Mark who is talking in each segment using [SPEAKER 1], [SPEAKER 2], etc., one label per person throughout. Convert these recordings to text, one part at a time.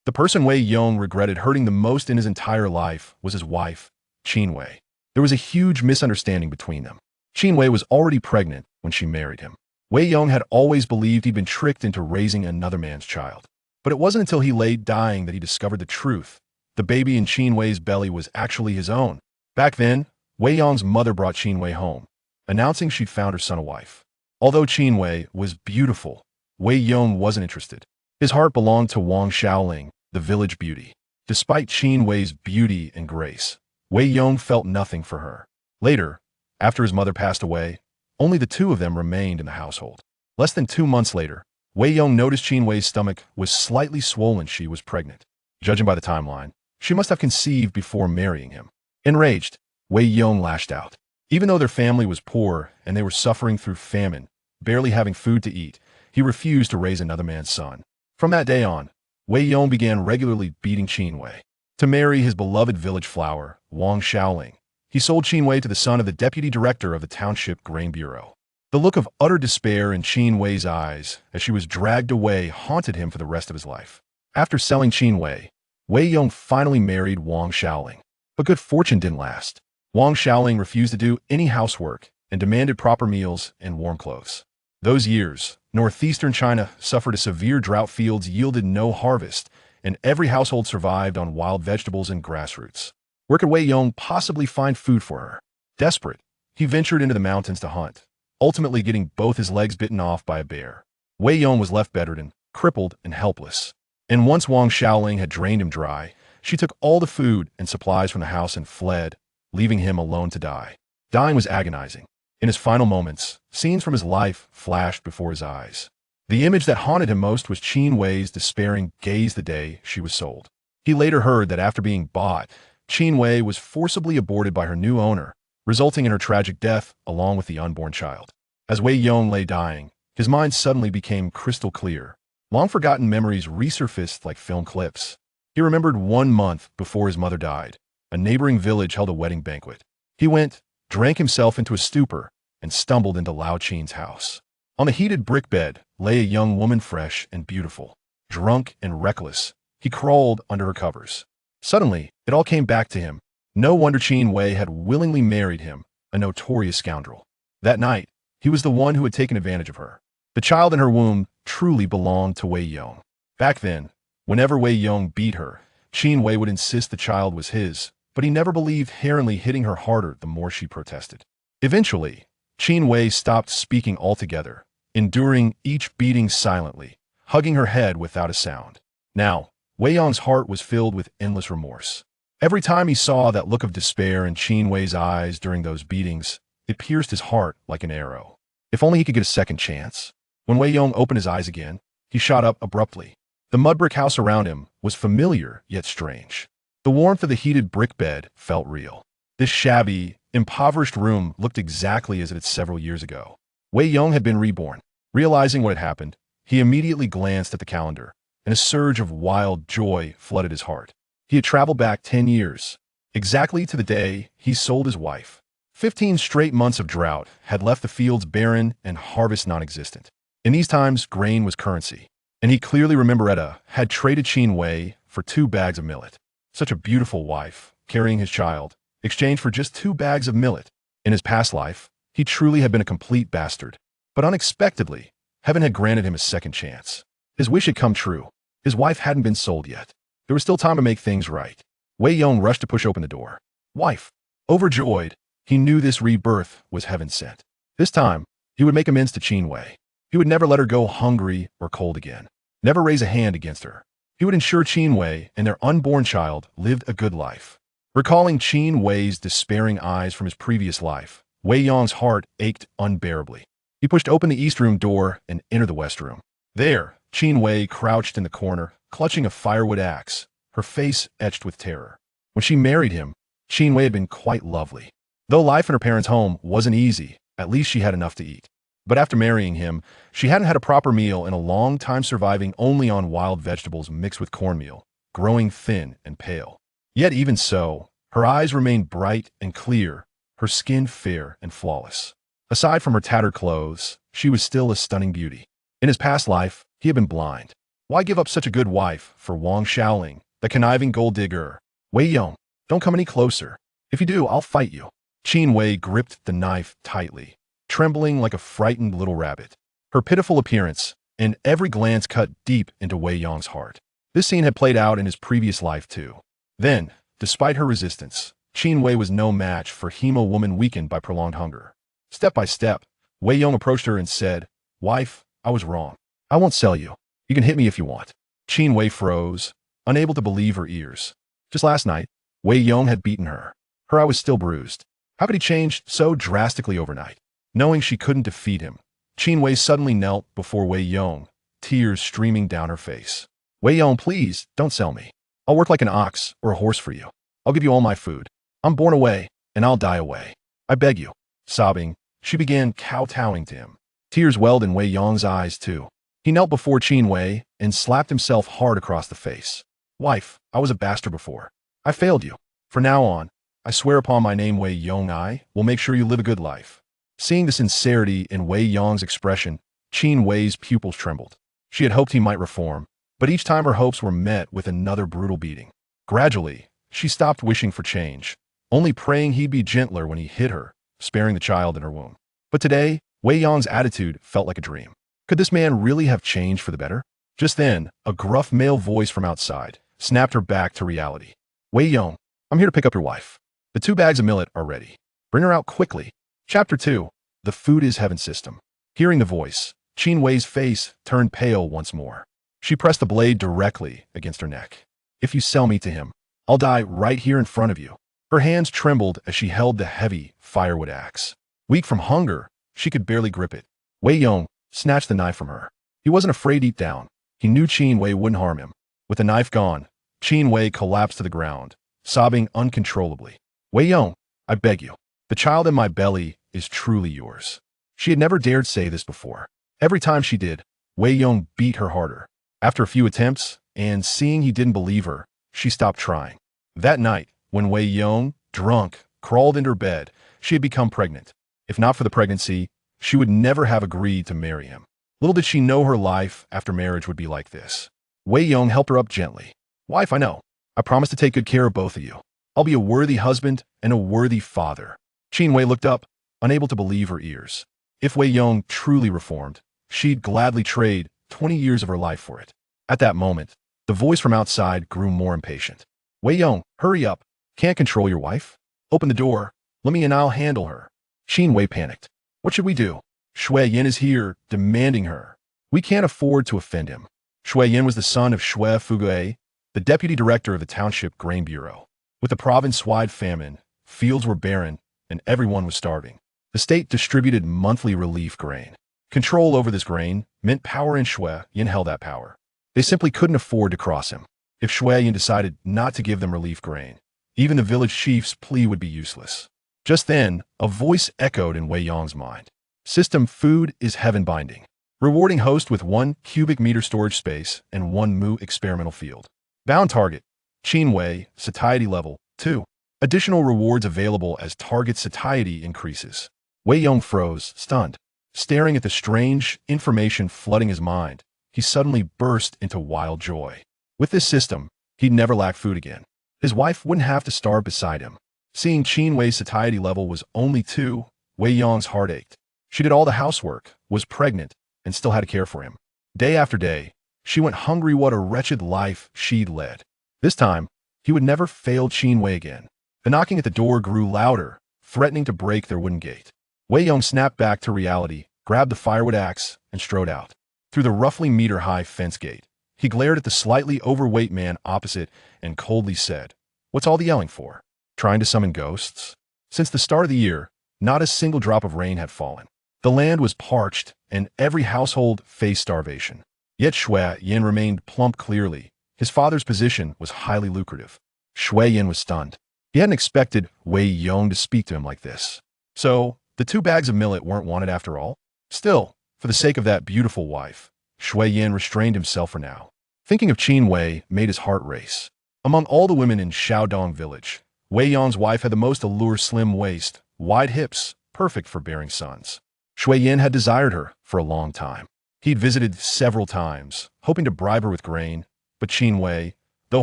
[SPEAKER 1] The person Wei Yong regretted hurting the most in his entire life was his wife, Qin Wei. There was a huge misunderstanding between them. Qin Wei was already pregnant when she married him. Wei Yong had always believed he'd been tricked into raising another man's child. But it wasn't until he lay dying that he discovered the truth. The baby in Qin Wei's belly was actually his own. Back then, Wei Yong's mother brought Qin Wei home, announcing she'd found her son a wife. Although Qin Wei was beautiful, Wei Yong wasn't interested. His heart belonged to Wang Xiaoling, the village beauty. Despite Qin Wei's beauty and grace, Wei Yong felt nothing for her. Later, after his mother passed away, only the two of them remained in the household. Less than 2 months later, Wei Yong noticed Qin Wei's stomach was slightly swollen. She was pregnant. Judging by the timeline, she must have conceived before marrying him. Enraged, Wei Yong lashed out. Even though their family was poor and they were suffering through famine, barely having food to eat, he refused to raise another man's son. From that day on, Wei Yong began regularly beating Qin Wei. To marry his beloved village flower, Wang Xiaoling, he sold Qin Wei to the son of the deputy director of the township grain bureau. The look of utter despair in Qin Wei's eyes as she was dragged away haunted him for the rest of his life. After selling Qin Wei, Wei Yong finally married Wang Xiaoling. But good fortune didn't last. Wang Xiaoling refused to do any housework and demanded proper meals and warm clothes. Those years, northeastern China suffered a severe drought. Fields yielded no harvest, and every household survived on wild vegetables and grass roots. Where could Wei Yong possibly find food for her? Desperate, he ventured into the mountains to hunt, ultimately getting both his legs bitten off by a bear. Wei Yong was left bedridden, crippled, and helpless. And once Wang Xiaoling had drained him dry, she took all the food and supplies from the house and fled, leaving him alone to die. Dying was agonizing. In his final moments, scenes from his life flashed before his eyes. The image that haunted him most was Qin Wei's despairing gaze the day she was sold. He later heard that after being bought, Qin Wei was forcibly aborted by her new owner, resulting in her tragic death along with the unborn child. As Wei Yong lay dying, his mind suddenly became crystal clear. Long-forgotten memories resurfaced like film clips. He remembered 1 month before his mother died. A neighboring village held a wedding banquet. He went, drank himself into a stupor, and stumbled into Lao Qin's house. On the heated brick bed lay a young woman, fresh and beautiful. Drunk and reckless, he crawled under her covers. Suddenly, it all came back to him. No wonder Qin Wei had willingly married him, a notorious scoundrel. That night, he was the one who had taken advantage of her. The child in her womb truly belonged to Wei Yong. Back then, whenever Wei Yong beat her, Qin Wei would insist the child was his, but he never believed inherently hitting her harder the more she protested. Eventually, Qin Wei stopped speaking altogether, enduring each beating silently, hugging her head without a sound. Now, Wei Yong's heart was filled with endless remorse. Every time he saw that look of despair in Qin Wei's eyes during those beatings, it pierced his heart like an arrow. If only he could get a second chance. When Wei Yong opened his eyes again, he shot up abruptly. The mud brick house around him was familiar yet strange. The warmth of the heated brick bed felt real. This shabby, impoverished room looked exactly as it had several years ago. Wei Yong had been reborn. Realizing what had happened, he immediately glanced at the calendar, and a surge of wild joy flooded his heart. He had traveled back 10 years, exactly to the day he sold his wife. 15 straight months of drought had left the fields barren and harvest non-existent. In these times, grain was currency, and he clearly remembered Etta had traded Qin Wei for 2 bags of millet. Such a beautiful wife, carrying his child, exchanged for just 2 bags of millet. In his past life, he truly had been a complete bastard. But unexpectedly, heaven had granted him a second chance. His wish had come true. His wife hadn't been sold yet. There was still time to make things right. Wei Yong rushed to push open the door. Wife. Overjoyed, he knew this rebirth was heaven sent. This time, he would make amends to Qin Wei. He would never let her go hungry or cold again. Never raise a hand against her. He would ensure Qin Wei and their unborn child lived a good life. Recalling Qin Wei's despairing eyes from his previous life, Wei Yong's heart ached unbearably. He pushed open the east room door and entered the west room. There, Qin Wei crouched in the corner, clutching a firewood axe, her face etched with terror. When she married him, Qin Wei had been quite lovely. Though life in her parents' home wasn't easy, at least she had enough to eat. But after marrying him, she hadn't had a proper meal in a long time, surviving only on wild vegetables mixed with cornmeal, growing thin and pale. Yet even so, her eyes remained bright and clear, her skin fair and flawless. Aside from her tattered clothes, she was still a stunning beauty. In his past life, he had been blind. Why give up such a good wife for Wang Shaoling, the conniving gold digger? Wei Yong, don't come any closer. If you do, I'll fight you. Qin Wei gripped the knife tightly, trembling like a frightened little rabbit. Her pitiful appearance and every glance cut deep into Wei Yong's heart. This scene had played out in his previous life too. Then, despite her resistance, Qin Wei was no match for Hema woman weakened by prolonged hunger. Step by step, Wei Yong approached her and said, "Wife, I was wrong. I won't sell you. You can hit me if you want." Qin Wei froze, unable to believe her ears. Just last night, Wei Yong had beaten her. Her eye was still bruised. How could he change so drastically overnight? Knowing she couldn't defeat him, Qin Wei suddenly knelt before Wei Yong, tears streaming down her face. "Wei Yong, please, don't sell me. I'll work like an ox or a horse for you. I'll give you all my food. I'm born away, and I'll die away. I beg you." Sobbing, she began kowtowing to him. Tears welled in Wei Yong's eyes too. He knelt before Qin Wei and slapped himself hard across the face. "Wife, I was a bastard before. I failed you. From now on, I swear upon my name Wei Yong I will make sure you live a good life." Seeing the sincerity in Wei Yong's expression, Qin Wei's pupils trembled. She had hoped he might reform, but each time her hopes were met with another brutal beating. Gradually, she stopped wishing for change, only praying he'd be gentler when he hit her, sparing the child in her womb. But today, Wei Yong's attitude felt like a dream. Could this man really have changed for the better? Just then, a gruff male voice from outside snapped her back to reality. "Wei Yong, I'm here to pick up your wife. The 2 bags of millet are ready. Bring her out quickly." Chapter 2. The Food is Heaven System. Hearing the voice, Qin Wei's face turned pale once more. She pressed the blade directly against her neck. "If you sell me to him, I'll die right here in front of you." Her hands trembled as she held the heavy firewood axe. Weak from hunger, she could barely grip it. Wei Yong snatched the knife from her. He wasn't afraid deep down. He knew Qin Wei wouldn't harm him. With the knife gone, Qin Wei collapsed to the ground, sobbing uncontrollably. "Wei Yong, I beg you. The child in my belly is truly yours." She had never dared say this before. Every time she did, Wei Yong beat her harder. After a few attempts, and seeing he didn't believe her, she stopped trying. That night, when Wei Yong, drunk, crawled into her bed, she had become pregnant. If not for the pregnancy, she would never have agreed to marry him. Little did she know her life after marriage would be like this. Wei Yong helped her up gently. "Wife, I know. I promise to take good care of both of you. I'll be a worthy husband and a worthy father." Qin Wei looked up, unable to believe her ears. If Wei Yong truly reformed, she'd gladly trade 20 years of her life for it. At that moment, the voice from outside grew more impatient. "Wei Yong, hurry up. Can't control your wife? Open the door. Let me and I'll handle her." Qin Wei panicked. "What should we do? Shui Yin is here, demanding her. We can't afford to offend him." Shui Yin was the son of Shui Fugui, the deputy director of the Township Grain Bureau. With the province-wide famine, fields were barren, and everyone was starving. The state distributed monthly relief grain. Control over this grain meant power, and Shui Yin held that power. They simply couldn't afford to cross him. If Shui Yin decided not to give them relief grain, even the village chief's plea would be useless. Just then, a voice echoed in Wei Yong's mind. "System food is heaven binding. Rewarding host with 1 cubic meter storage space and 1 mu experimental field. Bound target, Qin Wei, satiety level 2. Additional rewards available as target satiety increases." Wei Yong froze, stunned. Staring at the strange information flooding his mind, he suddenly burst into wild joy. With this system, he'd never lack food again. His wife wouldn't have to starve beside him. Seeing Qin Wei's satiety level was only 2, Wei Yong's heart ached. She did all the housework, was pregnant, and still had to care for him. Day after day, she went hungry. What a wretched life she'd led. This time, he would never fail Qin Wei again. The knocking at the door grew louder, threatening to break their wooden gate. Wei Yong snapped back to reality, grabbed the firewood axe, and strode out. Through the roughly meter-high fence gate, he glared at the slightly overweight man opposite and coldly said, "What's all the yelling for? Trying to summon ghosts?" Since the start of the year, not a single drop of rain had fallen. The land was parched, and every household faced starvation. Yet Shui Yin remained plump clearly. His father's position was highly lucrative. Shui Yin was stunned. He hadn't expected Wei Yong to speak to him like this. So, the 2 bags of millet weren't wanted after all? Still, for the sake of that beautiful wife, Shui Yin restrained himself for now. Thinking of Qin Wei made his heart race. Among all the women in Shaodong village, Wei Yong's wife had the most allure: slim waist, wide hips, perfect for bearing sons. Shui Yin had desired her for a long time. He'd visited several times, hoping to bribe her with grain, but Qin Wei, though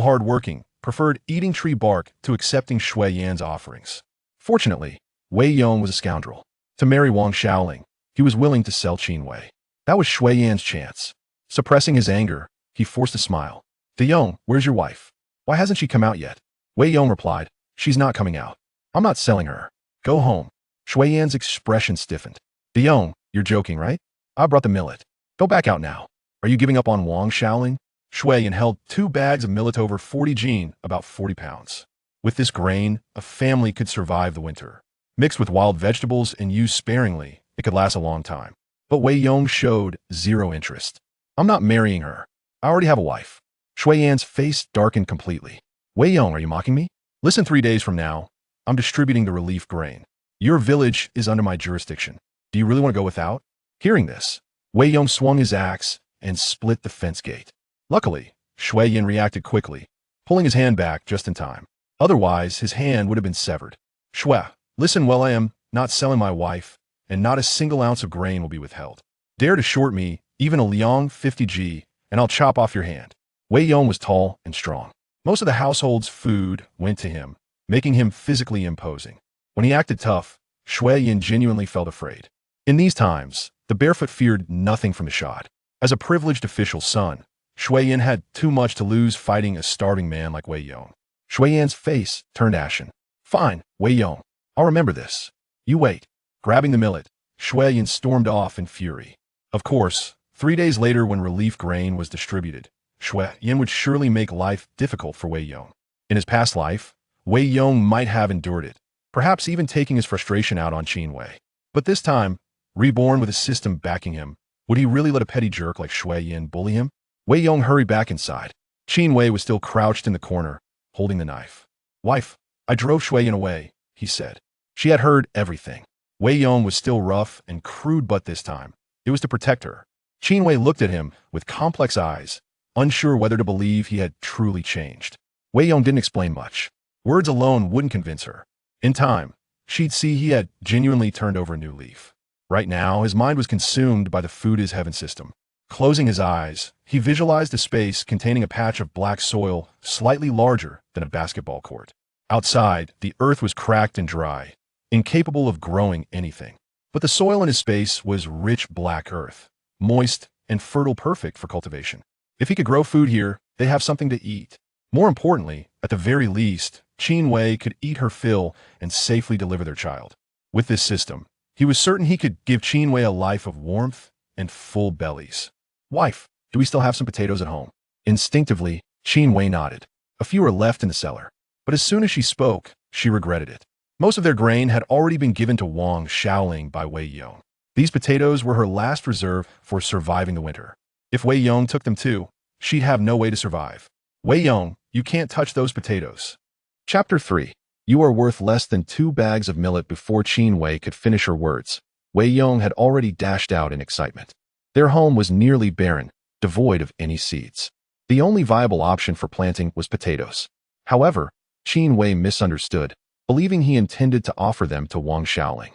[SPEAKER 1] hard-working, preferred eating tree bark to accepting Shui Yan's offerings. Fortunately, Wei Yong was a scoundrel. To marry Wang Xiaoling, he was willing to sell Qin Wei. That was Shui Yan's chance. Suppressing his anger, he forced a smile. "De Yong, where's your wife? Why hasn't she come out yet?" Wei Yong replied, "She's not coming out. I'm not selling her. Go home." Shui Yan's expression stiffened. "De Yong, you're joking, right? I brought the millet. Go back out now. Are you giving up on Wang Xiaoling?" Shui Yan held 2 bags of millet over 40 jin, about 40 pounds. With this grain, a family could survive the winter. Mixed with wild vegetables and used sparingly, it could last a long time. But Wei Yong showed zero interest. "I'm not marrying her. I already have a wife." Shui Yan's face darkened completely. "Wei Yong, are you mocking me? Listen, 3 days from now, I'm distributing the relief grain. Your village is under my jurisdiction. Do you really want to go without?" Hearing this, Wei Yong swung his axe and split the fence gate. Luckily, Shui Yan reacted quickly, pulling his hand back just in time. Otherwise, his hand would have been severed. "Shui, listen well, I am not selling my wife, and not a single ounce of grain will be withheld. Dare to short me, even a liang 50 g, and I'll chop off your hand." Wei Yong was tall and strong. Most of the household's food went to him, making him physically imposing. When he acted tough, Shui Yan genuinely felt afraid. In these times, the barefoot feared nothing from the shot. As a privileged official's son, Shui Yan had too much to lose fighting a starving man like Wei Yong. Shui Yan's face turned ashen. "Fine, Wei Yong. I'll remember this. You wait." Grabbing the millet, Shui Yan stormed off in fury. Of course, 3 days later when relief grain was distributed, Shui Yan would surely make life difficult for Wei Yong. In his past life, Wei Yong might have endured it, perhaps even taking his frustration out on Qin Wei. But this time, reborn with a system backing him, would he really let a petty jerk like Shui Yan bully him? Wei Yong hurried back inside. Qin Wei was still crouched in the corner, holding the knife. "Wife, I drove Shui Yan away," he said. She had heard everything. Wei Yong was still rough and crude, but this time, it was to protect her. Qin Wei looked at him with complex eyes, unsure whether to believe he had truly changed. Wei Yong didn't explain much. Words alone wouldn't convince her. In time, she'd see he had genuinely turned over a new leaf. Right now, his mind was consumed by the food is heaven system. Closing his eyes, he visualized a space containing a patch of black soil slightly larger than a basketball court. Outside, the earth was cracked and dry, incapable of growing anything. But the soil in his space was rich black earth, moist and fertile, perfect for cultivation. If he could grow food here, they'd have something to eat. More importantly, at the very least, Qin Wei could eat her fill and safely deliver their child. With this system, he was certain he could give Qin Wei a life of warmth and full bellies. "Wife, do we still have some potatoes at home?" Instinctively, Qin Wei nodded. A few were left in the cellar. But as soon as she spoke, she regretted it. Most of their grain had already been given to Wang Xiaoling by Wei Yong. These potatoes were her last reserve for surviving the winter. If Wei Yong took them too, she'd have no way to survive. "Wei Yong, you can't touch those potatoes." Chapter 3. You are worth less than 2 bags of millet. Before Qin Wei could finish her words, Wei Yong had already dashed out in excitement. Their home was nearly barren, devoid of any seeds. The only viable option for planting was potatoes. However, Qin Wei misunderstood, believing he intended to offer them to Wang Xiaoling.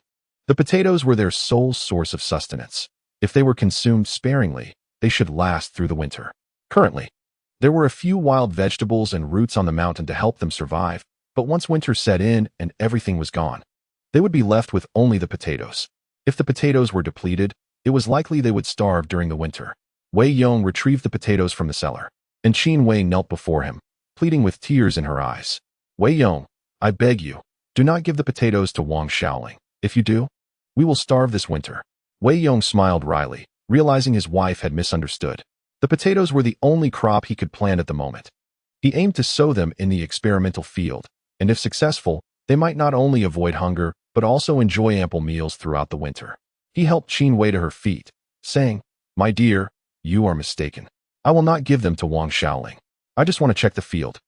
[SPEAKER 1] The potatoes were their sole source of sustenance. If they were consumed sparingly, they should last through the winter. Currently, there were a few wild vegetables and roots on the mountain to help them survive, but once winter set in and everything was gone, they would be left with only the potatoes. If the potatoes were depleted, it was likely they would starve during the winter. Wei Yong retrieved the potatoes from the cellar, and Qin Wei knelt before him, pleading with tears in her eyes. "Wei Yong, I beg you, do not give the potatoes to Wang Xiaoling. If you do, we will starve this winter." Wei Yong smiled wryly, realizing his wife had misunderstood. The potatoes were the only crop he could plant at the moment. He aimed to sow them in the experimental field, and if successful, they might not only avoid hunger, but also enjoy ample meals throughout the winter. He helped Qin Wei to her feet, saying, "My dear, you are mistaken. I will not give them to Wang Xiaoling. I just want to check the field.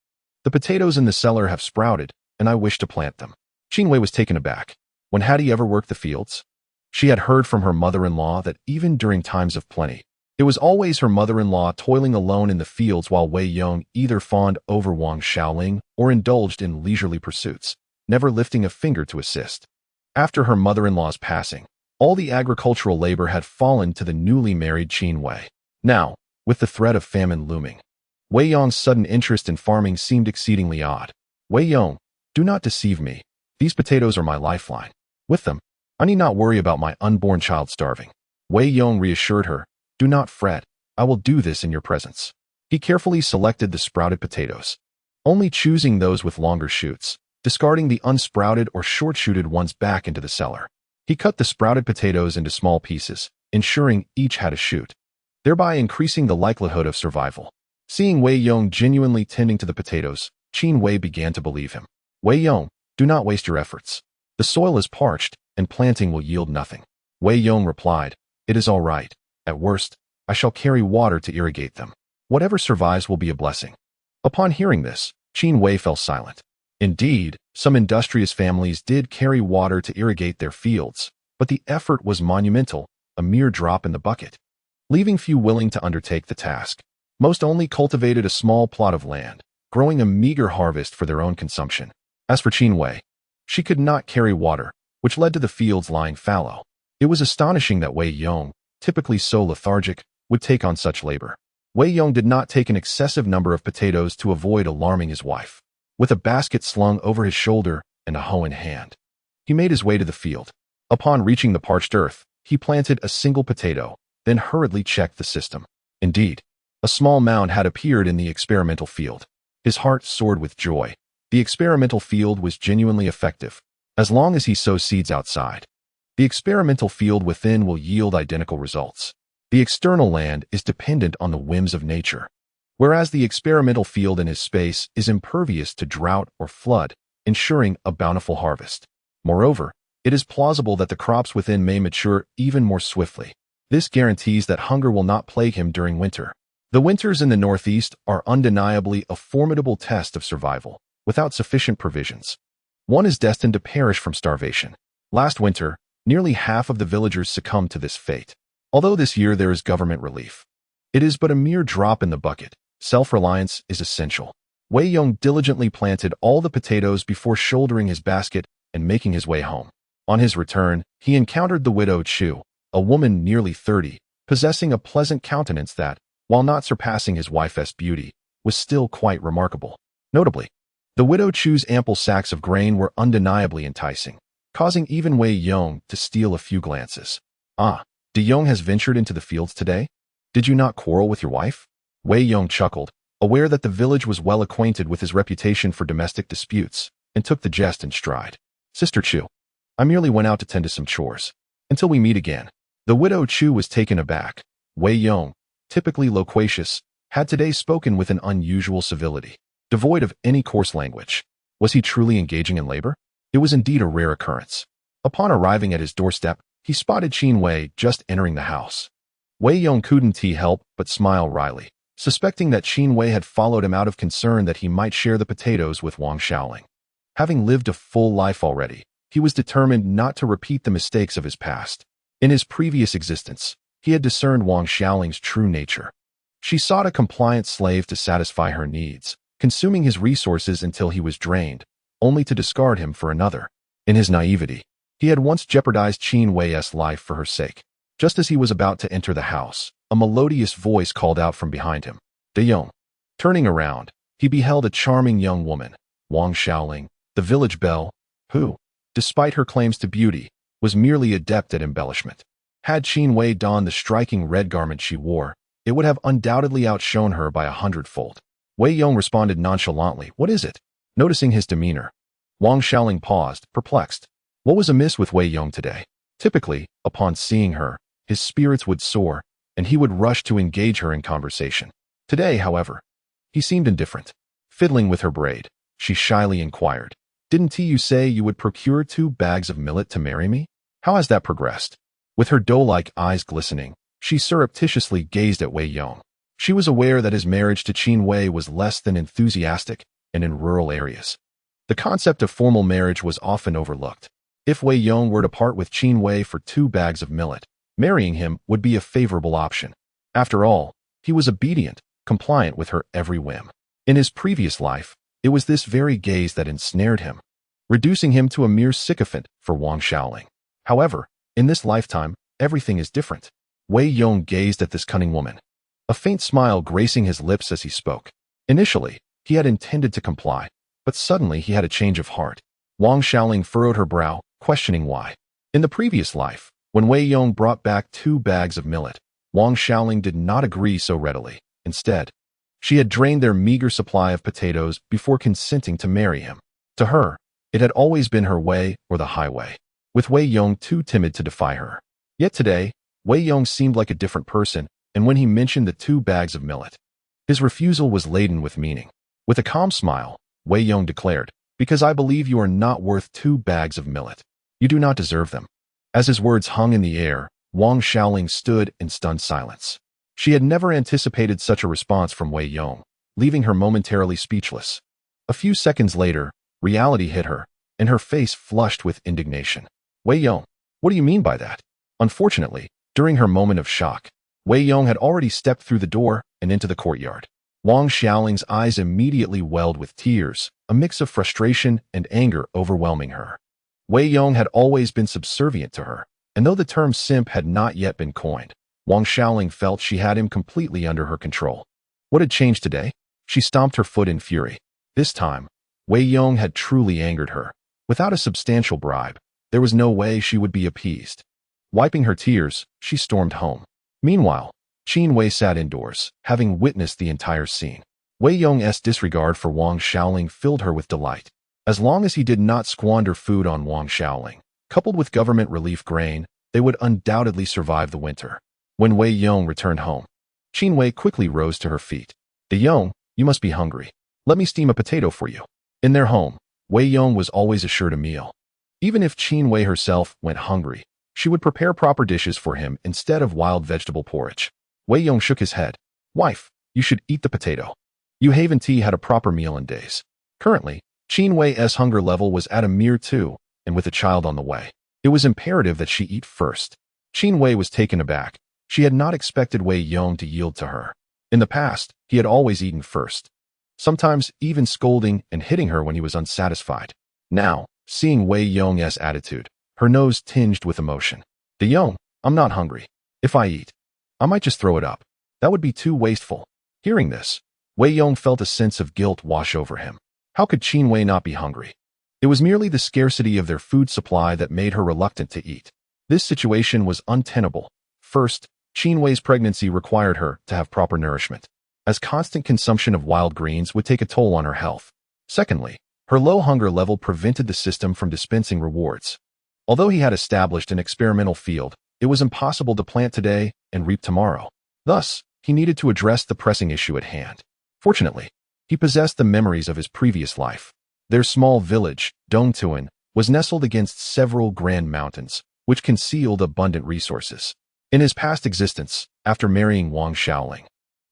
[SPEAKER 1] The potatoes in the cellar have sprouted, and I wish to plant them." Qin Wei was taken aback. When had he ever worked the fields? She had heard from her mother-in-law that even during times of plenty, it was always her mother-in-law toiling alone in the fields while Wei Yong either fawned over Wang Xiaoling or indulged in leisurely pursuits, never lifting a finger to assist. After her mother-in-law's passing, All the agricultural labor had fallen to the newly married Qin Wei. Now, with the threat of famine looming, Wei Yong's sudden interest in farming seemed exceedingly odd. Wei Yong, do not deceive me. These potatoes are my lifeline. With them, I need not worry about my unborn child starving. Wei Yong reassured her, do not fret, I will do this in your presence. He carefully selected the sprouted potatoes, only choosing those with longer shoots, discarding the unsprouted or short-shooted ones back into the cellar. He cut the sprouted potatoes into small pieces, ensuring each had a shoot, thereby increasing the likelihood of survival. Seeing Wei Yong genuinely tending to the potatoes, Qin Wei began to believe him. Wei Yong, do not waste your efforts. The soil is parched, and planting will yield nothing. Wei Yong replied, it is all right. At worst, I shall carry water to irrigate them. Whatever survives will be a blessing. Upon hearing this, Qin Wei fell silent. Indeed, some industrious families did carry water to irrigate their fields, but the effort was monumental, a mere drop in the bucket, leaving few willing to undertake the task. Most only cultivated a small plot of land, growing a meager harvest for their own consumption. As for Qin Wei, she could not carry water, which led to the fields lying fallow. It was astonishing that Wei Yong, typically so lethargic, would take on such labor. Wei Yong did not take an excessive number of potatoes to avoid alarming his wife. With a basket slung over his shoulder and a hoe in hand, he made his way to the field. Upon reaching the parched earth, he planted a single potato, then hurriedly checked the system. Indeed, a small mound had appeared in the experimental field. His heart soared with joy. The experimental field was genuinely effective. As long as he sows seeds outside, the experimental field within will yield identical results. The external land is dependent on the whims of nature, whereas the experimental field in his space is impervious to drought or flood, ensuring a bountiful harvest. Moreover, it is plausible that the crops within may mature even more swiftly. This guarantees that hunger will not plague him during winter. The winters in the Northeast are undeniably a formidable test of survival. Without sufficient provisions, one is destined to perish from starvation. Last winter, nearly half of the villagers succumbed to this fate. Although this year there is government relief, it is but a mere drop in the bucket. Self-reliance is essential. Wei Yong diligently planted all the potatoes before shouldering his basket and making his way home. On his return, he encountered the widow Chu, a woman nearly 30, possessing a pleasant countenance that, while not surpassing his wife's beauty, was still quite remarkable. Notably, the widow Chu's ample sacks of grain were undeniably enticing, causing even Wei Yong to steal a few glances. Ah, De Yong has ventured into the fields today? Did you not quarrel with your wife? Wei Yong chuckled, aware that the village was well acquainted with his reputation for domestic disputes, and took the jest in stride. Sister Chu, I merely went out to tend to some chores. Until we meet again. The widow Chu was taken aback. Wei Yong, typically loquacious, had today spoken with an unusual civility, devoid of any coarse language. Was he truly engaging in labor? It was indeed a rare occurrence. Upon arriving at his doorstep, he spotted Qin Wei just entering the house. Wei Yong couldn't help but smile wryly, suspecting that Qin Wei had followed him out of concern that he might share the potatoes with Wang Xiaoling. Having lived a full life already, he was determined not to repeat the mistakes of his past. In his previous existence, he had discerned Wang Xiaoling's true nature. She sought a compliant slave to satisfy her needs, consuming his resources until he was drained, only to discard him for another. In his naivety, he had once jeopardized Qin Wei's life for her sake. Just as he was about to enter the house, a melodious voice called out from behind him, De Yong. Turning around, he beheld a charming young woman, Wang Xiaoling, the village belle, who, despite her claims to beauty, was merely adept at embellishment. Had Qin Wei donned the striking red garment she wore, it would have undoubtedly outshone her by 100-fold. Wei Yong responded nonchalantly, "What is it?" Noticing his demeanor, Wang Xiaoling paused, perplexed. What was amiss with Wei Yong today? Typically, upon seeing her, his spirits would soar, and he would rush to engage her in conversation. Today, however, he seemed indifferent. Fiddling with her braid, she shyly inquired, "Didn't you say you would procure 2 bags of millet to marry me? How has that progressed?" With her doe-like eyes glistening, she surreptitiously gazed at Wei Yong. She was aware that his marriage to Qin Wei was less than enthusiastic, and in rural areas, the concept of formal marriage was often overlooked. If Wei Yong were to part with Qin Wei for 2 bags of millet, marrying him would be a favorable option. After all, he was obedient, compliant with her every whim. In his previous life, it was this very gaze that ensnared him, reducing him to a mere sycophant for Wang Xiaoling. However, In this lifetime, everything is different. Wei Yong gazed at this cunning woman, a faint smile gracing his lips as he spoke. Initially, he had intended to comply, but suddenly he had a change of heart. Wang Xiaoling furrowed her brow, questioning why. In the previous life, when Wei Yong brought back 2 bags of millet, Wang Xiaoling did not agree so readily. Instead, she had drained their meager supply of potatoes before consenting to marry him. To her, it had always been her way or the highway, with Wei Yong too timid to defy her. Yet today, Wei Yong seemed like a different person, and when he mentioned the 2 bags of millet, his refusal was laden with meaning. With a calm smile, Wei Yong declared, "Because I believe you are not worth 2 bags of millet. You do not deserve them." As his words hung in the air, Wang Xiaoling stood in stunned silence. She had never anticipated such a response from Wei Yong, leaving her momentarily speechless. A few seconds later, reality hit her, and her face flushed with indignation. "Wei Yong, what do you mean by that?" Unfortunately, during her moment of shock, Wei Yong had already stepped through the door and into the courtyard. Wang Xiaoling's eyes immediately welled with tears, a mix of frustration and anger overwhelming her. Wei Yong had always been subservient to her, and though the term simp had not yet been coined, Wang Xiaoling felt she had him completely under her control. What had changed today? She stomped her foot in fury. This time, Wei Yong had truly angered her. Without a substantial bribe, there was no way she would be appeased. Wiping her tears, she stormed home. Meanwhile, Qin Wei sat indoors, having witnessed the entire scene. Wei Yong's disregard for Wang Xiaoling filled her with delight. As long as he did not squander food on Wang Xiaoling, coupled with government relief grain, they would undoubtedly survive the winter. When Wei Yong returned home, Qin Wei quickly rose to her feet. "De Yong, you must be hungry. Let me steam a potato for you." In their home, Wei Yong was always assured a meal. Even if Qin Wei herself went hungry, she would prepare proper dishes for him instead of wild vegetable porridge. Wei Yong shook his head. "Wife, you should eat the potato. You haven't had a proper meal in days." Currently, Qin Wei's hunger level was at a mere 2, and with a child on the way, it was imperative that she eat first. Qin Wei was taken aback. She had not expected Wei Yong to yield to her. In the past, he had always eaten first, sometimes even scolding and hitting her when he was unsatisfied. Now, seeing Wei Yong's attitude, her nose tinged with emotion. "De Yong, I'm not hungry. If I eat, I might just throw it up. That would be too wasteful." Hearing this, Wei Yong felt a sense of guilt wash over him. How could Qin Wei not be hungry? It was merely the scarcity of their food supply that made her reluctant to eat. This situation was untenable. First, Qin Wei's pregnancy required her to have proper nourishment, as constant consumption of wild greens would take a toll on her health. Secondly, her low hunger level prevented the system from dispensing rewards. Although he had established an experimental field, it was impossible to plant today and reap tomorrow. Thus, he needed to address the pressing issue at hand. Fortunately, he possessed the memories of his previous life. Their small village, Dongtuan, was nestled against several grand mountains, which concealed abundant resources. In his past existence, after marrying Wang Xiaoling,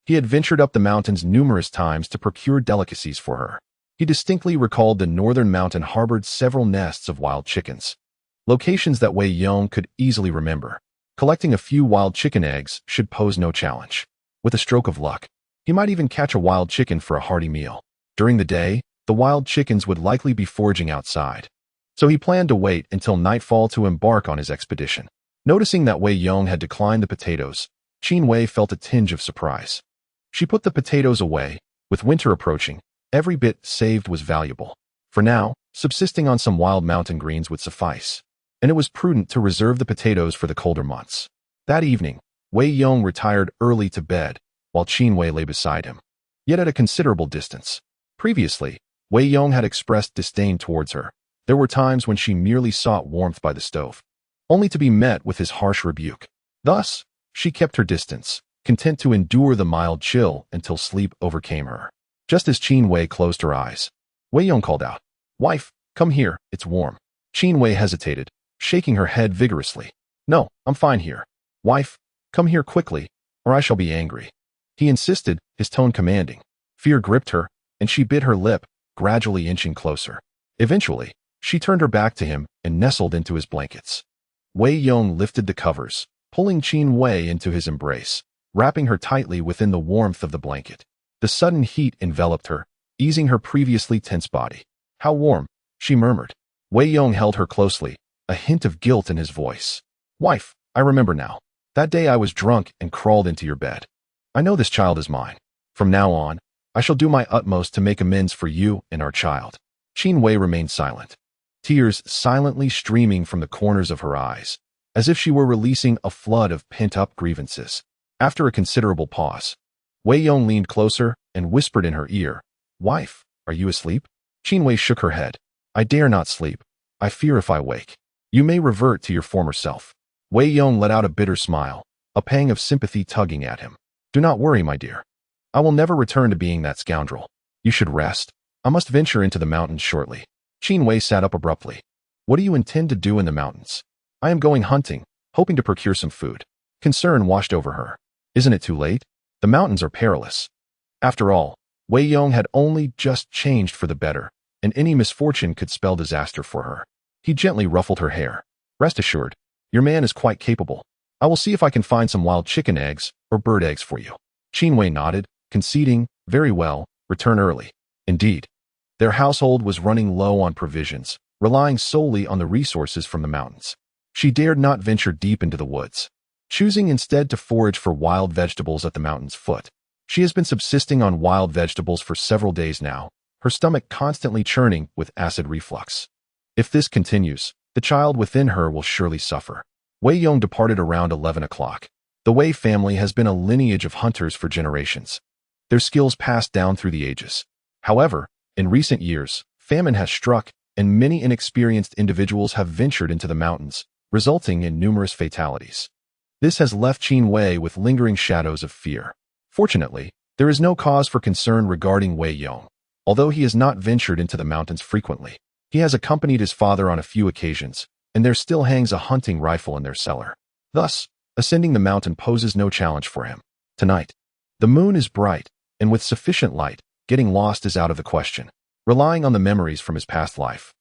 [SPEAKER 1] he had ventured up the mountains numerous times to procure delicacies for her. He distinctly recalled the northern mountain harbored several nests of wild chickens, locations that Wei Yong could easily remember. Collecting a few wild chicken eggs should pose no challenge. With a stroke of luck, he might even catch a wild chicken for a hearty meal. During the day, the wild chickens would likely be foraging outside, so he planned to wait until nightfall to embark on his expedition. Noticing that Wei Yong had declined the potatoes, Qin Wei felt a tinge of surprise. She put the potatoes away. With winter approaching, every bit saved was valuable. For now, subsisting on some wild mountain greens would suffice, and it was prudent to reserve the potatoes for the colder months. That evening, Wei Yong retired early to bed, while Qin Wei lay beside him, yet at a considerable distance. Previously, Wei Yong had expressed disdain towards her. There were times when she merely sought warmth by the stove, only to be met with his harsh rebuke. Thus, she kept her distance, content to endure the mild chill until sleep overcame her. Just as Qin Wei closed her eyes, Wei Yong called out, "Wife, come here, it's warm." Qin Wei hesitated, shaking her head vigorously. "No, I'm fine here. Wife, come here quickly, or I shall be angry." He insisted, his tone commanding. Fear gripped her, and she bit her lip, gradually inching closer. Eventually, she turned her back to him and nestled into his blankets. Wei Yong lifted the covers, pulling Qin Wei into his embrace, wrapping her tightly within the warmth of the blanket. The sudden heat enveloped her, easing her previously tense body. "How warm," she murmured. Wei Yong held her closely, a hint of guilt in his voice. Wife, I remember now. That day I was drunk and crawled into your bed. I know this child is mine. From now on, I shall do my utmost to make amends for you and our child." Qin Wei remained silent, tears silently streaming from the corners of her eyes, as if she were releasing a flood of pent-up grievances. After a considerable pause, Wei Yong leaned closer and whispered in her ear, "Wife, are you asleep?" Qin Wei shook her head. "I dare not sleep. I fear if I wake, you may revert to your former self." Wei Yong let out a bitter smile, a pang of sympathy tugging at him. "Do not worry, my dear. I will never return to being that scoundrel. You should rest. I must venture into the mountains shortly." Qin Wei sat up abruptly. "What do you intend to do in the mountains?" "I am going hunting, hoping to procure some food." Concern washed over her. "Isn't it too late? The mountains are perilous." After all, Wei Yong had only just changed for the better, and any misfortune could spell disaster for her. He gently ruffled her hair. "Rest assured, your man is quite capable. I will see if I can find some wild chicken eggs or bird eggs for you." Qin Wei nodded, conceding, "Very well, return early." Indeed, their household was running low on provisions, relying solely on the resources from the mountains. She dared not venture deep into the woods, choosing instead to forage for wild vegetables at the mountain's foot. She has been subsisting on wild vegetables for several days now, her stomach constantly churning with acid reflux. If this continues, the child within her will surely suffer. Wei Yong departed around 11 o'clock. The Wei family has been a lineage of hunters for generations, their skills passed down through the ages. However, in recent years, famine has struck, and many inexperienced individuals have ventured into the mountains, resulting in numerous fatalities. This has left Qin Wei with lingering shadows of fear. Fortunately, there is no cause for concern regarding Wei Yong. Although he has not ventured into the mountains frequently, he has accompanied his father on a few occasions, and there still hangs a hunting rifle in their cellar. Thus, ascending the mountain poses no challenge for him. Tonight, the moon is bright, and with sufficient light, getting lost is out of the question. Relying on the memories from his past life,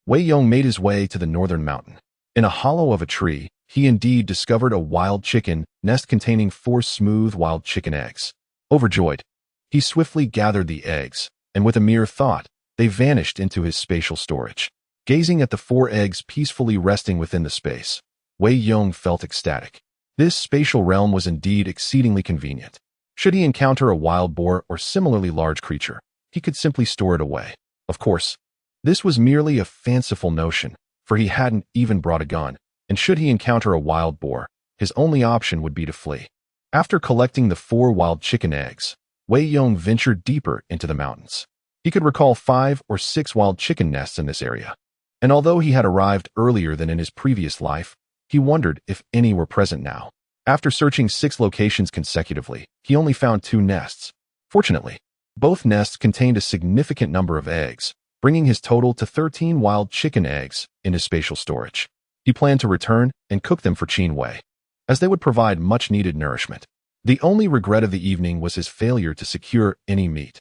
[SPEAKER 1] Wei Yong made his way to the northern mountain. In a hollow of a tree, he indeed discovered a wild chicken nest containing 4 smooth wild chicken eggs. Overjoyed, he swiftly gathered the eggs, and with a mere thought, they vanished into his spatial storage. Gazing at the 4 eggs peacefully resting within the space, Wei Yong felt ecstatic. This spatial realm was indeed exceedingly convenient. Should he encounter a wild boar or similarly large creature, he could simply store it away. Of course, this was merely a fanciful notion, for he hadn't even brought a gun, and should he encounter a wild boar, his only option would be to flee. After collecting the 4 wild chicken eggs, Wei Yong ventured deeper into the mountains. He could recall 5 or 6 wild chicken nests in this area, and although he had arrived earlier than in his previous life, he wondered if any were present now. After searching 6 locations consecutively, he only found 2 nests. Fortunately, both nests contained a significant number of eggs, bringing his total to 13 wild chicken eggs in his spatial storage. He planned to return and cook them for Qin Wei, as they would provide much-needed nourishment. The only regret of the evening was his failure to secure any meat.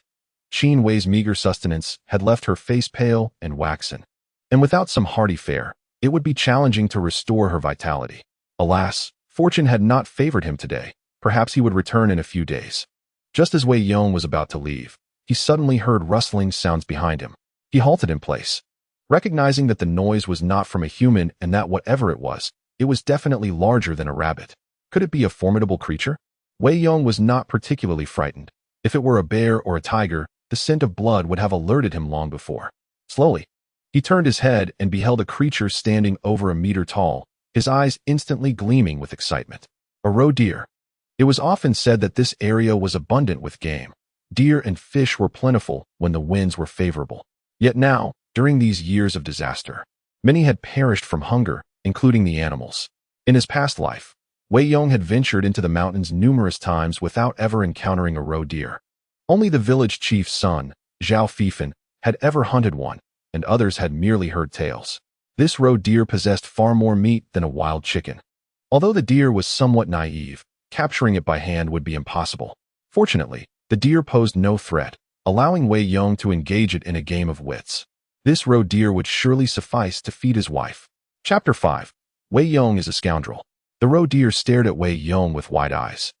[SPEAKER 1] Qin Wei's meager sustenance had left her face pale and waxen, and without some hearty fare, it would be challenging to restore her vitality. Alas, fortune had not favored him today. Perhaps he would return in a few days. Just as Wei Yong was about to leave, he suddenly heard rustling sounds behind him. He halted in place, recognizing that the noise was not from a human and that whatever it was definitely larger than a rabbit. Could it be a formidable creature? Wei Yong was not particularly frightened. If it were a bear or a tiger, the scent of blood would have alerted him long before. Slowly, he turned his head and beheld a creature standing over a meter tall, his eyes instantly gleaming with excitement. A roe deer. It was often said that this area was abundant with game. Deer and fish were plentiful when the winds were favorable. Yet now, during these years of disaster, many had perished from hunger, including the animals. In his past life, Wei Yong had ventured into the mountains numerous times without ever encountering a roe deer. Only the village chief's son, Zhao Fifan, had ever hunted one, and others had merely heard tales. This roe deer possessed far more meat than a wild chicken. Although the deer was somewhat naive, capturing it by hand would be impossible. Fortunately, the deer posed no threat, allowing Wei Yong to engage it in a game of wits. This roe deer would surely suffice to feed his wife. Chapter 5. Wei Yong is a scoundrel. The roe deer stared at Wei Yong with wide eyes,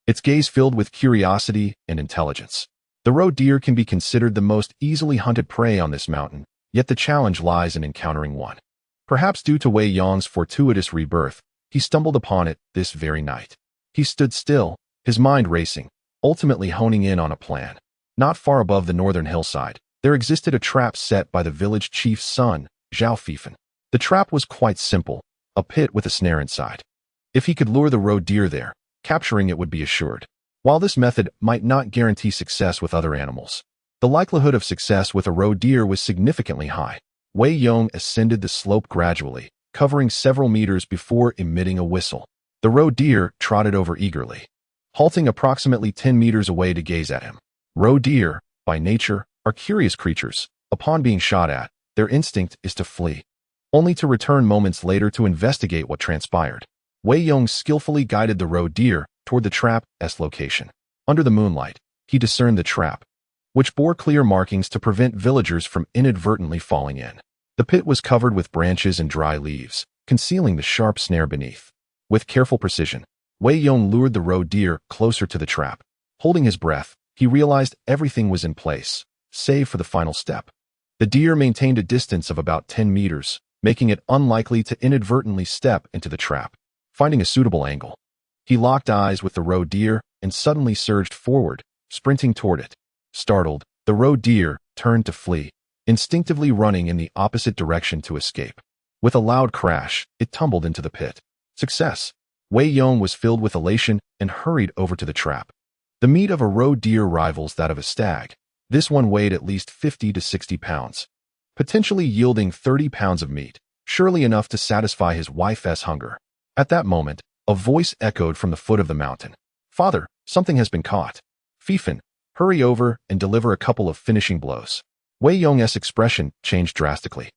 [SPEAKER 1] its gaze filled with curiosity and intelligence. The roe deer can be considered the most easily hunted prey on this mountain, yet the challenge lies in encountering one. Perhaps due to Wei Yong's fortuitous rebirth, He stumbled upon it this very night. He stood still, his mind racing, ultimately honing in on a plan. Not far above the northern hillside, there existed a trap set by the village chief's son, Zhao Feifan. The trap was quite simple, a pit with a snare inside. If he could lure the roe deer there, capturing it would be assured. While this method might not guarantee success with other animals, the likelihood of success with a roe deer was significantly high. Wei Yong ascended the slope gradually, covering several meters before emitting a whistle. The roe deer trotted over eagerly, halting approximately 10 meters away to gaze at him. Roe deer, by nature, are curious creatures. Upon being shot at, their instinct is to flee, only to return moments later to investigate what transpired. Wei Yong skillfully guided the roe deer toward the trap's location. Under the moonlight, he discerned the trap, which bore clear markings to prevent villagers from inadvertently falling in. The pit was covered with branches and dry leaves, concealing the sharp snare beneath. With careful precision, Wei Yong lured the roe deer closer to the trap. Holding his breath, he realized everything was in place, save for the final step. The deer maintained a distance of about 10 meters, making it unlikely to inadvertently step into the trap. Finding a suitable angle, he locked eyes with the roe deer and suddenly surged forward, sprinting toward it. Startled, the roe deer turned to flee, instinctively running in the opposite direction to escape. With a loud crash, it tumbled into the pit. Success! Wei Yong was filled with elation and hurried over to the trap. The meat of a roe deer rivals that of a stag. This one weighed at least 50 to 60 pounds, potentially yielding 30 pounds of meat, surely enough to satisfy his wife's hunger. At that moment, a voice echoed from the foot of the mountain. "Father, something has been caught. Feifan, hurry over and deliver a couple of finishing blows." Wei Yong's expression changed drastically.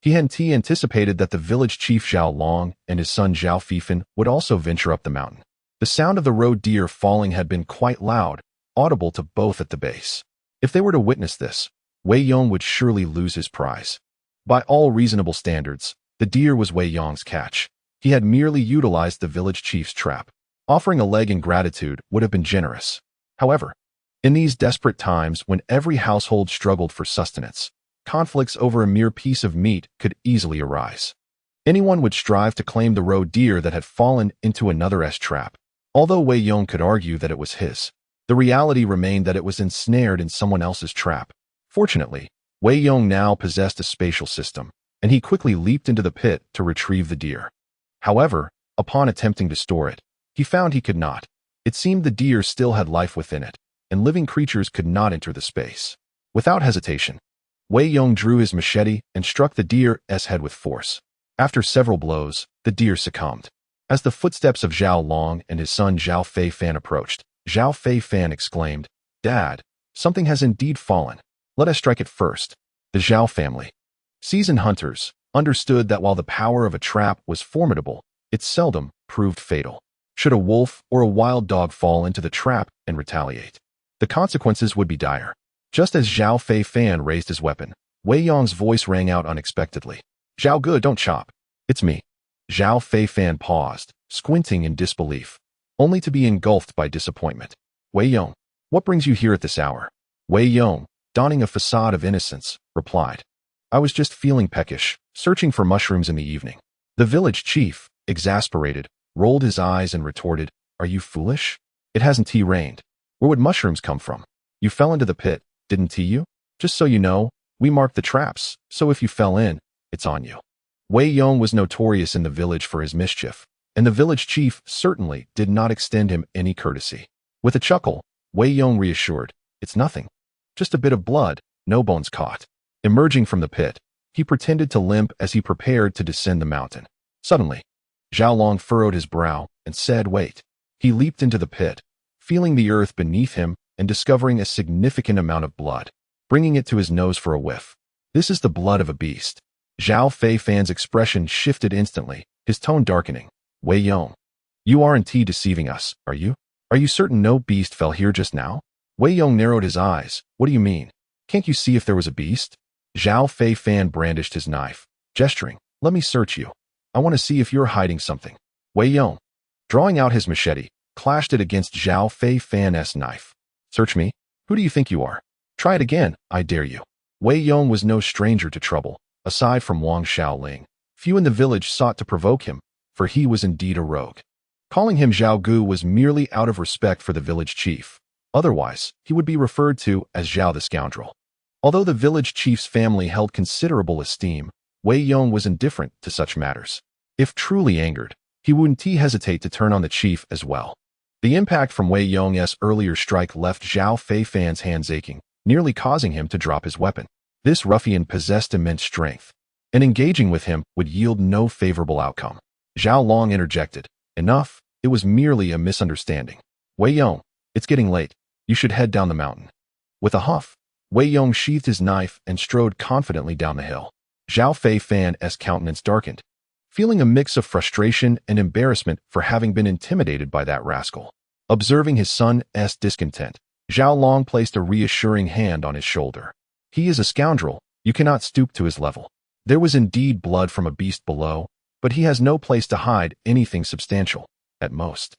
[SPEAKER 1] He had anticipated that the village chief Zhao Long and his son Zhao Feifan would also venture up the mountain. The sound of the roe deer falling had been quite loud, audible to both at the base. If they were to witness this, Wei Yong would surely lose his prize. By all reasonable standards, the deer was Wei Yong's catch. He had merely utilized the village chief's trap. Offering a leg in gratitude would have been generous. However, in these desperate times when every household struggled for sustenance, conflicts over a mere piece of meat could easily arise. Anyone would strive to claim the roe deer that had fallen into another's trap. Although Wei Yong could argue that it was his, the reality remained that it was ensnared in someone else's trap. Fortunately, Wei Yong now possessed a spatial system, and he quickly leaped into the pit to retrieve the deer. However, upon attempting to store it, he found he could not. It seemed the deer still had life within it, and living creatures could not enter the space. Without hesitation, Wei Yong drew his machete and struck the deer's head with force. After several blows, the deer succumbed. As the footsteps of Zhao Long and his son Zhao Feifan approached, Zhao Feifan exclaimed, "Dad, something has indeed fallen. Let us strike it first." The Zhao family, seasoned hunters, understood that while the power of a trap was formidable, it seldom proved fatal. Should a wolf or a wild dog fall into the trap and retaliate, the consequences would be dire. Just as Zhao Feifan raised his weapon, Wei Yong's voice rang out unexpectedly. "Zhao Ge, don't chop. It's me." Zhao Feifan paused, squinting in disbelief, only to be engulfed by disappointment. "Wei Yong, what brings you here at this hour?" Wei Yong, donning a facade of innocence, replied, "I was just feeling peckish, searching for mushrooms in the evening." The village chief, exasperated, rolled his eyes and retorted, "Are you foolish? It hasn't rained. Where would mushrooms come from? You fell into the pit, didn't you? Just so you know, we marked the traps, so if you fell in, it's on you." Wei Yong was notorious in the village for his mischief, and the village chief certainly did not extend him any courtesy. With a chuckle, Wei Yong reassured, "It's nothing. Just a bit of blood, no bones caught." Emerging from the pit, he pretended to limp as he prepared to descend the mountain. Suddenly, Zhao Long furrowed his brow and said, "Wait." He leaped into the pit, feeling the earth beneath him and discovering a significant amount of blood, bringing it to his nose for a whiff. "This is the blood of a beast." Zhao Feifan's expression shifted instantly, his tone darkening. "Wei Yong, you aren't deceiving us, are you? Are you certain no beast fell here just now?" Wei Yong narrowed his eyes. "What do you mean? Can't you see if there was a beast?" Zhao Feifan brandished his knife, gesturing, "Let me search you. I want to see if you're hiding something." Wei Yong, drawing out his machete, clashed it against Zhao Feifan's knife. "Search me? Who do you think you are? Try it again, I dare you." Wei Yong was no stranger to trouble. Aside from Wang Xiaoling, few in the village sought to provoke him, for he was indeed a rogue. Calling him Zhao Gu was merely out of respect for the village chief. Otherwise, he would be referred to as Zhao the scoundrel. Although the village chief's family held considerable esteem, Wei Yong was indifferent to such matters. If truly angered, he wouldn't hesitate to turn on the chief as well. The impact from Wei Yong's earlier strike left Zhao Feifan's hands aching, nearly causing him to drop his weapon. This ruffian possessed immense strength, and engaging with him would yield no favorable outcome. Zhao Long interjected, "Enough, it was merely a misunderstanding. Wei Yong, it's getting late. You should head down the mountain." With a huff, Wei Yong sheathed his knife and strode confidently down the hill. Zhao Feifan's countenance darkened, feeling a mix of frustration and embarrassment for having been intimidated by that rascal. Observing his son's discontent, Zhao Long placed a reassuring hand on his shoulder. "He is a scoundrel, you cannot stoop to his level. There was indeed blood from a beast below, but he has no place to hide anything substantial, at most.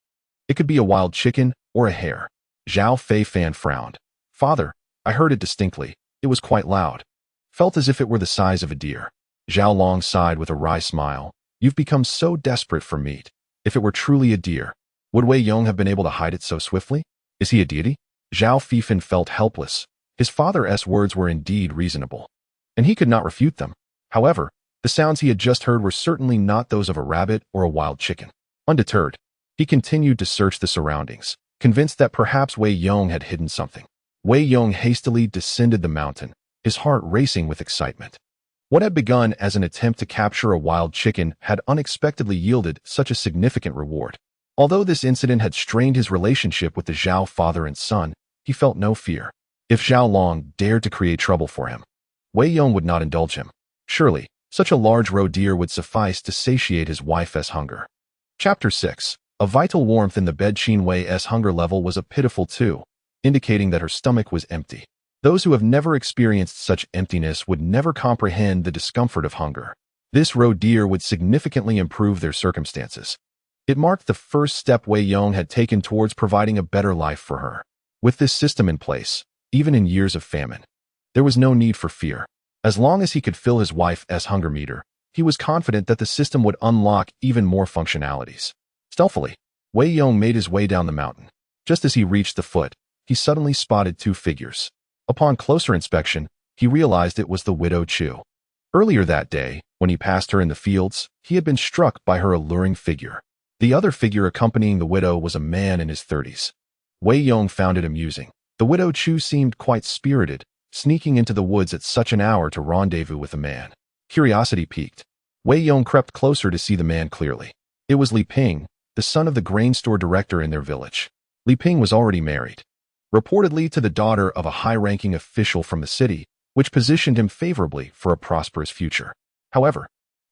[SPEAKER 1] It could be a wild chicken or a hare." Zhao Feifan frowned. "Father, I heard it distinctly. It was quite loud. Felt as if it were the size of a deer." Zhao Long sighed with a wry smile. "You've become so desperate for meat. If it were truly a deer, would Wei Yong have been able to hide it so swiftly? Is he a deity?" Zhao Feifan felt helpless. His father's words were indeed reasonable, and he could not refute them. However, the sounds he had just heard were certainly not those of a rabbit or a wild chicken. Undeterred, he continued to search the surroundings, convinced that perhaps Wei Yong had hidden something. Wei Yong hastily descended the mountain, his heart racing with excitement. What had begun as an attempt to capture a wild chicken had unexpectedly yielded such a significant reward. Although this incident had strained his relationship with the Zhao father and son, he felt no fear. If Zhao Long dared to create trouble for him, Wei Yong would not indulge him. Surely, such a large roe deer would suffice to satiate his wife's hunger. Chapter 6. A vital warmth in the bed. Qin Wei's hunger level was a pitiful 2, indicating that her stomach was empty. Those who have never experienced such emptiness would never comprehend the discomfort of hunger. This roe deer would significantly improve their circumstances. It marked the first step Wei Yong had taken towards providing a better life for her. With this system in place, even in years of famine, there was no need for fear. As long as he could fill his wife's hunger meter, he was confident that the system would unlock even more functionalities. Stealthily, Wei Yong made his way down the mountain. Just as he reached the foot, he suddenly spotted 2 figures. Upon closer inspection, he realized it was the widow Chu. Earlier that day, when he passed her in the fields, he had been struck by her alluring figure. The other figure accompanying the widow was a man in his 30s. Wei Yong found it amusing. The widow Chu seemed quite spirited, sneaking into the woods at such an hour to rendezvous with a man. Curiosity piqued. Wei Yong crept closer to see the man clearly. It was Li Ping, the son of the grain store director in their village. Li Ping was already married, reportedly to the daughter of a high-ranking official from the city, which positioned him favorably for a prosperous future. However,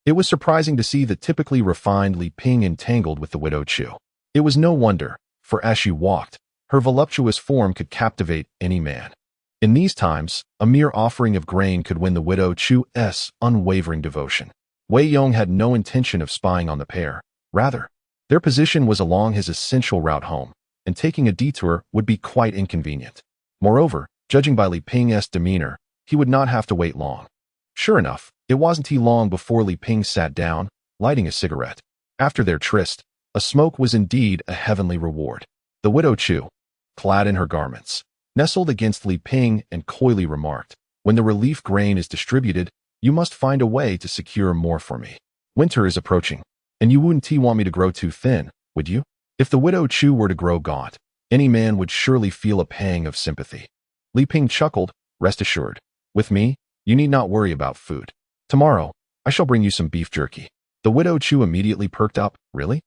[SPEAKER 1] it was surprising to see the typically refined Li Ping entangled with the widow Chu. It was no wonder, for as she walked, her voluptuous form could captivate any man. In these times, a mere offering of grain could win the widow Chu's unwavering devotion. Wei Yong had no intention of spying on the pair. Rather, their position was along his essential route home, and taking a detour would be quite inconvenient. Moreover, judging by Li Ping's demeanor, he would not have to wait long. Sure enough, it wasn't long before Li Ping sat down, lighting a cigarette. After their tryst, a smoke was indeed a heavenly reward. The widow Chu, clad in her garments, nestled against Li Ping and coyly remarked, "When the relief grain is distributed, you must find a way to secure more for me. Winter is approaching, and you wouldn't want me to grow too thin, would you?" If the widow Chu were to grow gaunt, any man would surely feel a pang of sympathy. Li Ping chuckled, "Rest assured, with me, you need not worry about food. Tomorrow, I shall bring you some beef jerky." The widow Chu immediately perked up. "Really?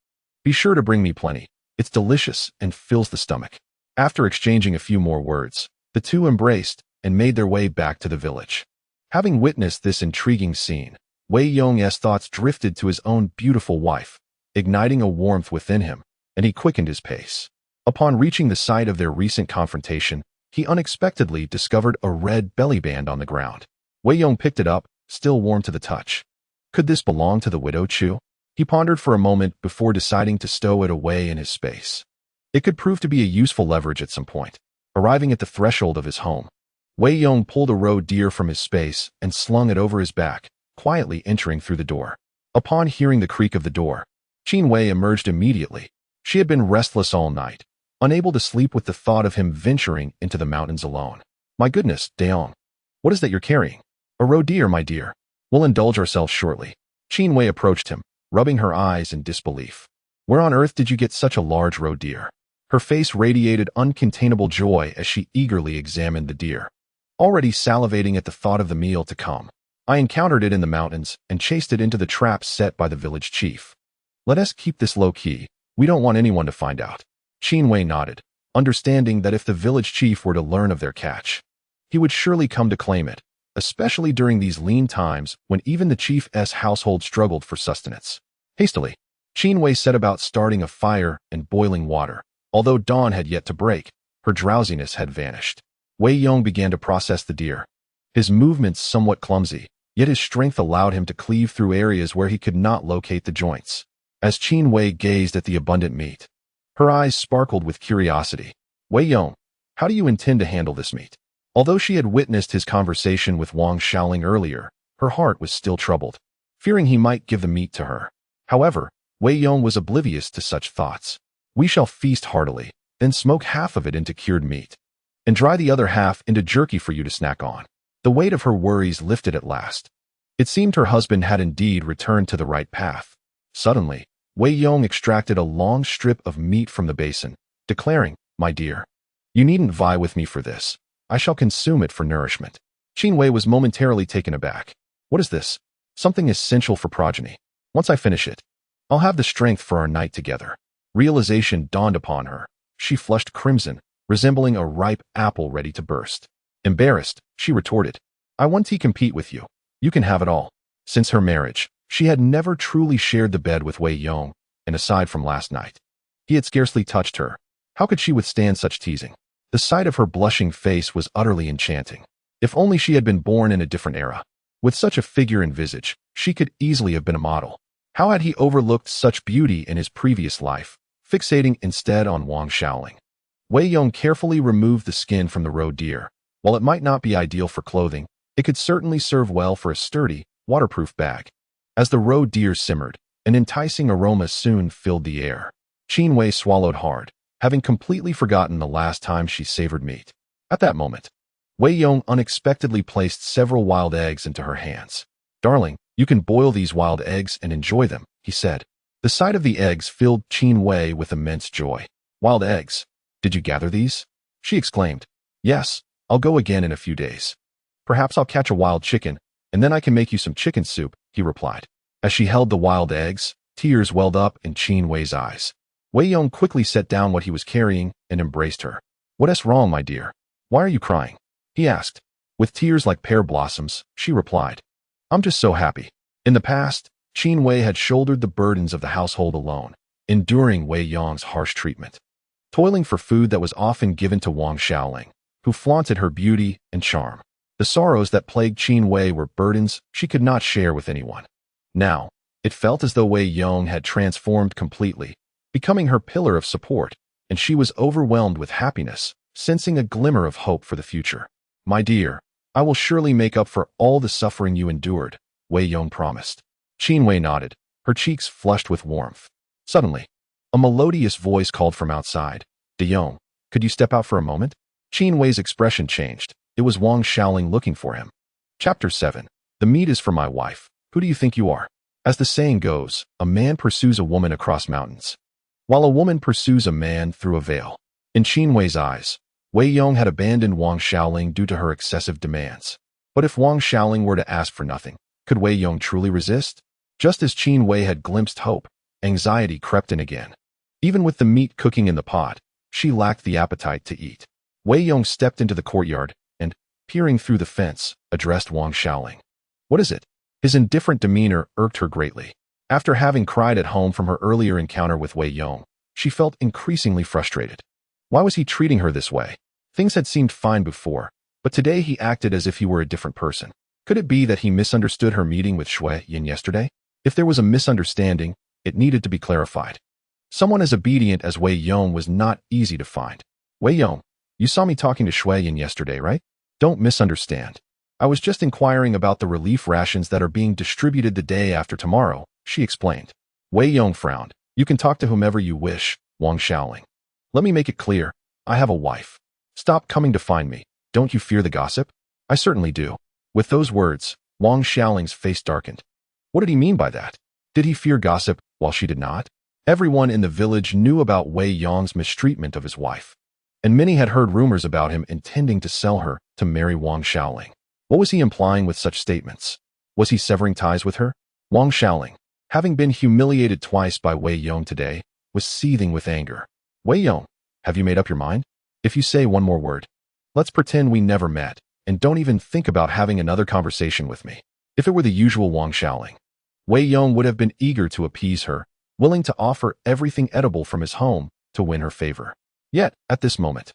[SPEAKER 1] Be sure to bring me plenty. It's delicious and fills the stomach." After exchanging a few more words, the two embraced and made their way back to the village. Having witnessed this intriguing scene, Wei Yong's thoughts drifted to his own beautiful wife, igniting a warmth within him, and he quickened his pace. Upon reaching the site of their recent confrontation, he unexpectedly discovered a red belly band on the ground. Wei Yong picked it up, still warm to the touch. Could this belong to the widow Chu? He pondered for a moment before deciding to stow it away in his space. It could prove to be a useful leverage at some point. Arriving at the threshold of his home, Wei Yong pulled a roe deer from his space and slung it over his back, quietly entering through the door. Upon hearing the creak of the door, Qin Wei emerged immediately. She had been restless all night, unable to sleep with the thought of him venturing into the mountains alone. My goodness, De Yong. What is that you're carrying? A roe deer, my dear. We'll indulge ourselves shortly. Qin Wei approached him, rubbing her eyes in disbelief. Where on earth did you get such a large roe deer? Her face radiated uncontainable joy as she eagerly examined the deer, already salivating at the thought of the meal to come. I encountered it in the mountains and chased it into the traps set by the village chief. Let us keep this low-key. We don't want anyone to find out. Qin Wei nodded, understanding that if the village chief were to learn of their catch, he would surely come to claim it, especially during these lean times when even the chief's household struggled for sustenance. Hastily, Qin Wei set about starting a fire and boiling water. Although dawn had yet to break, her drowsiness had vanished. Wei Yong began to process the deer. His movements somewhat clumsy, yet his strength allowed him to cleave through areas where he could not locate the joints. As Qin Wei gazed at the abundant meat, her eyes sparkled with curiosity. Wei Yong, how do you intend to handle this meat? Although she had witnessed his conversation with Wang Xiaoling earlier, her heart was still troubled, fearing he might give the meat to her. However, Wei Yong was oblivious to such thoughts. We shall feast heartily, then smoke half of it into cured meat, and dry the other half into jerky for you to snack on. The weight of her worries lifted at last. It seemed her husband had indeed returned to the right path. Suddenly, Wei Yong extracted a long strip of meat from the basin, declaring, My dear, you needn't vie with me for this. I shall consume it for nourishment. Qin Wei was momentarily taken aback. What is this? Something essential for progeny. Once I finish it, I'll have the strength for our night together. Realization dawned upon her. She flushed crimson, resembling a ripe apple ready to burst. Embarrassed, she retorted, I want to compete with you. You can have it all. Since her marriage, she had never truly shared the bed with Wei Yong, and aside from last night, he had scarcely touched her. How could she withstand such teasing? The sight of her blushing face was utterly enchanting. If only she had been born in a different era. With such a figure and visage, she could easily have been a model. How had he overlooked such beauty in his previous life, fixating instead on Wang Xiaoling? Wei Yong carefully removed the skin from the roe deer. While it might not be ideal for clothing, it could certainly serve well for a sturdy, waterproof bag. As the roe deer simmered, an enticing aroma soon filled the air. Qin Wei swallowed hard, having completely forgotten the last time she savored meat. At that moment, Wei Yong unexpectedly placed several wild eggs into her hands. Darling, you can boil these wild eggs and enjoy them, he said. The sight of the eggs filled Qin Wei with immense joy. Wild eggs? Did you gather these? She exclaimed. Yes, I'll go again in a few days. Perhaps I'll catch a wild chicken, and then I can make you some chicken soup, he replied. As she held the wild eggs, tears welled up in Qin Wei's eyes. Wei Yong quickly set down what he was carrying and embraced her. What's wrong, my dear? Why are you crying? He asked. With tears like pear blossoms, she replied. I'm just so happy. In the past, Qin Wei had shouldered the burdens of the household alone, enduring Wei Yong's harsh treatment, toiling for food that was often given to Wang Xiaoling, who flaunted her beauty and charm. The sorrows that plagued Qin Wei were burdens she could not share with anyone. Now, it felt as though Wei Yong had transformed completely, becoming her pillar of support, and she was overwhelmed with happiness, sensing a glimmer of hope for the future. My dear, I will surely make up for all the suffering you endured, Wei Yong promised. Qin Wei nodded, her cheeks flushed with warmth. Suddenly, a melodious voice called from outside. De Yong, could you step out for a moment? Qin Wei's expression changed. It was Wang Xiaoling looking for him. Chapter 7. The meat is for my wife. Who do you think you are? As the saying goes, a man pursues a woman across mountains, while a woman pursues a man through a veil. In Qin Wei's eyes, Wei Yong had abandoned Wang Xiaoling due to her excessive demands. But if Wang Xiaoling were to ask for nothing, could Wei Yong truly resist? Just as Qin Wei had glimpsed hope, anxiety crept in again. Even with the meat cooking in the pot, she lacked the appetite to eat. Wei Yong stepped into the courtyard and, peering through the fence, addressed Wang Xiaoling. What is it? His indifferent demeanor irked her greatly. After having cried at home from her earlier encounter with Wei Yong, she felt increasingly frustrated. Why was he treating her this way? Things had seemed fine before, but today he acted as if he were a different person. Could it be that he misunderstood her meeting with Shui Yin yesterday? If there was a misunderstanding, it needed to be clarified. Someone as obedient as Wei Yong was not easy to find. Wei Yong, you saw me talking to Shui Yin yesterday, right? Don't misunderstand. I was just inquiring about the relief rations that are being distributed the day after tomorrow, she explained. Wei Yong frowned. You can talk to whomever you wish, Wang Xiaoling. Let me make it clear. I have a wife. Stop coming to find me. Don't you fear the gossip? I certainly do. With those words, Wang Xiaoling's face darkened. What did he mean by that? Did he fear gossip while she did not? Everyone in the village knew about Wei Yong's mistreatment of his wife, and many had heard rumors about him intending to sell her to marry Wang Xiaoling. What was he implying with such statements? Was he severing ties with her? Wang Xiaoling, having been humiliated twice by Wei Yong today, was seething with anger. Wei Yong, have you made up your mind? If you say one more word, let's pretend we never met, and don't even think about having another conversation with me. If it were the usual Wang Xiaoling, Wei Yong would have been eager to appease her, willing to offer everything edible from his home to win her favor. Yet, at this moment,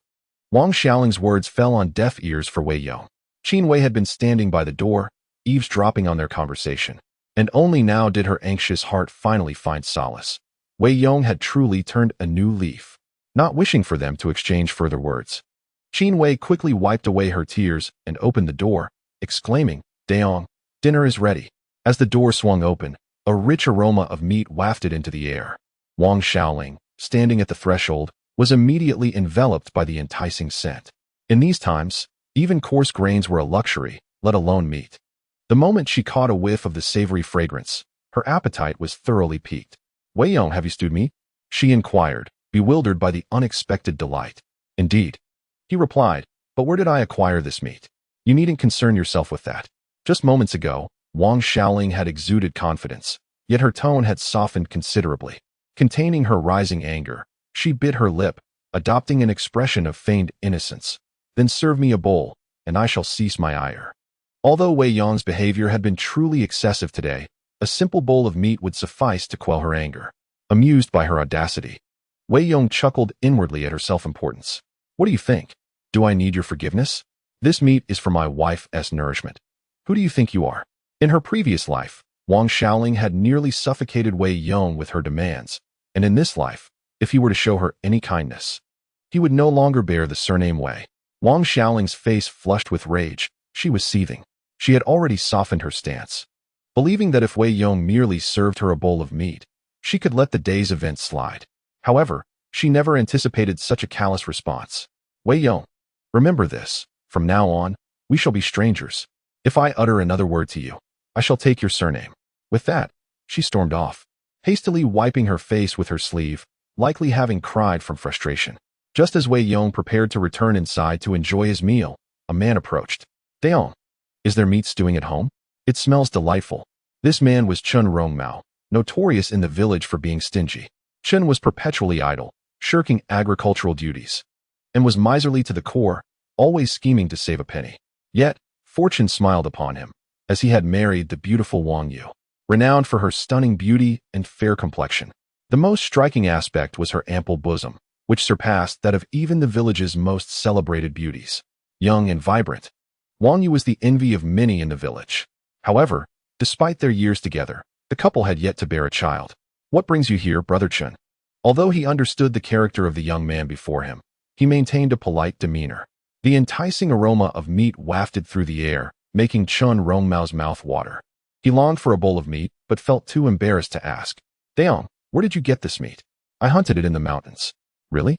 [SPEAKER 1] Wang Xiaoling's words fell on deaf ears for Wei Yong. Qin Wei had been standing by the door, eavesdropping on their conversation, and only now did her anxious heart finally find solace. Wei Yong had truly turned a new leaf, not wishing for them to exchange further words. Qin Wei quickly wiped away her tears and opened the door, exclaiming, "Daong, dinner is ready." As the door swung open, a rich aroma of meat wafted into the air. Wang Xiaoling, standing at the threshold, was immediately enveloped by the enticing scent. In these times, even coarse grains were a luxury, let alone meat. The moment she caught a whiff of the savory fragrance, her appetite was thoroughly piqued. "Wei Yong, have you stewed meat?" she inquired, bewildered by the unexpected delight. "Indeed," he replied, "but where did I acquire this meat? You needn't concern yourself with that." Just moments ago, Wang Xiaoling had exuded confidence, yet her tone had softened considerably. Containing her rising anger, she bit her lip, adopting an expression of feigned innocence. "Then serve me a bowl, and I shall cease my ire." Although Wei Yong's behavior had been truly excessive today, a simple bowl of meat would suffice to quell her anger. Amused by her audacity, Wei Yong chuckled inwardly at her self-importance. "What do you think? Do I need your forgiveness? This meat is for my wife's nourishment. Who do you think you are?" In her previous life, Wang Xiaoling had nearly suffocated Wei Yong with her demands, and in this life, if he were to show her any kindness, he would no longer bear the surname Wei. Wang Xiaoling's face flushed with rage. She was seething. She had already softened her stance, believing that if Wei Yong merely served her a bowl of meat, she could let the day's events slide. However, she never anticipated such a callous response. "Wei Yong, remember this. From now on, we shall be strangers. If I utter another word to you, I shall take your surname." With that, she stormed off, hastily wiping her face with her sleeve, likely having cried from frustration. Just as Wei Yong prepared to return inside to enjoy his meal, a man approached. "Daong, is there meat stewing at home? It smells delightful." This man was Chun Rongmao, notorious in the village for being stingy. Chun was perpetually idle, shirking agricultural duties, and was miserly to the core, always scheming to save a penny. Yet, fortune smiled upon him, as he had married the beautiful Wang Yu, renowned for her stunning beauty and fair complexion. The most striking aspect was her ample bosom, which surpassed that of even the village's most celebrated beauties. Young and vibrant, Wang Yu was the envy of many in the village. However, despite their years together, the couple had yet to bear a child. "What brings you here, Brother Chun?" Although he understood the character of the young man before him, he maintained a polite demeanor. The enticing aroma of meat wafted through the air, making Chun Rongmao's mouth water. He longed for a bowl of meat, but felt too embarrassed to ask. "Daong, where did you get this meat?" "I hunted it in the mountains." "Really?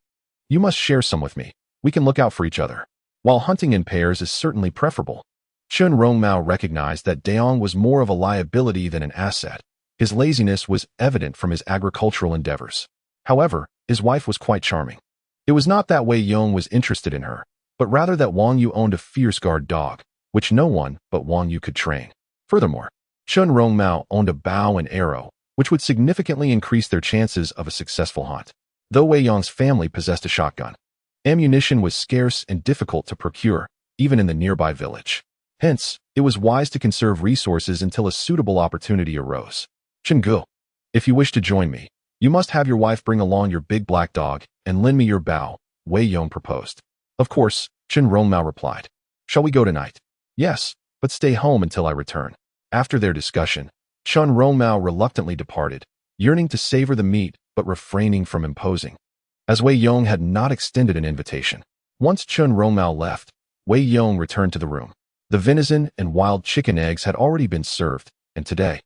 [SPEAKER 1] You must share some with me. We can look out for each other." While hunting in pairs is certainly preferable, Chun Rongmao recognized that Daong was more of a liability than an asset. His laziness was evident from his agricultural endeavors. However, his wife was quite charming. It was not that Wei Yong was interested in her, but rather that Wang Yu owned a fierce guard dog, which no one but Wang Yu could train. Furthermore, Chun Rongmao owned a bow and arrow, which would significantly increase their chances of a successful hunt. Though Wei Yong's family possessed a shotgun, ammunition was scarce and difficult to procure, even in the nearby village. Hence, it was wise to conserve resources until a suitable opportunity arose. "Chenggu, if you wish to join me, you must have your wife bring along your big black dog and lend me your bow," Wei Yong proposed. "Of course," Chun Rongmao replied. "Shall we go tonight?" "Yes, but stay home until I return." After their discussion, Chun Rongmao reluctantly departed, yearning to savor the meat but refraining from imposing, as Wei Yong had not extended an invitation. Once Chun Rongmao left, Wei Yong returned to the room. The venison and wild chicken eggs had already been served, and today,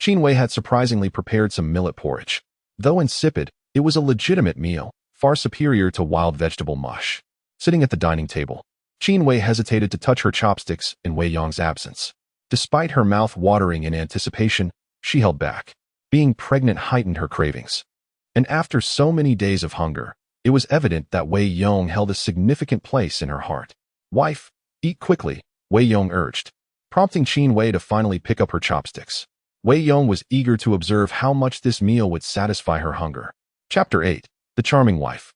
[SPEAKER 1] Qin Wei had surprisingly prepared some millet porridge. Though insipid, it was a legitimate meal, far superior to wild vegetable mush. Sitting at the dining table, Qin Wei hesitated to touch her chopsticks in Wei Yong's absence. Despite her mouth watering in anticipation, she held back. Being pregnant heightened her cravings. And after so many days of hunger, it was evident that Wei Yong held a significant place in her heart. "Wife, eat quickly," Wei Yong urged, prompting Qin Wei to finally pick up her chopsticks. Wei Yong was eager to observe how much this meal would satisfy her hunger. Chapter 8. The Charming Wife.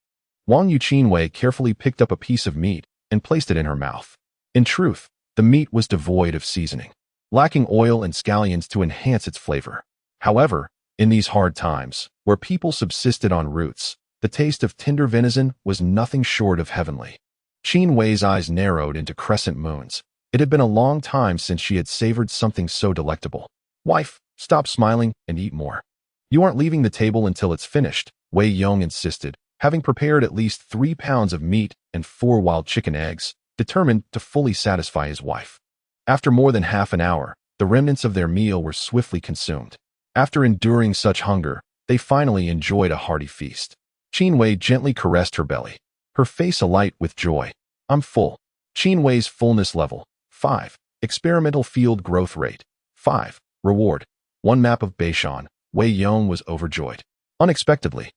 [SPEAKER 1] Qin Wei carefully picked up a piece of meat and placed it in her mouth. In truth, the meat was devoid of seasoning, lacking oil and scallions to enhance its flavor. However, in these hard times, where people subsisted on roots, the taste of tender venison was nothing short of heavenly. Qin Wei's eyes narrowed into crescent moons. It had been a long time since she had savored something so delectable. "Wife, stop smiling and eat more. You aren't leaving the table until it's finished," Wei Yong insisted, having prepared at least 3 pounds of meat and 4 wild chicken eggs, determined to fully satisfy his wife. After more than half an hour, the remnants of their meal were swiftly consumed. After enduring such hunger, they finally enjoyed a hearty feast. Qin Wei gently caressed her belly, her face alight with joy. "I'm full." Qin Wei's fullness level, 5. Experimental field growth rate, 5. Reward, 1 map of Beishan. Wei Yong was overjoyed. Unexpectedly,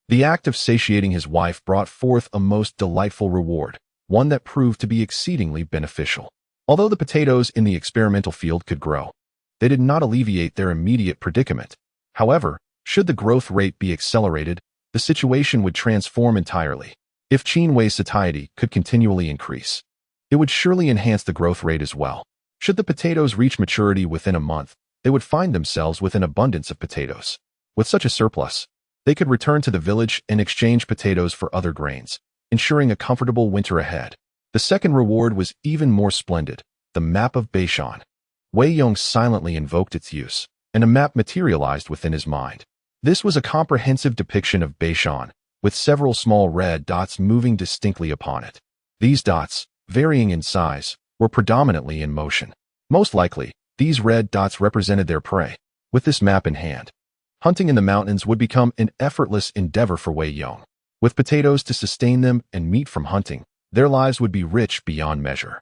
[SPEAKER 1] the act of satiating his wife brought forth a most delightful reward, one that proved to be exceedingly beneficial. Although the potatoes in the experimental field could grow, they did not alleviate their immediate predicament. However, should the growth rate be accelerated, the situation would transform entirely. If Qin Wei's satiety could continually increase, it would surely enhance the growth rate as well. Should the potatoes reach maturity within a month, they would find themselves with an abundance of potatoes. With such a surplus, they could return to the village and exchange potatoes for other grains, ensuring a comfortable winter ahead. The second reward was even more splendid, the map of Beishan. Wei Yong silently invoked its use, and a map materialized within his mind. This was a comprehensive depiction of Beishan, with several small red dots moving distinctly upon it. These dots, varying in size, were predominantly in motion. Most likely, these red dots represented their prey. With this map in hand, hunting in the mountains would become an effortless endeavor for Wei Yong. With potatoes to sustain them and meat from hunting, their lives would be rich beyond measure.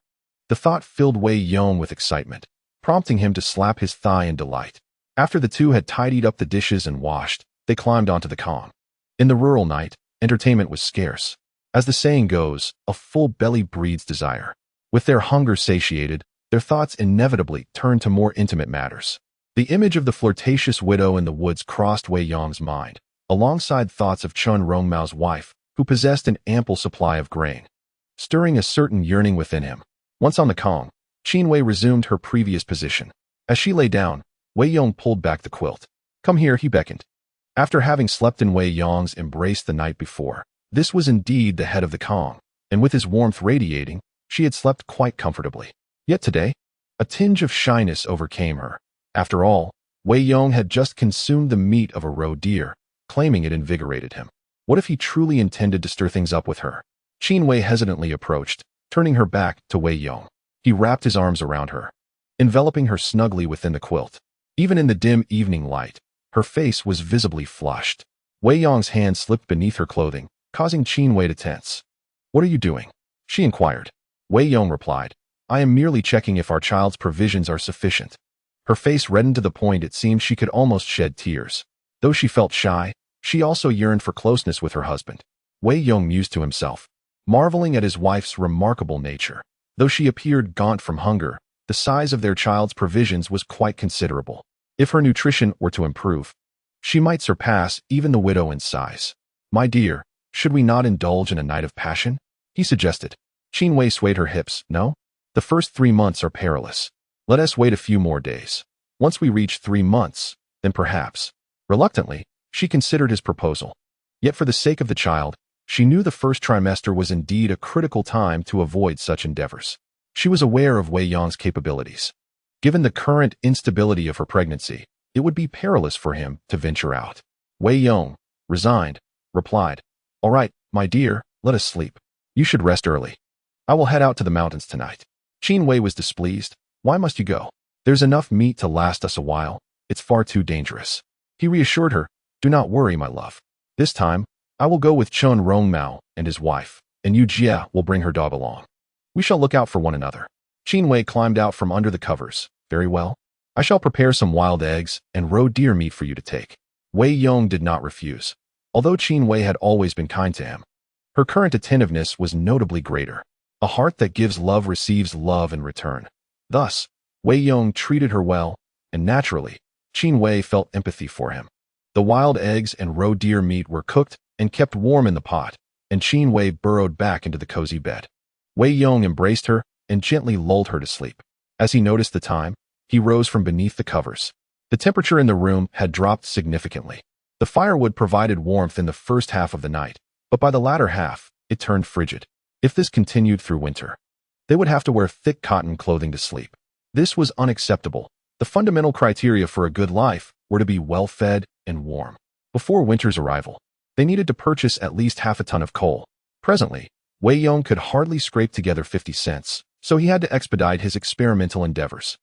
[SPEAKER 1] The thought filled Wei Yong with excitement, prompting him to slap his thigh in delight. After the two had tidied up the dishes and washed, they climbed onto the Kong. In the rural night, entertainment was scarce. As the saying goes, a full belly breeds desire. With their hunger satiated, their thoughts inevitably turned to more intimate matters. The image of the flirtatious widow in the woods crossed Wei Yong's mind, alongside thoughts of Chun Rongmao's wife, who possessed an ample supply of grain, stirring a certain yearning within him. Once on the Kong, Qin Wei resumed her previous position. As she lay down, Wei Yong pulled back the quilt. "Come here," he beckoned. After having slept in Wei Yong's embrace the night before, this was indeed the head of the Kong, and with his warmth radiating, she had slept quite comfortably. Yet today, a tinge of shyness overcame her. After all, Wei Yong had just consumed the meat of a roe deer, claiming it invigorated him. What if he truly intended to stir things up with her? Qin Wei hesitantly approached, turning her back to Wei Yong. He wrapped his arms around her, enveloping her snugly within the quilt. Even in the dim evening light, her face was visibly flushed. Wei Yong's hand slipped beneath her clothing, causing Qin Wei to tense. "What are you doing?" she inquired. Wei Yong replied, "I am merely checking if our child's provisions are sufficient." Her face reddened to the point it seemed she could almost shed tears. Though she felt shy, she also yearned for closeness with her husband. Wei Yong mused to himself, marveling at his wife's remarkable nature. Though she appeared gaunt from hunger, the size of their child's provisions was quite considerable. If her nutrition were to improve, she might surpass even the widow in size. "My dear, should we not indulge in a night of passion?" he suggested. Qin Wei swayed her hips. "No? The first 3 months are perilous. Let us wait a few more days. Once we reach 3 months, then perhaps." Reluctantly, she considered his proposal. Yet for the sake of the child, she knew the first trimester was indeed a critical time to avoid such endeavors. She was aware of Wei Yong's capabilities. Given the current instability of her pregnancy, it would be perilous for him to venture out. Wei Yong, resigned, replied, "All right, my dear, let us sleep. You should rest early. I will head out to the mountains tonight." Qin Wei was displeased. "Why must you go? There's enough meat to last us a while. It's far too dangerous. He reassured her, "Do not worry, my love. This time, I will go with Chun Rongmao and his wife, and Yu Jia will bring her dog along. We shall look out for one another." Qin Wei climbed out from under the covers. "Very well. I shall prepare some wild eggs and roe deer meat for you to take." Wei Yong did not refuse, although Qin Wei had always been kind to him. Her current attentiveness was notably greater. A heart that gives love receives love in return. Thus, Wei Yong treated her well, and naturally, Qin Wei felt empathy for him. The wild eggs and roe deer meat were cooked and kept warm in the pot, and Qin Wei burrowed back into the cozy bed. Wei Yong embraced her and gently lulled her to sleep. As he noticed the time, he rose from beneath the covers. The temperature in the room had dropped significantly. The firewood provided warmth in the first half of the night, but by the latter half, it turned frigid. If this continued through winter, they would have to wear thick cotton clothing to sleep. This was unacceptable. The fundamental criteria for a good life were to be well-fed and warm. Before winter's arrival, they needed to purchase at least half a ton of coal. Presently, Wei Yong could hardly scrape together 50 cents, so he had to expedite his experimental endeavors.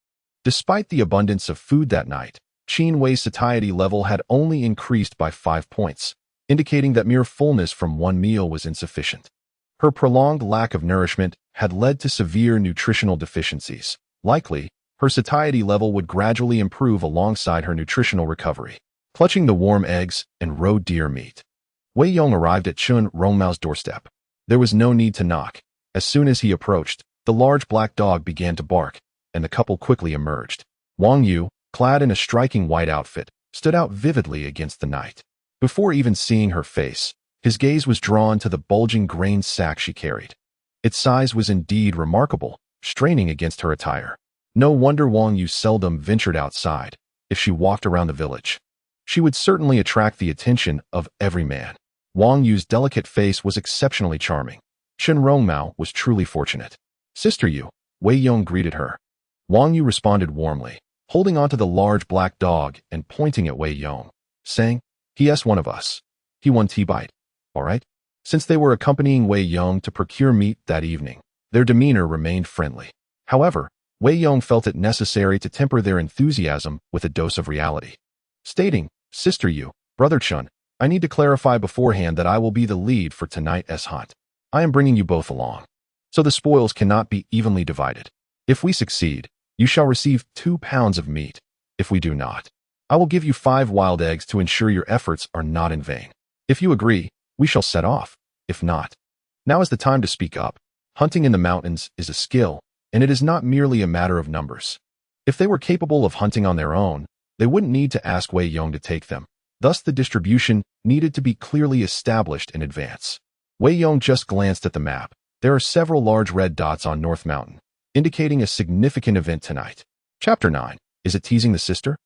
[SPEAKER 1] Despite the abundance of food that night, Qin Wei's satiety level had only increased by 5 points, indicating that mere fullness from one meal was insufficient. Her prolonged lack of nourishment had led to severe nutritional deficiencies. Likely, her satiety level would gradually improve alongside her nutritional recovery. Clutching the warm eggs and roe deer meat, Wei Yong arrived at Chun Rongmao's doorstep. There was no need to knock. As soon as he approached, the large black dog began to bark, and the couple quickly emerged. Wang Yu, clad in a striking white outfit, stood out vividly against the night. Before even seeing her face, his gaze was drawn to the bulging grain sack she carried. Its size was indeed remarkable, straining against her attire. No wonder Wang Yu seldom ventured outside. If she walked around the village, she would certainly attract the attention of every man. Wang Yu's delicate face was exceptionally charming. Chun Rongmao was truly fortunate. "Sister Yu," Wei Yong greeted her. Wang Yu responded warmly, holding onto the large black dog and pointing at Wei Yong, saying, "He is one of us. He won T-bite. All right?" Since they were accompanying Wei Yong to procure meat that evening, their demeanor remained friendly. However, Wei Yong felt it necessary to temper their enthusiasm with a dose of reality, stating, "Sister Yu, Brother Chun, I need to clarify beforehand that I will be the lead for tonight's hunt. I am bringing you both along, so the spoils cannot be evenly divided. If we succeed, you shall receive 2 pounds of meat. If we do not, I will give you 5 wild eggs to ensure your efforts are not in vain. If you agree, we shall set off. If not, now is the time to speak up. Hunting in the mountains is a skill, and it is not merely a matter of numbers. If they were capable of hunting on their own, they wouldn't need to ask Wei Yong to take them. Thus, the distribution needed to be clearly established in advance." Wei Yong just glanced at the map. There are several large red dots on North Mountain, indicating a significant event tonight. Chapter 9. Is it teasing the sister?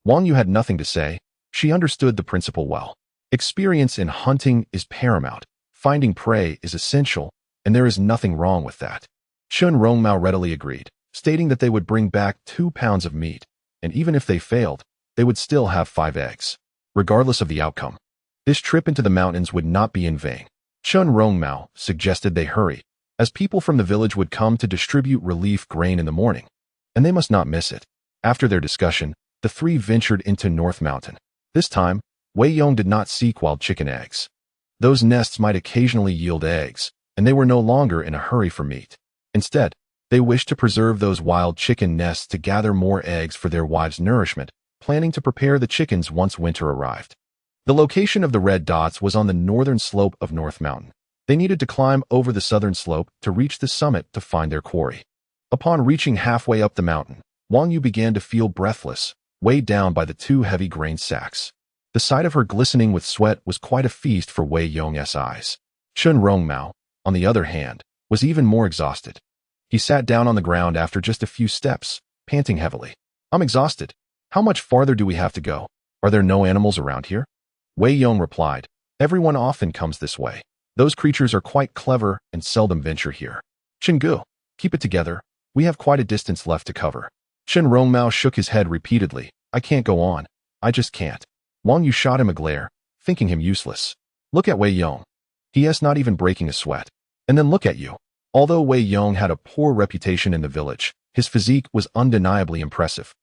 [SPEAKER 1] Wang Yu had nothing to say. She understood the principle well. Experience in hunting is paramount. Finding prey is essential, and there is nothing wrong with that. Chun Rongmao readily agreed, stating that they would bring back 2 pounds of meat, and even if they failed, they would still have 5 eggs. Regardless of the outcome, this trip into the mountains would not be in vain. Chun Rongmao suggested they hurry, as people from the village would come to distribute relief grain in the morning, and they must not miss it. After their discussion, the three ventured into North Mountain. This time, Wei Yong did not seek wild chicken eggs. Those nests might occasionally yield eggs, and they were no longer in a hurry for meat. Instead, they wished to preserve those wild chicken nests to gather more eggs for their wives' nourishment, planning to prepare the chickens once winter arrived. The location of the red dots was on the northern slope of North Mountain. They needed to climb over the southern slope to reach the summit to find their quarry. Upon reaching halfway up the mountain, Wang Yu began to feel breathless, weighed down by the 2 heavy grain sacks. The sight of her glistening with sweat was quite a feast for Wei Yong's eyes. Chun Rongmao, on the other hand, was even more exhausted. He sat down on the ground after just a few steps, panting heavily. "I'm exhausted. How much farther do we have to go? Are there no animals around here?" Wei Yong replied, "Everyone often comes this way. Those creatures are quite clever and seldom venture here. Chingu, keep it together. We have quite a distance left to cover." Chun Rongmao shook his head repeatedly. "I can't go on. I just can't." Wang Yu shot him a glare, thinking him useless. "Look at Wei Yong. He is not even breaking a sweat. And then look at you." Although Wei Yong had a poor reputation in the village, his physique was undeniably impressive.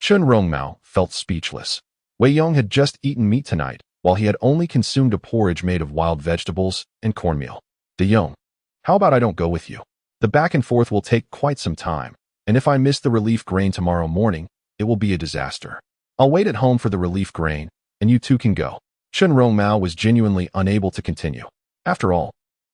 [SPEAKER 1] Chun Rongmao felt speechless. Wei Yong had just eaten meat tonight, while he had only consumed a porridge made of wild vegetables and cornmeal. De Yong, how about I don't go with you? The back and forth will take quite some time, and if I miss the relief grain tomorrow morning, it will be a disaster. I'll wait at home for the relief grain, and you two can go. Chun Rongmao was genuinely unable to continue. After all,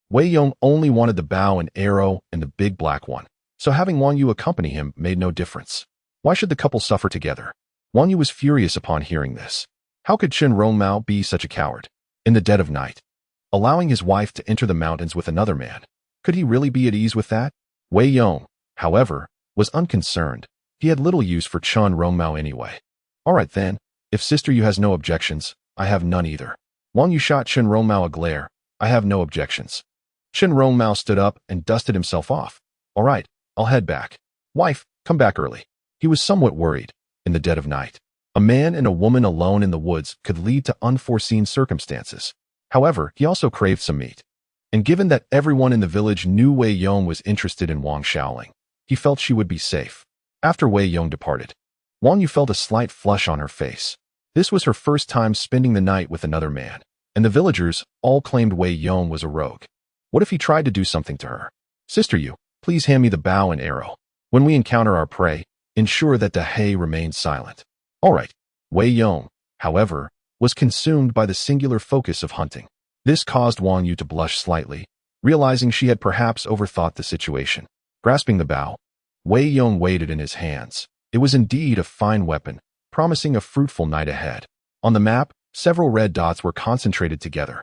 [SPEAKER 1] Wei Yong only wanted the bow and arrow and the big black one, so having Wang Yu accompany him made no difference. Why should the couple suffer together? Wang Yu was furious upon hearing this. How could Chun Rongmao be such a coward? In the dead of night, allowing his wife to enter the mountains with another man. Could he really be at ease with that? Wei Yong, however, was unconcerned. He had little use for Chun Rongmao anyway. All right then, if Sister Yu has no objections, I have none either. Wang Yu shot Chun Rongmao a glare. I have no objections. Chun Rongmao stood up and dusted himself off. All right, I'll head back. Wife, come back early. He was somewhat worried. In the dead of night, a man and a woman alone in the woods could lead to unforeseen circumstances. However, he also craved some meat. And given that everyone in the village knew Wei Yong was interested in Wang Shaoling, he felt she would be safe. After Wei Yong departed, Wang Yu felt a slight flush on her face. This was her first time spending the night with another man, and the villagers all claimed Wei Yong was a rogue. What if he tried to do something to her? Sister Yu, please hand me the bow and arrow. When we encounter our prey, ensure that the hay remains silent. All right. Wei Yong, however, was consumed by the singular focus of hunting. This caused Wang Yu to blush slightly, realizing she had perhaps overthought the situation. Grasping the bow, Wei Yong weighed it in his hands. It was indeed a fine weapon, promising a fruitful night ahead. On the map, several red dots were concentrated together,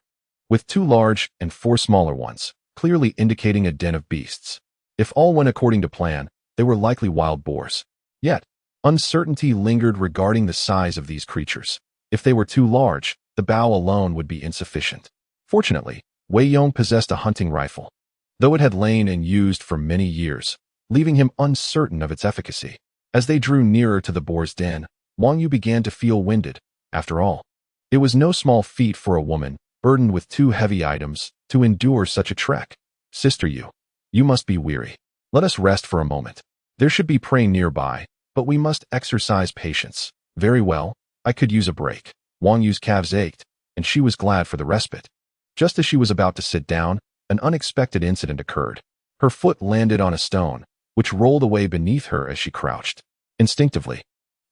[SPEAKER 1] with 2 large and 4 smaller ones, clearly indicating a den of beasts. If all went according to plan, they were likely wild boars. Yet, uncertainty lingered regarding the size of these creatures. If they were too large, the bow alone would be insufficient. Fortunately, Wei Yong possessed a hunting rifle, though it had lain and used for many years, leaving him uncertain of its efficacy. As they drew nearer to the boar's den, Wang Yu began to feel winded. After all, it was no small feat for a woman, burdened with 2 heavy items, to endure such a trek. Sister Yu, you must be weary. Let us rest for a moment. There should be prey nearby, but we must exercise patience. Very well, I could use a break. Wang Yu's calves ached, and she was glad for the respite. Just as she was about to sit down, an unexpected incident occurred. Her foot landed on a stone, which rolled away beneath her as she crouched. Instinctively,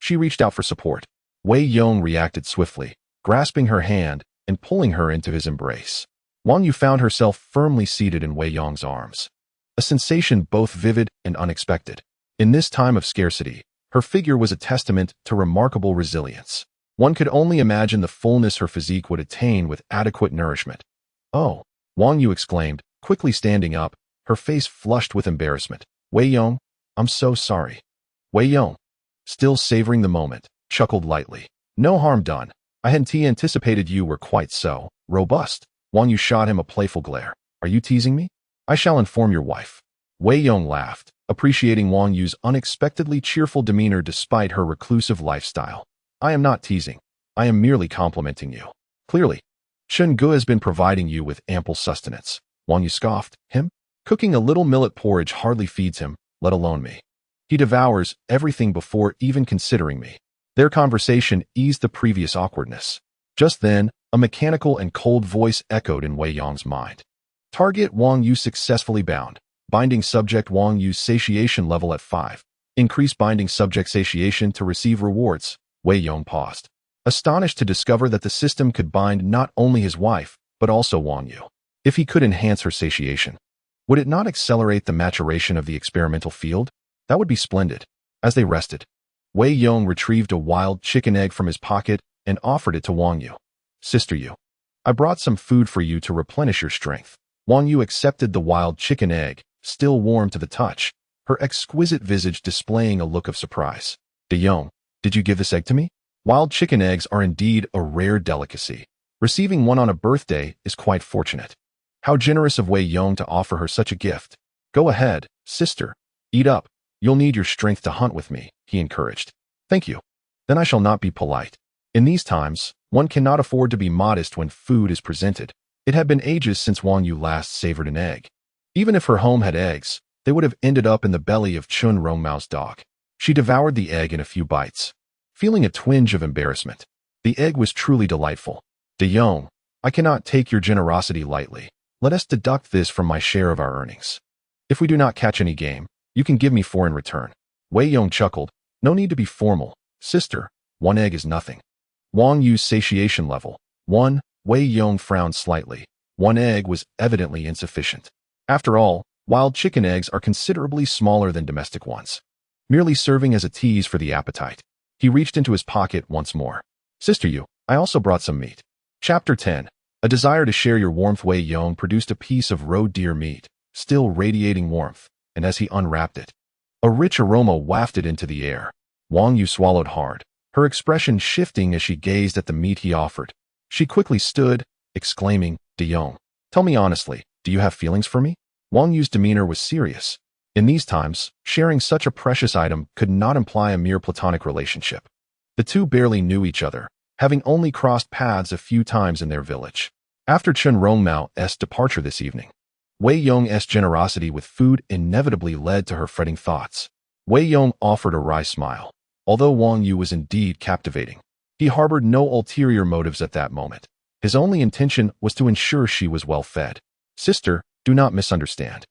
[SPEAKER 1] she reached out for support. Wei Yong reacted swiftly, grasping her hand and pulling her into his embrace. Wang Yu found herself firmly seated in Wei Yong's arms, a sensation both vivid and unexpected. In this time of scarcity, her figure was a testament to remarkable resilience. One could only imagine the fullness her physique would attain with adequate nourishment. Oh, Wang Yu exclaimed, quickly standing up, her face flushed with embarrassment. Wei Yong, I'm so sorry. Wei Yong, still savoring the moment, chuckled lightly. No harm done. I hadn't anticipated you were quite so robust. Wang Yu shot him a playful glare. Are you teasing me? I shall inform your wife. Wei Yong laughed, appreciating Wang Yu's unexpectedly cheerful demeanor despite her reclusive lifestyle. I am not teasing. I am merely complimenting you. Clearly, Chen Gu has been providing you with ample sustenance. Wang Yu scoffed. Him? Cooking a little millet porridge hardly feeds him, let alone me. He devours everything before even considering me. Their conversation eased the previous awkwardness. Just then, a mechanical and cold voice echoed in Wei Yong's mind. Target Wang Yu successfully bound. Binding subject Wang Yu's satiation level at 5. Increase binding subject satiation to receive rewards. Wei Yong paused, astonished to discover that the system could bind not only his wife, but also Wang Yu. If he could enhance her satiation, would it not accelerate the maturation of the experimental field? That would be splendid. As they rested, Wei Yong retrieved a wild chicken egg from his pocket and offered it to Wang Yu. Sister Yu, I brought some food for you to replenish your strength. Wang Yu accepted the wild chicken egg, still warm to the touch, her exquisite visage displaying a look of surprise. De Yong, did you give this egg to me? Wild chicken eggs are indeed a rare delicacy. Receiving one on a birthday is quite fortunate. How generous of Wei Yong to offer her such a gift. Go ahead, sister. Eat up. You'll need your strength to hunt with me, he encouraged. Thank you. Then I shall not be polite. In these times, one cannot afford to be modest when food is presented. It had been ages since Wang Yu last savored an egg. Even if her home had eggs, they would have ended up in the belly of Chun Rongmao's dog. She devoured the egg in a few bites. feeling a twinge of embarrassment. The egg was truly delightful. De Yong, I cannot take your generosity lightly. Let us deduct this from my share of our earnings. If we do not catch any game, you can give me 4 in return. Wei Yong chuckled. No need to be formal. Sister, 1 egg is nothing. Wang Yu's satiation level, 1. Wei Yong frowned slightly. 1 egg was evidently insufficient. After all, wild chicken eggs are considerably smaller than domestic ones, merely serving as a tease for the appetite. He reached into his pocket once more. Sister Yu, I also brought some meat. Chapter 10. A desire to share your warmth. Wei Yong produced a piece of roe deer meat, still radiating warmth, and as he unwrapped it, a rich aroma wafted into the air. Wang Yu swallowed hard, her expression shifting as she gazed at the meat he offered. She quickly stood, exclaiming, De Yong, tell me honestly, do you have feelings for me? Wang Yu's demeanor was serious. In these times, sharing such a precious item could not imply a mere platonic relationship. The two barely knew each other, having only crossed paths a few times in their village. After Chen Rongmao's departure this evening, Wei Yong's generosity with food inevitably led to her fretting thoughts. Wei Yong offered a wry smile. Although Wang Yu was indeed captivating, he harbored no ulterior motives at that moment. His only intention was to ensure she was well fed. Sister, do not misunderstand.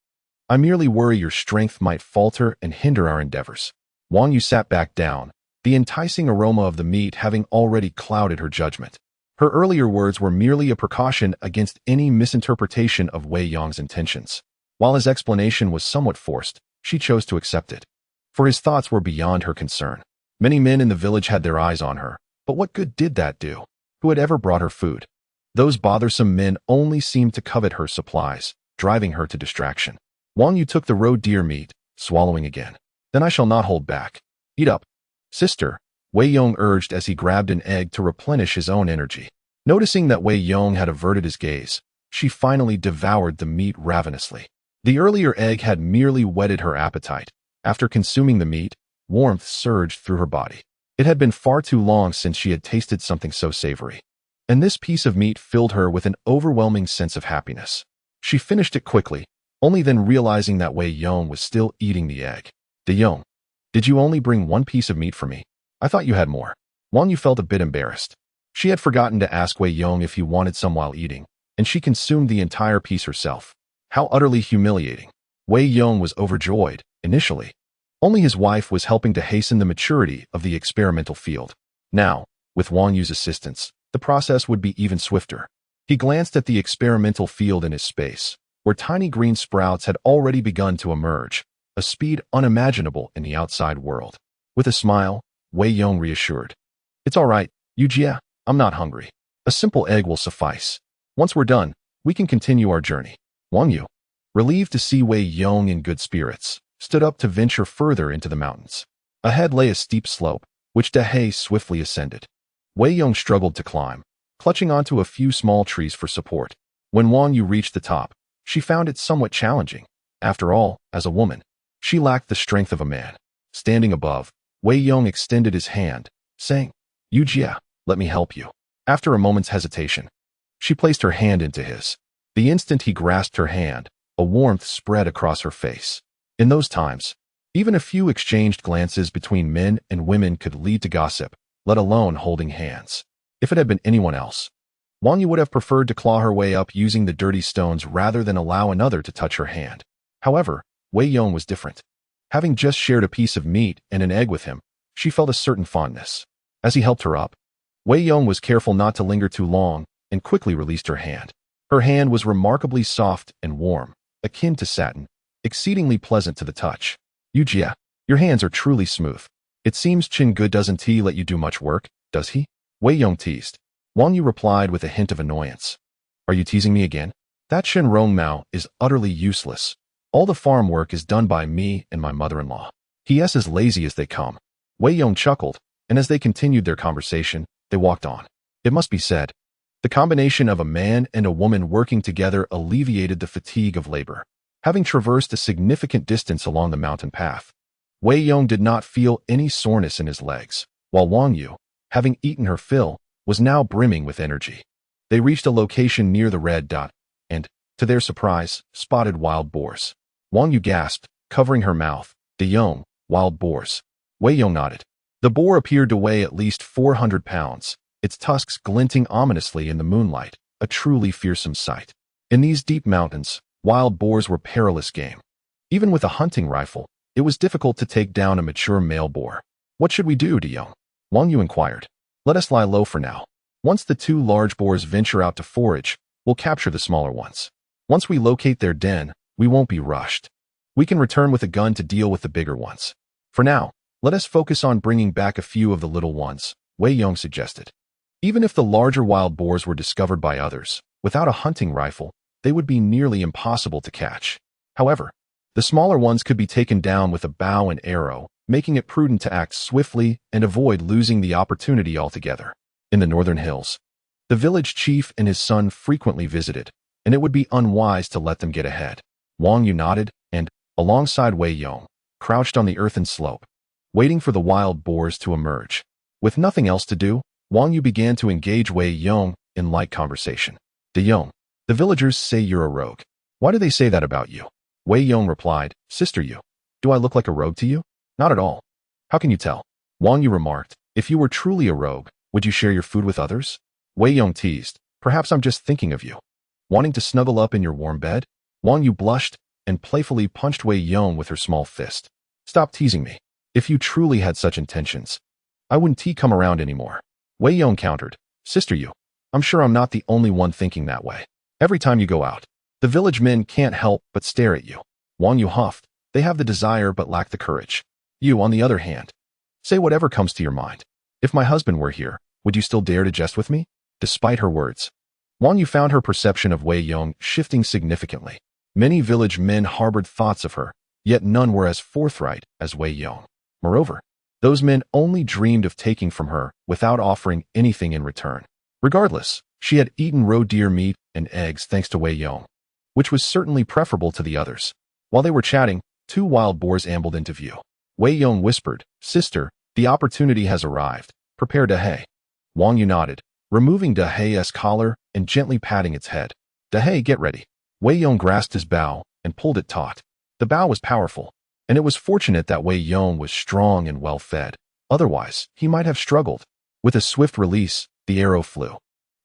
[SPEAKER 1] I merely worry your strength might falter and hinder our endeavors. Wang Yu sat back down, the enticing aroma of the meat having already clouded her judgment. Her earlier words were merely a precaution against any misinterpretation of Wei Yong's intentions. While his explanation was somewhat forced, she chose to accept it, for his thoughts were beyond her concern. Many men in the village had their eyes on her, but what good did that do? Who had ever brought her food? Those bothersome men only seemed to covet her supplies, driving her to distraction. Wang Yu took the roe deer meat, swallowing again. Then I shall not hold back. Eat up. Sister, Wei Yong urged as he grabbed an egg to replenish his own energy. Noticing that Wei Yong had averted his gaze, she finally devoured the meat ravenously. The earlier egg had merely whetted her appetite. After consuming the meat, warmth surged through her body. It had been far too long since she had tasted something so savory, and this piece of meat filled her with an overwhelming sense of happiness. She finished it quickly, only then realizing that Wei Yong was still eating the egg. De Yong, did you only bring 1 piece of meat for me? I thought you had more. Wang Yu felt a bit embarrassed. She had forgotten to ask Wei Yong if he wanted some while eating, and she consumed the entire piece herself. How utterly humiliating. Wei Yong was overjoyed, initially. Only his wife was helping to hasten the maturity of the experimental field. Now, with Wang Yu's assistance, the process would be even swifter. He glanced at the experimental field in his space, where tiny green sprouts had already begun to emerge, a speed unimaginable in the outside world. With a smile, Wei Yong reassured. It's all right, Yujia, I'm not hungry. A simple egg will suffice. Once we're done, we can continue our journey. Wang Yu, relieved to see Wei Yong in good spirits, stood up to venture further into the mountains. Ahead lay a steep slope, which De He swiftly ascended. Wei Yong struggled to climb, clutching onto a few small trees for support. When Wang Yu reached the top, she found it somewhat challenging. After all, as a woman, she lacked the strength of a man. Standing above, Wei Yong extended his hand, saying, Yujia, let me help you. After a moment's hesitation, she placed her hand into his. The instant he grasped her hand, a warmth spread across her face. In those times, even a few exchanged glances between men and women could lead to gossip, let alone holding hands. If it had been anyone else, Wang Yu would have preferred to claw her way up using the dirty stones rather than allow another to touch her hand. However, Wei Yong was different. Having just shared a piece of meat and an egg with him, she felt a certain fondness. As he helped her up, Wei Yong was careful not to linger too long and quickly released her hand. Her hand was remarkably soft and warm, akin to satin, exceedingly pleasant to the touch. Yujia, your hands are truly smooth. It seems Qin Wei doesn't let you do much work, does he? Wei Yong teased. Wang Yu replied with a hint of annoyance. Are you teasing me again? That Chen Rongmao is utterly useless. All the farm work is done by me and my mother-in-law. He is as lazy as they come. Wei Yong chuckled, and as they continued their conversation, they walked on. It must be said, the combination of a man and a woman working together alleviated the fatigue of labor. Having traversed a significant distance along the mountain path, Wei Yong did not feel any soreness in his legs, while Wang Yu, having eaten her fill, was now brimming with energy. They reached a location near the red dot, and, to their surprise, spotted wild boars. Wang Yu gasped, covering her mouth. De Yong, wild boars. Wei Yong nodded. The boar appeared to weigh at least 400 pounds, its tusks glinting ominously in the moonlight, a truly fearsome sight. In these deep mountains, wild boars were perilous game. Even with a hunting rifle, it was difficult to take down a mature male boar. What should we do, De Yong? Wang Yu inquired. Let us lie low for now. Once the two large boars venture out to forage, we'll capture the smaller ones. Once we locate their den, we won't be rushed. We can return with a gun to deal with the bigger ones. For now, let us focus on bringing back a few of the little ones, Wei Yong suggested. Even if the larger wild boars were discovered by others, without a hunting rifle, they would be nearly impossible to catch. However, the smaller ones could be taken down with a bow and arrow, making it prudent to act swiftly and avoid losing the opportunity altogether. In the northern hills, the village chief and his son frequently visited, and it would be unwise to let them get ahead. Wang Yu nodded and, alongside Wei Yong, crouched on the earthen slope, waiting for the wild boars to emerge. With nothing else to do, Wang Yu began to engage Wei Yong in light conversation. De Yong, the villagers say you're a rogue. Why do they say that about you? Wei Yong replied, Sister Yu, do I look like a rogue to you? Not at all. How can you tell? Wang Yu remarked, if you were truly a rogue, would you share your food with others? Wei Yong teased, perhaps I'm just thinking of you. Wanting to snuggle up in your warm bed? Wang Yu blushed and playfully punched Wei Yong with her small fist. Stop teasing me. If you truly had such intentions, I wouldn't come around anymore. Wei Yong countered, Sister Yu, I'm sure I'm not the only one thinking that way. Every time you go out, the village men can't help but stare at you. Wang Yu huffed, they have the desire but lack the courage. You, on the other hand, say whatever comes to your mind. If my husband were here, would you still dare to jest with me? Despite her words, Wang Yu found her perception of Wei Yong shifting significantly. Many village men harbored thoughts of her, yet none were as forthright as Wei Yong. Moreover, those men only dreamed of taking from her without offering anything in return. Regardless, she had eaten roe deer meat and eggs thanks to Wei Yong, which was certainly preferable to the others. While they were chatting, two wild boars ambled into view. Wei Yong whispered, Sister, the opportunity has arrived. Prepare Dahei. Wang Yu nodded, removing Dahei's collar and gently patting its head. Dahei, get ready. Wei Yong grasped his bow and pulled it taut. The bow was powerful, and it was fortunate that Wei Yong was strong and well-fed. Otherwise, he might have struggled. With a swift release, the arrow flew.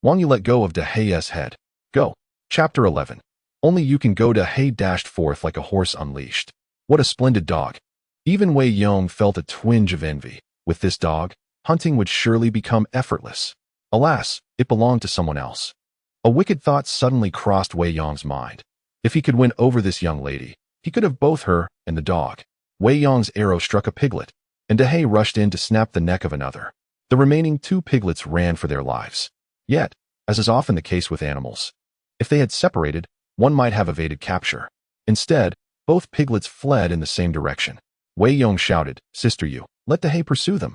[SPEAKER 1] Wang Yu let go of Dahei's head. Go. Chapter 11. Only you can go. Dahei dashed forth like a horse unleashed. What a splendid dog. Even Wei Yong felt a twinge of envy. With this dog, hunting would surely become effortless. Alas, it belonged to someone else. A wicked thought suddenly crossed Wei Yong's mind. If he could win over this young lady, he could have both her and the dog. Wei Yong's arrow struck a piglet, and Dahei rushed in to snap the neck of another. The remaining two piglets ran for their lives. Yet, as is often the case with animals, if they had separated, one might have evaded capture. Instead, both piglets fled in the same direction. Wei Yong shouted, Sister Yu, let Dahei pursue them.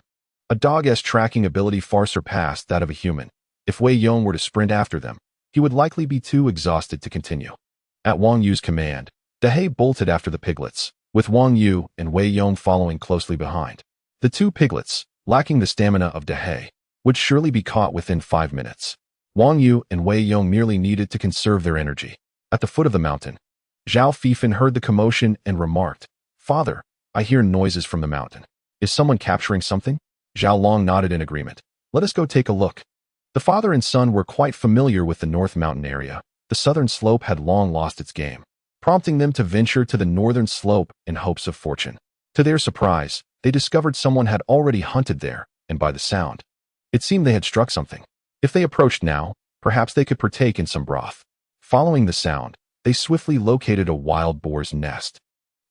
[SPEAKER 1] A dog's tracking ability far surpassed that of a human. If Wei Yong were to sprint after them, he would likely be too exhausted to continue. At Wang Yu's command, Dahei bolted after the piglets, with Wang Yu and Wei Yong following closely behind. The two piglets, lacking the stamina of Dahei, would surely be caught within 5 minutes. Wang Yu and Wei Yong merely needed to conserve their energy. At the foot of the mountain, Zhao Fifan heard the commotion and remarked, Father, I hear noises from the mountain. Is someone capturing something? Zhao Long nodded in agreement. Let us go take a look. The father and son were quite familiar with the North Mountain area. The southern slope had long lost its game, prompting them to venture to the northern slope in hopes of fortune. To their surprise, they discovered someone had already hunted there, and by the sound, it seemed they had struck something. If they approached now, perhaps they could partake in some broth. Following the sound, they swiftly located a wild boar's nest,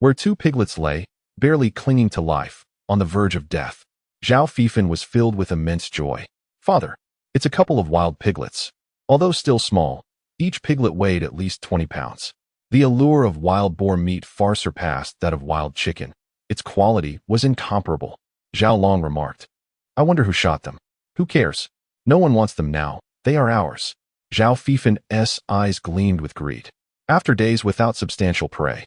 [SPEAKER 1] where two piglets lay, barely clinging to life, on the verge of death. Zhao Fifan was filled with immense joy. Father, it's a couple of wild piglets. Although still small, each piglet weighed at least 20 pounds. The allure of wild boar meat far surpassed that of wild chicken. Its quality was incomparable. Zhao Long remarked, I wonder who shot them. Who cares? No one wants them now. They are ours. Zhao Fifan's eyes gleamed with greed. After days without substantial prey,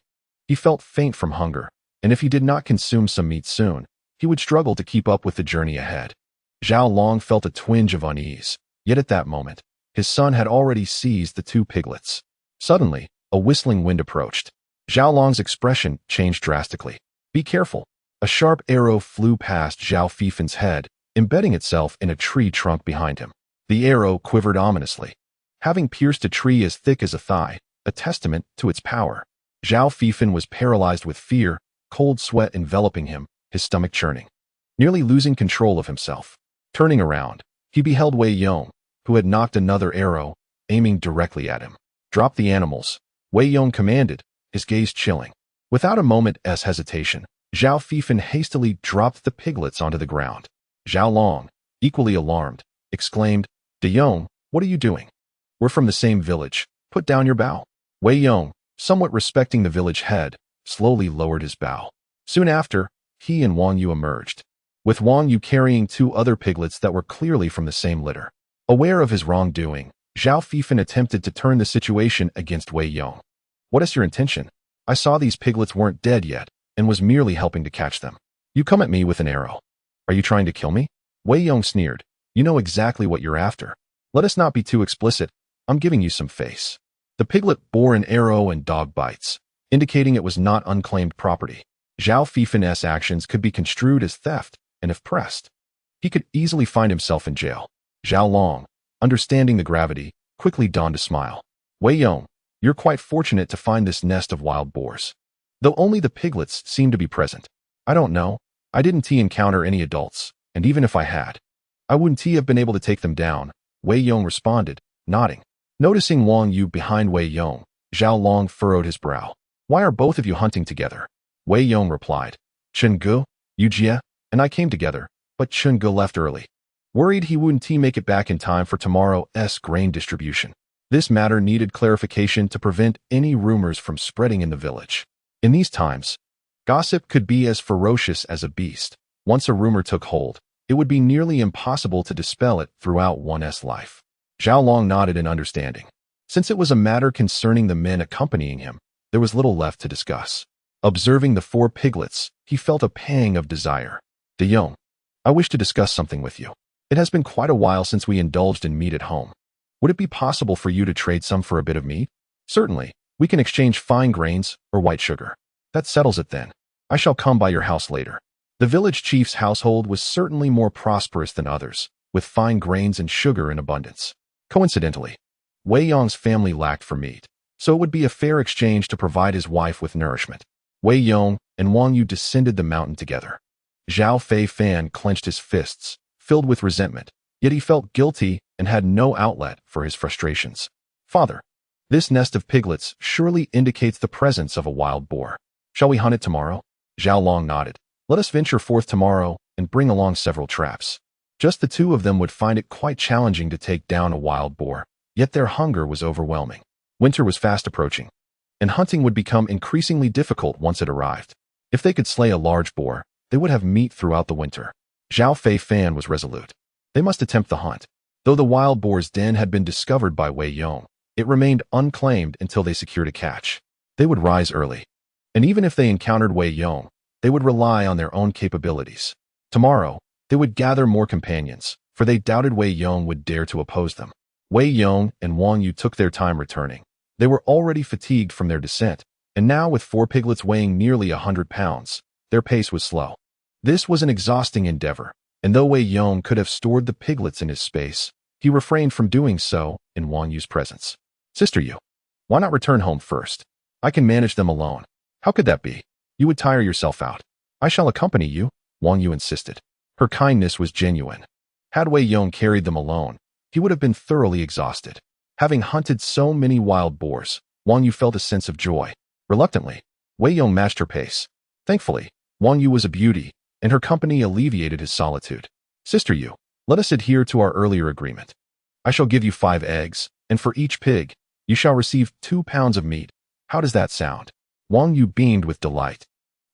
[SPEAKER 1] he felt faint from hunger, and if he did not consume some meat soon, he would struggle to keep up with the journey ahead. Zhao Long felt a twinge of unease, yet at that moment, his son had already seized the two piglets. Suddenly, a whistling wind approached. Zhao Long's expression changed drastically. Be careful. A sharp arrow flew past Zhao Fifin's head, embedding itself in a tree trunk behind him. The arrow quivered ominously, having pierced a tree as thick as a thigh, a testament to its power. Zhao Fifin was paralyzed with fear, cold sweat enveloping him, his stomach churning. Nearly losing control of himself. Turning around, he beheld Wei Yong, who had knocked another arrow, aiming directly at him. "Drop the animals," Wei Yong commanded, his gaze chilling. Without a moment's hesitation, Zhao Fifin hastily dropped the piglets onto the ground. Zhao Long, equally alarmed, exclaimed, "De Yong, what are you doing? We're from the same village. Put down your bow." Wei Yong, somewhat respecting the village head, slowly lowered his bow. Soon after, he and Wang Yu emerged, with Wang Yu carrying two other piglets that were clearly from the same litter. Aware of his wrongdoing, Zhao Fifin attempted to turn the situation against Wei Yong. "What is your intention? I saw these piglets weren't dead yet, and was merely helping to catch them. You come at me with an arrow. Are you trying to kill me?" Wei Yong sneered. "You know exactly what you're after. Let us not be too explicit. I'm giving you some face." The piglet bore an arrow and dog bites, indicating it was not unclaimed property. Zhao Fifin's actions could be construed as theft, and if pressed, he could easily find himself in jail. Zhao Long, understanding the gravity, quickly donned a smile. "Wei Yong, you're quite fortunate to find this nest of wild boars. Though only the piglets seem to be present. I don't know. I didn't encounter any adults, and even if I had, I wouldn't have been able to take them down," Wei Yong responded, nodding. Noticing Wang Yu behind Wei Yong, Zhao Long furrowed his brow. "Why are both of you hunting together?" Wei Yong replied. "Chen Ge, Yu Jie, and I came together, but Chen Ge left early. Worried he wouldn't make it back in time for tomorrow's grain distribution. This matter needed clarification to prevent any rumors from spreading in the village. In these times, gossip could be as ferocious as a beast. Once a rumor took hold, it would be nearly impossible to dispel it throughout one's life." Zhao Long nodded in understanding. Since it was a matter concerning the men accompanying him, there was little left to discuss. Observing the four piglets, he felt a pang of desire. "De Yong, I wish to discuss something with you. It has been quite a while since we indulged in meat at home. Would it be possible for you to trade some for a bit of meat?" "Certainly. We can exchange fine grains or white sugar." "That settles it then. I shall come by your house later." The village chief's household was certainly more prosperous than others, with fine grains and sugar in abundance. Coincidentally, Wei Yong's family lacked for meat, so it would be a fair exchange to provide his wife with nourishment. Wei Yong and Wang Yu descended the mountain together. Zhao Fei clenched his fists, filled with resentment, yet he felt guilty and had no outlet for his frustrations. "Father, this nest of piglets surely indicates the presence of a wild boar. Shall we hunt it tomorrow?" Zhao Long nodded. "Let us venture forth tomorrow and bring along several traps." Just the two of them would find it quite challenging to take down a wild boar, yet their hunger was overwhelming. Winter was fast approaching, and hunting would become increasingly difficult once it arrived. If they could slay a large boar, they would have meat throughout the winter. Zhao Fei was resolute. They must attempt the hunt. Though the wild boar's den had been discovered by Wei Yong, it remained unclaimed until they secured a catch. They would rise early, and even if they encountered Wei Yong, they would rely on their own capabilities. Tomorrow, they would gather more companions, for they doubted Wei Yong would dare to oppose them. Wei Yong and Wang Yu took their time returning. They were already fatigued from their descent, and now with four piglets weighing nearly 100 pounds, their pace was slow. This was an exhausting endeavor, and though Wei Yong could have stored the piglets in his space, he refrained from doing so in Wang Yu's presence. "Sister Yu, why not return home first? I can manage them alone." "How could that be? You would tire yourself out." "I shall accompany you," Wang Yu insisted. Her kindness was genuine. Had Wei Yong carried them alone, he would have been thoroughly exhausted. Having hunted so many wild boars, Wang Yu felt a sense of joy. Reluctantly, Wei Yong matched her pace. Thankfully, Wang Yu was a beauty, and her company alleviated his solitude. "Sister Yu, let us adhere to our earlier agreement. I shall give you 5 eggs, and for each pig, you shall receive 2 pounds of meat. How does that sound?" Wang Yu beamed with delight.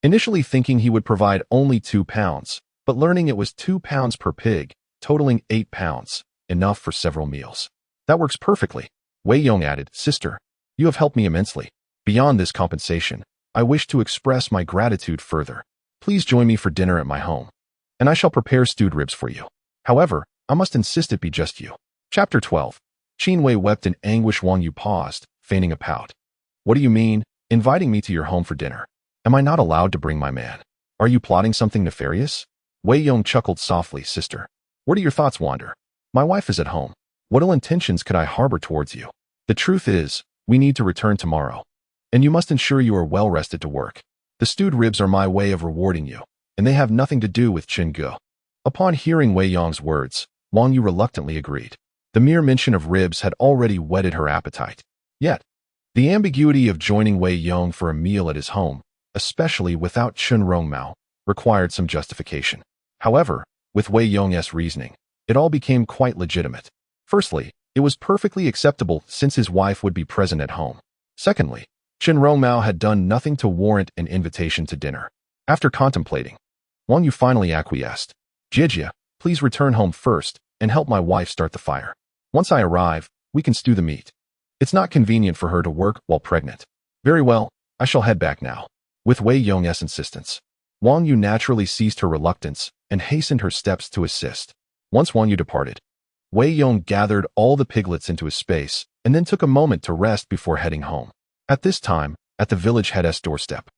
[SPEAKER 1] Initially thinking he would provide only 2 pounds, but learning it was 2 pounds per pig, totaling 8 pounds, enough for several meals. "That works perfectly," Wei Yong added. "Sister, you have helped me immensely. Beyond this compensation, I wish to express my gratitude further. Please join me for dinner at my home, and I shall prepare stewed ribs for you. However, I must insist it be just you." Chapter 12. Qin Wei wept in anguish. Wang Yu paused, feigning a pout. "What do you mean, inviting me to your home for dinner? Am I not allowed to bring my man? Are you plotting something nefarious? Wei Yong chuckled softly. Sister, where do your thoughts wander? My wife is at home. What ill intentions could I harbor towards you? The truth is, we need to return tomorrow, and you must ensure you are well rested to work. The stewed ribs are my way of rewarding you, and they have nothing to do with Qin Wei. Upon hearing Wei Yong's words, Wang Yu reluctantly agreed. The mere mention of ribs had already whetted her appetite. Yet, the ambiguity of joining Wei Yong for a meal at his home, especially without Chen Rongmao, required some justification. However, with Wei Yong's reasoning, it all became quite legitimate. Firstly, it was perfectly acceptable since his wife would be present at home. Secondly, Chen Rongmao had done nothing to warrant an invitation to dinner. After contemplating, Wang Yu finally acquiesced. Jijia, please return home first and help my wife start the fire. Once I arrive, we can stew the meat. It's not convenient for her to work while pregnant. Very well, I shall head back now. With Wei Yong's insistence, Wang Yu naturally ceased her reluctance and hastened her steps to assist. Once Wang Yu departed, Wei Yong gathered all the piglets into his space and then took a moment to rest before heading home. At this time, at the village head's doorstep,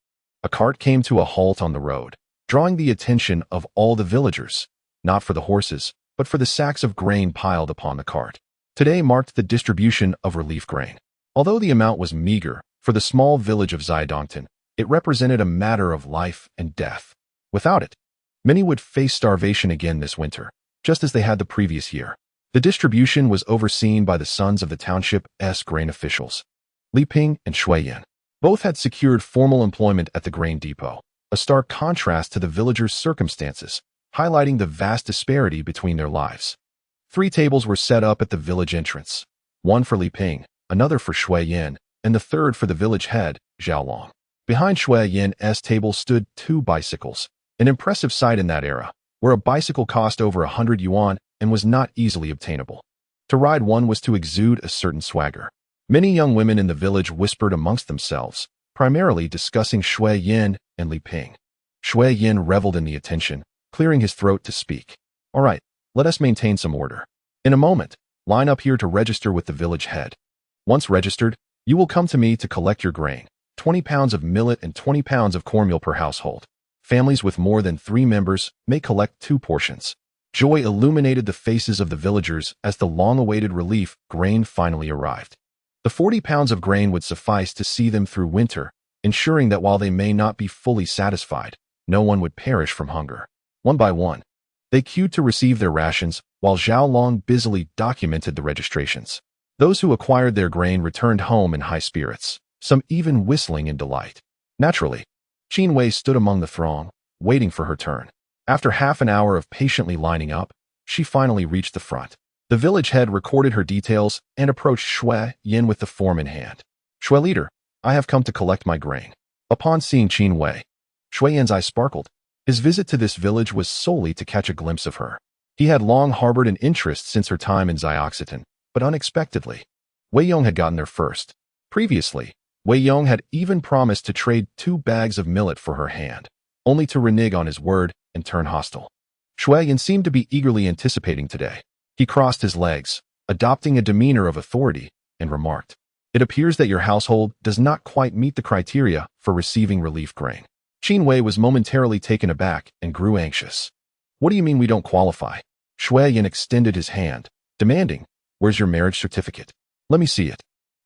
[SPEAKER 1] a cart came to a halt on the road, drawing the attention of all the villagers, not for the horses, but for the sacks of grain piled upon the cart. Today marked the distribution of relief grain. Although the amount was meager, for the small village of Zidongton, it represented a matter of life and death. Without it, many would face starvation again this winter, just as they had the previous year. The distribution was overseen by the sons of the township's grain officials, Li Ping and Shui Yan. Both had secured formal employment at the grain depot, a stark contrast to the villagers' circumstances, highlighting the vast disparity between their lives. 3 tables were set up at the village entrance, one for Li Ping, another for Shui Yan, and the third for the village head, Zhao Long. Behind Shui Yan's table stood 2 bicycles, an impressive sight in that era, where a bicycle cost over 100 yuan and was not easily obtainable. To ride one was to exude a certain swagger. Many young women in the village whispered amongst themselves, primarily discussing Shui Yan and Li Ping. Shui Yan reveled in the attention, clearing his throat to speak. All right, let us maintain some order. In a moment, line up here to register with the village head. Once registered, you will come to me to collect your grain, 20 pounds of millet and 20 pounds of cornmeal per household. Families with more than 3 members may collect 2 portions. Joy illuminated the faces of the villagers as the long-awaited relief grain finally arrived. The 40 pounds of grain would suffice to see them through winter, ensuring that while they may not be fully satisfied, no one would perish from hunger. One by one, they queued to receive their rations, while Zhao Long busily documented the registrations. Those who acquired their grain returned home in high spirits, some even whistling in delight. Naturally, Qin Wei stood among the throng, waiting for her turn. After half an hour of patiently lining up, she finally reached the front. The village head recorded her details and approached Shui Yan with the form in hand. Shui leader, I have come to collect my grain. Upon seeing Qin Wei, Shui Yan's eyes sparkled. His visit to this village was solely to catch a glimpse of her. He had long harbored an interest since her time in Zioxitan, but unexpectedly, Wei Yong had gotten there first. Previously, Wei Yong had even promised to trade 2 bags of millet for her hand, only to renege on his word and turn hostile. Shui Yan seemed to be eagerly anticipating today. He crossed his legs, adopting a demeanor of authority, and remarked, "It appears that your household does not quite meet the criteria for receiving relief grain." Qin Wei was momentarily taken aback and grew anxious. "What do you mean we don't qualify?" Shui Yan extended his hand, demanding, "Where's your marriage certificate? Let me see it."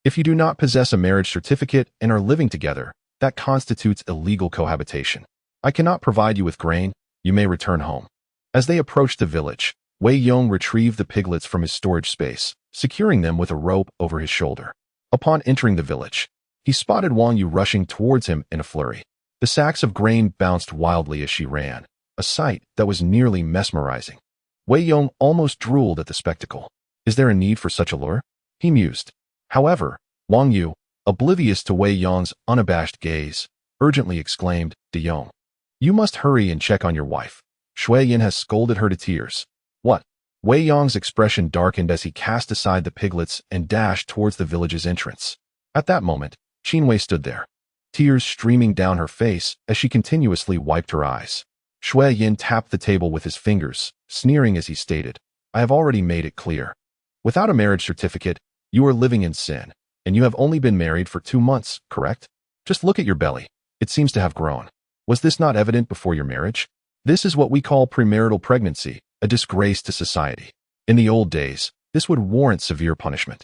[SPEAKER 1] If you do not possess a marriage certificate and are living together, that constitutes illegal cohabitation. I cannot provide you with grain. You may return home. As they approached the village, Wei Yong retrieved the piglets from his storage space, securing them with a rope over his shoulder. Upon entering the village, he spotted Wang Yu rushing towards him in a flurry. The sacks of grain bounced wildly as she ran, a sight that was nearly mesmerizing. Wei Yong almost drooled at the spectacle. Is there a need for such a lure? He mused. However, Wang Yu, oblivious to Wei Yong's unabashed gaze, urgently exclaimed, "De Yong, you must hurry and check on your wife. Shui Yan has scolded her to tears." What? Wei Yong's expression darkened as he cast aside the piglets and dashed towards the village's entrance. At that moment, Qin Wei stood there, tears streaming down her face as she continuously wiped her eyes. Shui Yan tapped the table with his fingers, sneering as he stated, "I have already made it clear. Without a marriage certificate, you are living in sin, and you have only been married for 2 months, correct? Just look at your belly. It seems to have grown." Was this not evident before your marriage? This is what we call premarital pregnancy, a disgrace to society. In the old days, this would warrant severe punishment.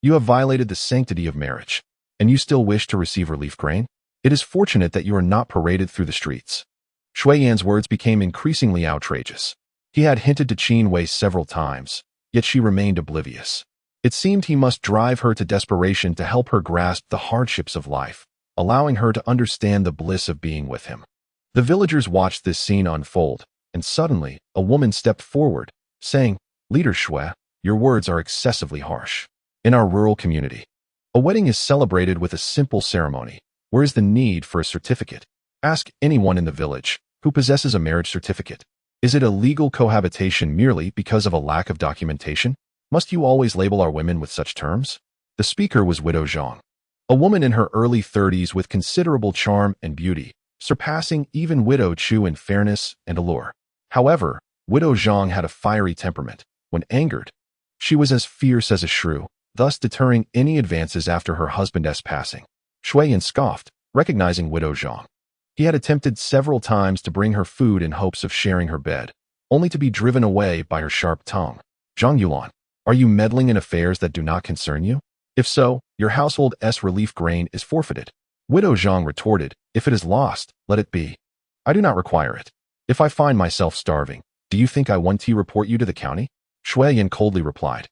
[SPEAKER 1] You have violated the sanctity of marriage, and you still wish to receive relief grain? It is fortunate that you are not paraded through the streets. Shui Yan's words became increasingly outrageous. He had hinted to Qin Wei several times, yet she remained oblivious. It seemed he must drive her to desperation to help her grasp the hardships of life, allowing her to understand the bliss of being with him. The villagers watched this scene unfold, and suddenly, a woman stepped forward, saying, "Leader Shui, your words are excessively harsh. In our rural community, a wedding is celebrated with a simple ceremony. Where is the need for a certificate? Ask anyone in the village who possesses a marriage certificate. Is it a legal cohabitation merely because of a lack of documentation? Must you always label our women with such terms?" The speaker was Widow Zhang, a woman in her early 30s with considerable charm and beauty, surpassing even Widow Chu in fairness and allure. However, Widow Zhang had a fiery temperament. When angered, she was as fierce as a shrew, thus deterring any advances after her husband's passing. Shui Yan scoffed, recognizing Widow Zhang. He had attempted several times to bring her food in hopes of sharing her bed, only to be driven away by her sharp tongue. "Zhang Yulan, are you meddling in affairs that do not concern you? If so, your household's relief grain is forfeited." Widow Zhang retorted, "If it is lost, let it be. I do not require it. If I find myself starving, do you think I want to report you to the county?" Shui Yan coldly replied,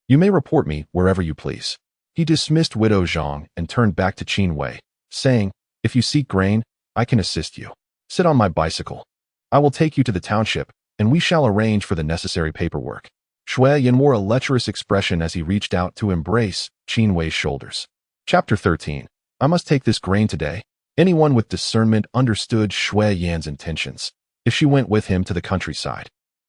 [SPEAKER 1] "You may report me wherever you please." He dismissed Widow Zhang and turned back to Qin Wei, saying, "If you seek grain, I can assist you. Sit on my bicycle. I will take you to the township, and we shall arrange for the necessary paperwork." Shui Yan wore a lecherous expression as he reached out to embrace Qin Wei's shoulders. Chapter 13. I must take this grain today. Anyone with discernment understood Shui Yan's intentions. If she went with him to the countryside,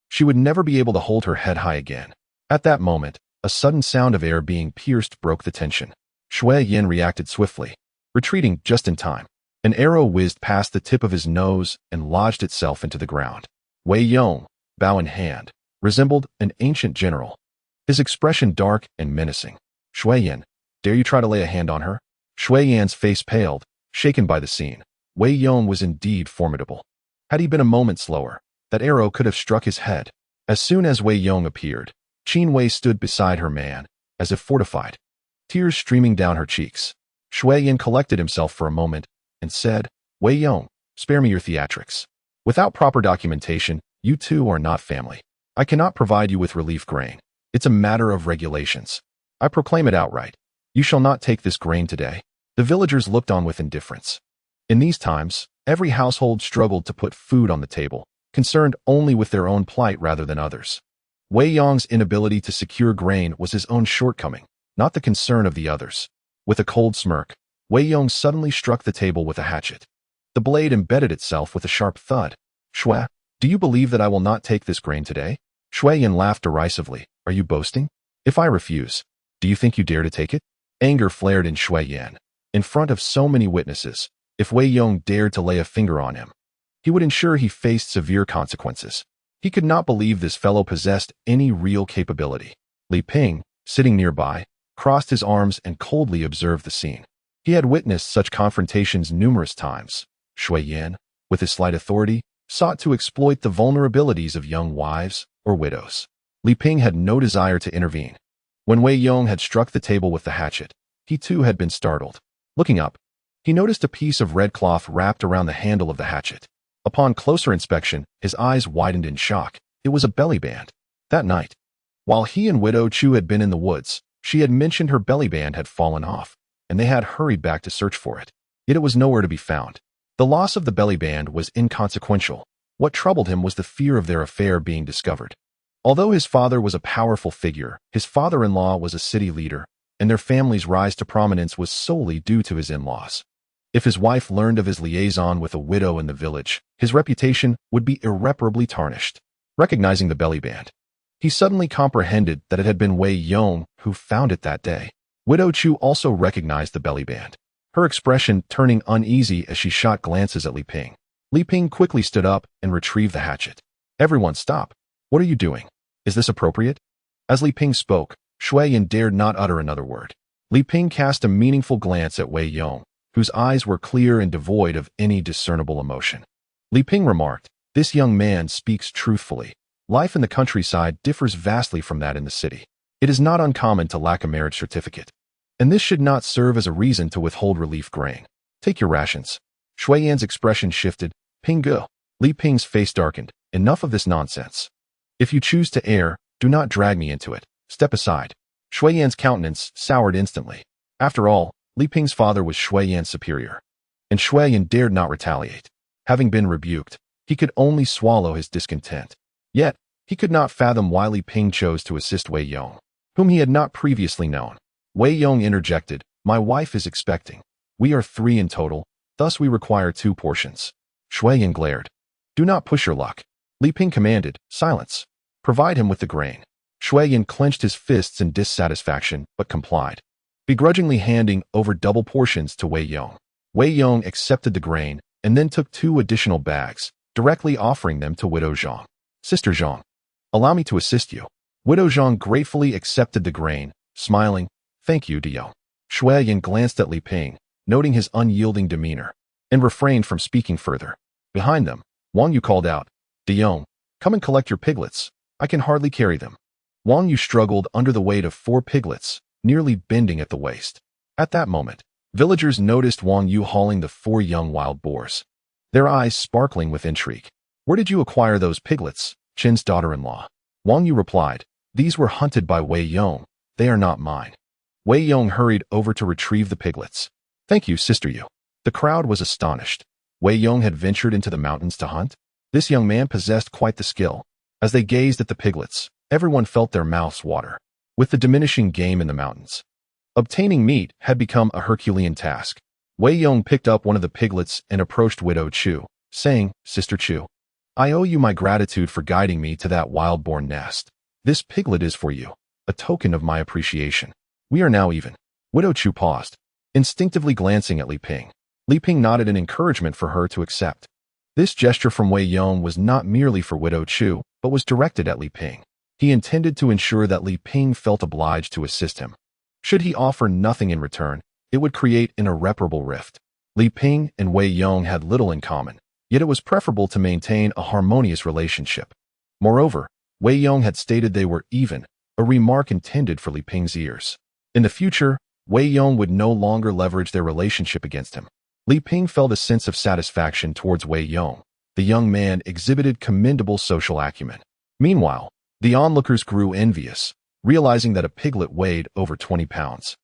[SPEAKER 1] she would never be able to hold her head high again. At that moment, a sudden sound of air being pierced broke the tension. Shui Yan reacted swiftly, retreating just in time. An arrow whizzed past the tip of his nose and lodged itself into the ground. Wei Yong, bow in hand, resembled an ancient general, his expression dark and menacing. "Shui Yan, dare you try to lay a hand on her?" Shui Yan's face paled, shaken by the scene. Wei Yong was indeed formidable. Had he been a moment slower, that arrow could have struck his head. As soon as Wei Yong appeared, Qin Wei stood beside her man, as if fortified, tears streaming down her cheeks. Shui Yan collected himself for a moment and said, "Wei Yong, spare me your theatrics. Without proper documentation, you two are not family. I cannot provide you with relief grain. It's a matter of regulations. I proclaim it outright. You shall not take this grain today." The villagers looked on with indifference. In these times, every household struggled to put food on the table, concerned only with their own plight rather than others. Wei Yong's inability to secure grain was his own shortcoming, not the concern of the others. With a cold smirk, Wei Yong suddenly struck the table with a hatchet. The blade embedded itself with a sharp thud. "Shui, do you believe that I will not take this grain today?" Shui Yan laughed derisively. "Are you boasting? If I refuse, do you think you dare to take it?" Anger flared in Shui Yan. In front of so many witnesses, if Wei Yong dared to lay a finger on him, he would ensure he faced severe consequences. He could not believe this fellow possessed any real capability. Li Ping, sitting nearby, crossed his arms and coldly observed the scene. He had witnessed such confrontations numerous times. Shui Yan, with his slight authority, sought to exploit the vulnerabilities of young wives or widows. Li Ping had no desire to intervene. When Wei Yong had struck the table with the hatchet, he too had been startled. Looking up, he noticed a piece of red cloth wrapped around the handle of the hatchet. Upon closer inspection, his eyes widened in shock. It was a belly band. That night, while he and Widow Chu had been in the woods, she had mentioned her belly band had fallen off, and they had hurried back to search for it. Yet it was nowhere to be found. The loss of the belly band was inconsequential. What troubled him was the fear of their affair being discovered. Although his father was a powerful figure, his father-in-law was a city leader, and their family's rise to prominence was solely due to his in-laws. If his wife learned of his liaison with a widow in the village, his reputation would be irreparably tarnished. Recognizing the belly band, he suddenly comprehended that it had been Wei Yong who found it that day. Widow Chu also recognized the belly band, her expression turning uneasy as she shot glances at Li Ping. Li Ping quickly stood up and retrieved the hatchet. "Everyone stop. What are you doing? Is this appropriate?" As Li Ping spoke, Shui Yan dared not utter another word. Li Ping cast a meaningful glance at Wei Yong, whose eyes were clear and devoid of any discernible emotion. Li Ping remarked, "This young man speaks truthfully. Life in the countryside differs vastly from that in the city. It is not uncommon to lack a marriage certificate. And this should not serve as a reason to withhold relief grain. Take your rations." Shui Yan's expression shifted. "Ping Ge." Li Ping's face darkened. "Enough of this nonsense. If you choose to err, do not drag me into it. Step aside." Shui Yan's countenance soured instantly. After all, Li Ping's father was Shui Yan's superior. And Shui Yan dared not retaliate. Having been rebuked, he could only swallow his discontent. Yet, he could not fathom why Li Ping chose to assist Wei Yong, whom he had not previously known. Wei Yong interjected, "My wife is expecting. We are 3 in total, thus we require 2 portions." Shui Yan glared. "Do not push your luck." Li Ping commanded, "Silence. Provide him with the grain." Shui Yan clenched his fists in dissatisfaction, but complied, begrudgingly handing over double portions to Wei Yong. Wei Yong accepted the grain and then took 2 additional bags, directly offering them to Widow Zhang. "Sister Zhang, allow me to assist you." Widow Zhang gratefully accepted the grain, smiling, "Thank you, Diyong." Shui Yan glanced at Li Ping, noting his unyielding demeanor, and refrained from speaking further. Behind them, Wang Yu called out, "Diyong, come and collect your piglets. I can hardly carry them." Wang Yu struggled under the weight of 4 piglets, nearly bending at the waist. At that moment, villagers noticed Wang Yu hauling the 4 young wild boars, their eyes sparkling with intrigue. "Where did you acquire those piglets, Qin's daughter-in-law?" Wang Yu replied, "These were hunted by Wei Yong. They are not mine." Wei Yong hurried over to retrieve the piglets. "Thank you, Sister Yu." The crowd was astonished. Wei Yong had ventured into the mountains to hunt? This young man possessed quite the skill. As they gazed at the piglets, everyone felt their mouths water. With the diminishing game in the mountains, obtaining meat had become a Herculean task. Wei Yong picked up one of the piglets and approached Widow Chu, saying, "Sister Chu, I owe you my gratitude for guiding me to that wild-born nest. This piglet is for you, a token of my appreciation. We are now even." Widow Chu paused, instinctively glancing at Li Ping. Li Ping nodded in encouragement for her to accept. This gesture from Wei Yong was not merely for Widow Chu, but was directed at Li Ping. He intended to ensure that Li Ping felt obliged to assist him. Should he offer nothing in return, it would create an irreparable rift. Li Ping and Wei Yong had little in common, yet it was preferable to maintain a harmonious relationship. Moreover, Wei Yong had stated they were even, a remark intended for Li Ping's ears. In the future, Wei Yong would no longer leverage their relationship against him. Li Ping felt a sense of satisfaction towards Wei Yong. The young man exhibited commendable social acumen. Meanwhile, the onlookers grew envious, realizing that a piglet weighed over 20 pounds.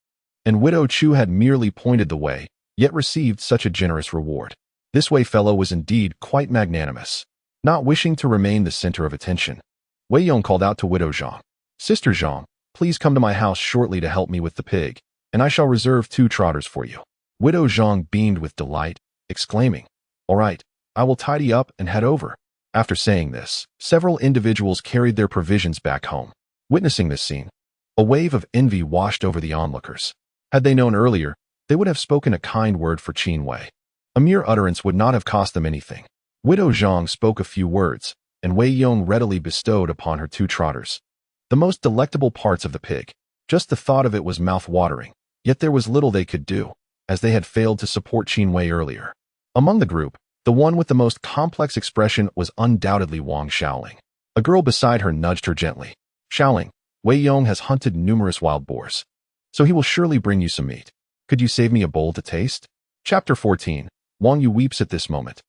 [SPEAKER 1] And Widow Chu had merely pointed the way, yet received such a generous reward. This Wei fellow was indeed quite magnanimous. Not wishing to remain the center of attention, Wei Yong called out to Widow Zhang, "Sister Zhang, please come to my house shortly to help me with the pig, and I shall reserve 2 trotters for you." Widow Zhang beamed with delight, exclaiming, "All right, I will tidy up and head over." After saying this, several individuals carried their provisions back home. Witnessing this scene, a wave of envy washed over the onlookers. Had they known earlier, they would have spoken a kind word for Qin Wei. A mere utterance would not have cost them anything. Widow Zhang spoke a few words, and Wei Yong readily bestowed upon her 2 trotters the most delectable parts of the pig. Just the thought of it was mouth-watering, yet there was little they could do, as they had failed to support Qin Wei earlier. Among the group, the one with the most complex expression was undoubtedly Wang Xiaoling. A girl beside her nudged her gently. "Xiaoling, Wei Yong has hunted numerous wild boars, so he will surely bring you some meat. Could you save me a bowl to taste?" Chapter 14. Wang Yu weeps at this moment.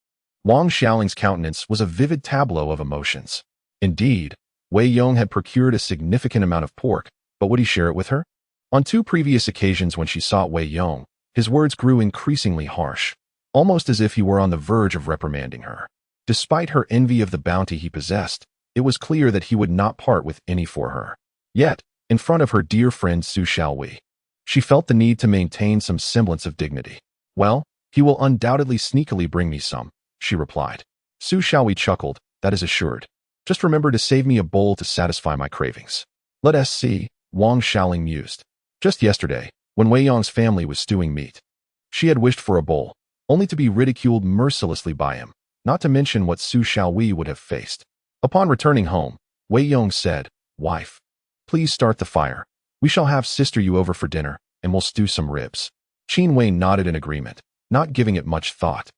[SPEAKER 1] Wang Xiaoling's countenance was a vivid tableau of emotions. Indeed, Wei Yong had procured a significant amount of pork, but would he share it with her? On 2 previous occasions when she sought Wei Yong, his words grew increasingly harsh, almost as if he were on the verge of reprimanding her. Despite her envy of the bounty he possessed, it was clear that he would not part with any for her. Yet, in front of her dear friend Su Xiaowei, she felt the need to maintain some semblance of dignity. "Well, he will undoubtedly sneakily bring me some," she replied. Su Xiaowei chuckled, "That is assured. Just remember to save me a bowl to satisfy my cravings." "Let us see," Wang Xiaoling mused. Just yesterday, when Wei Yong's family was stewing meat, she had wished for a bowl, only to be ridiculed mercilessly by him, not to mention what Su Xiaowei would have faced. Upon returning home, Wei Yong said, "Wife, please start the fire. We shall have Sister Yu over for dinner, and we'll stew some ribs." Qin Wei nodded in agreement. not giving it much thought.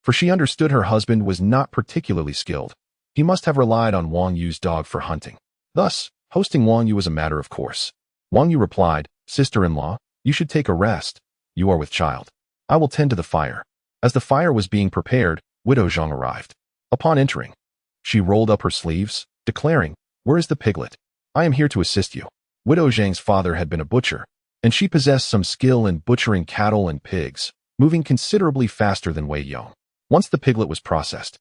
[SPEAKER 1] For she understood her husband was not particularly skilled. He must have relied on Wang Yu's dog for hunting. Thus, hosting Wang Yu was a matter of course. Wang Yu replied, "Sister-in-law, you should take a rest. You are with child. I will tend to the fire." As the fire was being prepared, Widow Zhang arrived. Upon entering, she rolled up her sleeves, declaring, "Where is the piglet? I am here to assist you." Widow Zhang's father had been a butcher, and she possessed some skill in butchering cattle and pigs, moving considerably faster than Wei Yong. Once the piglet was processed,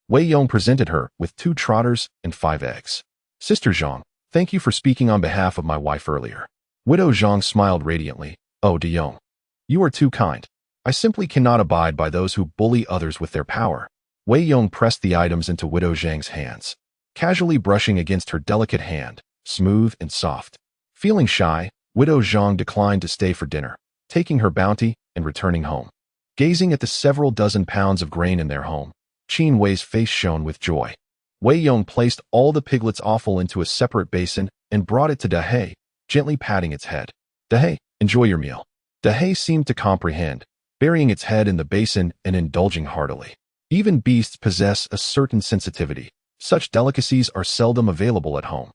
[SPEAKER 1] Wei Yong presented her with 2 trotters and 5 eggs. "Sister Zhang, thank you for speaking on behalf of my wife earlier." Widow Zhang smiled radiantly. "Oh, De Yong, you are too kind. I simply cannot abide by those who bully others with their power." Wei Yong pressed the items into Widow Zhang's hands, casually brushing against her delicate hand, smooth and soft. Feeling shy, Widow Zhang declined to stay for dinner, taking her bounty and returning home. Gazing at the several dozen pounds of grain in their home, Qin Wei's face shone with joy. Wei Yong placed all the piglet's offal into a separate basin and brought it to Dahei, gently patting its head. "Dahei, enjoy your meal." Dahei seemed to comprehend, burying its head in the basin and indulging heartily. Even beasts possess a certain sensitivity. Such delicacies are seldom available at home.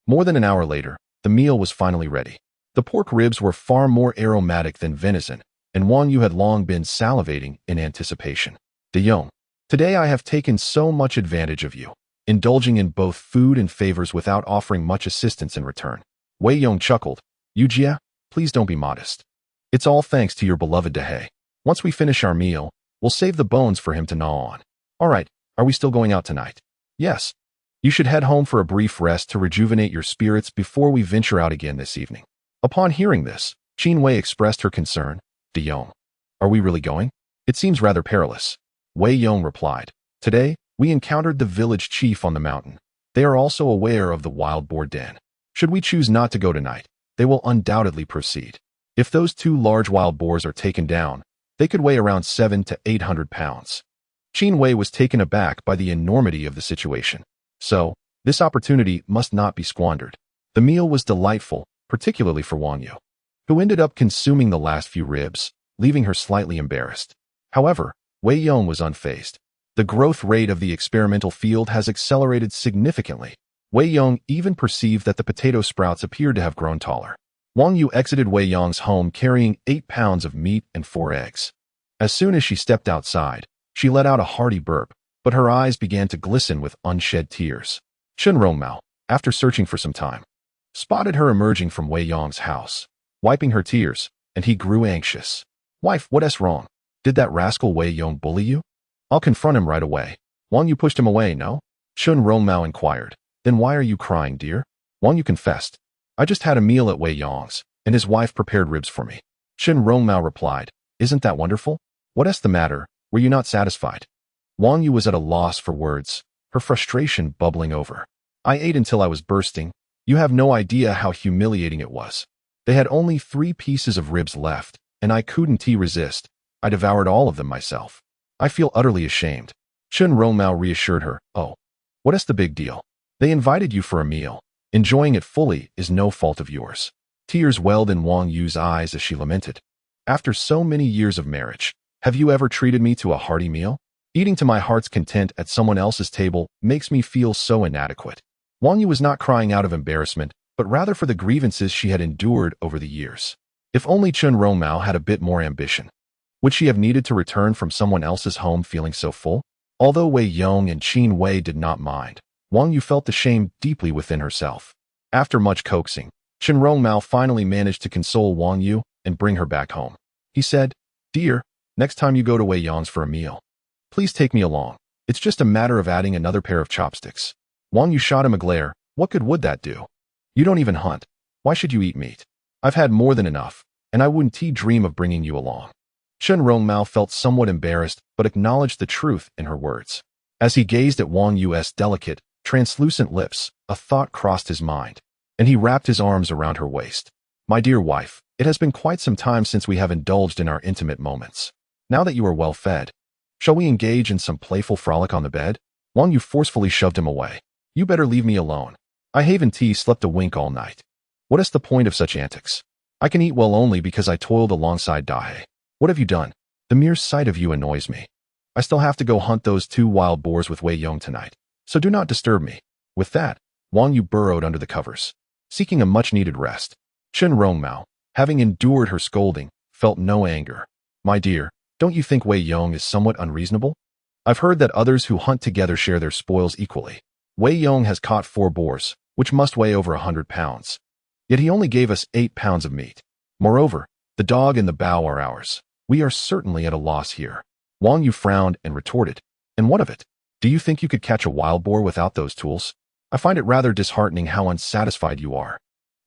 [SPEAKER 1] More than an hour later, the meal was finally ready. The pork ribs were far more aromatic than venison, and Wang Yu had long been salivating in anticipation. "De Yong, today I have taken so much advantage of you, indulging in both food and favors without offering much assistance in return." Wei Yong chuckled. "Yujia, please don't be modest. It's all thanks to your beloved Dahei. Once we finish our meal, we'll save the bones for him to gnaw on." "All right, are we still going out tonight?" "Yes. You should head home for a brief rest to rejuvenate your spirits before we venture out again this evening." Upon hearing this, Qin Wei expressed her concern. "De Yong, are we really going? It seems rather perilous." Wei Yong replied, "Today, we encountered the village chief on the mountain. They are also aware of the wild boar den. Should we choose not to go tonight, they will undoubtedly proceed. If those 2 large wild boars are taken down, they could weigh around 700 to 800 pounds. Qin Wei was taken aback by the enormity of the situation. So, this opportunity must not be squandered. The meal was delightful, particularly for Wang Yu, who ended up consuming the last few ribs, leaving her slightly embarrassed. However, Wei Yong was unfazed. The growth rate of the experimental field has accelerated significantly. Wei Yong even perceived that the potato sprouts appeared to have grown taller. Wang Yu exited Wei Yong's home carrying 8 pounds of meat and 4 eggs. As soon as she stepped outside, she let out a hearty burp, but her eyes began to glisten with unshed tears. Chen Rongmao, after searching for some time, spotted her emerging from Wei Yong's house, wiping her tears, and he grew anxious. "Wife, what's wrong? Did that rascal Wei Yong bully you?" "I'll confront him right away." "Wang Yu pushed him away, no?" Chen Rongmao inquired. "Then why are you crying, dear?" Wang Yu confessed. "I just had a meal at Wei Yong's, and his wife prepared ribs for me." Chen Rongmao replied, "Isn't that wonderful? What's the matter? Were you not satisfied?" Wang Yu was at a loss for words, her frustration bubbling over. "I ate until I was bursting. You have no idea how humiliating it was. They had only 3 pieces of ribs left, and I couldn't resist. I devoured all of them myself. I feel utterly ashamed." Chen Rongmao reassured her. "Oh, what's the big deal? They invited you for a meal. Enjoying it fully is no fault of yours." Tears welled in Wang Yu's eyes as she lamented. "After so many years of marriage, have you ever treated me to a hearty meal? Eating to my heart's content at someone else's table makes me feel so inadequate." Wang Yu was not crying out of embarrassment, but rather for the grievances she had endured over the years. If only Chen Rongmao had a bit more ambition. Would she have needed to return from someone else's home feeling so full? Although Wei Yong and Qin Wei did not mind, Wang Yu felt the shame deeply within herself. After much coaxing, Chen Rongmao finally managed to console Wang Yu and bring her back home. He said, "Dear, next time you go to Wei Yong's for a meal, please take me along. It's just a matter of adding another pair of chopsticks." Wang Yu shot him a glare. "What good would that do? You don't even hunt. Why should you eat meat? I've had more than enough, and I wouldn't dream of bringing you along." Chen Rongmao felt somewhat embarrassed, but acknowledged the truth in her words. As he gazed at Wang Yu's delicate, translucent lips, a thought crossed his mind, and he wrapped his arms around her waist. "My dear wife, it has been quite some time since we have indulged in our intimate moments. Now that you are well fed, shall we engage in some playful frolic on the bed?" Wang Yu forcefully shoved him away. "You better leave me alone. I haven't slept a wink all night. What is the point of such antics? I can eat well only because I toiled alongside Dahei. What have you done?" The mere sight of you annoys me. I still have to go hunt those 2 wild boars with Wei Yong tonight, so do not disturb me." With that, Wang Yu burrowed under the covers, seeking a much-needed rest. Chen Rongmao, having endured her scolding, felt no anger. "My dear, don't you think Wei Yong is somewhat unreasonable? I've heard that others who hunt together share their spoils equally. Wei Yong has caught 4 boars, which must weigh over 100 pounds. Yet he only gave us 8 pounds of meat. Moreover, the dog and the bow are ours. We are certainly at a loss here." Wang Yu frowned and retorted, "And what of it? Do you think you could catch a wild boar without those tools? I find it rather disheartening how unsatisfied you are.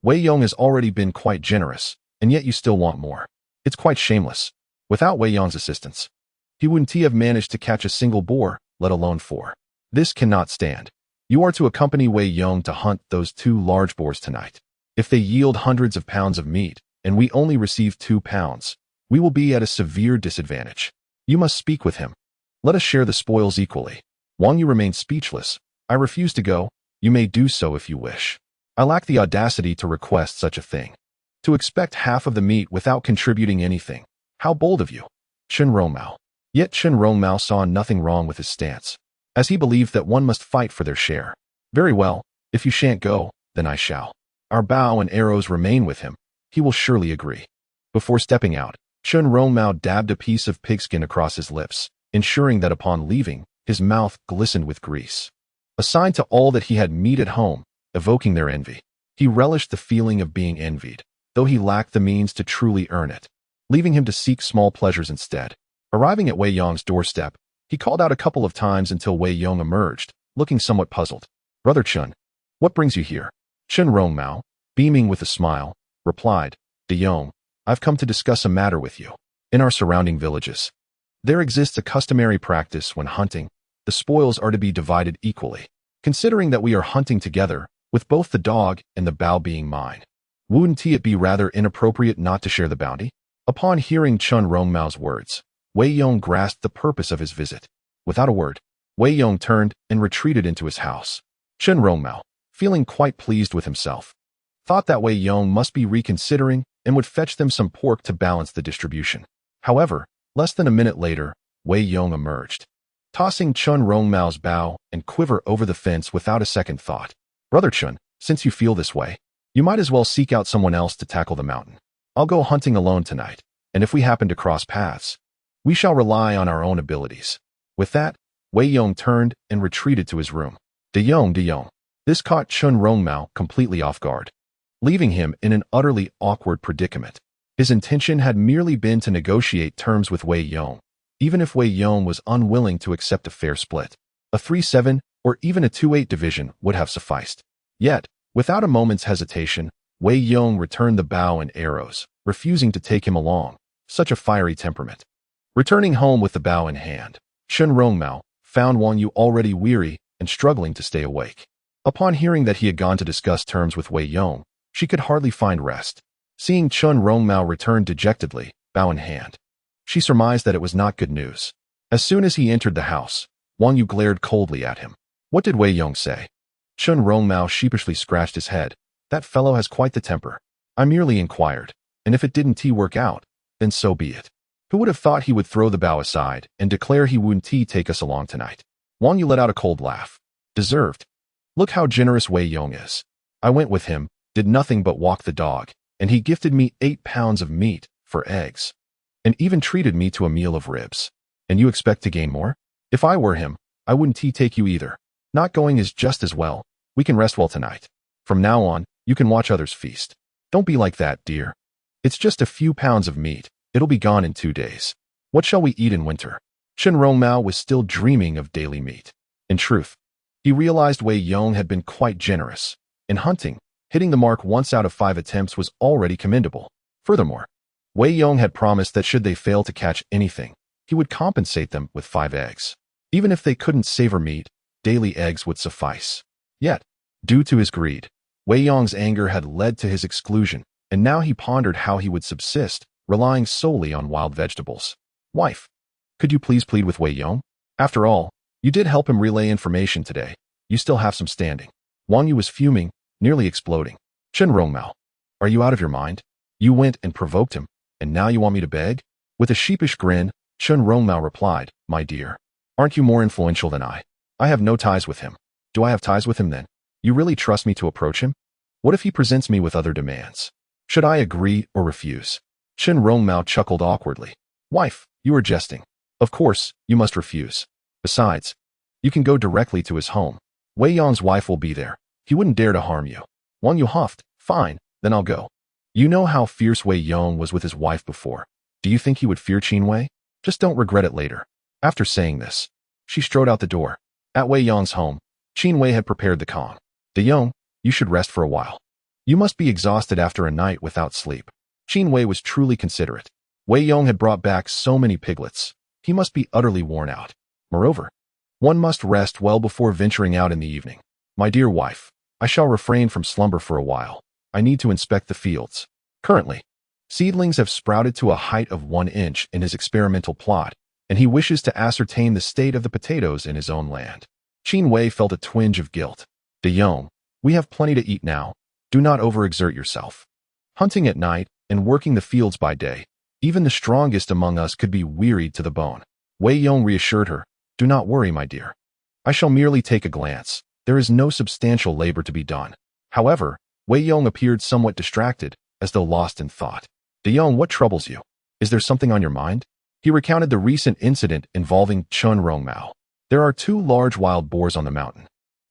[SPEAKER 1] Wei Yong has already been quite generous, and yet you still want more. It's quite shameless. Without Wei Yong's assistance, he wouldn't have managed to catch a single boar, let alone 4. This cannot stand. You are to accompany Wei Yong to hunt those 2 large boars tonight. If they yield hundreds of pounds of meat, and we only receive 2 pounds, we will be at a severe disadvantage. You must speak with him. Let us share the spoils equally." Wang Yu remained speechless. "I refuse to go. You may do so if you wish. I lack the audacity to request such a thing. To expect half of the meat without contributing anything. How bold of you." Chen Rongmao. Yet Chen Rongmao saw nothing wrong with his stance, as he believed that one must fight for their share. "Very well, if you shan't go, then I shall. Our bow and arrows remain with him. He will surely agree." Before stepping out, Chen Rongmao dabbed a piece of pigskin across his lips, ensuring that upon leaving, his mouth glistened with grease. A sign to all that he had meat at home, evoking their envy. He relished the feeling of being envied, though he lacked the means to truly earn it, leaving him to seek small pleasures instead. Arriving at Wei Yong's doorstep, he called out a couple of times until Wei Yong emerged, looking somewhat puzzled. "Brother Chen, what brings you here?" Chen Rongmao, beaming with a smile, replied, "De Yong, I've come to discuss a matter with you. In our surrounding villages, there exists a customary practice when hunting. The spoils are to be divided equally. Considering that we are hunting together, with both the dog and the bow being mine, wouldn't it be rather inappropriate not to share the bounty?" Upon hearing Chen Rongmao's words, Wei Yong grasped the purpose of his visit. Without a word, Wei Yong turned and retreated into his house. Chen Rongmao, feeling quite pleased with himself, thought that Wei Yong must be reconsidering and would fetch them some pork to balance the distribution. However, less than a minute later, Wei Yong emerged, tossing Chen Rongmao's bow and quiver over the fence without a second thought. "Brother Chen, since you feel this way, you might as well seek out someone else to tackle the mountain. I'll go hunting alone tonight, and if we happen to cross paths, we shall rely on our own abilities." With that, Wei Yong turned and retreated to his room. De Yong. This caught Chen Rongmao completely off guard, leaving him in an utterly awkward predicament. His intention had merely been to negotiate terms with Wei Yong, even if Wei Yong was unwilling to accept a fair split. A 3-7 or even a 2-8 division would have sufficed. Yet, without a moment's hesitation, Wei Yong returned the bow and arrows, refusing to take him along. Such a fiery temperament. Returning home with the bow in hand, Chen Rongmao found Wang Yu already weary and struggling to stay awake. Upon hearing that he had gone to discuss terms with Wei Yong, she could hardly find rest. Seeing Chen Rongmao return dejectedly, bow in hand, she surmised that it was not good news. As soon as he entered the house, Wang Yu glared coldly at him. "What did Wei Yong say?" Chen Rongmao sheepishly scratched his head. "That fellow has quite the temper. I merely inquired, and if it didn't work out, then so be it. Who would have thought he would throw the bow aside and declare he wouldn't take us along tonight?" Wang Yu let out a cold laugh. "Deserved. Look how generous Wei Yong is. I went with him, did nothing but walk the dog, and he gifted me 8 pounds of meat for eggs, and even treated me to a meal of ribs. And you expect to gain more? If I were him, I wouldn't take you either. Not going is just as well. We can rest well tonight. From now on, you can watch others feast. Don't be like that, dear. It's just a few pounds of meat. It'll be gone in 2 days. What shall we eat in winter?" Chen Rongmao was still dreaming of daily meat. In truth, he realized Wei Yong had been quite generous. In hunting, hitting the mark once out of 5 attempts was already commendable. Furthermore, Wei Yong had promised that should they fail to catch anything, he would compensate them with 5 eggs. Even if they couldn't savor meat, daily eggs would suffice. Yet, due to his greed, Wei Yong's anger had led to his exclusion, and now he pondered how he would subsist, relying solely on wild vegetables. "Wife, could you please plead with Wei Yong? After all, you did help him relay information today. You still have some standing." Wang Yu was fuming, nearly exploding. "Chen Rongmao, are you out of your mind? You went and provoked him, and now you want me to beg?" With a sheepish grin, Qin Wei replied, "My dear, aren't you more influential than I? I have no ties with him. Do I have ties with him then? You really trust me to approach him? What if he presents me with other demands? Should I agree or refuse?" Qin Wei chuckled awkwardly. "Wife, you are jesting. Of course, you must refuse. Besides, you can go directly to his home. Wei Yong's wife will be there. He wouldn't dare to harm you." Wang Yu huffed. "Fine, then I'll go. You know how fierce Wei Yong was with his wife before. Do you think he would fear Qin Wei? Just don't regret it later." After saying this, she strode out the door. At Wei Yong's home, Qin Wei had prepared the Kong. "De Yong, you should rest for a while. You must be exhausted after a night without sleep." Qin Wei was truly considerate. Wei Yong had brought back so many piglets. He must be utterly worn out. Moreover, one must rest well before venturing out in the evening. "My dear wife, I shall refrain from slumber for a while. I need to inspect the fields." Currently, seedlings have sprouted to a height of 1 inch in his experimental plot, and he wishes to ascertain the state of the potatoes in his own land. Qin Wei felt a twinge of guilt. "De Yong, we have plenty to eat now. Do not overexert yourself. Hunting at night and working the fields by day, even the strongest among us could be wearied to the bone." Wei Yong reassured her, "Do not worry, my dear. I shall merely take a glance. There is no substantial labor to be done." However, Wei Yong appeared somewhat distracted, as though lost in thought. "De Yong, what troubles you? Is there something on your mind?" He recounted the recent incident involving Qin Wei. "There are 2 large wild boars on the mountain,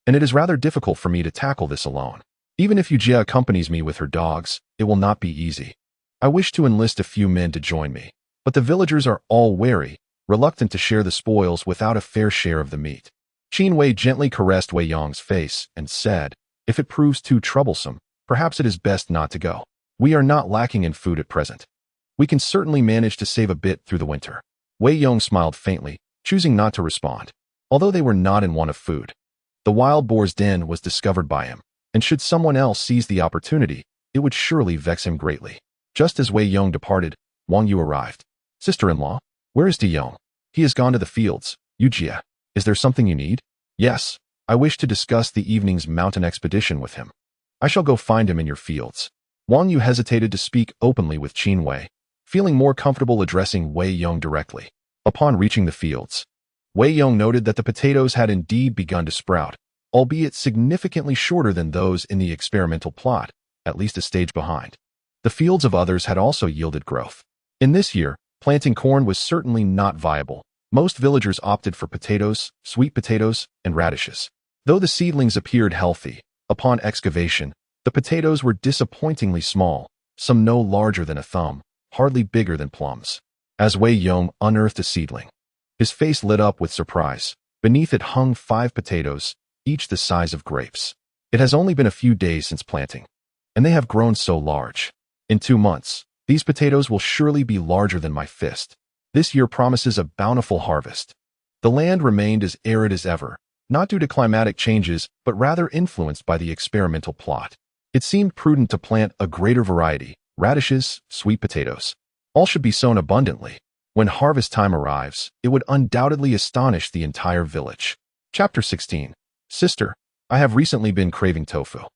[SPEAKER 1] and it is rather difficult for me to tackle this alone. Even if Yujia accompanies me with her dogs, it will not be easy. I wish to enlist a few men to join me, but the villagers are all wary, reluctant to share the spoils without a fair share of the meat." Qin Wei gently caressed Wei Yong's face and said, "If it proves too troublesome, perhaps it is best not to go. We are not lacking in food at present. We can certainly manage to save a bit through the winter." Wei Yong smiled faintly, choosing not to respond. Although they were not in want of food, the wild boar's den was discovered by him, and should someone else seize the opportunity, it would surely vex him greatly. Just as Wei Yong departed, Wang Yu arrived. "Sister-in-law, where is De Yong?" "He has gone to the fields. Yujia, is there something you need?" "Yes, I wish to discuss the evening's mountain expedition with him." "I shall go find him in your fields." Wang Yu hesitated to speak openly with Qin Wei, feeling more comfortable addressing Wei Yong directly. Upon reaching the fields, Wei Yong noted that the potatoes had indeed begun to sprout, albeit significantly shorter than those in the experimental plot, at least a stage behind. The fields of others had also yielded growth. In this year, planting corn was certainly not viable. Most villagers opted for potatoes, sweet potatoes, and radishes. Though the seedlings appeared healthy, upon excavation, the potatoes were disappointingly small, some no larger than a thumb, hardly bigger than plums. As Wei Yong unearthed a seedling, his face lit up with surprise. Beneath it hung 5 potatoes, each the size of grapes. "It has only been a few days since planting, and they have grown so large. In 2 months, these potatoes will surely be larger than my fist. This year promises a bountiful harvest." The land remained as arid as ever, not due to climatic changes, but rather influenced by the experimental plot. It seemed prudent to plant a greater variety: radishes, sweet potatoes. All should be sown abundantly. When harvest time arrives, it would undoubtedly astonish the entire village. Chapter 16. "Sister, I have recently been craving tofu."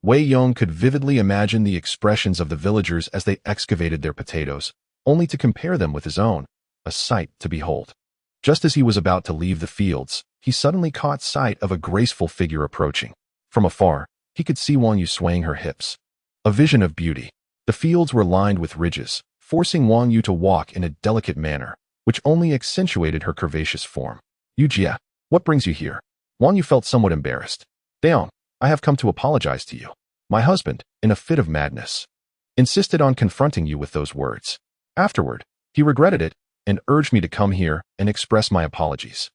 [SPEAKER 1] Wei Yong could vividly imagine the expressions of the villagers as they excavated their potatoes, only to compare them with his own, a sight to behold. Just as he was about to leave the fields, he suddenly caught sight of a graceful figure approaching. From afar, he could see Wang Yu swaying her hips. A vision of beauty. The fields were lined with ridges, forcing Wang Yu to walk in a delicate manner, which only accentuated her curvaceous form. "Yujia, what brings you here?" Wang Yu felt somewhat embarrassed. "Down. I have come to apologize to you. My husband, in a fit of madness, insisted on confronting you with those words. Afterward, he regretted it and urged me to come here and express my apologies."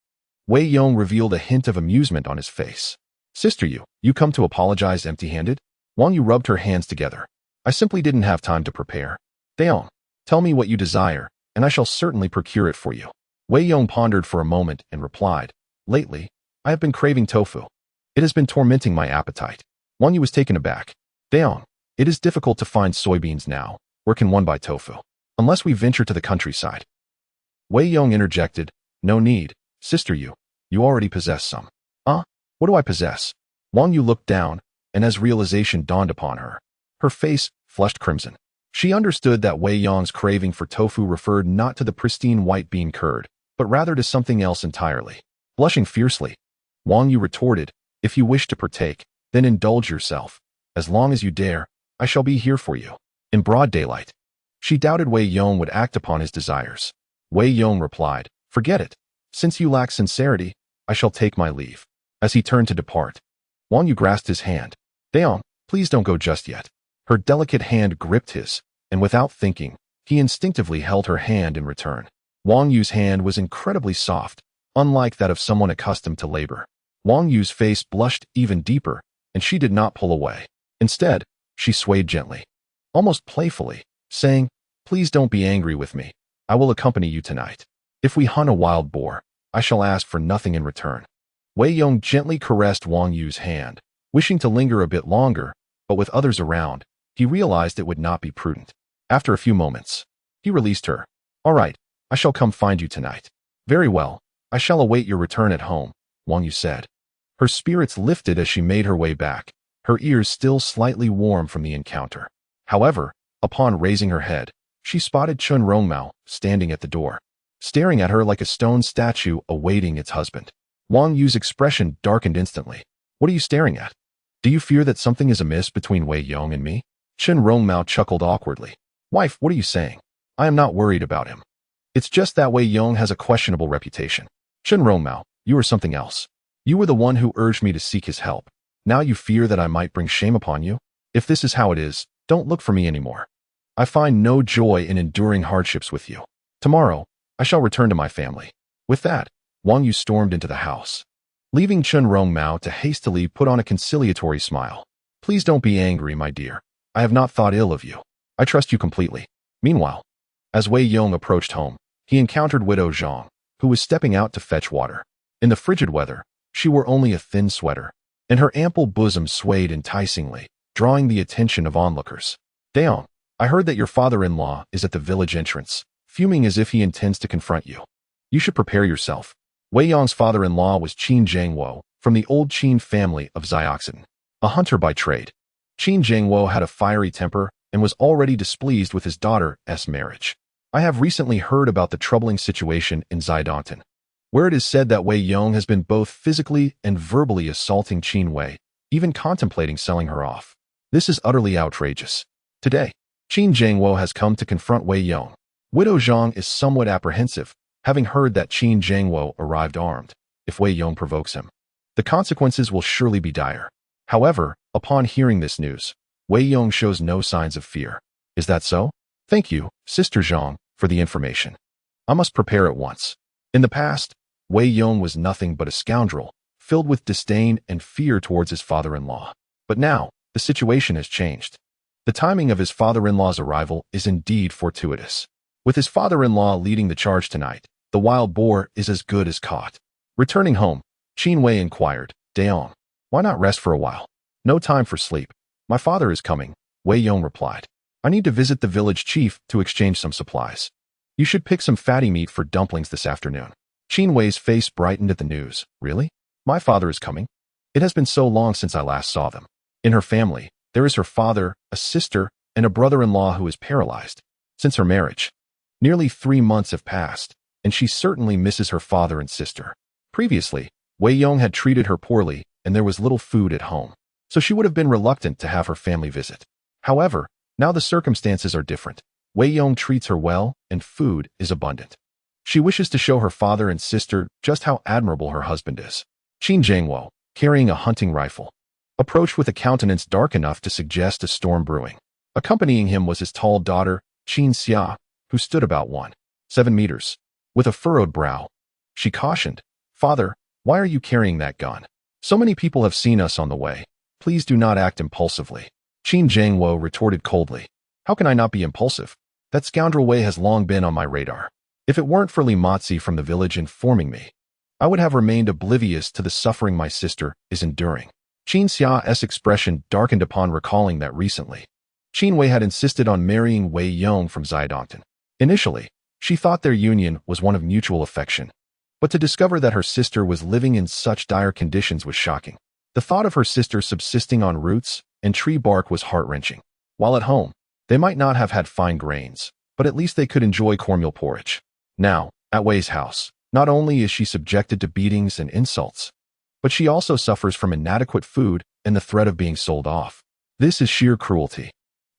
[SPEAKER 1] Wei Yong revealed a hint of amusement on his face. "Sister, you come to apologize empty-handed?" Wang Yu rubbed her hands together. "I simply didn't have time to prepare. Daon, tell me what you desire, and I shall certainly procure it for you." Wei Yong pondered for a moment and replied, "Lately, I have been craving tofu. It has been tormenting my appetite." Wang Yu was taken aback. "Daon, it is difficult to find soybeans now. Where can one buy tofu? Unless we venture to the countryside." Wei Yong interjected, "No need, sister, you already possess some." What do I possess?" Wang Yu looked down, and as realization dawned upon her, her face flushed crimson. She understood that Wei Yong's craving for tofu referred not to the pristine white bean curd, but rather to something else entirely. Blushing fiercely, Wang Yu retorted, "If you wish to partake, then indulge yourself. As long as you dare, I shall be here for you." In broad daylight, she doubted Wei Yong would act upon his desires. Wei Yong replied, "Forget it. Since you lack sincerity, I shall take my leave." As he turned to depart, Wang Yu grasped his hand. "Daong, please don't go just yet." Her delicate hand gripped his, and without thinking, he instinctively held her hand in return. Wang Yu's hand was incredibly soft, unlike that of someone accustomed to labor. Wang Yu's face blushed even deeper, and she did not pull away. Instead, she swayed gently, almost playfully, saying, "Please don't be angry with me. I will accompany you tonight. If we hunt a wild boar, I shall ask for nothing in return." Wei Yong gently caressed Wang Yu's hand, wishing to linger a bit longer, but with others around, he realized it would not be prudent. After a few moments, he released her. "All right, I shall come find you tonight." "Very well, I shall await your return at home," Wang Yu said. Her spirits lifted as she made her way back, her ears still slightly warm from the encounter. However, upon raising her head, she spotted Chun Rongmao standing at the door, staring at her like a stone statue awaiting its husband. Wang Yu's expression darkened instantly. "What are you staring at? Do you fear that something is amiss between Wei Yong and me?" Chun Rongmao chuckled awkwardly. "Wife, what are you saying? I am not worried about him. It's just that Wei Yong has a questionable reputation." "Chun Rongmao, you are something else. You were the one who urged me to seek his help. Now you fear that I might bring shame upon you? If this is how it is, don't look for me anymore. I find no joy in enduring hardships with you. Tomorrow, I shall return to my family." With that, Wang Yu stormed into the house, leaving Chun Rongmao to hastily put on a conciliatory smile. "Please don't be angry, my dear. I have not thought ill of you. I trust you completely." Meanwhile, as Wei Yong approached home, he encountered Widow Zhang, who was stepping out to fetch water. In the frigid weather, she wore only a thin sweater, and her ample bosom swayed enticingly, drawing the attention of onlookers. "Daong, I heard that your father-in-law is at the village entrance, fuming as if he intends to confront you. You should prepare yourself." Wei Yong's father-in-law was Qin Wei, from the old Qin family of Xiaoxin, a hunter by trade. Qin Wei had a fiery temper and was already displeased with his daughter's marriage. "I have recently heard about the troubling situation in Xiaodantan, where it is said that Wei Yong has been both physically and verbally assaulting Qin Wei, even contemplating selling her off. This is utterly outrageous. Today, Qin Wei has come to confront Wei Yong. Widow Zhang is somewhat apprehensive, having heard that Qin Wei arrived armed. If Wei Yong provokes him, the consequences will surely be dire." However, upon hearing this news, Wei Yong shows no signs of fear. "Is that so? Thank you, Sister Zhang, for the information. I must prepare at once." In the past, Wei Yong was nothing but a scoundrel, filled with disdain and fear towards his father-in-law. But now, the situation has changed. The timing of his father-in-law's arrival is indeed fortuitous. With his father-in-law leading the charge tonight, the wild boar is as good as caught. Returning home, Qin Wei inquired, "Daong, why not rest for a while?" "No time for sleep. My father is coming," Wei Yong replied. "I need to visit the village chief to exchange some supplies. You should pick some fatty meat for dumplings this afternoon." Qin Wei's face brightened at the news. "Really? My father is coming? It has been so long since I last saw them." In her family, there is her father, a sister, and a brother-in-law who is paralyzed. Since her marriage, nearly 3 months have passed, and she certainly misses her father and sister. Previously, Wei Yong had treated her poorly, and there was little food at home, so she would have been reluctant to have her family visit. However, now the circumstances are different. Wei Yong treats her well, and food is abundant. She wishes to show her father and sister just how admirable her husband is. Qin Wei, carrying a hunting rifle, approached with a countenance dark enough to suggest a storm brewing. Accompanying him was his tall daughter, Qin Xia, who stood about 1.7 meters. With a furrowed brow, she cautioned, "Father, why are you carrying that gun? So many people have seen us on the way. Please do not act impulsively." Qin Wei retorted coldly, "How can I not be impulsive? That scoundrel Wei has long been on my radar. If it weren't for Li Matzi from the village informing me, I would have remained oblivious to the suffering my sister is enduring." Qin Xia's expression darkened upon recalling that recently, Qin Wei had insisted on marrying Wei Yong from Xiaodantan. Initially, she thought their union was one of mutual affection, but to discover that her sister was living in such dire conditions was shocking. The thought of her sister subsisting on roots and tree bark was heart-wrenching. While at home, They might not have had fine grains, but at least they could enjoy cornmeal porridge. Now, at Wei's house, not only is she subjected to beatings and insults, but she also suffers from inadequate food and the threat of being sold off. This is sheer cruelty.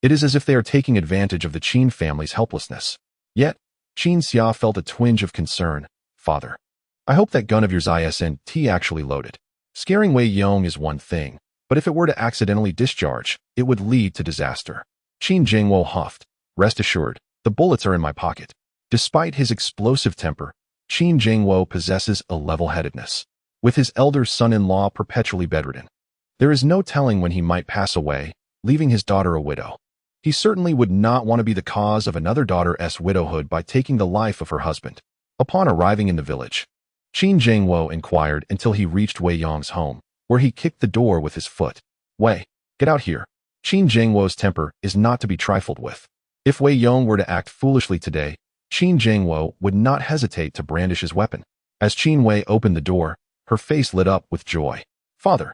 [SPEAKER 1] It is as if they are taking advantage of the Qin family's helplessness. Yet, Qin Xia felt a twinge of concern. Father, I hope that gun of yours isn't actually loaded. Scaring Wei Yong is one thing, but if it were to accidentally discharge, it would lead to disaster. Qin Jingwo huffed. Rest assured, the bullets are in my pocket. Despite his explosive temper, Qin Jingwo possesses a level-headedness. With his elder son-in-law perpetually bedridden, there is no telling when he might pass away, leaving his daughter a widow. He certainly would not want to be the cause of another daughter's widowhood by taking the life of her husband. Upon arriving in the village, Qin Jingwo inquired until he reached Wei Yong's home, where he kicked the door with his foot. Wei, get out here. Qin Jingwo's temper is not to be trifled with. If Wei Yong were to act foolishly today, Qin Jingwo would not hesitate to brandish his weapon. As Qin Wei opened the door, her face lit up with joy. Father,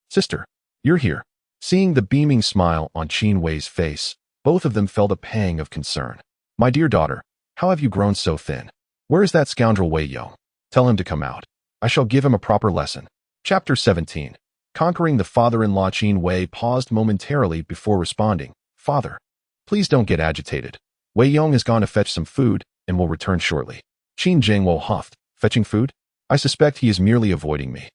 [SPEAKER 1] sister, you're here. Seeing the beaming smile on Qin Wei's face, both of them felt a pang of concern. My dear daughter, how have you grown so thin? Where is that scoundrel Wei Yong? Tell him to come out. I shall give him a proper lesson. Chapter 17. Conquering the father-in-law. Qin Wei paused momentarily before responding. Father, please don't get agitated. Wei Yong has gone to fetch some food and will return shortly. Qin Jingwo huffed. Fetching food? I suspect he is merely avoiding me.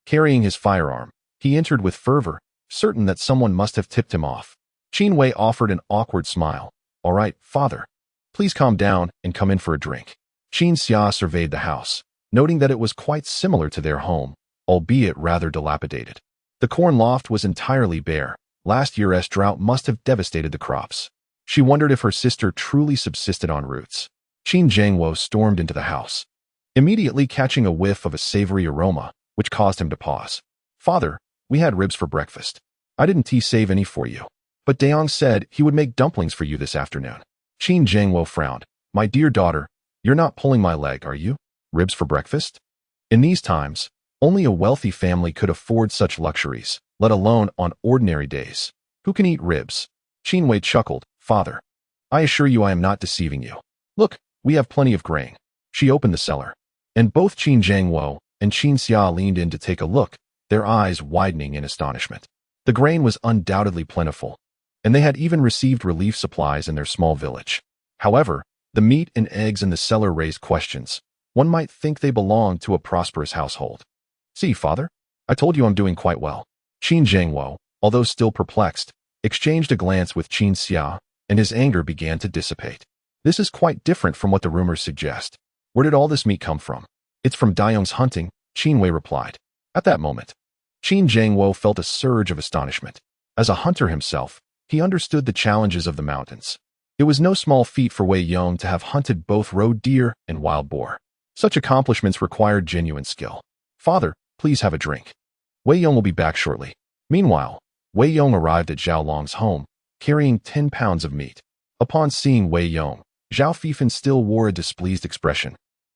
[SPEAKER 1] Carrying his firearm, he entered with fervor, certain that someone must have tipped him off. Qin Wei offered an awkward smile. All right, father. Please calm down and come in for a drink. Qin Xia surveyed the house, noting that it was quite similar to their home, albeit rather dilapidated. The corn loft was entirely bare. Last year's drought must have devastated the crops. She wondered if her sister truly subsisted on roots. Qin Jingwo stormed into the house, immediately catching a whiff of a savory aroma, which caused him to pause. Father, we had ribs for breakfast. I didn't save any for you. But Daong said he would make dumplings for you this afternoon. Qin Jingwo frowned. My dear daughter, you're not pulling my leg, are you? Ribs for breakfast? In these times, only a wealthy family could afford such luxuries, let alone on ordinary days. Who can eat ribs? Qin Wei chuckled. Father, I assure you I am not deceiving you. Look, we have plenty of grain. She opened the cellar, and both Qin Jingwo and Qin Xia leaned in to take a look, their eyes widening in astonishment. The grain was undoubtedly plentiful, and they had even received relief supplies in their small village. However, the meat and eggs in the cellar raised questions. One might think they belonged to a prosperous household. See, father, I told you I'm doing quite well. Qin Jingwo, although still perplexed, exchanged a glance with Qin Xia, and his anger began to dissipate. This is quite different from what the rumors suggest. Where did all this meat come from? It's from Daong's hunting, Qin Wei replied. At that moment, Qin Jingwo felt a surge of astonishment. As a hunter himself, he understood the challenges of the mountains. It was no small feat for Wei Yong to have hunted both roe deer and wild boar. Such accomplishments required genuine skill. Father, please have a drink. Wei Yong will be back shortly. Meanwhile, Wei Yong arrived at Zhao Long's home, carrying 10 pounds of meat. Upon seeing Wei Yong, Zhao Fifan still wore a displeased expression.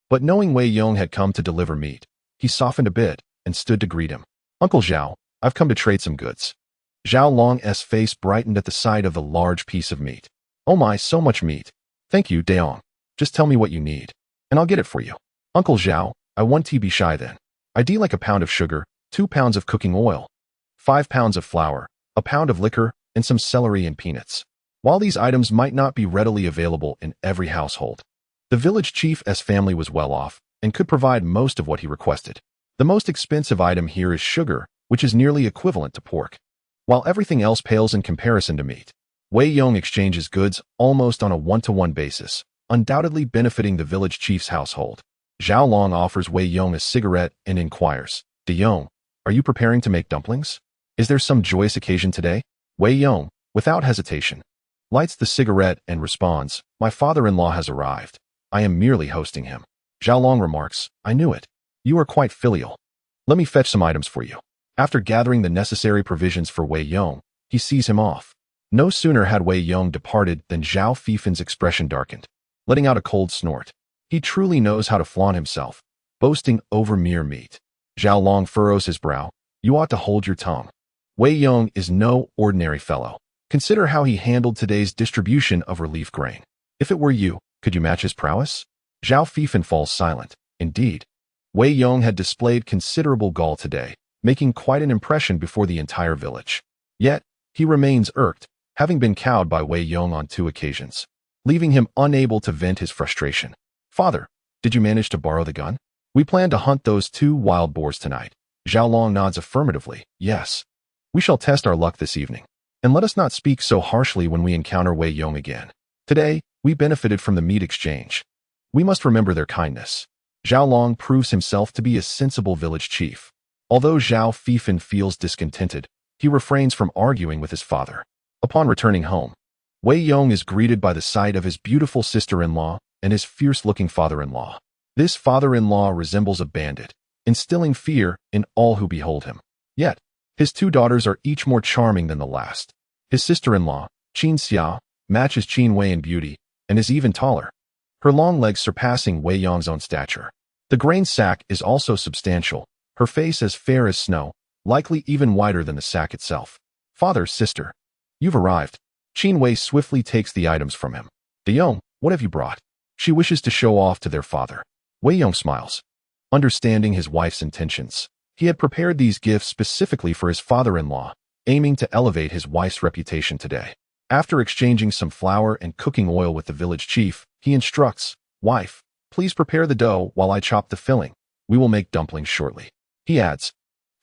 [SPEAKER 1] But knowing Wei Yong had come to deliver meat, he softened a bit and stood to greet him. Uncle Zhao, I've come to trade some goods. Zhao Long's face brightened at the sight of the large piece of meat. Oh my, so much meat. Thank you, Daong. Just tell me what you need, and I'll get it for you. Uncle Zhao, I want to be shy then. I'd like a pound of sugar, 2 pounds of cooking oil, 5 pounds of flour, a pound of liquor, and some celery and peanuts. While these items might not be readily available in every household, the village chief's family was well off and could provide most of what he requested. The most expensive item here is sugar, which is nearly equivalent to pork, while everything else pales in comparison to meat. Wei Yong exchanges goods almost on a one-to-one basis, undoubtedly benefiting the village chief's household. Zhao Long offers Wei Yong a cigarette and inquires, De Yong, are you preparing to make dumplings? Is there some joyous occasion today? Wei Yong, without hesitation, lights the cigarette and responds, my father-in-law has arrived. I am merely hosting him. Zhao Long remarks, I knew it. You are quite filial. Let me fetch some items for you. After gathering the necessary provisions for Wei Yong, he sees him off. No sooner had Wei Yong departed than Zhao Fifan's expression darkened, letting out a cold snort. He truly knows how to flaunt himself, boasting over mere meat. Zhao Long furrows his brow. You ought to hold your tongue. Wei Yong is no ordinary fellow. Consider how he handled today's distribution of relief grain. If it were you, could you match his prowess? Zhao Fifan falls silent. Indeed, Wei Yong had displayed considerable gall today, making quite an impression before the entire village. Yet, he remains irked, having been cowed by Wei Yong on 2 occasions, leaving him unable to vent his frustration. Father, did you manage to borrow the gun? We plan to hunt those 2 wild boars tonight. Zhao Long nods affirmatively. Yes. We shall test our luck this evening. And let us not speak so harshly when we encounter Wei Yong again. Today, we benefited from the meat exchange. We must remember their kindness. Zhao Long proves himself to be a sensible village chief. Although Zhao Fifan feels discontented, he refrains from arguing with his father. Upon returning home, Wei Yong is greeted by the sight of his beautiful sister-in-law and his fierce-looking father-in-law. This father-in-law resembles a bandit, instilling fear in all who behold him. Yet, his 2 daughters are each more charming than the last. His sister-in-law, Qin Xia, matches Qin Wei in beauty and is even taller, her long legs surpassing Wei Yong's own stature. The grain sack is also substantial, her face as fair as snow, likely even whiter than the sack itself. Father, sister, you've arrived. Qin Wei swiftly takes the items from him. De Yong, what have you brought? She wishes to show off to their father. Wei Yong smiles. Understanding his wife's intentions, he had prepared these gifts specifically for his father-in-law, aiming to elevate his wife's reputation today. After exchanging some flour and cooking oil with the village chief, he instructs, Wife, please prepare the dough while I chop the filling. We will make dumplings shortly. He adds,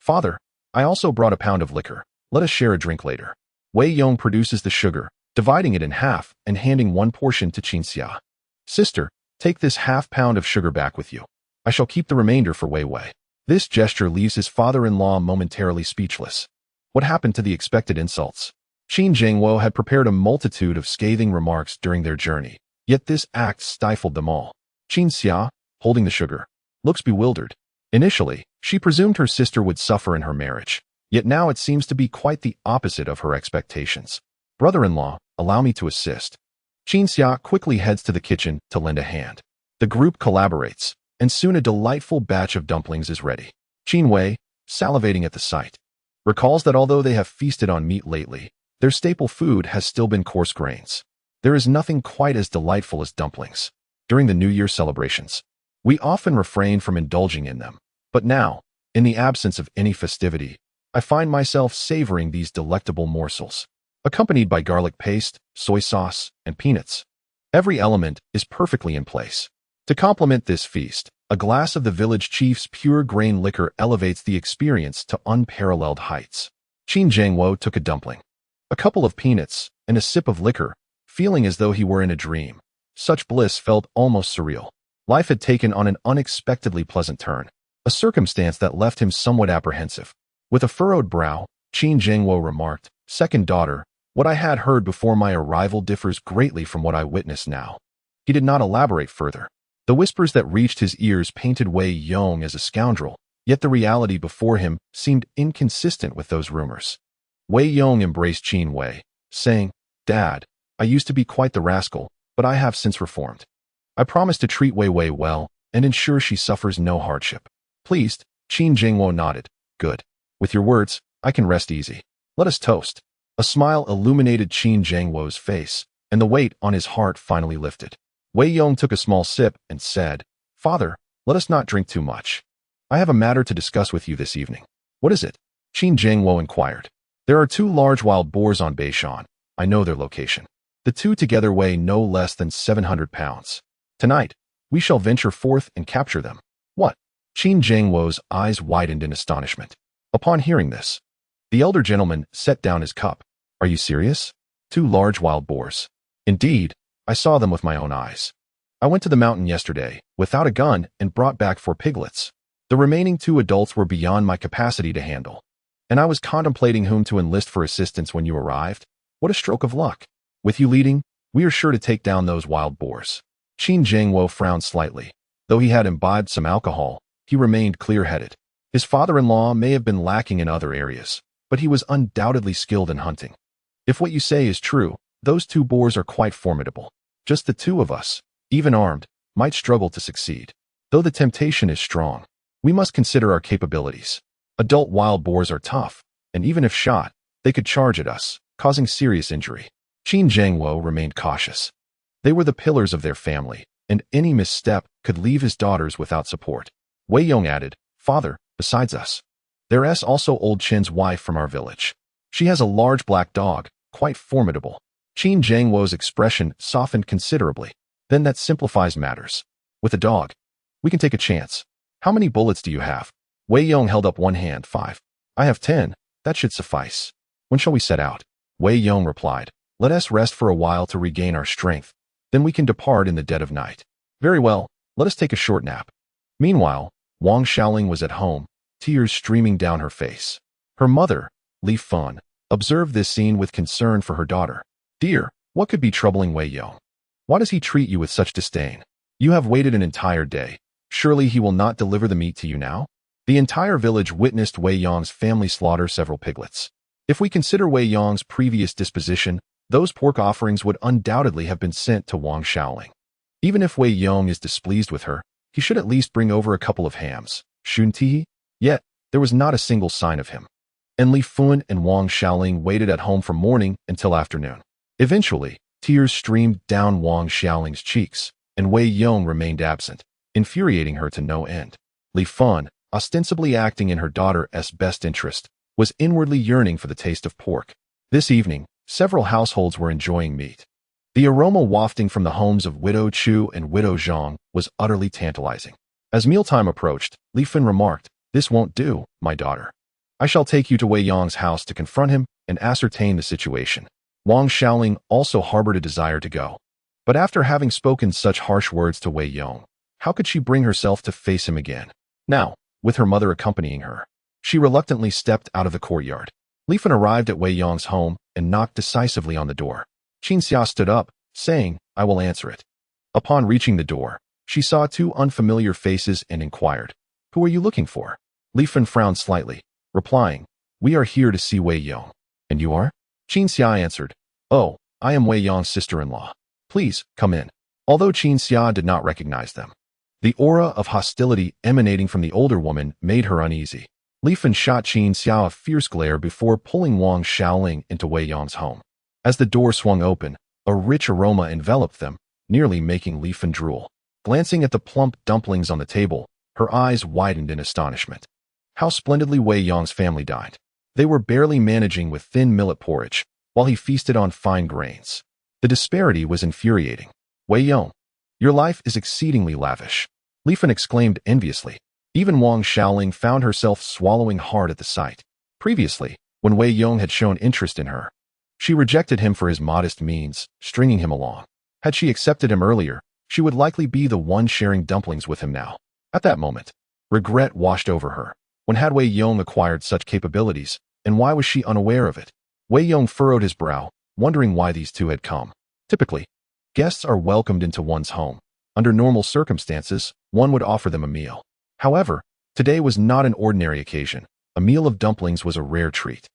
[SPEAKER 1] Father, I also brought a pound of liquor. Let us share a drink later. Wei Yong produces the sugar, dividing it in half and handing 1 portion to Qin Xia. Sister, take this half-pound of sugar back with you. I shall keep the remainder for Wei Wei. This gesture leaves his father-in-law momentarily speechless. What happened to the expected insults? Qin Zhengwo had prepared a multitude of scathing remarks during their journey, yet this act stifled them all. Qin Xia, holding the sugar, looks bewildered. Initially, she presumed her sister would suffer in her marriage, yet now it seems to be quite the opposite of her expectations. Brother-in-law, allow me to assist. Qin Xia quickly heads to the kitchen to lend a hand. The group collaborates, and soon a delightful batch of dumplings is ready. Qin Wei, salivating at the sight, recalls that although they have feasted on meat lately, their staple food has still been coarse grains. There is nothing quite as delightful as dumplings. During the New Year celebrations, we often refrain from indulging in them. But now, in the absence of any festivity, I find myself savoring these delectable morsels, accompanied by garlic paste, soy sauce, and peanuts. Every element is perfectly in place. To complement this feast, a glass of the village chief's pure grain liquor elevates the experience to unparalleled heights. Qin Zhengwo took a dumpling, a couple of peanuts, and a sip of liquor, feeling as though he were in a dream. Such bliss felt almost surreal. Life had taken on an unexpectedly pleasant turn, a circumstance that left him somewhat apprehensive. With a furrowed brow, Qin Zhengwo remarked, Second daughter, what I had heard before my arrival differs greatly from what I witness now. He did not elaborate further. The whispers that reached his ears painted Wei Yong as a scoundrel, yet the reality before him seemed inconsistent with those rumors. Wei Yong embraced Qin Wei, saying, Dad, I used to be quite the rascal, but I have since reformed. I promise to treat Wei Wei well and ensure she suffers no hardship. Pleased, Qin Zhengwo nodded. Good. With your words, I can rest easy. Let us toast. A smile illuminated Qin Zhengwo's face, and the weight on his heart finally lifted. Wei Yong took a small sip and said, Father, let us not drink too much. I have a matter to discuss with you this evening. What is it? Qin Zhengwo inquired. There are 2 large wild boars on Beishan. I know their location. The 2 together weigh no less than 700 pounds. Tonight, we shall venture forth and capture them. What? Qin Zhengwo's eyes widened in astonishment. Upon hearing this, the elder gentleman set down his cup. Are you serious? 2 large wild boars. Indeed, I saw them with my own eyes. I went to the mountain yesterday, without a gun, and brought back 4 piglets. The remaining 2 adults were beyond my capacity to handle, and I was contemplating whom to enlist for assistance when you arrived. What a stroke of luck. With you leading, we are sure to take down those wild boars. Qin Zhengwo frowned slightly. Though he had imbibed some alcohol, he remained clear-headed. His father-in-law may have been lacking in other areas, but he was undoubtedly skilled in hunting. If what you say is true, those 2 boars are quite formidable. Just the 2 of us, even armed, might struggle to succeed. Though the temptation is strong, we must consider our capabilities. Adult wild boars are tough, and even if shot, they could charge at us. causing serious injury. Qin Wei remained cautious. They were the pillars of their family, and any misstep could leave his daughters without support. Wei Yong added, "Father, besides us, there's also old Qin's wife from our village. She has a large black dog, quite formidable." Qin Wei's expression softened considerably. "Then that simplifies matters. With a dog, we can take a chance. How many bullets do you have?" Wei Yong held up one hand. 5. "I have 10. That should suffice." "When shall we set out?" Wei Yong replied, "Let us rest for a while to regain our strength. Then we can depart in the dead of night." "Very well, let us take a short nap." Meanwhile, Wang Xiaoling was at home, tears streaming down her face. Her mother, Li Fun, observed this scene with concern for her daughter. "Dear, what could be troubling Wei Yong? Why does he treat you with such disdain? You have waited an entire day. Surely he will not deliver the meat to you now?" The entire village witnessed Wei Yong's family slaughter several piglets. If we consider Wei Yong's previous disposition, those pork offerings would undoubtedly have been sent to Wang Xiaoling. Even if Wei Yong is displeased with her, he should at least bring over a couple of hams, shouldn't he? Yet, there was not a single sign of him. And Li Fun and Wang Xiaoling waited at home from morning until afternoon. Eventually, tears streamed down Wang Xiaoling's cheeks, and Wei Yong remained absent, infuriating her to no end. Li Fun, ostensibly acting in her daughter's best interest, was inwardly yearning for the taste of pork. This evening, several households were enjoying meat. The aroma wafting from the homes of Widow Chu and Widow Zhang was utterly tantalizing. As mealtime approached, Li Fun remarked, "This won't do, my daughter. I shall take you to Wei Yong's house to confront him and ascertain the situation." Wang Xiaoling also harbored a desire to go. But after having spoken such harsh words to Wei Yong, how could she bring herself to face him again? Now, with her mother accompanying her, she reluctantly stepped out of the courtyard. Li Fun arrived at Wei Yong's home and knocked decisively on the door. Qin Xia stood up, saying, "I will answer it." Upon reaching the door, she saw two unfamiliar faces and inquired, "Who are you looking for?" Li Fun frowned slightly, replying, "We are here to see Wei Yong." "And you are?" Qin Xia answered, "Oh, I am Wei Yong's sister-in-law. Please, come in." Although Qin Xia did not recognize them, the aura of hostility emanating from the older woman made her uneasy. Li Fun shot Qin Xia a fierce glare before pulling Wang Xiaoling into Wei Yong's home. As the door swung open, a rich aroma enveloped them, nearly making Li Fun drool. Glancing at the plump dumplings on the table, her eyes widened in astonishment. How splendidly Wei Yong's family dined. They were barely managing with thin millet porridge, while he feasted on fine grains. The disparity was infuriating. "Wei Yong, your life is exceedingly lavish," Li Fun exclaimed enviously. Even Wang Xiaoling found herself swallowing hard at the sight. Previously, when Wei Yong had shown interest in her, she rejected him for his modest means, stringing him along. Had she accepted him earlier, she would likely be the one sharing dumplings with him now. At that moment, regret washed over her. When had Wei Yong acquired such capabilities, and why was she unaware of it? Wei Yong furrowed his brow, wondering why these two had come. Typically, guests are welcomed into one's home. Under normal circumstances, one would offer them a meal. However, today was not an ordinary occasion. A meal of dumplings was a rare treat,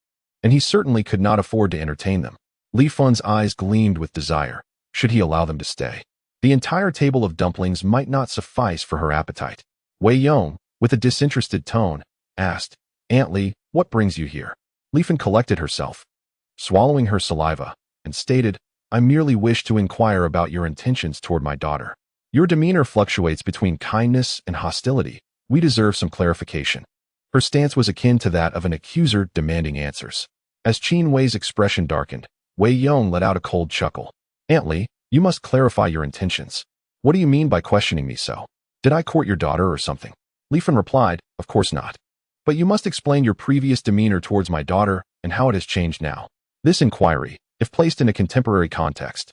[SPEAKER 1] and he certainly could not afford to entertain them. Li Fun's eyes gleamed with desire. Should he allow them to stay? The entire table of dumplings might not suffice for her appetite. Wei Yong, with a disinterested tone, asked, "Aunt Li, what brings you here?" Li Fun collected herself, swallowing her saliva, and stated, "I merely wish to inquire about your intentions toward my daughter. Your demeanor fluctuates between kindness and hostility. We deserve some clarification." Her stance was akin to that of an accuser demanding answers. As Qin Wei's expression darkened, Wei Yong let out a cold chuckle. "Aunt Li, you must clarify your intentions. What do you mean by questioning me so? Did I court your daughter or something?" Li Fun replied, "Of course not. But you must explain your previous demeanor towards my daughter and how it has changed now." This inquiry, if placed in a contemporary context,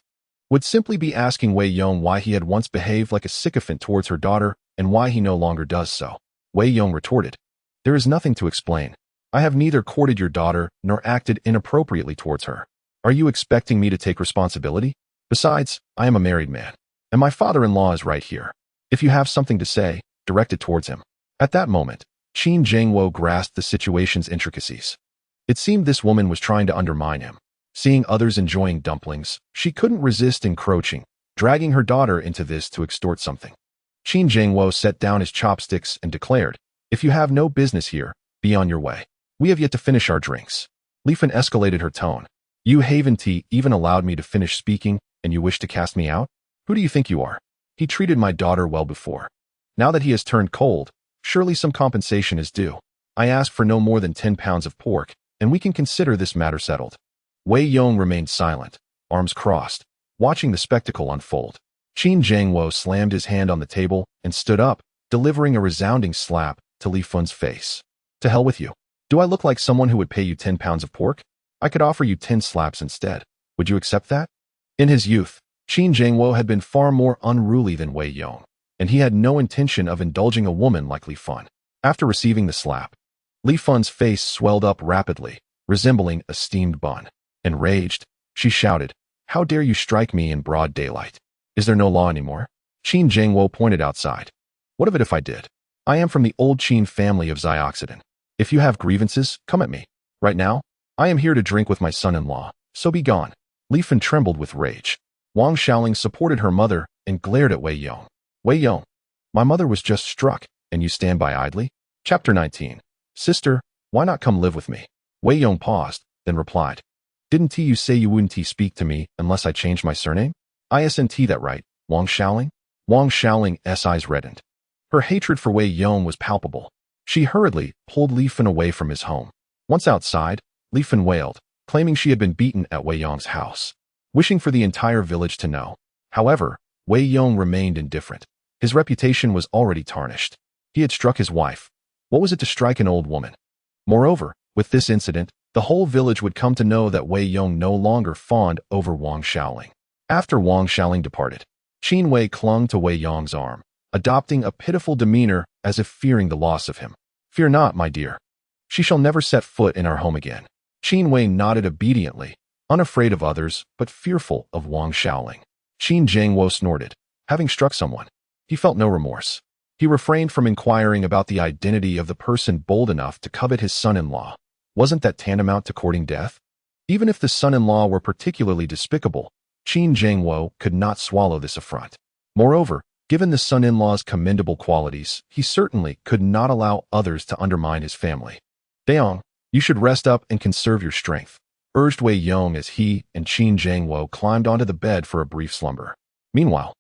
[SPEAKER 1] would simply be asking Wei Yong why he had once behaved like a sycophant towards her daughter and why he no longer does so. Wei Yong retorted, "There is nothing to explain. I have neither courted your daughter nor acted inappropriately towards her. Are you expecting me to take responsibility? Besides, I am a married man, and my father-in-law is right here. If you have something to say, direct it towards him." At that moment, Qin Wei grasped the situation's intricacies. It seemed this woman was trying to undermine him. Seeing others enjoying dumplings, she couldn't resist encroaching, dragging her daughter into this to extort something. Qin Wei set down his chopsticks and declared, "If you have no business here, be on your way. We have yet to finish our drinks." Li Fun escalated her tone. You haven't even allowed me to finish speaking, and you wish to cast me out? Who do you think you are? He treated my daughter well before. Now that he has turned cold, surely some compensation is due. I ask for no more than 10 pounds of pork, and we can consider this matter settled. Wei Yong remained silent, arms crossed, watching the spectacle unfold. Qin Wei slammed his hand on the table and stood up, delivering a resounding slap to Li Fun's face. To hell with you. Do I look like someone who would pay you 10 pounds of pork? I could offer you 10 slaps instead. Would you accept that? In his youth, Qin Wei had been far more unruly than Wei Yong, and he had no intention of indulging a woman like Li Fun. After receiving the slap, Li Fun's face swelled up rapidly, resembling a steamed bun. Enraged, she shouted, "How dare you strike me in broad daylight? Is there no law anymore?" Qin Wei pointed outside. What of it if I did? I am from the old Qin family of Zioxidin. If you have grievances, come at me. Right now, I am here to drink with my son-in-law, so be gone. Li Fun trembled with rage. Wang Xiaoling supported her mother and glared at Wei Yong. Wei Yong, my mother was just struck, and you stand by idly? Chapter 19. Sister, why not come live with me? Wei Yong paused, then replied. Didn't you say you wouldn't speak to me unless I changed my surname? Isn't that right, Wang Xiaoling? Wang Xiaoling's eyes reddened. Her hatred for Wei Yong was palpable. She hurriedly pulled Li Fun away from his home. Once outside, Li Fun wailed, claiming she had been beaten at Wei Yong's house, wishing for the entire village to know. However, Wei Yong remained indifferent. His reputation was already tarnished. He had struck his wife. What was it to strike an old woman? Moreover, with this incident, the whole village would come to know that Wei Yong no longer fawned over Wang Xiaoling. After Wang Xiaoling departed, Qin Wei clung to Wei Yong's arm, adopting a pitiful demeanor as if fearing the loss of him. Fear not, my dear. She shall never set foot in our home again. Qin Wei nodded obediently, unafraid of others, but fearful of Wang Xiaoling. Qin Wei snorted. Having struck someone, he felt no remorse. He refrained from inquiring about the identity of the person bold enough to covet his son-in-law. Wasn't that tantamount to courting death? Even if the son-in-law were particularly despicable, Qin Wei could not swallow this affront. Moreover, given the son-in-law's commendable qualities, he certainly could not allow others to undermine his family. Daong, you should rest up and conserve your strength, urged Wei Yong as he and Qin Wei climbed onto the bed for a brief slumber. Meanwhile,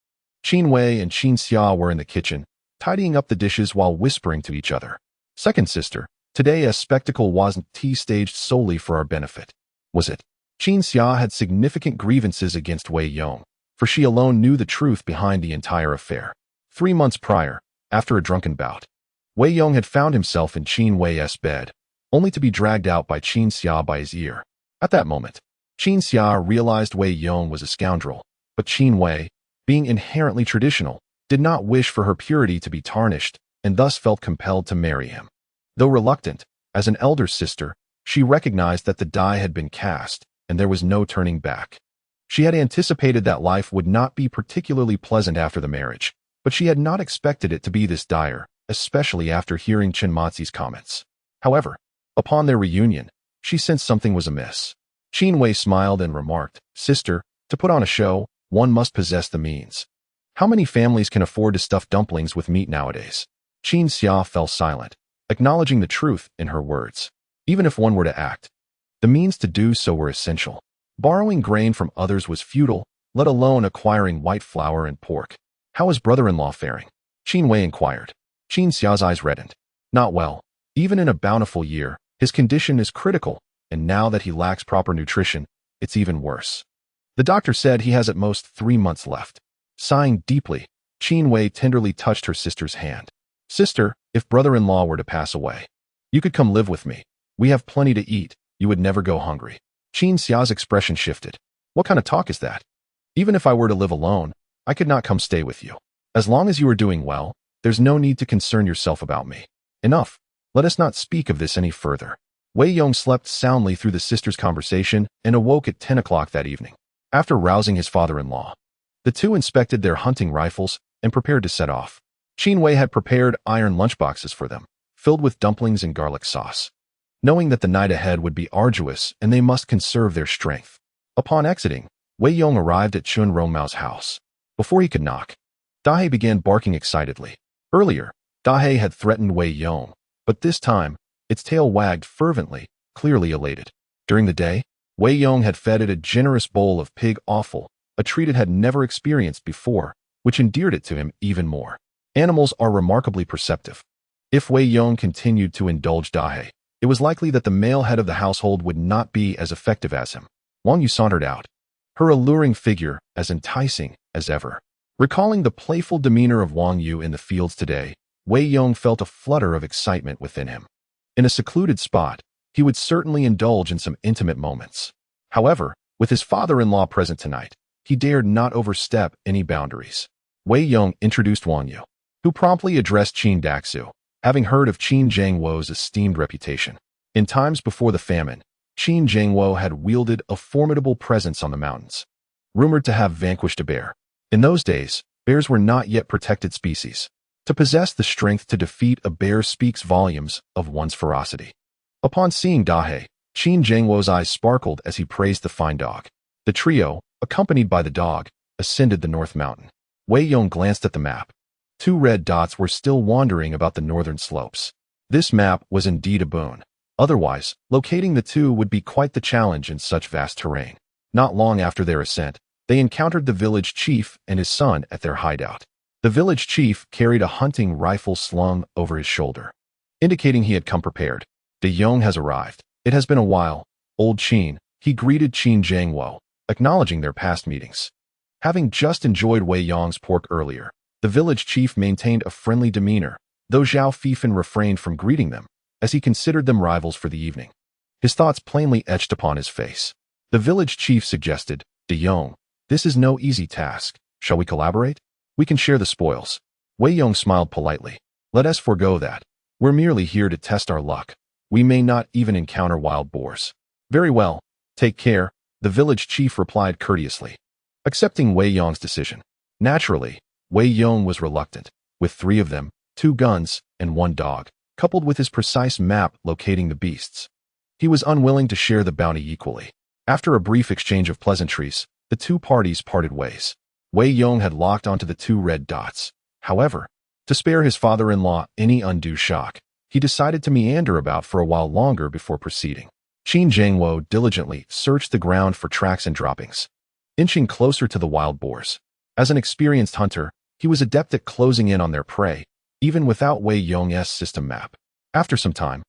[SPEAKER 1] Qin Wei and Qin Xia were in the kitchen, tidying up the dishes while whispering to each other. Second sister, today a spectacle wasn't staged solely for our benefit, was it? Qin Xia had significant grievances against Wei Yong, for she alone knew the truth behind the entire affair. 3 months prior, after a drunken bout, Wei Yong had found himself in Qin Wei's bed, only to be dragged out by Qin Xia by his ear. At that moment, Qin Xia realized Wei Yong was a scoundrel, but Qin Wei, being inherently traditional, did not wish for her purity to be tarnished, and thus felt compelled to marry him. Though reluctant, as an elder sister, she recognized that the die had been cast, and there was no turning back. She had anticipated that life would not be particularly pleasant after the marriage, but she had not expected it to be this dire, especially after hearing Chen Mazi's comments. However, upon their reunion, she sensed something was amiss. Qin Wei smiled and remarked, Sister, to put on a show, one must possess the means. How many families can afford to stuff dumplings with meat nowadays? Qin Xia fell silent, acknowledging the truth in her words. Even if one were to act, the means to do so were essential. Borrowing grain from others was futile, let alone acquiring white flour and pork. How is brother-in-law faring? Qin Wei inquired. Qin Xia's eyes reddened. Not well. Even in a bountiful year, his condition is critical, and now that he lacks proper nutrition, it's even worse. The doctor said he has at most 3 months left. Sighing deeply, Qin Wei tenderly touched her sister's hand. Sister, if brother-in-law were to pass away, you could come live with me. We have plenty to eat. You would never go hungry. Qin Xia's expression shifted. What kind of talk is that? Even if I were to live alone, I could not come stay with you. As long as you are doing well, there's no need to concern yourself about me. Enough. Let us not speak of this any further. Wei Yong slept soundly through the sisters' conversation and awoke at 10 o'clock that evening. After rousing his father-in-law, the two inspected their hunting rifles and prepared to set off. Qin Wei had prepared iron lunchboxes for them, filled with dumplings and garlic sauce. Knowing that the night ahead would be arduous and they must conserve their strength. Upon exiting, Wei Yong arrived at Chun Rongmao's house. Before he could knock, Dahe began barking excitedly. Earlier, Dahe had threatened Wei Yong, but this time, its tail wagged fervently, clearly elated. During the day, Wei Yong had fed it a generous bowl of pig offal, a treat it had never experienced before, which endeared it to him even more. Animals are remarkably perceptive. If Wei Yong continued to indulge Dahe, it was likely that the male head of the household would not be as effective as him. Wang Yu sauntered out, her alluring figure as enticing as ever. Recalling the playful demeanor of Wang Yu in the fields today, Wei Yong felt a flutter of excitement within him. In a secluded spot, he would certainly indulge in some intimate moments. However, with his father-in-law present tonight, he dared not overstep any boundaries. Wei Yong introduced Wang Yu, who promptly addressed Qin Daxu, having heard of Qin Zhangwo's esteemed reputation. In times before the famine, Qin Zhangwo had wielded a formidable presence on the mountains, rumored to have vanquished a bear. In those days, bears were not yet protected species. To possess the strength to defeat a bear speaks volumes of one's ferocity. Upon seeing Dahe, Qin Zhangwo's eyes sparkled as he praised the fine dog. The trio, accompanied by the dog, ascended the North Mountain. Wei Yong glanced at the map. 2 red dots were still wandering about the northern slopes. This map was indeed a boon. Otherwise, locating the two would be quite the challenge in such vast terrain. Not long after their ascent, they encountered the village chief and his son at their hideout. The village chief carried a hunting rifle slung over his shoulder, indicating he had come prepared. De Yong has arrived. It has been a while, old Qin, he greeted Qin Zhangwo, acknowledging their past meetings. Having just enjoyed Wei Yong's pork earlier, the village chief maintained a friendly demeanor, though Zhao Fifan refrained from greeting them, as he considered them rivals for the evening. His thoughts plainly etched upon his face. The village chief suggested, De Yong, this is no easy task. Shall we collaborate? We can share the spoils. Wei Yong smiled politely. Let us forego that. We're merely here to test our luck. We may not even encounter wild boars. Very well. Take care, the village chief replied courteously, accepting Wei Yong's decision. Naturally, Wei Yong was reluctant. With 3 of them, 2 guns, and 1 dog, coupled with his precise map locating the beasts, he was unwilling to share the bounty equally. After a brief exchange of pleasantries, the 2 parties parted ways. Wei Yong had locked onto the 2 red dots. However, to spare his father-in-law any undue shock, he decided to meander about for a while longer before proceeding. Qin Zhangwo diligently searched the ground for tracks and droppings, inching closer to the wild boars. As an experienced hunter, he was adept at closing in on their prey, even without Wei Yong's system map. After some time,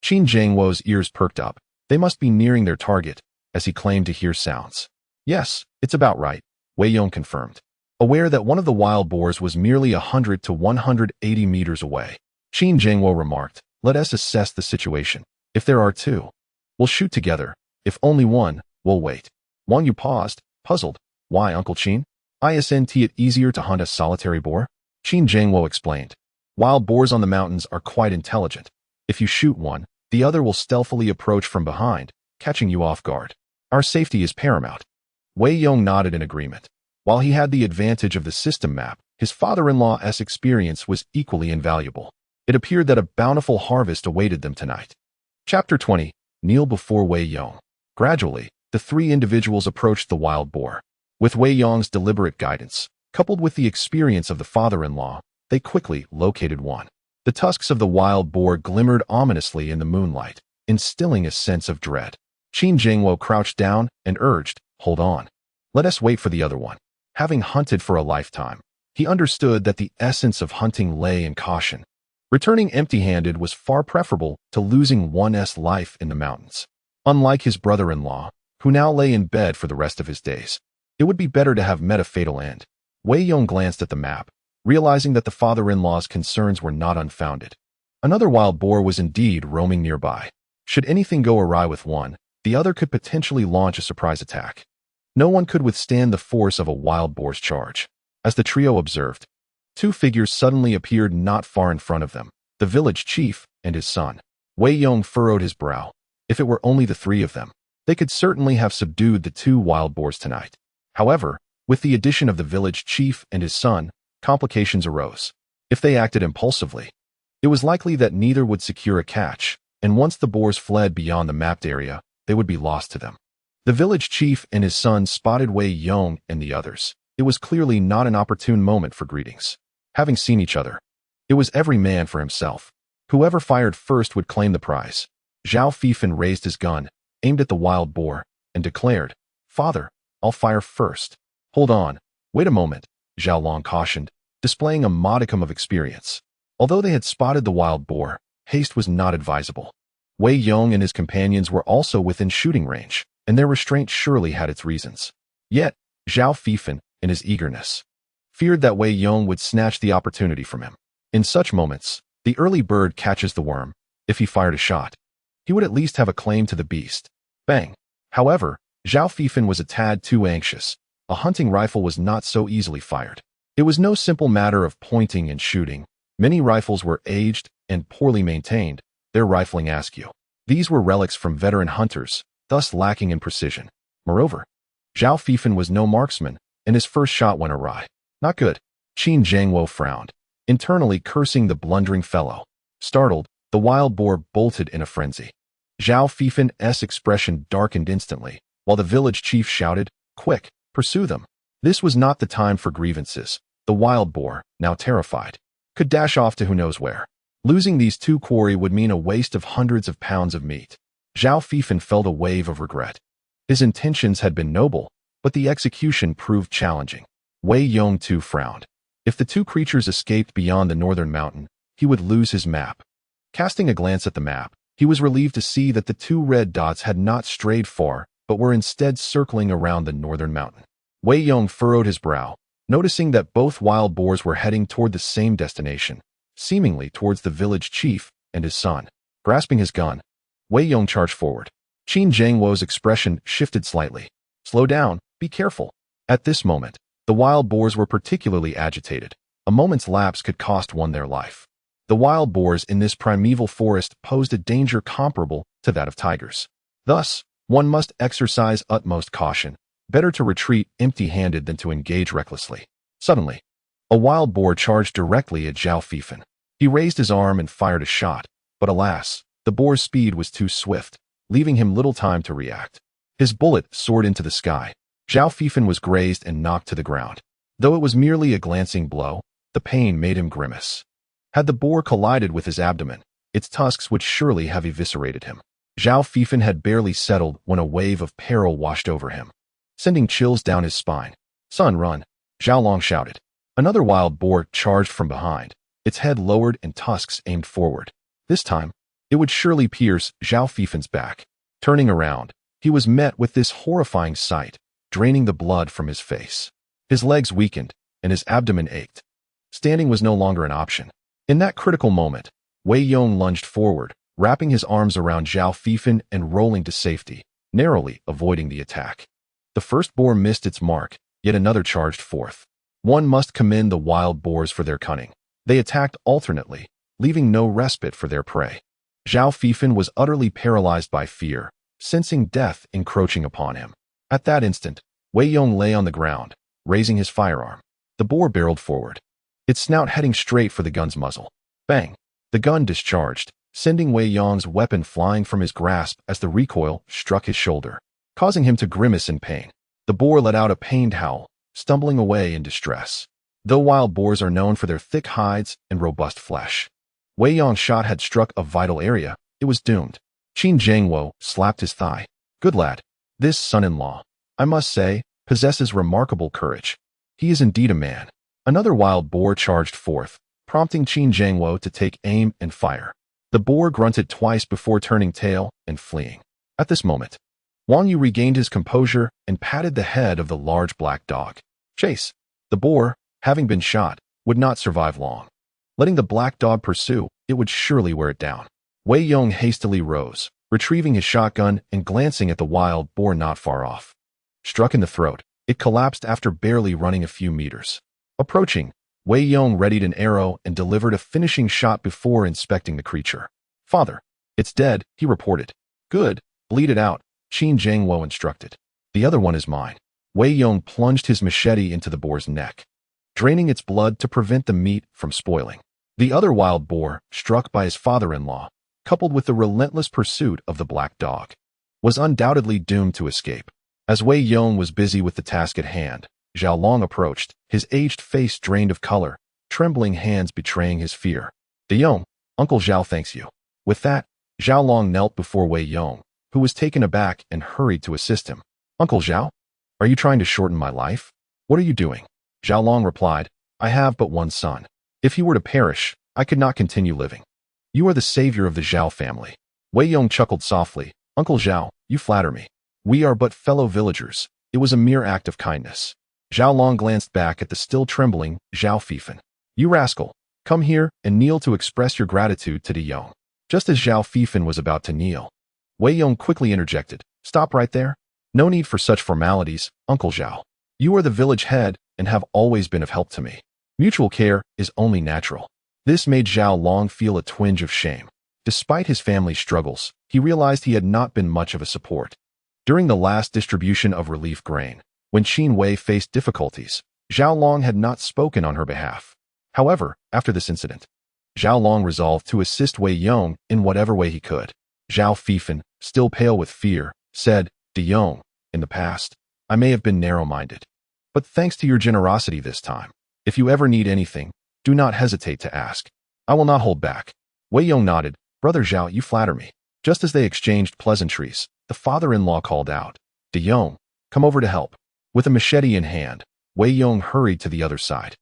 [SPEAKER 1] Qin Zhangwo's ears perked up. They must be nearing their target, as he claimed to hear sounds. Yes, it's about right, Wei Yong confirmed, aware that one of the wild boars was merely 100 to 180 meters away. Qin Zhangwo remarked, let us assess the situation. If there are 2, we'll shoot together. If only 1, we'll wait. Wang Yu paused, puzzled. Why, Uncle Qin? Isn't it easier to hunt a solitary boar? Qin Zhangwo explained. Wild boars on the mountains are quite intelligent. If you shoot one, the other will stealthily approach from behind, catching you off guard. Our safety is paramount. Wei Yong nodded in agreement. While he had the advantage of the system map, his father-in-law's experience was equally invaluable. It appeared that a bountiful harvest awaited them tonight. Chapter 20. Kneel before Wei Yong. Gradually, the 3 individuals approached the wild boar. With Wei Yong's deliberate guidance, coupled with the experience of the father-in-law, they quickly located one. The tusks of the wild boar glimmered ominously in the moonlight, instilling a sense of dread. Qin Zhangwo crouched down and urged, hold on. Let us wait for the other one. Having hunted for a lifetime, he understood that the essence of hunting lay in caution. Returning empty-handed was far preferable to losing one's life in the mountains. Unlike his brother-in-law, who now lay in bed for the rest of his days, it would be better to have met a fatal end. Wei Yong glanced at the map, realizing that the father-in-law's concerns were not unfounded. Another wild boar was indeed roaming nearby. Should anything go awry with one, the other could potentially launch a surprise attack. No one could withstand the force of a wild boar's charge. As the trio observed, 2 figures suddenly appeared not far in front of them, the village chief and his son. Wei Yong furrowed his brow. If it were only the 3 of them, they could certainly have subdued the 2 wild boars tonight. However, with the addition of the village chief and his son, complications arose. If they acted impulsively, it was likely that neither would secure a catch, and once the boars fled beyond the mapped area, they would be lost to them. The village chief and his son spotted Wei Yong and the others. It was clearly not an opportune moment for greetings. Having seen each other, it was every man for himself. Whoever fired first would claim the prize. Zhao Fifan raised his gun, aimed at the wild boar, and declared, "Father, I'll fire first." "Hold on, wait a moment," Zhao Long cautioned, displaying a modicum of experience. Although they had spotted the wild boar, haste was not advisable. Wei Yong and his companions were also within shooting range, and their restraint surely had its reasons. Yet, Zhao Fifan, in his eagerness, feared that Wei Yong would snatch the opportunity from him. In such moments, the early bird catches the worm. If he fired a shot, he would at least have a claim to the beast. Bang! However, Zhao Fifan was a tad too anxious. A hunting rifle was not so easily fired. It was no simple matter of pointing and shooting. Many rifles were aged and poorly maintained, their rifling askew. These were relics from veteran hunters, thus lacking in precision. Moreover, Zhao Fifan was no marksman, and his first shot went awry. Not good. Qin Wei frowned, internally cursing the blundering fellow. Startled, the wild boar bolted in a frenzy. Zhao Fifan's expression darkened instantly, while the village chief shouted, "Quick, pursue them." This was not the time for grievances. The wild boar, now terrified, could dash off to who knows where. Losing these two quarry would mean a waste of hundreds of pounds of meat. Zhao Fifan felt a wave of regret. His intentions had been noble, but the execution proved challenging. Wei Yong too frowned. If the two creatures escaped beyond the northern mountain, he would lose his map. Casting a glance at the map, he was relieved to see that the two red dots had not strayed far, but were instead circling around the northern mountain. Wei Yong furrowed his brow, noticing that both wild boars were heading toward the same destination, seemingly towards the village chief and his son. Grasping his gun, Wei Yong charged forward. Qin Wei's expression shifted slightly. "Slow down, be careful." At this moment, the wild boars were particularly agitated. A moment's lapse could cost one their life. The wild boars in this primeval forest posed a danger comparable to that of tigers. Thus, one must exercise utmost caution. Better to retreat empty-handed than to engage recklessly. Suddenly, a wild boar charged directly at Zhao Fifan. He raised his arm and fired a shot, but alas, the boar's speed was too swift, leaving him little time to react. His bullet soared into the sky. Zhao Fifan was grazed and knocked to the ground. Though it was merely a glancing blow, the pain made him grimace. Had the boar collided with his abdomen, its tusks would surely have eviscerated him. Zhao Fifan had barely settled when a wave of peril washed over him, sending chills down his spine. "Son, run!" Zhao Long shouted. Another wild boar charged from behind, its head lowered and tusks aimed forward. This time, it would surely pierce Zhao Fifan's back. Turning around, he was met with this horrifying sight, draining the blood from his face. His legs weakened, and his abdomen ached. Standing was no longer an option. In that critical moment, Wei Yong lunged forward, wrapping his arms around Zhao Fifan and rolling to safety, narrowly avoiding the attack. The first boar missed its mark, yet another charged forth. One must commend the wild boars for their cunning. They attacked alternately, leaving no respite for their prey. Zhao Fifan was utterly paralyzed by fear, sensing death encroaching upon him. At that instant, Wei Yong lay on the ground, raising his firearm. The boar barreled forward, its snout heading straight for the gun's muzzle. Bang! The gun discharged, sending Wei Yong's weapon flying from his grasp as the recoil struck his shoulder, causing him to grimace in pain. The boar let out a pained howl, stumbling away in distress. Though wild boars are known for their thick hides and robust flesh, Wei Yong's shot had struck a vital area. It was doomed. Qin Wei slapped his thigh. "Good lad. This son-in-law, I must say, possesses remarkable courage. He is indeed a man." Another wild boar charged forth, prompting Qin Wei to take aim and fire. The boar grunted twice before turning tail and fleeing. At this moment, Wang Yu regained his composure and patted the head of the large black dog. "Chase." The boar, having been shot, would not survive long. Letting the black dog pursue, it would surely wear it down. Wei Yong hastily rose, retrieving his shotgun and glancing at the wild boar not far off. Struck in the throat, it collapsed after barely running a few meters. Approaching, Wei Yong readied an arrow and delivered a finishing shot before inspecting the creature. "Father, it's dead," he reported. "Good, bleed it out," Qin Wei instructed. "The other one is mine." Wei Yong plunged his machete into the boar's neck, draining its blood to prevent the meat from spoiling. The other wild boar, struck by his father-in-law, coupled with the relentless pursuit of the black dog, was undoubtedly doomed to escape. As Wei Yong was busy with the task at hand, Zhao Long approached, his aged face drained of color, trembling hands betraying his fear. "De Yong, Uncle Zhao thanks you." With that, Zhao Long knelt before Wei Yong, who was taken aback and hurried to assist him. Uncle Zhao, are you trying to shorten my life? What are you doing? Zhao Long replied, I have but one son. If he were to perish, I could not continue living. You are the savior of the Zhao family. Wei Yong chuckled softly. Uncle Zhao, you flatter me. We are but fellow villagers. It was a mere act of kindness. Zhao Long glanced back at the still trembling Zhao Fifan. You rascal, come here and kneel to express your gratitude to De Yong. Just as Zhao Fifan was about to kneel, Wei Yong quickly interjected. Stop right there. No need for such formalities, Uncle Zhao. You are the village head and have always been of help to me. Mutual care is only natural. This made Zhao Long feel a twinge of shame. Despite his family's struggles, he realized he had not been much of a support. During the last distribution of relief grain, when Qin Wei faced difficulties, Zhao Long had not spoken on her behalf. However, after this incident, Zhao Long resolved to assist Wei Yong in whatever way he could. Zhao Fifan, still pale with fear, said, De Yong, in the past, I may have been narrow-minded. But thanks to your generosity this time, if you ever need anything, do not hesitate to ask. I will not hold back. Wei Yong nodded. Brother Zhao, you flatter me. Just as they exchanged pleasantries, the father-in-law called out, De Yong, come over to help. With a machete in hand, Wei Yong hurried to the other side.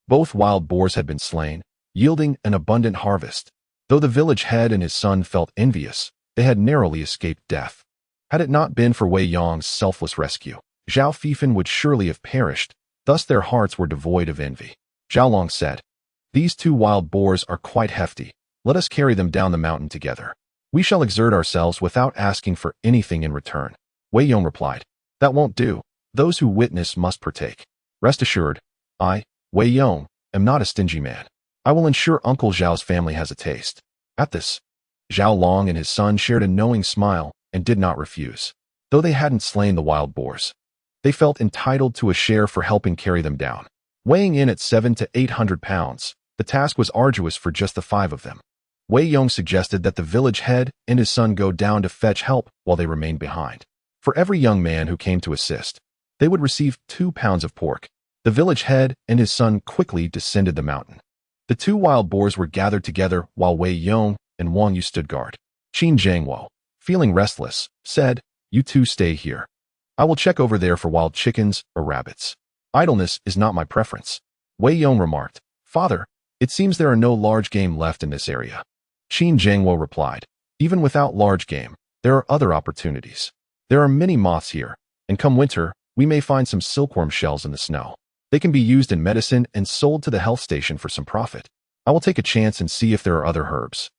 [SPEAKER 1] Both wild boars had been slain, yielding an abundant harvest. Though the village head and his son felt envious, they had narrowly escaped death. Had it not been for Wei Yong's selfless rescue, Zhao Fifan would surely have perished, thus their hearts were devoid of envy. Zhao Long said, These 2 wild boars are quite hefty. Let us carry them down the mountain together. We shall exert ourselves without asking for anything in return. Wei Yong replied, That won't do. Those who witness must partake. Rest assured, I, Wei Yong, am not a stingy man. I will ensure Uncle Zhao's family has a taste. At this, Zhao Long and his son shared a knowing smile and did not refuse. Though they hadn't slain the wild boars, they felt entitled to a share for helping carry them down. Weighing in at 700 to 800 pounds, the task was arduous for just the 5 of them. Wei Yong suggested that the village head and his son go down to fetch help while they remained behind. For every young man who came to assist, they would receive 2 pounds of pork. The village head and his son quickly descended the mountain. The 2 wild boars were gathered together while Wei Yong and Wang Yu stood guard. Qin Wei, feeling restless, said, You 2 stay here. I will check over there for wild chickens or rabbits. Idleness is not my preference. Wei Yong remarked, Father, it seems there are no large game left in this area. Qin Wei replied, Even without large game, there are other opportunities. There are many moths here, and come winter, we may find some silkworm shells in the snow. They can be used in medicine and sold to the health station for some profit. I will take a chance and see if there are other herbs.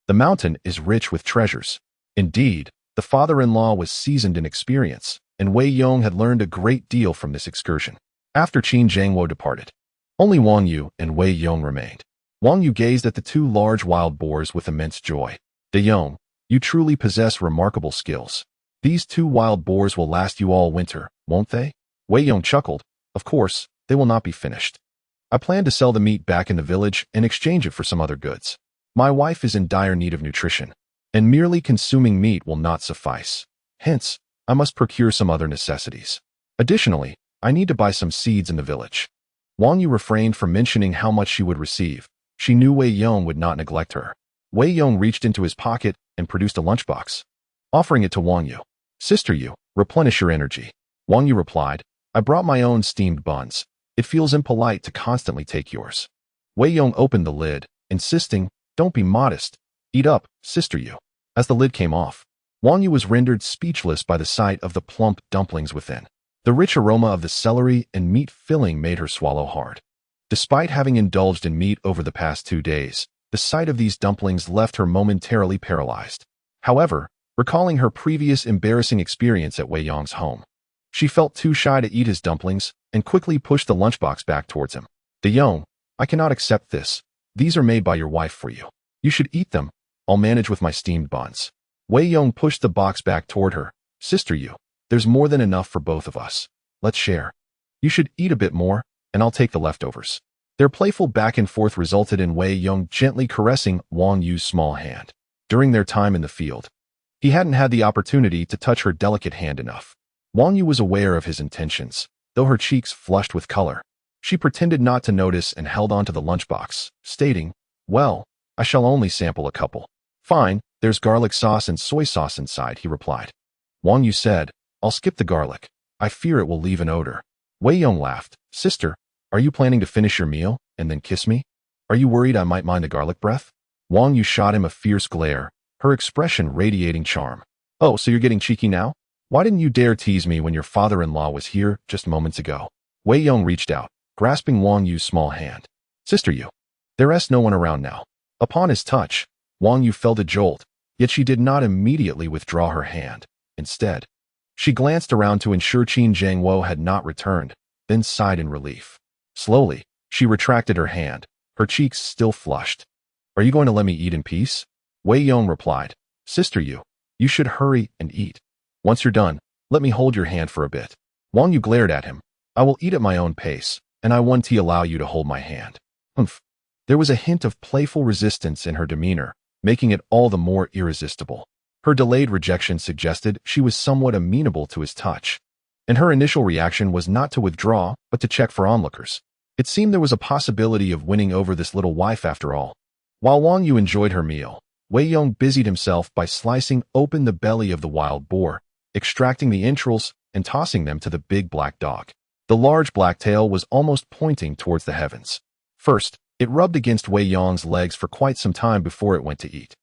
[SPEAKER 1] The mountain is rich with treasures. Indeed, the father-in-law was seasoned in experience, and Wei Yong had learned a great deal from this excursion. After Qin Wei departed, only Wang Yu and Wei Yong remained. Wang Yu gazed at the 2 large wild boars with immense joy. De Yong, you truly possess remarkable skills. These 2 wild boars will last you all winter, won't they? Wei Yong chuckled. Of course, they will not be finished. I plan to sell the meat back in the village and exchange it for some other goods. My wife is in dire need of nutrition, and merely consuming meat will not suffice. Hence, I must procure some other necessities. Additionally, I need to buy some seeds in the village. Wang Yu refrained from mentioning how much she would receive. She knew Wei Yong would not neglect her. Wei Yong reached into his pocket and produced a lunchbox, offering it to Wang Yu. Sister Yu, replenish your energy. Wang Yu replied, I brought my own steamed buns. It feels impolite to constantly take yours. Wei Yong opened the lid, insisting, Don't be modest. Eat up, Sister Yu. As the lid came off, Wang Yu was rendered speechless by the sight of the plump dumplings within. The rich aroma of the celery and meat filling made her swallow hard. Despite having indulged in meat over the past 2 days, the sight of these dumplings left her momentarily paralyzed. However, recalling her previous embarrassing experience at Wei Yong's home, she felt too shy to eat his dumplings and quickly pushed the lunchbox back towards him. De Yong, I cannot accept this. These are made by your wife for you. You should eat them. I'll manage with my steamed buns. Wei Yong pushed the box back toward her. Sister Yu, there's more than enough for both of us. Let's share. You should eat a bit more, and I'll take the leftovers. Their playful back and forth resulted in Wei Yong gently caressing Wang Yu's small hand. During their time in the field, he hadn't had the opportunity to touch her delicate hand enough. Wang Yu was aware of his intentions, though her cheeks flushed with color. She pretended not to notice and held onto the lunchbox, stating, Well, I shall only sample a couple. Fine, There's garlic sauce and soy sauce inside, he replied. Wang Yu said, I'll skip the garlic. I fear it will leave an odor. Wei Yong laughed. Sister, are you planning to finish your meal and then kiss me? Are you worried I might mind the garlic breath? Wang Yu shot him a fierce glare, her expression radiating charm. Oh, so you're getting cheeky now? Why didn't you dare tease me when your father-in-law was here just moments ago? Wei Yong reached out, grasping Wang Yu's small hand. Sister Yu. There's no one around now. Upon his touch, Wang Yu felt a jolt, yet she did not immediately withdraw her hand. Instead, she glanced around to ensure Qin Wei had not returned, then sighed in relief. Slowly, she retracted her hand, her cheeks still flushed. Are you going to let me eat in peace? Wei Yong replied. Sister Yu, you should hurry and eat. Once you're done, let me hold your hand for a bit. Wang Yu glared at him. I will eat at my own pace, and I won't allow you to hold my hand. Humph. There was a hint of playful resistance in her demeanor, making it all the more irresistible. Her delayed rejection suggested she was somewhat amenable to his touch, and her initial reaction was not to withdraw, but to check for onlookers. It seemed there was a possibility of winning over this little wife after all. While Wang Yu enjoyed her meal, Wei Yong busied himself by slicing open the belly of the wild boar, extracting the entrails and tossing them to the big black dog. The large black tail was almost pointing towards the heavens. First, it rubbed against Wei Yong's legs for quite some time before it went to eat.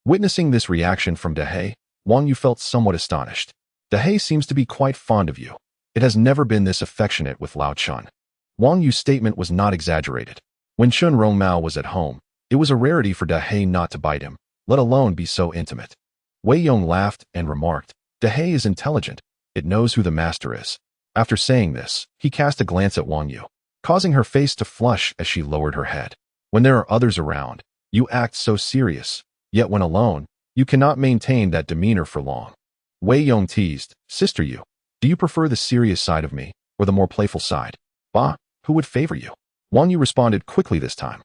[SPEAKER 1] Witnessing this reaction from Dehei, Wang Yu felt somewhat astonished. Dehei seems to be quite fond of you. It has never been this affectionate with Lao Chun. Wang Yu's statement was not exaggerated. When Chun Rongmao was at home, it was a rarity for Dehei not to bite him, let alone be so intimate. Wei Yong laughed and remarked, Dehei is intelligent. It knows who the master is. After saying this, he cast a glance at Wang Yu, causing her face to flush as she lowered her head. When there are others around, you act so serious, yet when alone, you cannot maintain that demeanor for long. Wei Yong teased, Sister Yu, do you prefer the serious side of me, or the more playful side? Bah, who would favor you? Wang Yu responded quickly this time.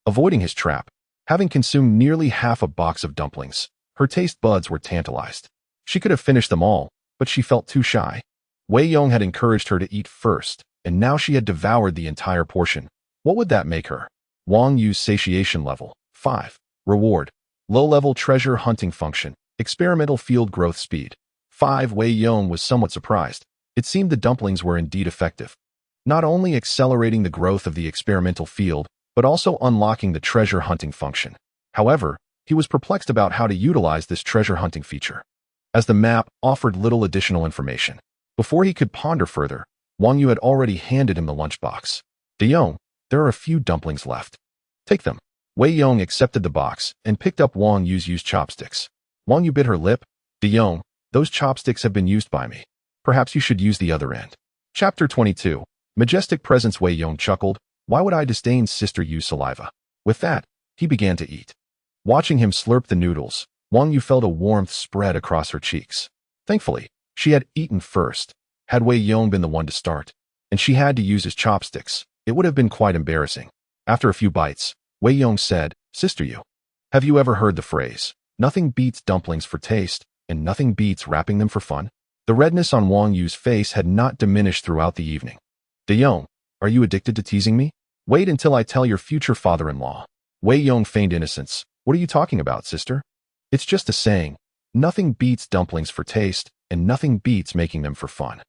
[SPEAKER 1] Avoiding his trap, having consumed nearly half a box of dumplings, her taste buds were tantalized. She could have finished them all, but she felt too shy. Wei Yong had encouraged her to eat first, and now she had devoured the entire portion. What would that make her? Wang Yu's satiation level, 5. Reward. Low-level treasure hunting function. Experimental field growth speed. 5. Wei Yong was somewhat surprised. It seemed the dumplings were indeed effective, not only accelerating the growth of the experimental field, but also unlocking the treasure hunting function. However, he was perplexed about how to utilize this treasure hunting feature, as the map offered little additional information. Before he could ponder further, Wang Yu had already handed him the lunchbox. De Yong, there are a few dumplings left. Take them. Wei Yong accepted the box and picked up Wang Yu's used chopsticks. Wang Yu bit her lip. De Yong, those chopsticks have been used by me. Perhaps you should use the other end. Chapter 22. Majestic Presence. Wei Yong chuckled. Why would I disdain Sister Yu's saliva? With that, he began to eat. Watching him slurp the noodles, Wang Yu felt a warmth spread across her cheeks. Thankfully, she had eaten first. Had Wei Yong been the one to start, and she had to use his chopsticks, it would have been quite embarrassing. After a few bites, Wei Yong said, Sister Yu, have you ever heard the phrase, nothing beats dumplings for taste, and nothing beats wrapping them for fun? The redness on Wang Yu's face had not diminished throughout the evening. De Yong, are you addicted to teasing me? Wait until I tell your future father-in-law. Wei Yong feigned innocence. What are you talking about, sister? It's just a saying. Nothing beats dumplings for taste, and nothing beats making them for fun.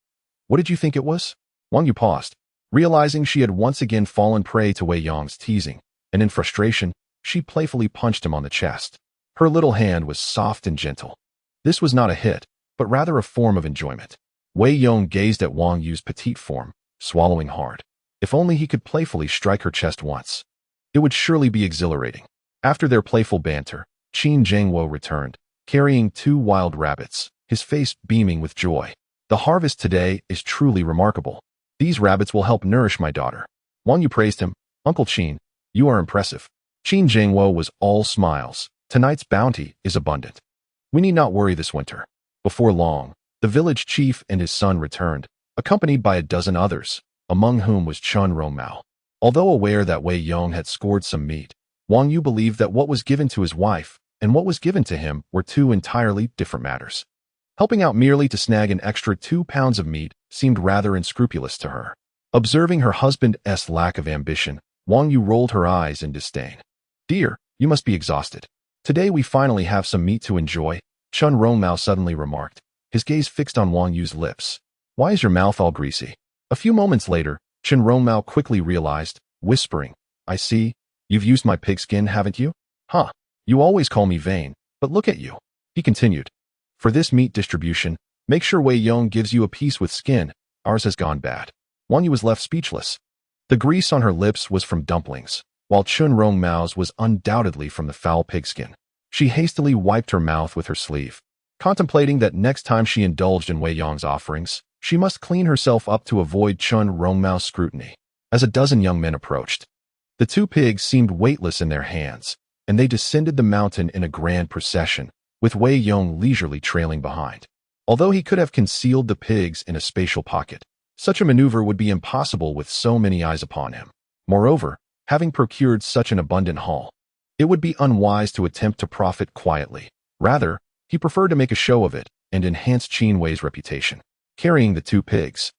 [SPEAKER 1] What did you think it was? Wang Yu paused, realizing she had once again fallen prey to Wei Yong's teasing, and in frustration, she playfully punched him on the chest. Her little hand was soft and gentle. This was not a hit, but rather a form of enjoyment. Wei Yong gazed at Wang Yu's petite form, swallowing hard. If only he could playfully strike her chest once. It would surely be exhilarating. After their playful banter, Qin Wei returned, carrying 2 wild rabbits, his face beaming with joy. The harvest today is truly remarkable. These rabbits will help nourish my daughter. Wang Yu praised him. Uncle Qin, you are impressive. Qin Wei was all smiles. Tonight's bounty is abundant. We need not worry this winter. Before long, the village chief and his son returned, accompanied by a dozen others, among whom was Chun Rongmao. Although aware that Wei Yong had scored some meat, Wang Yu believed that what was given to his wife and what was given to him were 2 entirely different matters. Helping out merely to snag an extra 2 pounds of meat seemed rather unscrupulous to her. Observing her husband's lack of ambition, Wang Yu rolled her eyes in disdain. Dear, you must be exhausted. Today we finally have some meat to enjoy, Chun Rongmao suddenly remarked, his gaze fixed on Wang Yu's lips. Why is your mouth all greasy? A few moments later, Chun Rongmao quickly realized, whispering, I see, you've used my pigskin, haven't you? Huh, you always call me vain, but look at you. He continued. For this meat distribution, make sure Wei Yong gives you a piece with skin, ours has gone bad. Wang Yu was left speechless. The grease on her lips was from dumplings, while Chun Rongmao's was undoubtedly from the foul pigskin. She hastily wiped her mouth with her sleeve, contemplating that next time she indulged in Wei Yong's offerings, she must clean herself up to avoid Chun Rongmao's scrutiny. As a dozen young men approached, the two pigs seemed weightless in their hands, and they descended the mountain in a grand procession, with Wei Yong leisurely trailing behind. Although he could have concealed the pigs in a spatial pocket, such a maneuver would be impossible with so many eyes upon him. Moreover, having procured such an abundant haul, it would be unwise to attempt to profit quietly. Rather, he preferred to make a show of it and enhance Qin Wei's reputation. Carrying the two pigs,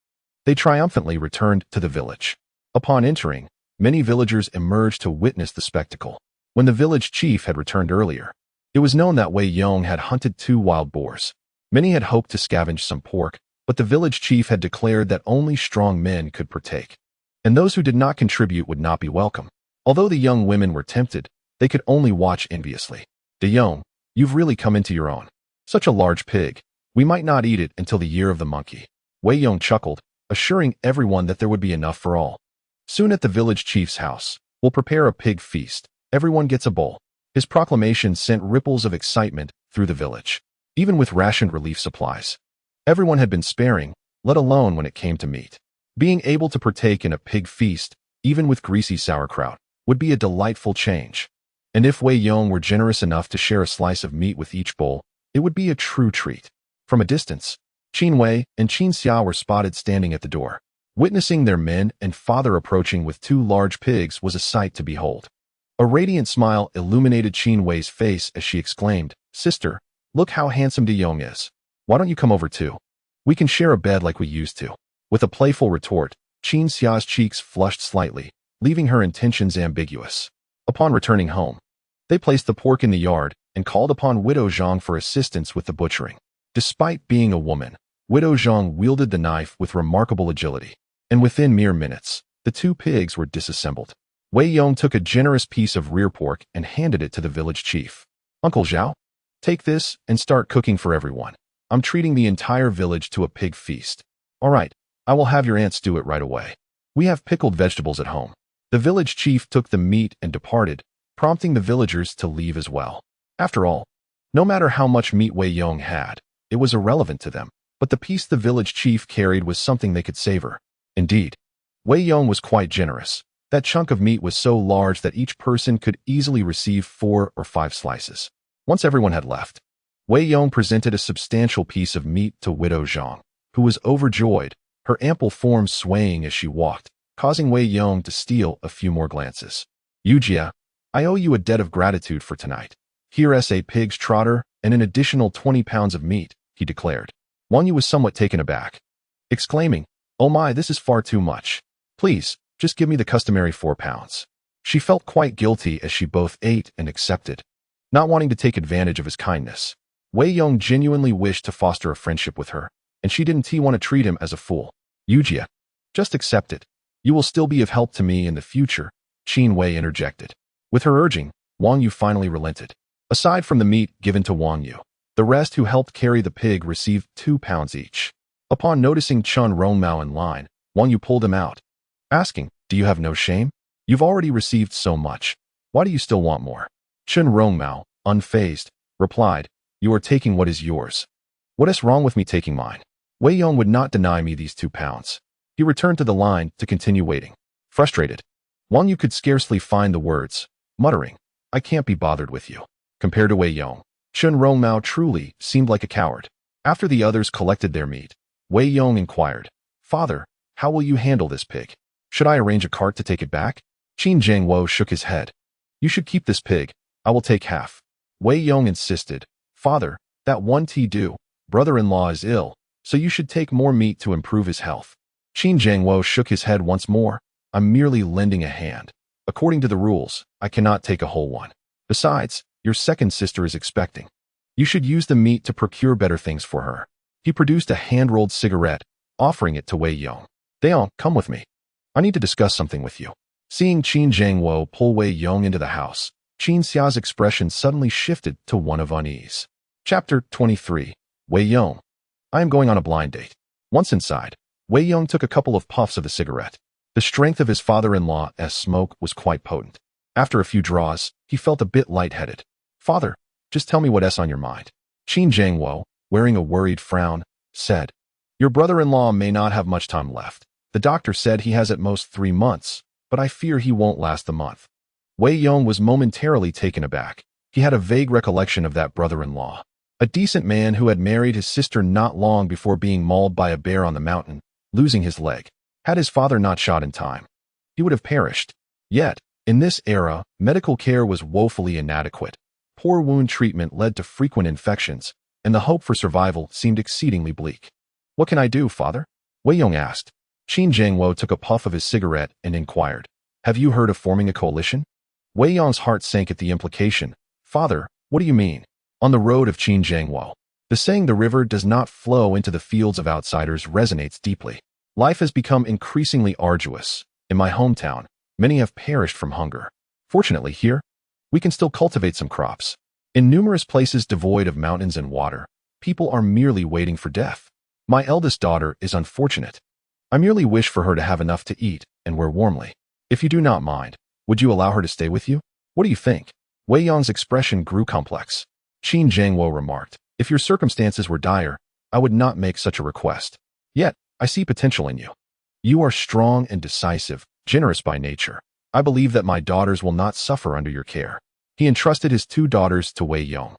[SPEAKER 1] they triumphantly returned to the village. Upon entering, many villagers emerged to witness the spectacle. When the village chief had returned earlier, it was known that Wei Yong had hunted 2 wild boars. Many had hoped to scavenge some pork, but the village chief had declared that only strong men could partake, and those who did not contribute would not be welcome. Although the young women were tempted, they could only watch enviously. De Yong, you've really come into your own. Such a large pig. We might not eat it until the year of the monkey. Wei Yong chuckled, assuring everyone that there would be enough for all. Soon at the village chief's house, we'll prepare a pig feast. Everyone gets a bowl. His proclamation sent ripples of excitement through the village. Even with rationed relief supplies, everyone had been sparing, let alone when it came to meat. Being able to partake in a pig feast, even with greasy sauerkraut, would be a delightful change. And if Wei Yong were generous enough to share a slice of meat with each bowl, it would be a true treat. From a distance, Qin Wei and Qin Xia were spotted standing at the door. Witnessing their men and father approaching with 2 large pigs was a sight to behold. A radiant smile illuminated Qin Wei's face as she exclaimed, Sister, look how handsome De Yong is. Why don't you come over too? We can share a bed like we used to. With a playful retort, Qin Xia's cheeks flushed slightly, leaving her intentions ambiguous. Upon returning home, they placed the pork in the yard and called upon Widow Zhang for assistance with the butchering. Despite being a woman, Widow Zhang wielded the knife with remarkable agility, and within mere minutes, the 2 pigs were disassembled. Wei Yong took a generous piece of rear pork and handed it to the village chief. Uncle Zhao, take this and start cooking for everyone. I'm treating the entire village to a pig feast. All right, I will have your aunt stew it right away. We have pickled vegetables at home. The village chief took the meat and departed, prompting the villagers to leave as well. After all, no matter how much meat Wei Yong had, it was irrelevant to them, but the piece the village chief carried was something they could savor. Indeed, Wei Yong was quite generous. That chunk of meat was so large that each person could easily receive 4 or 5 slices. Once everyone had left, Wei Yong presented a substantial piece of meat to Widow Zhang, who was overjoyed, her ample form swaying as she walked, causing Wei Yong to steal a few more glances. Yujia, I owe you a debt of gratitude for tonight. Here's a pig's trotter and an additional 20 pounds of meat, he declared. Wang Yu was somewhat taken aback, exclaiming, Oh my, this is far too much. Please, just give me the customary 4 pounds. She felt quite guilty as she both ate and accepted, not wanting to take advantage of his kindness. Wei Yong genuinely wished to foster a friendship with her, and she didn't want to treat him as a fool. Yujia, just accept it. You will still be of help to me in the future, Qin Wei interjected. With her urging, Wang Yu finally relented. Aside from the meat given to Wang Yu, the rest who helped carry the pig received 2 pounds each. Upon noticing Chun Rongmao in line, Wang Yu pulled him out, asking, Do you have no shame? You've already received so much. Why do you still want more? Chun Rongmao, unfazed, replied, You are taking what is yours. What is wrong with me taking mine? Wei Yong would not deny me these 2 pounds. He returned to the line to continue waiting. Frustrated, Wang Yu could scarcely find the words, muttering, I can't be bothered with you. Compared to Wei Yong, Chun Rongmao truly seemed like a coward. After the others collected their meat, Wei Yong inquired, Father, how will you handle this pig? Should I arrange a cart to take it back? Qin Zhangwo shook his head. You should keep this pig. I will take half. Wei Yong insisted, Father, that one do, brother-in-law is ill, so you should take more meat to improve his health. Qin Zhangwo shook his head once more. I'm merely lending a hand. According to the rules, I cannot take a whole one. Besides, Your second sister is expecting. You should use the meat to procure better things for her. He produced a hand-rolled cigarette, offering it to Wei Yong. Dayon, come with me. I need to discuss something with you. Seeing Qin Zhangwo pull Wei Yong into the house, Qin Xia's expression suddenly shifted to one of unease. Chapter 23. Wei Yong. I am going on a blind date. Once inside, Wei Yong took a couple of puffs of the cigarette. The strength of his father-in-law's smoke was quite potent. After a few draws, he felt a bit lightheaded. Father, just tell me what's on your mind. Qin Zhangwo, wearing a worried frown, said, Your brother-in-law may not have much time left. The doctor said he has at most 3 months, but I fear he won't last the month. Wei Yong was momentarily taken aback. He had a vague recollection of that brother-in-law. A decent man who had married his sister not long before being mauled by a bear on the mountain, losing his leg. Had his father not shot in time, he would have perished. Yet, in this era, medical care was woefully inadequate. Poor wound treatment led to frequent infections, and the hope for survival seemed exceedingly bleak. What can I do, father? Wei Yong asked. Qin Zhangwo took a puff of his cigarette and inquired, Have you heard of forming a coalition? Wei Yong's heart sank at the implication. Father, what do you mean? On the road of Qin Zhangwo, the saying the river does not flow into the fields of outsiders resonates deeply. Life has become increasingly arduous. In my hometown, many have perished from hunger. Fortunately here, we can still cultivate some crops. In numerous places devoid of mountains and water, people are merely waiting for death. My eldest daughter is unfortunate. I merely wish for her to have enough to eat and wear warmly. If you do not mind, would you allow her to stay with you? What do you think? Wei Yong's expression grew complex. Qin Zhangwo remarked, If your circumstances were dire, I would not make such a request. Yet, I see potential in you. You are strong and decisive, generous by nature. I believe that my daughters will not suffer under your care. He entrusted his 2 daughters to Wei Yong.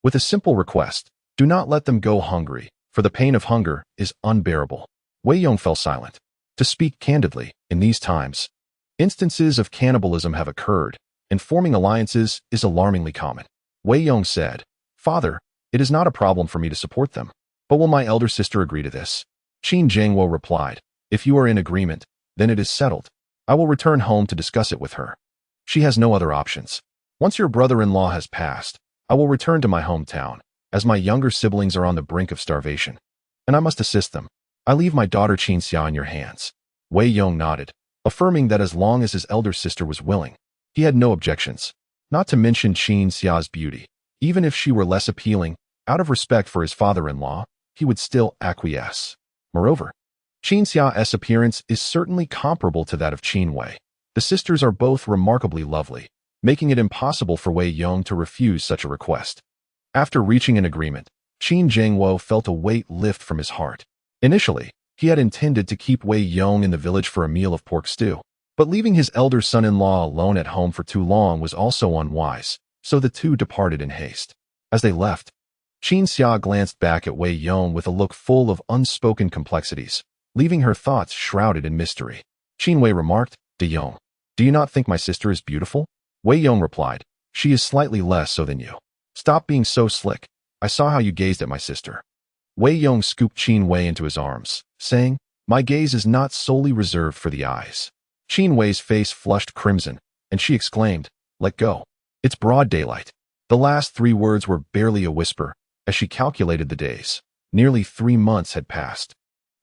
[SPEAKER 1] With a simple request, do not let them go hungry, for the pain of hunger is unbearable. Wei Yong fell silent. To speak candidly, in these times, instances of cannibalism have occurred, and forming alliances is alarmingly common. Wei Yong said, Father, it is not a problem for me to support them. But will my elder sister agree to this? Qin Zhangwo replied, If you are in agreement, then it is settled. I will return home to discuss it with her. She has no other options. Once your brother-in-law has passed, I will return to my hometown, as my younger siblings are on the brink of starvation, and I must assist them. I leave my daughter Qin Xia in your hands. Wei Yong nodded, affirming that as long as his elder sister was willing, he had no objections. Not to mention Qin Xia's beauty. Even if she were less appealing, out of respect for his father-in-law, he would still acquiesce. Moreover, Qin Xia's appearance is certainly comparable to that of Qin Wei. The sisters are both remarkably lovely, making it impossible for Wei Yong to refuse such a request. After reaching an agreement, Qin Zhangwo felt a weight lift from his heart. Initially, he had intended to keep Wei Yong in the village for a meal of pork stew, but leaving his elder son-in-law alone at home for too long was also unwise, so the 2 departed in haste. As they left, Qin Xia glanced back at Wei Yong with a look full of unspoken complexities, leaving her thoughts shrouded in mystery. Qin Wei remarked, Dayon, do you not think my sister is beautiful? Wei Yong replied, She is slightly less so than you. Stop being so slick. I saw how you gazed at my sister. Wei Yong scooped Qin Wei into his arms, saying, My gaze is not solely reserved for the eyes. Qin Wei's face flushed crimson, and she exclaimed, Let go. It's broad daylight. The last 3 words were barely a whisper, as she calculated the days. Nearly 3 months had passed.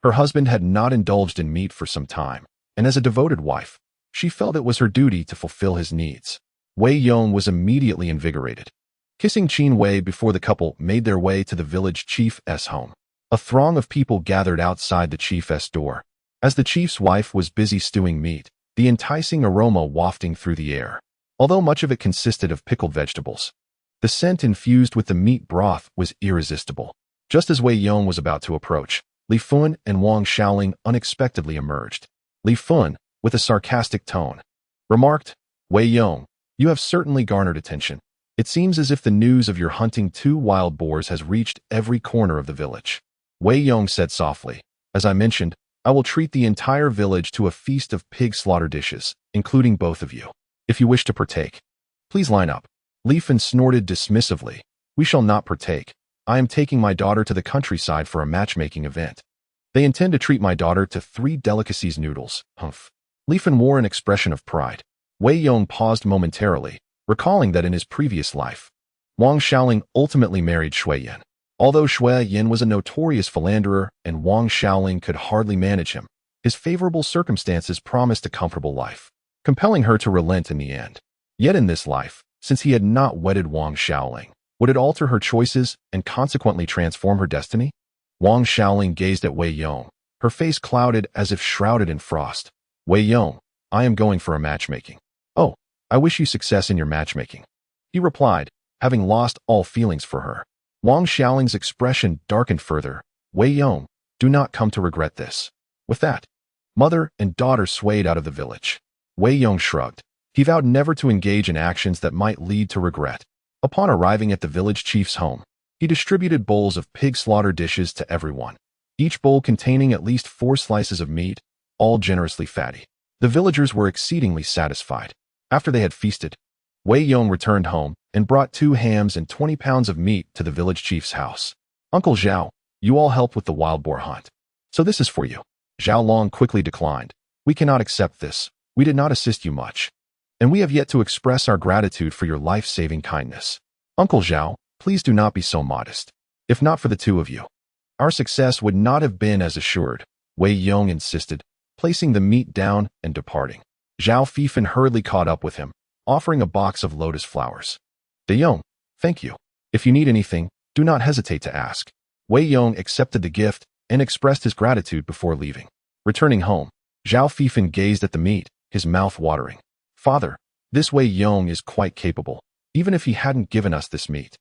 [SPEAKER 1] Her husband had not indulged in meat for some time, and as a devoted wife, she felt it was her duty to fulfill his needs. Wei Yong was immediately invigorated. Kissing Qin Wei before the couple made their way to the village chief's home. A throng of people gathered outside the chief's door. As the chief's wife was busy stewing meat, the enticing aroma wafting through the air. Although much of it consisted of pickled vegetables, the scent infused with the meat broth was irresistible. Just as Wei Yong was about to approach, Li Fun and Wang Xiaoling unexpectedly emerged. Li Fun, with a sarcastic tone, remarked, Wei Yong, you have certainly garnered attention. It seems as if the news of your hunting 2 wild boars has reached every corner of the village. Wei Yong said softly, As I mentioned, I will treat the entire village to a feast of pig slaughter dishes, including both of you. If you wish to partake, please line up. Li Fun snorted dismissively, We shall not partake. I am taking my daughter to the countryside for a matchmaking event. They intend to treat my daughter to 3 delicacies noodles. Humph. Li Fun wore an expression of pride. Wei Yong paused momentarily, recalling that in his previous life, Wang Xiaoling ultimately married Shui Yin. Although Shui Yin was a notorious philanderer and Wang Xiaoling could hardly manage him, his favorable circumstances promised a comfortable life, compelling her to relent in the end. Yet in this life, since he had not wedded Wang Xiaoling, would it alter her choices and consequently transform her destiny? Wang Xiaoling gazed at Wei Yong, her face clouded as if shrouded in frost. Wei Yong, I am going for a matchmaking. Oh, I wish you success in your matchmaking, he replied, having lost all feelings for her. Wang Xiaoling's expression darkened further. Wei Yong, do not come to regret this. With that, mother and daughter swayed out of the village. Wei Yong shrugged. He vowed never to engage in actions that might lead to regret. Upon arriving at the village chief's home, he distributed bowls of pig slaughter dishes to everyone, each bowl containing at least 4 slices of meat, all generously fatty. The villagers were exceedingly satisfied. After they had feasted, Wei Yong returned home and brought 2 hams and 20 pounds of meat to the village chief's house. Uncle Zhao, you all helped with the wild boar hunt, so this is for you. Zhao Long quickly declined. We cannot accept this. We did not assist you much, and we have yet to express our gratitude for your life-saving kindness. Uncle Zhao, please do not be so modest. If not for the 2 of you, our success would not have been as assured, Wei Yong insisted, placing the meat down and departing. Zhao Fifan hurriedly caught up with him, offering a box of lotus flowers. De Yong, thank you. If you need anything, do not hesitate to ask. Wei Yong accepted the gift and expressed his gratitude before leaving. Returning home, Zhao Fifan gazed at the meat, his mouth watering. Father, this Wei Yong is quite capable. Even if he hadn't given us this meat,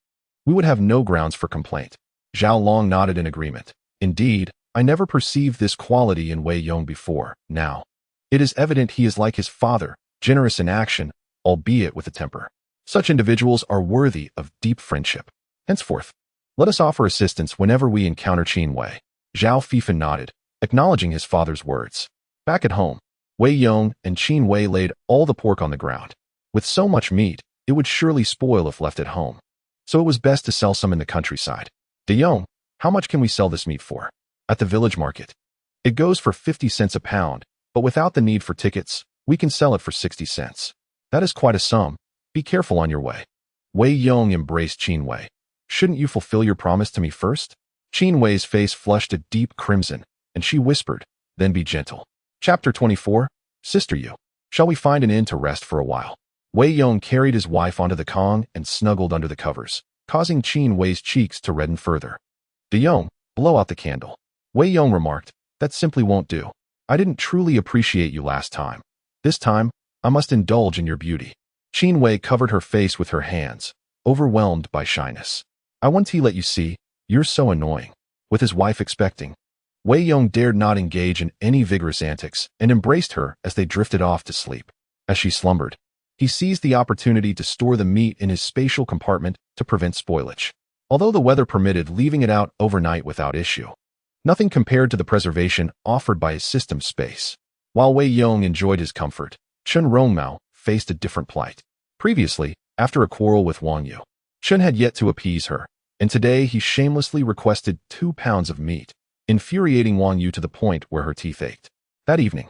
[SPEAKER 1] we would have no grounds for complaint. Zhao Long nodded in agreement. Indeed, I never perceived this quality in Wei Yong before. Now, it is evident he is like his father, generous in action, albeit with a temper. Such individuals are worthy of deep friendship. Henceforth, let us offer assistance whenever we encounter Qin Wei. Zhao Fifan nodded, acknowledging his father's words. Back at home, Wei Yong and Qin Wei laid all the pork on the ground. With so much meat, it would surely spoil if left at home, so it was best to sell some in the countryside. De Yong, how much can we sell this meat for? At the village market, it goes for 50 cents a pound, but without the need for tickets, we can sell it for 60 cents. That is quite a sum. Be careful on your way. Wei Yong embraced Qin Wei. Shouldn't you fulfill your promise to me first? Qin Wei's face flushed a deep crimson, and she whispered, then be gentle. Chapter 24, Sister You. Shall we find an inn to rest for a while? Wei Yong carried his wife onto the Kong and snuggled under the covers, causing Qin Wei's cheeks to redden further. De Yong, blow out the candle. Wei Yong remarked, that simply won't do. I didn't truly appreciate you last time. This time, I must indulge in your beauty. Qin Wei covered her face with her hands, overwhelmed by shyness. I want to let you see, you're so annoying. With his wife expecting, Wei Yong dared not engage in any vigorous antics and embraced her as they drifted off to sleep. As she slumbered, he seized the opportunity to store the meat in his spatial compartment to prevent spoilage. Although the weather permitted leaving it out overnight without issue, nothing compared to the preservation offered by his system space. While Wei Yong enjoyed his comfort, Chen Rongmao faced a different plight. Previously, after a quarrel with Wang Yu, Chen had yet to appease her, and today he shamelessly requested 2 pounds of meat, infuriating Wang Yu to the point where her teeth ached. That evening,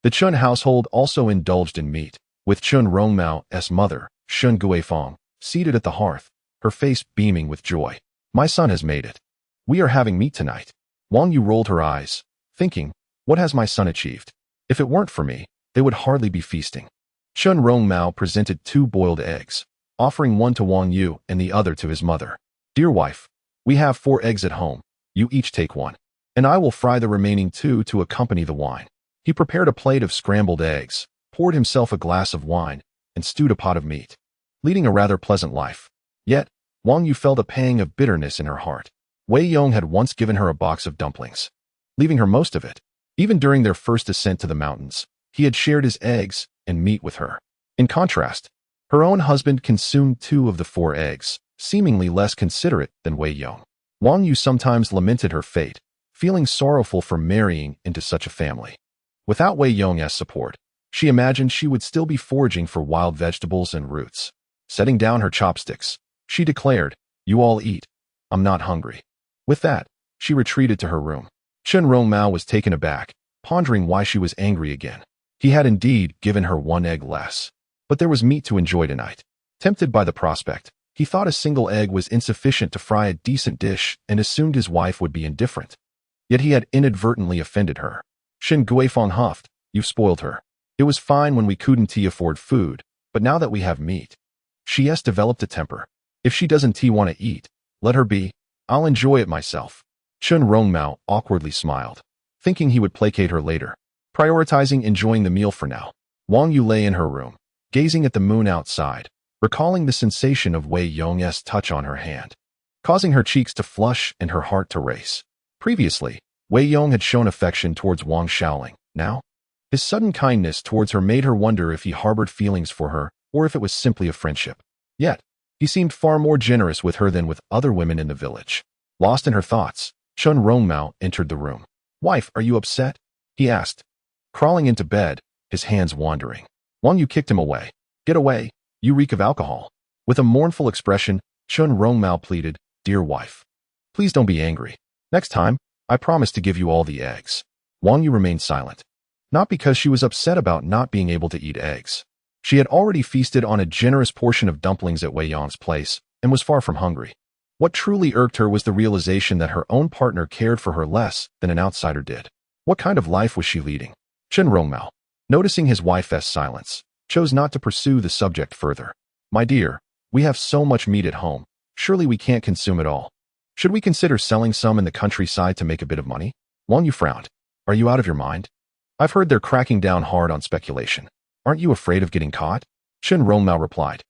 [SPEAKER 1] the Chen household also indulged in meat, with Chen Rongmao's mother, Shen Guifang, seated at the hearth, her face beaming with joy. My son has made it. We are having meat tonight. Wang Yu rolled her eyes, thinking, what has my son achieved? If it weren't for me, they would hardly be feasting. Chen Rongmao presented 2 boiled eggs, offering one to Wang Yu and the other to his mother. Dear wife, we have 4 eggs at home. You each take one, and I will fry the remaining 2 to accompany the wine. He prepared a plate of scrambled eggs, poured himself a glass of wine, and stewed a pot of meat, leading a rather pleasant life. Yet, Wang Yu felt a pang of bitterness in her heart. Wei Yong had once given her a box of dumplings, leaving her most of it. Even during their first ascent to the mountains, he had shared his eggs and meat with her. In contrast, her own husband consumed 2 of the 4 eggs, seemingly less considerate than Wei Yong. Wang Yu sometimes lamented her fate, feeling sorrowful for marrying into such a family. Without Wei Yong's support, she imagined she would still be foraging for wild vegetables and roots. Setting down her chopsticks, she declared, you all eat. I'm not hungry. With that, she retreated to her room. Chen Rongmao was taken aback, pondering why she was angry again. He had indeed given her 1 egg less, but there was meat to enjoy tonight. Tempted by the prospect, He thought a single egg was insufficient to fry a decent dish and assumed his wife would be indifferent. Yet he had inadvertently offended her. Qin Wei huffed, "You've spoiled her. It was fine when we couldn't afford food, but now that we have meat." She has developed a temper. If she doesn't want to eat, let her be. I'll enjoy it myself. Chen Rongmao awkwardly smiled, thinking he would placate her later, prioritizing enjoying the meal for now. Wang Yu lay in her room, gazing at the moon outside, recalling the sensation of Wei Yong's touch on her hand, causing her cheeks to flush and her heart to race. Previously, Wei Yong had shown affection towards Wang Shaoling. Now, his sudden kindness towards her made her wonder if he harbored feelings for her or if it was simply a friendship. Yet, he seemed far more generous with her than with other women in the village. Lost in her thoughts, Chen Rongmao entered the room. "Wife, are you upset?" he asked, crawling into bed, his hands wandering. Wang Yu kicked him away. "Get away, you reek of alcohol." With a mournful expression, Chen Rongmao pleaded, "Dear wife, please don't be angry. Next time, I promise to give you all the eggs." Wang Yu remained silent. Not because she was upset about not being able to eat eggs. She had already feasted on a generous portion of dumplings at Wei Yong's place and was far from hungry. What truly irked her was the realization that her own partner cared for her less than an outsider did. What kind of life was she leading? Chen Rongmao, noticing his wife's silence, chose not to pursue the subject further. "My dear, we have so much meat at home. Surely we can't consume it all. Should we consider selling some in the countryside to make a bit of money?" Wang Yu frowned. "Are you out of your mind? I've heard they're cracking down hard on speculation. Aren't you afraid of getting caught?" Chen Rongmao replied.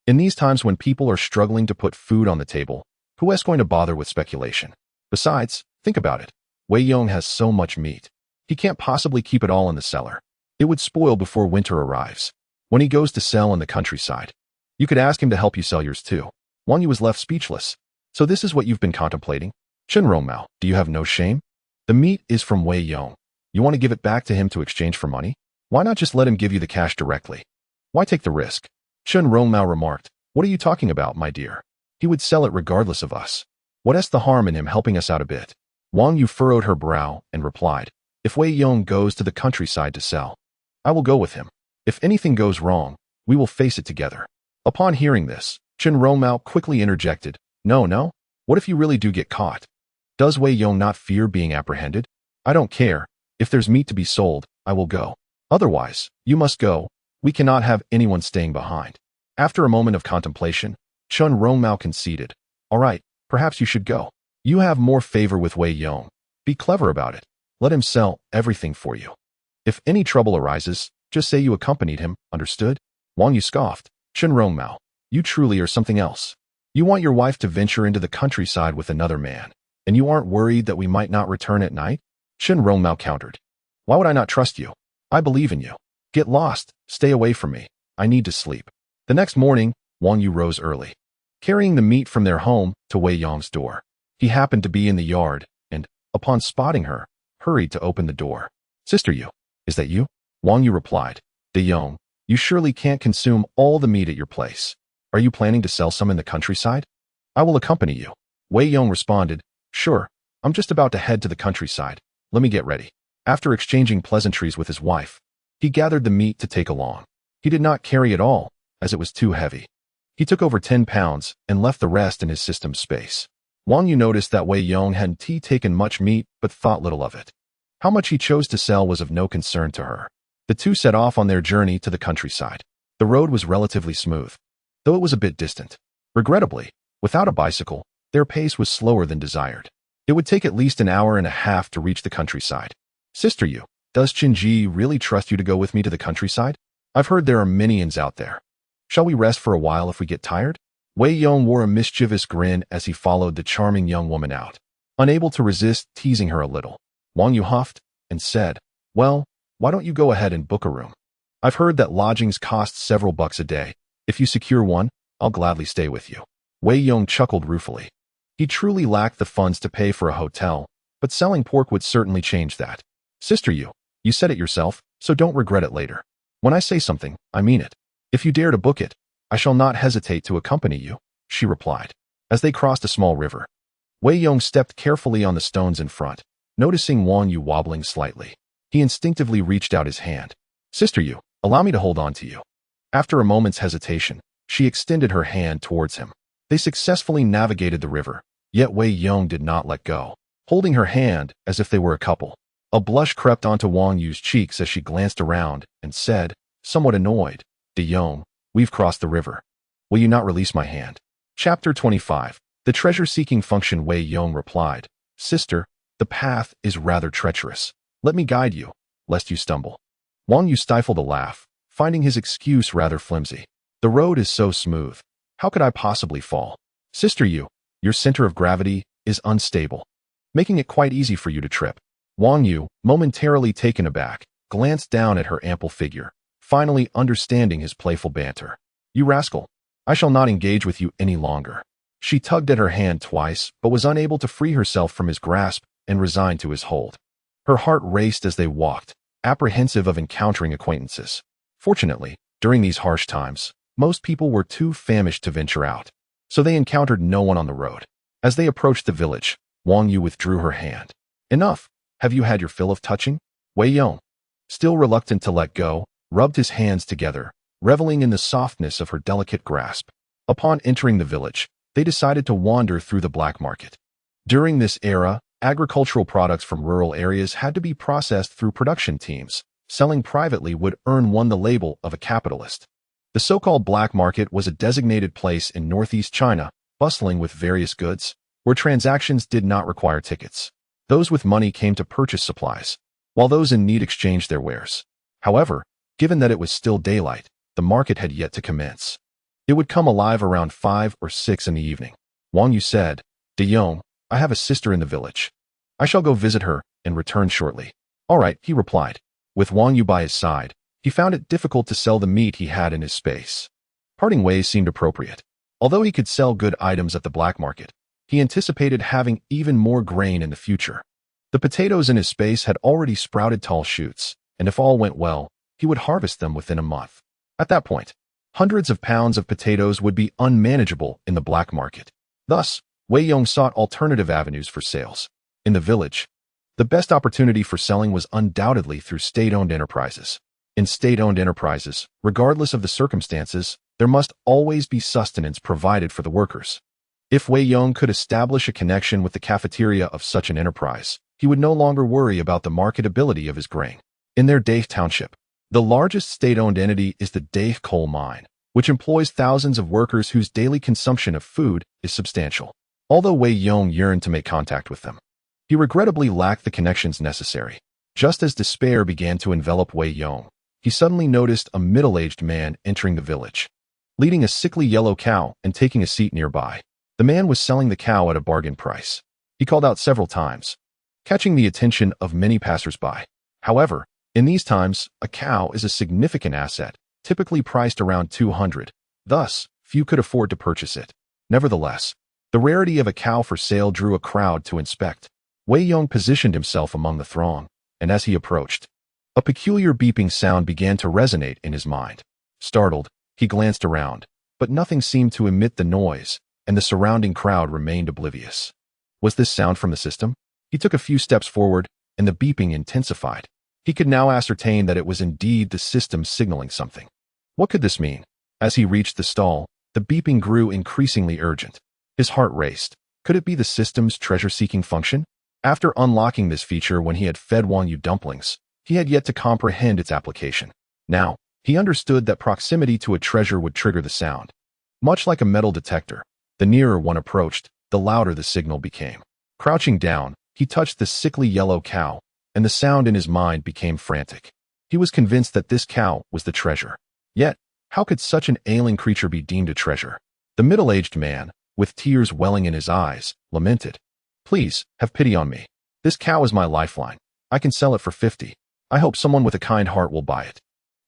[SPEAKER 1] "In these times when people are struggling to put food on the table, who is going to bother with speculation? Besides, think about it. Wei Yong has so much meat. He can't possibly keep it all in the cellar. It would spoil before winter arrives. When he goes to sell in the countryside, you could ask him to help you sell yours too." Wang Yu was left speechless. "So this is what you've been contemplating? Chen Rongmao, do you have no shame? The meat is from Wei Yong. You want to give it back to him to exchange for money? Why not just let him give you the cash directly? Why take the risk?" Chen Rongmao remarked, "What are you talking about, my dear? He would sell it regardless of us. What's the harm in him helping us out a bit?" Wang Yu furrowed her brow and replied, "If Wei Yong goes to the countryside to sell, I will go with him. If anything goes wrong, we will face it together." Upon hearing this, Chen Rongmao quickly interjected, No. What if you really do get caught? Does Wei Yong not fear being apprehended? I don't care. If there's meat to be sold, I will go. Otherwise, you must go. We cannot have anyone staying behind." After a moment of contemplation, Chen Rongmao conceded, "All right, perhaps you should go. You have more favor with Wei Yong. Be clever about it. Let him sell everything for you. If any trouble arises, just say you accompanied him, understood?" Wang Yu scoffed. "Chen Rongmao, you truly are something else. You want your wife to venture into the countryside with another man, and you aren't worried that we might not return at night?" Chen Rongmao countered. "Why would I not trust you? I believe in you. Get lost, stay away from me. I need to sleep." The next morning, Wang Yu rose early, carrying the meat from their home to Wei Yong's door. He happened to be in the yard, and, upon spotting her, hurried to open the door. "Sister Yu, is that you?" Wang Yu replied. "De Yong, you surely can't consume all the meat at your place. Are you planning to sell some in the countryside? I will accompany you." Wei Yong responded, "Sure, I'm just about to head to the countryside. Let me get ready." After exchanging pleasantries with his wife, he gathered the meat to take along. He did not carry it all, as it was too heavy. He took over 10 pounds and left the rest in his system's space. Wang Yu noticed that Wei Yong hadn't taken much meat but thought little of it. How much he chose to sell was of no concern to her. The two set off on their journey to the countryside. The road was relatively smooth, though it was a bit distant. Regrettably, without a bicycle, their pace was slower than desired. It would take at least an hour and a half to reach the countryside. "Sister Yu, does Qinji really trust you to go with me to the countryside? I've heard there are many inns out there. Shall we rest for a while if we get tired?" Wei Yong wore a mischievous grin as he followed the charming young woman out, unable to resist teasing her a little. Wang Yu huffed and said, "Well, why don't you go ahead and book a room? I've heard that lodgings cost several bucks a day. If you secure one, I'll gladly stay with you." Wei Yong chuckled ruefully. He truly lacked the funds to pay for a hotel, but selling pork would certainly change that. "Sister Yu, you said it yourself, so don't regret it later. When I say something, I mean it. If you dare to book it, I shall not hesitate to accompany you," she replied. As they crossed a small river, Wei Yong stepped carefully on the stones in front, noticing Wang Yu wobbling slightly. He instinctively reached out his hand. "Sister Yu, allow me to hold on to you." After a moment's hesitation, she extended her hand towards him. They successfully navigated the river, yet Wei Yong did not let go, holding her hand as if they were a couple. A blush crept onto Wang Yu's cheeks as she glanced around and said, somewhat annoyed, De Yong, we've crossed the river. Will you not release my hand? Chapter 25. The treasure-seeking function. Wei Yong replied, Sister, the path is rather treacherous. Let me guide you, lest you stumble. Wang Yu stifled a laugh, finding his excuse rather flimsy. The road is so smooth. How could I possibly fall? Sister Yu, your center of gravity is unstable, making it quite easy for you to trip. Wang Yu, momentarily taken aback, glanced down at her ample figure, finally understanding his playful banter. You rascal, I shall not engage with you any longer. She tugged at her hand twice, but was unable to free herself from his grasp and resigned to his hold. Her heart raced as they walked, apprehensive of encountering acquaintances. Fortunately, during these harsh times, most people were too famished to venture out, so they encountered no one on the road. As they approached the village, Wang Yu withdrew her hand. Enough! Have you had your fill of touching? Wei Yong, still reluctant to let go, rubbed his hands together, reveling in the softness of her delicate grasp. Upon entering the village, they decided to wander through the black market. During this era, agricultural products from rural areas had to be processed through production teams. Selling privately would earn one the label of a capitalist. The so-called black market was a designated place in northeast China, bustling with various goods, where transactions did not require tickets. Those with money came to purchase supplies, while those in need exchanged their wares. However, given that it was still daylight, the market had yet to commence. It would come alive around 5 or 6 in the evening. Wang Yu said, De Yong, I have a sister in the village. I shall go visit her and return shortly. All right, he replied. With Wang Yu by his side, he found it difficult to sell the meat he had in his space. Parting ways seemed appropriate. Although he could sell good items at the black market, he anticipated having even more grain in the future. The potatoes in his space had already sprouted tall shoots, and if all went well, he would harvest them within a month. At that point, hundreds of pounds of potatoes would be unmanageable in the black market. Thus, Wei Yong sought alternative avenues for sales. In the village, the best opportunity for selling was undoubtedly through state-owned enterprises. In state-owned enterprises, regardless of the circumstances, there must always be sustenance provided for the workers. If Wei Yong could establish a connection with the cafeteria of such an enterprise, he would no longer worry about the marketability of his grain. In their Daith township, the largest state-owned entity is the Daith coal mine, which employs thousands of workers whose daily consumption of food is substantial. Although Wei Yong yearned to make contact with them, he regrettably lacked the connections necessary. Just as despair began to envelop Wei Yong, he suddenly noticed a middle-aged man entering the village, leading a sickly yellow cow and taking a seat nearby. The man was selling the cow at a bargain price. He called out several times, catching the attention of many passers-by. However, in these times, a cow is a significant asset, typically priced around 200. Thus, few could afford to purchase it. Nevertheless, the rarity of a cow for sale drew a crowd to inspect. Wei Yong positioned himself among the throng, and as he approached, a peculiar beeping sound began to resonate in his mind. Startled, he glanced around, but nothing seemed to emit the noise, and the surrounding crowd remained oblivious. Was this sound from the system? He took a few steps forward, and the beeping intensified. He could now ascertain that it was indeed the system signaling something. What could this mean? As he reached the stall, the beeping grew increasingly urgent. His heart raced. Could it be the system's treasure-seeking function? After unlocking this feature when he had fed Wang Yu dumplings, he had yet to comprehend its application. Now, he understood that proximity to a treasure would trigger the sound. Much like a metal detector, the nearer one approached, the louder the signal became. Crouching down, he touched the sickly yellow cow, and the sound in his mind became frantic. He was convinced that this cow was the treasure. Yet, how could such an ailing creature be deemed a treasure? The middle-aged man, with tears welling in his eyes, lamented. Please, have pity on me. This cow is my lifeline. I can sell it for 50. I hope someone with a kind heart will buy it.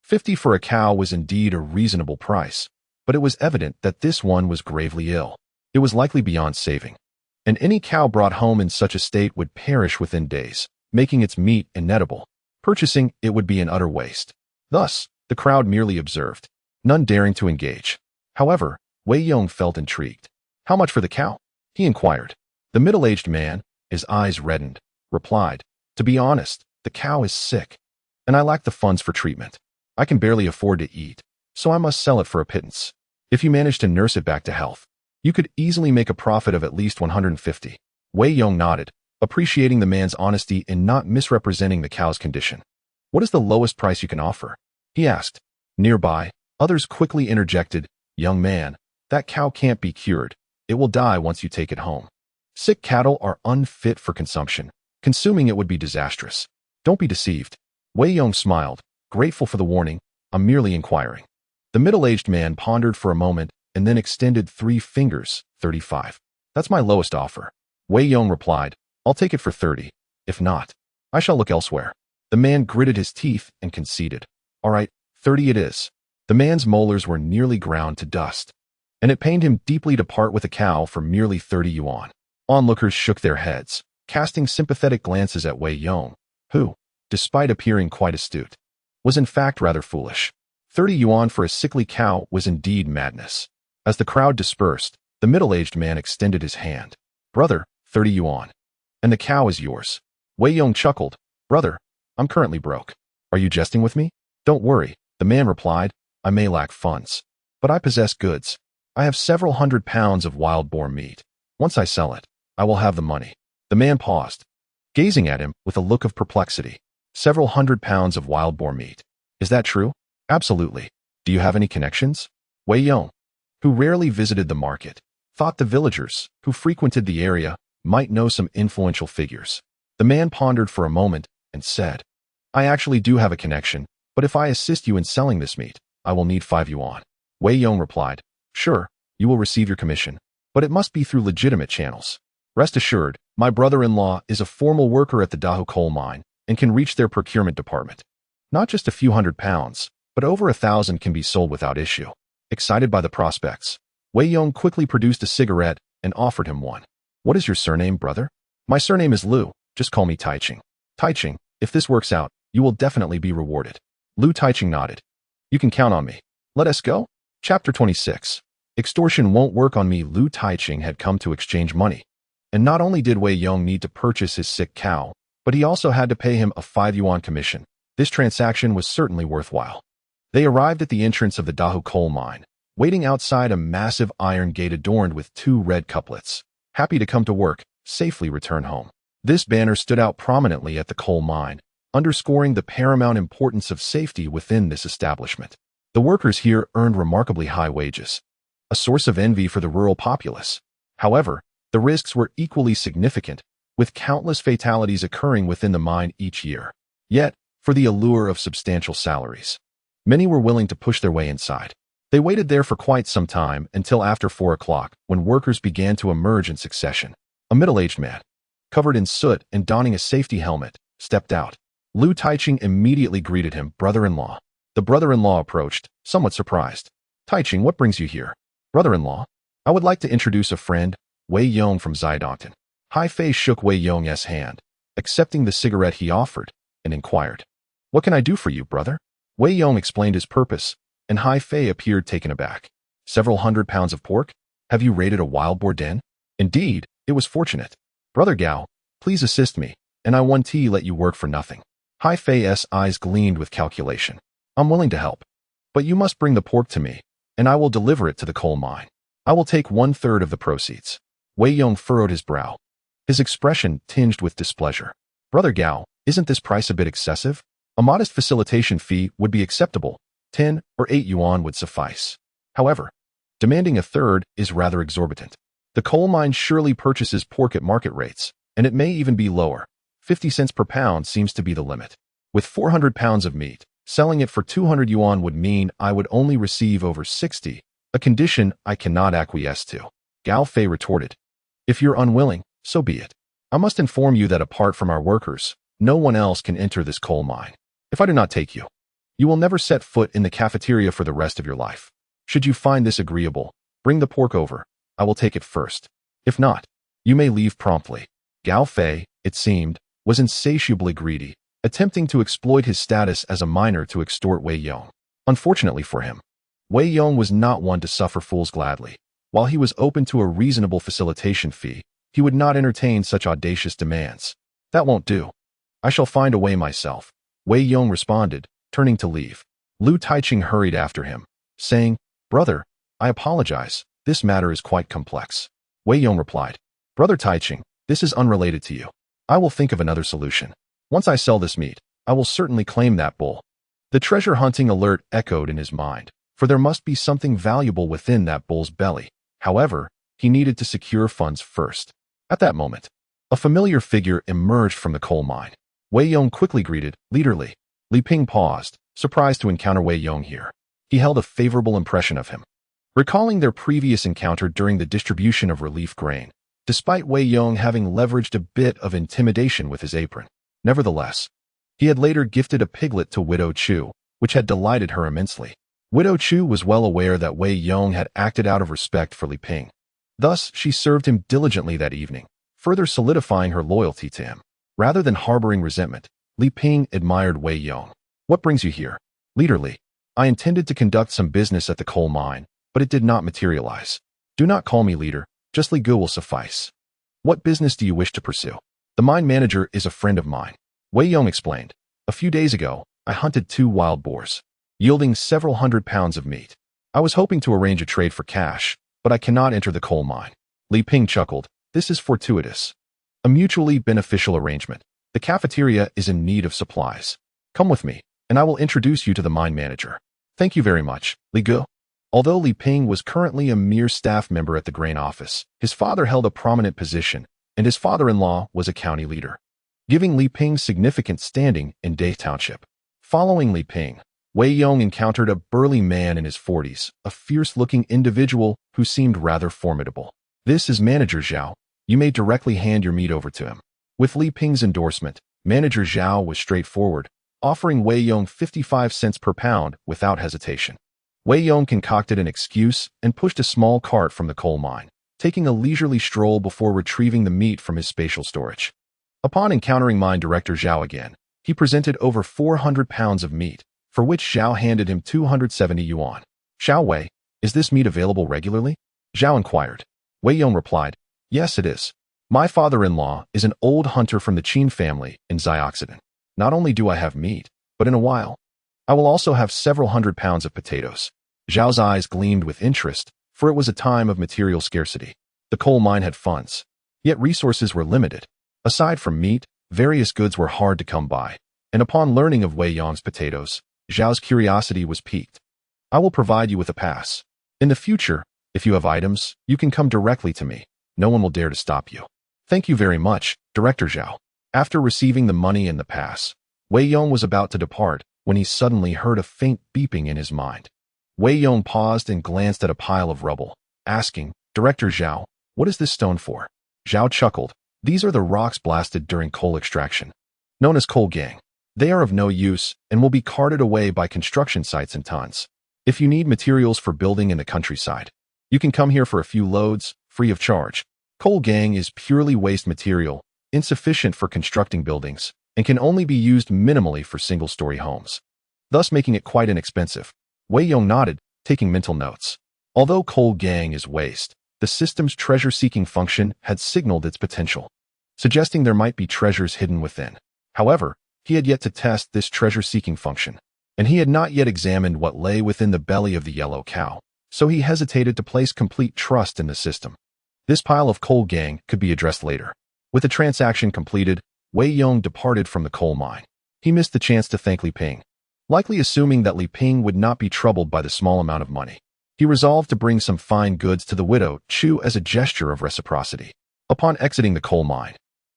[SPEAKER 1] 50 for a cow was indeed a reasonable price, but it was evident that this one was gravely ill. It was likely beyond saving, and any cow brought home in such a state would perish within days, making its meat ineatable. Purchasing it would be an utter waste. Thus, the crowd merely observed, none daring to engage. However, Wei Yong felt intrigued. How much for the cow? He inquired. The middle-aged man, his eyes reddened, replied, To be honest, the cow is sick, and I lack the funds for treatment. I can barely afford to eat, so I must sell it for a pittance. If you manage to nurse it back to health, You could easily make a profit of at least 150. Wei Yong nodded, appreciating the man's honesty in not misrepresenting the cow's condition. What is the lowest price you can offer? He asked. Nearby, others quickly interjected, young man, that cow can't be cured. It will die once you take it home. Sick cattle are unfit for consumption. Consuming it would be disastrous. Don't be deceived. Wei Yong smiled, grateful for the warning. I'm merely inquiring. The middle-aged man pondered for a moment and then extended 3 fingers, 35. That's my lowest offer. Wei Yong replied, I'll take it for 30. If not, I shall look elsewhere. The man gritted his teeth and conceded. All right, 30 it is. The man's molars were nearly ground to dust, and it pained him deeply to part with a cow for merely 30 yuan. Onlookers shook their heads, casting sympathetic glances at Wei Yong, who, despite appearing quite astute, was in fact rather foolish. 30 yuan for a sickly cow was indeed madness. As the crowd dispersed, the middle-aged man extended his hand. Brother, 30 yuan. And the cow is yours. Wei Yong chuckled. Brother, I'm currently broke. Are you jesting with me? Don't worry, the man replied. I may lack funds, but I possess goods. I have several hundred pounds of wild boar meat. Once I sell it, I will have the money. The man paused, gazing at him with a look of perplexity. Several hundred pounds of wild boar meat. Is that true? Absolutely. Do you have any connections? Wei Yong, who rarely visited the market, thought the villagers who frequented the area might know some influential figures. The man pondered for a moment and said, I actually do have a connection, but if I assist you in selling this meat, I will need 5 yuan. Wei Yong replied, Sure, you will receive your commission, but it must be through legitimate channels. Rest assured, my brother-in-law is a formal worker at the Dahu coal mine and can reach their procurement department. Not just a few hundred pounds, but over 1,000 can be sold without issue. Excited by the prospects, Wei Yong quickly produced a cigarette and offered him one. What is your surname, brother? My surname is Liu. Just call me Taiching. Taiching, if this works out, you will definitely be rewarded. Liu Taiching nodded. You can count on me. Let us go. Chapter 26. Extortion won't work on me. Liu Taiching had come to exchange money. And not only did Wei Yong need to purchase his sick cow, but he also had to pay him a 5 yuan commission. This transaction was certainly worthwhile. They arrived at the entrance of the Dahu coal mine, waiting outside a massive iron gate adorned with 2 red couplets. Happy to come to work, safely return home. This banner stood out prominently at the coal mine, underscoring the paramount importance of safety within this establishment. The workers here earned remarkably high wages, a source of envy for the rural populace. However, the risks were equally significant, with countless fatalities occurring within the mine each year. Yet, for the allure of substantial salaries, many were willing to push their way inside. They waited there for quite some time until after 4 o'clock, when workers began to emerge in succession. A middle-aged man, covered in soot and donning a safety helmet, stepped out. Liu Taiching immediately greeted him, brother-in-law. The brother-in-law approached, somewhat surprised. Taiching, what brings you here? Brother-in-law, I would like to introduce a friend, Wei Yong from Zidongton. Hai Fei shook Wei Yong's hand, accepting the cigarette he offered, and inquired, What can I do for you, brother? Wei Yong explained his purpose, and Hai Fei appeared taken aback. Several hundred pounds of pork? Have you raided a wild boar den? Indeed, it was fortunate. Brother Gao, please assist me, and I won't let you work for nothing. Hai Fei's eyes gleamed with calculation. I'm willing to help, but you must bring the pork to me, and I will deliver it to the coal mine. I will take 1/3 of the proceeds. Wei Yong furrowed his brow, his expression tinged with displeasure. Brother Gao, isn't this price a bit excessive? A modest facilitation fee would be acceptable. 10 or 8 yuan would suffice. However, demanding 1/3 is rather exorbitant. The coal mine surely purchases pork at market rates, and it may even be lower. 50 cents per pound seems to be the limit. With 400 pounds of meat, selling it for 200 yuan would mean I would only receive over 60, a condition I cannot acquiesce to. Gao Fei retorted, If you're unwilling, so be it. I must inform you that apart from our workers, no one else can enter this coal mine. If I do not take you, you will never set foot in the cafeteria for the rest of your life. Should you find this agreeable, bring the pork over. I will take it first. If not, you may leave promptly. Gao Fei, it seemed, was insatiably greedy, attempting to exploit his status as a miner to extort Wei Yong. Unfortunately for him, Wei Yong was not one to suffer fools gladly. While he was open to a reasonable facilitation fee, he would not entertain such audacious demands. That won't do. I shall find a way myself, Wei Yong responded, turning to leave. Liu Taiching hurried after him, saying, Brother, I apologize, This matter is quite complex. Wei Yong replied, Brother Taiching, this is unrelated to you. I will think of another solution. Once I sell this meat, I will certainly claim that bull. The treasure hunting alert echoed in his mind, for there must be something valuable within that bull's belly. However, he needed to secure funds first. At that moment, a familiar figure emerged from the coal mine. Wei Yong quickly greeted, Leader Li. Li Ping paused, surprised to encounter Wei Yong here. He held a favorable impression of him. Recalling their previous encounter during the distribution of relief grain, despite Wei Yong having leveraged a bit of intimidation with his apron. Nevertheless, he had later gifted a piglet to Widow Chu, which had delighted her immensely. Widow Chu was well aware that Wei Yong had acted out of respect for Li Ping. Thus, she served him diligently that evening, further solidifying her loyalty to him. Rather than harboring resentment, Li Ping admired Wei Yong. What brings you here? Leader Li. I intended to conduct some business at the coal mine, but it did not materialize. Do not call me leader, just Li Gu will suffice. What business do you wish to pursue? The mine manager is a friend of mine. Wei Yong explained. A few days ago, I hunted 2 wild boars, yielding several hundred pounds of meat. I was hoping to arrange a trade for cash, but I cannot enter the coal mine. Li Ping chuckled. This is fortuitous. A mutually beneficial arrangement. The cafeteria is in need of supplies. Come with me, and I will introduce you to the mine manager. Thank you very much, Li Gu. Although Li Ping was currently a mere staff member at the grain office, his father held a prominent position, and his father-in-law was a county leader, giving Li Ping significant standing in Dai Township. Following Li Ping, Wei Yong encountered a burly man in his 40s, a fierce-looking individual who seemed rather formidable. This is Manager Zhao. You may directly hand your meat over to him. With Li Ping's endorsement, Manager Zhao was straightforward, offering Wei Yong 55 cents per pound without hesitation. Wei Yong concocted an excuse and pushed a small cart from the coal mine, taking a leisurely stroll before retrieving the meat from his spatial storage. Upon encountering Mine Director Zhao again, he presented over 400 pounds of meat, for which Zhao handed him 270 yuan. Xiao Wei, is this meat available regularly? Zhao inquired. Wei Yong replied, Yes, it is. My father-in-law is an old hunter from the Qin family in Zioxidant. Not only do I have meat, but in a while, I will also have several hundred pounds of potatoes. Zhao's eyes gleamed with interest, for it was a time of material scarcity. The coal mine had funds, yet resources were limited. Aside from meat, various goods were hard to come by, and upon learning of Wei Yong's potatoes, Zhao's curiosity was piqued. I will provide you with a pass. In the future, if you have items, you can come directly to me. No one will dare to stop you. Thank you very much, Director Zhao. After receiving the money and the pass, Wei Yong was about to depart when he suddenly heard a faint beeping in his mind. Wei Yong paused and glanced at a pile of rubble, asking, Director Zhao, what is this stone for? Zhao chuckled. These are the rocks blasted during coal extraction, known as coal gang. They are of no use and will be carted away by construction sites in tons. If you need materials for building in the countryside, you can come here for a few loads, free of charge. Coal gang is purely waste material, insufficient for constructing buildings, and can only be used minimally for single-story homes, thus making it quite inexpensive. Wei Yong nodded, taking mental notes. Although coal gang is waste, the system's treasure-seeking function had signaled its potential, suggesting there might be treasures hidden within. However, he had yet to test this treasure-seeking function, and he had not yet examined what lay within the belly of the yellow cow, so he hesitated to place complete trust in the system. This pile of coal gang could be addressed later. With the transaction completed, Wei Yong departed from the coal mine. He missed the chance to thank Li Ping. Likely assuming that Li Ping would not be troubled by the small amount of money, he resolved to bring some fine goods to the widow Chu as a gesture of reciprocity. Upon exiting the coal mine,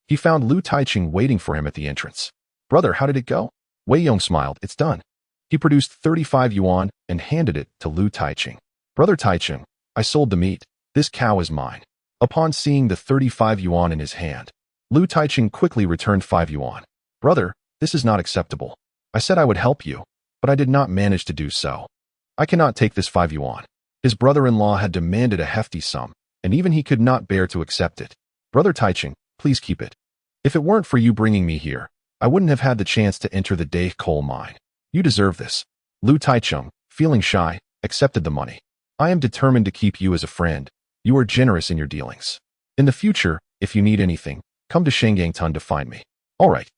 [SPEAKER 1] he found Lu Taiching waiting for him at the entrance. Brother, how did it go? Wei Yong smiled. It's done. He produced 35 yuan and handed it to Lu Taiching. Brother Taiching, I sold the meat. This cow is mine. Upon seeing the 35 yuan in his hand, Lu Taiching quickly returned 5 yuan. Brother, this is not acceptable. I said I would help you, but I did not manage to do so. I cannot take this 5 yuan. His brother-in-law had demanded a hefty sum, and even he could not bear to accept it. Brother Taiching, please keep it. If it weren't for you bringing me here, I wouldn't have had the chance to enter the Dai coal mine. You deserve this. Lu Taichung, feeling shy, accepted the money. I am determined to keep you as a friend. You are generous in your dealings. In the future, if you need anything, come to Shengyangtun to find me. All right.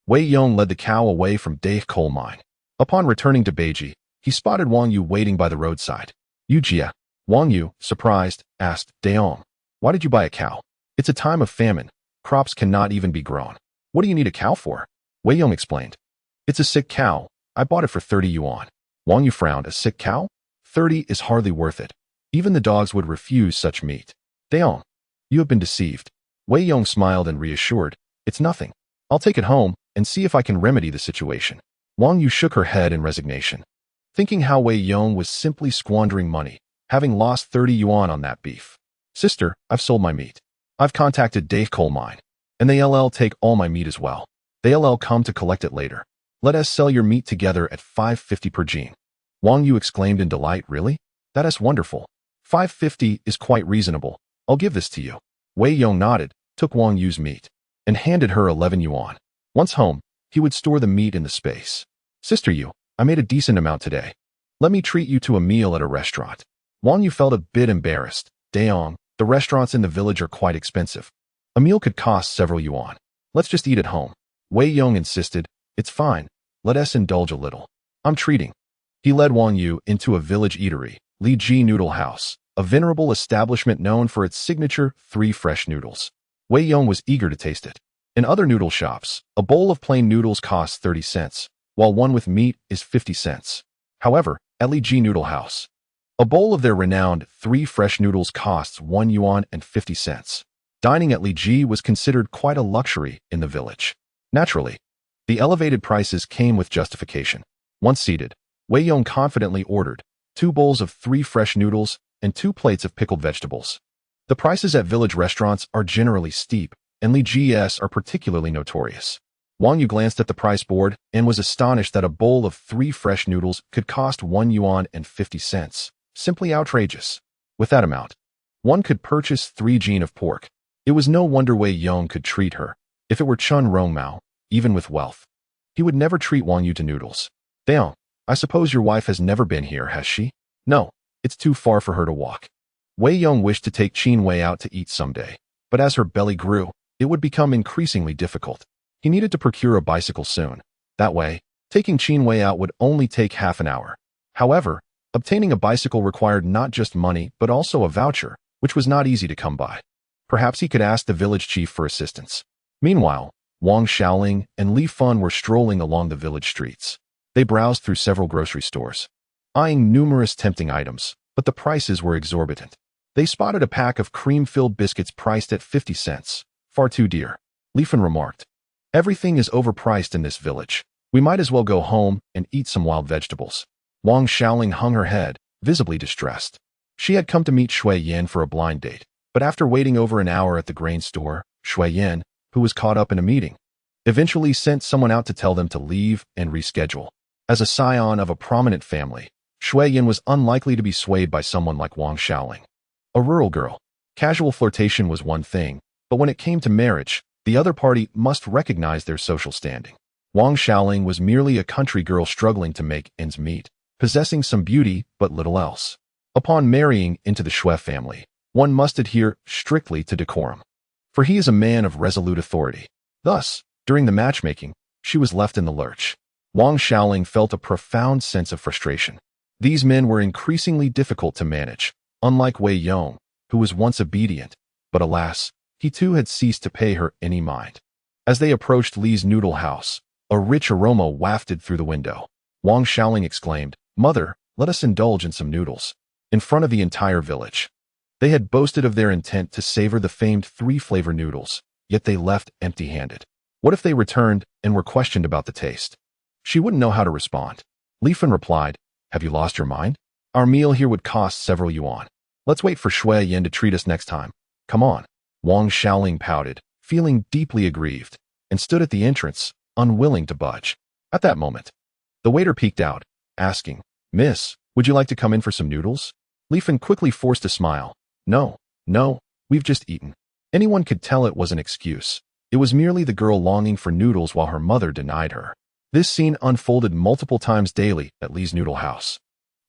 [SPEAKER 1] Wei Yong led the cow away from Dai coal mine. Upon returning to Beiji, he spotted Wang Yu waiting by the roadside. Yu Jia, Wang Yu, surprised, asked, Daong, why did you buy a cow? It's a time of famine. Crops cannot even be grown. What do you need a cow for? Wei Yong explained. It's a sick cow. I bought it for 30 yuan. Wang Yu frowned. A sick cow? 30 is hardly worth it. Even the dogs would refuse such meat. Daong, you have been deceived. Wei Yong smiled and reassured. It's nothing. I'll take it home and see if I can remedy the situation. Wang Yu shook her head in resignation, thinking how Wei Yong was simply squandering money, having lost 30 yuan on that beef. Sister, I've sold my meat. I've contacted Dave Coal Mine, and they'll take all my meat as well. They'll come to collect it later. Let us sell your meat together at 550 per jean. Wang Yu exclaimed in delight. Really? That is wonderful. 550 is quite reasonable. I'll give this to you. Wei Yong nodded, took Wang Yu's meat, and handed her 11 yuan. Once home, he would store the meat in the space. Sister Yu, I made a decent amount today. Let me treat you to a meal at a restaurant. Wang Yu felt a bit embarrassed. Daong, the restaurants in the village are quite expensive. A meal could cost several yuan. Let's just eat at home. Wei Yong insisted. It's fine. Let us indulge a little. I'm treating. He led Wang Yu into a village eatery, Li Ji Noodle House, a venerable establishment known for its signature 3 fresh noodles. Wei Yong was eager to taste it. In other noodle shops, a bowl of plain noodles costs 30 cents, while one with meat is 50 cents. However, at Li Ji Noodle House, a bowl of their renowned 3 fresh noodles costs 1 yuan and 50 cents. Dining at Li Ji was considered quite a luxury in the village. Naturally, the elevated prices came with justification. Once seated, Wei Yong confidently ordered 2 bowls of 3 fresh noodles and 2 plates of pickled vegetables. The prices at village restaurants are generally steep, and Li Ji's are particularly notorious. Wang Yu glanced at the price board and was astonished that a bowl of 3 fresh noodles could cost 1 yuan and 50 cents. Simply outrageous. With that amount, one could purchase 3 jean of pork. It was no wonder Wei Yong could treat her. If it were Chun Rongmao, even with wealth, he would never treat Wang Yu to noodles. Daong, I suppose your wife has never been here, has she? No, it's too far for her to walk. Wei Yong wished to take Qin Wei out to eat someday, but as her belly grew, it would become increasingly difficult. He needed to procure a bicycle soon. That way, taking Qin Wei out would only take half an hour. However, obtaining a bicycle required not just money but also a voucher, which was not easy to come by. Perhaps he could ask the village chief for assistance. Meanwhile, Wang Xiaoling and Li Fun were strolling along the village streets. They browsed through several grocery stores, eyeing numerous tempting items, but the prices were exorbitant. They spotted a pack of cream-filled biscuits priced at 50 cents. Far too dear. Li Fun remarked. Everything is overpriced in this village. We might as well go home and eat some wild vegetables. Wang Xiaoling hung her head, visibly distressed. She had come to meet Shui Yan for a blind date, but after waiting over an hour at the grain store, Shui Yan, who was caught up in a meeting, eventually sent someone out to tell them to leave and reschedule. As a scion of a prominent family, Shui Yan was unlikely to be swayed by someone like Wang Xiaoling. A rural girl. Casual flirtation was one thing, but when it came to marriage, the other party must recognize their social standing. Wang Xiaoling was merely a country girl struggling to make ends meet, possessing some beauty but little else. Upon marrying into the Shui family, one must adhere strictly to decorum, for he is a man of resolute authority. Thus, during the matchmaking, she was left in the lurch. Wang Xiaoling felt a profound sense of frustration. These men were increasingly difficult to manage, unlike Wei Yong, who was once obedient, but alas, he too had ceased to pay her any mind. As they approached Li's noodle house, a rich aroma wafted through the window. Wang Xiaoling exclaimed, "Mother, let us indulge in some noodles," in front of the entire village. They had boasted of their intent to savor the famed 3-flavor noodles, yet they left empty-handed. What if they returned and were questioned about the taste? She wouldn't know how to respond. Li Fun replied, "Have you lost your mind? Our meal here would cost several yuan. Let's wait for Shui Yan to treat us next time. Come on." Wang Xiaoling pouted, feeling deeply aggrieved, and stood at the entrance, unwilling to budge. At that moment, the waiter peeked out, asking, "Miss, would you like to come in for some noodles?" Li Fun quickly forced a smile. No, we've just eaten." Anyone could tell it was an excuse. It was merely the girl longing for noodles while her mother denied her. This scene unfolded multiple times daily at Li's noodle house,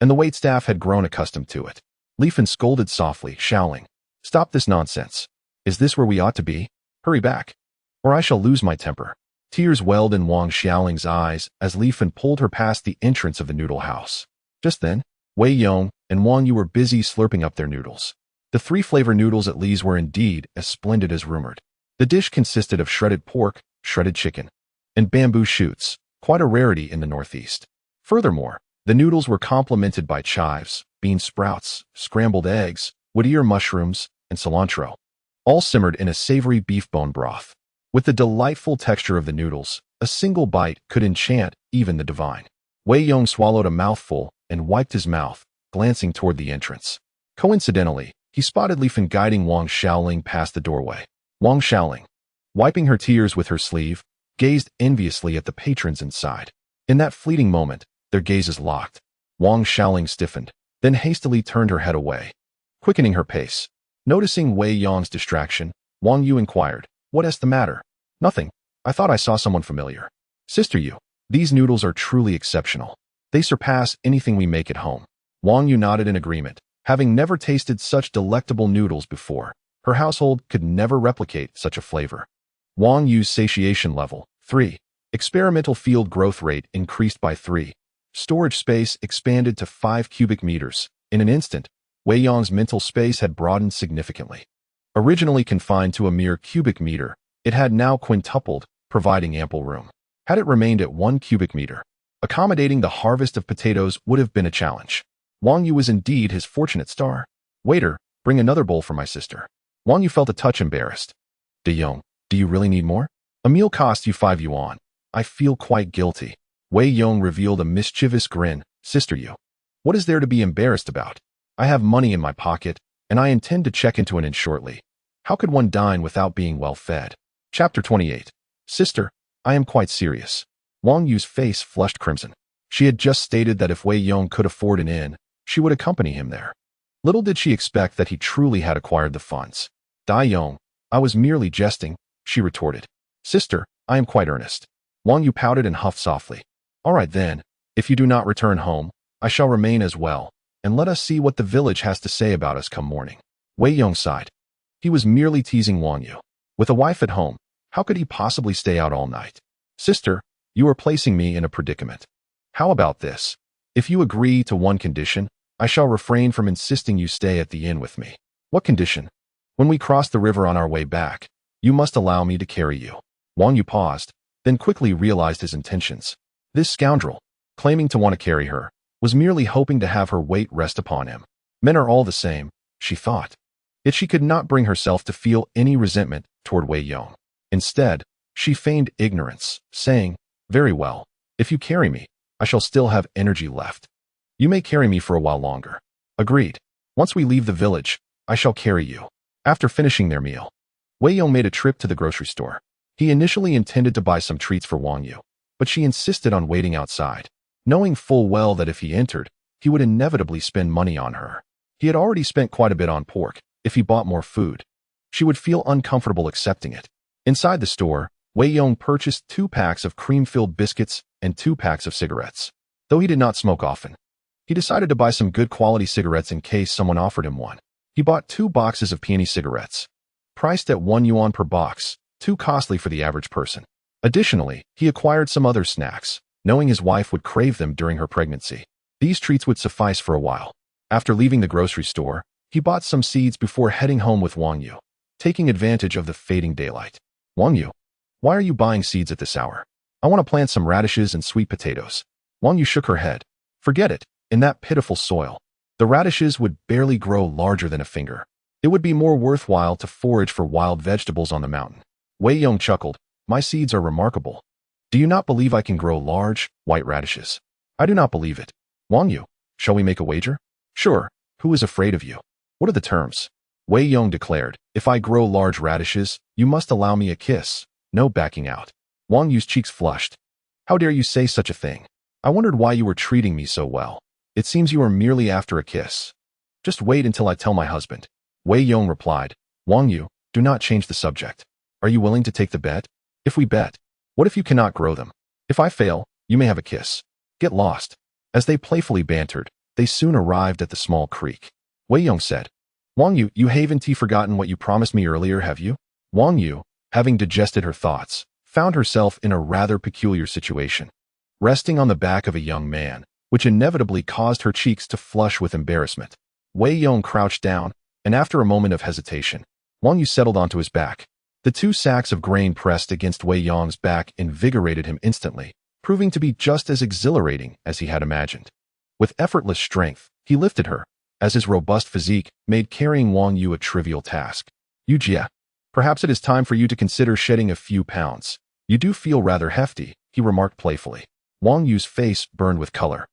[SPEAKER 1] and the waitstaff had grown accustomed to it. Li Fun scolded softly, shouting, "Stop this nonsense. Is this where we ought to be? Hurry back, or I shall lose my temper." Tears welled in Wang Xiaoling's eyes as Li Fun pulled her past the entrance of the noodle house. Just then, Wei Yong and Wang Yu were busy slurping up their noodles. The three-flavor noodles at Lee's were indeed as splendid as rumored. The dish consisted of shredded pork, shredded chicken, and bamboo shoots, quite a rarity in the Northeast. Furthermore, the noodles were complemented by chives, bean sprouts, scrambled eggs, wood ear mushrooms, and cilantro, all simmered in a savory beef bone broth. With the delightful texture of the noodles, a single bite could enchant even the divine. Wei Yong swallowed a mouthful and wiped his mouth, glancing toward the entrance. Coincidentally, he spotted Li Fan guiding Wang Xiaoling past the doorway. Wang Xiaoling, wiping her tears with her sleeve, gazed enviously at the patrons inside. In that fleeting moment, their gazes locked. Wang Xiaoling stiffened, then hastily turned her head away, quickening her pace. Noticing Wei Yong's distraction, Wang Yu inquired, "What is the matter?" "Nothing. I thought I saw someone familiar." "Sister Yu, these noodles are truly exceptional. They surpass anything we make at home." Wang Yu nodded in agreement. Having never tasted such delectable noodles before, her household could never replicate such a flavor. Wang Yu's satiation level, 3. Experimental field growth rate increased by 3. Storage space expanded to 5 cubic meters. In an instant, Wei Yong's mental space had broadened significantly. Originally confined to a mere cubic meter, it had now quintupled, providing ample room. Had it remained at 1 cubic meter, accommodating the harvest of potatoes would have been a challenge. Wang Yu was indeed his fortunate star. "Waiter, bring another bowl for my sister." Wang Yu felt a touch embarrassed. "De Yong, do you really need more? A meal cost you 5 yuan. I feel quite guilty." Wei Yong revealed a mischievous grin. "Sister Yu, what is there to be embarrassed about? I have money in my pocket, and I intend to check into an inn shortly. How could one dine without being well fed?" Chapter 28. "Sister, I am quite serious." Wang Yu's face flushed crimson. She had just stated that if Wei Yong could afford an inn, she would accompany him there. Little did she expect that he truly had acquired the funds. "Dai Yong, I was merely jesting," she retorted. "Sister, I am quite earnest." Wang Yu pouted and huffed softly. "All right then, if you do not return home, I shall remain as well, and let us see what the village has to say about us come morning." Wei Yong sighed. He was merely teasing Wang Yu. With a wife at home, how could he possibly stay out all night? "Sister, you are placing me in a predicament. How about this? If you agree to one condition, I shall refrain from insisting you stay at the inn with me." "What condition?" "When we cross the river on our way back, you must allow me to carry you." Wang Yu paused, then quickly realized his intentions. This scoundrel, claiming to want to carry her, was merely hoping to have her weight rest upon him. Men are all the same, she thought. Yet she could not bring herself to feel any resentment toward Wei Yong. Instead, she feigned ignorance, saying, "Very well, if you carry me, I shall still have energy left. You may carry me for a while longer." "Agreed. Once we leave the village, I shall carry you." After finishing their meal, Wei Yong made a trip to the grocery store. He initially intended to buy some treats for Wang Yu, but she insisted on waiting outside, knowing full well that if he entered, he would inevitably spend money on her. He had already spent quite a bit on pork. If he bought more food, she would feel uncomfortable accepting it. Inside the store, Wei Yong purchased 2 packs of cream-filled biscuits and 2 packs of cigarettes. Though he did not smoke often, he decided to buy some good quality cigarettes in case someone offered him one. He bought 2 boxes of peony cigarettes, priced at 1 yuan per box, too costly for the average person. Additionally, he acquired some other snacks, knowing his wife would crave them during her pregnancy. These treats would suffice for a while. After leaving the grocery store, he bought some seeds before heading home with Wang Yu, taking advantage of the fading daylight. "Wang Yu, why are you buying seeds at this hour?" "I want to plant some radishes and sweet potatoes." Wang Yu shook her head. "Forget it. In that pitiful soil, the radishes would barely grow larger than a finger. It would be more worthwhile to forage for wild vegetables on the mountain." Wei Yong chuckled. "My seeds are remarkable. Do you not believe I can grow large, white radishes?" "I do not believe it." "Wang Yu, shall we make a wager?" "Sure. Who is afraid of you?" "What are the terms?" Wei Yong declared. "If I grow large radishes, you must allow me a kiss. No backing out." Wang Yu's cheeks flushed. "How dare you say such a thing? I wondered why you were treating me so well. It seems you are merely after a kiss." "Just wait until I tell my husband." Wei Yong replied. "Wang Yu, do not change the subject. Are you willing to take the bet?" "If we bet, what if you cannot grow them?" "If I fail, you may have a kiss. Get lost." As they playfully bantered, they soon arrived at the small creek. Wei Yong said, "Wang Yu, you haven't forgotten what you promised me earlier, have you?" Wang Yu, having digested her thoughts, found herself in a rather peculiar situation. Resting on the back of a young man, which inevitably caused her cheeks to flush with embarrassment. Wei Yong crouched down, and after a moment of hesitation, Wang Yu settled onto his back. The 2 sacks of grain pressed against Wei Yong's back invigorated him instantly, proving to be just as exhilarating as he had imagined. With effortless strength, he lifted her, as his robust physique made carrying Wang Yu a trivial task. "Yu Jie, perhaps it is time for you to consider shedding a few pounds. You do feel rather hefty," he remarked playfully. Wang Yu's face burned with color.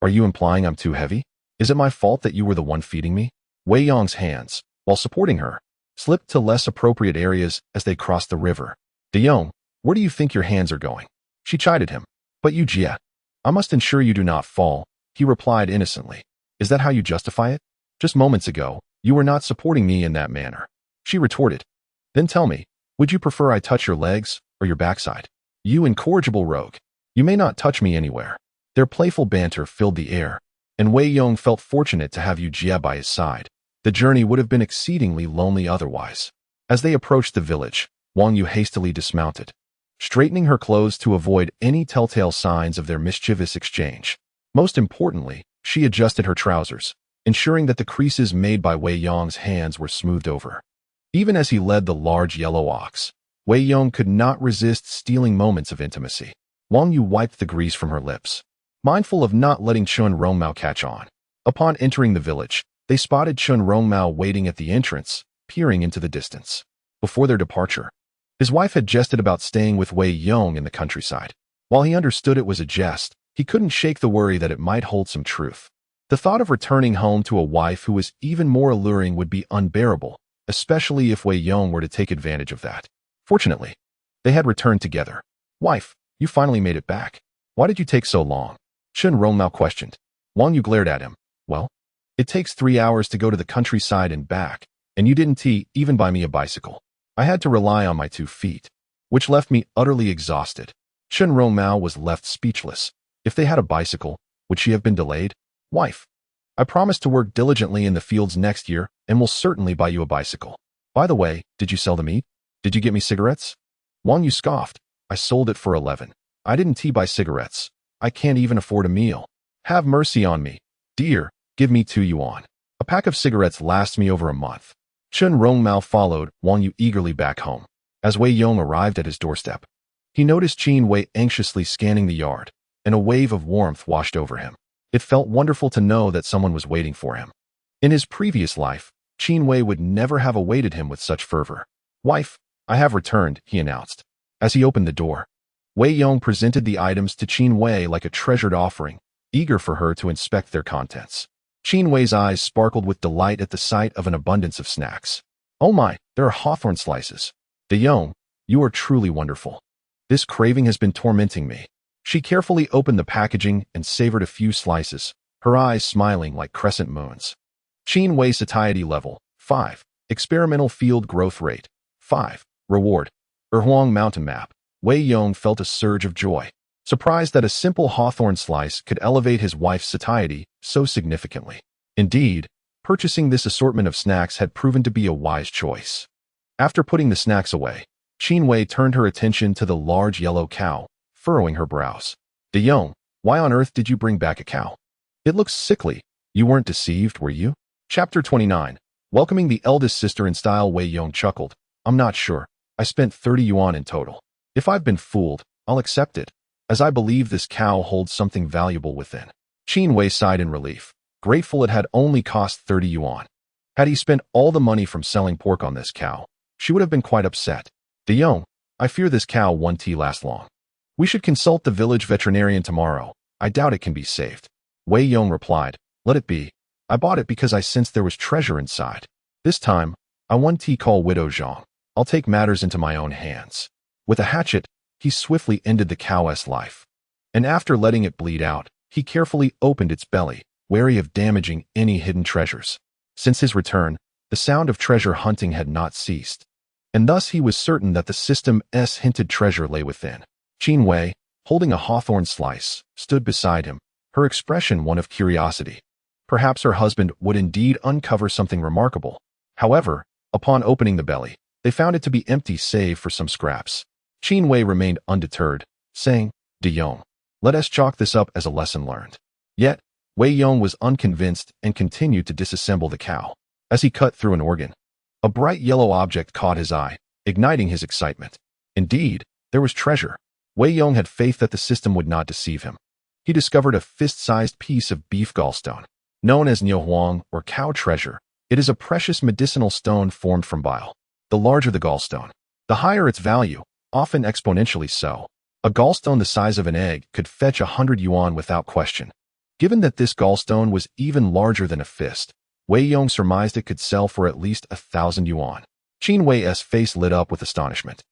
[SPEAKER 1] "Are you implying I'm too heavy? Is it my fault that you were the one feeding me?" Wei Yong's hands, while supporting her, slipped to less appropriate areas as they crossed the river. "De Yong, where do you think your hands are going?" She chided him. "But Yu Jie, I must ensure you do not fall," he replied innocently. "Is that how you justify it? Just moments ago, you were not supporting me in that manner." She retorted. "Then tell me, would you prefer I touch your legs or your backside? You incorrigible rogue. You may not touch me anywhere." Their playful banter filled the air, and Wei Yong felt fortunate to have Yu Jie by his side. The journey would have been exceedingly lonely otherwise. As they approached the village, Wang Yu hastily dismounted, straightening her clothes to avoid any telltale signs of their mischievous exchange. Most importantly, she adjusted her trousers, ensuring that the creases made by Wei Yong's hands were smoothed over. Even as he led the large yellow ox, Wei Yong could not resist stealing moments of intimacy. Wang Yu wiped the grease from her lips, mindful of not letting Qin Wei catch on. Upon entering the village, they spotted Qin Wei waiting at the entrance, peering into the distance. Before their departure, his wife had jested about staying with Wei Yong in the countryside. While he understood it was a jest, he couldn't shake the worry that it might hold some truth. The thought of returning home to a wife who was even more alluring would be unbearable, especially if Wei Yong were to take advantage of that. Fortunately, they had returned together. "Wife, you finally made it back. Why did you take so long?" Qin Wei questioned. Wang Yu glared at him. "Well, it takes 3 hours to go to the countryside and back, and you didn't even buy me a bicycle. I had to rely on my 2 feet, which left me utterly exhausted." Qin Wei was left speechless. If they had a bicycle, would she have been delayed? "Wife, I promised to work diligently in the fields next year and will certainly buy you a bicycle. By the way, did you sell the meat? Did you get me cigarettes?" Wang Yu scoffed. "I sold it for 11. I didn't buy cigarettes. I can't even afford a meal. Have mercy on me. Dear, give me 2 yuan. A pack of cigarettes lasts me over a month." Qin Wei followed Wang Yu eagerly back home. As Wei Yong arrived at his doorstep, he noticed Qin Wei anxiously scanning the yard, and a wave of warmth washed over him. It felt wonderful to know that someone was waiting for him. In his previous life, Qin Wei would never have awaited him with such fervor. "Wife, I have returned," he announced. As he opened the door, Wei Yong presented the items to Qin Wei like a treasured offering, eager for her to inspect their contents. Qin Wei's eyes sparkled with delight at the sight of an abundance of snacks. "Oh my, there are hawthorn slices. De Yong, you are truly wonderful. This craving has been tormenting me." She carefully opened the packaging and savored a few slices, her eyes smiling like crescent moons. Qin Wei satiety level, 5. Experimental field growth rate, 5. Reward, Huang mountain map. Wei Yong felt a surge of joy, surprised that a simple hawthorn slice could elevate his wife's satiety so significantly. Indeed, purchasing this assortment of snacks had proven to be a wise choice. After putting the snacks away, Qin Wei turned her attention to the large yellow cow, furrowing her brows. "De Yong, why on earth did you bring back a cow? It looks sickly. You weren't deceived, were you?" Chapter 29. Welcoming the eldest sister in style. Wei Yong chuckled. "I'm not sure. I spent 30 yuan in total. If I've been fooled, I'll accept it, as I believe this cow holds something valuable within." Qin Wei sighed in relief, grateful it had only cost 30 yuan. Had he spent all the money from selling pork on this cow, she would have been quite upset. "De Yong, I fear this cow won't last long. We should consult the village veterinarian tomorrow. I doubt it can be saved." Wei Yong replied, "Let it be. I bought it because I sensed there was treasure inside. This time, I won't call Widow Zhang. I'll take matters into my own hands." With a hatchet, he swiftly ended the cow's life. And after letting it bleed out, he carefully opened its belly, wary of damaging any hidden treasures. Since his return, the sound of treasure hunting had not ceased, and thus he was certain that the system's hinted treasure lay within. Qin Wei, holding a hawthorn slice, stood beside him, her expression one of curiosity. Perhaps her husband would indeed uncover something remarkable. However, upon opening the belly, they found it to be empty save for some scraps. Qin Wei remained undeterred, saying, "De Yong, let us chalk this up as a lesson learned. Yet, Wei Yong was unconvinced and continued to disassemble the cow. As he cut through an organ, a bright yellow object caught his eye, igniting his excitement. Indeed, there was treasure. Wei Yong had faith that the system would not deceive him. He discovered a fist-sized piece of beef gallstone. Known as Niu Huang or cow treasure, it is a precious medicinal stone formed from bile. The larger the gallstone, the higher its value, often exponentially so. A gallstone the size of an egg could fetch 100 yuan without question. Given that this gallstone was even larger than a fist, Wei Yong surmised it could sell for at least 1,000 yuan. Qin Wei's face lit up with astonishment.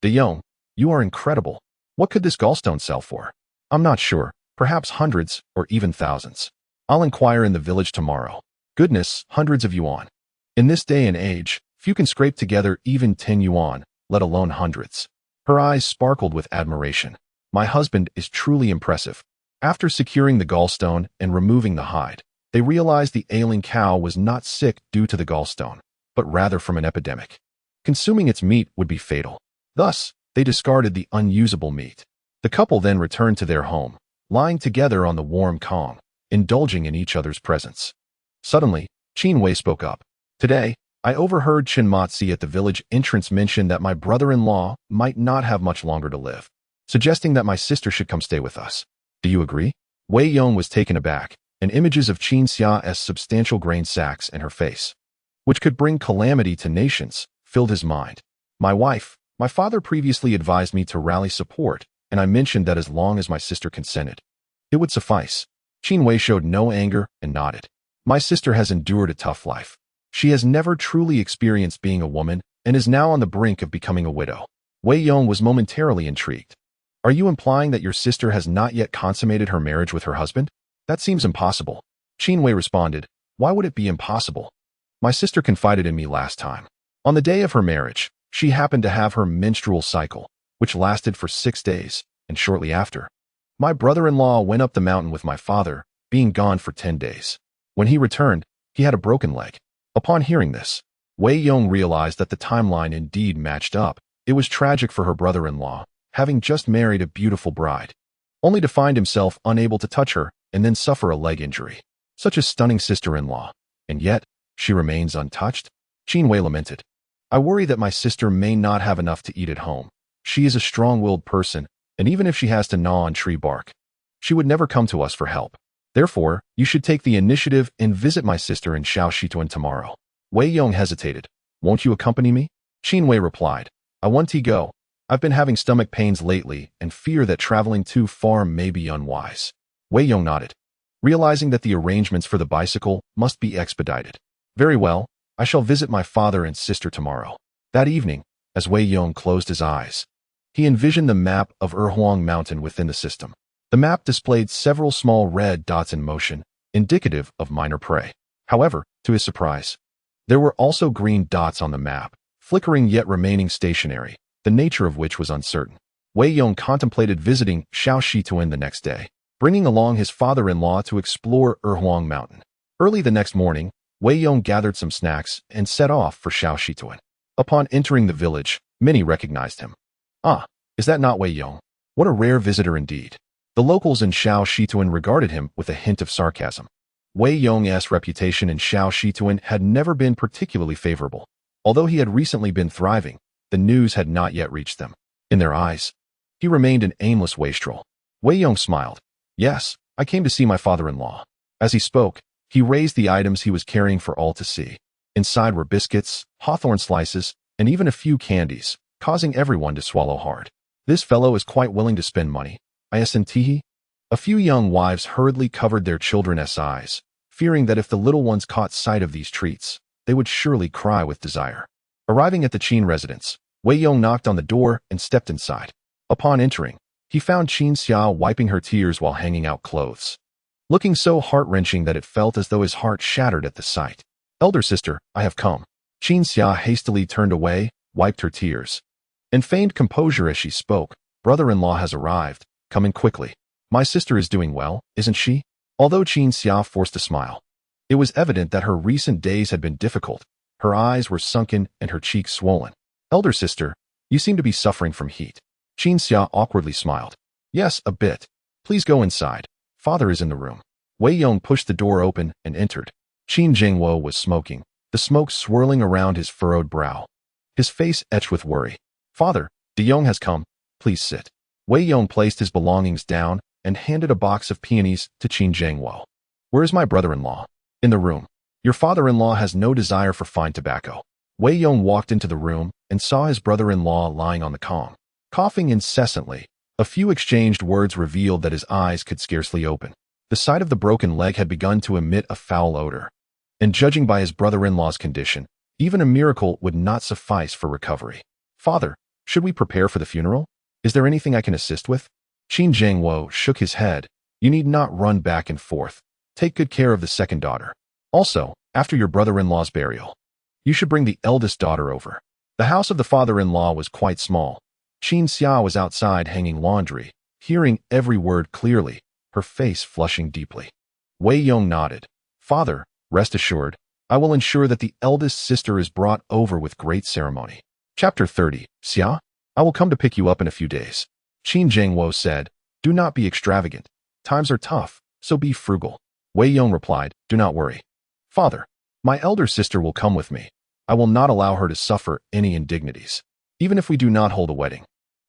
[SPEAKER 1] "De Yong, you are incredible. What could this gallstone sell for?" "I'm not sure. Perhaps hundreds or even thousands. I'll inquire in the village tomorrow." "Goodness, hundreds of yuan. In this day and age, few can scrape together even 10 yuan, let alone hundreds." Her eyes sparkled with admiration. "My husband is truly impressive." After securing the gallstone and removing the hide, they realized the ailing cow was not sick due to the gallstone, but rather from an epidemic. Consuming its meat would be fatal. Thus, they discarded the unusable meat. The couple then returned to their home, lying together on the warm kong, indulging in each other's presence. Suddenly, Qin Wei spoke up. "Today, I overheard Chen Matzi at the village entrance mention that my brother-in-law might not have much longer to live, suggesting that my sister should come stay with us. Do you agree?" Wei Yong was taken aback, and images of Qin Xia's substantial grain sacks in her face, which could bring calamity to nations, filled his mind. My father previously advised me to rally support, and I mentioned that as long as my sister consented, it would suffice." Qin Wei showed no anger and nodded. "My sister has endured a tough life. She has never truly experienced being a woman and is now on the brink of becoming a widow." Wei Yong was momentarily intrigued. "Are you implying that your sister has not yet consummated her marriage with her husband?" "That seems impossible." Qin Wei responded. "Why would it be impossible? My sister confided in me last time. On the day of her marriage, she happened to have her menstrual cycle, which lasted for 6 days, and shortly after, my brother-in-law went up the mountain with my father, being gone for 10 days. When he returned, he had a broken leg." Upon hearing this, Wei Yong realized that the timeline indeed matched up. It was tragic for her brother-in-law, having just married a beautiful bride, only to find himself unable to touch her and then suffer a leg injury. Such a stunning sister-in-law, and yet, she remains untouched? Qin Wei lamented. "I worry that my sister may not have enough to eat at home. She is a strong-willed person, and even if she has to gnaw on tree bark, she would never come to us for help. Therefore, you should take the initiative and visit my sister in Shaoxituan tomorrow." Wei Yong hesitated. "Won't you accompany me?" Qin Wei replied. "I want to go. I've been having stomach pains lately and fear that traveling too far may be unwise." Wei Yong nodded, realizing that the arrangements for the bicycle must be expedited. "Very well, I shall visit my father and sister tomorrow." That evening, as Wei Yong closed his eyes, he envisioned the map of Erhuang Mountain within the system. The map displayed several small red dots in motion, indicative of minor prey. However, to his surprise, there were also green dots on the map, flickering yet remaining stationary, the nature of which was uncertain. Wei Yong contemplated visiting Shaoxituan the next day, bringing along his father-in-law to explore Erhuang Mountain. Early the next morning, Wei Yong gathered some snacks and set off for Shaoxituan. Upon entering the village, many recognized him. "Ah, is that not Wei Yong? What a rare visitor indeed." The locals in Shaoxituan regarded him with a hint of sarcasm. Wei Yong's reputation in Shaoxituan had never been particularly favorable. Although he had recently been thriving, the news had not yet reached them. In their eyes, he remained an aimless wastrel. Wei Yong smiled. "Yes, I came to see my father-in-law." As he spoke, he raised the items he was carrying for all to see. Inside were biscuits, hawthorn slices, and even a few candies, causing everyone to swallow hard. "This fellow is quite willing to spend money. Isn't. A few young wives hurriedly covered their children's eyes, fearing that if the little ones caught sight of these treats, they would surely cry with desire. Arriving at the Qin residence, Wei Yong knocked on the door and stepped inside. Upon entering, he found Qin Xia wiping her tears while hanging out clothes, looking so heart-wrenching that it felt as though his heart shattered at the sight. "Elder sister, I have come." Qin Xia hastily turned away, wiped her tears, and feigned composure as she spoke. "Brother-in-law has arrived. Come in quickly. My sister is doing well, isn't she?" Although Qin Xia forced a smile, it was evident that her recent days had been difficult. Her eyes were sunken and her cheeks swollen. "Elder sister, you seem to be suffering from heat." Qin Xia awkwardly smiled. "Yes, a bit. Please go inside. Father is in the room." Wei Yong pushed the door open and entered. Qin Wei was smoking, the smoke swirling around his furrowed brow. His face etched with worry. "Father, De Yong has come. Please sit." Wei Yong placed his belongings down and handed a box of peonies to Qin Wei. "Where is my brother-in-law?" "In the room. Your father-in-law has no desire for fine tobacco." Wei Yong walked into the room and saw his brother-in-law lying on the calm, coughing incessantly. A few exchanged words revealed that his eyes could scarcely open. The sight of the broken leg had begun to emit a foul odor. And judging by his brother-in-law's condition, even a miracle would not suffice for recovery. "Father, should we prepare for the funeral? Is there anything I can assist with?" Qin Wei shook his head. "You need not run back and forth. Take good care of the second daughter. Also, after your brother-in-law's burial, you should bring the eldest daughter over." The house of the father-in-law was quite small. Qin Xia was outside hanging laundry, hearing every word clearly, her face flushing deeply. Wei Yong nodded. "Father, rest assured, I will ensure that the eldest sister is brought over with great ceremony." Chapter 30. Xia, I will come to pick you up in a few days. Qin Wei said, "Do not be extravagant. Times are tough, so be frugal." Wei Yong replied, "Do not worry. Father, my elder sister will come with me. I will not allow her to suffer any indignities, even if we do not hold a wedding.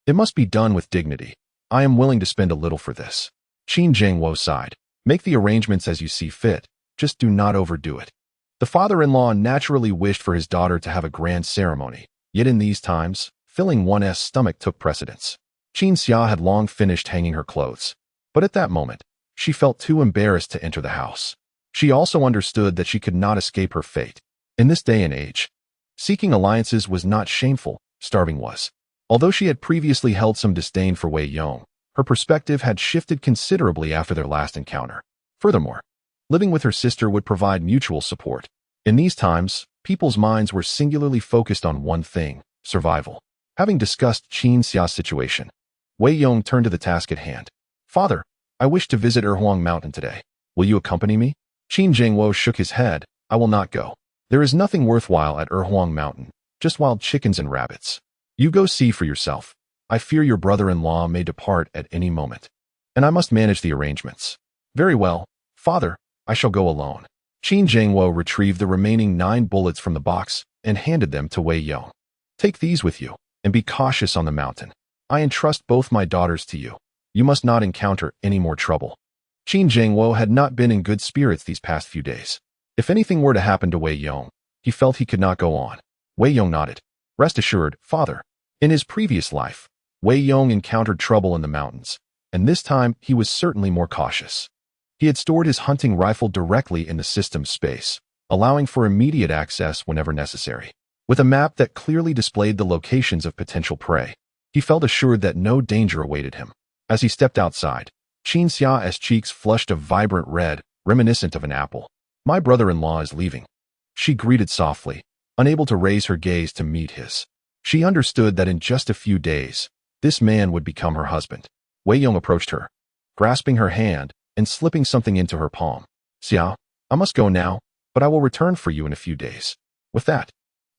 [SPEAKER 1] It must be done with dignity. I am willing to spend a little for this." Qin Wei sighed. "Make the arrangements as you see fit. Just do not overdo it." The father-in-law naturally wished for his daughter to have a grand ceremony, yet in these times, filling one's stomach took precedence. Qin Xia had long finished hanging her clothes, but at that moment, she felt too embarrassed to enter the house. She also understood that she could not escape her fate. In this day and age, seeking alliances was not shameful, starving was. Although she had previously held some disdain for Wei Yong, her perspective had shifted considerably after their last encounter. Furthermore, living with her sister would provide mutual support. In these times, people's minds were singularly focused on one thing: survival. Having discussed Qin Xia's situation, Wei Yong turned to the task at hand. "Father, I wish to visit Erhuang Mountain today. Will you accompany me?" Qin Wei shook his head. "I will not go. There is nothing worthwhile at Erhuang Mountain, just wild chickens and rabbits. You go see for yourself. I fear your brother-in-law may depart at any moment, and I must manage the arrangements." "Very well, Father, I shall go alone." Qin Wei retrieved the remaining 9 bullets from the box and handed them to Wei Yong. "Take these with you, and be cautious on the mountain. I entrust both my daughters to you. You must not encounter any more trouble." Qin Wei had not been in good spirits these past few days. If anything were to happen to Wei Yong, he felt he could not go on. Wei Yong nodded. "Rest assured, Father. In his previous life, Wei Yong encountered trouble in the mountains, and this time he was certainly more cautious. He had stored his hunting rifle directly in the system's space, allowing for immediate access whenever necessary. With a map that clearly displayed the locations of potential prey, he felt assured that no danger awaited him. As he stepped outside, Qin Xia's cheeks flushed a vibrant red, reminiscent of an apple. "My brother-in-law is leaving," she greeted softly, unable to raise her gaze to meet his. She understood that in just a few days, this man would become her husband. Wei Yong approached her, grasping her hand and slipping something into her palm. "Xia, I must go now, but I will return for you in a few days." With that,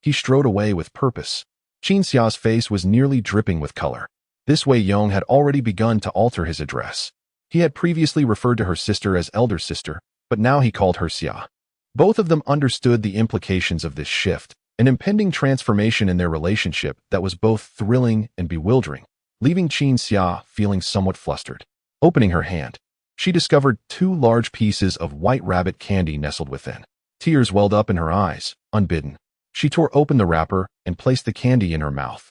[SPEAKER 1] he strode away with purpose. Qin Xia's face was nearly dripping with color. This Wei Yong had already begun to alter his address. He had previously referred to her sister as elder sister, but now he called her Xia. Both of them understood the implications of this shift, an impending transformation in their relationship that was both thrilling and bewildering, leaving Qin Xia feeling somewhat flustered. Opening her hand, she discovered 2 large pieces of white rabbit candy nestled within. Tears welled up in her eyes, unbidden. She tore open the wrapper and placed the candy in her mouth,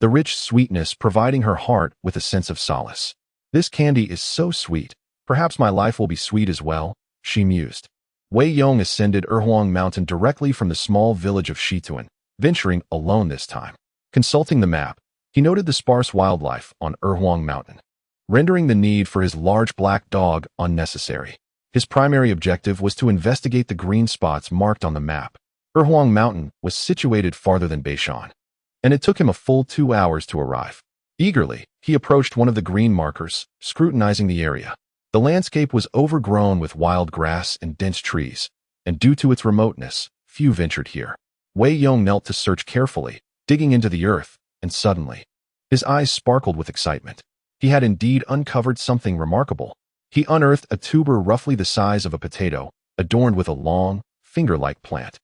[SPEAKER 1] the rich sweetness providing her heart with a sense of solace. "This candy is so sweet. Perhaps my life will be sweet as well," she mused. Wei Yong ascended Erhuang Mountain directly from the small village of Shituan, venturing alone this time. Consulting the map, he noted the sparse wildlife on Erhuang Mountain, rendering the need for his large black dog unnecessary. His primary objective was to investigate the green spots marked on the map. Erhuang Mountain was situated farther than Beishan, and it took him a full 2 hours to arrive. Eagerly, he approached one of the green markers, scrutinizing the area. The landscape was overgrown with wild grass and dense trees, and due to its remoteness, few ventured here. Wei Yong knelt to search carefully, digging into the earth, and suddenly, his eyes sparkled with excitement. He had indeed uncovered something remarkable. He unearthed a tuber roughly the size of a potato, adorned with a long, finger-like plant.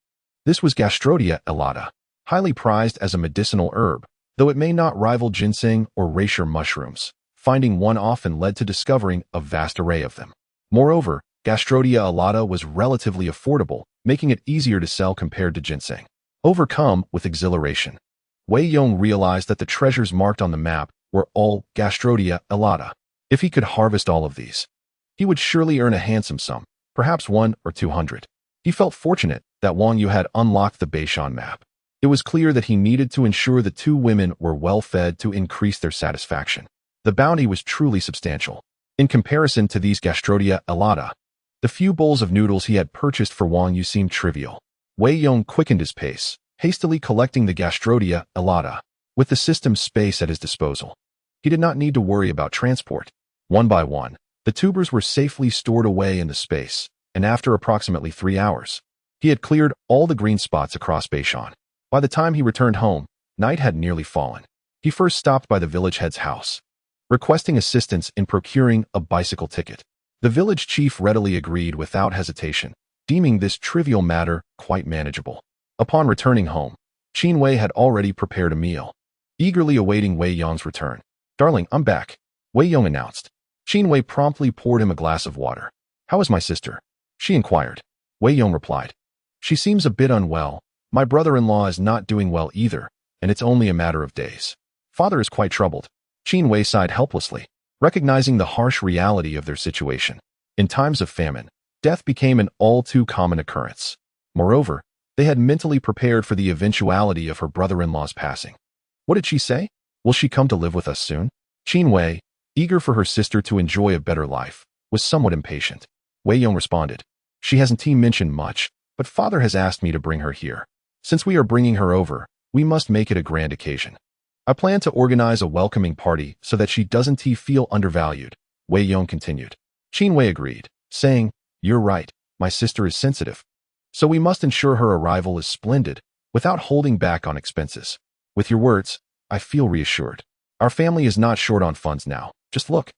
[SPEAKER 1] This was Gastrodia elata, highly prized as a medicinal herb, though it may not rival ginseng or reishi mushrooms. Finding one often led to discovering a vast array of them. Moreover, Gastrodia elata was relatively affordable, making it easier to sell compared to ginseng. Overcome with exhilaration, Wei Yong realized that the treasures marked on the map were all Gastrodia elata. If he could harvest all of these, he would surely earn a handsome sum, perhaps 100 or 200. He felt fortunate that Wang Yu had unlocked the Beishan map. It was clear that he needed to ensure the two women were well fed to increase their satisfaction. The bounty was truly substantial. In comparison to these Gastrodia elata, the few bowls of noodles he had purchased for Wang Yu seemed trivial. Wei Yong quickened his pace, hastily collecting the Gastrodia elata. With the system's space at his disposal, he did not need to worry about transport. One by one, the tubers were safely stored away in the space, and after approximately 3 hours, he had cleared all the green spots across Beishan. By the time he returned home, night had nearly fallen. He first stopped by the village head's house, requesting assistance in procuring a bicycle ticket. The village chief readily agreed without hesitation, deeming this trivial matter quite manageable. Upon returning home, Qin Wei had already prepared a meal, eagerly awaiting Wei Yong's return. "Darling, I'm back," Wei Yong announced. Qin Wei promptly poured him a glass of water. "How is my sister?" she inquired. Wei Yong replied, "She seems a bit unwell. My brother-in-law is not doing well either, and it's only a matter of days. Father is quite troubled." Qin Wei sighed helplessly, recognizing the harsh reality of their situation. In times of famine, death became an all-too-common occurrence. Moreover, they had mentally prepared for the eventuality of her brother-in-law's passing. "What did she say? Will she come to live with us soon?" Qin Wei, eager for her sister to enjoy a better life, was somewhat impatient. Wei Yong responded, "She hasn't mentioned much, but father has asked me to bring her here. Since we are bringing her over, we must make it a grand occasion. I plan to organize a welcoming party so that she doesn't feel undervalued," Wei Yong continued. Qin Wei agreed, saying, "You're right, my sister is sensitive. So we must ensure her arrival is splendid, without holding back on expenses. With your words, I feel reassured. Our family is not short on funds now, just look,"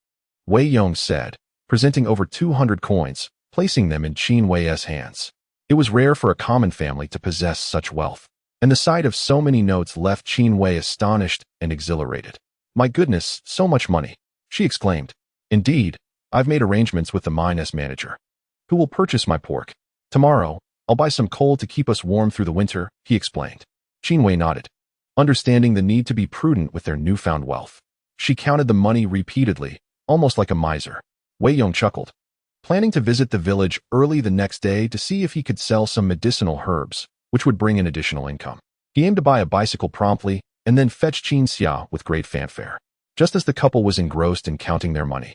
[SPEAKER 1] Wei Yong said, presenting over 200 coins, placing them in Qin Wei's hands. It was rare for a common family to possess such wealth, and the sight of so many notes left Qin Wei astonished and exhilarated. "My goodness, so much money," she exclaimed. "Indeed, I've made arrangements with the mine's manager, who will purchase my pork. Tomorrow, I'll buy some coal to keep us warm through the winter," he explained. Qin Wei nodded, understanding the need to be prudent with their newfound wealth. She counted the money repeatedly, almost like a miser. Wei Yong chuckled, planning to visit the village early the next day to see if he could sell some medicinal herbs, which would bring in additional income. He aimed to buy a bicycle promptly and then fetch Qin Xia with great fanfare. Just as the couple was engrossed in counting their money,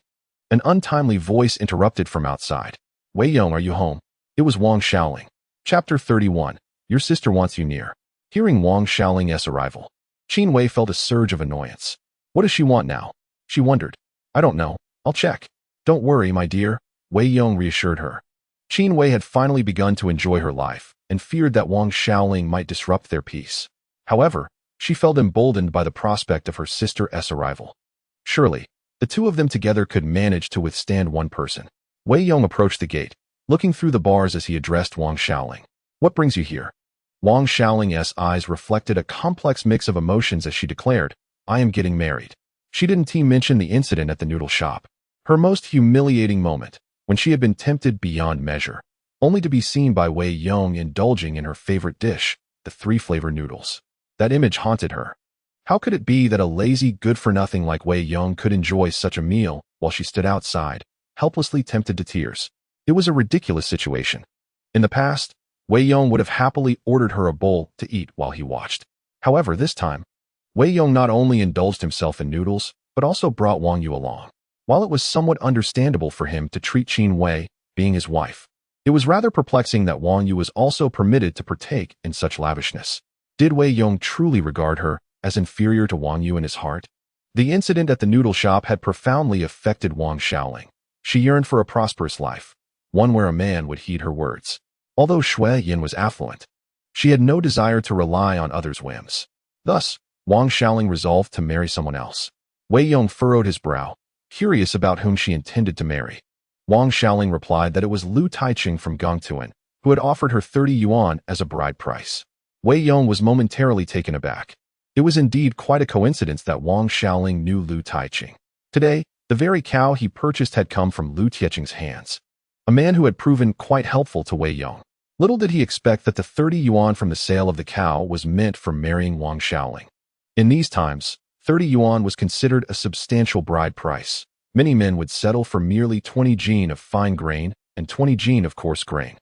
[SPEAKER 1] an untimely voice interrupted from outside. "Wei Yong, are you home?" It was Wang Xiaoling. Chapter 31. Your sister wants you near. Hearing Wang Xiaoling's arrival, Qin Wei felt a surge of annoyance. What does she want now? She wondered. "I don't know. I'll check." "Don't worry, my dear," Wei Yong reassured her. Qin Wei had finally begun to enjoy her life and feared that Wang Xiaoling might disrupt their peace. However, she felt emboldened by the prospect of her sister's arrival. Surely, the two of them together could manage to withstand one person. Wei Yong approached the gate, looking through the bars as he addressed Wang Xiaoling. "What brings you here?" Wang Xiaoling's eyes reflected a complex mix of emotions as she declared, "I am getting married." She didn't mention the incident at the noodle shop, her most humiliating moment, when she had been tempted beyond measure, only to be seen by Wei Yong indulging in her favorite dish, the 3-flavor noodles. That image haunted her. How could it be that a lazy good-for-nothing like Wei Yong could enjoy such a meal while she stood outside, helplessly tempted to tears? It was a ridiculous situation. In the past, Wei Yong would have happily ordered her a bowl to eat while he watched. However, this time, Wei Yong not only indulged himself in noodles, but also brought Wang Yu along. While it was somewhat understandable for him to treat Qin Wei, being his wife, it was rather perplexing that Wang Yu was also permitted to partake in such lavishness. Did Wei Yong truly regard her as inferior to Wang Yu in his heart? The incident at the noodle shop had profoundly affected Wang Xiaoling. She yearned for a prosperous life, one where a man would heed her words. Although Shui Yin was affluent, she had no desire to rely on others' whims. Thus, Wang Xiaoling resolved to marry someone else. Wei Yong furrowed his brow, curious about whom she intended to marry. Wang Xiaoling replied that it was Lu Taiqing from Gongtuan, who had offered her 30 yuan as a bride price. Wei Yong was momentarily taken aback. It was indeed quite a coincidence that Wang Xiaoling knew Lu Taiqing. Today, the very cow he purchased had come from Lu Taiqing's hands, a man who had proven quite helpful to Wei Yong. Little did he expect that the 30 yuan from the sale of the cow was meant for marrying Wang Xiaoling. In these times, 30 yuan was considered a substantial bride price. Many men would settle for merely 20 jin of fine grain and 20 jin of coarse grain,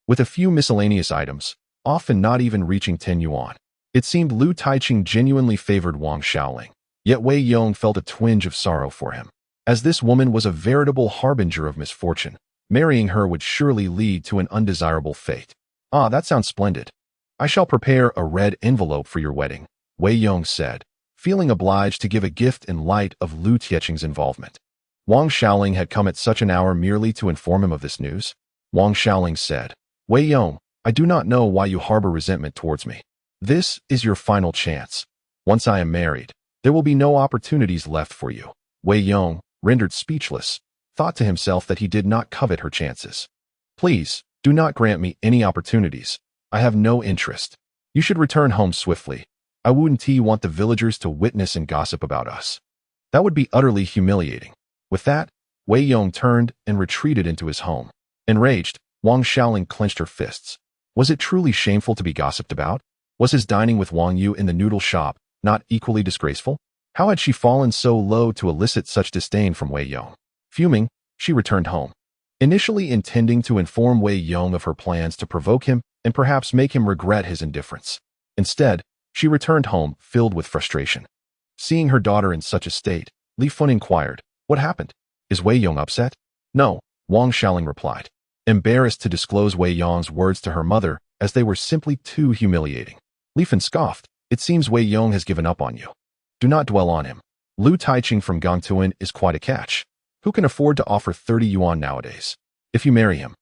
[SPEAKER 1] with a few miscellaneous items, often not even reaching 10 yuan. It seemed Lu Taiqing genuinely favored Wang Xiaoling, yet Wei Yong felt a twinge of sorrow for him. As this woman was a veritable harbinger of misfortune, marrying her would surely lead to an undesirable fate. Ah, that sounds splendid. I shall prepare a red envelope for your wedding, Wei Yong said, feeling obliged to give a gift in light of Lu Taiqing's involvement. Wang Xiaoling had come at such an hour merely to inform him of this news. Wang Xiaoling said, Wei Yong, I do not know why you harbor resentment towards me. This is your final chance. Once I am married, there will be no opportunities left for you. Wei Yong, rendered speechless, thought to himself that he did not covet her chances. Please, do not grant me any opportunities. I have no interest. You should return home swiftly. I wouldn't want the villagers to witness and gossip about us. That would be utterly humiliating. With that, Wei Yong turned and retreated into his home. Enraged, Wang Xiaoling clenched her fists. Was it truly shameful to be gossiped about? Was his dining with Wang Yu in the noodle shop not equally disgraceful? How had she fallen so low to elicit such disdain from Wei Yong? Fuming, she returned home, initially intending to inform Wei Yong of her plans to provoke him and perhaps make him regret his indifference. Instead, she returned home filled with frustration. Seeing her daughter in such a state, Li Fun inquired, What happened? Is Wei Yong upset? No, Wang Xiaoling replied, embarrassed to disclose Wei Yong's words to her mother as they were simply too humiliating. Li Fun scoffed, It seems Wei Yong has given up on you. Do not dwell on him. Lu Taiqing from Gongtuan is quite a catch. Who can afford to offer 30 yuan nowadays? If you marry him,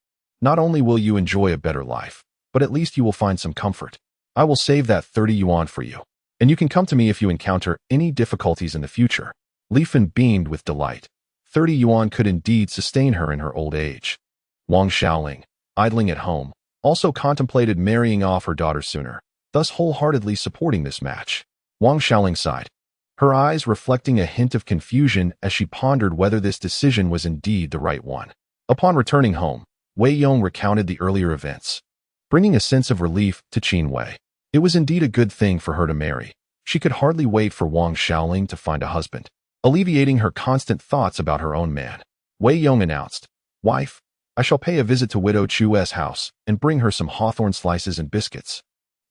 [SPEAKER 1] not only will you enjoy a better life, but at least you will find some comfort. I will save that 30 yuan for you, and you can come to me if you encounter any difficulties in the future. Li Fun beamed with delight. 30 yuan could indeed sustain her in her old age. Wang Xiaoling, idling at home, also contemplated marrying off her daughter sooner, thus wholeheartedly supporting this match. Wang Xiaoling sighed, her eyes reflecting a hint of confusion as she pondered whether this decision was indeed the right one. Upon returning home, Wei Yong recounted the earlier events, bringing a sense of relief to Qin Wei. It was indeed a good thing for her to marry. She could hardly wait for Wang Xiaoling to find a husband, alleviating her constant thoughts about her own man. Wei Yong announced, Wife, I shall pay a visit to Widow Chu's house and bring her some hawthorn slices and biscuits.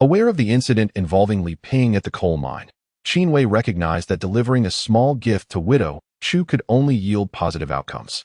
[SPEAKER 1] Aware of the incident involving Li Ping at the coal mine, Qin Wei recognized that delivering a small gift to Widow Chu could only yield positive outcomes.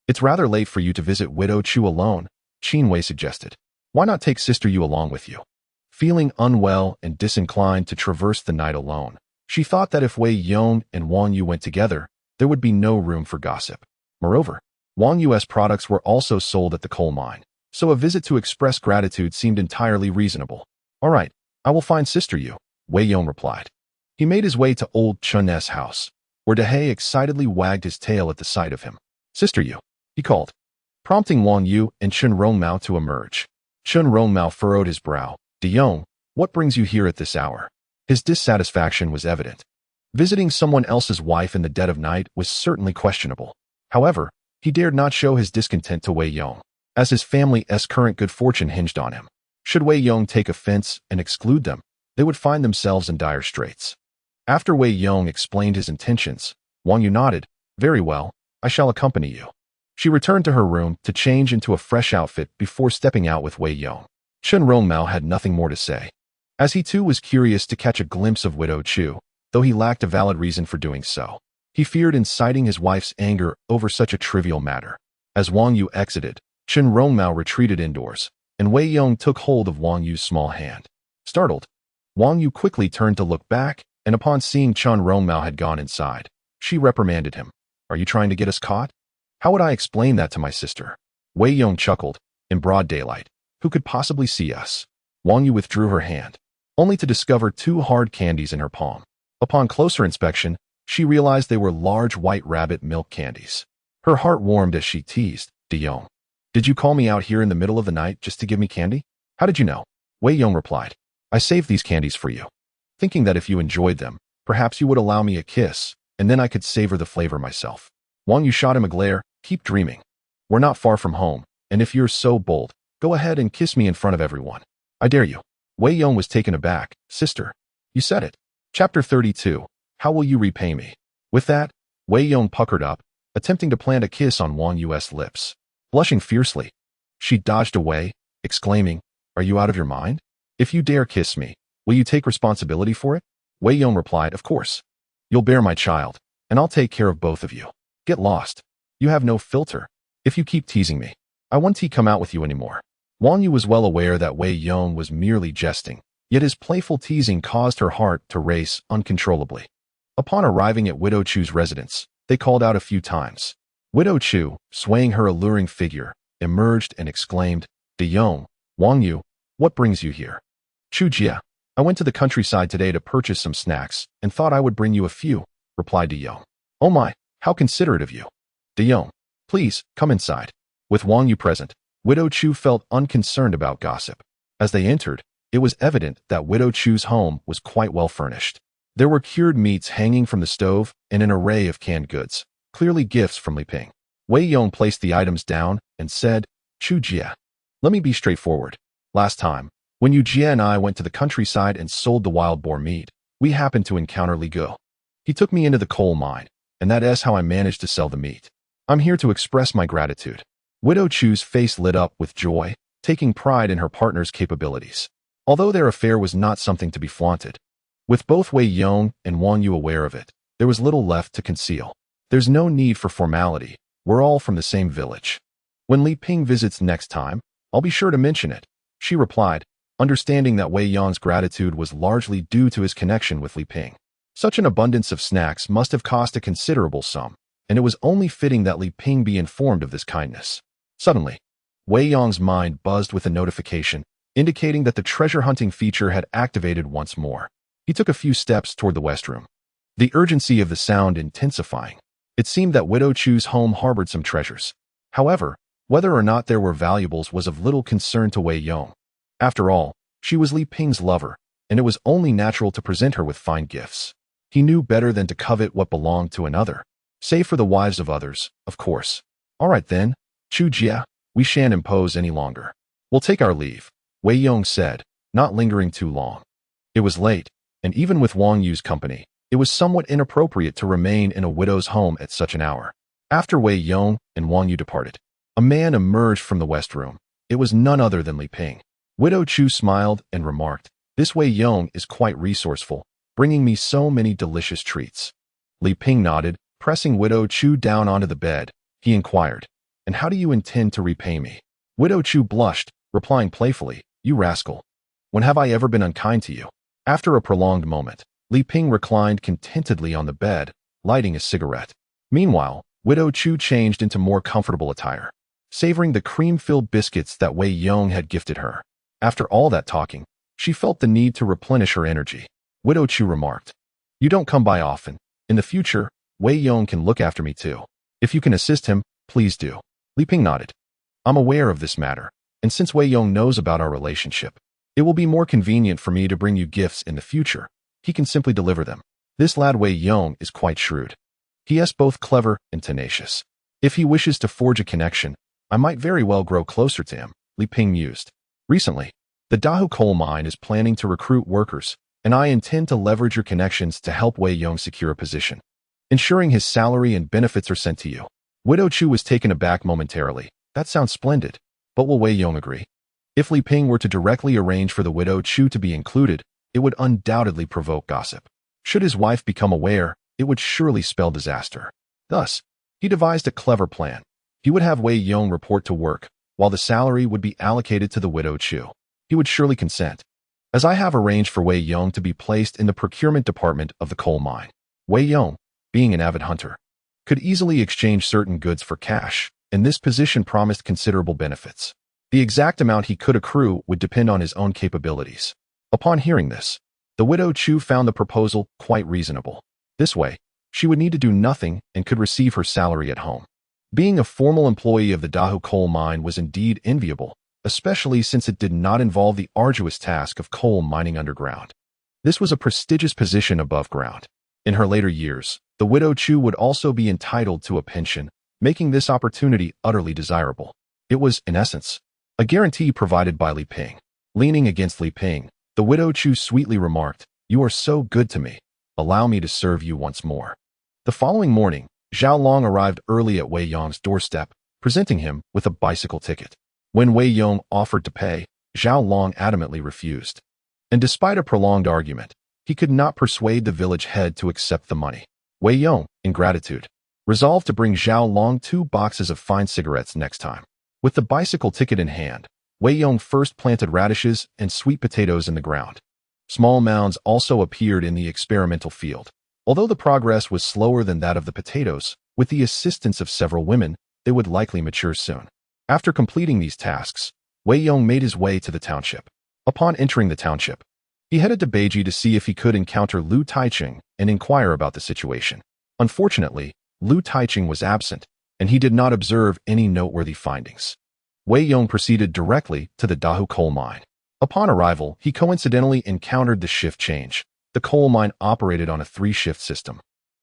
[SPEAKER 1] It's rather late for you to visit Widow Chu alone, Qin Wei suggested. Why not take Sister Yu along with you? Feeling unwell and disinclined to traverse the night alone, she thought that if Wei Yong and Wang Yu went together, there would be no room for gossip. Moreover, Wang Yu's products were also sold at the coal mine, so a visit to express gratitude seemed entirely reasonable. All right, I will find Sister Yu, Wei Yong replied. He made his way to old Chun's house, where Dehei excitedly wagged his tail at the sight of him. Sister Yu, he called, prompting Wang Yu and Chun Rongmao to emerge. Chun Rongmao furrowed his brow. De Yong, what brings you here at this hour? His dissatisfaction was evident. Visiting someone else's wife in the dead of night was certainly questionable. However, he dared not show his discontent to Wei Yong, as his family's current good fortune hinged on him. Should Wei Yong take offense and exclude them, they would find themselves in dire straits. After Wei Yong explained his intentions, Wang Yu nodded, Very well, I shall accompany you. She returned to her room to change into a fresh outfit before stepping out with Wei Yong. Chun Rongmao had nothing more to say, as he too was curious to catch a glimpse of Widow Chu, though he lacked a valid reason for doing so. He feared inciting his wife's anger over such a trivial matter. As Wang Yu exited, Chun Rongmao retreated indoors, and Wei Yong took hold of Wang Yu's small hand. Startled, Wang Yu quickly turned to look back, and upon seeing Chun Rongmao had gone inside, she reprimanded him. Are you trying to get us caught? How would I explain that to my sister? Wei Yong chuckled. In broad daylight, who could possibly see us? Wang Yu withdrew her hand, only to discover 2 hard candies in her palm. Upon closer inspection, she realized they were large white rabbit milk candies. Her heart warmed as she teased, De Yong. Did you call me out here in the middle of the night just to give me candy? How did you know? Wei Yong replied. I saved these candies for you, thinking that if you enjoyed them, perhaps you would allow me a kiss, and then I could savor the flavor myself. Wang Yu shot him a glare. Keep dreaming. We're not far from home, and if you're so bold, go ahead and kiss me in front of everyone. I dare you. Wei Yong was taken aback. Sister, you said it. Chapter 32. How will you repay me? With that, Wei Yong puckered up, attempting to plant a kiss on Wang Yu's lips. Blushing fiercely, she dodged away, exclaiming, Are you out of your mind? If you dare kiss me, will you take responsibility for it? Wei Yong replied, Of course. You'll bear my child, and I'll take care of both of you. Get lost. You have no filter. If you keep teasing me, I won't come out with you anymore. Wang Yu was well aware that Wei Yong was merely jesting, yet his playful teasing caused her heart to race uncontrollably. Upon arriving at Widow Chu's residence, they called out a few times. Widow Chu, swaying her alluring figure, emerged and exclaimed, De Yong, Wang Yu, what brings you here? Chu Jia, I went to the countryside today to purchase some snacks and thought I would bring you a few, replied De Yong. Oh my, how considerate of you. De Yong, please, come inside. With Wang Yu present, Widow Chu felt unconcerned about gossip. As they entered, it was evident that Widow Chu's home was quite well furnished. There were cured meats hanging from the stove and an array of canned goods, clearly gifts from Li Ping. Wei Yong placed the items down and said, Chu Jia, let me be straightforward. Last time, when you Jia and I went to the countryside and sold the wild boar meat, we happened to encounter Li Go. He took me into the coal mine, and that is how I managed to sell the meat. I'm here to express my gratitude. Widow Chu's face lit up with joy, taking pride in her partner's capabilities. Although their affair was not something to be flaunted, with both Wei Yong and Wang Yu aware of it, there was little left to conceal. There's no need for formality. We're all from the same village. When Li Ping visits next time, I'll be sure to mention it, she replied, understanding that Wei Yong's gratitude was largely due to his connection with Li Ping. Such an abundance of snacks must have cost a considerable sum, and it was only fitting that Li Ping be informed of this kindness. Suddenly, Wei Yong's mind buzzed with a notification, indicating that the treasure hunting feature had activated once more. He took a few steps toward the west room, the urgency of the sound intensifying. It seemed that Widow Chu's home harbored some treasures. However, whether or not there were valuables was of little concern to Wei Yong. After all, she was Li Ping's lover, and it was only natural to present her with fine gifts. He knew better than to covet what belonged to another, save for the wives of others, of course. All right then, Chu Jia, we shan't impose any longer. We'll take our leave, Wei Yong said, not lingering too long. It was late, and even with Wang Yu's company, it was somewhat inappropriate to remain in a widow's home at such an hour. After Wei Yong and Wang Yu departed, a man emerged from the west room. It was none other than Li Ping. Widow Chu smiled and remarked, This Wei Yong is quite resourceful, bringing me so many delicious treats. Li Ping nodded, pressing Widow Chu down onto the bed. He inquired, And how do you intend to repay me? Widow Chu blushed, replying playfully, You rascal. When have I ever been unkind to you? After a prolonged moment, Li Ping reclined contentedly on the bed, lighting a cigarette. Meanwhile, Widow Chu changed into more comfortable attire, savoring the cream-filled biscuits that Wei Yong had gifted her. After all that talking, she felt the need to replenish her energy. Widow Chu remarked, You don't come by often. In the future, Wei Yong can look after me too. If you can assist him, please do. Li Ping nodded. I'm aware of this matter, and since Wei Yong knows about our relationship, it will be more convenient for me to bring you gifts in the future. He can simply deliver them. This lad Wei Yong is quite shrewd. He is both clever and tenacious. If he wishes to forge a connection, I might very well grow closer to him, Li Ping mused. Recently, the Dahu coal mine is planning to recruit workers, and I intend to leverage your connections to help Wei Yong secure a position, ensuring his salary and benefits are sent to you. Widow Chu was taken aback momentarily. That sounds splendid, but will Wei Yong agree? If Li Ping were to directly arrange for the Widow Chu to be included, it would undoubtedly provoke gossip. Should his wife become aware, it would surely spell disaster. Thus, he devised a clever plan. He would have Wei Yong report to work, while the salary would be allocated to the Widow Chu. He would surely consent. As I have arranged for Wei Yong to be placed in the procurement department of the coal mine, Wei Yong, being an avid hunter, could easily exchange certain goods for cash, and this position promised considerable benefits. The exact amount he could accrue would depend on his own capabilities. Upon hearing this, the Widow Chu found the proposal quite reasonable. This way, she would need to do nothing and could receive her salary at home. Being a formal employee of the Dahu coal mine was indeed enviable, especially since it did not involve the arduous task of coal mining underground. This was a prestigious position above ground. In her later years, the widow Chu would also be entitled to a pension, making this opportunity utterly desirable. It was, in essence, a guarantee provided by Li Ping. Leaning against Li Ping, the widow Chu sweetly remarked, "You are so good to me. Allow me to serve you once more." The following morning, Zhao Long arrived early at Wei Yong's doorstep, presenting him with a bicycle ticket. When Wei Yong offered to pay, Zhao Long adamantly refused. And despite a prolonged argument, he could not persuade the village head to accept the money. Wei Yong, in gratitude, resolved to bring Zhao Long 2 boxes of fine cigarettes next time. With the bicycle ticket in hand, Wei Yong first planted radishes and sweet potatoes in the ground. Small mounds also appeared in the experimental field. Although the progress was slower than that of the potatoes, with the assistance of several women, they would likely mature soon. After completing these tasks, Wei Yong made his way to the township. Upon entering the township, he headed to Beiji to see if he could encounter Lu Taiching and inquire about the situation. Unfortunately, Lu Taiching was absent, and he did not observe any noteworthy findings. Wei Yong proceeded directly to the Dahu coal mine. Upon arrival, he coincidentally encountered the shift change. The coal mine operated on a 3-shift system.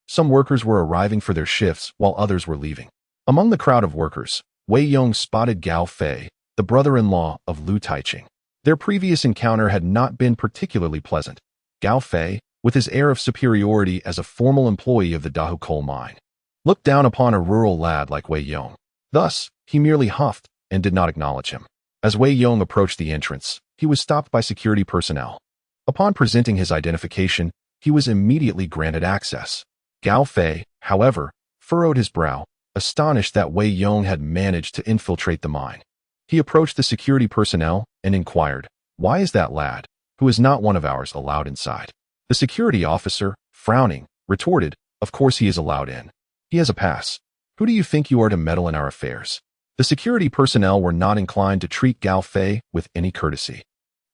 [SPEAKER 1] Some workers were arriving for their shifts while others were leaving. Among the crowd of workers, Wei Yong spotted Gao Fei, the brother-in-law of Lu Taiching. Their previous encounter had not been particularly pleasant. Gao Fei, with his air of superiority as a formal employee of the Dahu coal mine, looked down upon a rural lad like Wei Yong. Thus, he merely huffed and did not acknowledge him. As Wei Yong approached the entrance, he was stopped by security personnel. Upon presenting his identification, he was immediately granted access. Gao Fei, however, furrowed his brow, astonished that Wei Yong had managed to infiltrate the mine. He approached the security personnel and inquired, "Why is that lad, who is not one of ours, allowed inside?" The security officer, frowning, retorted, "Of course he is allowed in. He has a pass. Who do you think you are to meddle in our affairs?" The security personnel were not inclined to treat Gao Fei with any courtesy.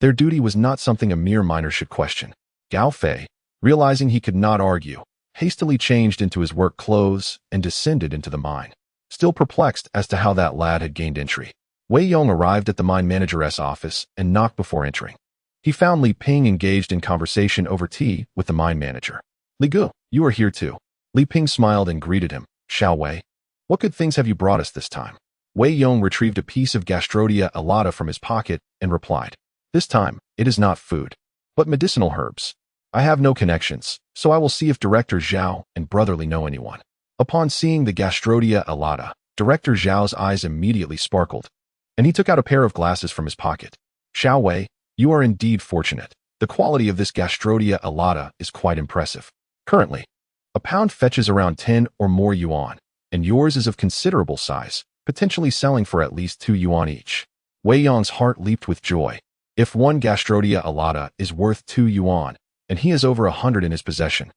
[SPEAKER 1] Their duty was not something a mere miner should question. Gao Fei, realizing he could not argue, hastily changed into his work clothes and descended into the mine, still perplexed as to how that lad had gained entry. Wei Yong arrived at the mine manager's office and knocked before entering. He found Li Ping engaged in conversation over tea with the mine manager. "Li Gu, you are here too." Li Ping smiled and greeted him. "Xiao Wei, what good things have you brought us this time?" Wei Yong retrieved a piece of Gastrodia alata from his pocket and replied, "This time, it is not food, but medicinal herbs. I have no connections, so I will see if Director Zhao and Brotherly know anyone." Upon seeing the Gastrodia alata, Director Zhao's eyes immediately sparkled, and he took out a pair of glasses from his pocket. "Xiao Wei, you are indeed fortunate. The quality of this Gastrodia alata is quite impressive. Currently, a pound fetches around 10 or more yuan, and yours is of considerable size, potentially selling for at least 2 yuan each." Wei Yong's heart leaped with joy. If one Gastrodia alata is worth 2 yuan, and he has over 100 in his possession,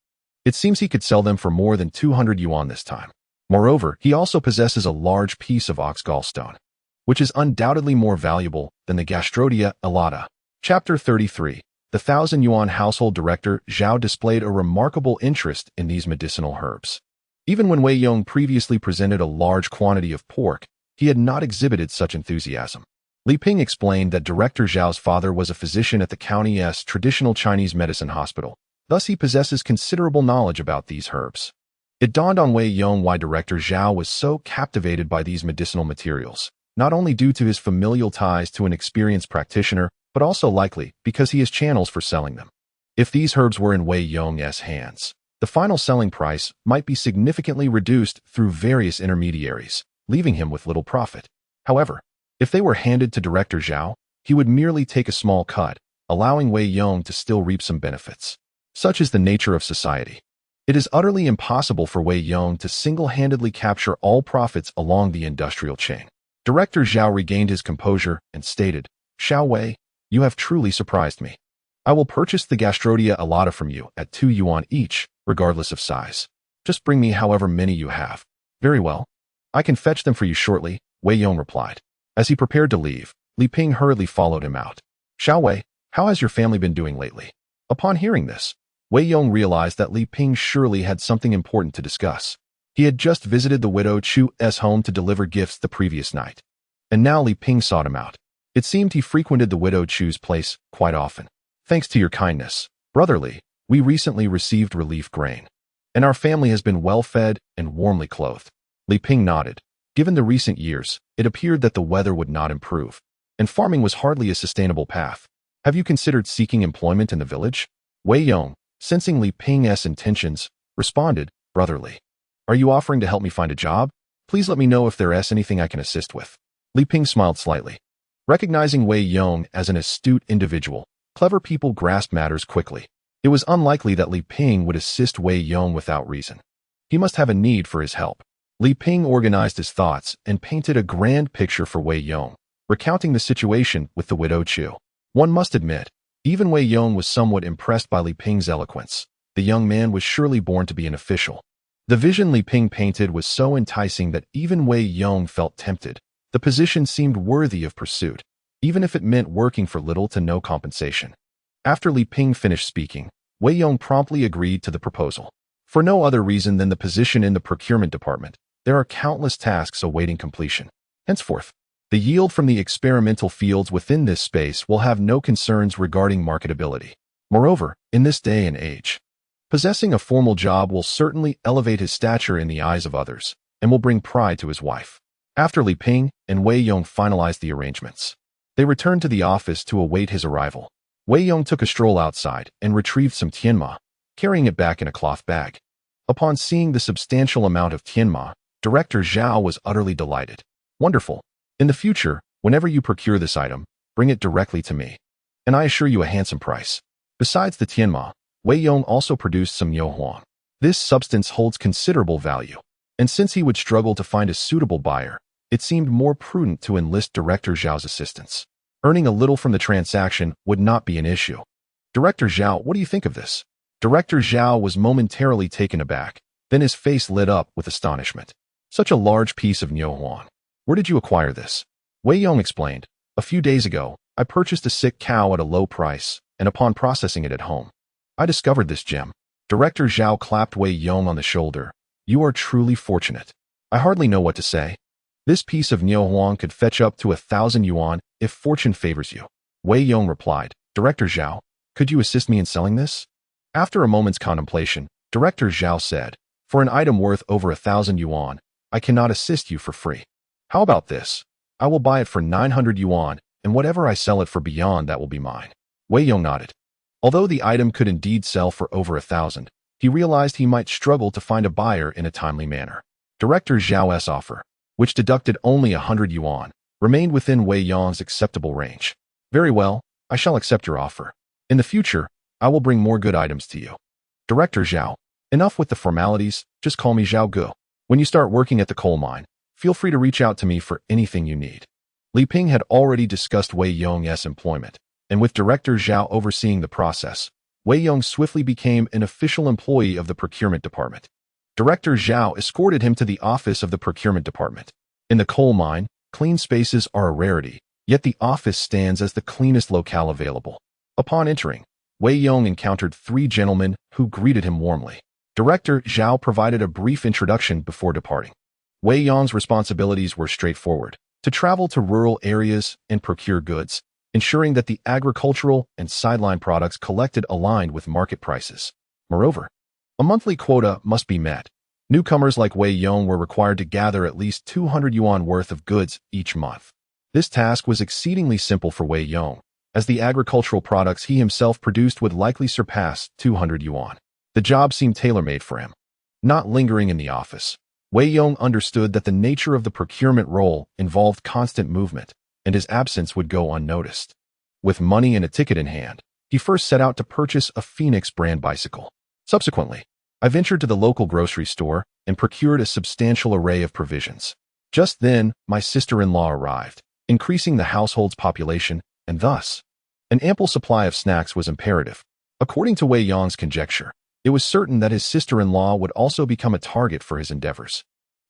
[SPEAKER 1] it seems he could sell them for more than 200 yuan this time. Moreover, he also possesses a large piece of ox gallstone, which is undoubtedly more valuable than the Gastrodia alata. Chapter 33. The 1,000 yuan household director Zhao displayed a remarkable interest in these medicinal herbs. Even when Wei Yong previously presented a large quantity of pork, he had not exhibited such enthusiasm. Li Ping explained that Director Zhao's father was a physician at the county's traditional Chinese medicine hospital. Thus, he possesses considerable knowledge about these herbs. It dawned on Wei Yong why Director Zhao was so captivated by these medicinal materials, not only due to his familial ties to an experienced practitioner, but also likely because he has channels for selling them. If these herbs were in Wei Yong's hands, the final selling price might be significantly reduced through various intermediaries, leaving him with little profit. However, if they were handed to Director Zhao, he would merely take a small cut, allowing Wei Yong to still reap some benefits. Such is the nature of society. It is utterly impossible for Wei Yong to single-handedly capture all profits along the industrial chain. Director Zhao regained his composure and stated, "Xiao Wei, you have truly surprised me. I will purchase the Gastrodia alata from you at 2 yuan each, regardless of size. Just bring me however many you have." "Very well. I can fetch them for you shortly," Wei Yong replied. As he prepared to leave, Li Ping hurriedly followed him out. "Xiao Wei, how has your family been doing lately?" Upon hearing this, Wei Yong realized that Li Ping surely had something important to discuss. He had just visited the widow Chu's home to deliver gifts the previous night. And now Li Ping sought him out. It seemed he frequented the widow Chu's place quite often. Thanks to your kindness, Brother Li, we recently received relief grain. And our family has been well-fed and warmly clothed. Li Ping nodded. Given the recent years, it appeared that the weather would not improve, and farming was hardly a sustainable path. Have you considered seeking employment in the village? Wei Yong, sensing Li Ping's intentions, responded, Brother Li, are you offering to help me find a job? Please let me know if there is anything I can assist with. Li Ping smiled slightly. Recognizing Wei Yong as an astute individual, clever people grasp matters quickly. It was unlikely that Li Ping would assist Wei Yong without reason. He must have a need for his help. Li Ping organized his thoughts and painted a grand picture for Wei Yong, recounting the situation with the widow Chu. One must admit, even Wei Yong was somewhat impressed by Li Ping's eloquence. The young man was surely born to be an official. The vision Li Ping painted was so enticing that even Wei Yong felt tempted. The position seemed worthy of pursuit, even if it meant working for little to no compensation. After Li Ping finished speaking, Wei Yong promptly agreed to the proposal. For no other reason than the position in the procurement department, there are countless tasks awaiting completion. Henceforth, the yield from the experimental fields within this space will have no concerns regarding marketability. Moreover, in this day and age, possessing a formal job will certainly elevate his stature in the eyes of others, and will bring pride to his wife. After Li Ping and Wei Yong finalized the arrangements, they returned to the office to await his arrival. Wei Yong took a stroll outside and retrieved some tianma, carrying it back in a cloth bag. Upon seeing the substantial amount of tianma, Director Zhao was utterly delighted. Wonderful. In the future, whenever you procure this item, bring it directly to me, and I assure you a handsome price. Besides the tianma, Wei Yong also produced some yuan. This substance holds considerable value, and since he would struggle to find a suitable buyer, it seemed more prudent to enlist Director Zhao's assistance. Earning a little from the transaction would not be an issue. Director Zhao, what do you think of this? Director Zhao was momentarily taken aback, then his face lit up with astonishment. Such a large piece of yuan. Where did you acquire this? Wei Yong explained. A few days ago, I purchased a sick cow at a low price, and upon processing it at home, I discovered this gem. Director Zhao clapped Wei Yong on the shoulder. You are truly fortunate. I hardly know what to say. This piece of yuan could fetch up to 1,000 yuan if fortune favors you. Wei Yong replied. Director Zhao, could you assist me in selling this? After a moment's contemplation, Director Zhao said, for an item worth over 1,000 yuan, I cannot assist you for free. How about this? I will buy it for 900 yuan, and whatever I sell it for beyond that will be mine. Wei Yong nodded. Although the item could indeed sell for over 1,000, he realized he might struggle to find a buyer in a timely manner. Director Zhao's offer, which deducted only 100 yuan, remained within Wei Yong's acceptable range. Very well, I shall accept your offer. In the future, I will bring more good items to you. Director Zhao, enough with the formalities, just call me Zhao Gu. When you start working at the coal mine, feel free to reach out to me for anything you need. Li Ping had already discussed Wei Yong's employment, and with Director Zhao overseeing the process, Wei Yong swiftly became an official employee of the procurement department. Director Zhao escorted him to the office of the procurement department. In the coal mine, clean spaces are a rarity, yet the office stands as the cleanest locale available. Upon entering, Wei Yong encountered 3 gentlemen who greeted him warmly. Director Zhao provided a brief introduction before departing. Wei Yong's responsibilities were straightforward: to travel to rural areas and procure goods, ensuring that the agricultural and sideline products collected aligned with market prices. Moreover, a monthly quota must be met. Newcomers like Wei Yong were required to gather at least 200 yuan worth of goods each month. This task was exceedingly simple for Wei Yong, as the agricultural products he himself produced would likely surpass 200 yuan. The job seemed tailor-made for him. Not lingering in the office, Wei Yong understood that the nature of the procurement role involved constant movement, and his absence would go unnoticed. With money and a ticket in hand, he first set out to purchase a Phoenix brand bicycle. Subsequently, I ventured to the local grocery store and procured a substantial array of provisions. Just then, my sister-in-law arrived, increasing the household's population, and thus, an ample supply of snacks was imperative. According to Wei Yong's conjecture, it was certain that his sister-in-law would also become a target for his endeavors.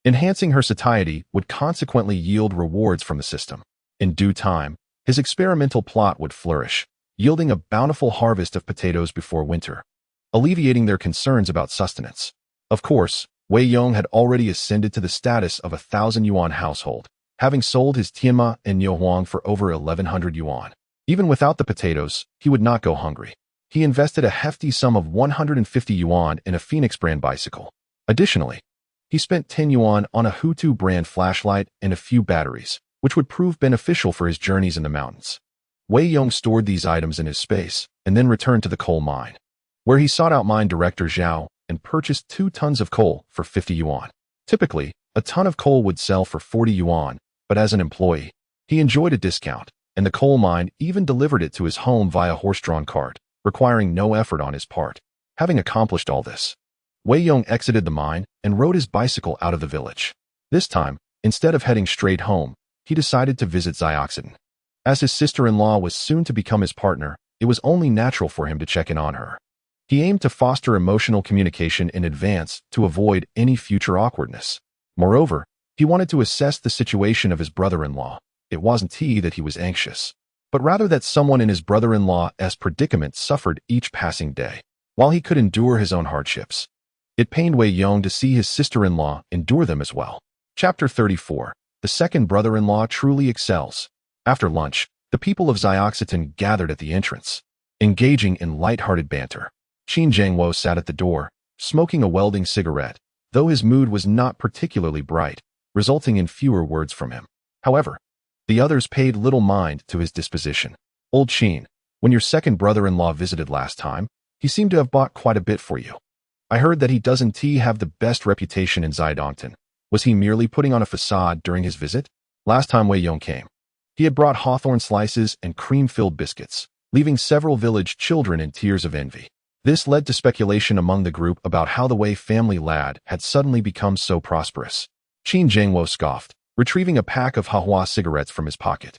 [SPEAKER 1] Enhancing her satiety would consequently yield rewards from the system. In due time, his experimental plot would flourish, yielding a bountiful harvest of potatoes before winter, alleviating their concerns about sustenance. Of course, Wei Yong had already ascended to the status of a 1,000 yuan household, having sold his tianma and nyohuang for over 1,100 yuan. Even without the potatoes, he would not go hungry. He invested a hefty sum of 150 yuan in a Phoenix brand bicycle. Additionally, he spent 10 yuan on a Hutu brand flashlight and a few batteries, which would prove beneficial for his journeys in the mountains. Wei Yong stored these items in his space and then returned to the coal mine, where he sought out mine director Zhao and purchased 2 tons of coal for 50 yuan. Typically, a ton of coal would sell for 40 yuan, but as an employee, he enjoyed a discount, and the coal mine even delivered it to his home via horse-drawn cart, requiring no effort on his part. Having accomplished all this, Wei Yong exited the mine and rode his bicycle out of the village. This time, instead of heading straight home, he decided to visit Zioxiden. As his sister-in-law was soon to become his partner, it was only natural for him to check in on her. He aimed to foster emotional communication in advance to avoid any future awkwardness. Moreover, he wanted to assess the situation of his brother-in-law. It wasn't he that he was anxious, but rather that someone in his brother-in-law's predicament suffered each passing day, while he could endure his own hardships. It pained Wei Yong to see his sister-in-law endure them as well. Chapter 34. The second brother-in-law truly excels. After lunch, the people of Zioxiden gathered at the entrance, engaging in light-hearted banter. Qin Wei sat at the door, smoking a welding cigarette, though his mood was not particularly bright, resulting in fewer words from him. However, the others paid little mind to his disposition. Old Qin, when your second brother-in-law visited last time, he seemed to have bought quite a bit for you. I heard that he doesn't have the best reputation in Zidongton. Was he merely putting on a facade during his visit? Last time Wei Yong came, he had brought hawthorn slices and cream-filled biscuits, leaving several village children in tears of envy. This led to speculation among the group about how the Wei family lad had suddenly become so prosperous. Qin Wei scoffed, retrieving a pack of Hahua cigarettes from his pocket.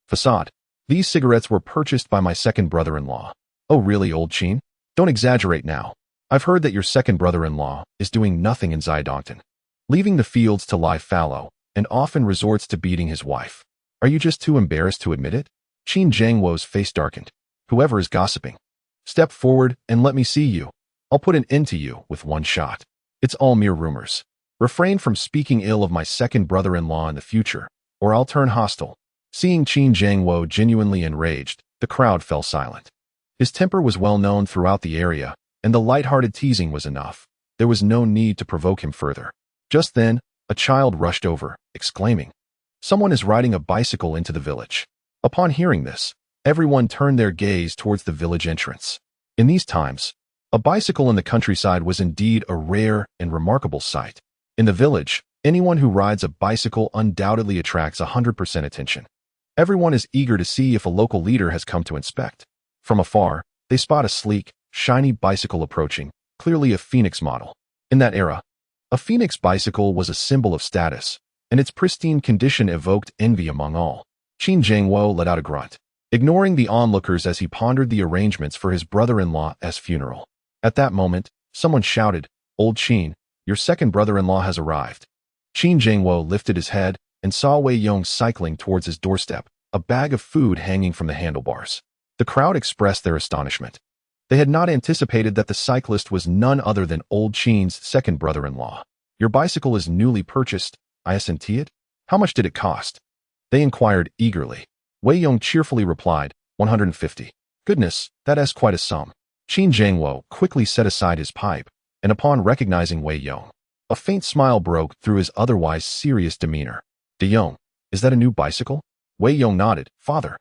[SPEAKER 1] Facade. These cigarettes were purchased by my second brother-in-law. Oh really, old Qin? Don't exaggerate now. I've heard that your second brother-in-law is doing nothing in Zidongton, leaving the fields to lie fallow, and often resorts to beating his wife. Are you just too embarrassed to admit it? Qin Wei's face darkened. Whoever is gossiping, step forward and let me see you. I'll put an end to you with one shot. It's all mere rumors. Refrain from speaking ill of my second brother-in-law in the future, or I'll turn hostile. Seeing Qin Wei genuinely enraged, the crowd fell silent. His temper was well known throughout the area, and the light-hearted teasing was enough. There was no need to provoke him further. Just then, a child rushed over, exclaiming, "Someone is riding a bicycle into the village." Upon hearing this, everyone turned their gaze towards the village entrance. In these times, a bicycle in the countryside was indeed a rare and remarkable sight. In the village, anyone who rides a bicycle undoubtedly attracts 100% attention. Everyone is eager to see if a local leader has come to inspect. From afar, they spot a sleek, shiny bicycle approaching, clearly a Phoenix model. In that era, a Phoenix bicycle was a symbol of status, and its pristine condition evoked envy among all. Qin Wei let out a grunt, ignoring the onlookers as he pondered the arrangements for his brother-in-law's funeral. At that moment, someone shouted, "Old Qin, your second brother-in-law has arrived." Qin Wei lifted his head and saw Wei Yong cycling towards his doorstep, a bag of food hanging from the handlebars. The crowd expressed their astonishment. They had not anticipated that the cyclist was none other than old Qin's second brother-in-law. "Your bicycle is newly purchased, I assent it? How much did it cost?" They inquired eagerly. Wei Yong cheerfully replied, 150. "Goodness, that is quite a sum." Qin Wei quickly set aside his pipe, and upon recognizing Wei Yong, a faint smile broke through his otherwise serious demeanor. "De Yong, is that a new bicycle?" Wei Yong nodded. "Father,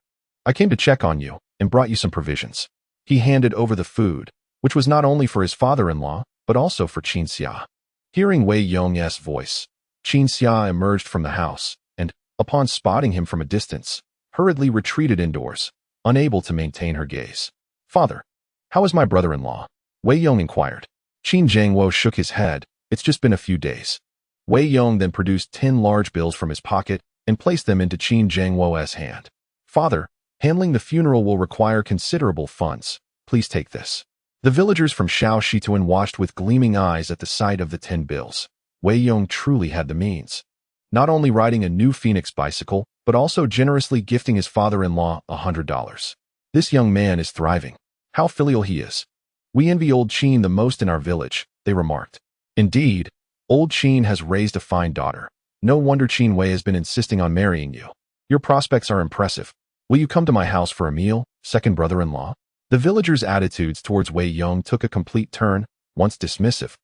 [SPEAKER 1] I came to check on you and brought you some provisions." He handed over the food, which was not only for his father-in-law, but also for Qin Xia. Hearing Wei Yong's voice, Qin Xia emerged from the house, and, upon spotting him from a distance, hurriedly retreated indoors, unable to maintain her gaze. "Father, how is my brother-in-law?" Wei Yong inquired. Qin Wei shook his head. "It's just been a few days." Wei Yong then produced 10 large bills from his pocket and placed them into Qin Wei's hand. "Father, handling the funeral will require considerable funds. Please take this." The villagers from Shao Shituan watched with gleaming eyes at the sight of the 10 bills. Wei Yong truly had the means. Not only riding a new Phoenix bicycle, but also generously gifting his father-in-law $100. This young man is thriving. How filial he is. "We envy old Qin the most in our village," they remarked. Indeed, Old Qin has raised a fine daughter. No wonder Qin Wei has been insisting on marrying you. Your prospects are impressive. Will you come to my house for a meal, second brother-in-law? The villagers' attitudes towards Wei Yong took a complete turn, once dismissive,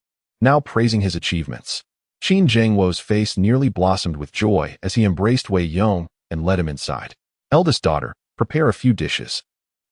[SPEAKER 1] now praising his achievements. Qin Zhengwo's face nearly blossomed with joy as he embraced Wei Yong and led him inside. Eldest daughter, prepare a few dishes.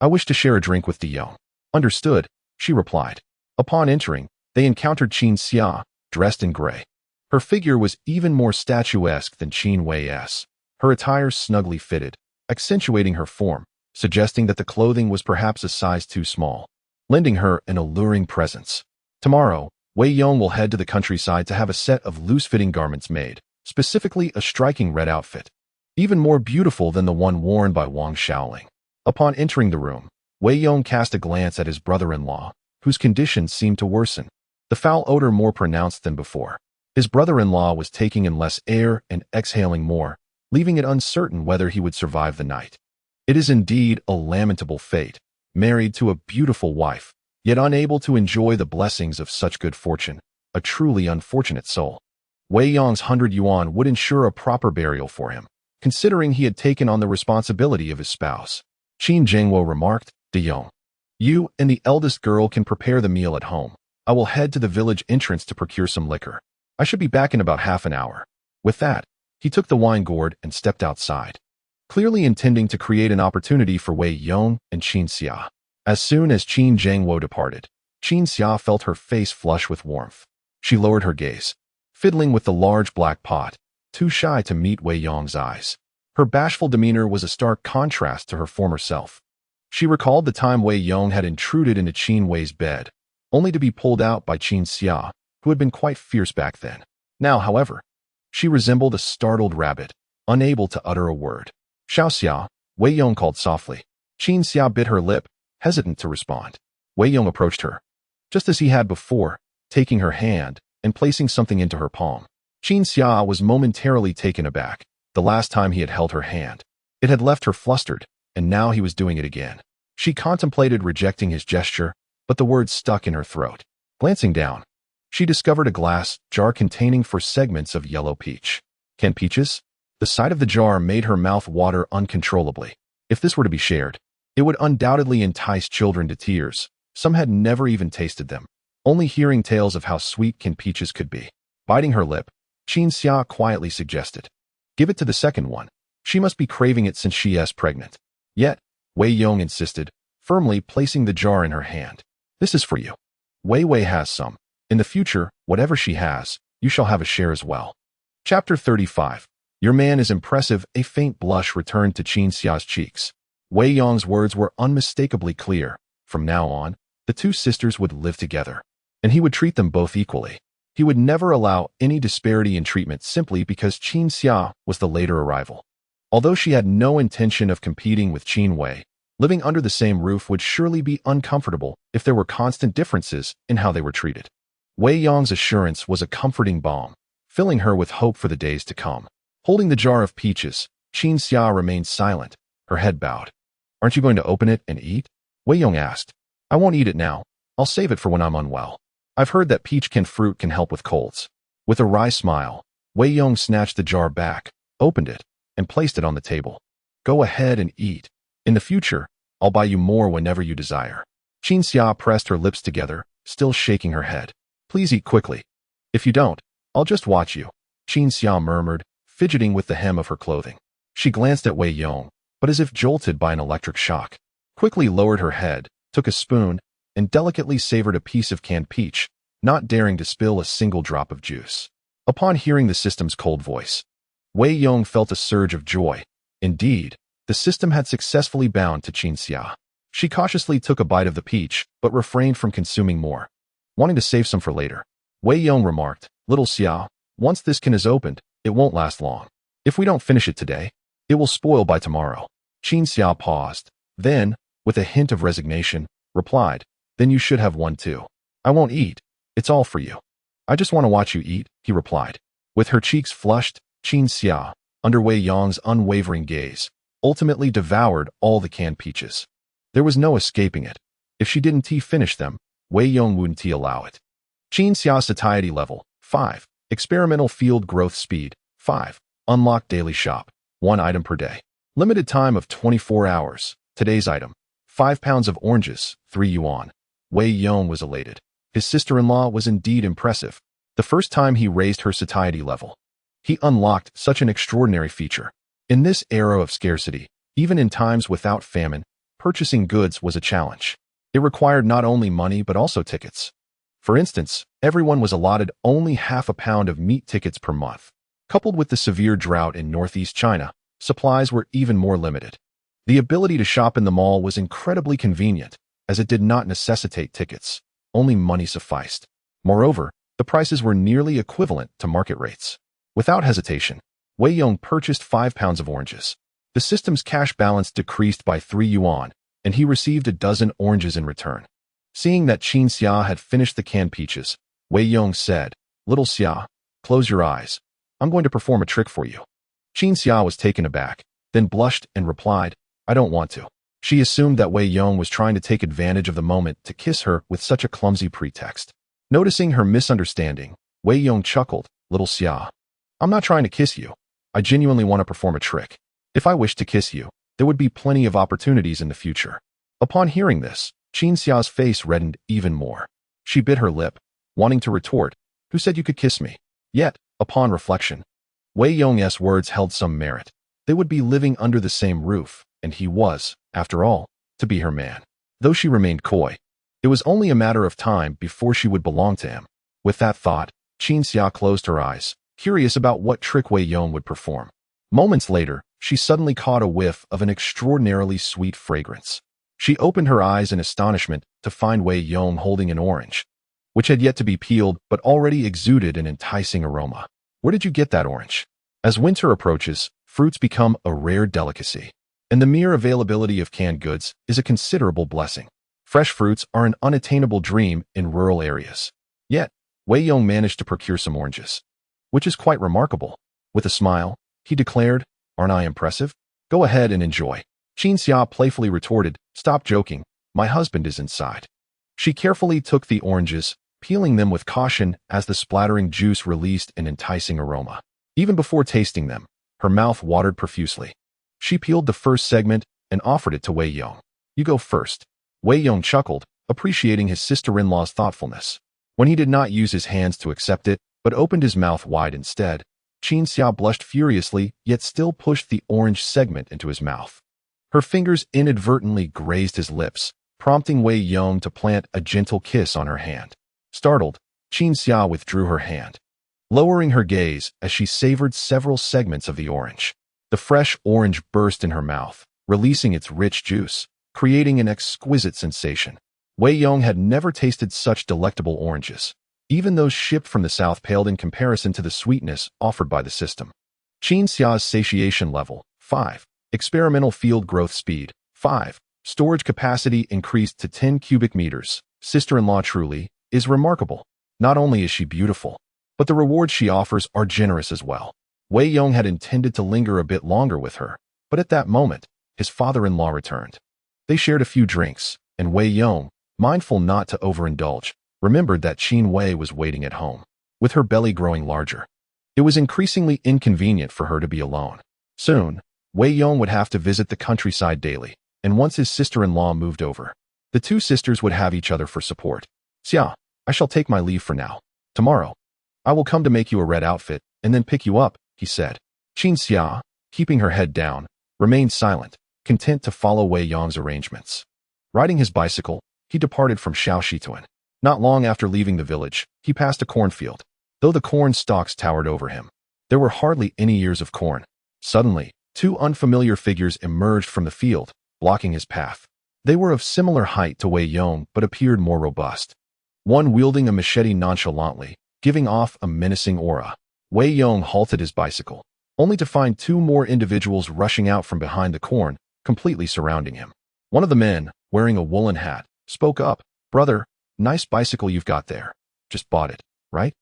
[SPEAKER 1] I wish to share a drink with De Yong. Understood, she replied. Upon entering, they encountered Qin Xia, dressed in gray. Her figure was even more statuesque than Qin Wei's. Her attire snugly fitted, accentuating her form, suggesting that the clothing was perhaps a size too small, lending her an alluring presence. Tomorrow, Wei Yong will head to the countryside to have a set of loose-fitting garments made, specifically a striking red outfit, even more beautiful than the one worn by Wang Shaoling. Upon entering the room, Wei Yong cast a glance at his brother-in-law, whose condition seemed to worsen, the foul odor more pronounced than before. His brother-in-law was taking in less air and exhaling more, leaving it uncertain whether he would survive the night. It is indeed a lamentable fate, married to a beautiful wife, yet unable to enjoy the blessings of such good fortune, a truly unfortunate soul. Wei Yong's 100 yuan would ensure a proper burial for him, considering he had taken on the responsibility of his spouse. Qin Zhengwo remarked, De Yong, you and the eldest girl can prepare the meal at home. I will head to the village entrance to procure some liquor. I should be back in about half an hour. With that, he took the wine gourd and stepped outside, clearly intending to create an opportunity for Wei Yong and Qin Xia. As soon as Qin Zhengwo departed, Qin Xia felt her face flush with warmth. She lowered her gaze, fiddling with the large black pot, too shy to meet Wei Yong's eyes. Her bashful demeanor was a stark contrast to her former self. She recalled the time Wei Yong had intruded into Qin Wei's bed, only to be pulled out by Qin Xia, who had been quite fierce back then. Now, however, she resembled a startled rabbit, unable to utter a word. Xiao Xia, Wei Yong called softly. Qin Xia bit her lip, hesitant to respond. Wei Yong approached her, just as he had before, taking her hand and placing something into her palm. Qin Xia was momentarily taken aback. The last time he had held her hand, it had left her flustered, and now he was doing it again. She contemplated rejecting his gesture, but the words stuck in her throat. Glancing down, she discovered a glass jar containing 4 segments of yellow peach. Canned peaches? The sight of the jar made her mouth water uncontrollably. If this were to be shared, it would undoubtedly entice children to tears. Some had never even tasted them, only hearing tales of how sweet canned peaches could be. Biting her lip, Qin Xia quietly suggested, give it to the second one. She must be craving it since she is pregnant. Yet, Wei Yong insisted, firmly placing the jar in her hand. This is for you. Wei has some. In the future, whatever she has, you shall have a share as well. Chapter 35. Your man is impressive. A faint blush returned to Qin Xia's cheeks. Wei Yong's words were unmistakably clear. From now on, the 2 sisters would live together, and he would treat them both equally. He would never allow any disparity in treatment simply because Qin Xia was the later arrival. Although she had no intention of competing with Qin Wei, living under the same roof would surely be uncomfortable if there were constant differences in how they were treated. Wei Yong's assurance was a comforting balm, filling her with hope for the days to come. Holding the jar of peaches, Qin Xia remained silent, her head bowed. Aren't you going to open it and eat? Wei Yong asked. I won't eat it now. I'll save it for when I'm unwell. I've heard that fruit can help with colds. With a wry smile, Wei Yong snatched the jar back, opened it, and placed it on the table. Go ahead and eat. In the future, I'll buy you more whenever you desire. Qin Xia pressed her lips together, still shaking her head. Please eat quickly. If you don't, I'll just watch you, Qin Xia murmured, fidgeting with the hem of her clothing. She glanced at Wei Yong, but as if jolted by an electric shock, quickly lowered her head, took a spoon, and delicately savored a piece of canned peach, not daring to spill a single drop of juice. Upon hearing the system's cold voice, Wei Yong felt a surge of joy. Indeed, the system had successfully bound to Qin Xia. She cautiously took a bite of the peach, but refrained from consuming more, wanting to save some for later. Wei Yong remarked, Little Xia, once this can is opened, it won't last long. If we don't finish it today, it will spoil by tomorrow. Qin Xia paused, then, with a hint of resignation, replied, Then you should have one too. I won't eat. It's all for you. I just want to watch you eat, he replied. With her cheeks flushed, Qin Xia, under Wei Yong's unwavering gaze, ultimately devoured all the canned peaches. There was no escaping it. If she didn't finish them, Wei Yong wouldn't allow it. Qin Xia's satiety level, 5. experimental field growth speed, 5. Unlock daily shop, 1 item per day. Limited time of 24 hours. Today's item, 5 pounds of oranges, 3 yuan. Wei Yong was elated. His sister-in-law was indeed impressive. The first time he raised her satiety level. He unlocked such an extraordinary feature. In this era of scarcity, even in times without famine, purchasing goods was a challenge. It required not only money but also tickets. For instance, everyone was allotted only half a pound of meat tickets per month. Coupled with the severe drought in northeast China, supplies were even more limited. The ability to shop in the mall was incredibly convenient, as it did not necessitate tickets. Only money sufficed. Moreover, the prices were nearly equivalent to market rates. Without hesitation, Wei Yong purchased 5 pounds of oranges. The system's cash balance decreased by 3 yuan, and he received a dozen oranges in return. Seeing that Qin Xia had finished the canned peaches, Wei Yong said, "Little Xia, close your eyes. I'm going to perform a trick for you." Qin Xia was taken aback, then blushed and replied, "I don't want to." She assumed that Wei Yong was trying to take advantage of the moment to kiss her with such a clumsy pretext. Noticing her misunderstanding, Wei Yong chuckled, "Little Xia, I'm not trying to kiss you. I genuinely want to perform a trick. If I wished to kiss you, there would be plenty of opportunities in the future." Upon hearing this, Qin Xia's face reddened even more. She bit her lip, wanting to retort, "Who said you could kiss me?" Yet, upon reflection, Wei Yong's words held some merit. They would be living under the same roof, and he was, after all, to be her man. Though she remained coy, it was only a matter of time before she would belong to him. With that thought, Qin Xia closed her eyes, curious about what trick Wei Yong would perform. Moments later, she suddenly caught a whiff of an extraordinarily sweet fragrance. She opened her eyes in astonishment to find Wei Yong holding an orange, which had yet to be peeled but already exuded an enticing aroma. "Where did you get that orange?" As winter approaches, fruits become a rare delicacy, and the mere availability of canned goods is a considerable blessing. Fresh fruits are an unattainable dream in rural areas. Yet, Wei Yong managed to procure some oranges, which is quite remarkable. With a smile, he declared, "Aren't I impressive? Go ahead and enjoy." Qin Xia playfully retorted, "Stop joking, my husband is inside." She carefully took the oranges, peeling them with caution as the splattering juice released an enticing aroma. Even before tasting them, her mouth watered profusely. She peeled the first segment and offered it to Wei Yong. "You go first." Wei Yong chuckled, appreciating his sister-in-law's thoughtfulness. When he did not use his hands to accept it, but opened his mouth wide instead, Qin Xia blushed furiously, yet still pushed the orange segment into his mouth. Her fingers inadvertently grazed his lips, prompting Wei Yong to plant a gentle kiss on her hand. Startled, Qin Xia withdrew her hand, lowering her gaze as she savored several segments of the orange. The fresh orange burst in her mouth, releasing its rich juice, creating an exquisite sensation. Wei Yong had never tasted such delectable oranges. Even those shipped from the south paled in comparison to the sweetness offered by the system. Qin Xia's satiation level, 5. Experimental field growth speed, 5. Storage capacity increased to 10 cubic meters. Sister-in-law truly is remarkable. Not only is she beautiful, but the rewards she offers are generous as well. Wei Yong had intended to linger a bit longer with her, but at that moment, his father-in-law returned. They shared a few drinks, and Wei Yong, mindful not to overindulge, remembered that Qin Wei was waiting at home, with her belly growing larger. It was increasingly inconvenient for her to be alone. Soon, Wei Yong would have to visit the countryside daily, and once his sister-in-law moved over, the two sisters would have each other for support. "Xia, I shall take my leave for now. Tomorrow, I will come to make you a red outfit, and then pick you up," he said. Qin Xia, keeping her head down, remained silent, content to follow Wei Yong's arrangements. Riding his bicycle, he departed from Shaoxituan. Not long after leaving the village, he passed a cornfield. Though the corn stalks towered over him, there were hardly any ears of corn. Suddenly, two unfamiliar figures emerged from the field, blocking his path. They were of similar height to Wei Yong but appeared more robust. One wielding a machete nonchalantly, giving off a menacing aura. Wei Yong halted his bicycle, only to find two more individuals rushing out from behind the corn, completely surrounding him. One of the men, wearing a woolen hat, spoke up, "Brother, nice bicycle you've got there. Just bought it, right?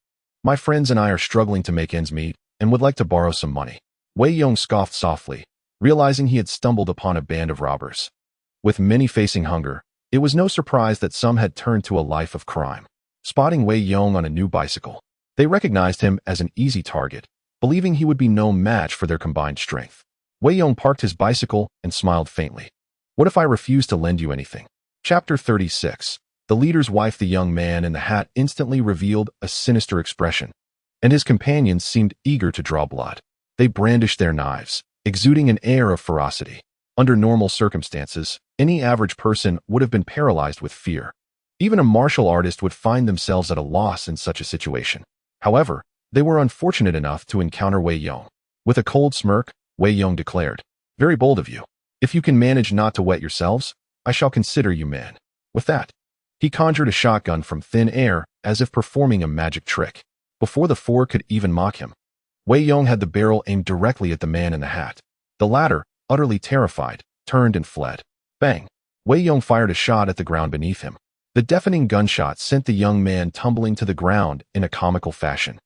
[SPEAKER 1] My friends and I are struggling to make ends meet and would like to borrow some money." Wei Yong scoffed softly, realizing he had stumbled upon a band of robbers. With many facing hunger, it was no surprise that some had turned to a life of crime. Spotting Wei Yong on a new bicycle, They recognized him as an easy target, believing he would be no match for their combined strength. Wei Yong parked his bicycle and smiled faintly. What if I refuse to lend you anything? Chapter 36. The leader's wife. The young man in the hat instantly revealed a sinister expression, and his companions seemed eager to draw blood. They brandished their knives, exuding an air of ferocity. Under normal circumstances, any average person would have been paralyzed with fear. Even a martial artist would find themselves at a loss in such a situation. However, they were unfortunate enough to encounter Wei Yong. With a cold smirk, Wei Yong declared, "Very bold of you. If you can manage not to wet yourselves, I shall consider you man." With that, he conjured a shotgun from thin air as if performing a magic trick. Before the four could even mock him, Wei Yong had the barrel aimed directly at the man in the hat. The latter, utterly terrified, turned and fled. Bang! Wei Yong fired a shot at the ground beneath him. The deafening gunshot sent the young man tumbling to the ground in a comical fashion.